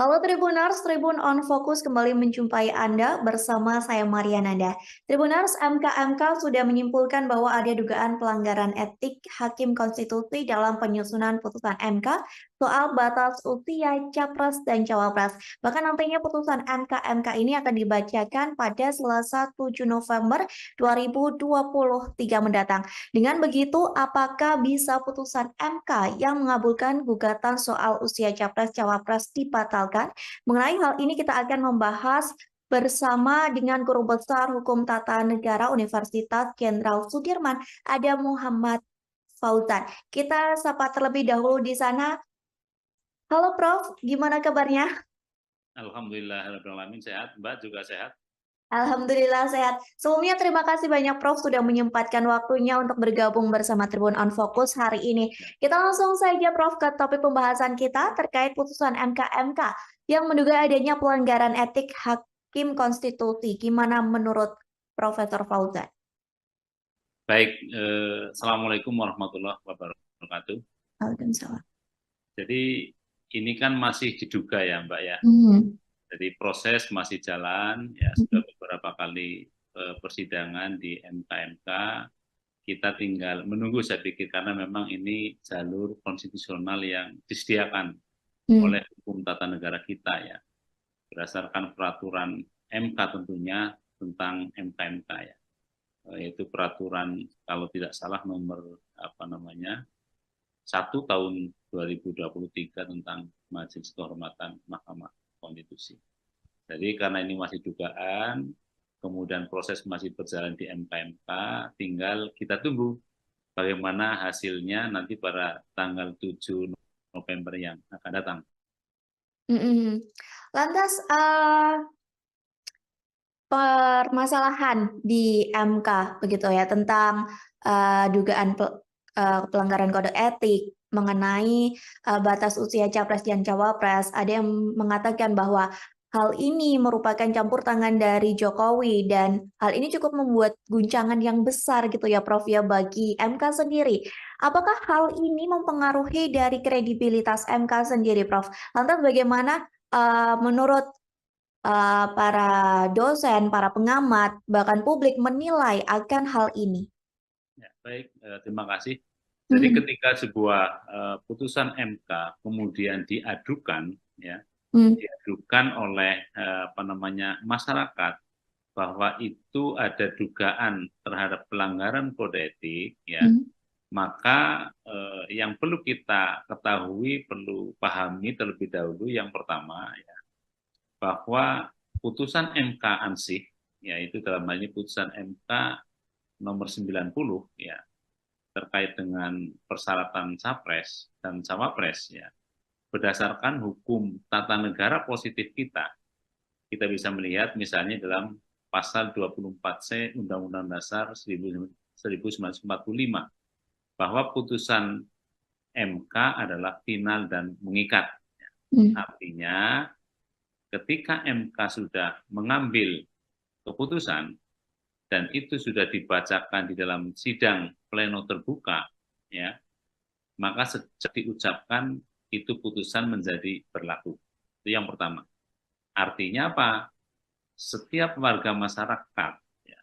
Speaker 2: Halo Tribuners, Tribun on Focus kembali menjumpai Anda bersama saya Mariananda. Tribuners, MK-MK sudah menyimpulkan bahwa ada dugaan pelanggaran etik Hakim Konstitusi dalam penyusunan putusan MK soal batas usia Capres dan Cawapres. Bahkan nantinya putusan MK-MK ini akan dibacakan pada Selasa 7 November 2023 mendatang. Dengan begitu, apakah bisa putusan MK yang mengabulkan gugatan soal usia Capres-Cawapres dibatalkan? Mengenai hal ini kita akan membahas bersama dengan Guru Besar Hukum Tata Negara Universitas Jenderal Sudirman, ada Muhammad Fauzan. Kita sapa terlebih dahulu di sana. Halo Prof, gimana kabarnya?
Speaker 1: Alhamdulillah, sehat. Mbak juga sehat?
Speaker 2: Alhamdulillah sehat. Sebelumnya terima kasih banyak Prof sudah menyempatkan waktunya untuk bergabung bersama Tribun on Focus hari ini. Kita langsung saja Prof ke topik pembahasan kita terkait putusan MK-MK yang menduga adanya pelanggaran etik Hakim Konstitusi. Gimana menurut Profesor Fauzan?
Speaker 1: Baik, Assalamualaikum warahmatullahi wabarakatuh.
Speaker 2: Waalaikumsalam.
Speaker 1: Jadi ini kan masih diduga ya Mbak ya. Jadi proses masih jalan, ya sudah beberapa kali persidangan di MK-MK. Kita tinggal menunggu saya pikir karena memang ini jalur konstitusional yang disediakan oleh hukum tata negara kita ya. Berdasarkan peraturan MK tentunya tentang MK-MK ya. Yaitu peraturan kalau tidak salah nomor 1 tahun 2023 tentang Majelis Kehormatan Mahkamah Konstitusi. Jadi karena ini masih dugaan, kemudian proses masih berjalan di MK-MK, tinggal kita tunggu bagaimana hasilnya nanti pada tanggal 7 November yang akan datang.
Speaker 2: Lantas permasalahan di MK begitu ya tentang dugaan pelanggaran kode etik mengenai batas usia capres dan cawapres. Ada yang mengatakan bahwa hal ini merupakan campur tangan dari Jokowi dan hal ini cukup membuat guncangan yang besar gitu ya Prof ya bagi MK sendiri. Apakah hal ini mempengaruhi dari kredibilitas MK sendiri Prof? Lantas bagaimana menurut para dosen, para pengamat, bahkan publik menilai akan hal ini?
Speaker 1: Ya, baik, terima kasih. Jadi ketika sebuah putusan MK kemudian diadukan, ya, diadukan oleh masyarakat bahwa itu ada dugaan terhadap pelanggaran kode etik, ya, maka yang perlu kita ketahui, perlu pahami terlebih dahulu yang pertama, ya, bahwa putusan MK ansih, yaitu dalam hal ini putusan MK nomor 90, ya, terkait dengan persyaratan capres dan cawapres, ya, berdasarkan hukum tata negara positif kita bisa melihat misalnya dalam pasal 24C Undang-Undang Dasar 1945 bahwa putusan MK adalah final dan mengikat. Artinya ketika MK sudah mengambil keputusan dan itu sudah dibacakan di dalam sidang pleno terbuka, ya, maka sejak diucapkan itu putusan menjadi berlaku. Itu yang pertama. Artinya apa? Setiap warga masyarakat, ya,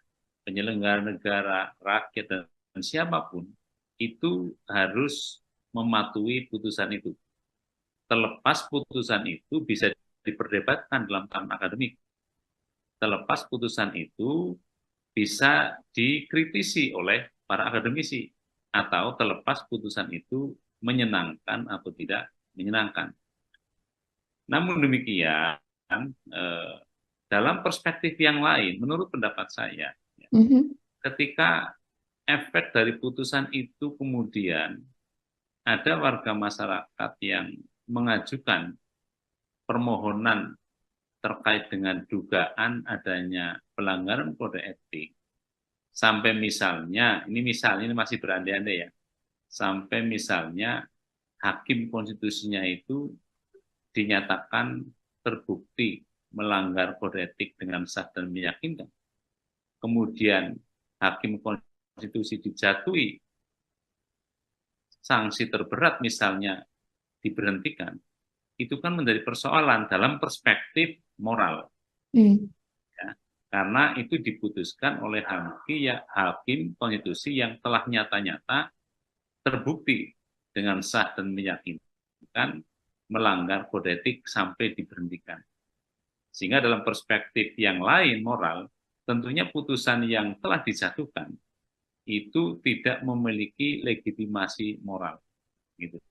Speaker 1: penyelenggara negara, rakyat, dan siapapun, itu harus mematuhi putusan itu. Terlepas putusan itu bisa diperdebatkan dalam tahap akademik. Terlepas putusan itu bisa dikritisi oleh para akademisi, atau terlepas putusan itu menyenangkan atau tidak menyenangkan. Namun demikian, dalam perspektif yang lain, menurut pendapat saya, ketika efek dari putusan itu kemudian ada warga masyarakat yang mengajukan permohonan terkait dengan dugaan adanya pelanggaran kode etik, sampai misalnya, ini masih berandai-andai ya, sampai misalnya hakim konstitusinya itu dinyatakan terbukti melanggar kode etik dengan sah dan meyakinkan. Kemudian hakim konstitusi dijatuhi sanksi terberat misalnya diberhentikan, itu kan menjadi persoalan dalam perspektif moral. Ya, karena itu diputuskan oleh hakim konstitusi yang telah nyata-nyata terbukti dengan sah dan meyakinkan melanggar kode etik sampai diberhentikan. Sehingga dalam perspektif yang lain moral, tentunya putusan yang telah dijatuhkan itu tidak memiliki legitimasi moral. Gitu.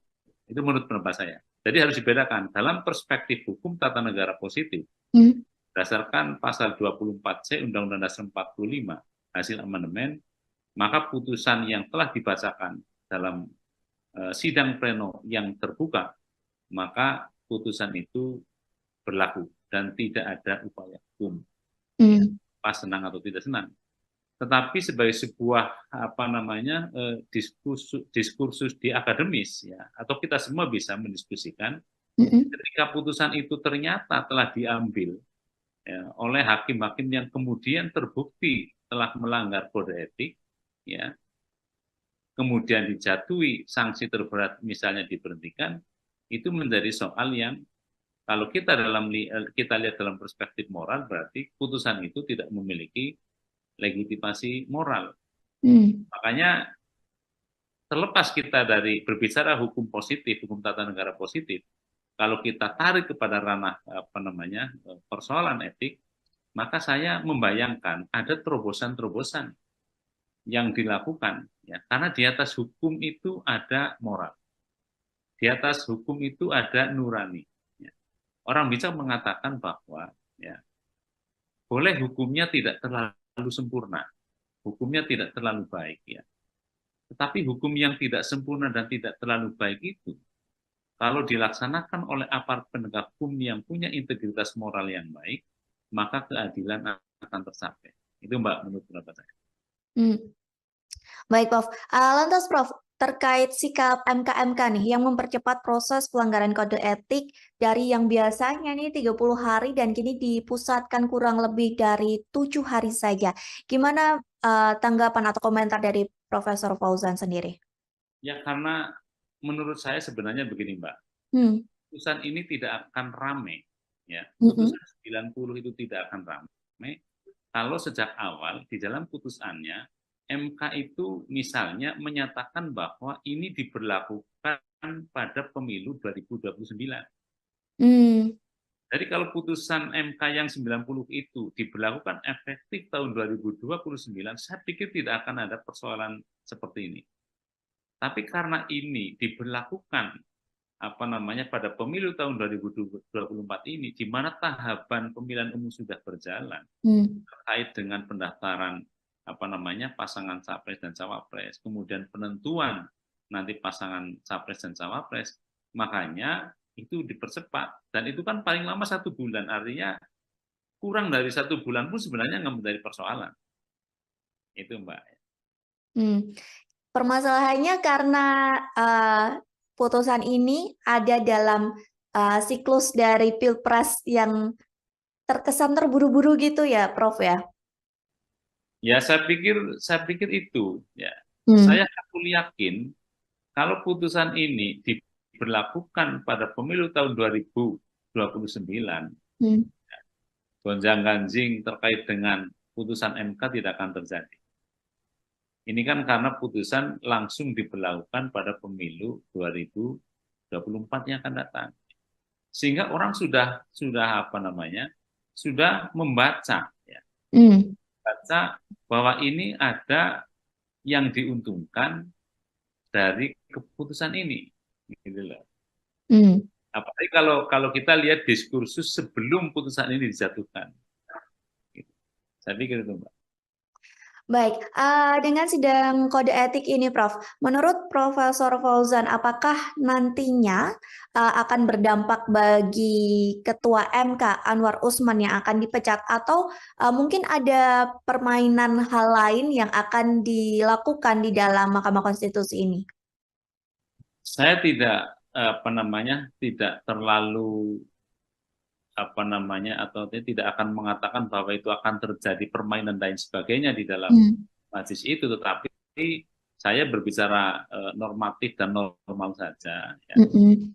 Speaker 1: Itu menurut pendapat saya. Jadi harus dibedakan dalam perspektif hukum tata negara positif, berdasarkan pasal 24C Undang-Undang Dasar 45 hasil amandemen, maka putusan yang telah dibacakan dalam sidang pleno yang terbuka, maka putusan itu berlaku dan tidak ada upaya hukum, pas senang atau tidak senang. Tetapi sebagai sebuah diskursus di akademis, ya, atau kita semua bisa mendiskusikan, ketika putusan itu ternyata telah diambil, ya, oleh hakim-hakim yang kemudian terbukti telah melanggar kode etik, ya, kemudian dijatuhi sanksi terberat misalnya diberhentikan, itu menjadi soal yang kalau kita lihat dalam perspektif moral, berarti putusan itu tidak memiliki legitimasi moral. Makanya terlepas kita dari berbicara hukum positif, hukum tata negara positif, kalau kita tarik kepada ranah persoalan etik, maka saya membayangkan ada terobosan-terobosan yang dilakukan, ya, karena di atas hukum itu ada moral, di atas hukum itu ada nurani. Ya. Orang bisa mengatakan bahwa, ya, boleh hukumnya tidak terlalu sempurna, hukumnya tidak terlalu baik, ya. Tetapi hukum yang tidak sempurna dan tidak terlalu baik itu, kalau dilaksanakan oleh aparat penegak hukum yang punya integritas moral yang baik, maka keadilan akan tercapai. Itu Mbak, menurut pendapat saya.
Speaker 2: Hmm. Baik, Prof. Lantas, Prof, terkait sikap MK-MK nih yang mempercepat proses pelanggaran kode etik dari yang biasanya nih 30 hari dan kini dipusatkan kurang lebih dari 7 hari saja. Gimana tanggapan atau komentar dari Profesor Fauzan sendiri?
Speaker 1: Ya, karena menurut saya sebenarnya begini, Mbak.
Speaker 2: Hmm.
Speaker 1: Putusan ini tidak akan rame. Ya,
Speaker 2: Mm-mm.
Speaker 1: putusan 90 itu tidak akan rame kalau sejak awal di dalam putusannya MK itu misalnya menyatakan bahwa ini diberlakukan pada pemilu 2029.
Speaker 2: Hmm.
Speaker 1: Jadi kalau putusan MK yang 90 itu diberlakukan efektif tahun 2029, saya pikir tidak akan ada persoalan seperti ini. Tapi karena ini diberlakukan pada pemilu tahun 2024 ini, di mana tahapan pemilihan umum sudah berjalan terkait dengan pendaftaran pasangan capres dan cawapres, kemudian penentuan nanti pasangan capres dan cawapres, makanya itu dipercepat, dan itu kan paling lama 1 bulan, artinya kurang dari 1 bulan pun sebenarnya nggak menjadi persoalan. Itu Mbak.
Speaker 2: Permasalahannya karena putusan ini ada dalam siklus dari Pilpres yang terkesan terburu-buru gitu ya, Prof ya?
Speaker 1: Ya, saya pikir itu ya. Saya yakin kalau putusan ini diberlakukan pada pemilu tahun 2029, gonjang-ganjing terkait dengan putusan MK tidak akan terjadi. Ini kan karena putusan langsung diberlakukan pada pemilu 2024 yang akan datang. Sehingga orang sudah membaca ya. Baca bahwa ini ada yang diuntungkan dari keputusan ini. Gitu loh. Apalagi kalau kita lihat diskursus sebelum putusan ini dijatuhkan. Saya pikir itu, Mbak.
Speaker 2: Baik, dengan sidang kode etik ini, Prof, menurut Profesor Fauzan, apakah nantinya akan berdampak bagi Ketua MK Anwar Usman yang akan dipecat, atau mungkin ada permainan hal lain yang akan dilakukan di dalam Mahkamah Konstitusi ini?
Speaker 1: Saya tidak tidak terlalu atau tidak akan mengatakan bahwa itu akan terjadi permainan dan sebagainya di dalam majelis itu, tetapi saya berbicara normatif dan normal saja. Ya.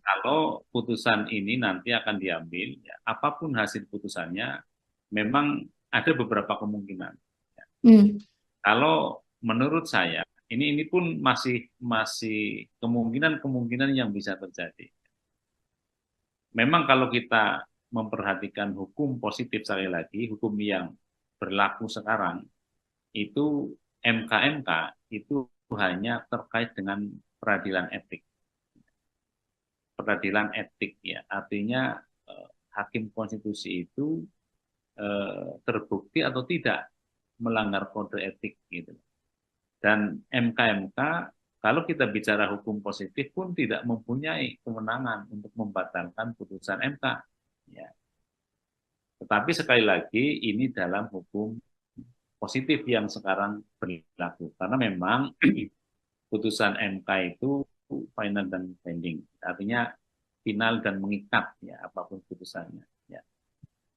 Speaker 1: Kalau putusan ini nanti akan diambil, ya, apapun hasil putusannya, memang ada beberapa kemungkinan. Ya. Kalau menurut saya, ini pun masih kemungkinan yang bisa terjadi. Memang kalau kita memperhatikan hukum positif, sekali lagi, hukum yang berlaku sekarang, itu MK-MK itu hanya terkait dengan peradilan etik. Peradilan etik ya, artinya hakim konstitusi itu terbukti atau tidak melanggar kode etik gitu. Dan MK-MK kalau kita bicara hukum positif pun tidak mempunyai kewenangan untuk membatalkan putusan MK. Ya. Tetapi sekali lagi ini dalam hukum positif yang sekarang berlaku. Karena memang putusan MK itu final dan binding. Artinya final dan mengikat ya apapun putusannya. Ya.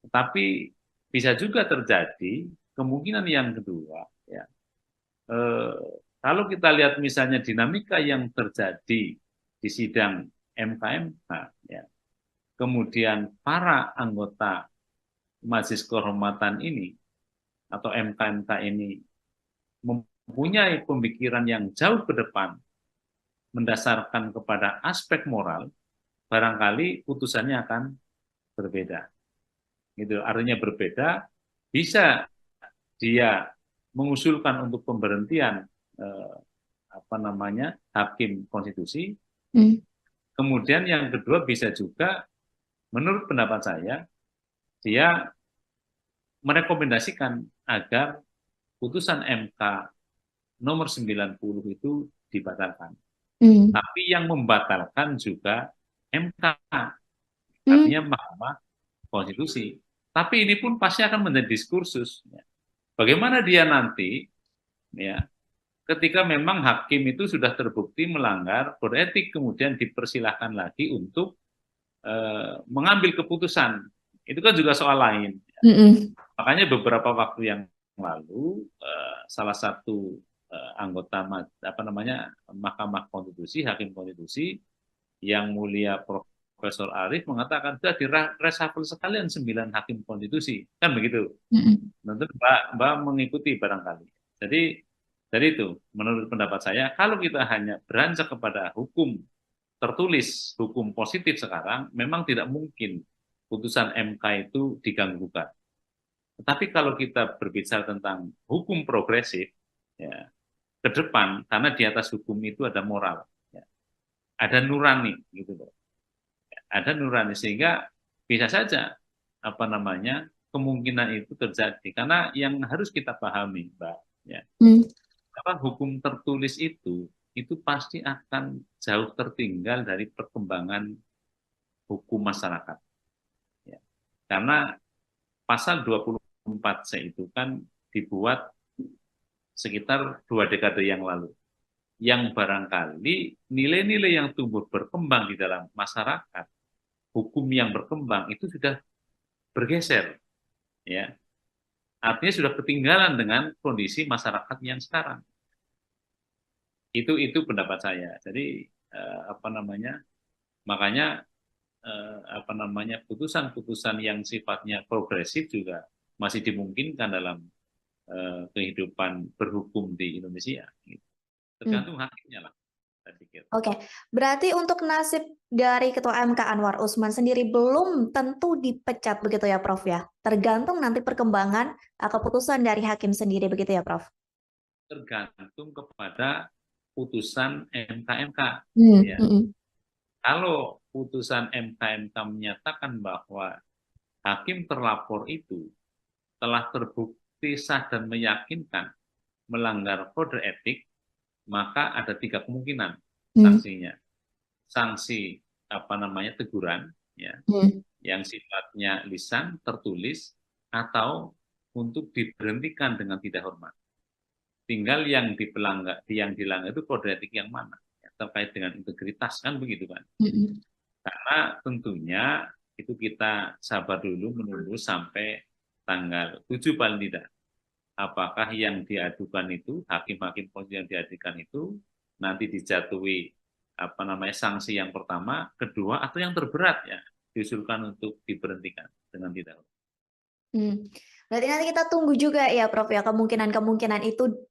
Speaker 1: Tetapi bisa juga terjadi kemungkinan yang kedua. Ya. Kalau kita lihat misalnya dinamika yang terjadi di sidang MK-MK, ya, kemudian para anggota Majelis Kehormatan ini atau MK-MK ini mempunyai pemikiran yang jauh ke depan, mendasarkan kepada aspek moral, barangkali putusannya akan berbeda. Gitu, artinya berbeda, bisa dia mengusulkan untuk pemberhentian hakim konstitusi. Kemudian yang kedua bisa juga, menurut pendapat saya, dia merekomendasikan agar putusan MK nomor 90 itu dibatalkan.
Speaker 2: Hmm.
Speaker 1: Tapi yang membatalkan juga MK,
Speaker 2: Hmm.
Speaker 1: artinya Mahkamah Konstitusi. Tapi ini pun pasti akan menjadi diskursus. Bagaimana dia nanti, ya, ketika memang hakim itu sudah terbukti melanggar kode etik, kemudian dipersilahkan lagi untuk mengambil keputusan. Itu kan juga soal lain.
Speaker 2: Hmm.
Speaker 1: Makanya beberapa waktu yang lalu salah satu anggota Mahkamah Konstitusi, hakim konstitusi yang mulia Profesor Arief mengatakan sudah reshuffle sekalian 9 hakim konstitusi, kan begitu. Tentu Mbak mengikuti barangkali. Jadi dari itu, menurut pendapat saya, kalau kita hanya beranjak kepada hukum tertulis, hukum positif sekarang, memang tidak mungkin putusan MK itu diganggu-gugat. Tetapi kalau kita berbicara tentang hukum progresif, ya, ke depan, karena di atas hukum itu ada moral, ya, ada nurani, gitu loh. Ada nurani, sehingga bisa saja kemungkinan itu terjadi. Karena yang harus kita pahami, Mbak, ya, hukum tertulis itu pasti akan jauh tertinggal dari perkembangan hukum masyarakat. Ya. Karena pasal 24C itu kan dibuat sekitar 2 dekade yang lalu. Yang barangkali nilai-nilai yang tumbuh berkembang di dalam masyarakat, hukum yang berkembang itu sudah bergeser. Ya. Artinya sudah ketinggalan dengan kondisi masyarakat yang sekarang. Itu pendapat saya. Jadi makanya putusan-putusan yang sifatnya progresif juga masih dimungkinkan dalam kehidupan berhukum di Indonesia. Tergantung hakimnya lah, saya pikir.
Speaker 2: Oke, berarti untuk nasib dari Ketua MK Anwar Usman sendiri belum tentu dipecat begitu ya, Prof ya? Tergantung nanti perkembangan keputusan dari hakim sendiri begitu ya, Prof?
Speaker 1: Tergantung kepada putusan MK-MK. Ya. Kalau putusan MK-MK menyatakan bahwa hakim terlapor itu telah terbukti sah dan meyakinkan melanggar kode etik, maka ada 3 kemungkinan sanksinya. Sanksi teguran, ya, yang sifatnya lisan, tertulis, atau untuk diberhentikan dengan tidak hormat. Tinggal yang dilanggar itu kode etik yang mana, ya, terkait dengan integritas, kan begitu kan. Karena tentunya itu kita sabar dulu menunggu sampai tanggal 7 paling tidak. Apakah yang diadukan itu, hakim-hakim konstitusi yang diadukan itu nanti dijatuhi sanksi yang pertama, kedua, atau yang terberat, ya, diusulkan untuk diberhentikan dengan tidak.
Speaker 2: Berarti nanti kita tunggu juga ya, Prof ya, kemungkinan-kemungkinan itu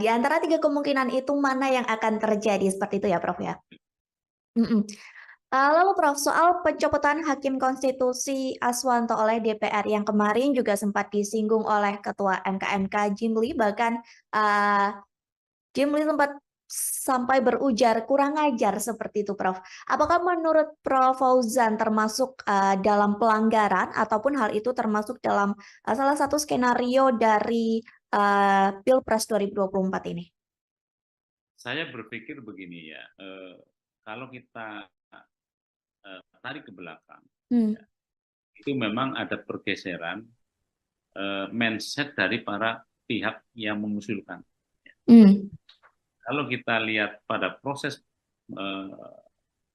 Speaker 2: di antara 3 kemungkinan itu mana yang akan terjadi, seperti itu ya, Prof ya. Lalu Prof, soal pencopotan Hakim Konstitusi Aswanto oleh DPR yang kemarin juga sempat disinggung oleh Ketua MK Jimli, bahkan Jimli sempat sampai berujar kurang ajar seperti itu, Prof. Apakah menurut Prof Fauzan termasuk dalam pelanggaran ataupun hal itu termasuk dalam salah satu skenario dari Pilpres 2024 ini?
Speaker 1: Saya berpikir begini ya, kalau kita tarik ke belakang, ya, itu memang ada pergeseran mindset dari para pihak yang mengusulkan. Kalau kita lihat pada proses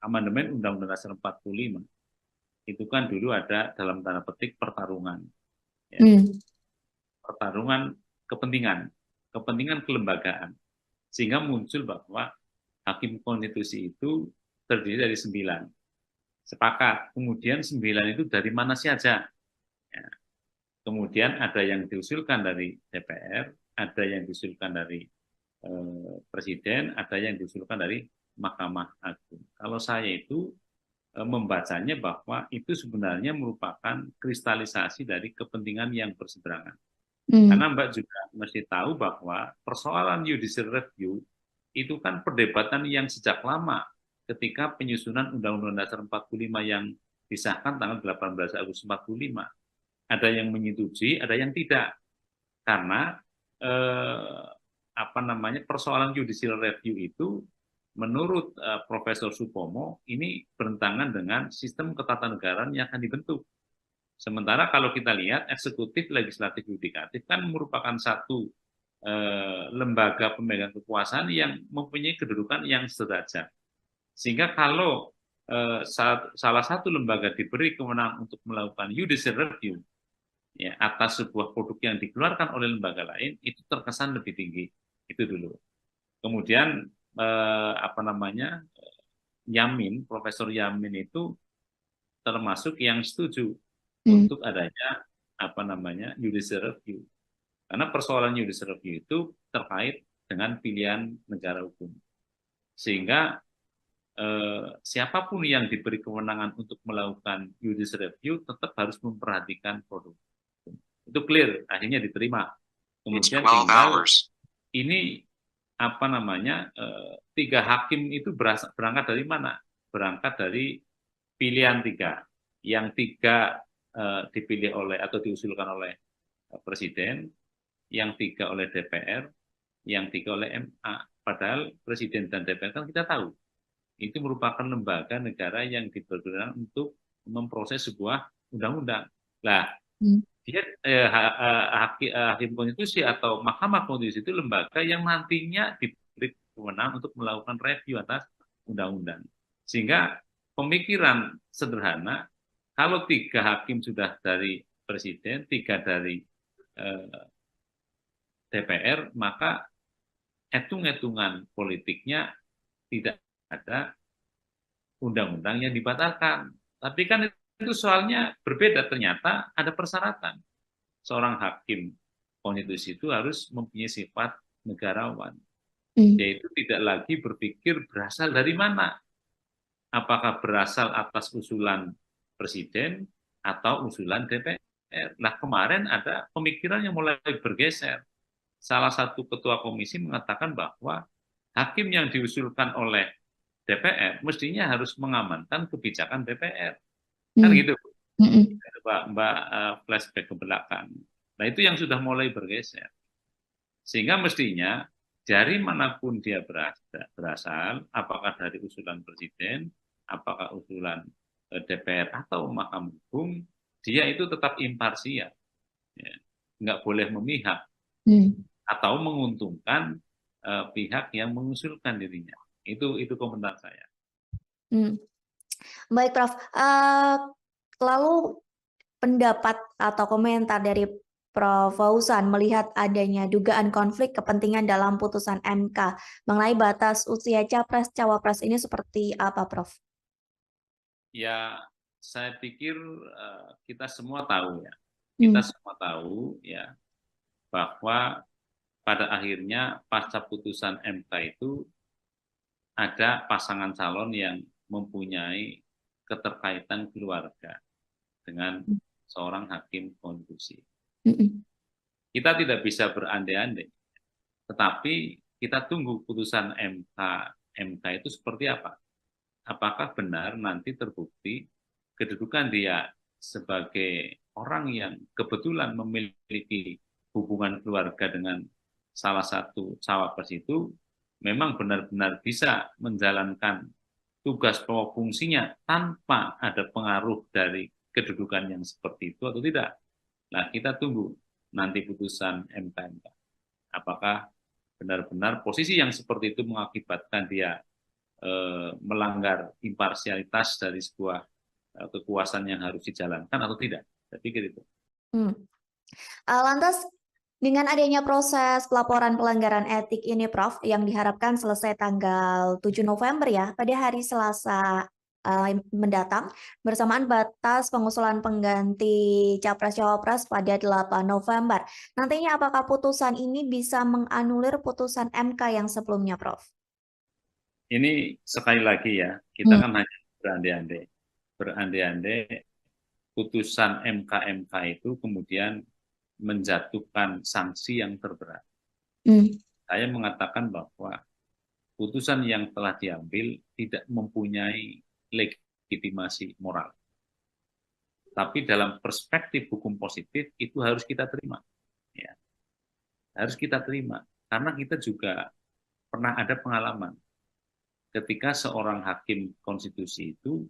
Speaker 1: amandemen Undang-Undang Dasar 45, itu kan dulu ada dalam tanda petik pertarungan, ya. Pertarungan kepentingan kelembagaan, sehingga muncul bahwa hakim konstitusi itu terdiri dari 9. Sepakat. Kemudian 9 itu dari mana saja? Ya. Kemudian ada yang diusulkan dari DPR, ada yang diusulkan dari Presiden, ada yang diusulkan dari Mahkamah Agung. Kalau saya itu membacanya bahwa itu sebenarnya merupakan kristalisasi dari kepentingan yang berseberangan. Karena Mbak juga mesti tahu bahwa persoalan judicial review itu kan perdebatan yang sejak lama, ketika penyusunan Undang-Undang Dasar 45 yang disahkan tanggal 18 Agustus 45. Ada yang menyetujui, ada yang tidak. Karena persoalan judicial review itu menurut Profesor Supomo ini bertentangan dengan sistem ketatanegaraan yang akan dibentuk. Sementara kalau kita lihat eksekutif, legislatif, yudikatif kan merupakan satu lembaga pemegang kekuasaan yang mempunyai kedudukan yang sederajat. Sehingga kalau salah satu lembaga diberi kewenangan untuk melakukan judicial review ya, atas sebuah produk yang dikeluarkan oleh lembaga lain, itu terkesan lebih tinggi. Itu dulu. Kemudian Yamin, Profesor Yamin itu termasuk yang setuju untuk adanya judicial review. Karena persoalan judicial review itu terkait dengan pilihan negara hukum. Sehingga siapapun yang diberi kewenangan untuk melakukan judicial review tetap harus memperhatikan produk. Itu clear, akhirnya diterima. Kemudian tinggal ini 3 hakim itu berangkat dari mana? Berangkat dari pilihan 3. Yang 3 dipilih oleh atau diusulkan oleh Presiden, yang 3 oleh DPR, yang 3 oleh MA. Padahal Presiden dan DPR kan kita tahu, itu merupakan lembaga negara yang dipergunakan untuk memproses sebuah undang-undang. Nah, dia Hakim Konstitusi atau Mahkamah Konstitusi itu lembaga yang nantinya diberi kewenangan untuk melakukan review atas undang-undang. Sehingga pemikiran sederhana, kalau 3 hakim sudah dari Presiden, 3 dari DPR, maka hitung-hitungan politiknya tidak ada undang-undang yang dibatalkan. Tapi kan itu soalnya berbeda, ternyata ada persyaratan. Seorang hakim konstitusi itu harus mempunyai sifat negarawan, yaitu tidak lagi berpikir berasal dari mana. Apakah berasal atas usulan Presiden atau usulan DPR. Nah, kemarin ada pemikiran yang mulai bergeser. Salah satu ketua komisi mengatakan bahwa hakim yang diusulkan oleh DPR mestinya harus mengamankan kebijakan DPR. Kan gitu, Mbak flashback ke belakang. Nah, itu yang sudah mulai bergeser. Sehingga mestinya dari manapun dia berasal, apakah dari usulan Presiden, apakah usulan DPR atau Mahkamah Agung, dia itu tetap imparsial. Ya. Nggak boleh memihak atau menguntungkan pihak yang mengusulkan dirinya. Itu komentar saya.
Speaker 2: Baik, Prof. Lalu pendapat atau komentar dari Prof. Fauzan melihat adanya dugaan konflik kepentingan dalam putusan MK mengenai batas usia capres-cawapres ini seperti apa, Prof?
Speaker 1: Ya, saya pikir kita semua tahu ya. Kita semua tahu ya bahwa pada akhirnya pasca putusan MK itu ada pasangan calon yang mempunyai keterkaitan keluarga dengan seorang hakim konstitusi. Kita tidak bisa berandai-andai, tetapi kita tunggu putusan MK itu seperti apa. Apakah benar nanti terbukti kedudukan dia sebagai orang yang kebetulan memiliki hubungan keluarga dengan salah satu cawapres itu memang benar-benar bisa menjalankan tugas pokok fungsinya tanpa ada pengaruh dari kedudukan yang seperti itu atau tidak. Nah, kita tunggu nanti putusan MK. Apakah benar-benar posisi yang seperti itu mengakibatkan dia melanggar imparsialitas dari sebuah kekuasaan yang harus dijalankan atau tidak. Saya pikir itu.
Speaker 2: Lantas, dengan adanya proses pelaporan pelanggaran etik ini, Prof, yang diharapkan selesai tanggal 7 November ya, pada hari Selasa mendatang, bersamaan batas pengusulan pengganti Capres-Cawapres pada 8 November. Nantinya apakah putusan ini bisa menganulir putusan MK yang sebelumnya, Prof?
Speaker 1: Ini sekali lagi ya, kita kan hanya berandai-andai putusan MK itu kemudian menjatuhkan sanksi yang terberat. Saya mengatakan bahwa putusan yang telah diambil tidak mempunyai legitimasi moral. Tapi dalam perspektif hukum positif itu harus kita terima. Ya. Harus kita terima. Karena kita juga pernah ada pengalaman ketika seorang hakim konstitusi itu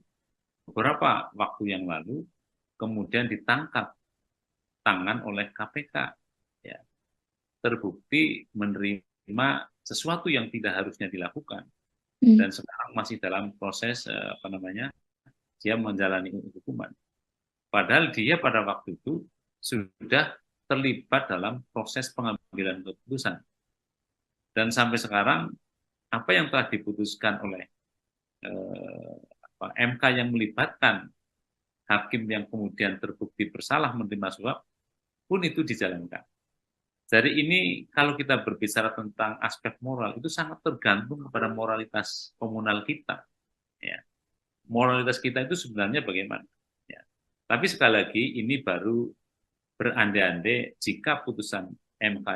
Speaker 1: beberapa waktu yang lalu kemudian ditangkap tangan oleh KPK, ya, terbukti menerima sesuatu yang tidak harusnya dilakukan dan sekarang masih dalam proses dia menjalani hukuman. Padahal dia pada waktu itu sudah terlibat dalam proses pengambilan keputusan. Dan sampai sekarang apa yang telah diputuskan oleh MK yang melibatkan hakim yang kemudian terbukti bersalah menerima suap pun itu dijalankan. Jadi ini kalau kita berbicara tentang aspek moral itu sangat tergantung kepada moralitas komunal kita. Ya. Moralitas kita itu sebenarnya bagaimana? Ya. Tapi sekali lagi ini baru berandai-andai jika putusan MK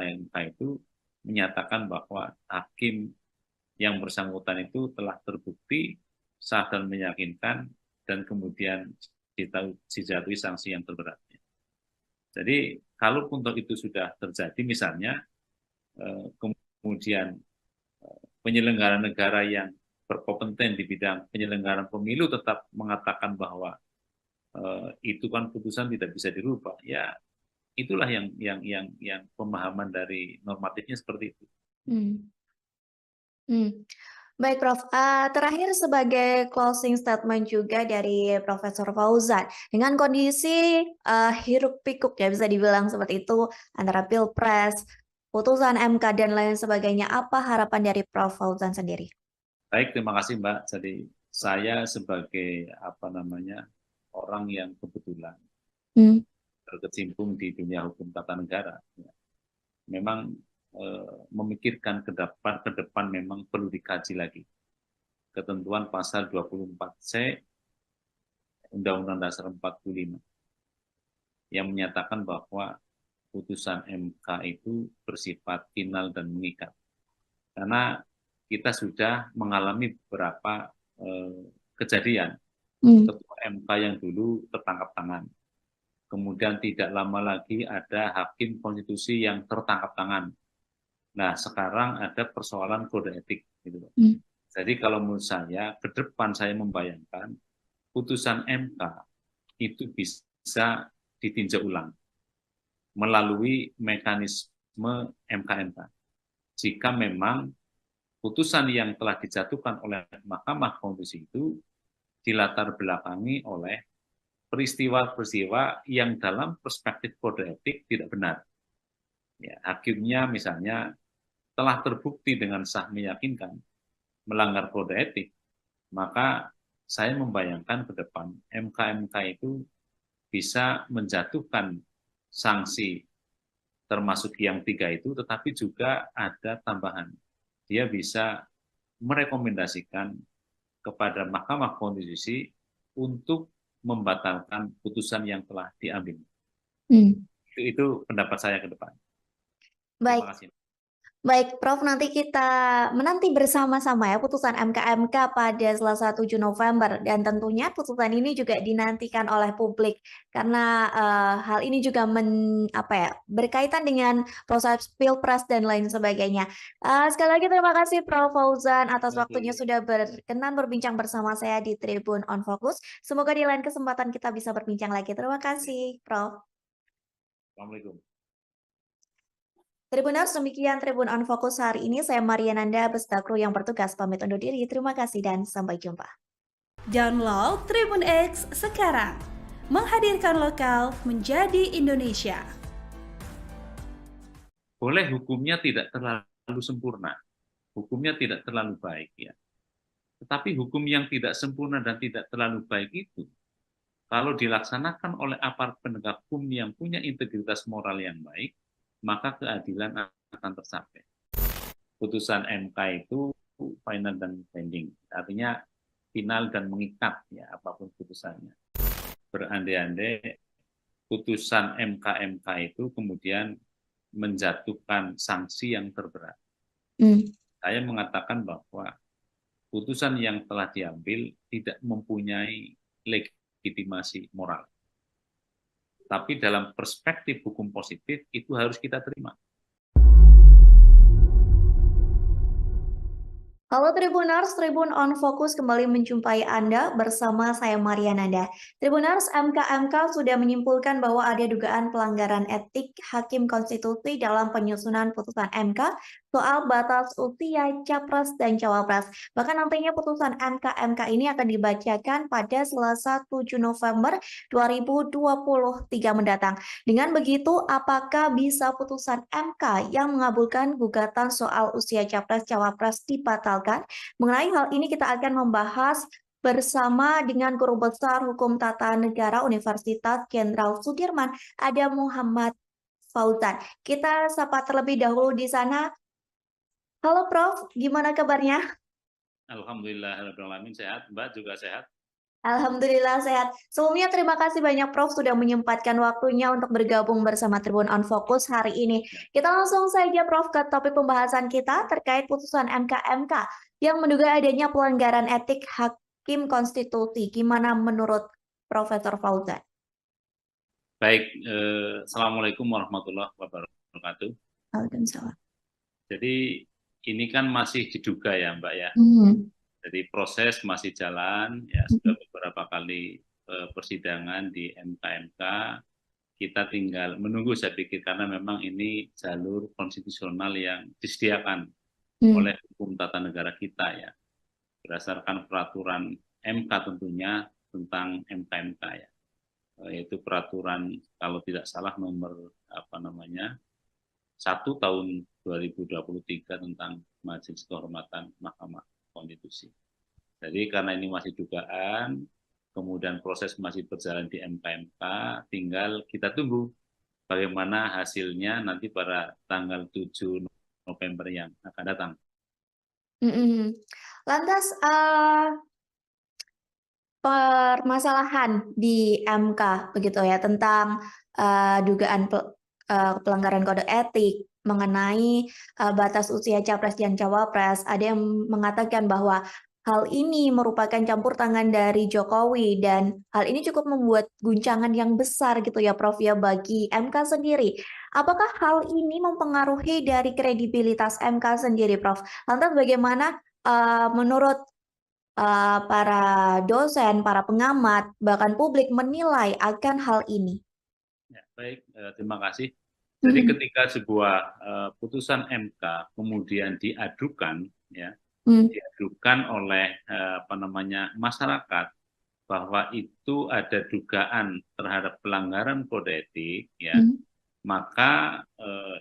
Speaker 1: itu menyatakan bahwa hakim yang bersangkutan itu telah terbukti sah dan meyakinkan dan kemudian dijatuhi sanksi yang terberatnya. Jadi kalaupun itu sudah terjadi misalnya kemudian penyelenggara negara yang berkompeten di bidang penyelenggaraan pemilu tetap mengatakan bahwa itu kan putusan tidak bisa dirubah, ya itulah yang pemahaman dari normatifnya seperti itu.
Speaker 2: Baik, Prof. Terakhir sebagai closing statement juga dari Profesor Fauzan, dengan kondisi hiruk pikuk ya bisa dibilang seperti itu antara Pilpres, putusan MK dan lain sebagainya, apa harapan dari Prof. Fauzan sendiri?
Speaker 1: Baik, terima kasih Mbak. Jadi saya sebagai orang yang kebetulan berkecimpung di dunia hukum tata negara, ya, memang memikirkan ke depan memang perlu dikaji lagi. Ketentuan pasal 24C Undang-Undang Dasar 45 yang menyatakan bahwa putusan MK itu bersifat final dan mengikat. Karena kita sudah mengalami beberapa kejadian. Ketua MK yang dulu tertangkap tangan. Kemudian tidak lama lagi ada hakim konstitusi yang tertangkap tangan. Nah, sekarang ada persoalan kode etik. Gitu. Jadi kalau menurut saya, ke depan saya membayangkan putusan MK itu bisa ditinjau ulang melalui mekanisme MK-MK. Jika memang putusan yang telah dijatuhkan oleh Mahkamah Konstitusi itu dilatar belakangi oleh peristiwa-peristiwa yang dalam perspektif kode etik tidak benar. Ya, hakimnya misalnya telah terbukti dengan sah meyakinkan melanggar kode etik, maka saya membayangkan ke depan MK-MK itu bisa menjatuhkan sanksi termasuk yang 3 itu, tetapi juga ada tambahan. Dia bisa merekomendasikan kepada Mahkamah Konstitusi untuk membatalkan putusan yang telah diambil. Itu pendapat saya ke depan.
Speaker 2: Baik.
Speaker 1: Terima kasih.
Speaker 2: Baik, Prof, nanti kita menanti bersama-sama ya putusan MK pada Selasa 7 November dan tentunya putusan ini juga dinantikan oleh publik karena hal ini juga berkaitan dengan proses Pilpres dan lain sebagainya. Sekali lagi terima kasih Prof Fauzan atas waktunya sudah berkenan berbincang bersama saya di Tribun on Focus. Semoga di lain kesempatan kita bisa berbincang lagi. Terima kasih, Prof.
Speaker 1: Assalamualaikum.
Speaker 2: Tribuners, demikian Tribun on Focus hari ini. Saya Mariananda beserta kru yang bertugas pamit undur diri. Terima kasih dan sampai jumpa.
Speaker 3: Download Tribun X sekarang. Menghadirkan lokal menjadi Indonesia.
Speaker 1: Boleh hukumnya tidak terlalu sempurna. Hukumnya tidak terlalu baik ya. Tetapi hukum yang tidak sempurna dan tidak terlalu baik itu kalau dilaksanakan oleh aparat penegak hukum yang punya integritas moral yang baik, maka keadilan akan tercapai. Putusan MK itu final dan binding, artinya final dan mengikat ya apapun putusannya. Berandai-andai putusan MK itu kemudian menjatuhkan sanksi yang terberat. Saya mengatakan bahwa putusan yang telah diambil tidak mempunyai legitimasi moral. Tapi dalam perspektif hukum positif itu harus kita terima.
Speaker 2: Halo Tribuners, Tribun on Fokus kembali menjumpai Anda bersama saya Mariananda. Tribuners, MK sudah menyimpulkan bahwa ada dugaan pelanggaran etik Hakim Konstitusi dalam penyusunan putusan MK soal batas usia Capres dan Cawapres. Bahkan nantinya putusan MK ini akan dibacakan pada Selasa 7 November 2023 mendatang. Dengan begitu, apakah bisa putusan MK yang mengabulkan gugatan soal usia Capres-Cawapres dibatalkan? Mengenai hal ini kita akan membahas bersama dengan Guru Besar Hukum Tata Negara Universitas Jenderal Sudirman, ada Muhammad Fauzan. Kita sapa terlebih dahulu di sana. Halo Prof, gimana kabarnya?
Speaker 1: Alhamdulillahirrahmanirrahim, sehat. Mbak juga sehat.
Speaker 2: Alhamdulillah sehat. Sebelumnya terima kasih banyak Prof sudah menyempatkan waktunya untuk bergabung bersama Tribun on Fokus hari ini. Kita langsung saja Prof ke topik pembahasan kita terkait putusan MK yang menduga adanya pelanggaran etik Hakim Konstitusi. Gimana menurut Profesor Fauzan?
Speaker 1: Baik, Assalamualaikum warahmatullahi wabarakatuh.
Speaker 2: Waalaikumsalam.
Speaker 1: Jadi ini kan masih diduga ya Mbak ya. Jadi proses masih jalan, ya sudah beberapa kali persidangan di MK. Kita tinggal menunggu saya pikir karena memang ini jalur konstitusional yang disediakan oleh hukum tata negara kita ya. Berdasarkan peraturan MK tentunya tentang MK ya. Yaitu peraturan kalau tidak salah nomor 1 tahun 2023 tentang Majelis Kehormatan Mahkamah Konstitusi. Jadi karena ini masih dugaan, kemudian proses masih berjalan di MK, tinggal kita tunggu bagaimana hasilnya nanti pada tanggal 7 November yang akan datang.
Speaker 2: Lantas permasalahan di MK begitu ya tentang dugaan pelanggaran kode etik mengenai batas usia Capres dan Cawapres. Ada yang mengatakan bahwa hal ini merupakan campur tangan dari Jokowi dan hal ini cukup membuat guncangan yang besar gitu ya Prof ya bagi MK sendiri. Apakah hal ini mempengaruhi dari kredibilitas MK sendiri Prof? Lantas bagaimana menurut para dosen, para pengamat, bahkan publik menilai akan hal ini?
Speaker 1: Ya, baik, terima kasih. Jadi ketika sebuah putusan MK kemudian diadukan, ya, diadukan oleh masyarakat bahwa itu ada dugaan terhadap pelanggaran kode etik, ya, maka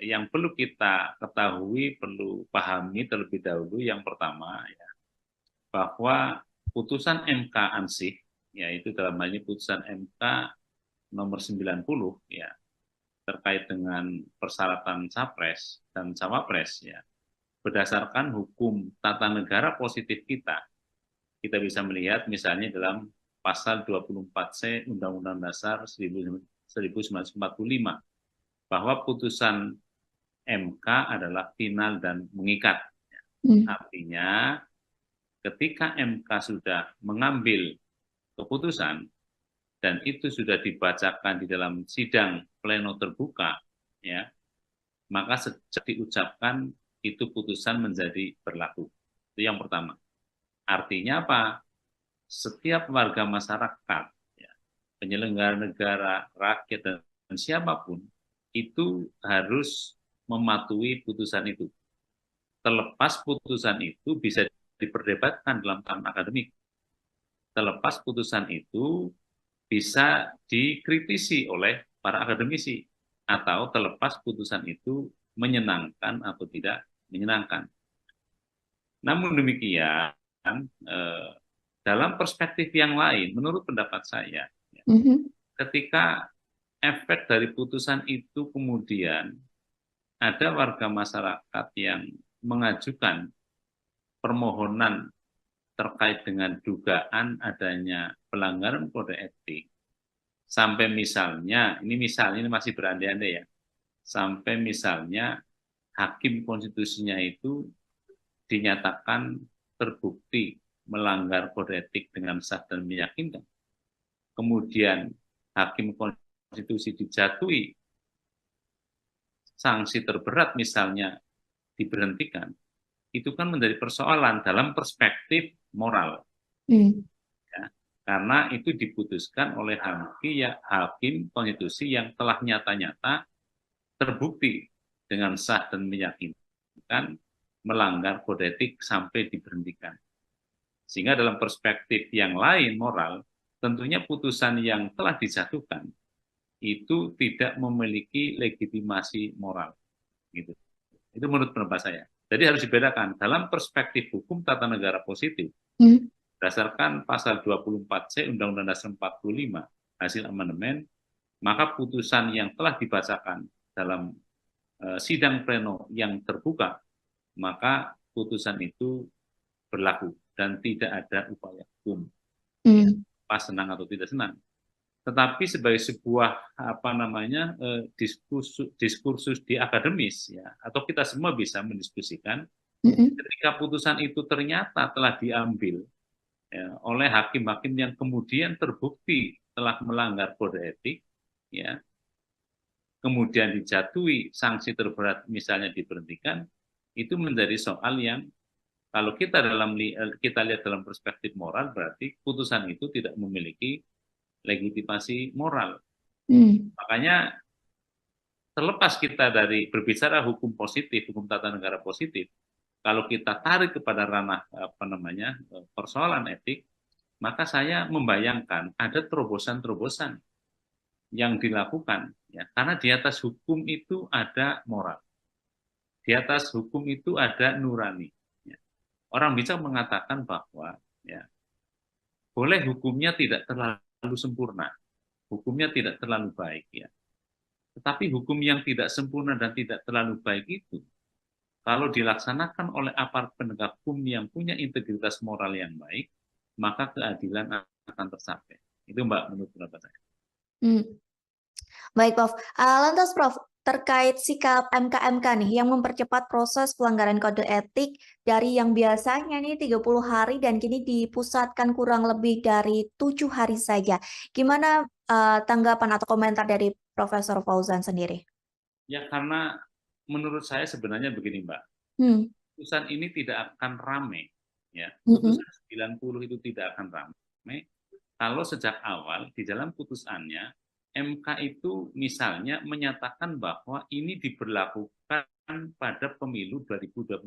Speaker 1: yang perlu kita ketahui, perlu pahami terlebih dahulu yang pertama, ya, bahwa putusan MK ansih, yaitu dalam hal ini putusan MK nomor 90, ya, terkait dengan persyaratan capres dan cawapres, ya, berdasarkan hukum tata negara positif kita bisa melihat misalnya dalam pasal 24C Undang-Undang Dasar 1945 bahwa putusan MK adalah final dan mengikat. Artinya ketika MK sudah mengambil keputusan dan itu sudah dibacakan di dalam sidang pleno terbuka, ya, maka sejak diucapkan itu putusan menjadi berlaku. Itu yang pertama. Artinya apa? Setiap warga masyarakat, ya, penyelenggara negara, rakyat, dan siapapun, itu harus mematuhi putusan itu. Terlepas putusan itu bisa diperdebatkan dalam tahap akademik. Terlepas putusan itu bisa dikritisi oleh para akademisi, atau terlepas putusan itu menyenangkan atau tidak menyenangkan. Namun demikian, dalam perspektif yang lain, menurut pendapat saya, ketika efek dari putusan itu kemudian ada warga masyarakat yang mengajukan permohonan terkait dengan dugaan adanya pelanggaran kode etik, sampai misalnya, ini masih berandai-andai ya, sampai misalnya hakim konstitusinya itu dinyatakan terbukti melanggar kode etik dengan sah dan meyakinkan. Kemudian hakim konstitusi dijatuhi sanksi terberat misalnya diberhentikan, itu kan menjadi persoalan dalam perspektif moral.
Speaker 2: Hmm.
Speaker 1: Ya. Karena itu diputuskan oleh hakim konstitusi yang telah nyata-nyata terbukti dengan sah dan meyakinkan melanggar kode etik sampai diberhentikan. Sehingga dalam perspektif yang lain moral, tentunya putusan yang telah dijatuhkan itu tidak memiliki legitimasi moral. Gitu. Itu menurut pendapat saya. Jadi harus dibedakan dalam perspektif hukum tata negara positif, berdasarkan pasal 24C Undang-Undang Dasar 45 hasil amandemen, maka putusan yang telah dibacakan dalam sidang pleno yang terbuka, maka putusan itu berlaku dan tidak ada upaya hukum. Pas senang atau tidak senang. Tetapi sebagai sebuah diskursus di akademis ya, atau kita semua bisa mendiskusikan, ketika putusan itu ternyata telah diambil ya, oleh hakim-hakim yang kemudian terbukti telah melanggar kode etik, ya, kemudian dijatuhi sanksi terberat misalnya diberhentikan, itu menjadi soal yang kalau kita lihat dalam perspektif moral, berarti putusan itu tidak memiliki legitimasi moral. Makanya terlepas kita dari berbicara hukum positif, hukum tata negara positif, kalau kita tarik kepada ranah persoalan etik, maka saya membayangkan ada terobosan-terobosan yang dilakukan, ya, karena di atas hukum itu ada moral, di atas hukum itu ada nurani. Ya. Orang bisa mengatakan bahwa ya, boleh hukumnya tidak terlalu sempurna, hukumnya tidak terlalu baik, ya. Tetapi hukum yang tidak sempurna dan tidak terlalu baik itu, kalau dilaksanakan oleh aparat penegak hukum yang punya integritas moral yang baik, maka keadilan akan tercapai. Itu Mbak, menurut pendapat saya.
Speaker 2: Baik, Prof. Lantas, Prof, terkait sikap MK-MK nih yang mempercepat proses pelanggaran kode etik dari yang biasanya nih 30 hari dan kini dipusatkan kurang lebih dari 7 hari saja. Gimana tanggapan atau komentar dari Profesor Fauzan sendiri?
Speaker 1: Ya, karena menurut saya sebenarnya begini, Mbak. Putusan ini tidak akan rame. Ya. Putusan 90 itu tidak akan rame kalau sejak awal di dalam putusannya MK itu misalnya menyatakan bahwa ini diberlakukan pada pemilu 2029.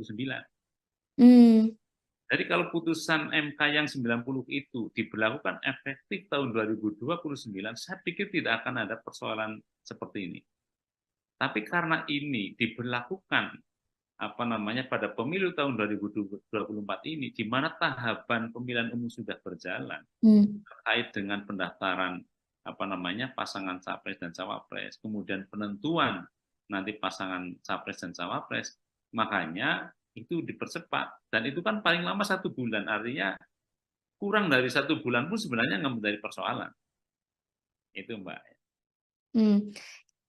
Speaker 1: Jadi kalau putusan MK yang 90 itu diberlakukan efektif tahun 2029, saya pikir tidak akan ada persoalan seperti ini. Tapi karena ini diberlakukan pada pemilu tahun 2024 ini, di mana tahapan pemilihan umum sudah berjalan terkait dengan pendaftaran pasangan capres dan cawapres, kemudian penentuan nanti pasangan capres dan cawapres, makanya itu dipercepat, dan itu kan paling lama 1 bulan, artinya kurang dari 1 bulan pun sebenarnya nggak menjadi persoalan. Itu Mbak.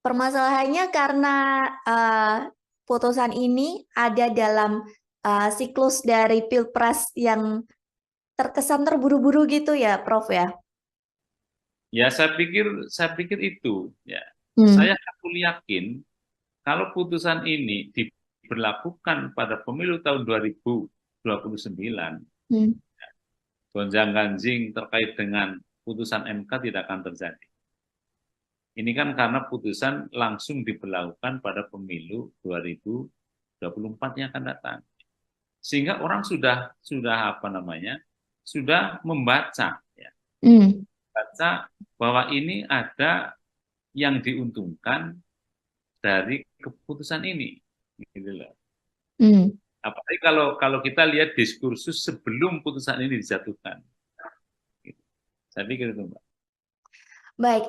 Speaker 2: Permasalahannya karena putusan ini ada dalam siklus dari Pilpres yang terkesan terburu-buru gitu ya, Prof ya?
Speaker 1: Ya, saya pikir itu ya. Saya yakin kalau putusan ini diberlakukan pada pemilu tahun 2029, gonjang-ganjing terkait dengan putusan MK tidak akan terjadi. Ini kan karena putusan langsung diberlakukan pada pemilu 2024 yang akan datang. Sehingga orang sudah membaca ya. Baca bahwa ini ada yang diuntungkan dari keputusan ini, gitu loh. Apalagi kalau kita lihat diskursus sebelum putusan ini dijatuhkan, gitu. Saya pikir itu, Mbak.
Speaker 2: Baik,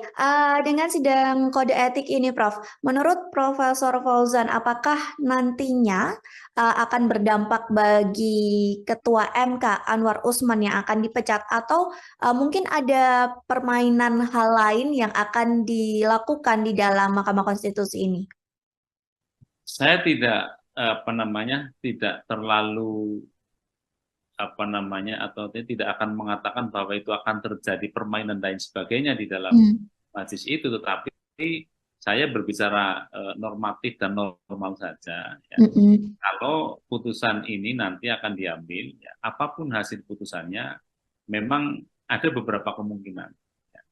Speaker 2: dengan sidang kode etik ini, Prof, menurut Profesor Fauzan, apakah nantinya akan berdampak bagi Ketua MK Anwar Usman yang akan dipecat, atau mungkin ada permainan hal lain yang akan dilakukan di dalam Mahkamah Konstitusi ini?
Speaker 1: Saya tidak tidak terlalu atau tidak akan mengatakan bahwa itu akan terjadi permainan dan sebagainya di dalam majelis itu, tetapi saya berbicara normatif dan normal saja. Ya. Kalau putusan ini nanti akan diambil, ya, apapun hasil putusannya, memang ada beberapa kemungkinan. Ya.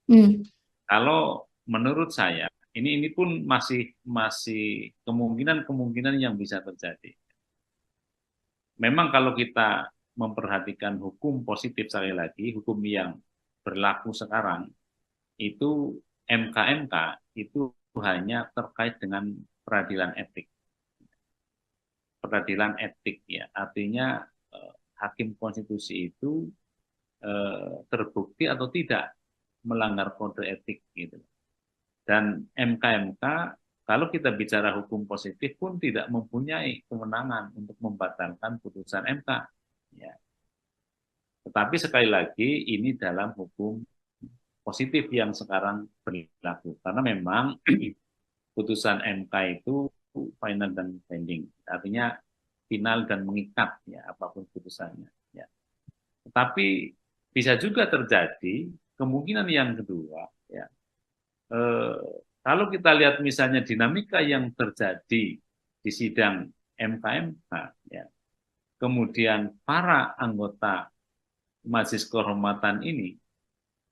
Speaker 1: Kalau menurut saya, ini pun masih kemungkinan yang bisa terjadi. Memang kalau kita memperhatikan hukum positif sekali lagi, hukum yang berlaku sekarang, itu MK-MK itu hanya terkait dengan peradilan etik. Peradilan etik ya, artinya hakim konstitusi itu terbukti atau tidak melanggar kode etik gitu. Dan MK-MK kalau kita bicara hukum positif pun tidak mempunyai kewenangan untuk membatalkan putusan MK. Ya. Tetapi sekali lagi ini dalam hukum positif yang sekarang berlaku karena memang putusan MK itu final dan binding, artinya final dan mengikat ya apapun putusannya. Ya. Tetapi bisa juga terjadi kemungkinan yang kedua ya. Kalau kita lihat misalnya dinamika yang terjadi di sidang MK-MK ya, kemudian para anggota Majelis Kehormatan ini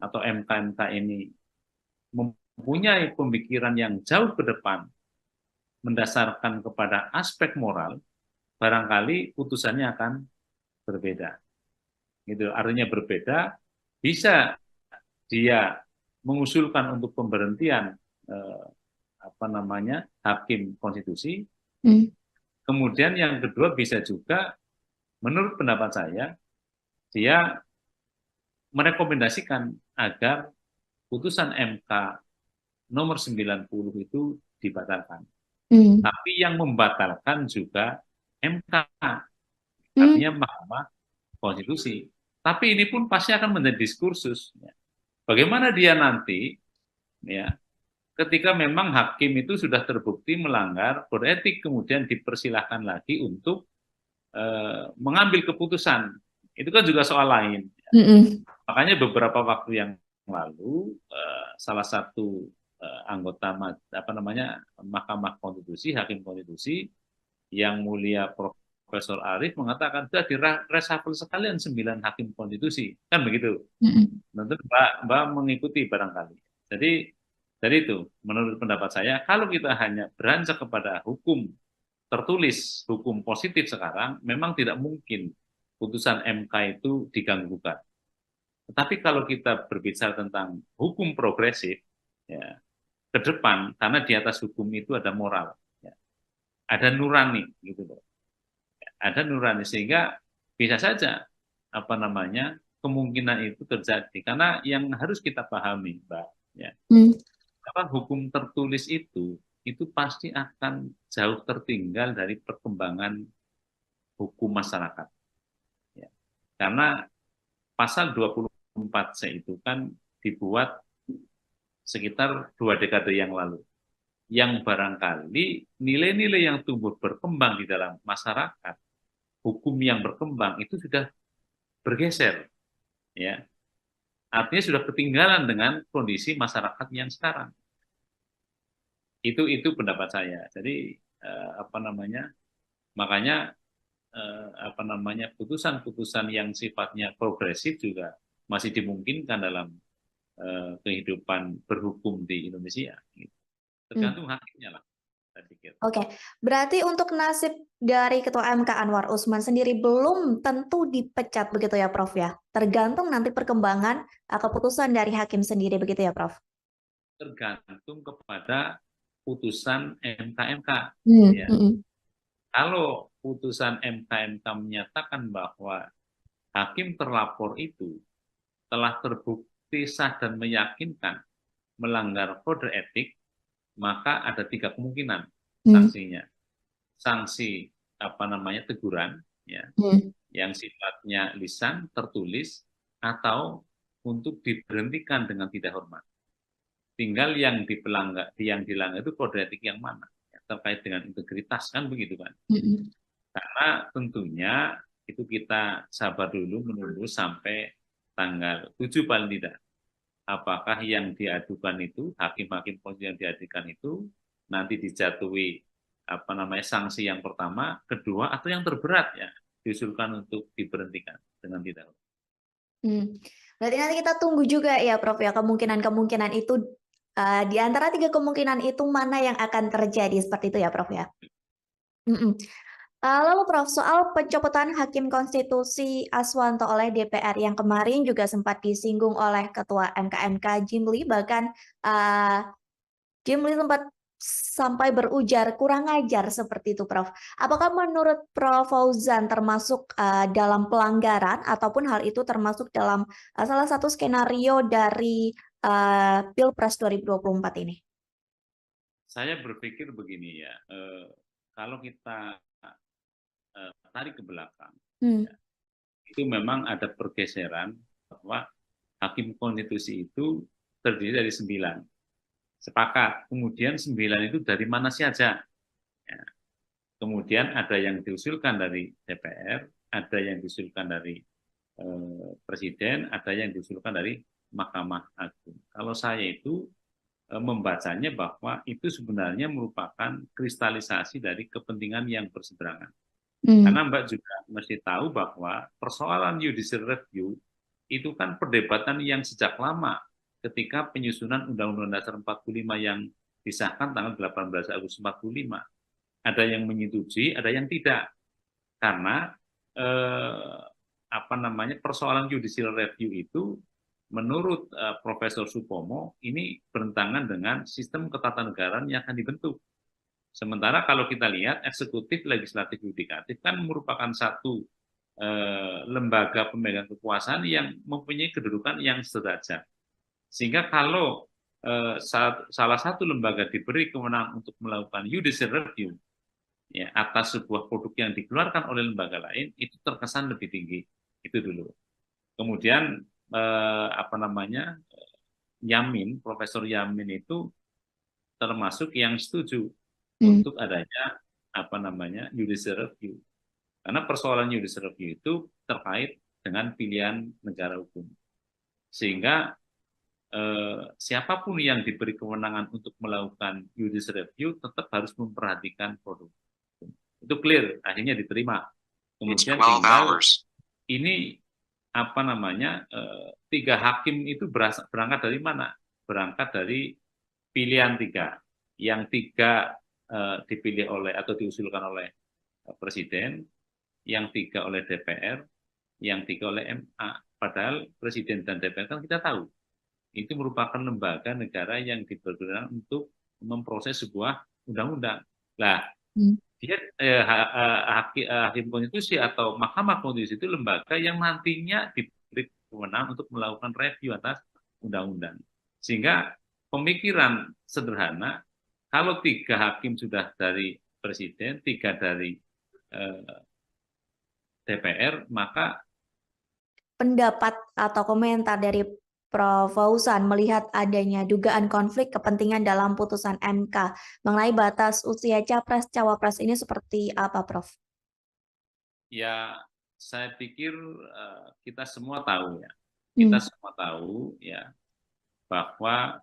Speaker 1: atau MK-MK ini mempunyai pemikiran yang jauh ke depan mendasarkan kepada aspek moral, barangkali putusannya akan berbeda. Gitu. Artinya berbeda, bisa dia mengusulkan untuk pemberhentian hakim konstitusi. Kemudian yang kedua bisa juga, menurut pendapat saya, dia merekomendasikan agar putusan MK nomor 90 itu dibatalkan. Tapi yang membatalkan juga MK, artinya Mahkamah Konstitusi. Tapi ini pun pasti akan menjadi diskursus. Ya. Bagaimana dia nanti, ya, ketika memang hakim itu sudah terbukti melanggar kode etik, kemudian dipersilahkan lagi untuk mengambil keputusan. Itu kan juga soal lain. Ya. Makanya beberapa waktu yang lalu salah satu anggota Mahkamah Konstitusi, hakim konstitusi yang mulia Profesor Arief mengatakan sudah direshuffle sekalian 9 hakim konstitusi, kan begitu. Tentu Mbak mengikuti barangkali. Jadi dari itu, menurut pendapat saya, kalau kita hanya beranjak kepada hukum tertulis, hukum positif sekarang, memang tidak mungkin putusan MK itu diganggu-gugat. Tetapi kalau kita berbicara tentang hukum progresif, ya, ke depan, karena di atas hukum itu ada moral, ya, ada nurani, gitu loh. Ada nurani, sehingga bisa saja kemungkinan itu terjadi. Karena yang harus kita pahami, Mbak, ya, hukum tertulis itu pasti akan jauh tertinggal dari perkembangan hukum masyarakat. Ya. Karena pasal 24C itu kan dibuat sekitar 2 dekade yang lalu. Yang barangkali nilai-nilai yang tumbuh berkembang di dalam masyarakat, hukum yang berkembang itu sudah bergeser. Ya. Artinya sudah ketinggalan dengan kondisi masyarakat yang sekarang. Itu pendapat saya. Jadi makanya putusan-putusan yang sifatnya progresif juga masih dimungkinkan dalam kehidupan berhukum di Indonesia. Tergantung hakimnya lah.
Speaker 2: Oke, berarti untuk nasib dari Ketua MK Anwar Usman sendiri belum tentu dipecat begitu ya, Prof ya? Tergantung nanti perkembangan keputusan dari hakim sendiri begitu ya, Prof?
Speaker 1: Tergantung kepada putusan MK-MK. Ya. Kalau putusan MK-MK menyatakan bahwa hakim terlapor itu telah terbukti sah dan meyakinkan melanggar kode etik, maka ada 3 kemungkinan sanksinya. Sanksi teguran, ya, yang sifatnya lisan, tertulis, atau untuk diberhentikan dengan tidak hormat. Tinggal yang dilanggar itu kode etik yang mana, ya, terkait dengan integritas, kan begitu kan. Karena tentunya itu kita sabar dulu menunggu sampai tanggal 7 paling tidak. apakah yang diadukan itu, hakim-hakim konstitusi yang diadukan itu nanti dijatuhi sanksi yang pertama, kedua, atau yang terberat ya diusulkan untuk diberhentikan dengan tidak.
Speaker 2: Berarti nanti kita tunggu juga ya Prof ya, kemungkinan-kemungkinan itu di antara 3 kemungkinan itu mana yang akan terjadi, seperti itu ya Prof ya? Lalu Prof, soal pencopotan Hakim Konstitusi Aswanto oleh DPR yang kemarin juga sempat disinggung oleh Ketua MK Jimli, bahkan Jimli sempat sampai berujar kurang ajar seperti itu Prof. Apakah menurut Prof Fauzan termasuk dalam pelanggaran ataupun hal itu termasuk dalam salah satu skenario dari Pilpres 2024 ini?
Speaker 1: Saya berpikir begini ya, kalau kita tarik ke belakang, ya, itu memang ada pergeseran bahwa Hakim Konstitusi itu terdiri dari 9. Sepakat. Kemudian 9 itu dari mana saja? Ya. Kemudian ada yang diusulkan dari DPR, ada yang diusulkan dari Presiden, ada yang diusulkan dari Mahkamah Agung. Kalau saya itu membacanya bahwa itu sebenarnya merupakan kristalisasi dari kepentingan yang berseberangan. Karena Mbak juga mesti tahu bahwa persoalan judicial review itu kan perdebatan yang sejak lama ketika penyusunan Undang-Undang Dasar 45 yang disahkan tanggal 18 Agustus 45. Ada yang menyetujui, ada yang tidak. Karena persoalan judicial review itu menurut Profesor Supomo ini bertentangan dengan sistem ketatanegaraan yang akan dibentuk. Sementara kalau kita lihat eksekutif, legislatif, yudikatif kan merupakan satu lembaga pemegang kekuasaan yang mempunyai kedudukan yang sederajat. Sehingga kalau salah satu lembaga diberi kewenangan untuk melakukan judicial review ya, atas sebuah produk yang dikeluarkan oleh lembaga lain, itu terkesan lebih tinggi. Itu dulu. Kemudian Yamin, Profesor Yamin itu termasuk yang setuju untuk adanya judicial review. Karena persoalan judicial review itu terkait dengan pilihan negara hukum. Sehingga siapapun yang diberi kewenangan untuk melakukan judicial review tetap harus memperhatikan produk. Itu clear, akhirnya diterima. Kemudian tinggal ini 3 hakim itu berangkat dari mana? Berangkat dari pilihan 3. Yang 3 dipilih oleh atau diusulkan oleh Presiden, yang 3 oleh DPR, yang 3 oleh MA. Padahal Presiden dan DPR kan kita tahu, itu merupakan lembaga negara yang dipergunakan untuk memproses sebuah undang-undang. Nah, dia Hakim Konstitusi atau Mahkamah Konstitusi itu lembaga yang nantinya diberi kewenangan untuk melakukan review atas undang-undang. Sehingga pemikiran sederhana, kalau 3 hakim sudah dari Presiden, 3 dari DPR, maka
Speaker 2: pendapat atau komentar dari Prof Fauzan melihat adanya dugaan konflik kepentingan dalam putusan MK mengenai batas usia capres-cawapres ini seperti apa, Prof?
Speaker 1: Ya, saya pikir kita semua tahu ya. Kita semua tahu ya bahwa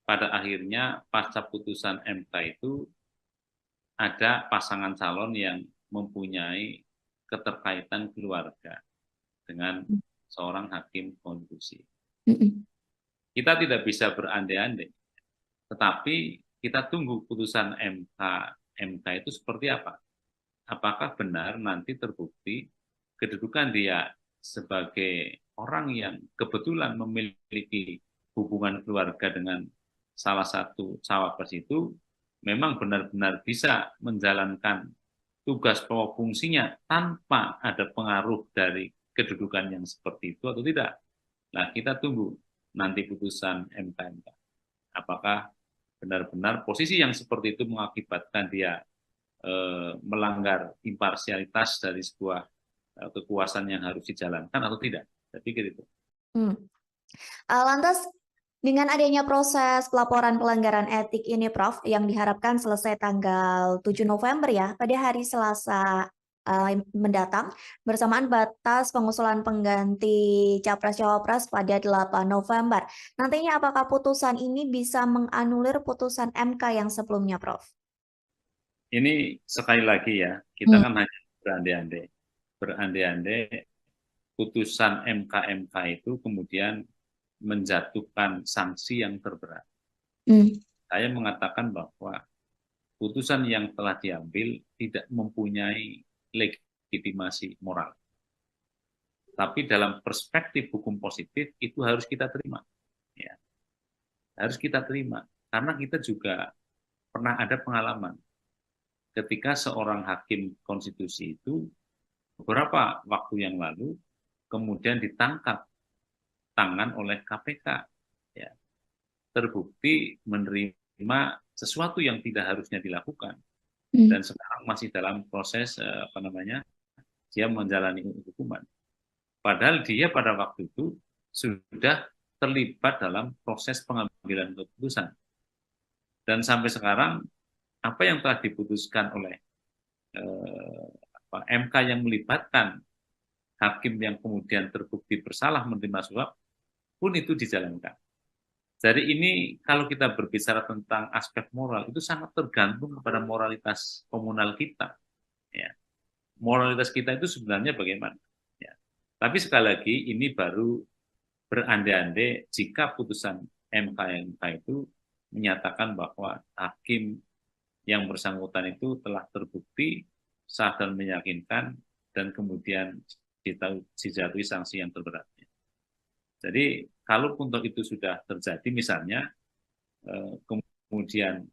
Speaker 1: pada akhirnya pasca putusan MK itu ada pasangan calon yang mempunyai keterkaitan keluarga dengan seorang hakim konstitusi. Kita tidak bisa berandai-andai, tetapi kita tunggu putusan MK itu seperti apa. Apakah benar nanti terbukti kedudukan dia sebagai orang yang kebetulan memiliki hubungan keluarga dengan salah satu cawapres itu memang benar-benar bisa menjalankan tugas pokok fungsinya tanpa ada pengaruh dari kedudukan yang seperti itu atau tidak. Nah, kita tunggu nanti putusan MK. Apakah benar-benar posisi yang seperti itu mengakibatkan dia melanggar imparsialitas dari sebuah kekuasaan yang harus dijalankan atau tidak? Saya pikir itu.
Speaker 2: Lantas, dengan adanya proses pelaporan pelanggaran etik ini, Prof, yang diharapkan selesai tanggal 7 November ya, pada hari Selasa mendatang bersamaan batas pengusulan pengganti Capres-Cawapres pada 8 November. Nantinya apakah putusan ini bisa menganulir putusan MK yang sebelumnya, Prof?
Speaker 1: Ini sekali lagi ya, kita kan hanya berandai-andai putusan MK itu kemudian menjatuhkan sanksi yang terberat. Saya mengatakan bahwa putusan yang telah diambil tidak mempunyai legitimasi moral. Tapi dalam perspektif hukum positif itu harus kita terima. Ya. Harus kita terima. Karena kita juga pernah ada pengalaman ketika seorang hakim konstitusi itu beberapa waktu yang lalu kemudian ditangkap tangan oleh KPK. Ya. Terbukti menerima sesuatu yang tidak harusnya dilakukan. Dan sekarang masih dalam proses dia menjalani hukuman. Padahal dia pada waktu itu sudah terlibat dalam proses pengambilan keputusan. Dan sampai sekarang apa yang telah diputuskan oleh MK yang melibatkan hakim yang kemudian terbukti bersalah menerima suap pun itu dijalankan. Jadi ini kalau kita berbicara tentang aspek moral itu sangat tergantung kepada moralitas komunal kita. Ya. Moralitas kita itu sebenarnya bagaimana? Ya. Tapi sekali lagi ini baru berandai-andai jika putusan MK itu menyatakan bahwa hakim yang bersangkutan itu telah terbukti sah dan meyakinkan dan kemudian dijatuhi sanksi yang terberat. Jadi kalaupun itu sudah terjadi misalnya kemudian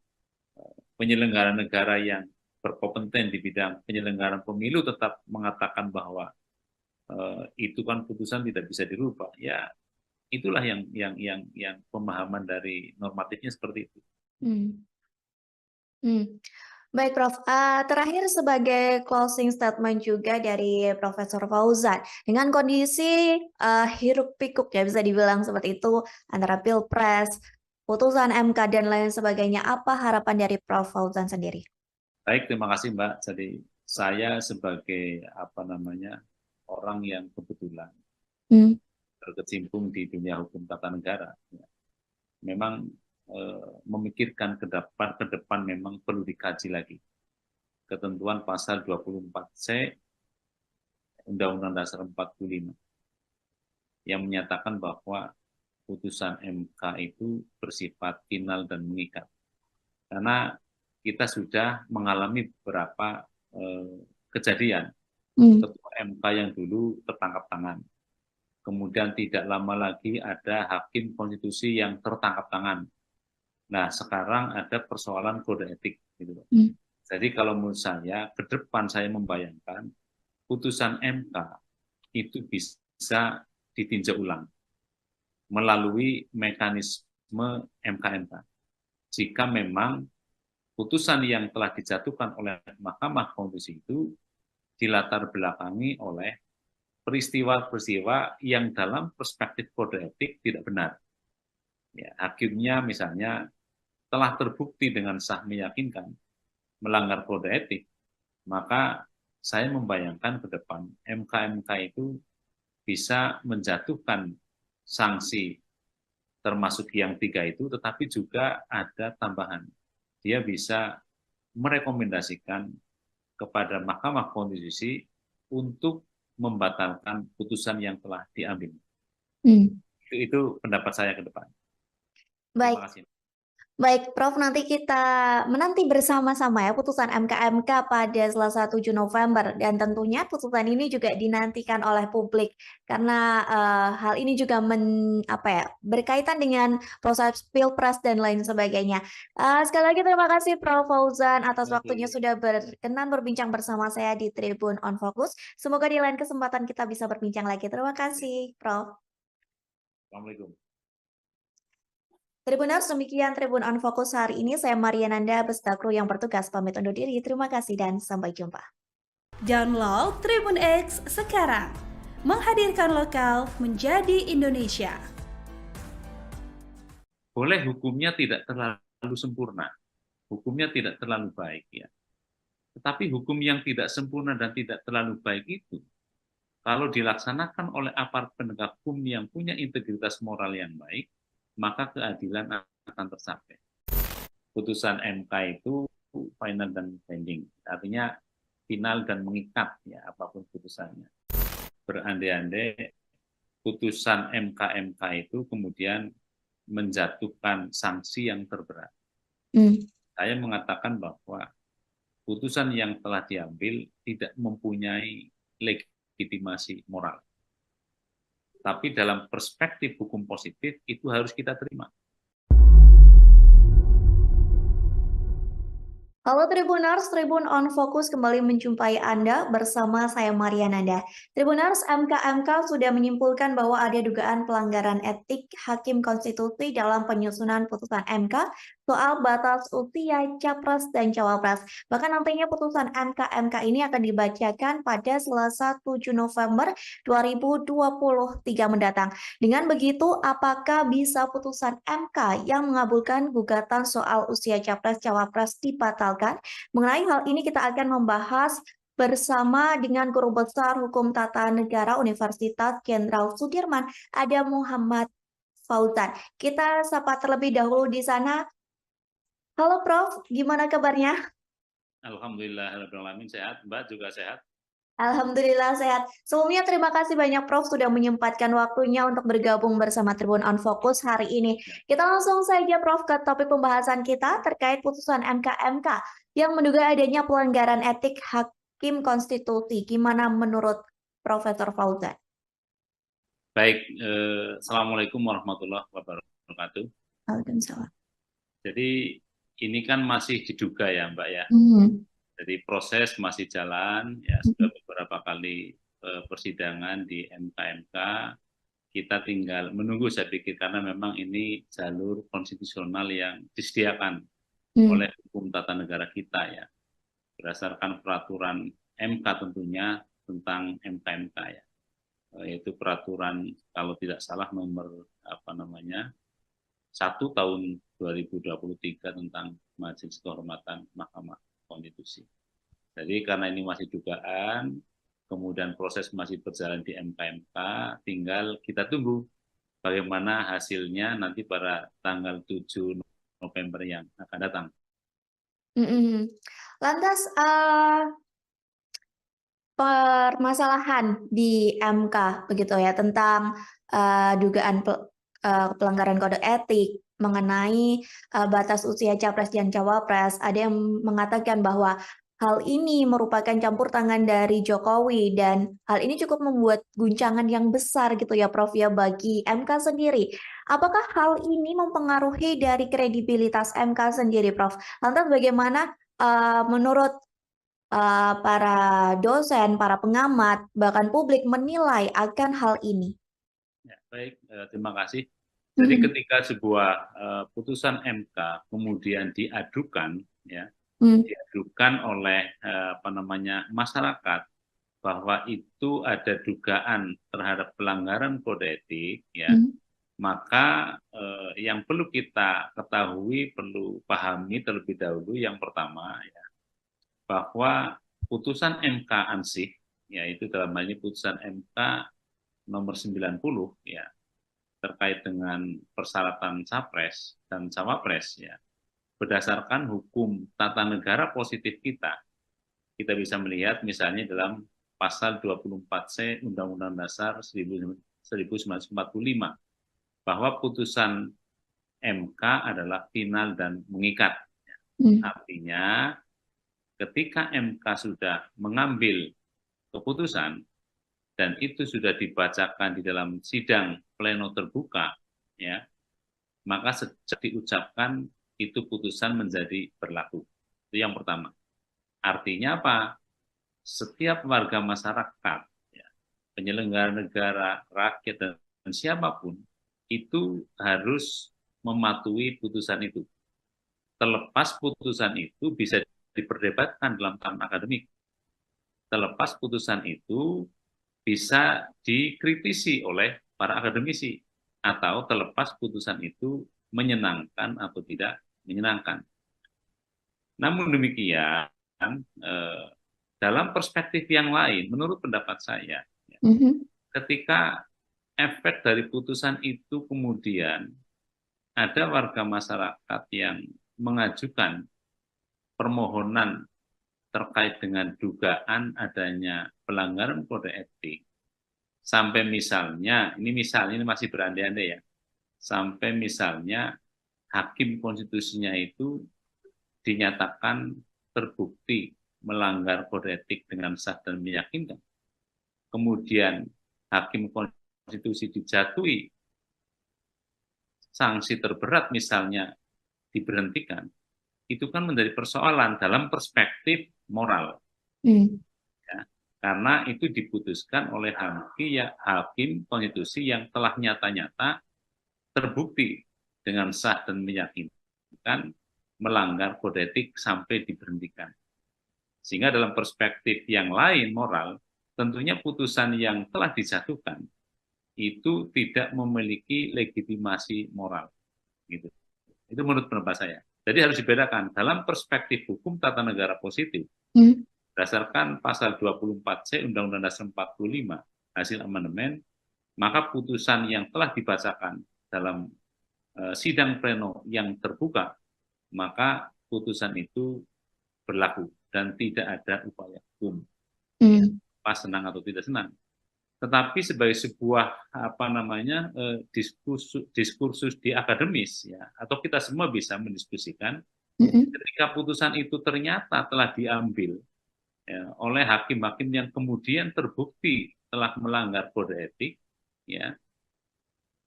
Speaker 1: penyelenggara negara yang berkompeten di bidang penyelenggaraan pemilu tetap mengatakan bahwa itu kan putusan tidak bisa dirubah, ya itulah yang pemahaman dari normatifnya seperti itu.
Speaker 2: Baik, Prof. Terakhir sebagai closing statement juga dari Profesor Fauzan, dengan kondisi hiruk pikuk ya bisa dibilang seperti itu antara Pilpres, putusan MK dan lain sebagainya, apa harapan dari Prof. Fauzan sendiri?
Speaker 1: Baik, terima kasih Mbak. Jadi saya sebagai orang yang kebetulan berkecimpung di dunia hukum tata negara, ya, memang memikirkan ke depan memang perlu dikaji lagi ketentuan pasal 24C Undang-Undang Dasar 45 yang menyatakan bahwa putusan MK itu bersifat final dan mengikat. Karena kita sudah mengalami beberapa kejadian ketua MK yang dulu tertangkap tangan. Kemudian tidak lama lagi ada hakim konstitusi yang tertangkap tangan. Nah, sekarang ada persoalan kode etik. Gitu. Jadi kalau menurut saya, ke depan saya membayangkan putusan MK itu bisa ditinjau ulang melalui mekanisme MK. Jika memang putusan yang telah dijatuhkan oleh Mahkamah Konstitusi itu dilatar belakangi oleh peristiwa-peristiwa yang dalam perspektif kode etik tidak benar. Ya, hakimnya misalnya telah terbukti dengan sah meyakinkan melanggar kode etik, maka saya membayangkan ke depan MK itu bisa menjatuhkan sanksi termasuk yang 3 itu, tetapi juga ada tambahan. Dia bisa merekomendasikan kepada Mahkamah Konstitusi untuk membatalkan putusan yang telah diambil. Itu pendapat saya ke depan.
Speaker 2: Baik. Terima kasih. Baik, Prof, nanti kita menanti bersama-sama ya putusan MK pada Selasa 7 November dan tentunya putusan ini juga dinantikan oleh publik karena hal ini juga berkaitan dengan proses Pilpres dan lain sebagainya. Sekali lagi terima kasih Prof Fauzan atas waktunya sudah berkenan berbincang bersama saya di Tribun on Focus. Semoga di lain kesempatan kita bisa berbincang lagi. Terima kasih, Prof.
Speaker 1: Assalamualaikum.
Speaker 2: Tribuners, demikian Tribun on Focus hari ini. Saya Maria Nanda beserta kru yang bertugas pamit undur diri. Terima kasih dan sampai jumpa.
Speaker 3: Download Tribun X sekarang. Menghadirkan lokal menjadi Indonesia.
Speaker 1: Boleh hukumnya tidak terlalu sempurna. Hukumnya tidak terlalu baik ya. Tetapi hukum yang tidak sempurna dan tidak terlalu baik itu, kalau dilaksanakan oleh aparat penegak hukum yang punya integritas moral yang baik, maka keadilan akan tercapai. Putusan MK itu final dan binding, artinya final dan mengikat ya apapun putusannya. Berandai-andai putusan MK itu kemudian menjatuhkan sanksi yang terberat. Saya mengatakan bahwa putusan yang telah diambil tidak mempunyai legitimasi moral. Tapi dalam perspektif hukum positif itu harus kita terima.
Speaker 2: Halo Tribuners, Tribun on Fokus kembali menjumpai Anda bersama saya Mariananda. Tribuners, MK sudah menyimpulkan bahwa ada dugaan pelanggaran etik Hakim Konstitusi dalam penyusunan putusan MK soal batas usia Capres dan Cawapres. Bahkan nantinya putusan MK ini akan dibacakan pada Selasa 7 November 2023 mendatang. Dengan begitu, apakah bisa putusan MK yang mengabulkan gugatan soal usia Capres-Cawapres dibatalkan? Mengenai hal ini kita akan membahas bersama dengan Guru Besar Hukum Tata Negara Universitas Jenderal Sudirman, ada Muhammad Fauzan. Kita sapa terlebih dahulu di sana. Halo Prof, gimana kabarnya?
Speaker 1: Alhamdulillah, sehat. Mbak juga sehat?
Speaker 2: Alhamdulillah sehat. Sebelumnya terima kasih banyak Prof sudah menyempatkan waktunya untuk bergabung bersama Tribun on Fokus hari ini. Kita langsung saja Prof ke topik pembahasan kita terkait putusan MK yang menduga adanya pelanggaran etik Hakim Konstitusi. Gimana menurut Profesor Fauzan?
Speaker 1: Baik, Assalamualaikum warahmatullahi wabarakatuh.
Speaker 2: Waalaikumsalam.
Speaker 1: Jadi ini kan masih diduga ya Mbak ya. Jadi proses masih jalan, ya sudah beberapa kali persidangan di MK. Kita tinggal menunggu saya pikir karena memang ini jalur konstitusional yang disediakan oleh hukum tata negara kita ya. Berdasarkan peraturan MK tentunya tentang MK ya. Yaitu peraturan kalau tidak salah nomor 1 tahun 2023 tentang Majelis Kehormatan Mahkamah Konstitusi. Jadi karena ini masih dugaan, kemudian proses masih berjalan di MK, tinggal kita tunggu bagaimana hasilnya nanti pada tanggal 7 November yang akan datang.
Speaker 2: Lantas permasalahan di MK begitu ya tentang dugaan pelanggaran kode etik mengenai batas usia Capres dan Cawapres. Ada yang mengatakan bahwa hal ini merupakan campur tangan dari Jokowi dan hal ini cukup membuat guncangan yang besar gitu ya Prof ya bagi MK sendiri. Apakah hal ini mempengaruhi dari kredibilitas MK sendiri Prof? Lantas bagaimana menurut para dosen, para pengamat, bahkan publik menilai akan hal ini?
Speaker 1: Ya, baik, terima kasih. Jadi ketika sebuah putusan MK kemudian diadukan, ya, diadukan oleh masyarakat bahwa itu ada dugaan terhadap pelanggaran kode etik, ya, maka yang perlu kita ketahui, perlu pahami terlebih dahulu yang pertama, ya, bahwa putusan MK ansih, yaitu dalam hal ini putusan MK nomor 90, ya, terkait dengan persyaratan capres dan cawapres ya berdasarkan hukum tata negara positif kita bisa melihat misalnya dalam pasal 24C Undang-Undang Dasar 1945 bahwa putusan MK adalah final dan mengikat. Artinya ketika MK sudah mengambil keputusan dan itu sudah dibacakan di dalam sidang pleno terbuka, ya, maka sejak diucapkan itu putusan menjadi berlaku. Itu yang pertama. Artinya apa? Setiap warga masyarakat, ya, penyelenggara negara, rakyat, dan siapapun, itu harus mematuhi putusan itu. Terlepas putusan itu bisa diperdebatkan dalam tahapan akademik. Terlepas putusan itu bisa dikritisi oleh para akademisi atau terlepas putusan itu menyenangkan atau tidak menyenangkan. Namun demikian, dalam perspektif yang lain, menurut pendapat saya, ketika efek dari putusan itu kemudian ada warga masyarakat yang mengajukan permohonan terkait dengan dugaan adanya pelanggaran kode etik, sampai misalnya, ini masih berandai-andai ya, sampai misalnya hakim konstitusinya itu dinyatakan terbukti melanggar kode etik dengan sah dan meyakinkan, kemudian hakim konstitusi dijatuhi sanksi terberat misalnya diberhentikan, itu kan menjadi persoalan dalam perspektif moral. Ya, karena itu diputuskan oleh hakim konstitusi yang telah nyata-nyata terbukti dengan sah dan meyakinkan melanggar kode etik sampai diberhentikan. Sehingga dalam perspektif yang lain moral, tentunya putusan yang telah dijatuhkan itu tidak memiliki legitimasi moral. Gitu. Itu menurut pendapat saya. Jadi harus dibedakan dalam perspektif hukum tata negara positif, berdasarkan pasal 24C Undang-Undang Dasar 45 hasil amandemen, maka putusan yang telah dibacakan dalam sidang pleno yang terbuka, maka putusan itu berlaku dan tidak ada upaya hukum, pas senang atau tidak senang. Tetapi sebagai sebuah diskursus di akademis ya, atau kita semua bisa mendiskusikan, ketika putusan itu ternyata telah diambil ya, oleh hakim-hakim yang kemudian terbukti telah melanggar kode etik, ya,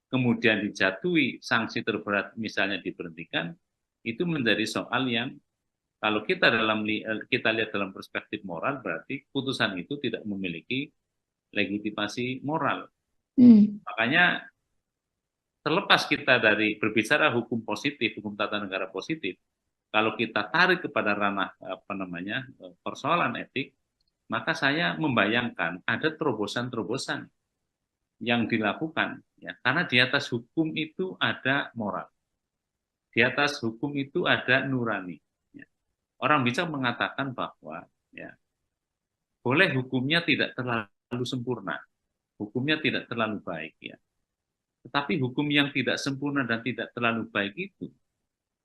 Speaker 1: kemudian dijatuhi sanksi terberat misalnya diberhentikan, itu menjadi soal yang kalau kita lihat dalam perspektif moral, berarti putusan itu tidak memiliki legitimasi moral. Makanya terlepas kita dari berbicara hukum positif, hukum tata negara positif, kalau kita tarik kepada ranah persoalan etik, maka saya membayangkan ada terobosan-terobosan yang dilakukan, ya, karena di atas hukum itu ada moral, di atas hukum itu ada nurani. Ya. Orang bisa mengatakan bahwa ya, boleh hukumnya tidak terlalu sempurna, hukumnya tidak terlalu baik, ya. Tetapi hukum yang tidak sempurna dan tidak terlalu baik itu,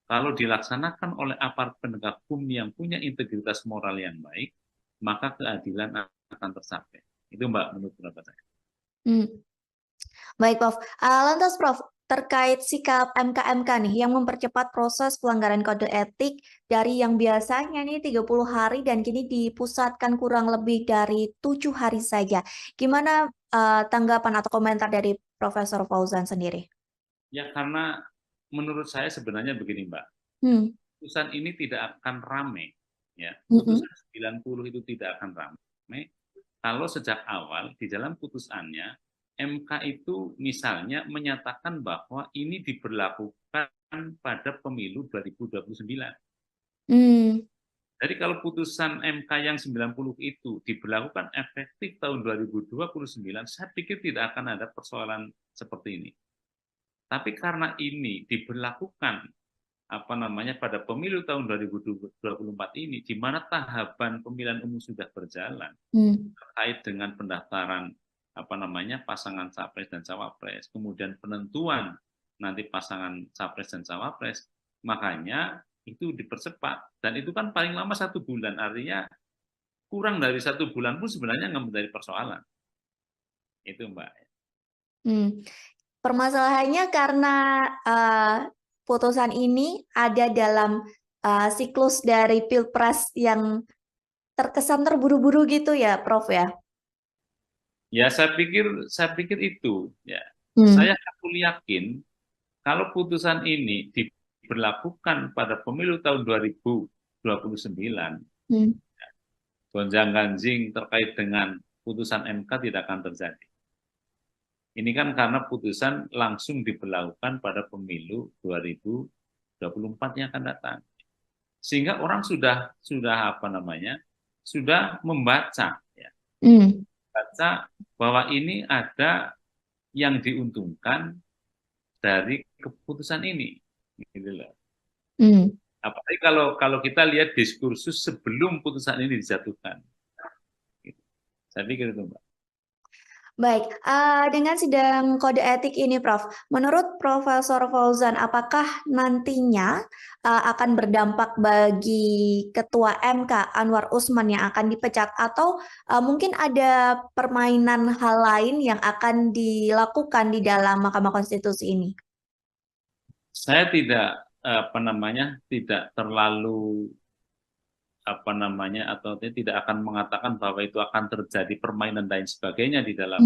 Speaker 1: kalau dilaksanakan oleh aparat penegak hukum yang punya integritas moral yang baik, maka keadilan akan tercapai. Itu Mbak, menurut pendapat saya.
Speaker 2: Baik, Prof. Lantas, Prof, terkait sikap MK-MK nih yang mempercepat proses pelanggaran kode etik dari yang biasanya nih 30 hari dan kini dipusatkan kurang lebih dari 7 hari saja. Gimana tanggapan atau komentar dari Profesor Fauzan sendiri?
Speaker 1: Ya, karena menurut saya sebenarnya begini, Mbak. Putusan ini tidak akan rame. Ya. Putusan 90 itu tidak akan rame kalau sejak awal di dalam putusannya MK itu misalnya menyatakan bahwa ini diberlakukan pada pemilu 2029. Jadi kalau putusan MK yang 90 itu diberlakukan efektif tahun 2029, saya pikir tidak akan ada persoalan seperti ini. Tapi karena ini diberlakukan pada pemilu tahun 2024 ini, di mana tahapan pemilihan umum sudah berjalan terkait dengan pendaftaran pasangan capres dan cawapres, kemudian penentuan nanti pasangan capres dan cawapres, makanya itu dipercepat, dan itu kan paling lama 1 bulan, artinya kurang dari 1 bulan pun sebenarnya nggak menjadi persoalan. Itu Mbak.
Speaker 2: Permasalahannya karena putusan ini ada dalam siklus dari Pilpres yang terkesan terburu-buru gitu ya, Prof ya?
Speaker 1: Ya, saya pikir itu ya. Saya yakin kalau putusan ini diberlakukan pada pemilu tahun 2029, gonjang-ganjing terkait dengan putusan MK tidak akan terjadi. Ini kan karena putusan langsung diberlakukan pada pemilu 2024 yang akan datang. Sehingga orang sudah membaca ya. Baca bahwa ini ada yang diuntungkan dari keputusan ini. Gitu loh. Apalagi kalau kita lihat diskursus sebelum putusan ini dijatuhkan, saya pikir itu, Mbak.
Speaker 2: Baik, dengan sidang kode etik ini, Prof, menurut Profesor Fauzan, apakah nantinya akan berdampak bagi Ketua MK Anwar Usman yang akan dipecat, atau mungkin ada permainan hal lain yang akan dilakukan di dalam Mahkamah Konstitusi ini?
Speaker 1: Saya tidak tidak terlalu atau tidak akan mengatakan bahwa itu akan terjadi permainan dan sebagainya di dalam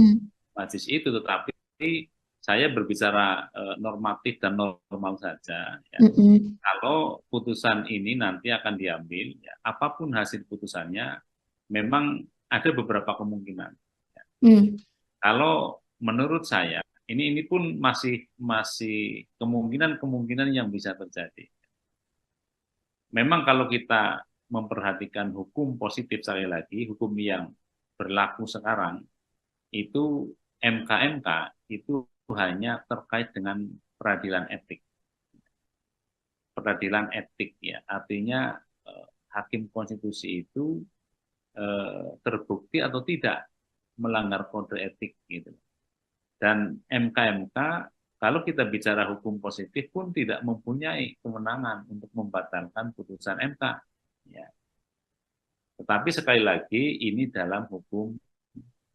Speaker 1: majelis itu, tetapi saya berbicara normatif dan normal saja. Ya. Kalau putusan ini nanti akan diambil, ya, apapun hasil putusannya, memang ada beberapa kemungkinan. Ya. Kalau menurut saya, ini pun masih kemungkinan yang bisa terjadi. Memang kalau kita memperhatikan hukum positif, sekali lagi, hukum yang berlaku sekarang, itu MK-MK itu hanya terkait dengan peradilan etik. Peradilan etik, ya, artinya hakim konstitusi itu terbukti atau tidak melanggar kode etik, gitu. Dan MK-MK, kalau kita bicara hukum positif pun tidak mempunyai kewenangan untuk membatalkan putusan MK. Ya. Tetapi sekali lagi ini dalam hukum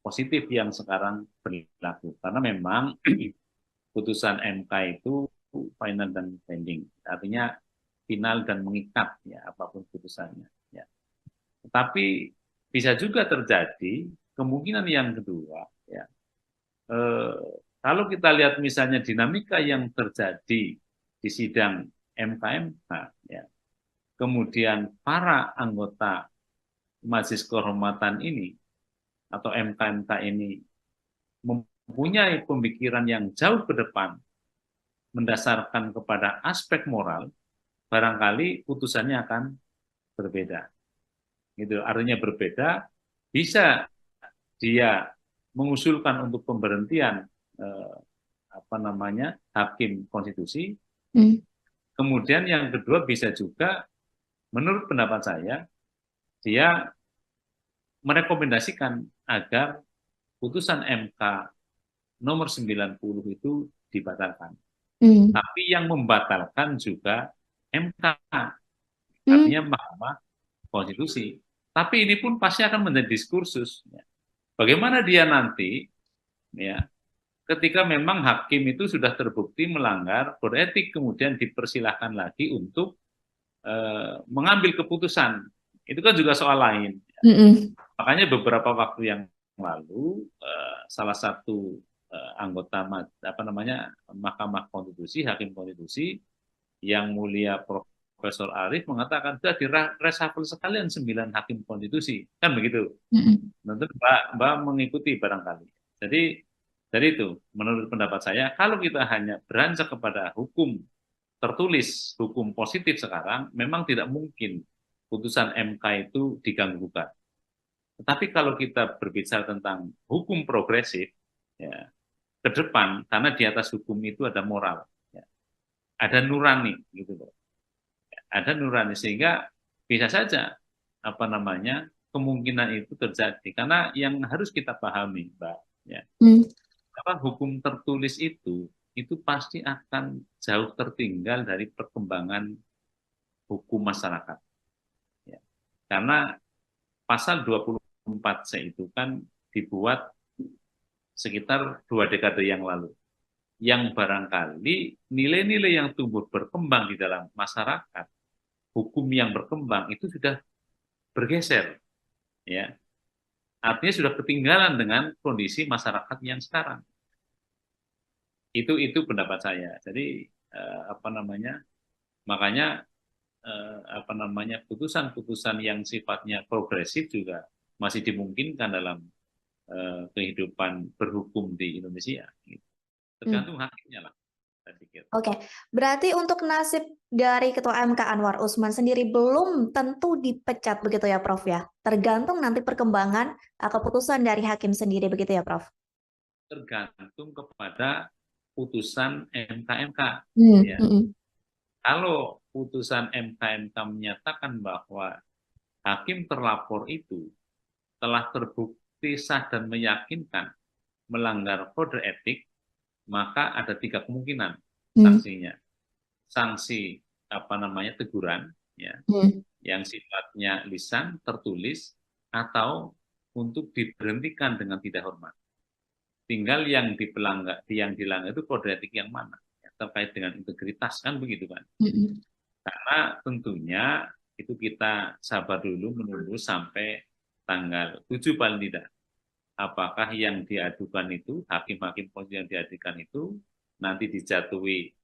Speaker 1: positif yang sekarang berlaku, karena memang putusan MK itu final dan binding, artinya final dan mengikat, ya, apapun putusannya. Ya. Tetapi bisa juga terjadi kemungkinan yang kedua, ya, kalau kita lihat misalnya dinamika yang terjadi di sidang MK-MK, ya, kemudian para anggota Majelis Kehormatan ini atau MK-MK ini mempunyai pemikiran yang jauh ke depan mendasarkan kepada aspek moral, barangkali putusannya akan berbeda. Gitu, artinya berbeda, bisa dia mengusulkan untuk pemberhentian hakim konstitusi. Kemudian yang kedua bisa juga, menurut pendapat saya, dia merekomendasikan agar putusan MK nomor 90 itu dibatalkan. Tapi yang membatalkan juga MK, artinya Mahkamah Konstitusi. Tapi ini pun pasti akan menjadi diskursus. Ya. Bagaimana dia nanti, ya, ketika memang hakim itu sudah terbukti melanggar kode etik, kemudian dipersilahkan lagi untuk mengambil keputusan. Itu kan juga soal lain. Makanya beberapa waktu yang lalu salah satu anggota Mahkamah Konstitusi, hakim konstitusi yang mulia Profesor Arief mengatakan sudah direshuffle sekalian 9 hakim konstitusi, kan begitu. Tentu Mbak mengikuti barangkali. Jadi dari itu, menurut pendapat saya, kalau kita hanya beranjak kepada hukum tertulis, hukum positif sekarang, memang tidak mungkin putusan MK itu diganggu-gugat. Tetapi kalau kita berbicara tentang hukum progresif, ya, ke depan, karena di atas hukum itu ada moral, ya, ada nurani, gitu loh. Ada nurani, sehingga bisa saja kemungkinan itu terjadi. Karena yang harus kita pahami, Mbak, ya, hukum tertulis itu pasti akan jauh tertinggal dari perkembangan hukum masyarakat. Ya. Karena pasal 24C itu kan dibuat sekitar 2 dekade yang lalu, yang barangkali nilai-nilai yang tumbuh berkembang di dalam masyarakat, hukum yang berkembang itu sudah bergeser, ya, artinya sudah ketinggalan dengan kondisi masyarakat yang sekarang. Itu pendapat saya. Jadi makanya putusan-putusan yang sifatnya progresif juga masih dimungkinkan dalam kehidupan berhukum di Indonesia. Tergantung hakimnya lah, saya pikir.
Speaker 2: Oke, berarti untuk nasib dari Ketua MK Anwar Usman sendiri belum tentu dipecat, begitu ya, Prof, ya? Tergantung nanti perkembangan keputusan dari hakim sendiri, begitu ya, Prof?
Speaker 1: Tergantung kepada putusan MK-MK. Ya. Kalau putusan MK menyatakan bahwa hakim terlapor itu telah terbukti sah dan meyakinkan melanggar kode etik, maka ada 3 kemungkinan sanksinya. Sanksi teguran, ya, yang sifatnya lisan, tertulis, atau untuk diberhentikan dengan tidak hormat. Tinggal yang dilanggar itu kode etik yang mana, ya, terkait dengan integritas, kan begitu kan. Karena tentunya itu kita sabar dulu menunggu sampai tanggal 7 paling tidak. Apakah yang diadukan itu, hakim-hakim yang diadukan itu nanti dijatuhi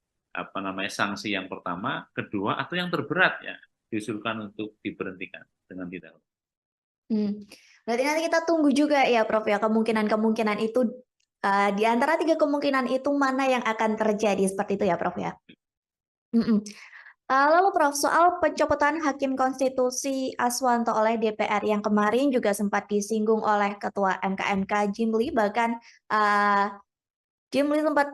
Speaker 1: sanksi yang pertama, kedua, atau yang terberat, ya, diusulkan untuk diberhentikan dengan tidak hormat.
Speaker 2: Berarti nanti kita tunggu juga ya Prof ya, kemungkinan-kemungkinan itu, di antara 3 kemungkinan itu mana yang akan terjadi, seperti itu ya Prof ya? Lalu Prof, soal pencopotan Hakim Konstitusi Aswanto oleh DPR yang kemarin juga sempat disinggung oleh Ketua MK Jimli, bahkan Jimli sempat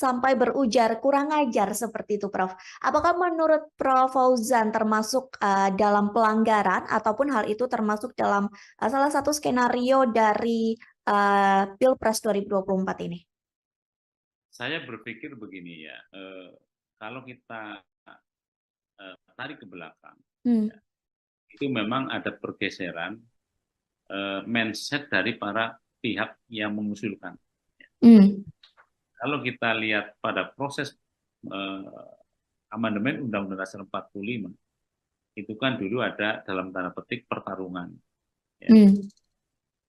Speaker 2: sampai berujar kurang ajar seperti itu Prof. Apakah menurut Prof Fauzan termasuk dalam pelanggaran ataupun hal itu termasuk dalam salah satu skenario dari Pilpres 2024 ini?
Speaker 1: Saya berpikir begini ya, kalau kita tarik ke belakang, ya, itu memang ada pergeseran mindset dari para pihak yang mengusulkan. Kalau kita lihat pada proses amandemen Undang-Undang Dasar 45, itu kan dulu ada dalam tanda petik pertarungan, ya.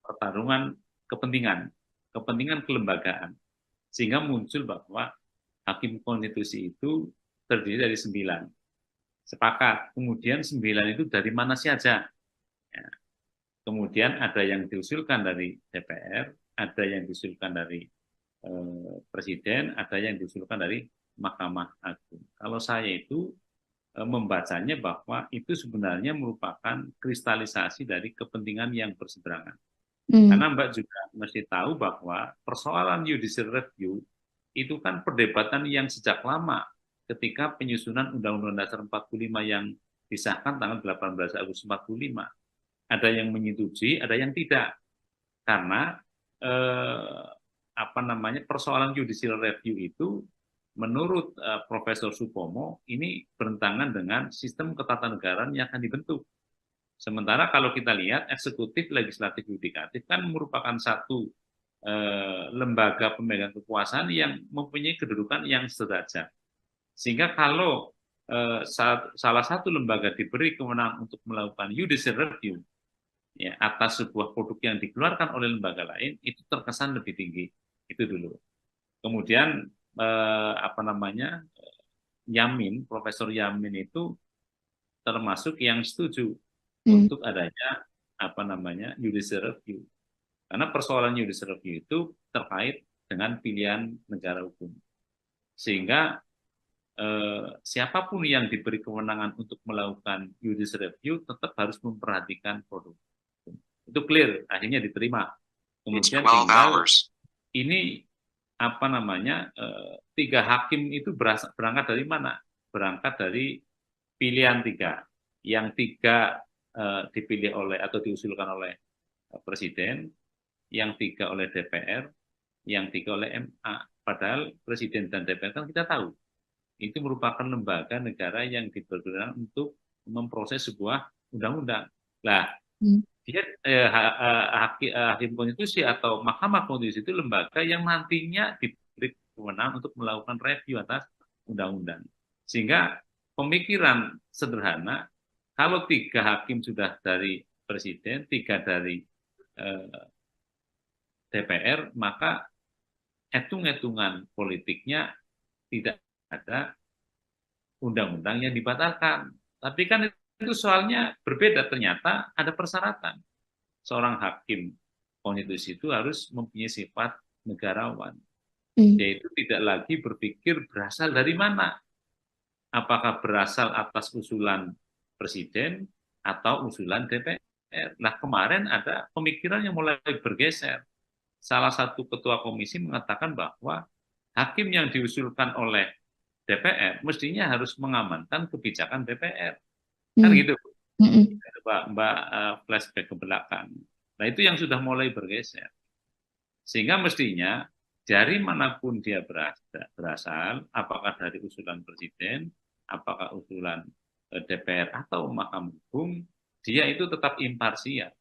Speaker 1: Pertarungan kepentingan kelembagaan, sehingga muncul bahwa hakim konstitusi itu terdiri dari 9. Sepakat. Kemudian 9 itu dari mana saja? Ya. Kemudian ada yang diusulkan dari DPR, ada yang diusulkan dari Presiden, ada yang diusulkan dari Mahkamah Agung. Kalau saya itu membacanya bahwa itu sebenarnya merupakan kristalisasi dari kepentingan yang berseberangan. Karena Mbak juga mesti tahu bahwa persoalan judicial review itu kan perdebatan yang sejak lama, ketika penyusunan Undang-Undang Dasar 45 yang disahkan tanggal 18 Agustus 45. Ada yang menyetujui, ada yang tidak. Karena persoalan judicial review itu menurut Profesor Supomo ini bertentangan dengan sistem ketatanegaraan yang akan dibentuk. Sementara kalau kita lihat eksekutif, legislatif, yudikatif kan merupakan satu lembaga pemegang kekuasaan yang mempunyai kedudukan yang sederajat. Sehingga kalau salah satu lembaga diberi kewenangan untuk melakukan judicial review, ya, atas sebuah produk yang dikeluarkan oleh lembaga lain, itu terkesan lebih tinggi. Itu dulu. Kemudian Yamin, Profesor Yamin itu termasuk yang setuju untuk adanya judicial review. Karena persoalan judicial review itu terkait dengan pilihan negara hukum. Sehingga siapapun yang diberi kewenangan untuk melakukan judicial review tetap harus memperhatikan produk. Itu clear, akhirnya diterima. Kemudian tinggal ini 3 hakim itu berangkat dari mana? Berangkat dari pilihan 3. Yang 3 dipilih oleh atau diusulkan oleh Presiden, yang 3 oleh DPR, yang 3 oleh MA. Padahal Presiden dan DPR kan kita tahu itu merupakan lembaga negara yang dipergunakan untuk memproses sebuah undang-undang. Nah, dia hakim konstitusi atau Mahkamah Konstitusi itu lembaga yang nantinya diberi kewenangan untuk melakukan review atas undang-undang. Sehingga pemikiran sederhana, kalau 3 hakim sudah dari Presiden, 3 dari DPR, maka hitung-hitungan politiknya tidak ada undang-undang yang dibatalkan. Tapi kan itu soalnya berbeda, ternyata ada persyaratan. Seorang hakim konstitusi itu harus mempunyai sifat negarawan. Yaitu tidak lagi berpikir berasal dari mana. Apakah berasal atas usulan Presiden atau usulan DPR. Nah, kemarin ada pemikiran yang mulai bergeser. Salah satu ketua komisi mengatakan bahwa hakim yang diusulkan oleh DPR mestinya harus mengamankan kebijakan DPR. Kan
Speaker 2: Hmm.
Speaker 1: gitu,
Speaker 2: Mm-mm.
Speaker 1: Mbak, flashback ke belakang. Nah, itu yang sudah mulai bergeser. Sehingga mestinya dari manapun dia berasal, apakah dari usulan Presiden, apakah usulan DPR atau Mahkamah Agung, dia itu tetap imparsial.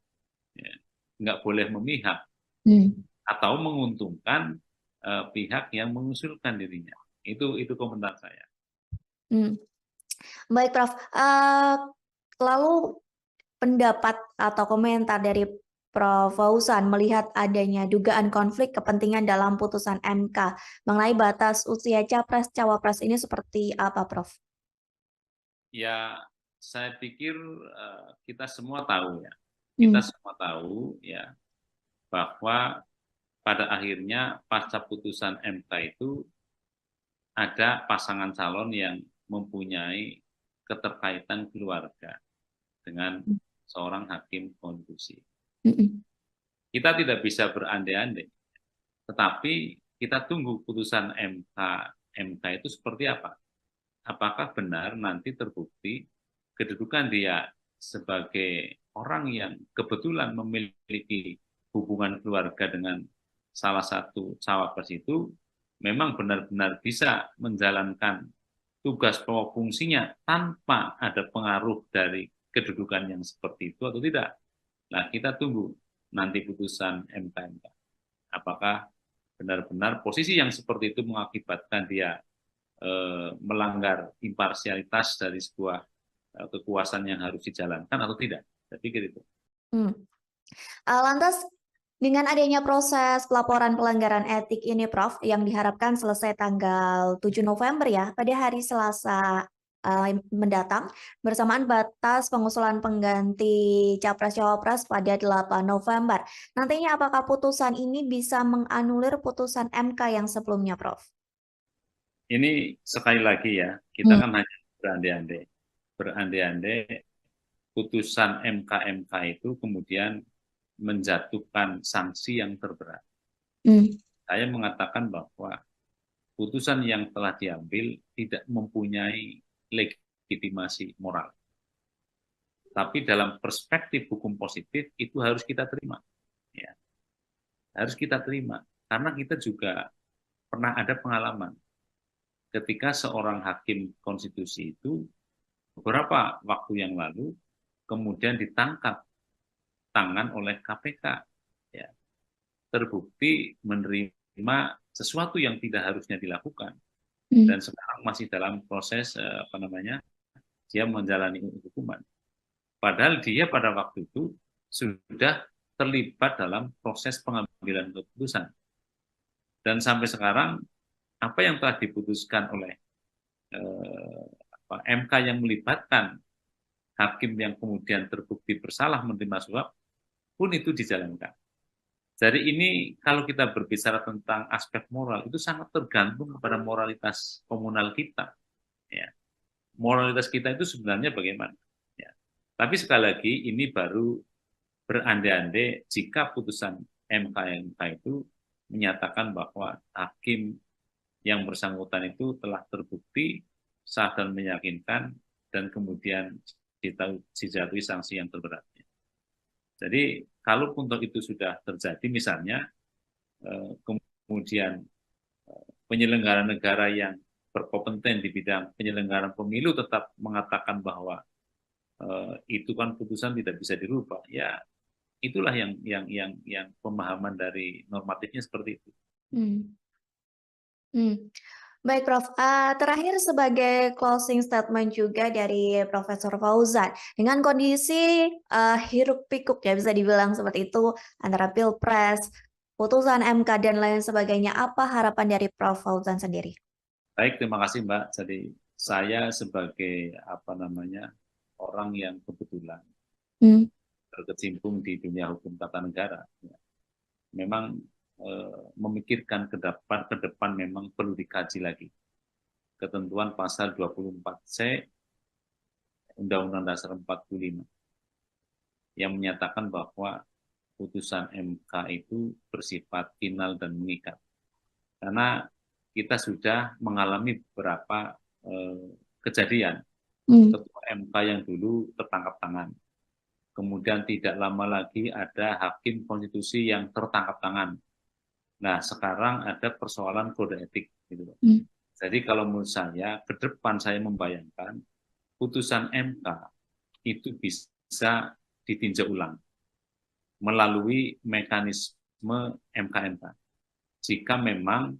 Speaker 1: Ya. Nggak boleh memihak
Speaker 2: Hmm.
Speaker 1: atau menguntungkan pihak yang mengusulkan dirinya. Itu komentar saya.
Speaker 2: Hmm. Baik, Prof. Lalu pendapat atau komentar dari Prof. Fauzan melihat adanya dugaan konflik kepentingan dalam putusan MK mengenai batas usia capres-cawapres ini seperti apa, Prof?
Speaker 1: Ya, saya pikir kita semua tahu ya. Kita
Speaker 2: Hmm.
Speaker 1: semua tahu ya bahwa pada akhirnya pasca putusan MK itu ada pasangan calon yang mempunyai keterkaitan keluarga dengan seorang hakim konstitusi.
Speaker 2: Mm-mm.
Speaker 1: Kita tidak bisa berandai-andai, tetapi kita tunggu putusan MK itu seperti apa. Apakah benar nanti terbukti kedudukan dia sebagai orang yang kebetulan memiliki hubungan keluarga dengan salah satu cawapres itu memang benar-benar bisa menjalankan tugas pokok fungsinya tanpa ada pengaruh dari kedudukan yang seperti itu atau tidak. Nah, kita tunggu nanti putusan MK. Apakah benar-benar posisi yang seperti itu mengakibatkan dia melanggar imparsialitas dari sebuah kekuasaan yang harus dijalankan atau tidak. Saya pikir itu.
Speaker 2: Hmm. Lantas, dengan adanya proses pelaporan pelanggaran etik ini, Prof, yang diharapkan selesai tanggal 7 November ya, pada hari Selasa mendatang, bersamaan batas pengusulan pengganti Capres-Cawapres pada 8 November. Nantinya apakah putusan ini bisa menganulir putusan MK yang sebelumnya, Prof?
Speaker 1: Ini sekali lagi ya, kita
Speaker 2: Hmm.
Speaker 1: kan hanya berandai-andai. Berandai-andai putusan MK itu kemudian menjatuhkan sanksi yang terberat.
Speaker 2: Hmm.
Speaker 1: Saya mengatakan bahwa putusan yang telah diambil tidak mempunyai legitimasi moral. Tapi dalam perspektif hukum positif itu harus kita terima. Ya. Harus kita terima. Karena kita juga pernah ada pengalaman ketika seorang hakim konstitusi itu beberapa waktu yang lalu kemudian ditangkap tangan oleh KPK. Ya. Terbukti menerima sesuatu yang tidak harusnya dilakukan.
Speaker 2: Hmm.
Speaker 1: Dan sekarang masih dalam proses dia menjalani hukuman. Padahal dia pada waktu itu sudah terlibat dalam proses pengambilan keputusan. Dan sampai sekarang apa yang telah diputuskan oleh MK yang melibatkan hakim yang kemudian terbukti bersalah menerima suap pun itu dijalankan. Jadi ini kalau kita berbicara tentang aspek moral itu sangat tergantung kepada moralitas komunal kita. Ya. Moralitas kita itu sebenarnya bagaimana? Ya. Tapi sekali lagi ini baru berandai-andai jika putusan MK itu menyatakan bahwa hakim yang bersangkutan itu telah terbukti sah dan meyakinkan dan kemudian dijatuhi sanksi yang terberatnya. Jadi kalau untuk itu sudah terjadi misalnya kemudian penyelenggara negara yang berkompeten di bidang penyelenggaraan pemilu tetap mengatakan bahwa itu kan putusan tidak bisa dirubah, ya itulah yang pemahaman dari normatifnya seperti itu.
Speaker 2: Hmm. Hmm. Baik, Prof. Terakhir sebagai closing statement juga dari Profesor Fauzan, dengan kondisi hiruk pikuk ya bisa dibilang seperti itu antara Pilpres, putusan MK dan lain sebagainya, apa harapan dari Prof. Fauzan sendiri?
Speaker 1: Baik, terima kasih Mbak. Jadi saya sebagai orang yang kebetulan
Speaker 2: Hmm.
Speaker 1: berkecimpung di dunia hukum tata negara, ya, memang memikirkan ke depan memang perlu dikaji lagi ketentuan pasal 24C Undang-Undang Dasar 45 yang menyatakan bahwa putusan MK itu bersifat final dan mengikat. Karena kita sudah mengalami beberapa kejadian. Ketua MK yang dulu tertangkap tangan. Kemudian tidak lama lagi ada hakim konstitusi yang tertangkap tangan. Nah, sekarang ada persoalan kode etik. Gitu. Jadi kalau menurut saya, ke depan saya membayangkan putusan MK itu bisa ditinjau ulang melalui mekanisme MK-MK. Jika memang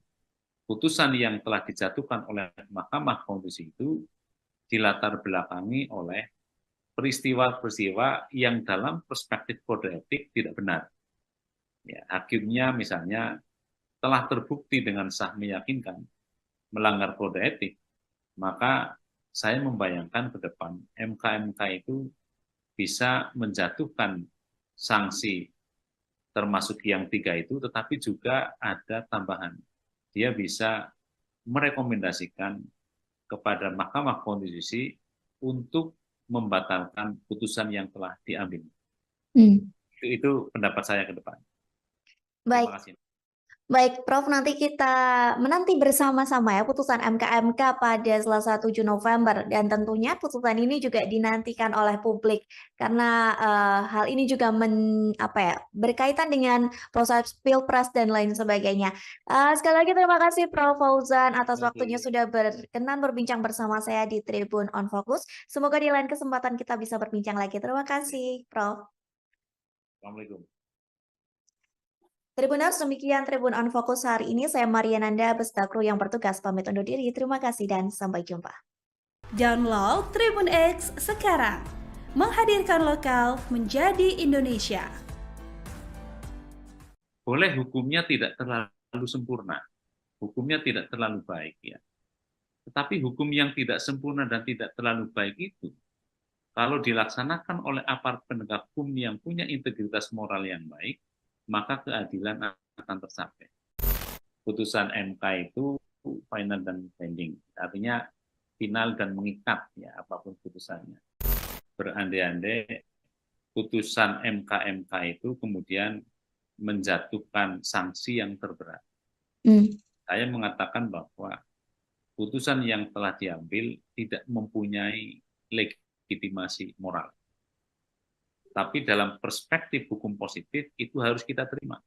Speaker 1: putusan yang telah dijatuhkan oleh Mahkamah Konstitusi itu dilatar belakangi oleh peristiwa-peristiwa yang dalam perspektif kode etik tidak benar. Ya, hakimnya misalnya telah terbukti dengan sah meyakinkan melanggar kode etik, maka saya membayangkan ke depan MK-MK itu bisa menjatuhkan sanksi termasuk yang 3 itu, tetapi juga ada tambahan. Dia bisa merekomendasikan kepada Mahkamah Konstitusi untuk membatalkan putusan yang telah diambil. Itu pendapat saya ke depan.
Speaker 2: Baik.
Speaker 1: Terima kasih.
Speaker 2: Baik, Prof, nanti kita menanti bersama-sama ya putusan MK-MK pada Selasa 7 November dan tentunya putusan ini juga dinantikan oleh publik karena hal ini juga berkaitan dengan proses Pilpres dan lain sebagainya. Sekali lagi terima kasih Prof Fauzan atas waktunya sudah berkenan berbincang bersama saya di Tribun on Focus. Semoga di lain kesempatan kita bisa berbincang lagi. Terima kasih, Prof.
Speaker 1: Assalamualaikum.
Speaker 2: Tribuners, demikian Tribun on Focus hari ini. Saya Mariananda beserta kru yang bertugas pamit undur diri. Terima kasih dan sampai jumpa.
Speaker 3: Download Tribun X sekarang. Menghadirkan lokal menjadi Indonesia.
Speaker 1: Boleh hukumnya tidak terlalu sempurna. Hukumnya tidak terlalu baik ya. Tetapi hukum yang tidak sempurna dan tidak terlalu baik itu kalau dilaksanakan oleh aparat penegak hukum yang punya integritas moral yang baik, maka keadilan akan tercapai. Putusan MK itu final dan binding, artinya final dan mengikat ya apapun putusannya. Berandai-andai putusan MK-MK itu kemudian menjatuhkan sanksi yang terberat. Saya mengatakan bahwa putusan yang telah diambil tidak mempunyai legitimasi moral. Tapi dalam perspektif hukum positif, itu harus kita terima.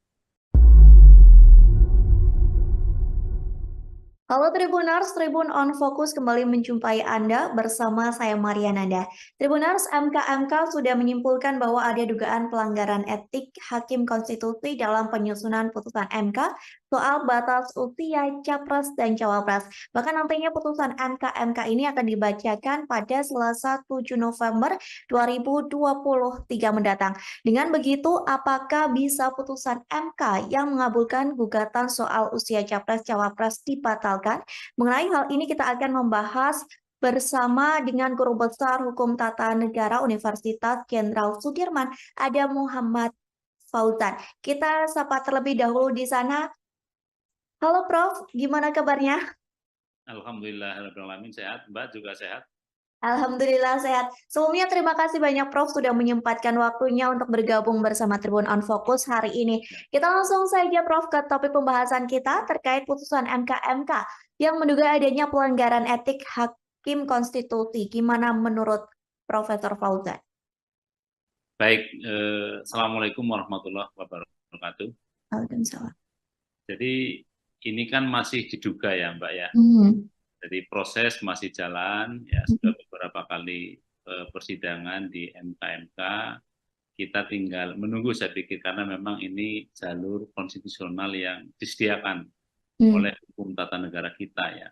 Speaker 2: Halo Tribuners, Tribun on Focus kembali menjumpai Anda bersama saya Mariananda. Tribuners, MK-MK sudah menyimpulkan bahwa ada dugaan pelanggaran etik Hakim Konstitusi dalam penyusunan putusan MK soal batas usia Capres dan Cawapres. Bahkan nantinya putusan MK-MK ini akan dibacakan pada Selasa 7 November 2023 mendatang. Dengan begitu, apakah bisa putusan MK yang mengabulkan gugatan soal usia Capres-Cawapres dibatalkan? Mengenai hal ini kita akan membahas bersama dengan Guru Besar Hukum Tata Negara Universitas Jenderal Sudirman, ada Muhammad Fauzan. Kita sapa terlebih dahulu di sana. Halo Prof, gimana kabarnya?
Speaker 1: Alhamdulillahirrahmanirrahim, sehat. Mbak juga sehat?
Speaker 2: Alhamdulillah sehat. Sebelumnya terima kasih banyak Prof sudah menyempatkan waktunya untuk bergabung bersama Tribun on Focus hari ini. Kita langsung saja Prof ke topik pembahasan kita terkait putusan MK-MK yang menduga adanya pelanggaran etik Hakim Konstitusi. Gimana menurut Profesor Fauzan?
Speaker 1: Baik, Assalamualaikum warahmatullahi wabarakatuh.
Speaker 2: Waalaikumsalam.
Speaker 1: Jadi ini kan masih diduga ya Mbak ya. Jadi proses masih jalan, ya sudah beberapa kali persidangan di MK-MK, kita tinggal menunggu saya pikir karena memang ini jalur konstitusional yang disediakan oleh hukum tata negara kita ya,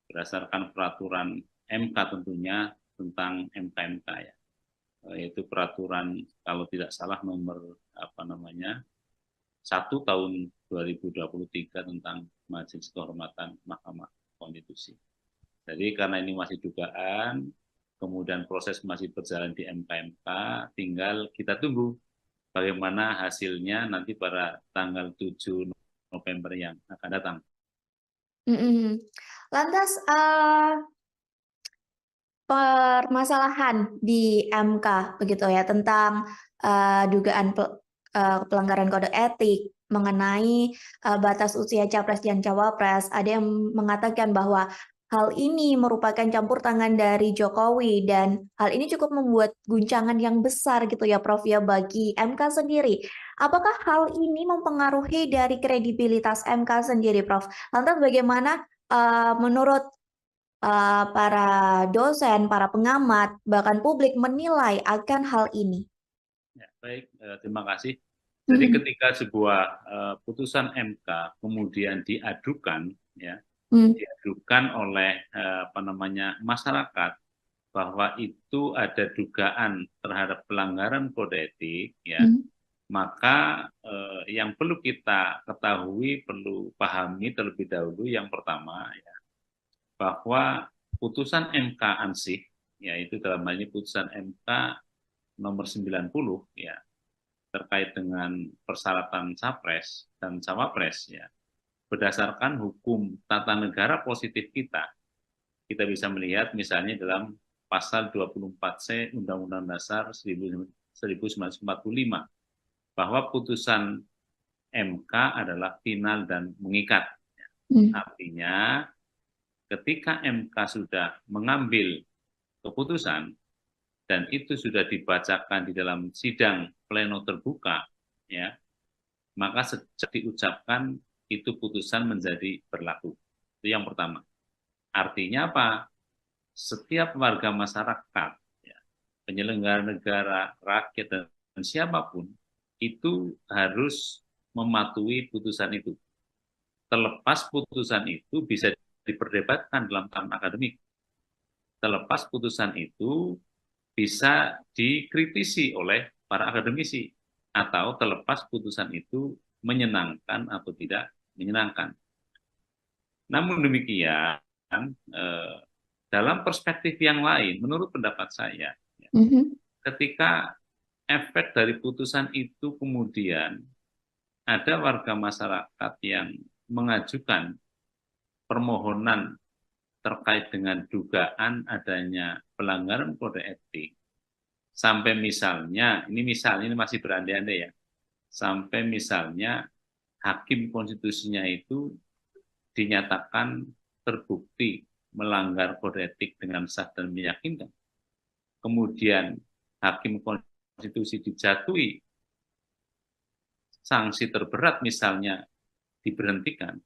Speaker 1: berdasarkan peraturan MK tentunya tentang MK-MK ya, yaitu peraturan kalau tidak salah nomor 1 tahun 2023 tentang Majelis Kehormatan Mahkamah Konstitusi. Jadi karena ini masih dugaan, kemudian proses masih berjalan di MK-MK, tinggal kita tunggu bagaimana hasilnya nanti pada tanggal 7 November yang akan datang.
Speaker 2: Lantas permasalahan di MK begitu ya tentang dugaan pelanggaran kode etik mengenai batas usia capres dan cawapres. Ada yang mengatakan bahwa hal ini merupakan campur tangan dari Jokowi dan hal ini cukup membuat guncangan yang besar gitu ya Prof ya bagi MK sendiri. Apakah hal ini mempengaruhi dari kredibilitas MK sendiri Prof? Lantas bagaimana menurut para dosen, para pengamat, bahkan publik menilai akan hal ini?
Speaker 1: Ya, baik, terima kasih. Jadi ketika sebuah putusan MK kemudian diadukan, ya, diadukan oleh masyarakat bahwa itu ada dugaan terhadap pelanggaran kode etik, ya, maka yang perlu kita ketahui, perlu pahami terlebih dahulu yang pertama, ya, bahwa putusan MK ansih, yaitu dalam hal ini putusan MK nomor 90, ya, terkait dengan persyaratan capres dan cawapres, ya, berdasarkan hukum tata negara positif kita bisa melihat misalnya dalam pasal 24C Undang-Undang Dasar 1945 bahwa putusan MK adalah final dan mengikat. Artinya ketika MK sudah mengambil keputusan dan itu sudah dibacakan di dalam sidang pleno terbuka, ya, maka sejak diucapkan itu putusan menjadi berlaku. Itu yang pertama. Artinya apa? Setiap warga masyarakat, ya, penyelenggara negara, rakyat, dan siapapun, itu harus mematuhi putusan itu. Terlepas putusan itu bisa diperdebatkan dalam tahapan akademik. Terlepas putusan itu bisa dikritisi oleh para akademisi, atau terlepas putusan itu menyenangkan atau tidak menyenangkan. Namun demikian, dalam perspektif yang lain, menurut pendapat saya, ketika efek dari putusan itu kemudian ada warga masyarakat yang mengajukan permohonan terkait dengan dugaan adanya pelanggaran kode etik, sampai misalnya, ini masih berandai-andai ya, sampai misalnya hakim konstitusinya itu dinyatakan terbukti melanggar kode etik dengan sah dan meyakinkan. Kemudian hakim konstitusi dijatuhi sanksi terberat misalnya diberhentikan,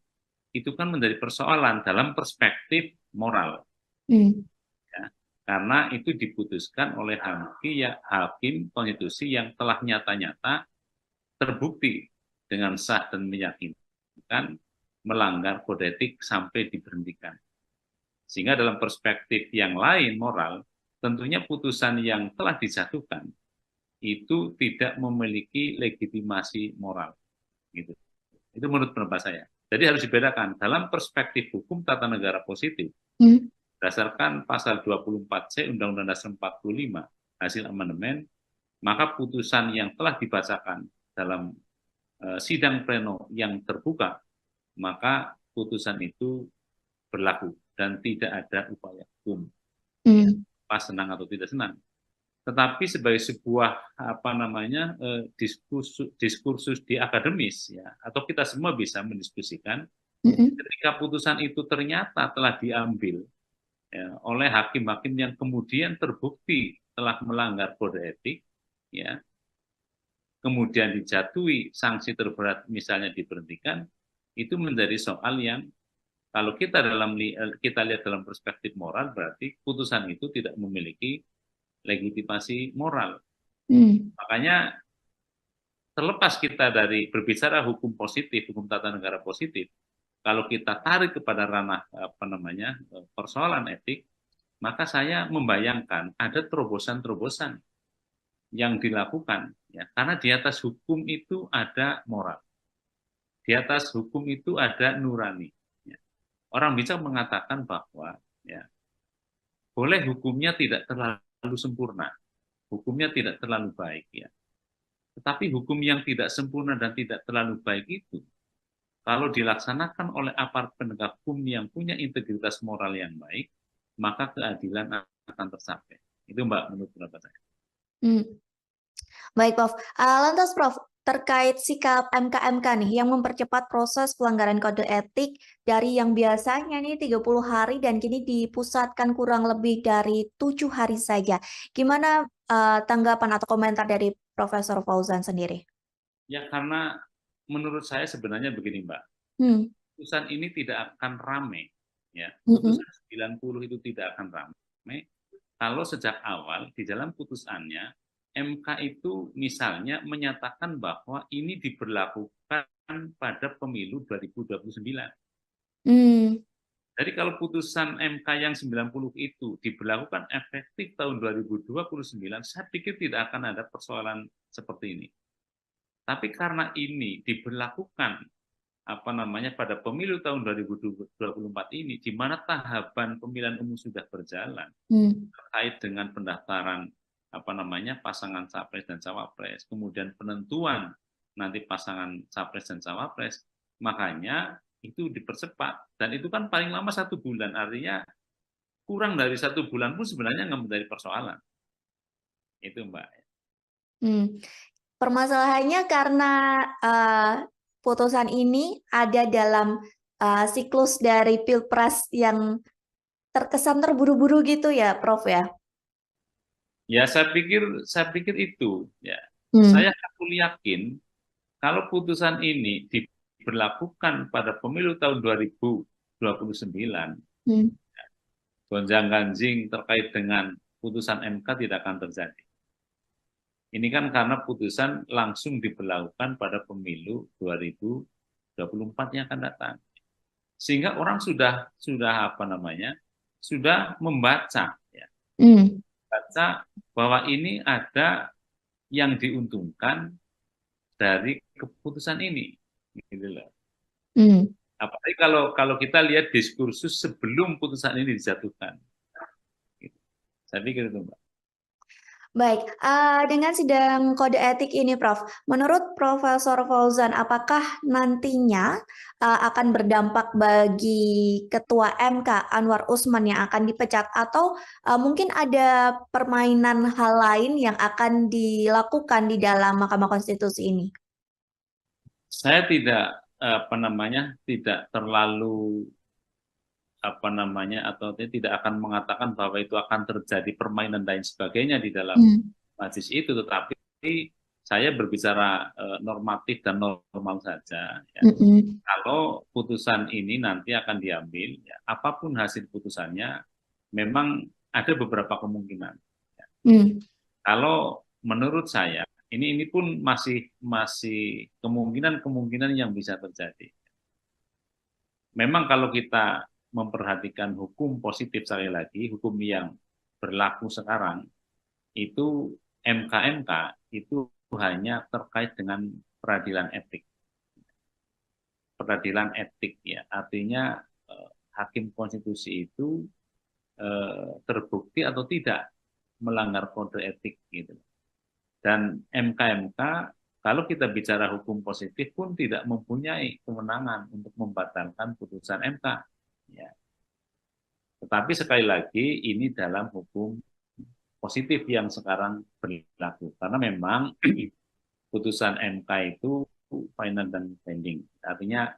Speaker 1: itu kan menjadi persoalan dalam perspektif moral. Ya, karena itu diputuskan oleh hakim konstitusi yang telah nyata-nyata terbukti dengan sah dan meyakinkan melanggar kode etik sampai diberhentikan. Sehingga dalam perspektif yang lain moral, tentunya putusan yang telah dijatuhkan itu tidak memiliki legitimasi moral. Gitu. Itu menurut pendapat saya. Jadi harus dibedakan dalam perspektif hukum tata negara positif, berdasarkan pasal 24C Undang-Undang Dasar 45 hasil amandemen, maka putusan yang telah dibacakan dalam sidang pleno yang terbuka, maka putusan itu berlaku dan tidak ada upaya hukum, pas senang atau tidak senang. Tetapi sebagai sebuah diskursus di akademis, ya, atau kita semua bisa mendiskusikan, ketika putusan itu ternyata telah diambil, ya, oleh hakim-hakim yang kemudian terbukti telah melanggar kode etik, ya, kemudian dijatuhi sanksi terberat misalnya diberhentikan, itu menjadi soal yang kalau kita lihat dalam perspektif moral, berarti putusan itu tidak memiliki legitimasi moral. Makanya terlepas kita dari berbicara hukum positif, hukum tata negara positif, kalau kita tarik kepada ranah persoalan etik, maka saya membayangkan ada terobosan-terobosan yang dilakukan, ya, karena di atas hukum itu ada moral, di atas hukum itu ada nurani. Ya. Orang bisa mengatakan bahwa, ya, boleh hukumnya tidak terlalu sempurna, hukumnya tidak terlalu baik, ya. Tetapi hukum yang tidak sempurna dan tidak terlalu baik itu, kalau dilaksanakan oleh aparat penegak hukum yang punya integritas moral yang baik, maka keadilan akan tercapai. Itu Mbak, menurut pendapat saya.
Speaker 2: Baik, Prof. Lantas, Prof, terkait sikap MK-MK nih yang mempercepat proses pelanggaran kode etik dari yang biasanya nih 30 hari dan kini dipusatkan kurang lebih dari 7 hari saja. Gimana tanggapan atau komentar dari Profesor Fauzan sendiri?
Speaker 1: Ya karena menurut saya sebenarnya begini Mbak,
Speaker 2: Hmm.
Speaker 1: putusan ini tidak akan rame, ya.
Speaker 2: Mm-mm.
Speaker 1: Putusan 90 itu tidak akan rame kalau sejak awal di dalam putusannya MK itu misalnya menyatakan bahwa ini diberlakukan pada pemilu 2029.
Speaker 2: Hmm.
Speaker 1: Jadi kalau putusan MK yang 90 itu diberlakukan efektif tahun 2029, saya pikir tidak akan ada persoalan seperti ini. Tapi karena ini diberlakukan pada pemilu tahun 2024 ini, di mana tahapan pemilihan umum sudah berjalan
Speaker 2: Hmm.
Speaker 1: terkait dengan pendaftaran pasangan capres dan cawapres, kemudian penentuan nanti pasangan capres dan cawapres, makanya itu dipercepat dan itu kan paling lama 1 bulan, artinya kurang dari 1 bulan pun sebenarnya nggak menjadi persoalan. Itu Mbak.
Speaker 2: Hmm. Permasalahannya karena putusan ini ada dalam siklus dari Pilpres yang terkesan terburu-buru gitu ya, Prof ya?
Speaker 1: Ya saya pikir itu ya.
Speaker 2: Hmm.
Speaker 1: Saya yakin kalau putusan ini diberlakukan pada pemilu tahun 2029,
Speaker 2: Hmm.
Speaker 1: gonjang-ganjing terkait dengan putusan MK tidak akan terjadi. Ini kan karena putusan langsung diberlakukan pada pemilu 2024 yang akan datang. Sehingga orang sudah membaca ya.
Speaker 2: Hmm.
Speaker 1: Baca bahwa ini ada yang diuntungkan dari keputusan ini. Gitu loh.
Speaker 2: Hmm.
Speaker 1: Apalagi kalau kita lihat diskursus sebelum putusan ini dijatuhkan. Saya pikir itu, Mbak.
Speaker 2: Baik, dengan sidang kode etik ini, Prof, menurut Profesor Fauzan, apakah nantinya akan berdampak bagi Ketua MK Anwar Usman yang akan dipecat atau mungkin ada permainan hal lain yang akan dilakukan di dalam Mahkamah Konstitusi ini?
Speaker 1: Saya tidak terlalu atau tidak akan mengatakan bahwa itu akan terjadi permainan dan sebagainya di dalam majelis itu, tetapi saya berbicara normatif dan normal saja. Ya. Kalau putusan ini nanti akan diambil, ya, apapun hasil putusannya, memang ada beberapa kemungkinan. Ya. Kalau menurut saya, ini pun masih kemungkinan yang bisa terjadi. Memang kalau kita memperhatikan hukum positif, sekali lagi, hukum yang berlaku sekarang, itu MK-MK itu hanya terkait dengan peradilan etik. Peradilan etik ya, artinya hakim konstitusi itu terbukti atau tidak melanggar kode etik gitu. Dan MK-MK kalau kita bicara hukum positif pun tidak mempunyai kewenangan untuk membatalkan putusan MK. Ya. Tetapi sekali lagi ini dalam hukum positif yang sekarang berlaku. Karena memang putusan MK itu final dan binding. Artinya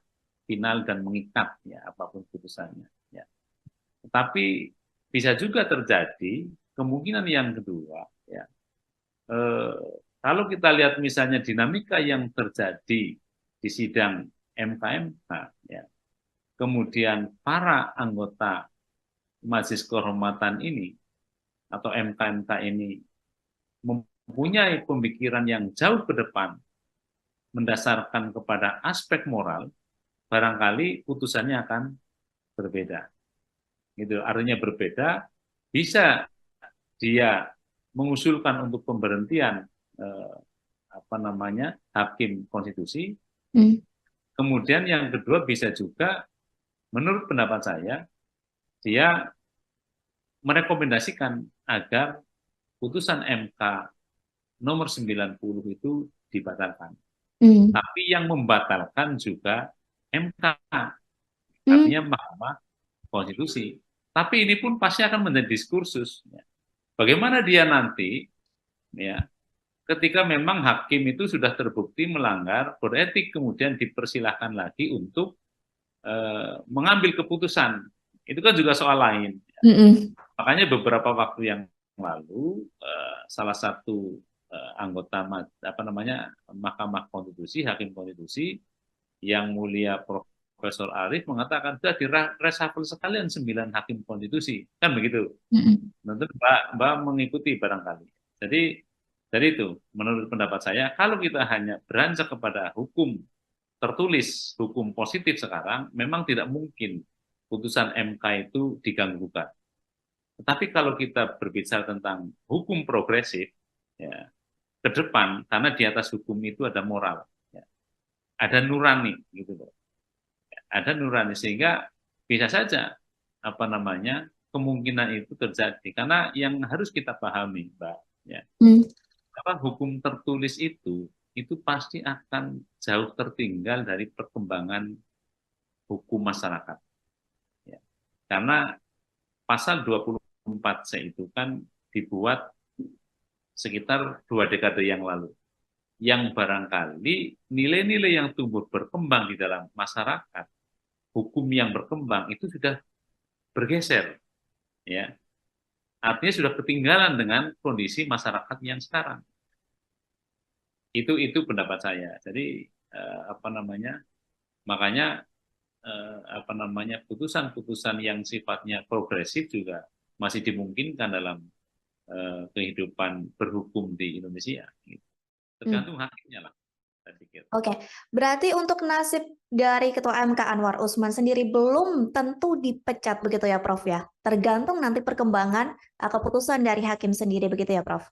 Speaker 1: final dan mengikat ya apapun putusannya. Ya. Tetapi bisa juga terjadi kemungkinan yang kedua. Ya. Kalau kita lihat misalnya dinamika yang terjadi di sidang MK-MK, ya, kemudian para anggota Majelis Kehormatan ini atau MK-MK ini mempunyai pemikiran yang jauh ke depan mendasarkan kepada aspek moral, barangkali putusannya akan berbeda. Gitu, artinya berbeda, bisa dia mengusulkan untuk pemberhentian hakim konstitusi. Kemudian yang kedua bisa juga, menurut pendapat saya, dia merekomendasikan agar putusan MK nomor 90 itu dibatalkan. Tapi yang membatalkan juga MK, artinya Mahkamah Konstitusi. Tapi ini pun pasti akan menjadi diskursus. Bagaimana dia nanti ya ketika memang hakim itu sudah terbukti melanggar kode etik, kemudian dipersilahkan lagi untuk mengambil keputusan. Itu kan juga soal lain. Makanya beberapa waktu yang lalu salah satu anggota Mahkamah Konstitusi, Hakim Konstitusi yang mulia Profesor Arief mengatakan sudah reshuffle sekalian 9 hakim konstitusi, kan begitu. Tentu Mbak mengikuti barangkali. Jadi dari itu, menurut pendapat saya, kalau kita hanya beranjak kepada hukum tertulis, hukum positif sekarang, memang tidak mungkin putusan MK itu diganggu-gugat. Tetapi kalau kita berbicara tentang hukum progresif, ya, ke depan, karena di atas hukum itu ada moral, ya, ada nurani, gitu loh. Ada nurani, sehingga bisa saja kemungkinan itu terjadi, karena yang harus kita pahami, Mbak, ya, hukum tertulis itu pasti akan jauh tertinggal dari perkembangan hukum masyarakat, ya. Karena pasal 24C itu kan dibuat sekitar 2 dekade yang lalu, yang barangkali nilai-nilai yang tumbuh berkembang di dalam masyarakat, hukum yang berkembang itu sudah bergeser, ya. Artinya sudah ketinggalan dengan kondisi masyarakat yang sekarang. Itu pendapat saya. Jadi makanya putusan-putusan yang sifatnya progresif juga masih dimungkinkan dalam kehidupan berhukum di Indonesia. Tergantung hakimnya lah, saya pikir.
Speaker 2: Oke, berarti untuk nasib dari Ketua MK Anwar Usman sendiri belum tentu dipecat begitu ya, Prof ya? Tergantung nanti perkembangan keputusan dari hakim sendiri begitu ya, Prof?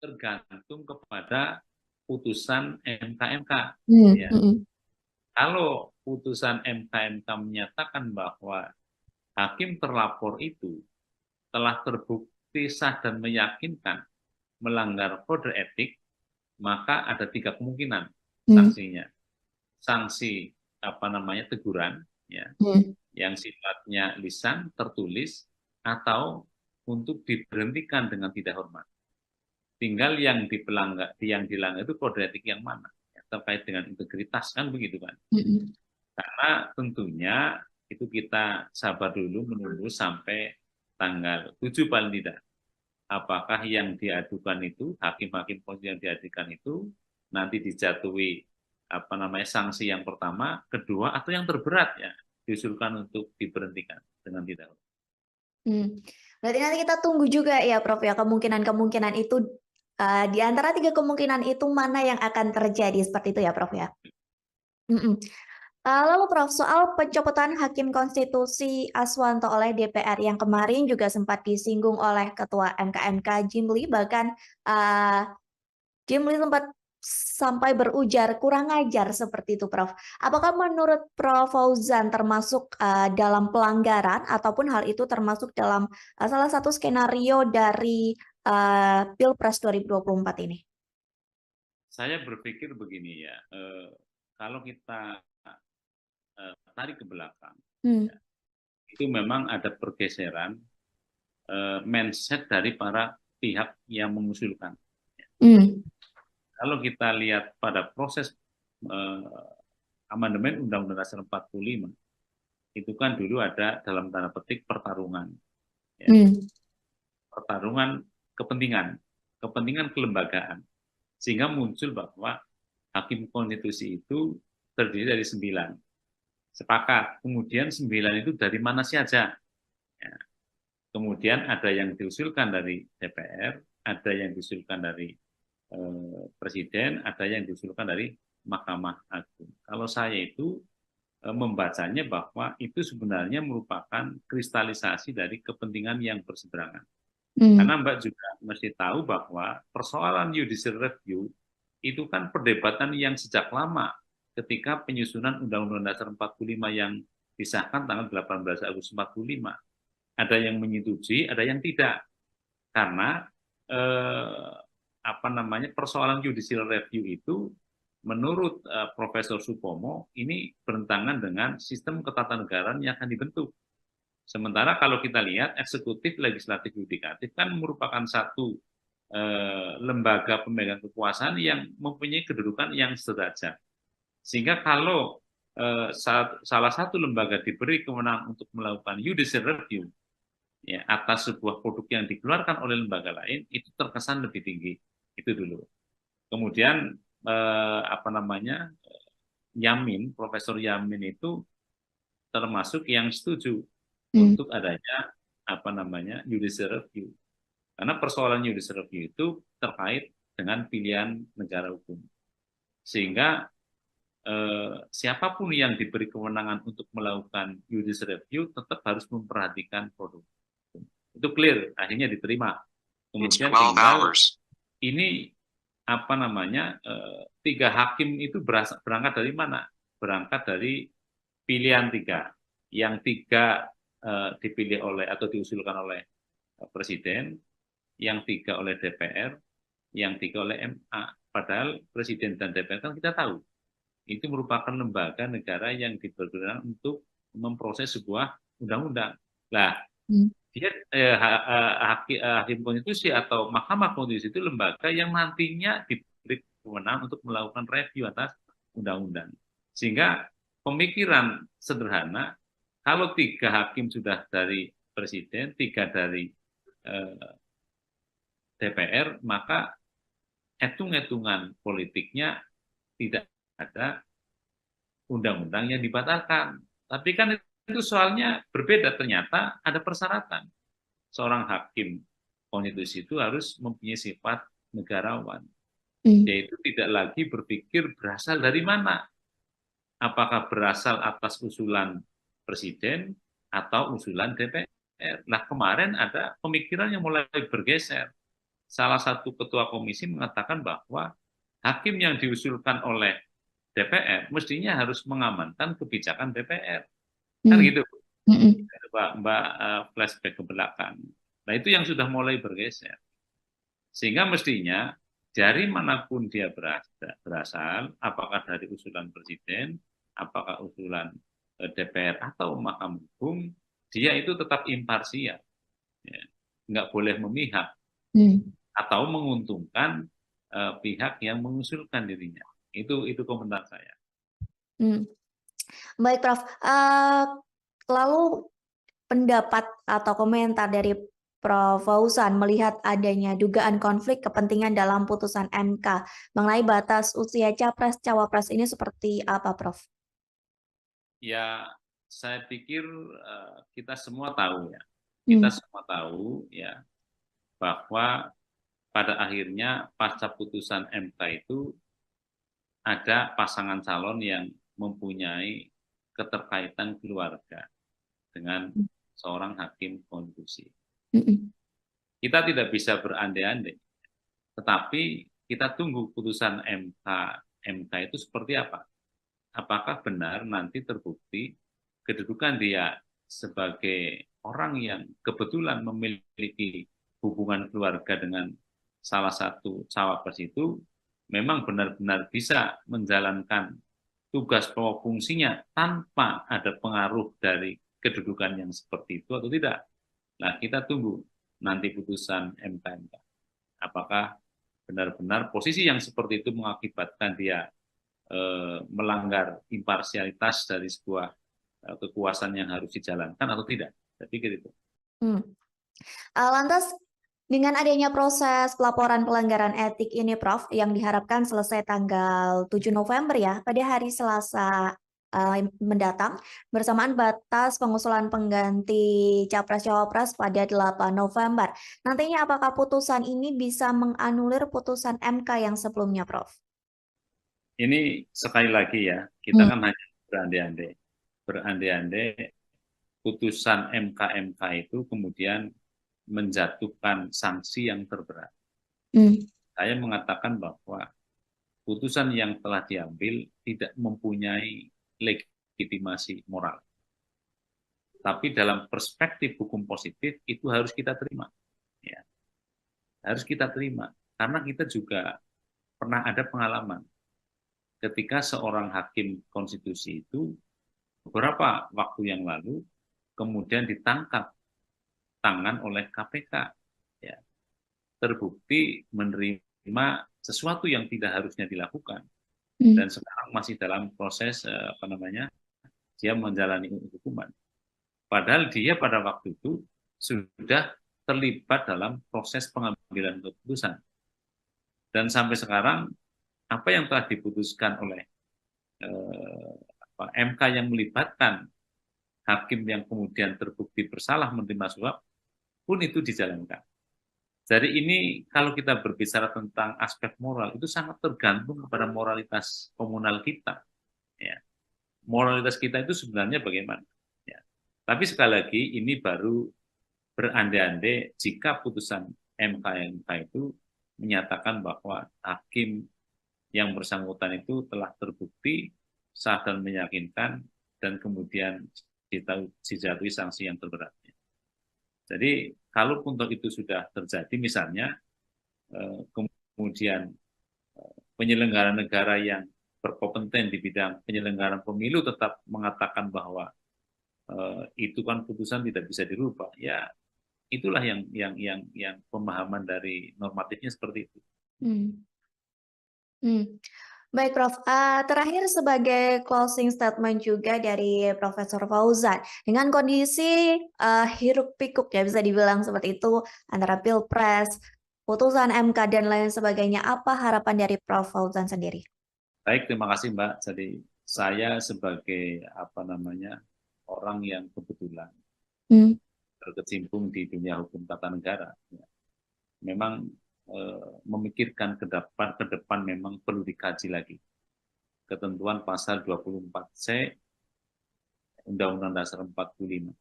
Speaker 1: Tergantung kepada putusan MK-MK. Ya. Kalau putusan MK-MK menyatakan bahwa hakim terlapor itu telah terbukti sah dan meyakinkan melanggar kode etik, maka ada 3 kemungkinan sanksinya. Sanksi teguran, ya, yang sifatnya lisan, tertulis, atau untuk diberhentikan dengan tidak hormat. Tinggal yang dilanggar itu kode etik yang mana, ya, terkait dengan integritas, kan begitu kan. Karena tentunya itu kita sabar dulu menunggu sampai tanggal 7 paling tidak. Apakah yang diadukan itu, hakim-hakim yang diadukan itu nanti dijatuhi sanksi yang pertama, kedua, atau yang terberat, ya, diusulkan untuk diberhentikan dengan tidak hormat.
Speaker 2: Berarti nanti kita tunggu juga ya, Prof ya, kemungkinan-kemungkinan itu, di antara 3 kemungkinan itu mana yang akan terjadi, seperti itu ya, Prof ya? Lalu Prof, soal pencopotan Hakim Konstitusi Aswanto oleh DPR yang kemarin juga sempat disinggung oleh Ketua MK Jimli, bahkan Jimli sempat sampai berujar kurang ajar seperti itu, Prof. Apakah menurut Prof Fauzan termasuk dalam pelanggaran ataupun hal itu termasuk dalam salah satu skenario dari Pilpres 2024 ini?
Speaker 1: Saya berpikir begini ya, kalau kita tarik ke belakang, ya, itu memang ada pergeseran mindset dari para pihak yang mengusulkan. Kalau kita lihat pada proses amandemen Undang-Undang Dasar 45, itu kan dulu ada dalam tanda petik pertarungan, ya. Pertarungan kepentingan kelembagaan, sehingga muncul bahwa hakim konstitusi itu terdiri dari 9. Sepakat. Kemudian 9 itu dari mana saja? Ya. Kemudian ada yang diusulkan dari DPR, ada yang diusulkan dari Presiden, ada yang diusulkan dari Mahkamah Agung. Kalau saya itu membacanya bahwa itu sebenarnya merupakan kristalisasi dari kepentingan yang berseberangan. Karena Mbak juga mesti tahu bahwa persoalan judicial review itu kan perdebatan yang sejak lama, ketika penyusunan Undang-Undang Dasar 45 yang disahkan tanggal 18 Agustus 45. Ada yang menyetujui, ada yang tidak. Karena persoalan judicial review itu menurut Profesor Supomo ini bertentangan dengan sistem ketatanegaraan yang akan dibentuk. Sementara kalau kita lihat eksekutif, legislatif, yudikatif kan merupakan satu lembaga pemegang kekuasaan yang mempunyai kedudukan yang sederajat. Sehingga kalau salah satu lembaga diberi kewenangan untuk melakukan judicial review ya, atas sebuah produk yang dikeluarkan oleh lembaga lain, itu terkesan lebih tinggi. Itu dulu. Kemudian Yamin, Profesor Yamin itu termasuk yang setuju untuk adanya judicial review. Karena persoalan judicial review itu terkait dengan pilihan negara hukum. Sehingga siapapun yang diberi kewenangan untuk melakukan judicial review tetap harus memperhatikan produk hukum. Itu clear, akhirnya diterima. Kemudian tinggal ini 3 hakim itu berangkat dari mana? Berangkat dari pilihan 3. Yang 3 dipilih oleh atau diusulkan oleh Presiden, yang 3 oleh DPR, yang 3 oleh MA. Padahal Presiden dan DPR kan kita tahu, itu merupakan lembaga negara yang dipergunakan untuk memproses sebuah undang-undang. Nah, dia hakim konstitusi atau Mahkamah Konstitusi itu lembaga yang nantinya diberi kewenangan untuk melakukan review atas undang-undang. Sehingga pemikiran sederhana, kalau 3 hakim sudah dari Presiden, 3 dari DPR, maka hitung-hitungan politiknya tidak ada undang-undang yang dibatalkan. Tapi kan itu soalnya berbeda, ternyata ada persyaratan. Seorang hakim konstitusi itu harus mempunyai sifat negarawan, yaitu tidak lagi berpikir berasal dari mana. Apakah berasal atas usulan Presiden atau usulan DPR. Nah, kemarin ada pemikiran yang mulai bergeser. Salah satu ketua komisi mengatakan bahwa hakim yang diusulkan oleh DPR mestinya harus mengamankan kebijakan DPR. Kan gitu, Mbak flashback ke belakang. Nah, itu yang sudah mulai bergeser. Sehingga mestinya dari manapun dia berasal, apakah dari usulan Presiden, apakah usulan DPR atau Mahkamah Agung, dia itu tetap imparsial. Ya. Nggak boleh memihak atau menguntungkan pihak yang mengusulkan dirinya. Itu komentar saya.
Speaker 2: Baik, Prof. Lalu pendapat atau komentar dari Prof. Fauzan melihat adanya dugaan konflik kepentingan dalam putusan MK mengenai batas usia capres-cawapres ini seperti apa, Prof?
Speaker 1: Ya, saya pikir kita semua tahu ya. Kita semua tahu ya bahwa pada akhirnya pasca putusan MK itu ada pasangan calon yang mempunyai keterkaitan keluarga dengan seorang hakim konstitusi. Kita tidak bisa berandai-andai, tetapi kita tunggu putusan MK itu seperti apa. Apakah benar nanti terbukti kedudukan dia sebagai orang yang kebetulan memiliki hubungan keluarga dengan salah satu cawapres itu memang benar-benar bisa menjalankan tugas pokok fungsinya tanpa ada pengaruh dari kedudukan yang seperti itu atau tidak. Nah, kita tunggu nanti putusan MK. Apakah benar-benar posisi yang seperti itu mengakibatkan dia melanggar imparsialitas dari sebuah kekuasaan yang harus dijalankan atau tidak. Saya pikir itu.
Speaker 2: Lantas, dengan adanya proses pelaporan pelanggaran etik ini, Prof, yang diharapkan selesai tanggal 7 November ya, pada hari Selasa mendatang, bersamaan batas pengusulan pengganti Capres-Cawapres pada 8 November. Nantinya apakah putusan ini bisa menganulir putusan MK yang sebelumnya, Prof?
Speaker 1: Ini sekali lagi ya, kita kan hanya berandai-andai putusan MK itu kemudian menjatuhkan sanksi yang terberat. Saya mengatakan bahwa putusan yang telah diambil tidak mempunyai legitimasi moral. Tapi dalam perspektif hukum positif itu harus kita terima. Ya. Harus kita terima. Karena kita juga pernah ada pengalaman ketika seorang hakim konstitusi itu beberapa waktu yang lalu kemudian ditangkap tangan oleh KPK. Ya. terbukti menerima sesuatu yang tidak harusnya dilakukan dan sekarang masih dalam proses dia menjalani hukuman. Padahal dia pada waktu itu sudah terlibat dalam proses pengambilan keputusan. Dan sampai sekarang apa yang telah diputuskan oleh MK yang melibatkan hakim yang kemudian terbukti bersalah menerima suap pun itu dijalankan. Jadi ini kalau kita berbicara tentang aspek moral itu sangat tergantung kepada moralitas komunal kita. Ya. Moralitas kita itu sebenarnya bagaimana? Ya. Tapi sekali lagi ini baru berandai-andai jika putusan MK itu menyatakan bahwa hakim yang bersangkutan itu telah terbukti sah dan meyakinkan dan kemudian dijatuhi sanksi yang terberatnya. Jadi kalaupun itu sudah terjadi misalnya kemudian penyelenggara negara yang berkompeten di bidang penyelenggaraan pemilu tetap mengatakan bahwa itu kan putusan tidak bisa dirubah, ya itulah yang pemahaman dari normatifnya seperti itu.
Speaker 2: Baik, Prof. Terakhir sebagai closing statement juga dari Profesor Fauzan, dengan kondisi hiruk pikuk ya bisa dibilang seperti itu antara Pilpres, putusan MK dan lain sebagainya, apa harapan dari Prof. Fauzan sendiri?
Speaker 1: Baik, terima kasih Mbak. Jadi saya sebagai orang yang kebetulan berkecimpung di dunia hukum tata negara, ya, memang memikirkan ke depan memang perlu dikaji lagi ketentuan pasal 24C Undang-Undang Dasar 45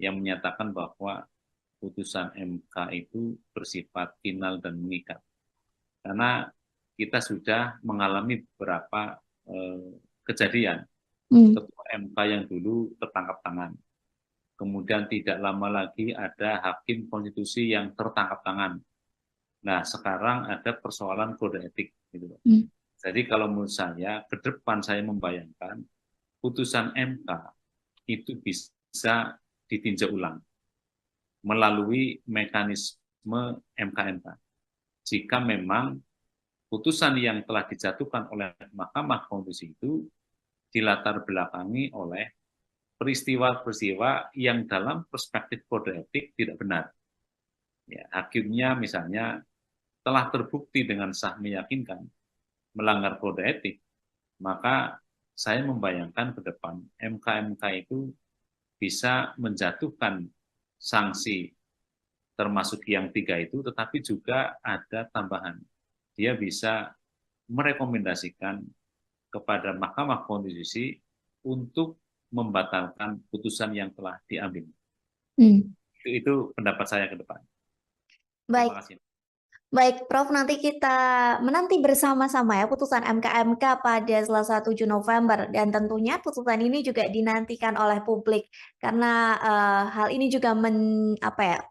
Speaker 1: yang menyatakan bahwa putusan MK itu bersifat final dan mengikat. Karena kita sudah mengalami beberapa kejadian ketua MK yang dulu tertangkap tangan. Kemudian tidak lama lagi ada hakim konstitusi yang tertangkap tangan. Nah, sekarang ada persoalan kode etik. Gitu. Jadi kalau menurut saya, ke depan saya membayangkan putusan MK itu bisa ditinjau ulang melalui mekanisme MK-MK. Jika memang putusan yang telah dijatuhkan oleh Mahkamah Konstitusi itu dilatar belakangi oleh peristiwa-peristiwa yang dalam perspektif kode etik tidak benar. Ya, hakimnya misalnya telah terbukti dengan sah meyakinkan melanggar kode etik, maka saya membayangkan ke depan MK-MK itu bisa menjatuhkan sanksi termasuk yang 3 itu, tetapi juga ada tambahan. Dia bisa merekomendasikan kepada Mahkamah Konstitusi untuk membatalkan putusan yang telah diambil. Itu pendapat saya ke depan.
Speaker 2: Baik.
Speaker 1: Terima kasih.
Speaker 2: Baik, Prof, nanti kita menanti bersama-sama ya putusan MK pada Selasa 7 November dan tentunya putusan ini juga dinantikan oleh publik karena hal ini juga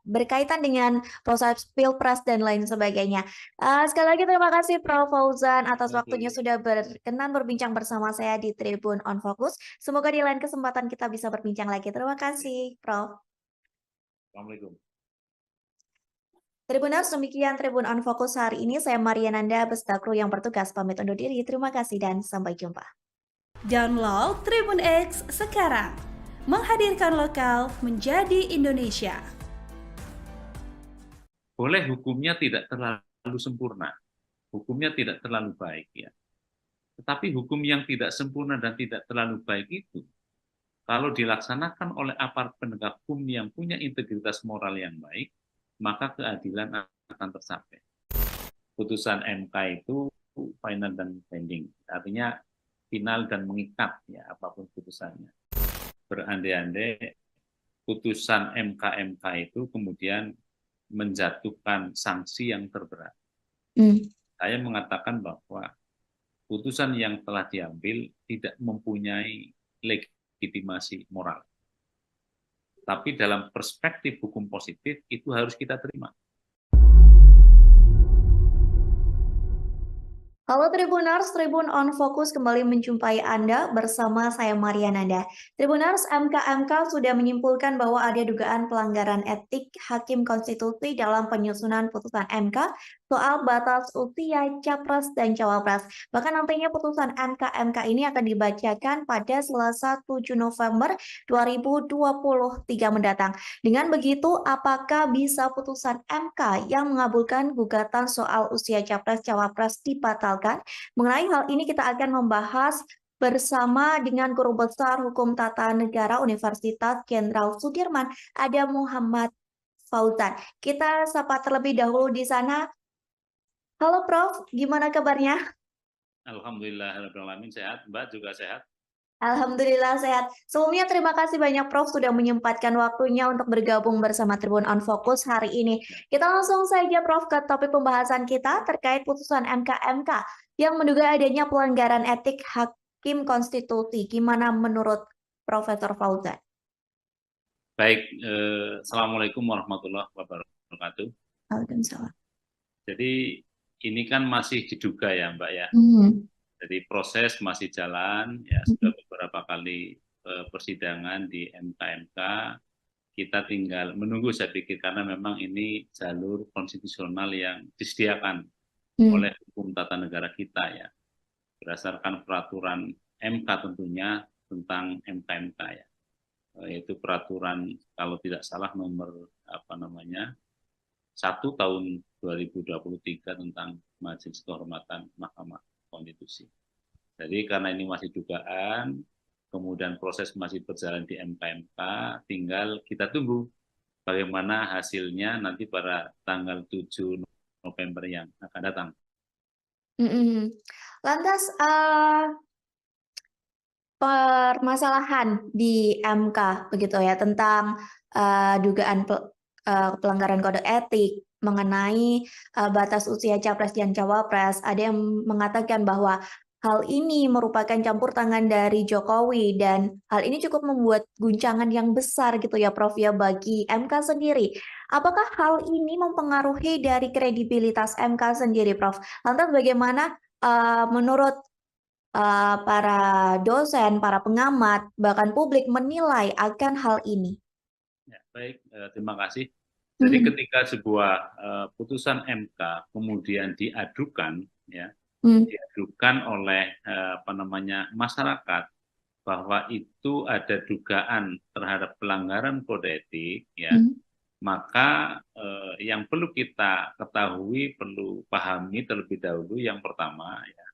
Speaker 2: berkaitan dengan proses Pilpres dan lain sebagainya. Sekali lagi terima kasih Prof. Fauzan atas waktunya sudah berkenan berbincang bersama saya di Tribun on Focus. Semoga di lain kesempatan kita bisa berbincang lagi. Terima kasih, Prof.
Speaker 1: Assalamualaikum.
Speaker 2: Tribuners, demikian Tribun on Focus hari ini. Saya Mariananda beserta kru yang bertugas pamit undur diri. Terima kasih dan sampai jumpa.
Speaker 3: Download Tribun X sekarang. Menghadirkan lokal menjadi Indonesia.
Speaker 1: Boleh hukumnya tidak terlalu sempurna. Hukumnya tidak terlalu baik ya. Tetapi hukum yang tidak sempurna dan tidak terlalu baik itu kalau dilaksanakan oleh aparat penegak hukum yang punya integritas moral yang baik, maka keadilan akan tercapai. Putusan MK itu final dan binding, artinya final dan mengikat ya apapun putusannya. Berandai-andai putusan MK itu kemudian menjatuhkan sanksi yang terberat. Saya mengatakan bahwa putusan yang telah diambil tidak mempunyai legitimasi moral. Tapi dalam perspektif hukum positif itu harus kita terima.
Speaker 2: Halo Tribuners, Tribun on Fokus kembali menjumpai Anda bersama saya Mariananda. Tribuners, MK sudah menyimpulkan bahwa ada dugaan pelanggaran etik Hakim Konstitusi dalam penyusunan putusan MK soal batas usia Capres dan Cawapres. Bahkan nantinya putusan MK ini akan dibacakan pada Selasa 7 November 2023 mendatang. Dengan begitu, apakah bisa putusan MK yang mengabulkan gugatan soal usia Capres-Cawapres dibatalkan? Mengenai hal ini kita akan membahas bersama dengan Guru Besar Hukum Tata Negara Universitas Jenderal Sudirman, ada Muhammad Fauzan. Kita sapa terlebih dahulu di sana. Halo Prof, gimana kabarnya?
Speaker 1: Alhamdulillahirrahmanirrahim, sehat. Mbak juga sehat?
Speaker 2: Alhamdulillah sehat. Sebelumnya terima kasih banyak Prof sudah menyempatkan waktunya untuk bergabung bersama Tribun on Fokus hari ini. Kita langsung saja Prof ke topik pembahasan kita terkait putusan MK yang menduga adanya pelanggaran etik Hakim Konstitusi. Gimana menurut Profesor Fauzan?
Speaker 1: Baik, Assalamualaikum warahmatullahi wabarakatuh.
Speaker 2: Waalaikumsalam.
Speaker 1: Jadi ini kan masih diduga ya Mbak ya. Jadi proses masih jalan, ya sudah beberapa kali persidangan di MK. Kita tinggal menunggu saya pikir karena memang ini jalur konstitusional yang disediakan oleh hukum tata negara kita ya. Berdasarkan peraturan MK tentunya tentang MK ya. Yaitu peraturan kalau tidak salah nomor 1 tahun 2023 tentang Majelis Kehormatan Mahkamah Konstitusi. Jadi karena ini masih dugaan, kemudian proses masih berjalan di MK, tinggal kita tunggu bagaimana hasilnya nanti pada tanggal 7 November yang akan datang.
Speaker 2: Lantas permasalahan di MK begitu ya tentang dugaan pelanggaran kode etik mengenai batas usia Capres dan Cawapres. Ada yang mengatakan bahwa hal ini merupakan campur tangan dari Jokowi dan hal ini cukup membuat guncangan yang besar gitu ya Prof ya bagi MK sendiri. Apakah hal ini mempengaruhi dari kredibilitas MK sendiri Prof? Lantas bagaimana menurut para dosen, para pengamat, bahkan publik menilai akan hal ini?
Speaker 1: Ya, baik, terima kasih. Jadi ketika sebuah putusan MK kemudian diadukan, ya, diadukan oleh masyarakat bahwa itu ada dugaan terhadap pelanggaran kode etik, ya, maka yang perlu kita ketahui, perlu pahami terlebih dahulu yang pertama, ya,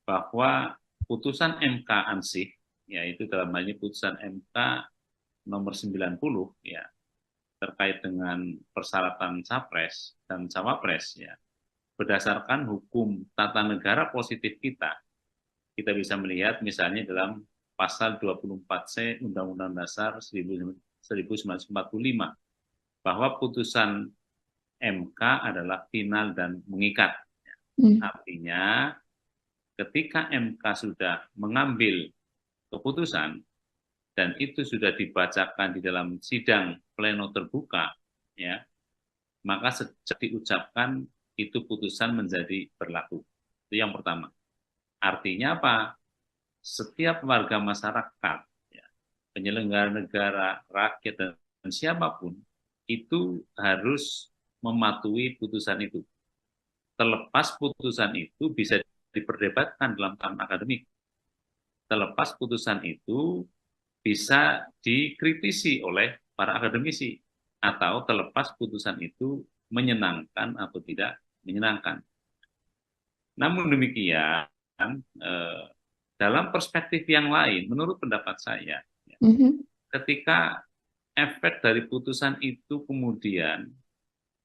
Speaker 1: bahwa putusan MK ansih, yaitu dalam hal ini putusan MK nomor 90, ya, terkait dengan persyaratan capres dan cawapres, ya, berdasarkan hukum tata negara positif kita bisa melihat misalnya dalam pasal 24C Undang-Undang Dasar 1945 bahwa putusan MK adalah final dan mengikat. Artinya ketika MK sudah mengambil keputusan dan itu sudah dibacakan di dalam sidang pleno terbuka, ya, maka sejak diucapkan itu putusan menjadi berlaku. Itu yang pertama. Artinya apa? Setiap warga masyarakat, ya, penyelenggara negara, rakyat, dan siapapun, itu harus mematuhi putusan itu. Terlepas putusan itu bisa diperdebatkan dalam tahapan akademik. Terlepas putusan itu bisa dikritisi oleh para akademisi, atau terlepas putusan itu menyenangkan atau tidak menyenangkan. Namun demikian, dalam perspektif yang lain, menurut pendapat saya, ketika efek dari putusan itu kemudian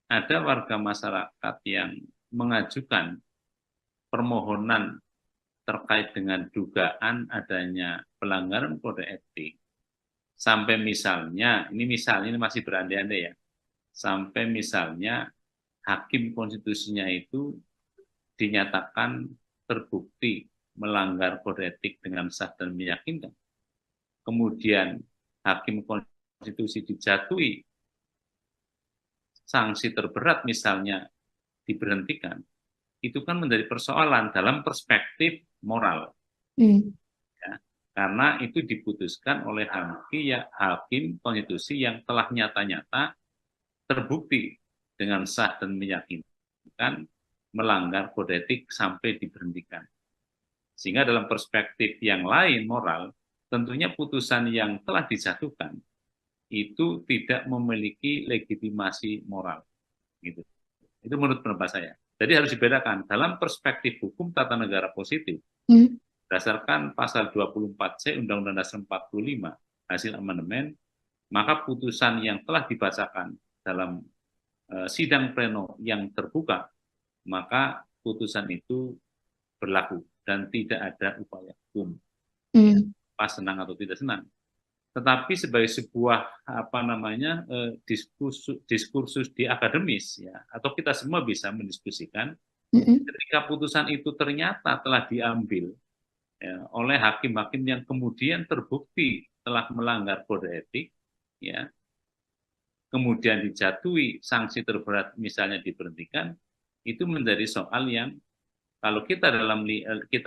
Speaker 1: ada warga masyarakat yang mengajukan permohonan terkait dengan dugaan adanya pelanggaran kode etik, sampai misalnya, ini masih berandai-andai ya, sampai misalnya hakim konstitusinya itu dinyatakan terbukti melanggar kode etik dengan sah dan meyakinkan. Kemudian hakim konstitusi dijatuhi sanksi terberat misalnya diberhentikan, itu kan menjadi persoalan dalam perspektif moral.
Speaker 2: Hmm.
Speaker 1: Ya. Karena itu diputuskan oleh hakim konstitusi yang telah nyata-nyata terbukti dengan sah dan meyakinkan melanggar kode etik sampai diberhentikan. Sehingga dalam perspektif yang lain moral, tentunya putusan yang telah dijatuhkan itu tidak memiliki legitimasi moral. Gitu. Itu menurut pendapat saya. Jadi harus dibedakan dalam perspektif hukum tata negara positif, berdasarkan pasal 24C Undang-Undang Dasar 45 hasil amandemen, maka putusan yang telah dibacakan dalam sidang pleno yang terbuka, maka putusan itu berlaku dan tidak ada upaya hukum. Pas senang atau tidak senang. Tetapi sebagai sebuah diskursus di akademis ya, atau kita semua bisa mendiskusikan ketika putusan itu ternyata telah diambil ya, oleh hakim-hakim yang kemudian terbukti telah melanggar kode etik, ya, kemudian dijatuhi sanksi terberat misalnya diberhentikan, itu menjadi soal yang kalau kita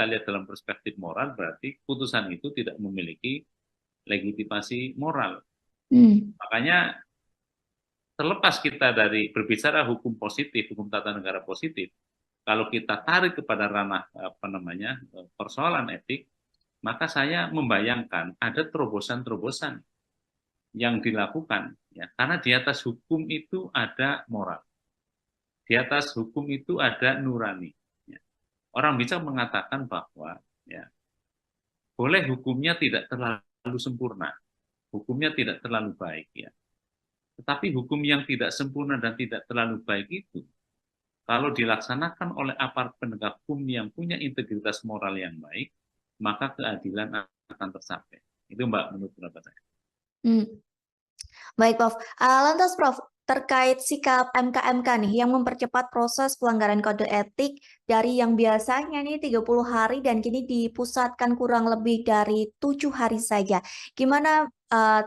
Speaker 1: lihat dalam perspektif moral berarti putusan itu tidak memiliki legitimasi moral. Makanya terlepas kita dari berbicara hukum positif, hukum tata negara positif, kalau kita tarik kepada ranah persoalan etik, maka saya membayangkan ada terobosan-terobosan yang dilakukan, ya, karena di atas hukum itu ada moral, di atas hukum itu ada nurani. Ya. Orang bisa mengatakan bahwa ya, boleh hukumnya tidak terlalu sempurna, hukumnya tidak terlalu baik, ya. Tetapi hukum yang tidak sempurna dan tidak terlalu baik itu, kalau dilaksanakan oleh aparat penegak hukum yang punya integritas moral yang baik, maka keadilan akan tercapai. Itu Mbak, menurut pendapat saya.
Speaker 2: Baik, Prof. Lantas, Prof, terkait sikap MK-MK nih yang mempercepat proses pelanggaran kode etik dari yang biasanya nih 30 hari dan kini dipusatkan kurang lebih dari 7 hari saja. Gimana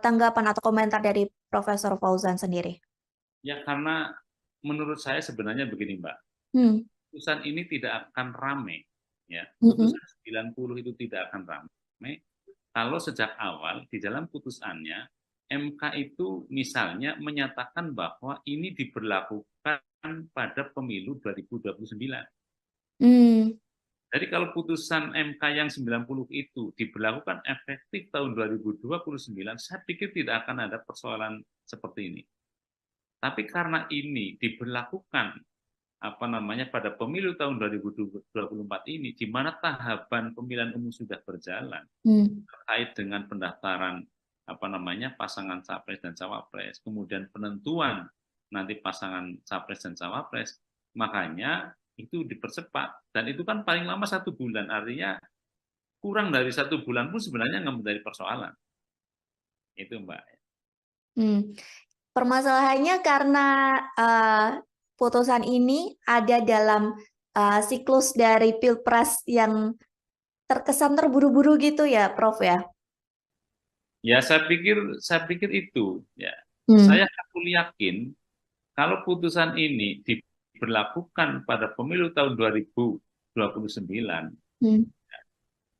Speaker 2: tanggapan atau komentar dari Profesor Fauzan sendiri?
Speaker 1: Ya, karena menurut saya sebenarnya begini, Mbak. Putusan ini tidak akan rame. Ya. Putusan 90 itu tidak akan rame kalau sejak awal di dalam putusannya MK itu misalnya menyatakan bahwa ini diberlakukan pada pemilu 2029. Jadi kalau putusan MK yang 90 itu diberlakukan efektif tahun 2029, saya pikir tidak akan ada persoalan seperti ini. Tapi karena ini diberlakukan pada pemilu tahun 2024 ini, di mana tahapan pemilihan umum sudah berjalan terkait dengan pendaftaran pasangan capres dan cawapres, kemudian penentuan nanti pasangan capres dan cawapres, makanya itu dipercepat, dan itu kan paling lama 1 bulan, artinya kurang dari 1 bulan pun sebenarnya nggak menjadi persoalan. Itu Mbak.
Speaker 2: Permasalahannya karena putusan ini ada dalam siklus dari Pilpres yang terkesan terburu-buru gitu ya, Prof ya?
Speaker 1: Ya, saya pikir itu ya. Saya yakin kalau putusan ini diberlakukan pada pemilu tahun 2029,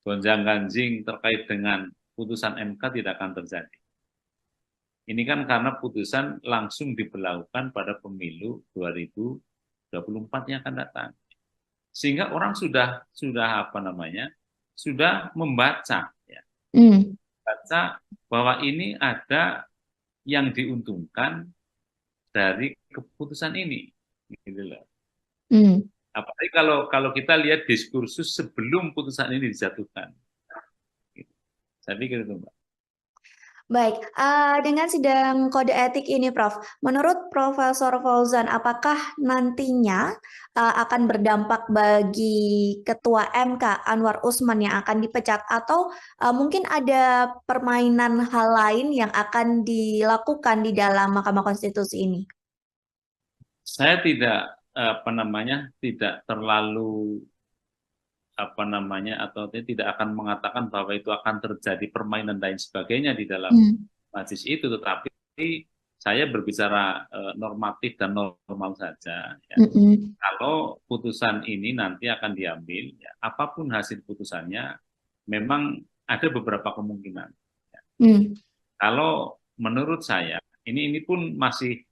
Speaker 1: gonjang-ganjing terkait dengan putusan MK tidak akan terjadi. Ini kan karena putusan langsung diberlakukan pada pemilu 2024 yang akan datang. Sehingga orang sudah membaca ya. Baca bahwa ini ada yang diuntungkan dari keputusan ini. Gitu loh. Apalagi kalau kita lihat diskursus sebelum putusan ini dijatuhkan. Gitu. Saya pikir itu, Mbak.
Speaker 2: Baik, dengan sidang kode etik ini, Prof, menurut Profesor Fauzan, apakah nantinya akan berdampak bagi Ketua MK Anwar Usman yang akan dipecat, atau mungkin ada permainan hal lain yang akan dilakukan di dalam Mahkamah Konstitusi ini?
Speaker 1: Saya tidak tidak terlalu atau tidak akan mengatakan bahwa itu akan terjadi permainan dan sebagainya di dalam majelis itu, tetapi saya berbicara normatif dan normal saja. Ya.
Speaker 2: Mm-mm.
Speaker 1: Kalau putusan ini nanti akan diambil, ya, apapun hasil putusannya, memang ada beberapa kemungkinan.
Speaker 2: Mm.
Speaker 1: Kalau menurut saya, ini pun masih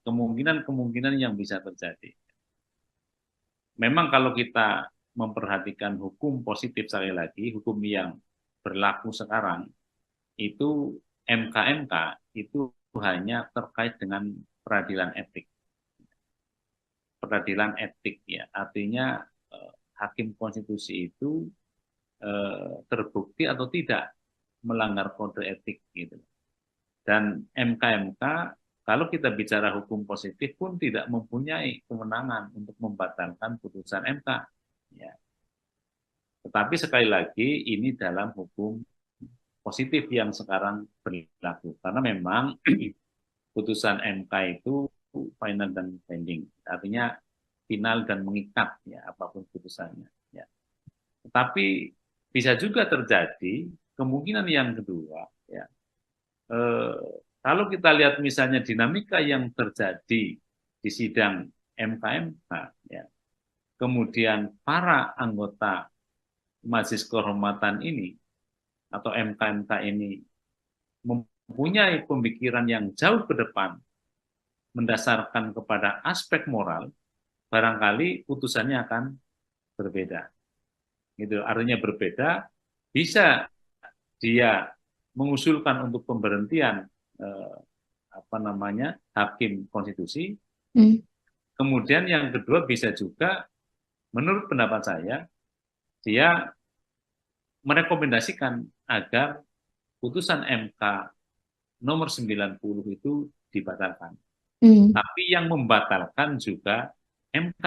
Speaker 1: kemungkinan yang bisa terjadi. Memang kalau kita memperhatikan hukum positif sekali lagi, hukum yang berlaku sekarang, itu MK-MK itu hanya terkait dengan peradilan etik. Peradilan etik ya, artinya hakim konstitusi itu terbukti atau tidak melanggar kode etik gitu. Dan MK-MK kalau kita bicara hukum positif pun tidak mempunyai kewenangan untuk membatalkan putusan MK. Ya. Tetapi sekali lagi ini dalam hukum positif yang sekarang berlaku karena memang putusan MK itu final dan binding, artinya final dan mengikat ya apapun putusannya. Ya. Tetapi bisa juga terjadi kemungkinan yang kedua ya. Kalau kita lihat misalnya dinamika yang terjadi di sidang MK-MK ya, kemudian para anggota Majelis Kehormatan ini atau MK-MK ini mempunyai pemikiran yang jauh ke depan mendasarkan kepada aspek moral, barangkali putusannya akan berbeda. Gitu. Artinya berbeda, bisa dia mengusulkan untuk pemberhentian hakim konstitusi. Kemudian yang kedua bisa juga, menurut pendapat saya, dia merekomendasikan agar putusan MK nomor 90 itu dibatalkan. Tapi yang membatalkan juga MK,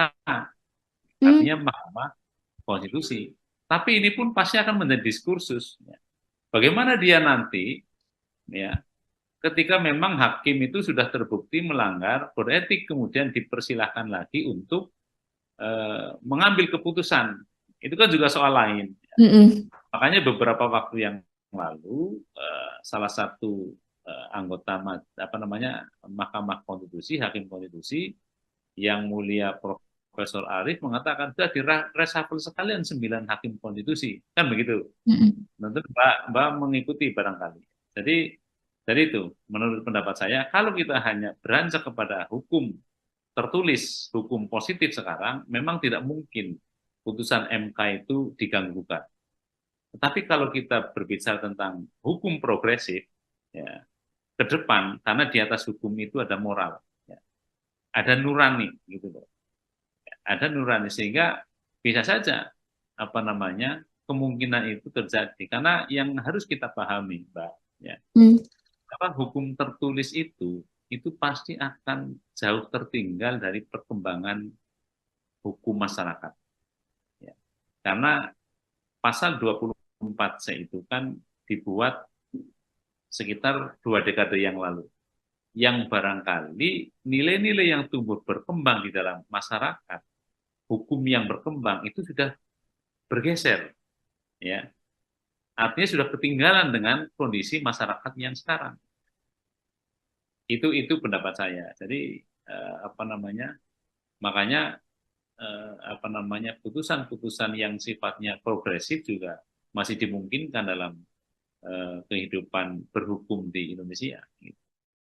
Speaker 1: artinya Mahkamah Konstitusi. Tapi ini pun pasti akan menjadi diskursus. Bagaimana dia nanti, ya, ketika memang hakim itu sudah terbukti melanggar kode etik, kemudian dipersilahkan lagi untuk mengambil keputusan. Itu kan juga soal lain. Makanya beberapa waktu yang lalu, salah satu anggota Mahkamah Konstitusi, hakim konstitusi, yang mulia Profesor Arief mengatakan sudah direshuffle sekalian 9 hakim konstitusi, kan begitu. Tentu Mbak mengikuti barangkali. Jadi dari itu, menurut pendapat saya, kalau kita hanya beranjak kepada hukum tertulis, hukum positif sekarang, memang tidak mungkin putusan MK itu diganggu-gugat. Tetapi kalau kita berbicara tentang hukum progresif, ya, ke depan, karena di atas hukum itu ada moral, ya, ada nurani, gitu loh. Ada nurani, sehingga bisa saja kemungkinan itu terjadi. Karena yang harus kita pahami, Mbak, ya, hukum tertulis itu pasti akan jauh tertinggal dari perkembangan hukum masyarakat. Ya. Karena pasal 24C itu kan dibuat sekitar 2 dekade yang lalu. Yang barangkali nilai-nilai yang tumbuh berkembang di dalam masyarakat, hukum yang berkembang itu sudah bergeser. Ya. Artinya sudah ketinggalan dengan kondisi masyarakat yang sekarang. Itu pendapat saya. Jadi makanya putusan-putusan yang sifatnya progresif juga masih dimungkinkan dalam kehidupan berhukum di Indonesia.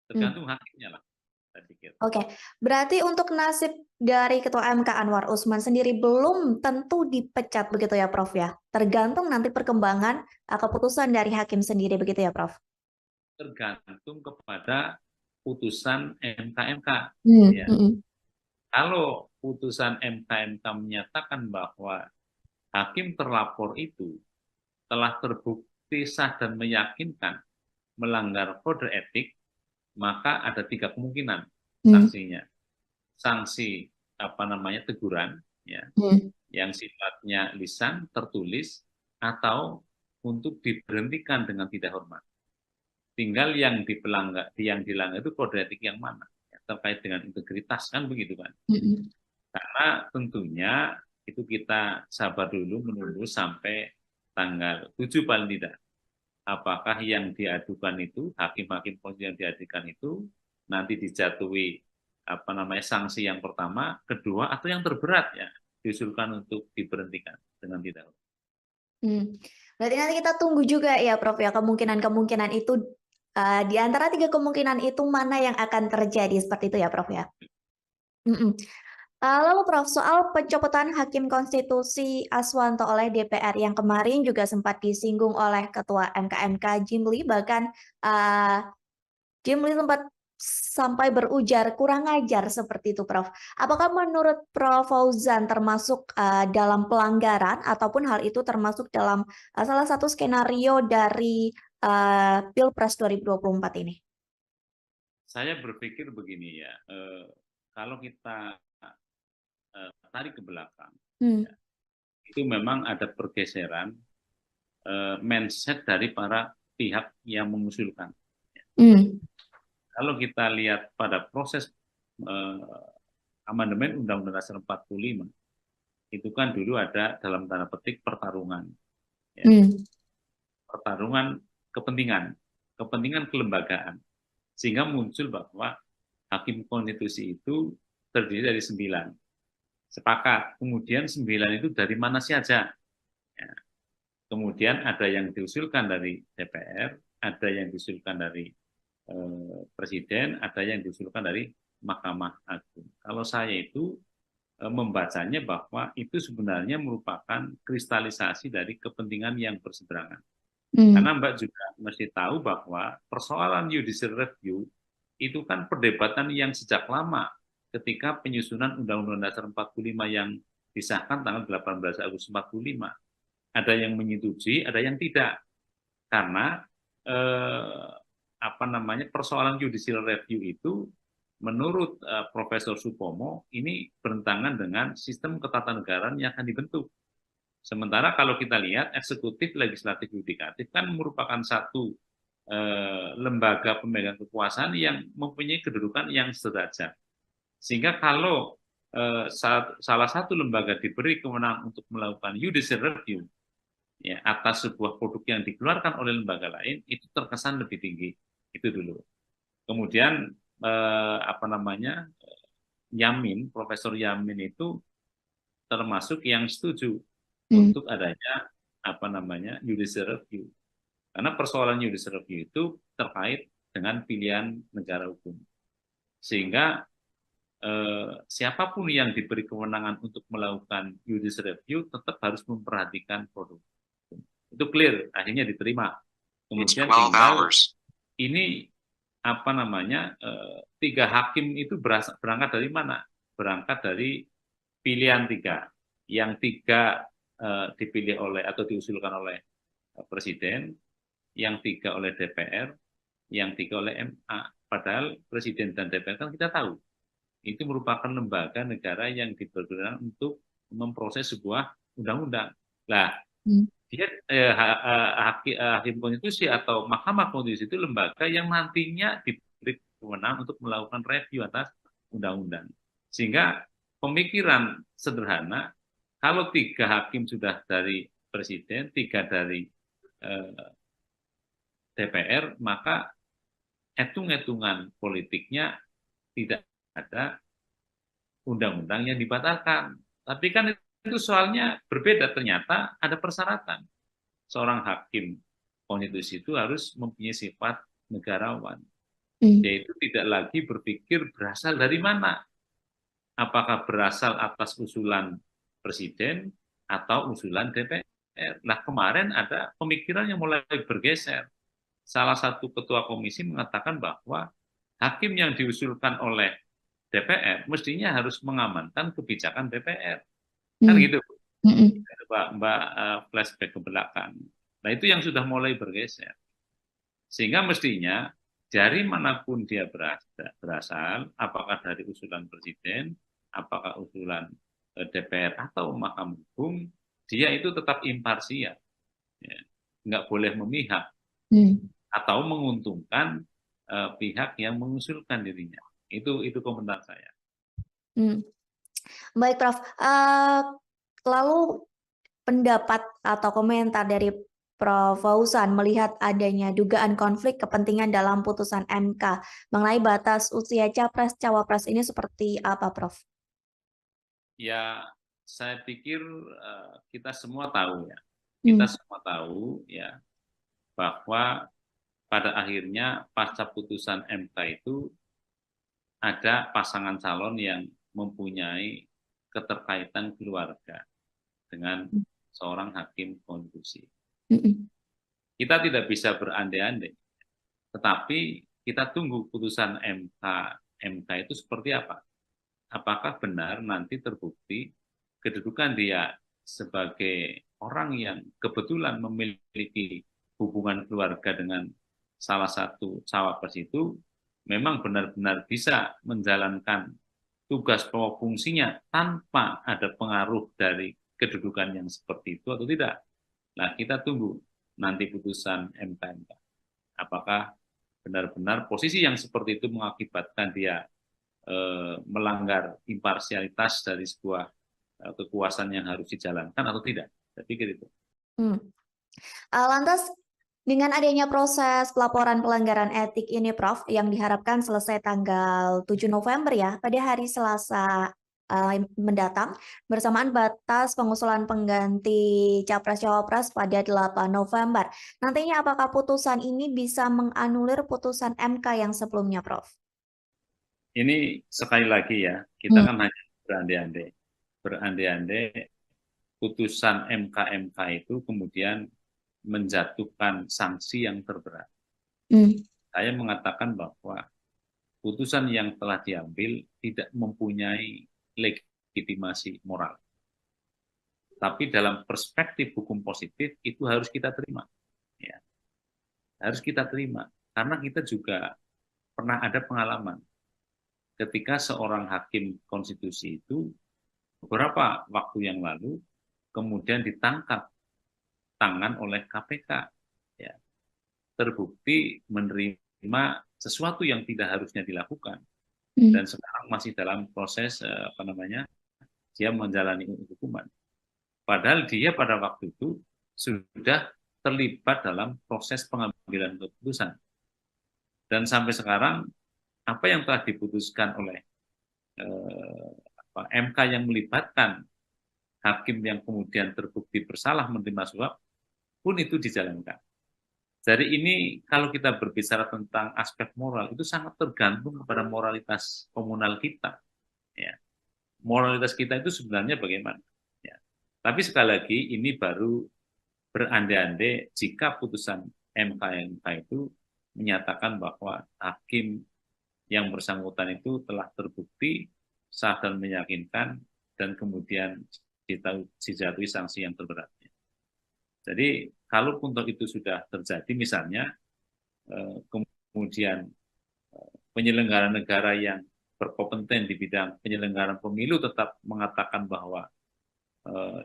Speaker 1: Tergantung hakimnya lah, saya pikir.
Speaker 2: Oke, berarti untuk nasib dari Ketua MK Anwar Usman sendiri belum tentu dipecat begitu ya, Prof ya? Tergantung nanti perkembangan keputusan dari hakim sendiri begitu ya, Prof?
Speaker 1: Tergantung kepada putusan MK-MK. Ya. Kalau putusan MK-MK menyatakan bahwa hakim terlapor itu telah terbukti sah dan meyakinkan melanggar kode etik, maka ada 3 kemungkinan sanksinya. Sanksi teguran, ya, yang sifatnya lisan, tertulis, atau untuk diberhentikan dengan tidak hormat. Tinggal yang dilanggar itu kode etik yang mana, ya, terkait dengan integritas, kan begitu kan. Karena tentunya itu kita sabar dulu menunggu sampai tanggal 7 paling tidak. apakah yang diadukan itu, hakim-hakim konstitusi yang diadukan itu nanti dijatuhi sanksi yang pertama, kedua, atau yang terberat ya diusulkan untuk diberhentikan dengan tidak.
Speaker 2: Berarti nanti kita tunggu juga ya Prof ya, kemungkinan-kemungkinan itu di antara 3 kemungkinan itu mana yang akan terjadi, seperti itu ya Prof ya? Lalu Prof, soal pencopotan Hakim Konstitusi Aswanto oleh DPR yang kemarin juga sempat disinggung oleh Ketua MK Jimli, bahkan Jimli sempat sampai berujar kurang ajar seperti itu Prof. Apakah menurut Prof Fauzan termasuk dalam pelanggaran ataupun hal itu termasuk dalam salah satu skenario dari Pilpres 2024 ini?
Speaker 1: Saya berpikir begini ya, kalau kita tarik ke belakang, itu memang ada pergeseran mindset dari para pihak yang mengusulkan. Kalau kita lihat pada proses amandemen Undang-Undang Dasar 45, itu kan dulu ada dalam tanda petik pertarungan. Ya. Pertarungan kepentingan kelembagaan. Sehingga muncul bahwa Hakim Konstitusi itu terdiri dari 9. Sepakat. Kemudian 9 itu dari mana saja. Ya. Kemudian ada yang diusulkan dari DPR, ada yang diusulkan dari Presiden, ada yang diusulkan dari Mahkamah Agung. Kalau saya itu membacanya bahwa itu sebenarnya merupakan kristalisasi dari kepentingan yang berseberangan. Karena Mbak juga mesti tahu bahwa persoalan judicial review itu kan perdebatan yang sejak lama ketika penyusunan Undang-Undang Dasar 45 yang disahkan tanggal 18 Agustus 45. Ada yang menyetujui, ada yang tidak. Karena persoalan judicial review itu menurut Profesor Supomo ini bertentangan dengan sistem ketatanegaraan yang akan dibentuk. Sementara kalau kita lihat eksekutif, legislatif, yudikatif kan merupakan satu lembaga pemegang kekuasaan yang mempunyai kedudukan yang sederajat. Sehingga kalau salah satu lembaga diberi kewenangan untuk melakukan judicial review ya, atas sebuah produk yang dikeluarkan oleh lembaga lain, itu terkesan lebih tinggi. Itu dulu. Kemudian Yamin, Profesor Yamin itu termasuk yang setuju untuk adanya judicial review. Karena persoalan judicial review itu terkait dengan pilihan negara hukum. Sehingga siapapun yang diberi kewenangan untuk melakukan judicial review tetap harus memperhatikan produk. Itu clear, akhirnya diterima. Kemudian tinggal ini 3 hakim itu berangkat dari mana? Berangkat dari pilihan 3. Yang 3 dipilih oleh atau diusulkan oleh Presiden, yang 3 oleh DPR, yang 3 oleh MA. Padahal Presiden dan DPR kan kita tahu, itu merupakan lembaga negara yang dipergunakan untuk memproses sebuah undang-undang. Nah, dia Hakim Konstitusi atau Mahkamah Konstitusi itu lembaga yang nantinya diberi kewenangan untuk melakukan review atas undang-undang. Sehingga pemikiran sederhana, kalau 3 hakim sudah dari Presiden, 3 dari DPR, maka hitung-hitungan politiknya tidak ada undang-undang yang dibatalkan. Tapi kan itu soalnya berbeda, ternyata ada persyaratan. Seorang hakim konstitusi itu harus mempunyai sifat negarawan, yaitu tidak lagi berpikir berasal dari mana. Apakah berasal atas usulan Presiden atau usulan DPR. Nah, kemarin ada pemikiran yang mulai bergeser. Salah satu ketua komisi mengatakan bahwa hakim yang diusulkan oleh DPR mestinya harus mengamankan kebijakan DPR. Kan gitu, Mbak flashback ke belakang. Nah, itu yang sudah mulai bergeser. Sehingga mestinya dari manapun dia berasal, apakah dari usulan Presiden, apakah usulan DPR atau Mahkamah Agung, dia itu tetap imparsial. Ya. Nggak boleh memihak atau menguntungkan pihak yang mengusulkan dirinya. Itu komentar saya.
Speaker 2: Baik, Prof. Lalu pendapat atau komentar dari Prof. Fauzan melihat adanya dugaan konflik kepentingan dalam putusan MK mengenai batas usia capres-cawapres ini seperti apa, Prof?
Speaker 1: Ya, saya pikir kita semua tahu ya,
Speaker 2: Hmm.
Speaker 1: kita semua tahu ya bahwa pada akhirnya pasca putusan MK itu ada pasangan calon yang mempunyai keterkaitan keluarga dengan seorang hakim konstitusi.
Speaker 2: Mm-mm.
Speaker 1: Kita tidak bisa berandai-andai, tetapi kita tunggu putusan MK itu seperti apa. Apakah benar nanti terbukti kedudukan dia sebagai orang yang kebetulan memiliki hubungan keluarga dengan salah satu cawapres itu memang benar-benar bisa menjalankan tugas pokok fungsinya tanpa ada pengaruh dari kedudukan yang seperti itu atau tidak. Nah, kita tunggu nanti putusan MK. Apakah benar-benar posisi yang seperti itu mengakibatkan dia melanggar imparsialitas dari sebuah kekuasaan yang harus dijalankan atau tidak. Saya pikir itu.
Speaker 2: Lantas, dengan adanya proses pelaporan pelanggaran etik ini, Prof, yang diharapkan selesai tanggal 7 November ya, pada hari Selasa mendatang, bersamaan batas pengusulan pengganti Capres-Cawapres pada 8 November. Nantinya apakah putusan ini bisa menganulir putusan MK yang sebelumnya, Prof?
Speaker 1: Ini sekali lagi ya, kita kan hanya berandai-andai. Berandai-andai putusan MK itu kemudian menjatuhkan sanksi yang terberat. Saya mengatakan bahwa putusan yang telah diambil tidak mempunyai legitimasi moral. Tapi dalam perspektif hukum positif itu harus kita terima. Ya. Harus kita terima. Karena kita juga pernah ada pengalaman ketika seorang hakim konstitusi itu beberapa waktu yang lalu kemudian ditangkap tangan oleh KPK. Ya. Terbukti menerima sesuatu yang tidak harusnya dilakukan. Dan sekarang masih dalam proses dia menjalani hukuman. Padahal dia pada waktu itu sudah terlibat dalam proses pengambilan keputusan. Dan sampai sekarang apa yang telah diputuskan oleh MK yang melibatkan hakim yang kemudian terbukti bersalah menerima suap pun itu dijalankan. Jadi ini kalau kita berbicara tentang aspek moral itu sangat tergantung kepada moralitas komunal kita. Ya. Moralitas kita itu sebenarnya bagaimana? Ya. Tapi sekali lagi ini baru berandai-andai jika putusan MK itu menyatakan bahwa hakim yang bersangkutan itu telah terbukti sah dan meyakinkan dan kemudian dijatuhi sanksi yang terberatnya. Jadi kalaupun itu sudah terjadi misalnya kemudian penyelenggara negara yang berkompeten di bidang penyelenggaraan pemilu tetap mengatakan bahwa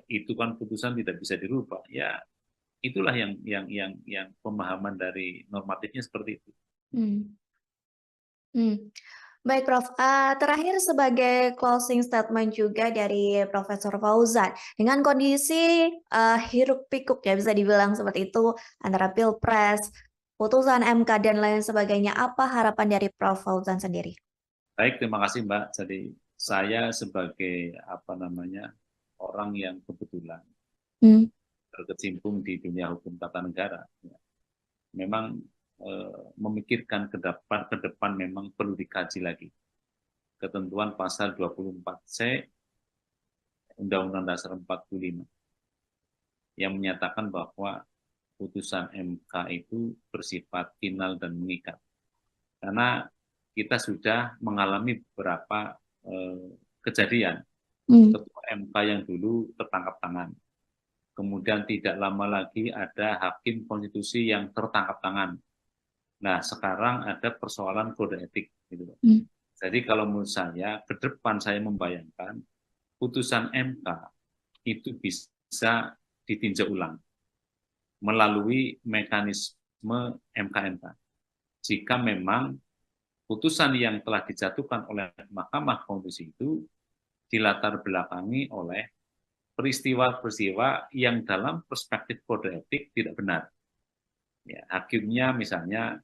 Speaker 1: itu kan putusan tidak bisa dirubah, ya itulah yang pemahaman dari normatifnya seperti itu.
Speaker 2: Baik, Prof. Terakhir sebagai closing statement juga dari Profesor Fauzan, dengan kondisi hiruk pikuk ya bisa dibilang seperti itu antara Pilpres, putusan MK dan lain sebagainya, apa harapan dari Prof. Fauzan sendiri?
Speaker 1: Baik, terima kasih Mbak. Jadi saya sebagai orang yang kebetulan berkecimpung di dunia hukum tata negara, ya, memang memikirkan ke depan memang perlu dikaji lagi ketentuan pasal 24C Undang-Undang Dasar 45 yang menyatakan bahwa putusan MK itu bersifat final dan mengikat. Karena kita sudah mengalami beberapa kejadian ketua MK yang dulu tertangkap tangan. Kemudian tidak lama lagi ada hakim konstitusi yang tertangkap tangan. Nah, sekarang ada persoalan kode etik. Gitu. Jadi kalau menurut saya, ke depan saya membayangkan putusan MK itu bisa ditinjau ulang melalui mekanisme MK. Jika memang putusan yang telah dijatuhkan oleh Mahkamah Konstitusi itu dilatar belakangi oleh peristiwa-peristiwa yang dalam perspektif kode etik tidak benar. Ya, hakimnya misalnya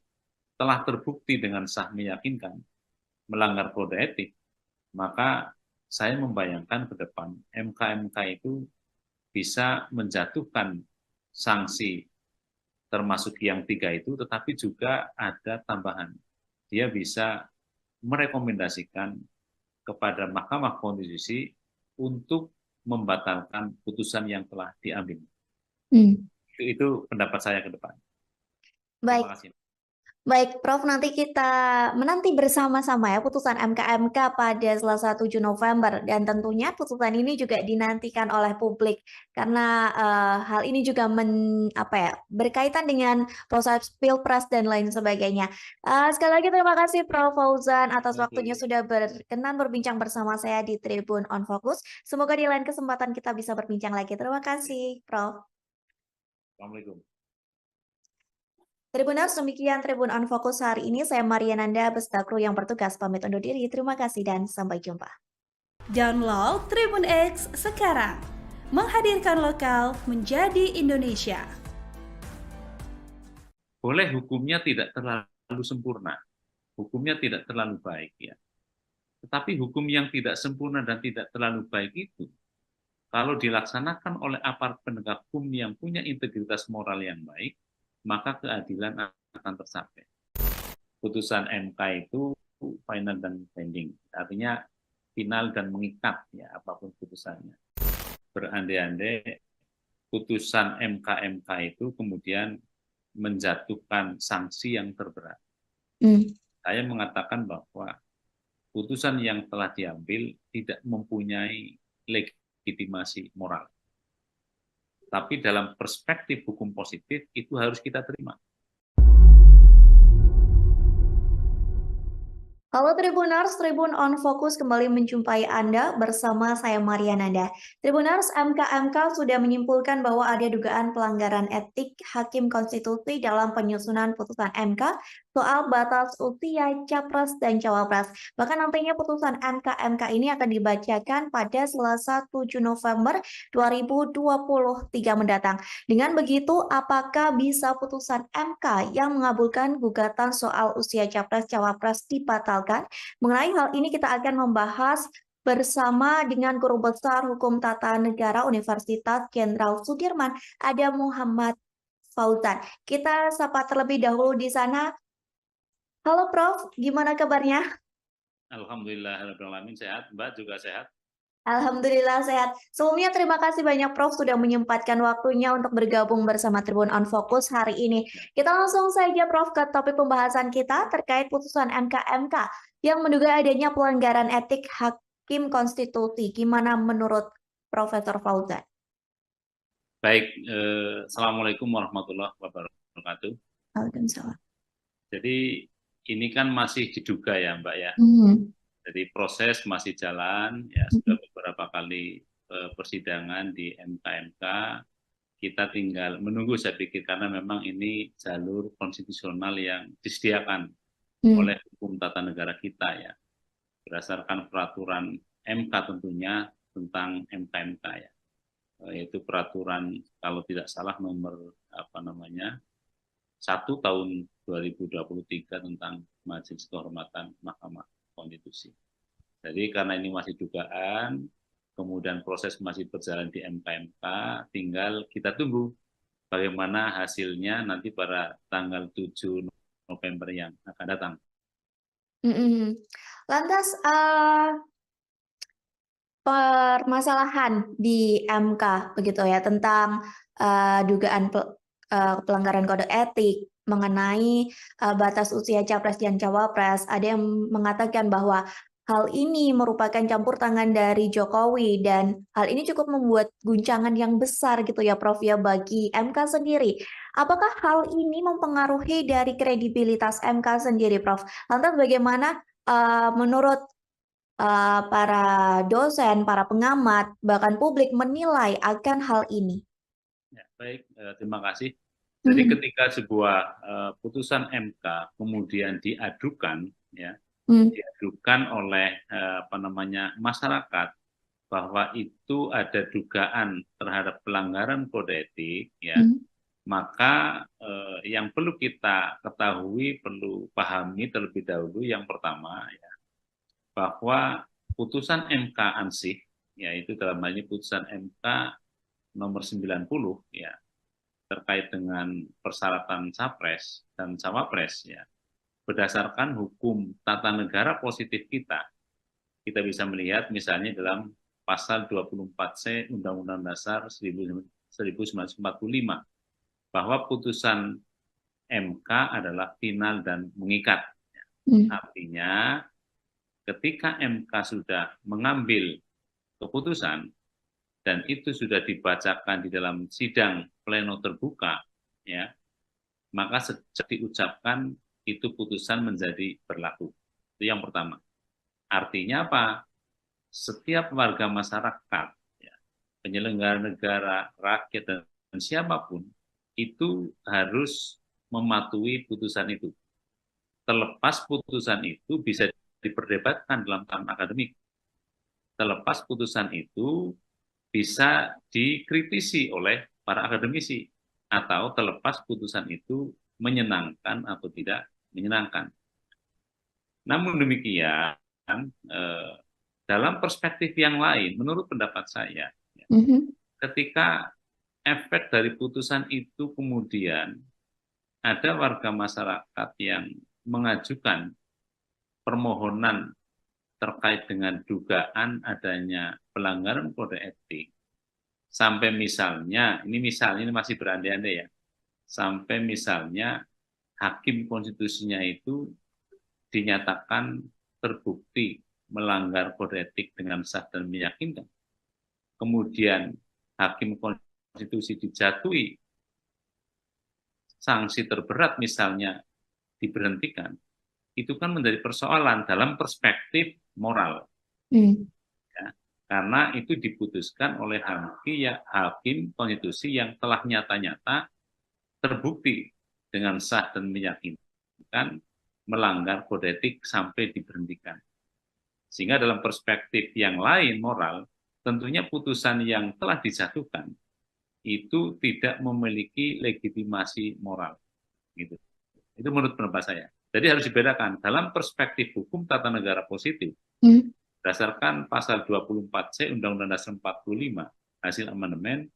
Speaker 1: telah terbukti dengan sah meyakinkan melanggar kode etik, maka saya membayangkan ke depan MK-MK itu bisa menjatuhkan sanksi termasuk yang 3 itu, tetapi juga ada tambahan. Dia bisa merekomendasikan kepada Mahkamah Konstitusi untuk membatalkan putusan yang telah diambil. Itu pendapat saya ke depan.
Speaker 2: Baik.
Speaker 1: Terima kasih.
Speaker 2: Baik, Prof, nanti kita menanti bersama-sama ya putusan MK-MK pada Selasa 7 November dan tentunya putusan ini juga dinantikan oleh publik karena hal ini juga berkaitan dengan proses Pilpres dan lain sebagainya. Sekali lagi terima kasih Prof Fauzan atas waktunya sudah berkenan berbincang bersama saya di Tribun on Focus. Semoga di lain kesempatan kita bisa berbincang lagi. Terima kasih, Prof.
Speaker 1: Assalamualaikum.
Speaker 2: Tribuners, demikian Tribun on Focus hari ini. Saya Mariananda beserta kru yang bertugas pamit undur diri. Terima kasih dan sampai jumpa.
Speaker 3: Download Tribun X sekarang. Menghadirkan lokal menjadi Indonesia.
Speaker 1: Boleh hukumnya tidak terlalu sempurna, hukumnya tidak terlalu baik ya. Tetapi hukum yang tidak sempurna dan tidak terlalu baik itu, kalau dilaksanakan oleh aparat penegak hukum yang punya integritas moral yang baik, maka keadilan akan tercapai. Putusan MK itu final dan binding, artinya final dan mengikat ya apapun putusannya. Berandai-andai putusan MK-MK itu kemudian menjatuhkan sanksi yang terberat. Saya mengatakan bahwa putusan yang telah diambil tidak mempunyai legitimasi moral. Tapi dalam perspektif hukum positif itu harus kita terima.
Speaker 2: Halo Tribuners, Tribun on Focus kembali menjumpai Anda bersama saya Mariananda. Tribuners, MK-MK sudah menyimpulkan bahwa ada dugaan pelanggaran etik Hakim Konstitusi dalam penyusunan putusan MK soal batas usia Capres dan Cawapres. Bahkan nantinya putusan MK-MK ini akan dibacakan pada Selasa 7 November 2023 mendatang. Dengan begitu, apakah bisa putusan MK yang mengabulkan gugatan soal usia Capres-Cawapres dibatalkan? Mengenai hal ini kita akan membahas bersama dengan Guru Besar Hukum Tata Negara Universitas Jenderal Sudirman, ada Muhammad Fauzan. Kita sapa terlebih dahulu di sana. Halo Prof, gimana kabarnya?
Speaker 1: Alhamdulillah, sehat. Mbak juga sehat?
Speaker 2: Alhamdulillah sehat. Sebelumnya terima kasih banyak Prof sudah menyempatkan waktunya untuk bergabung bersama Tribun on Focus hari ini. Kita langsung saja Prof ke topik pembahasan kita terkait putusan MK-MK yang menduga adanya pelanggaran etik Hakim Konstitusi. Gimana menurut Profesor Fauzan?
Speaker 1: Baik, Assalamualaikum warahmatullahi wabarakatuh.
Speaker 2: Waalaikumsalam.
Speaker 1: Jadi ini kan masih diduga ya Mbak ya. Jadi proses masih jalan, ya sudah beberapa kali persidangan di MK-MK, kita tinggal menunggu saya pikir karena memang ini jalur konstitusional yang disediakan oleh hukum tata negara kita ya, berdasarkan peraturan MK tentunya tentang MK-MK ya, yaitu peraturan kalau tidak salah nomor 1 tahun 2023 tentang Majelis Kehormatan Mahkamah Konstitusi. Jadi karena ini masih dugaan, kemudian proses masih berjalan di MK-MK, tinggal kita tunggu bagaimana hasilnya nanti pada tanggal 7 November yang akan datang.
Speaker 2: Lantas permasalahan di MK begitu ya tentang dugaan pelanggaran kode etik mengenai batas usia Capres dan Cawapres. Ada yang mengatakan bahwa hal ini merupakan campur tangan dari Jokowi dan hal ini cukup membuat guncangan yang besar gitu ya Prof ya bagi MK sendiri. Apakah hal ini mempengaruhi dari kredibilitas MK sendiri Prof? Lantas bagaimana menurut para dosen, para pengamat, bahkan publik menilai akan hal ini?
Speaker 1: Ya, baik, terima kasih. Jadi ketika sebuah putusan MK kemudian diadukan, ya, diadukan oleh masyarakat bahwa itu ada dugaan terhadap pelanggaran kode etik, ya, maka yang perlu kita ketahui, perlu pahami terlebih dahulu yang pertama, ya, bahwa putusan MK ansih, yaitu dalam hal ini putusan MK nomor 90, ya, terkait dengan persyaratan capres dan cawapres, ya, berdasarkan hukum tata negara positif kita bisa melihat misalnya dalam pasal 24C Undang-Undang Dasar 1945 bahwa putusan MK adalah final dan mengikat. Artinya ketika MK sudah mengambil keputusan dan itu sudah dibacakan di dalam sidang pleno terbuka, ya, maka sejak diucapkan itu putusan menjadi berlaku. Itu yang pertama. Artinya apa? Setiap warga masyarakat, ya, penyelenggara negara, rakyat, dan siapapun, itu harus mematuhi putusan itu. Terlepas putusan itu bisa diperdebatkan dalam tahap akademik. Terlepas putusan itu bisa dikritisi oleh para akademisi. Atau terlepas putusan itu menyenangkan atau tidak menyenangkan. Namun demikian, dalam perspektif yang lain, menurut pendapat saya, ketika efek dari putusan itu kemudian ada warga masyarakat yang mengajukan permohonan terkait dengan dugaan adanya pelanggaran kode etik, sampai misalnya, ini masih berandai-andai, ya, sampai misalnya hakim konstitusinya itu dinyatakan terbukti melanggar kode etik dengan sah dan meyakinkan, kemudian hakim konstitusi dijatuhi sanksi terberat misalnya diberhentikan, itu kan menjadi persoalan dalam perspektif moral. Ya, karena itu diputuskan oleh hakim konstitusi yang telah nyata-nyata terbukti dengan sah dan meyakinkan melanggar kode etik sampai diberhentikan. Sehingga dalam perspektif yang lain moral, tentunya putusan yang telah dijatuhkan itu tidak memiliki legitimasi moral. Gitu. Itu menurut pendapat saya. Jadi harus dibedakan dalam perspektif hukum tata negara positif, berdasarkan pasal 24C Undang-Undang Dasar 45 hasil amandemen,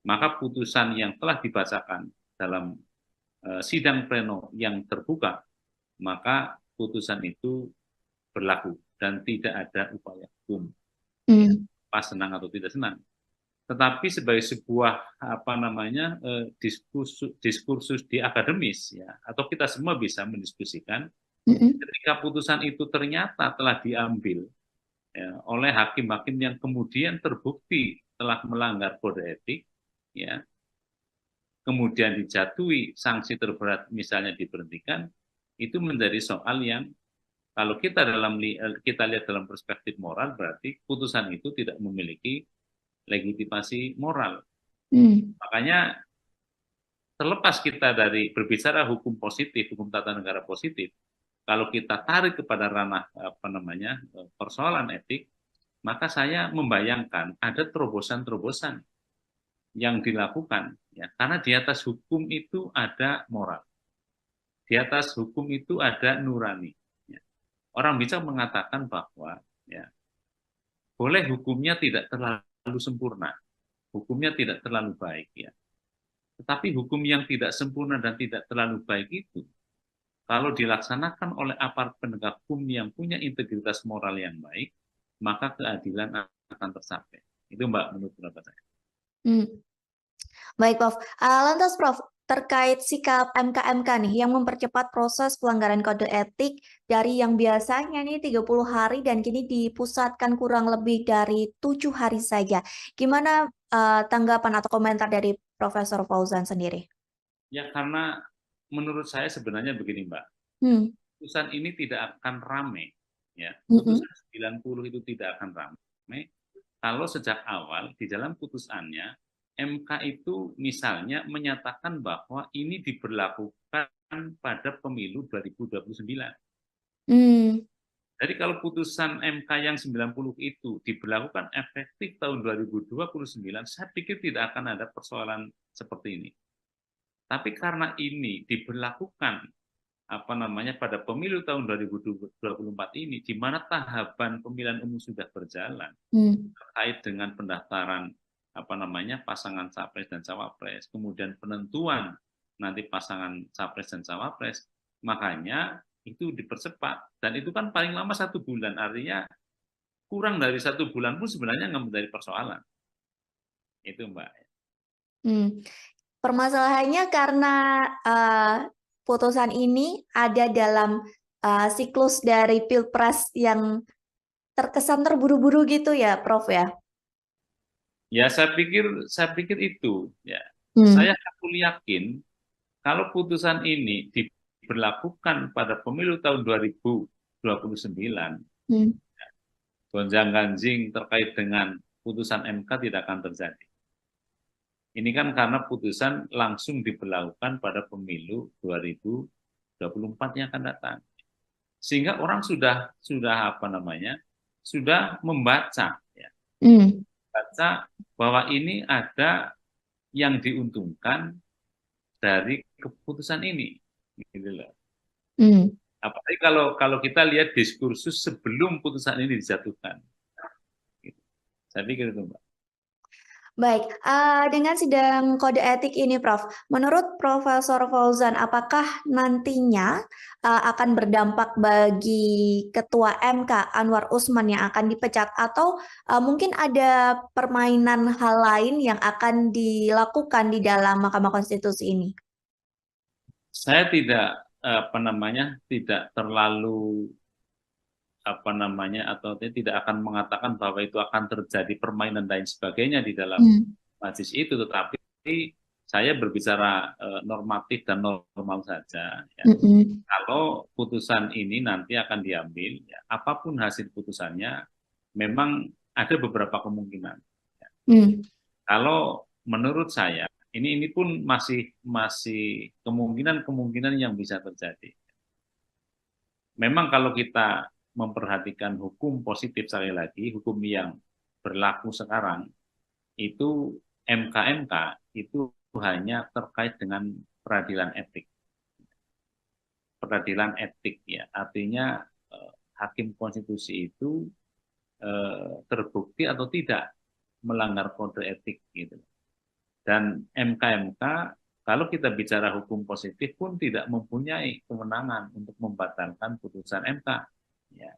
Speaker 1: maka putusan yang telah dibacakan dalam sidang pleno yang terbuka, maka putusan itu berlaku dan tidak ada upaya hukum, pas senang atau tidak senang. Tetapi sebagai sebuah diskursus di akademis, ya, atau kita semua bisa mendiskusikan, ketika putusan itu ternyata telah diambil, ya, oleh hakim-hakim yang kemudian terbukti telah melanggar kode etik, ya, kemudian dijatuhi sanksi terberat misalnya diberhentikan, itu menjadi soal yang kalau kita lihat dalam perspektif moral, berarti putusan itu tidak memiliki legitimasi moral. Makanya terlepas kita dari berbicara hukum positif, hukum tata negara positif, kalau kita tarik kepada ranah persoalan etik, maka saya membayangkan ada terobosan-terobosan yang dilakukan, ya, karena di atas hukum itu ada moral, di atas hukum itu ada nurani. Orang bisa mengatakan bahwa, ya, boleh hukumnya tidak terlalu sempurna, hukumnya tidak terlalu baik, ya. Tetapi hukum yang tidak sempurna dan tidak terlalu baik itu, kalau dilaksanakan oleh aparat penegak hukum yang punya integritas moral yang baik, maka keadilan akan tercapai. Itu, Mbak, menurut pendapat saya.
Speaker 2: Baik, Prof. Lantas, Prof, terkait sikap MK-MK nih yang mempercepat proses pelanggaran kode etik dari yang biasanya nih 30 hari dan kini dipusatkan kurang lebih dari 7 hari saja. Gimana tanggapan atau komentar dari Profesor Fauzan sendiri?
Speaker 1: Ya, karena menurut saya sebenarnya begini, Mbak. Putusan ini tidak akan ramai, ya. Putusan 90 itu tidak akan ramai kalau sejak awal di dalam putusannya MK itu misalnya menyatakan bahwa ini diberlakukan pada pemilu 2029. Jadi kalau putusan MK yang 90 itu diberlakukan efektif tahun 2029, saya pikir tidak akan ada persoalan seperti ini. Tapi karena ini diberlakukan pada pemilu tahun 2024 ini, di mana tahapan pemilihan umum sudah berjalan terkait dengan pendaftaran pasangan capres dan cawapres, kemudian penentuan nanti pasangan capres dan cawapres, makanya itu dipercepat, dan itu kan paling lama 1 bulan, artinya kurang dari 1 bulan pun sebenarnya nggak menjadi persoalan. Itu Mbak.
Speaker 2: Permasalahannya karena putusan ini ada dalam siklus dari Pilpres yang terkesan terburu-buru gitu ya, Prof ya?
Speaker 1: Ya, saya pikir itu ya. Saya yakin kalau putusan ini diberlakukan pada pemilu tahun 2029, gonjang-ganjing terkait dengan putusan MK tidak akan terjadi. Ini kan karena putusan langsung diberlakukan pada pemilu 2024 yang akan datang. Sehingga orang sudah membaca ya. Baca bahwa ini ada yang diuntungkan dari keputusan ini. Gitu loh. Apalagi kalau kita lihat diskursus sebelum putusan ini dijatuhkan. Gitu. Saya pikir itu, Mbak.
Speaker 2: Baik, dengan sidang kode etik ini, Prof, menurut Profesor Fauzan, apakah nantinya akan berdampak bagi Ketua MK Anwar Usman yang akan dipecat, atau mungkin ada permainan hal lain yang akan dilakukan di dalam Mahkamah Konstitusi ini?
Speaker 1: Saya tidak tidak terlalu atau tidak akan mengatakan bahwa itu akan terjadi permainan dan sebagainya di dalam majelis itu, tetapi saya berbicara normatif dan normal saja. Ya. Kalau putusan ini nanti akan diambil, ya, apapun hasil putusannya, memang ada beberapa kemungkinan. Ya. Kalau menurut saya, ini pun masih kemungkinan yang bisa terjadi. Memang kalau kita memperhatikan hukum positif, sekali lagi, hukum yang berlaku sekarang, itu MK itu hanya terkait dengan peradilan etik. Peradilan etik ya, artinya hakim konstitusi itu terbukti atau tidak melanggar kode etik gitu. Dan MK kalau kita bicara hukum positif pun tidak mempunyai kewenangan untuk membatalkan putusan MK. Ya.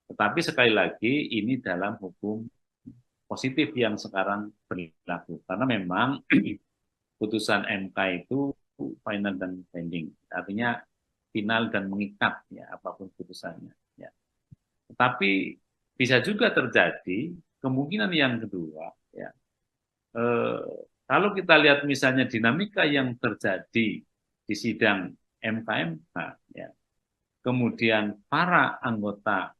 Speaker 1: Tetapi sekali lagi ini dalam hukum positif yang sekarang berlaku, karena memang putusan MK itu final dan binding, artinya final dan mengikat ya apapun putusannya. Ya. Tetapi bisa juga terjadi kemungkinan yang kedua ya. Kalau kita lihat misalnya dinamika yang terjadi di sidang MK ya. Kemudian para anggota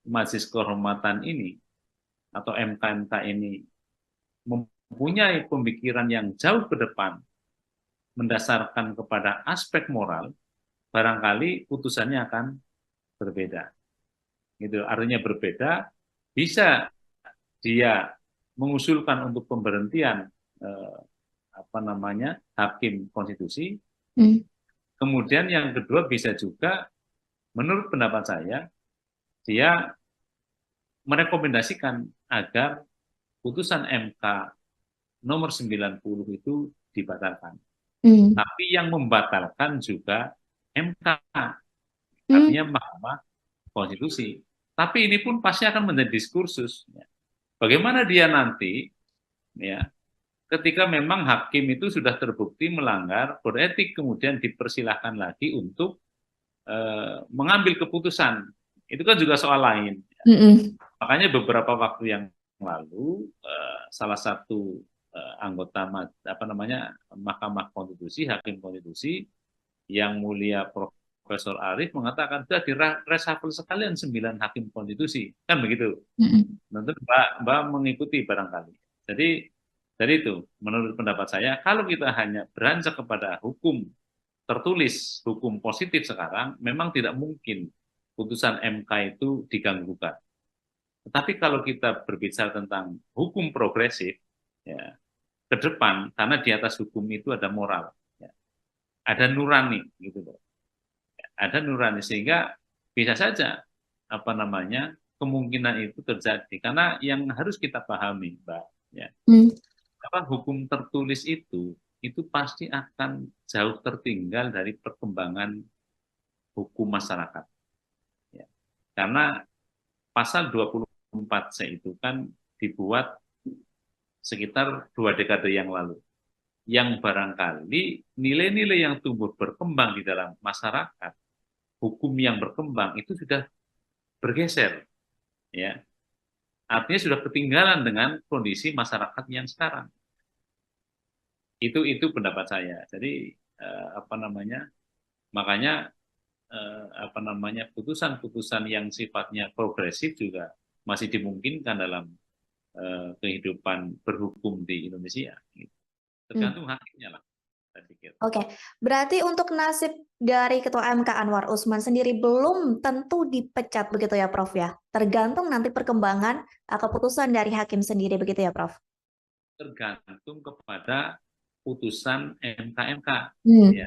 Speaker 1: Majelis Kehormatan ini atau MK ini mempunyai pemikiran yang jauh ke depan mendasarkan kepada aspek moral, barangkali putusannya akan berbeda. Gitu, artinya berbeda, bisa dia mengusulkan untuk pemberhentian hakim konstitusi. Kemudian yang kedua bisa juga, menurut pendapat saya, dia merekomendasikan agar putusan MK nomor 90 itu dibatalkan. Tapi yang membatalkan juga MK, artinya Mahkamah Konstitusi. Tapi ini pun pasti akan menjadi diskursus. Bagaimana dia nanti, ya, ketika memang hakim itu sudah terbukti melanggar kode etik, kemudian dipersilahkan lagi untuk mengambil keputusan. Itu kan juga soal lain. Makanya beberapa waktu yang lalu salah satu anggota Mahkamah Konstitusi, hakim konstitusi yang mulia Profesor Arief mengatakan sudah direshuffle sekalian 9 hakim konstitusi, kan begitu. Tentu Mbak mengikuti barangkali. Jadi itu menurut pendapat saya, kalau kita hanya beranjak kepada hukum tertulis, hukum positif sekarang, memang tidak mungkin putusan MK itu diganggu-gugat. Tetapi kalau kita berbicara tentang hukum progresif, ya, ke depan, karena di atas hukum itu ada moral, ya, ada nurani, gitu loh. Ada nurani, sehingga bisa saja kemungkinan itu terjadi. Karena yang harus kita pahami, Mbak, ya, hukum tertulis itu pasti akan jauh tertinggal dari perkembangan hukum masyarakat. Ya. Karena pasal 24C itu kan dibuat sekitar 2 dekade yang lalu. Yang barangkali nilai-nilai yang tumbuh berkembang di dalam masyarakat, hukum yang berkembang itu sudah bergeser. Ya. Artinya sudah ketinggalan dengan kondisi masyarakat yang sekarang. Itu pendapat saya. Jadi makanya putusan-putusan yang sifatnya progresif juga masih dimungkinkan dalam kehidupan berhukum di Indonesia. Tergantung hakimnya lah, saya pikir.
Speaker 2: Oke, berarti untuk nasib dari Ketua MK Anwar Usman sendiri belum tentu dipecat begitu ya, Prof ya? Tergantung nanti perkembangan keputusan dari hakim sendiri begitu ya, Prof?
Speaker 1: Tergantung kepada putusan MK-MK. Ya.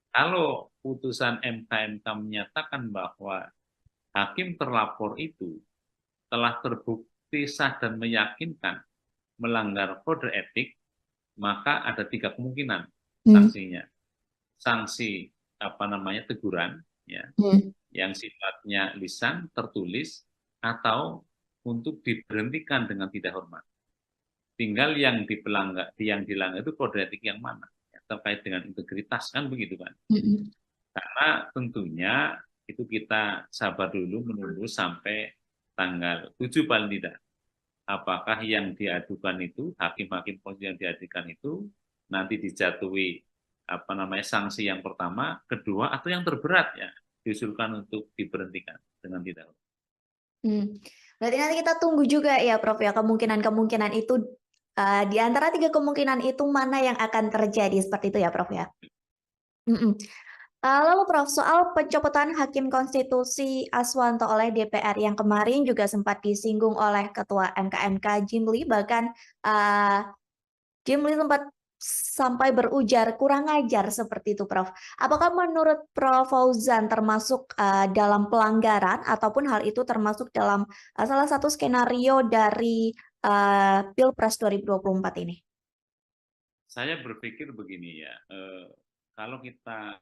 Speaker 1: Kalau putusan MK-MK menyatakan bahwa hakim terlapor itu telah terbukti sah dan meyakinkan melanggar kode etik, maka ada 3 kemungkinan sanksinya. Sanksi teguran, ya, yang sifatnya lisan, tertulis, atau untuk diberhentikan dengan tidak hormat. Tinggal yang dilanggar itu kode etik yang mana, ya, terkait dengan integritas, kan begitu kan. Karena tentunya itu kita sabar dulu menunggu sampai tanggal 7 paling tidak. Apakah yang diadukan itu, hakim-hakim konstitusi yang diadukan itu nanti dijatuhi sanksi yang pertama, kedua, atau yang terberat, ya, diusulkan untuk diberhentikan dengan tidak hormat.
Speaker 2: Berarti nanti kita tunggu juga ya, Prof ya, kemungkinan-kemungkinan itu di antara 3 kemungkinan itu mana yang akan terjadi, seperti itu ya, Prof ya. Lalu Prof, soal pencopotan Hakim Konstitusi Aswanto oleh DPR yang kemarin juga sempat disinggung oleh Ketua MK Jimli, bahkan Jimli sempat sampai berujar kurang ajar seperti itu, Prof. Apakah menurut Prof Fauzan termasuk dalam pelanggaran ataupun hal itu termasuk dalam salah satu skenario dari Pilpres 2024 ini?
Speaker 1: Saya berpikir begini ya, kalau kita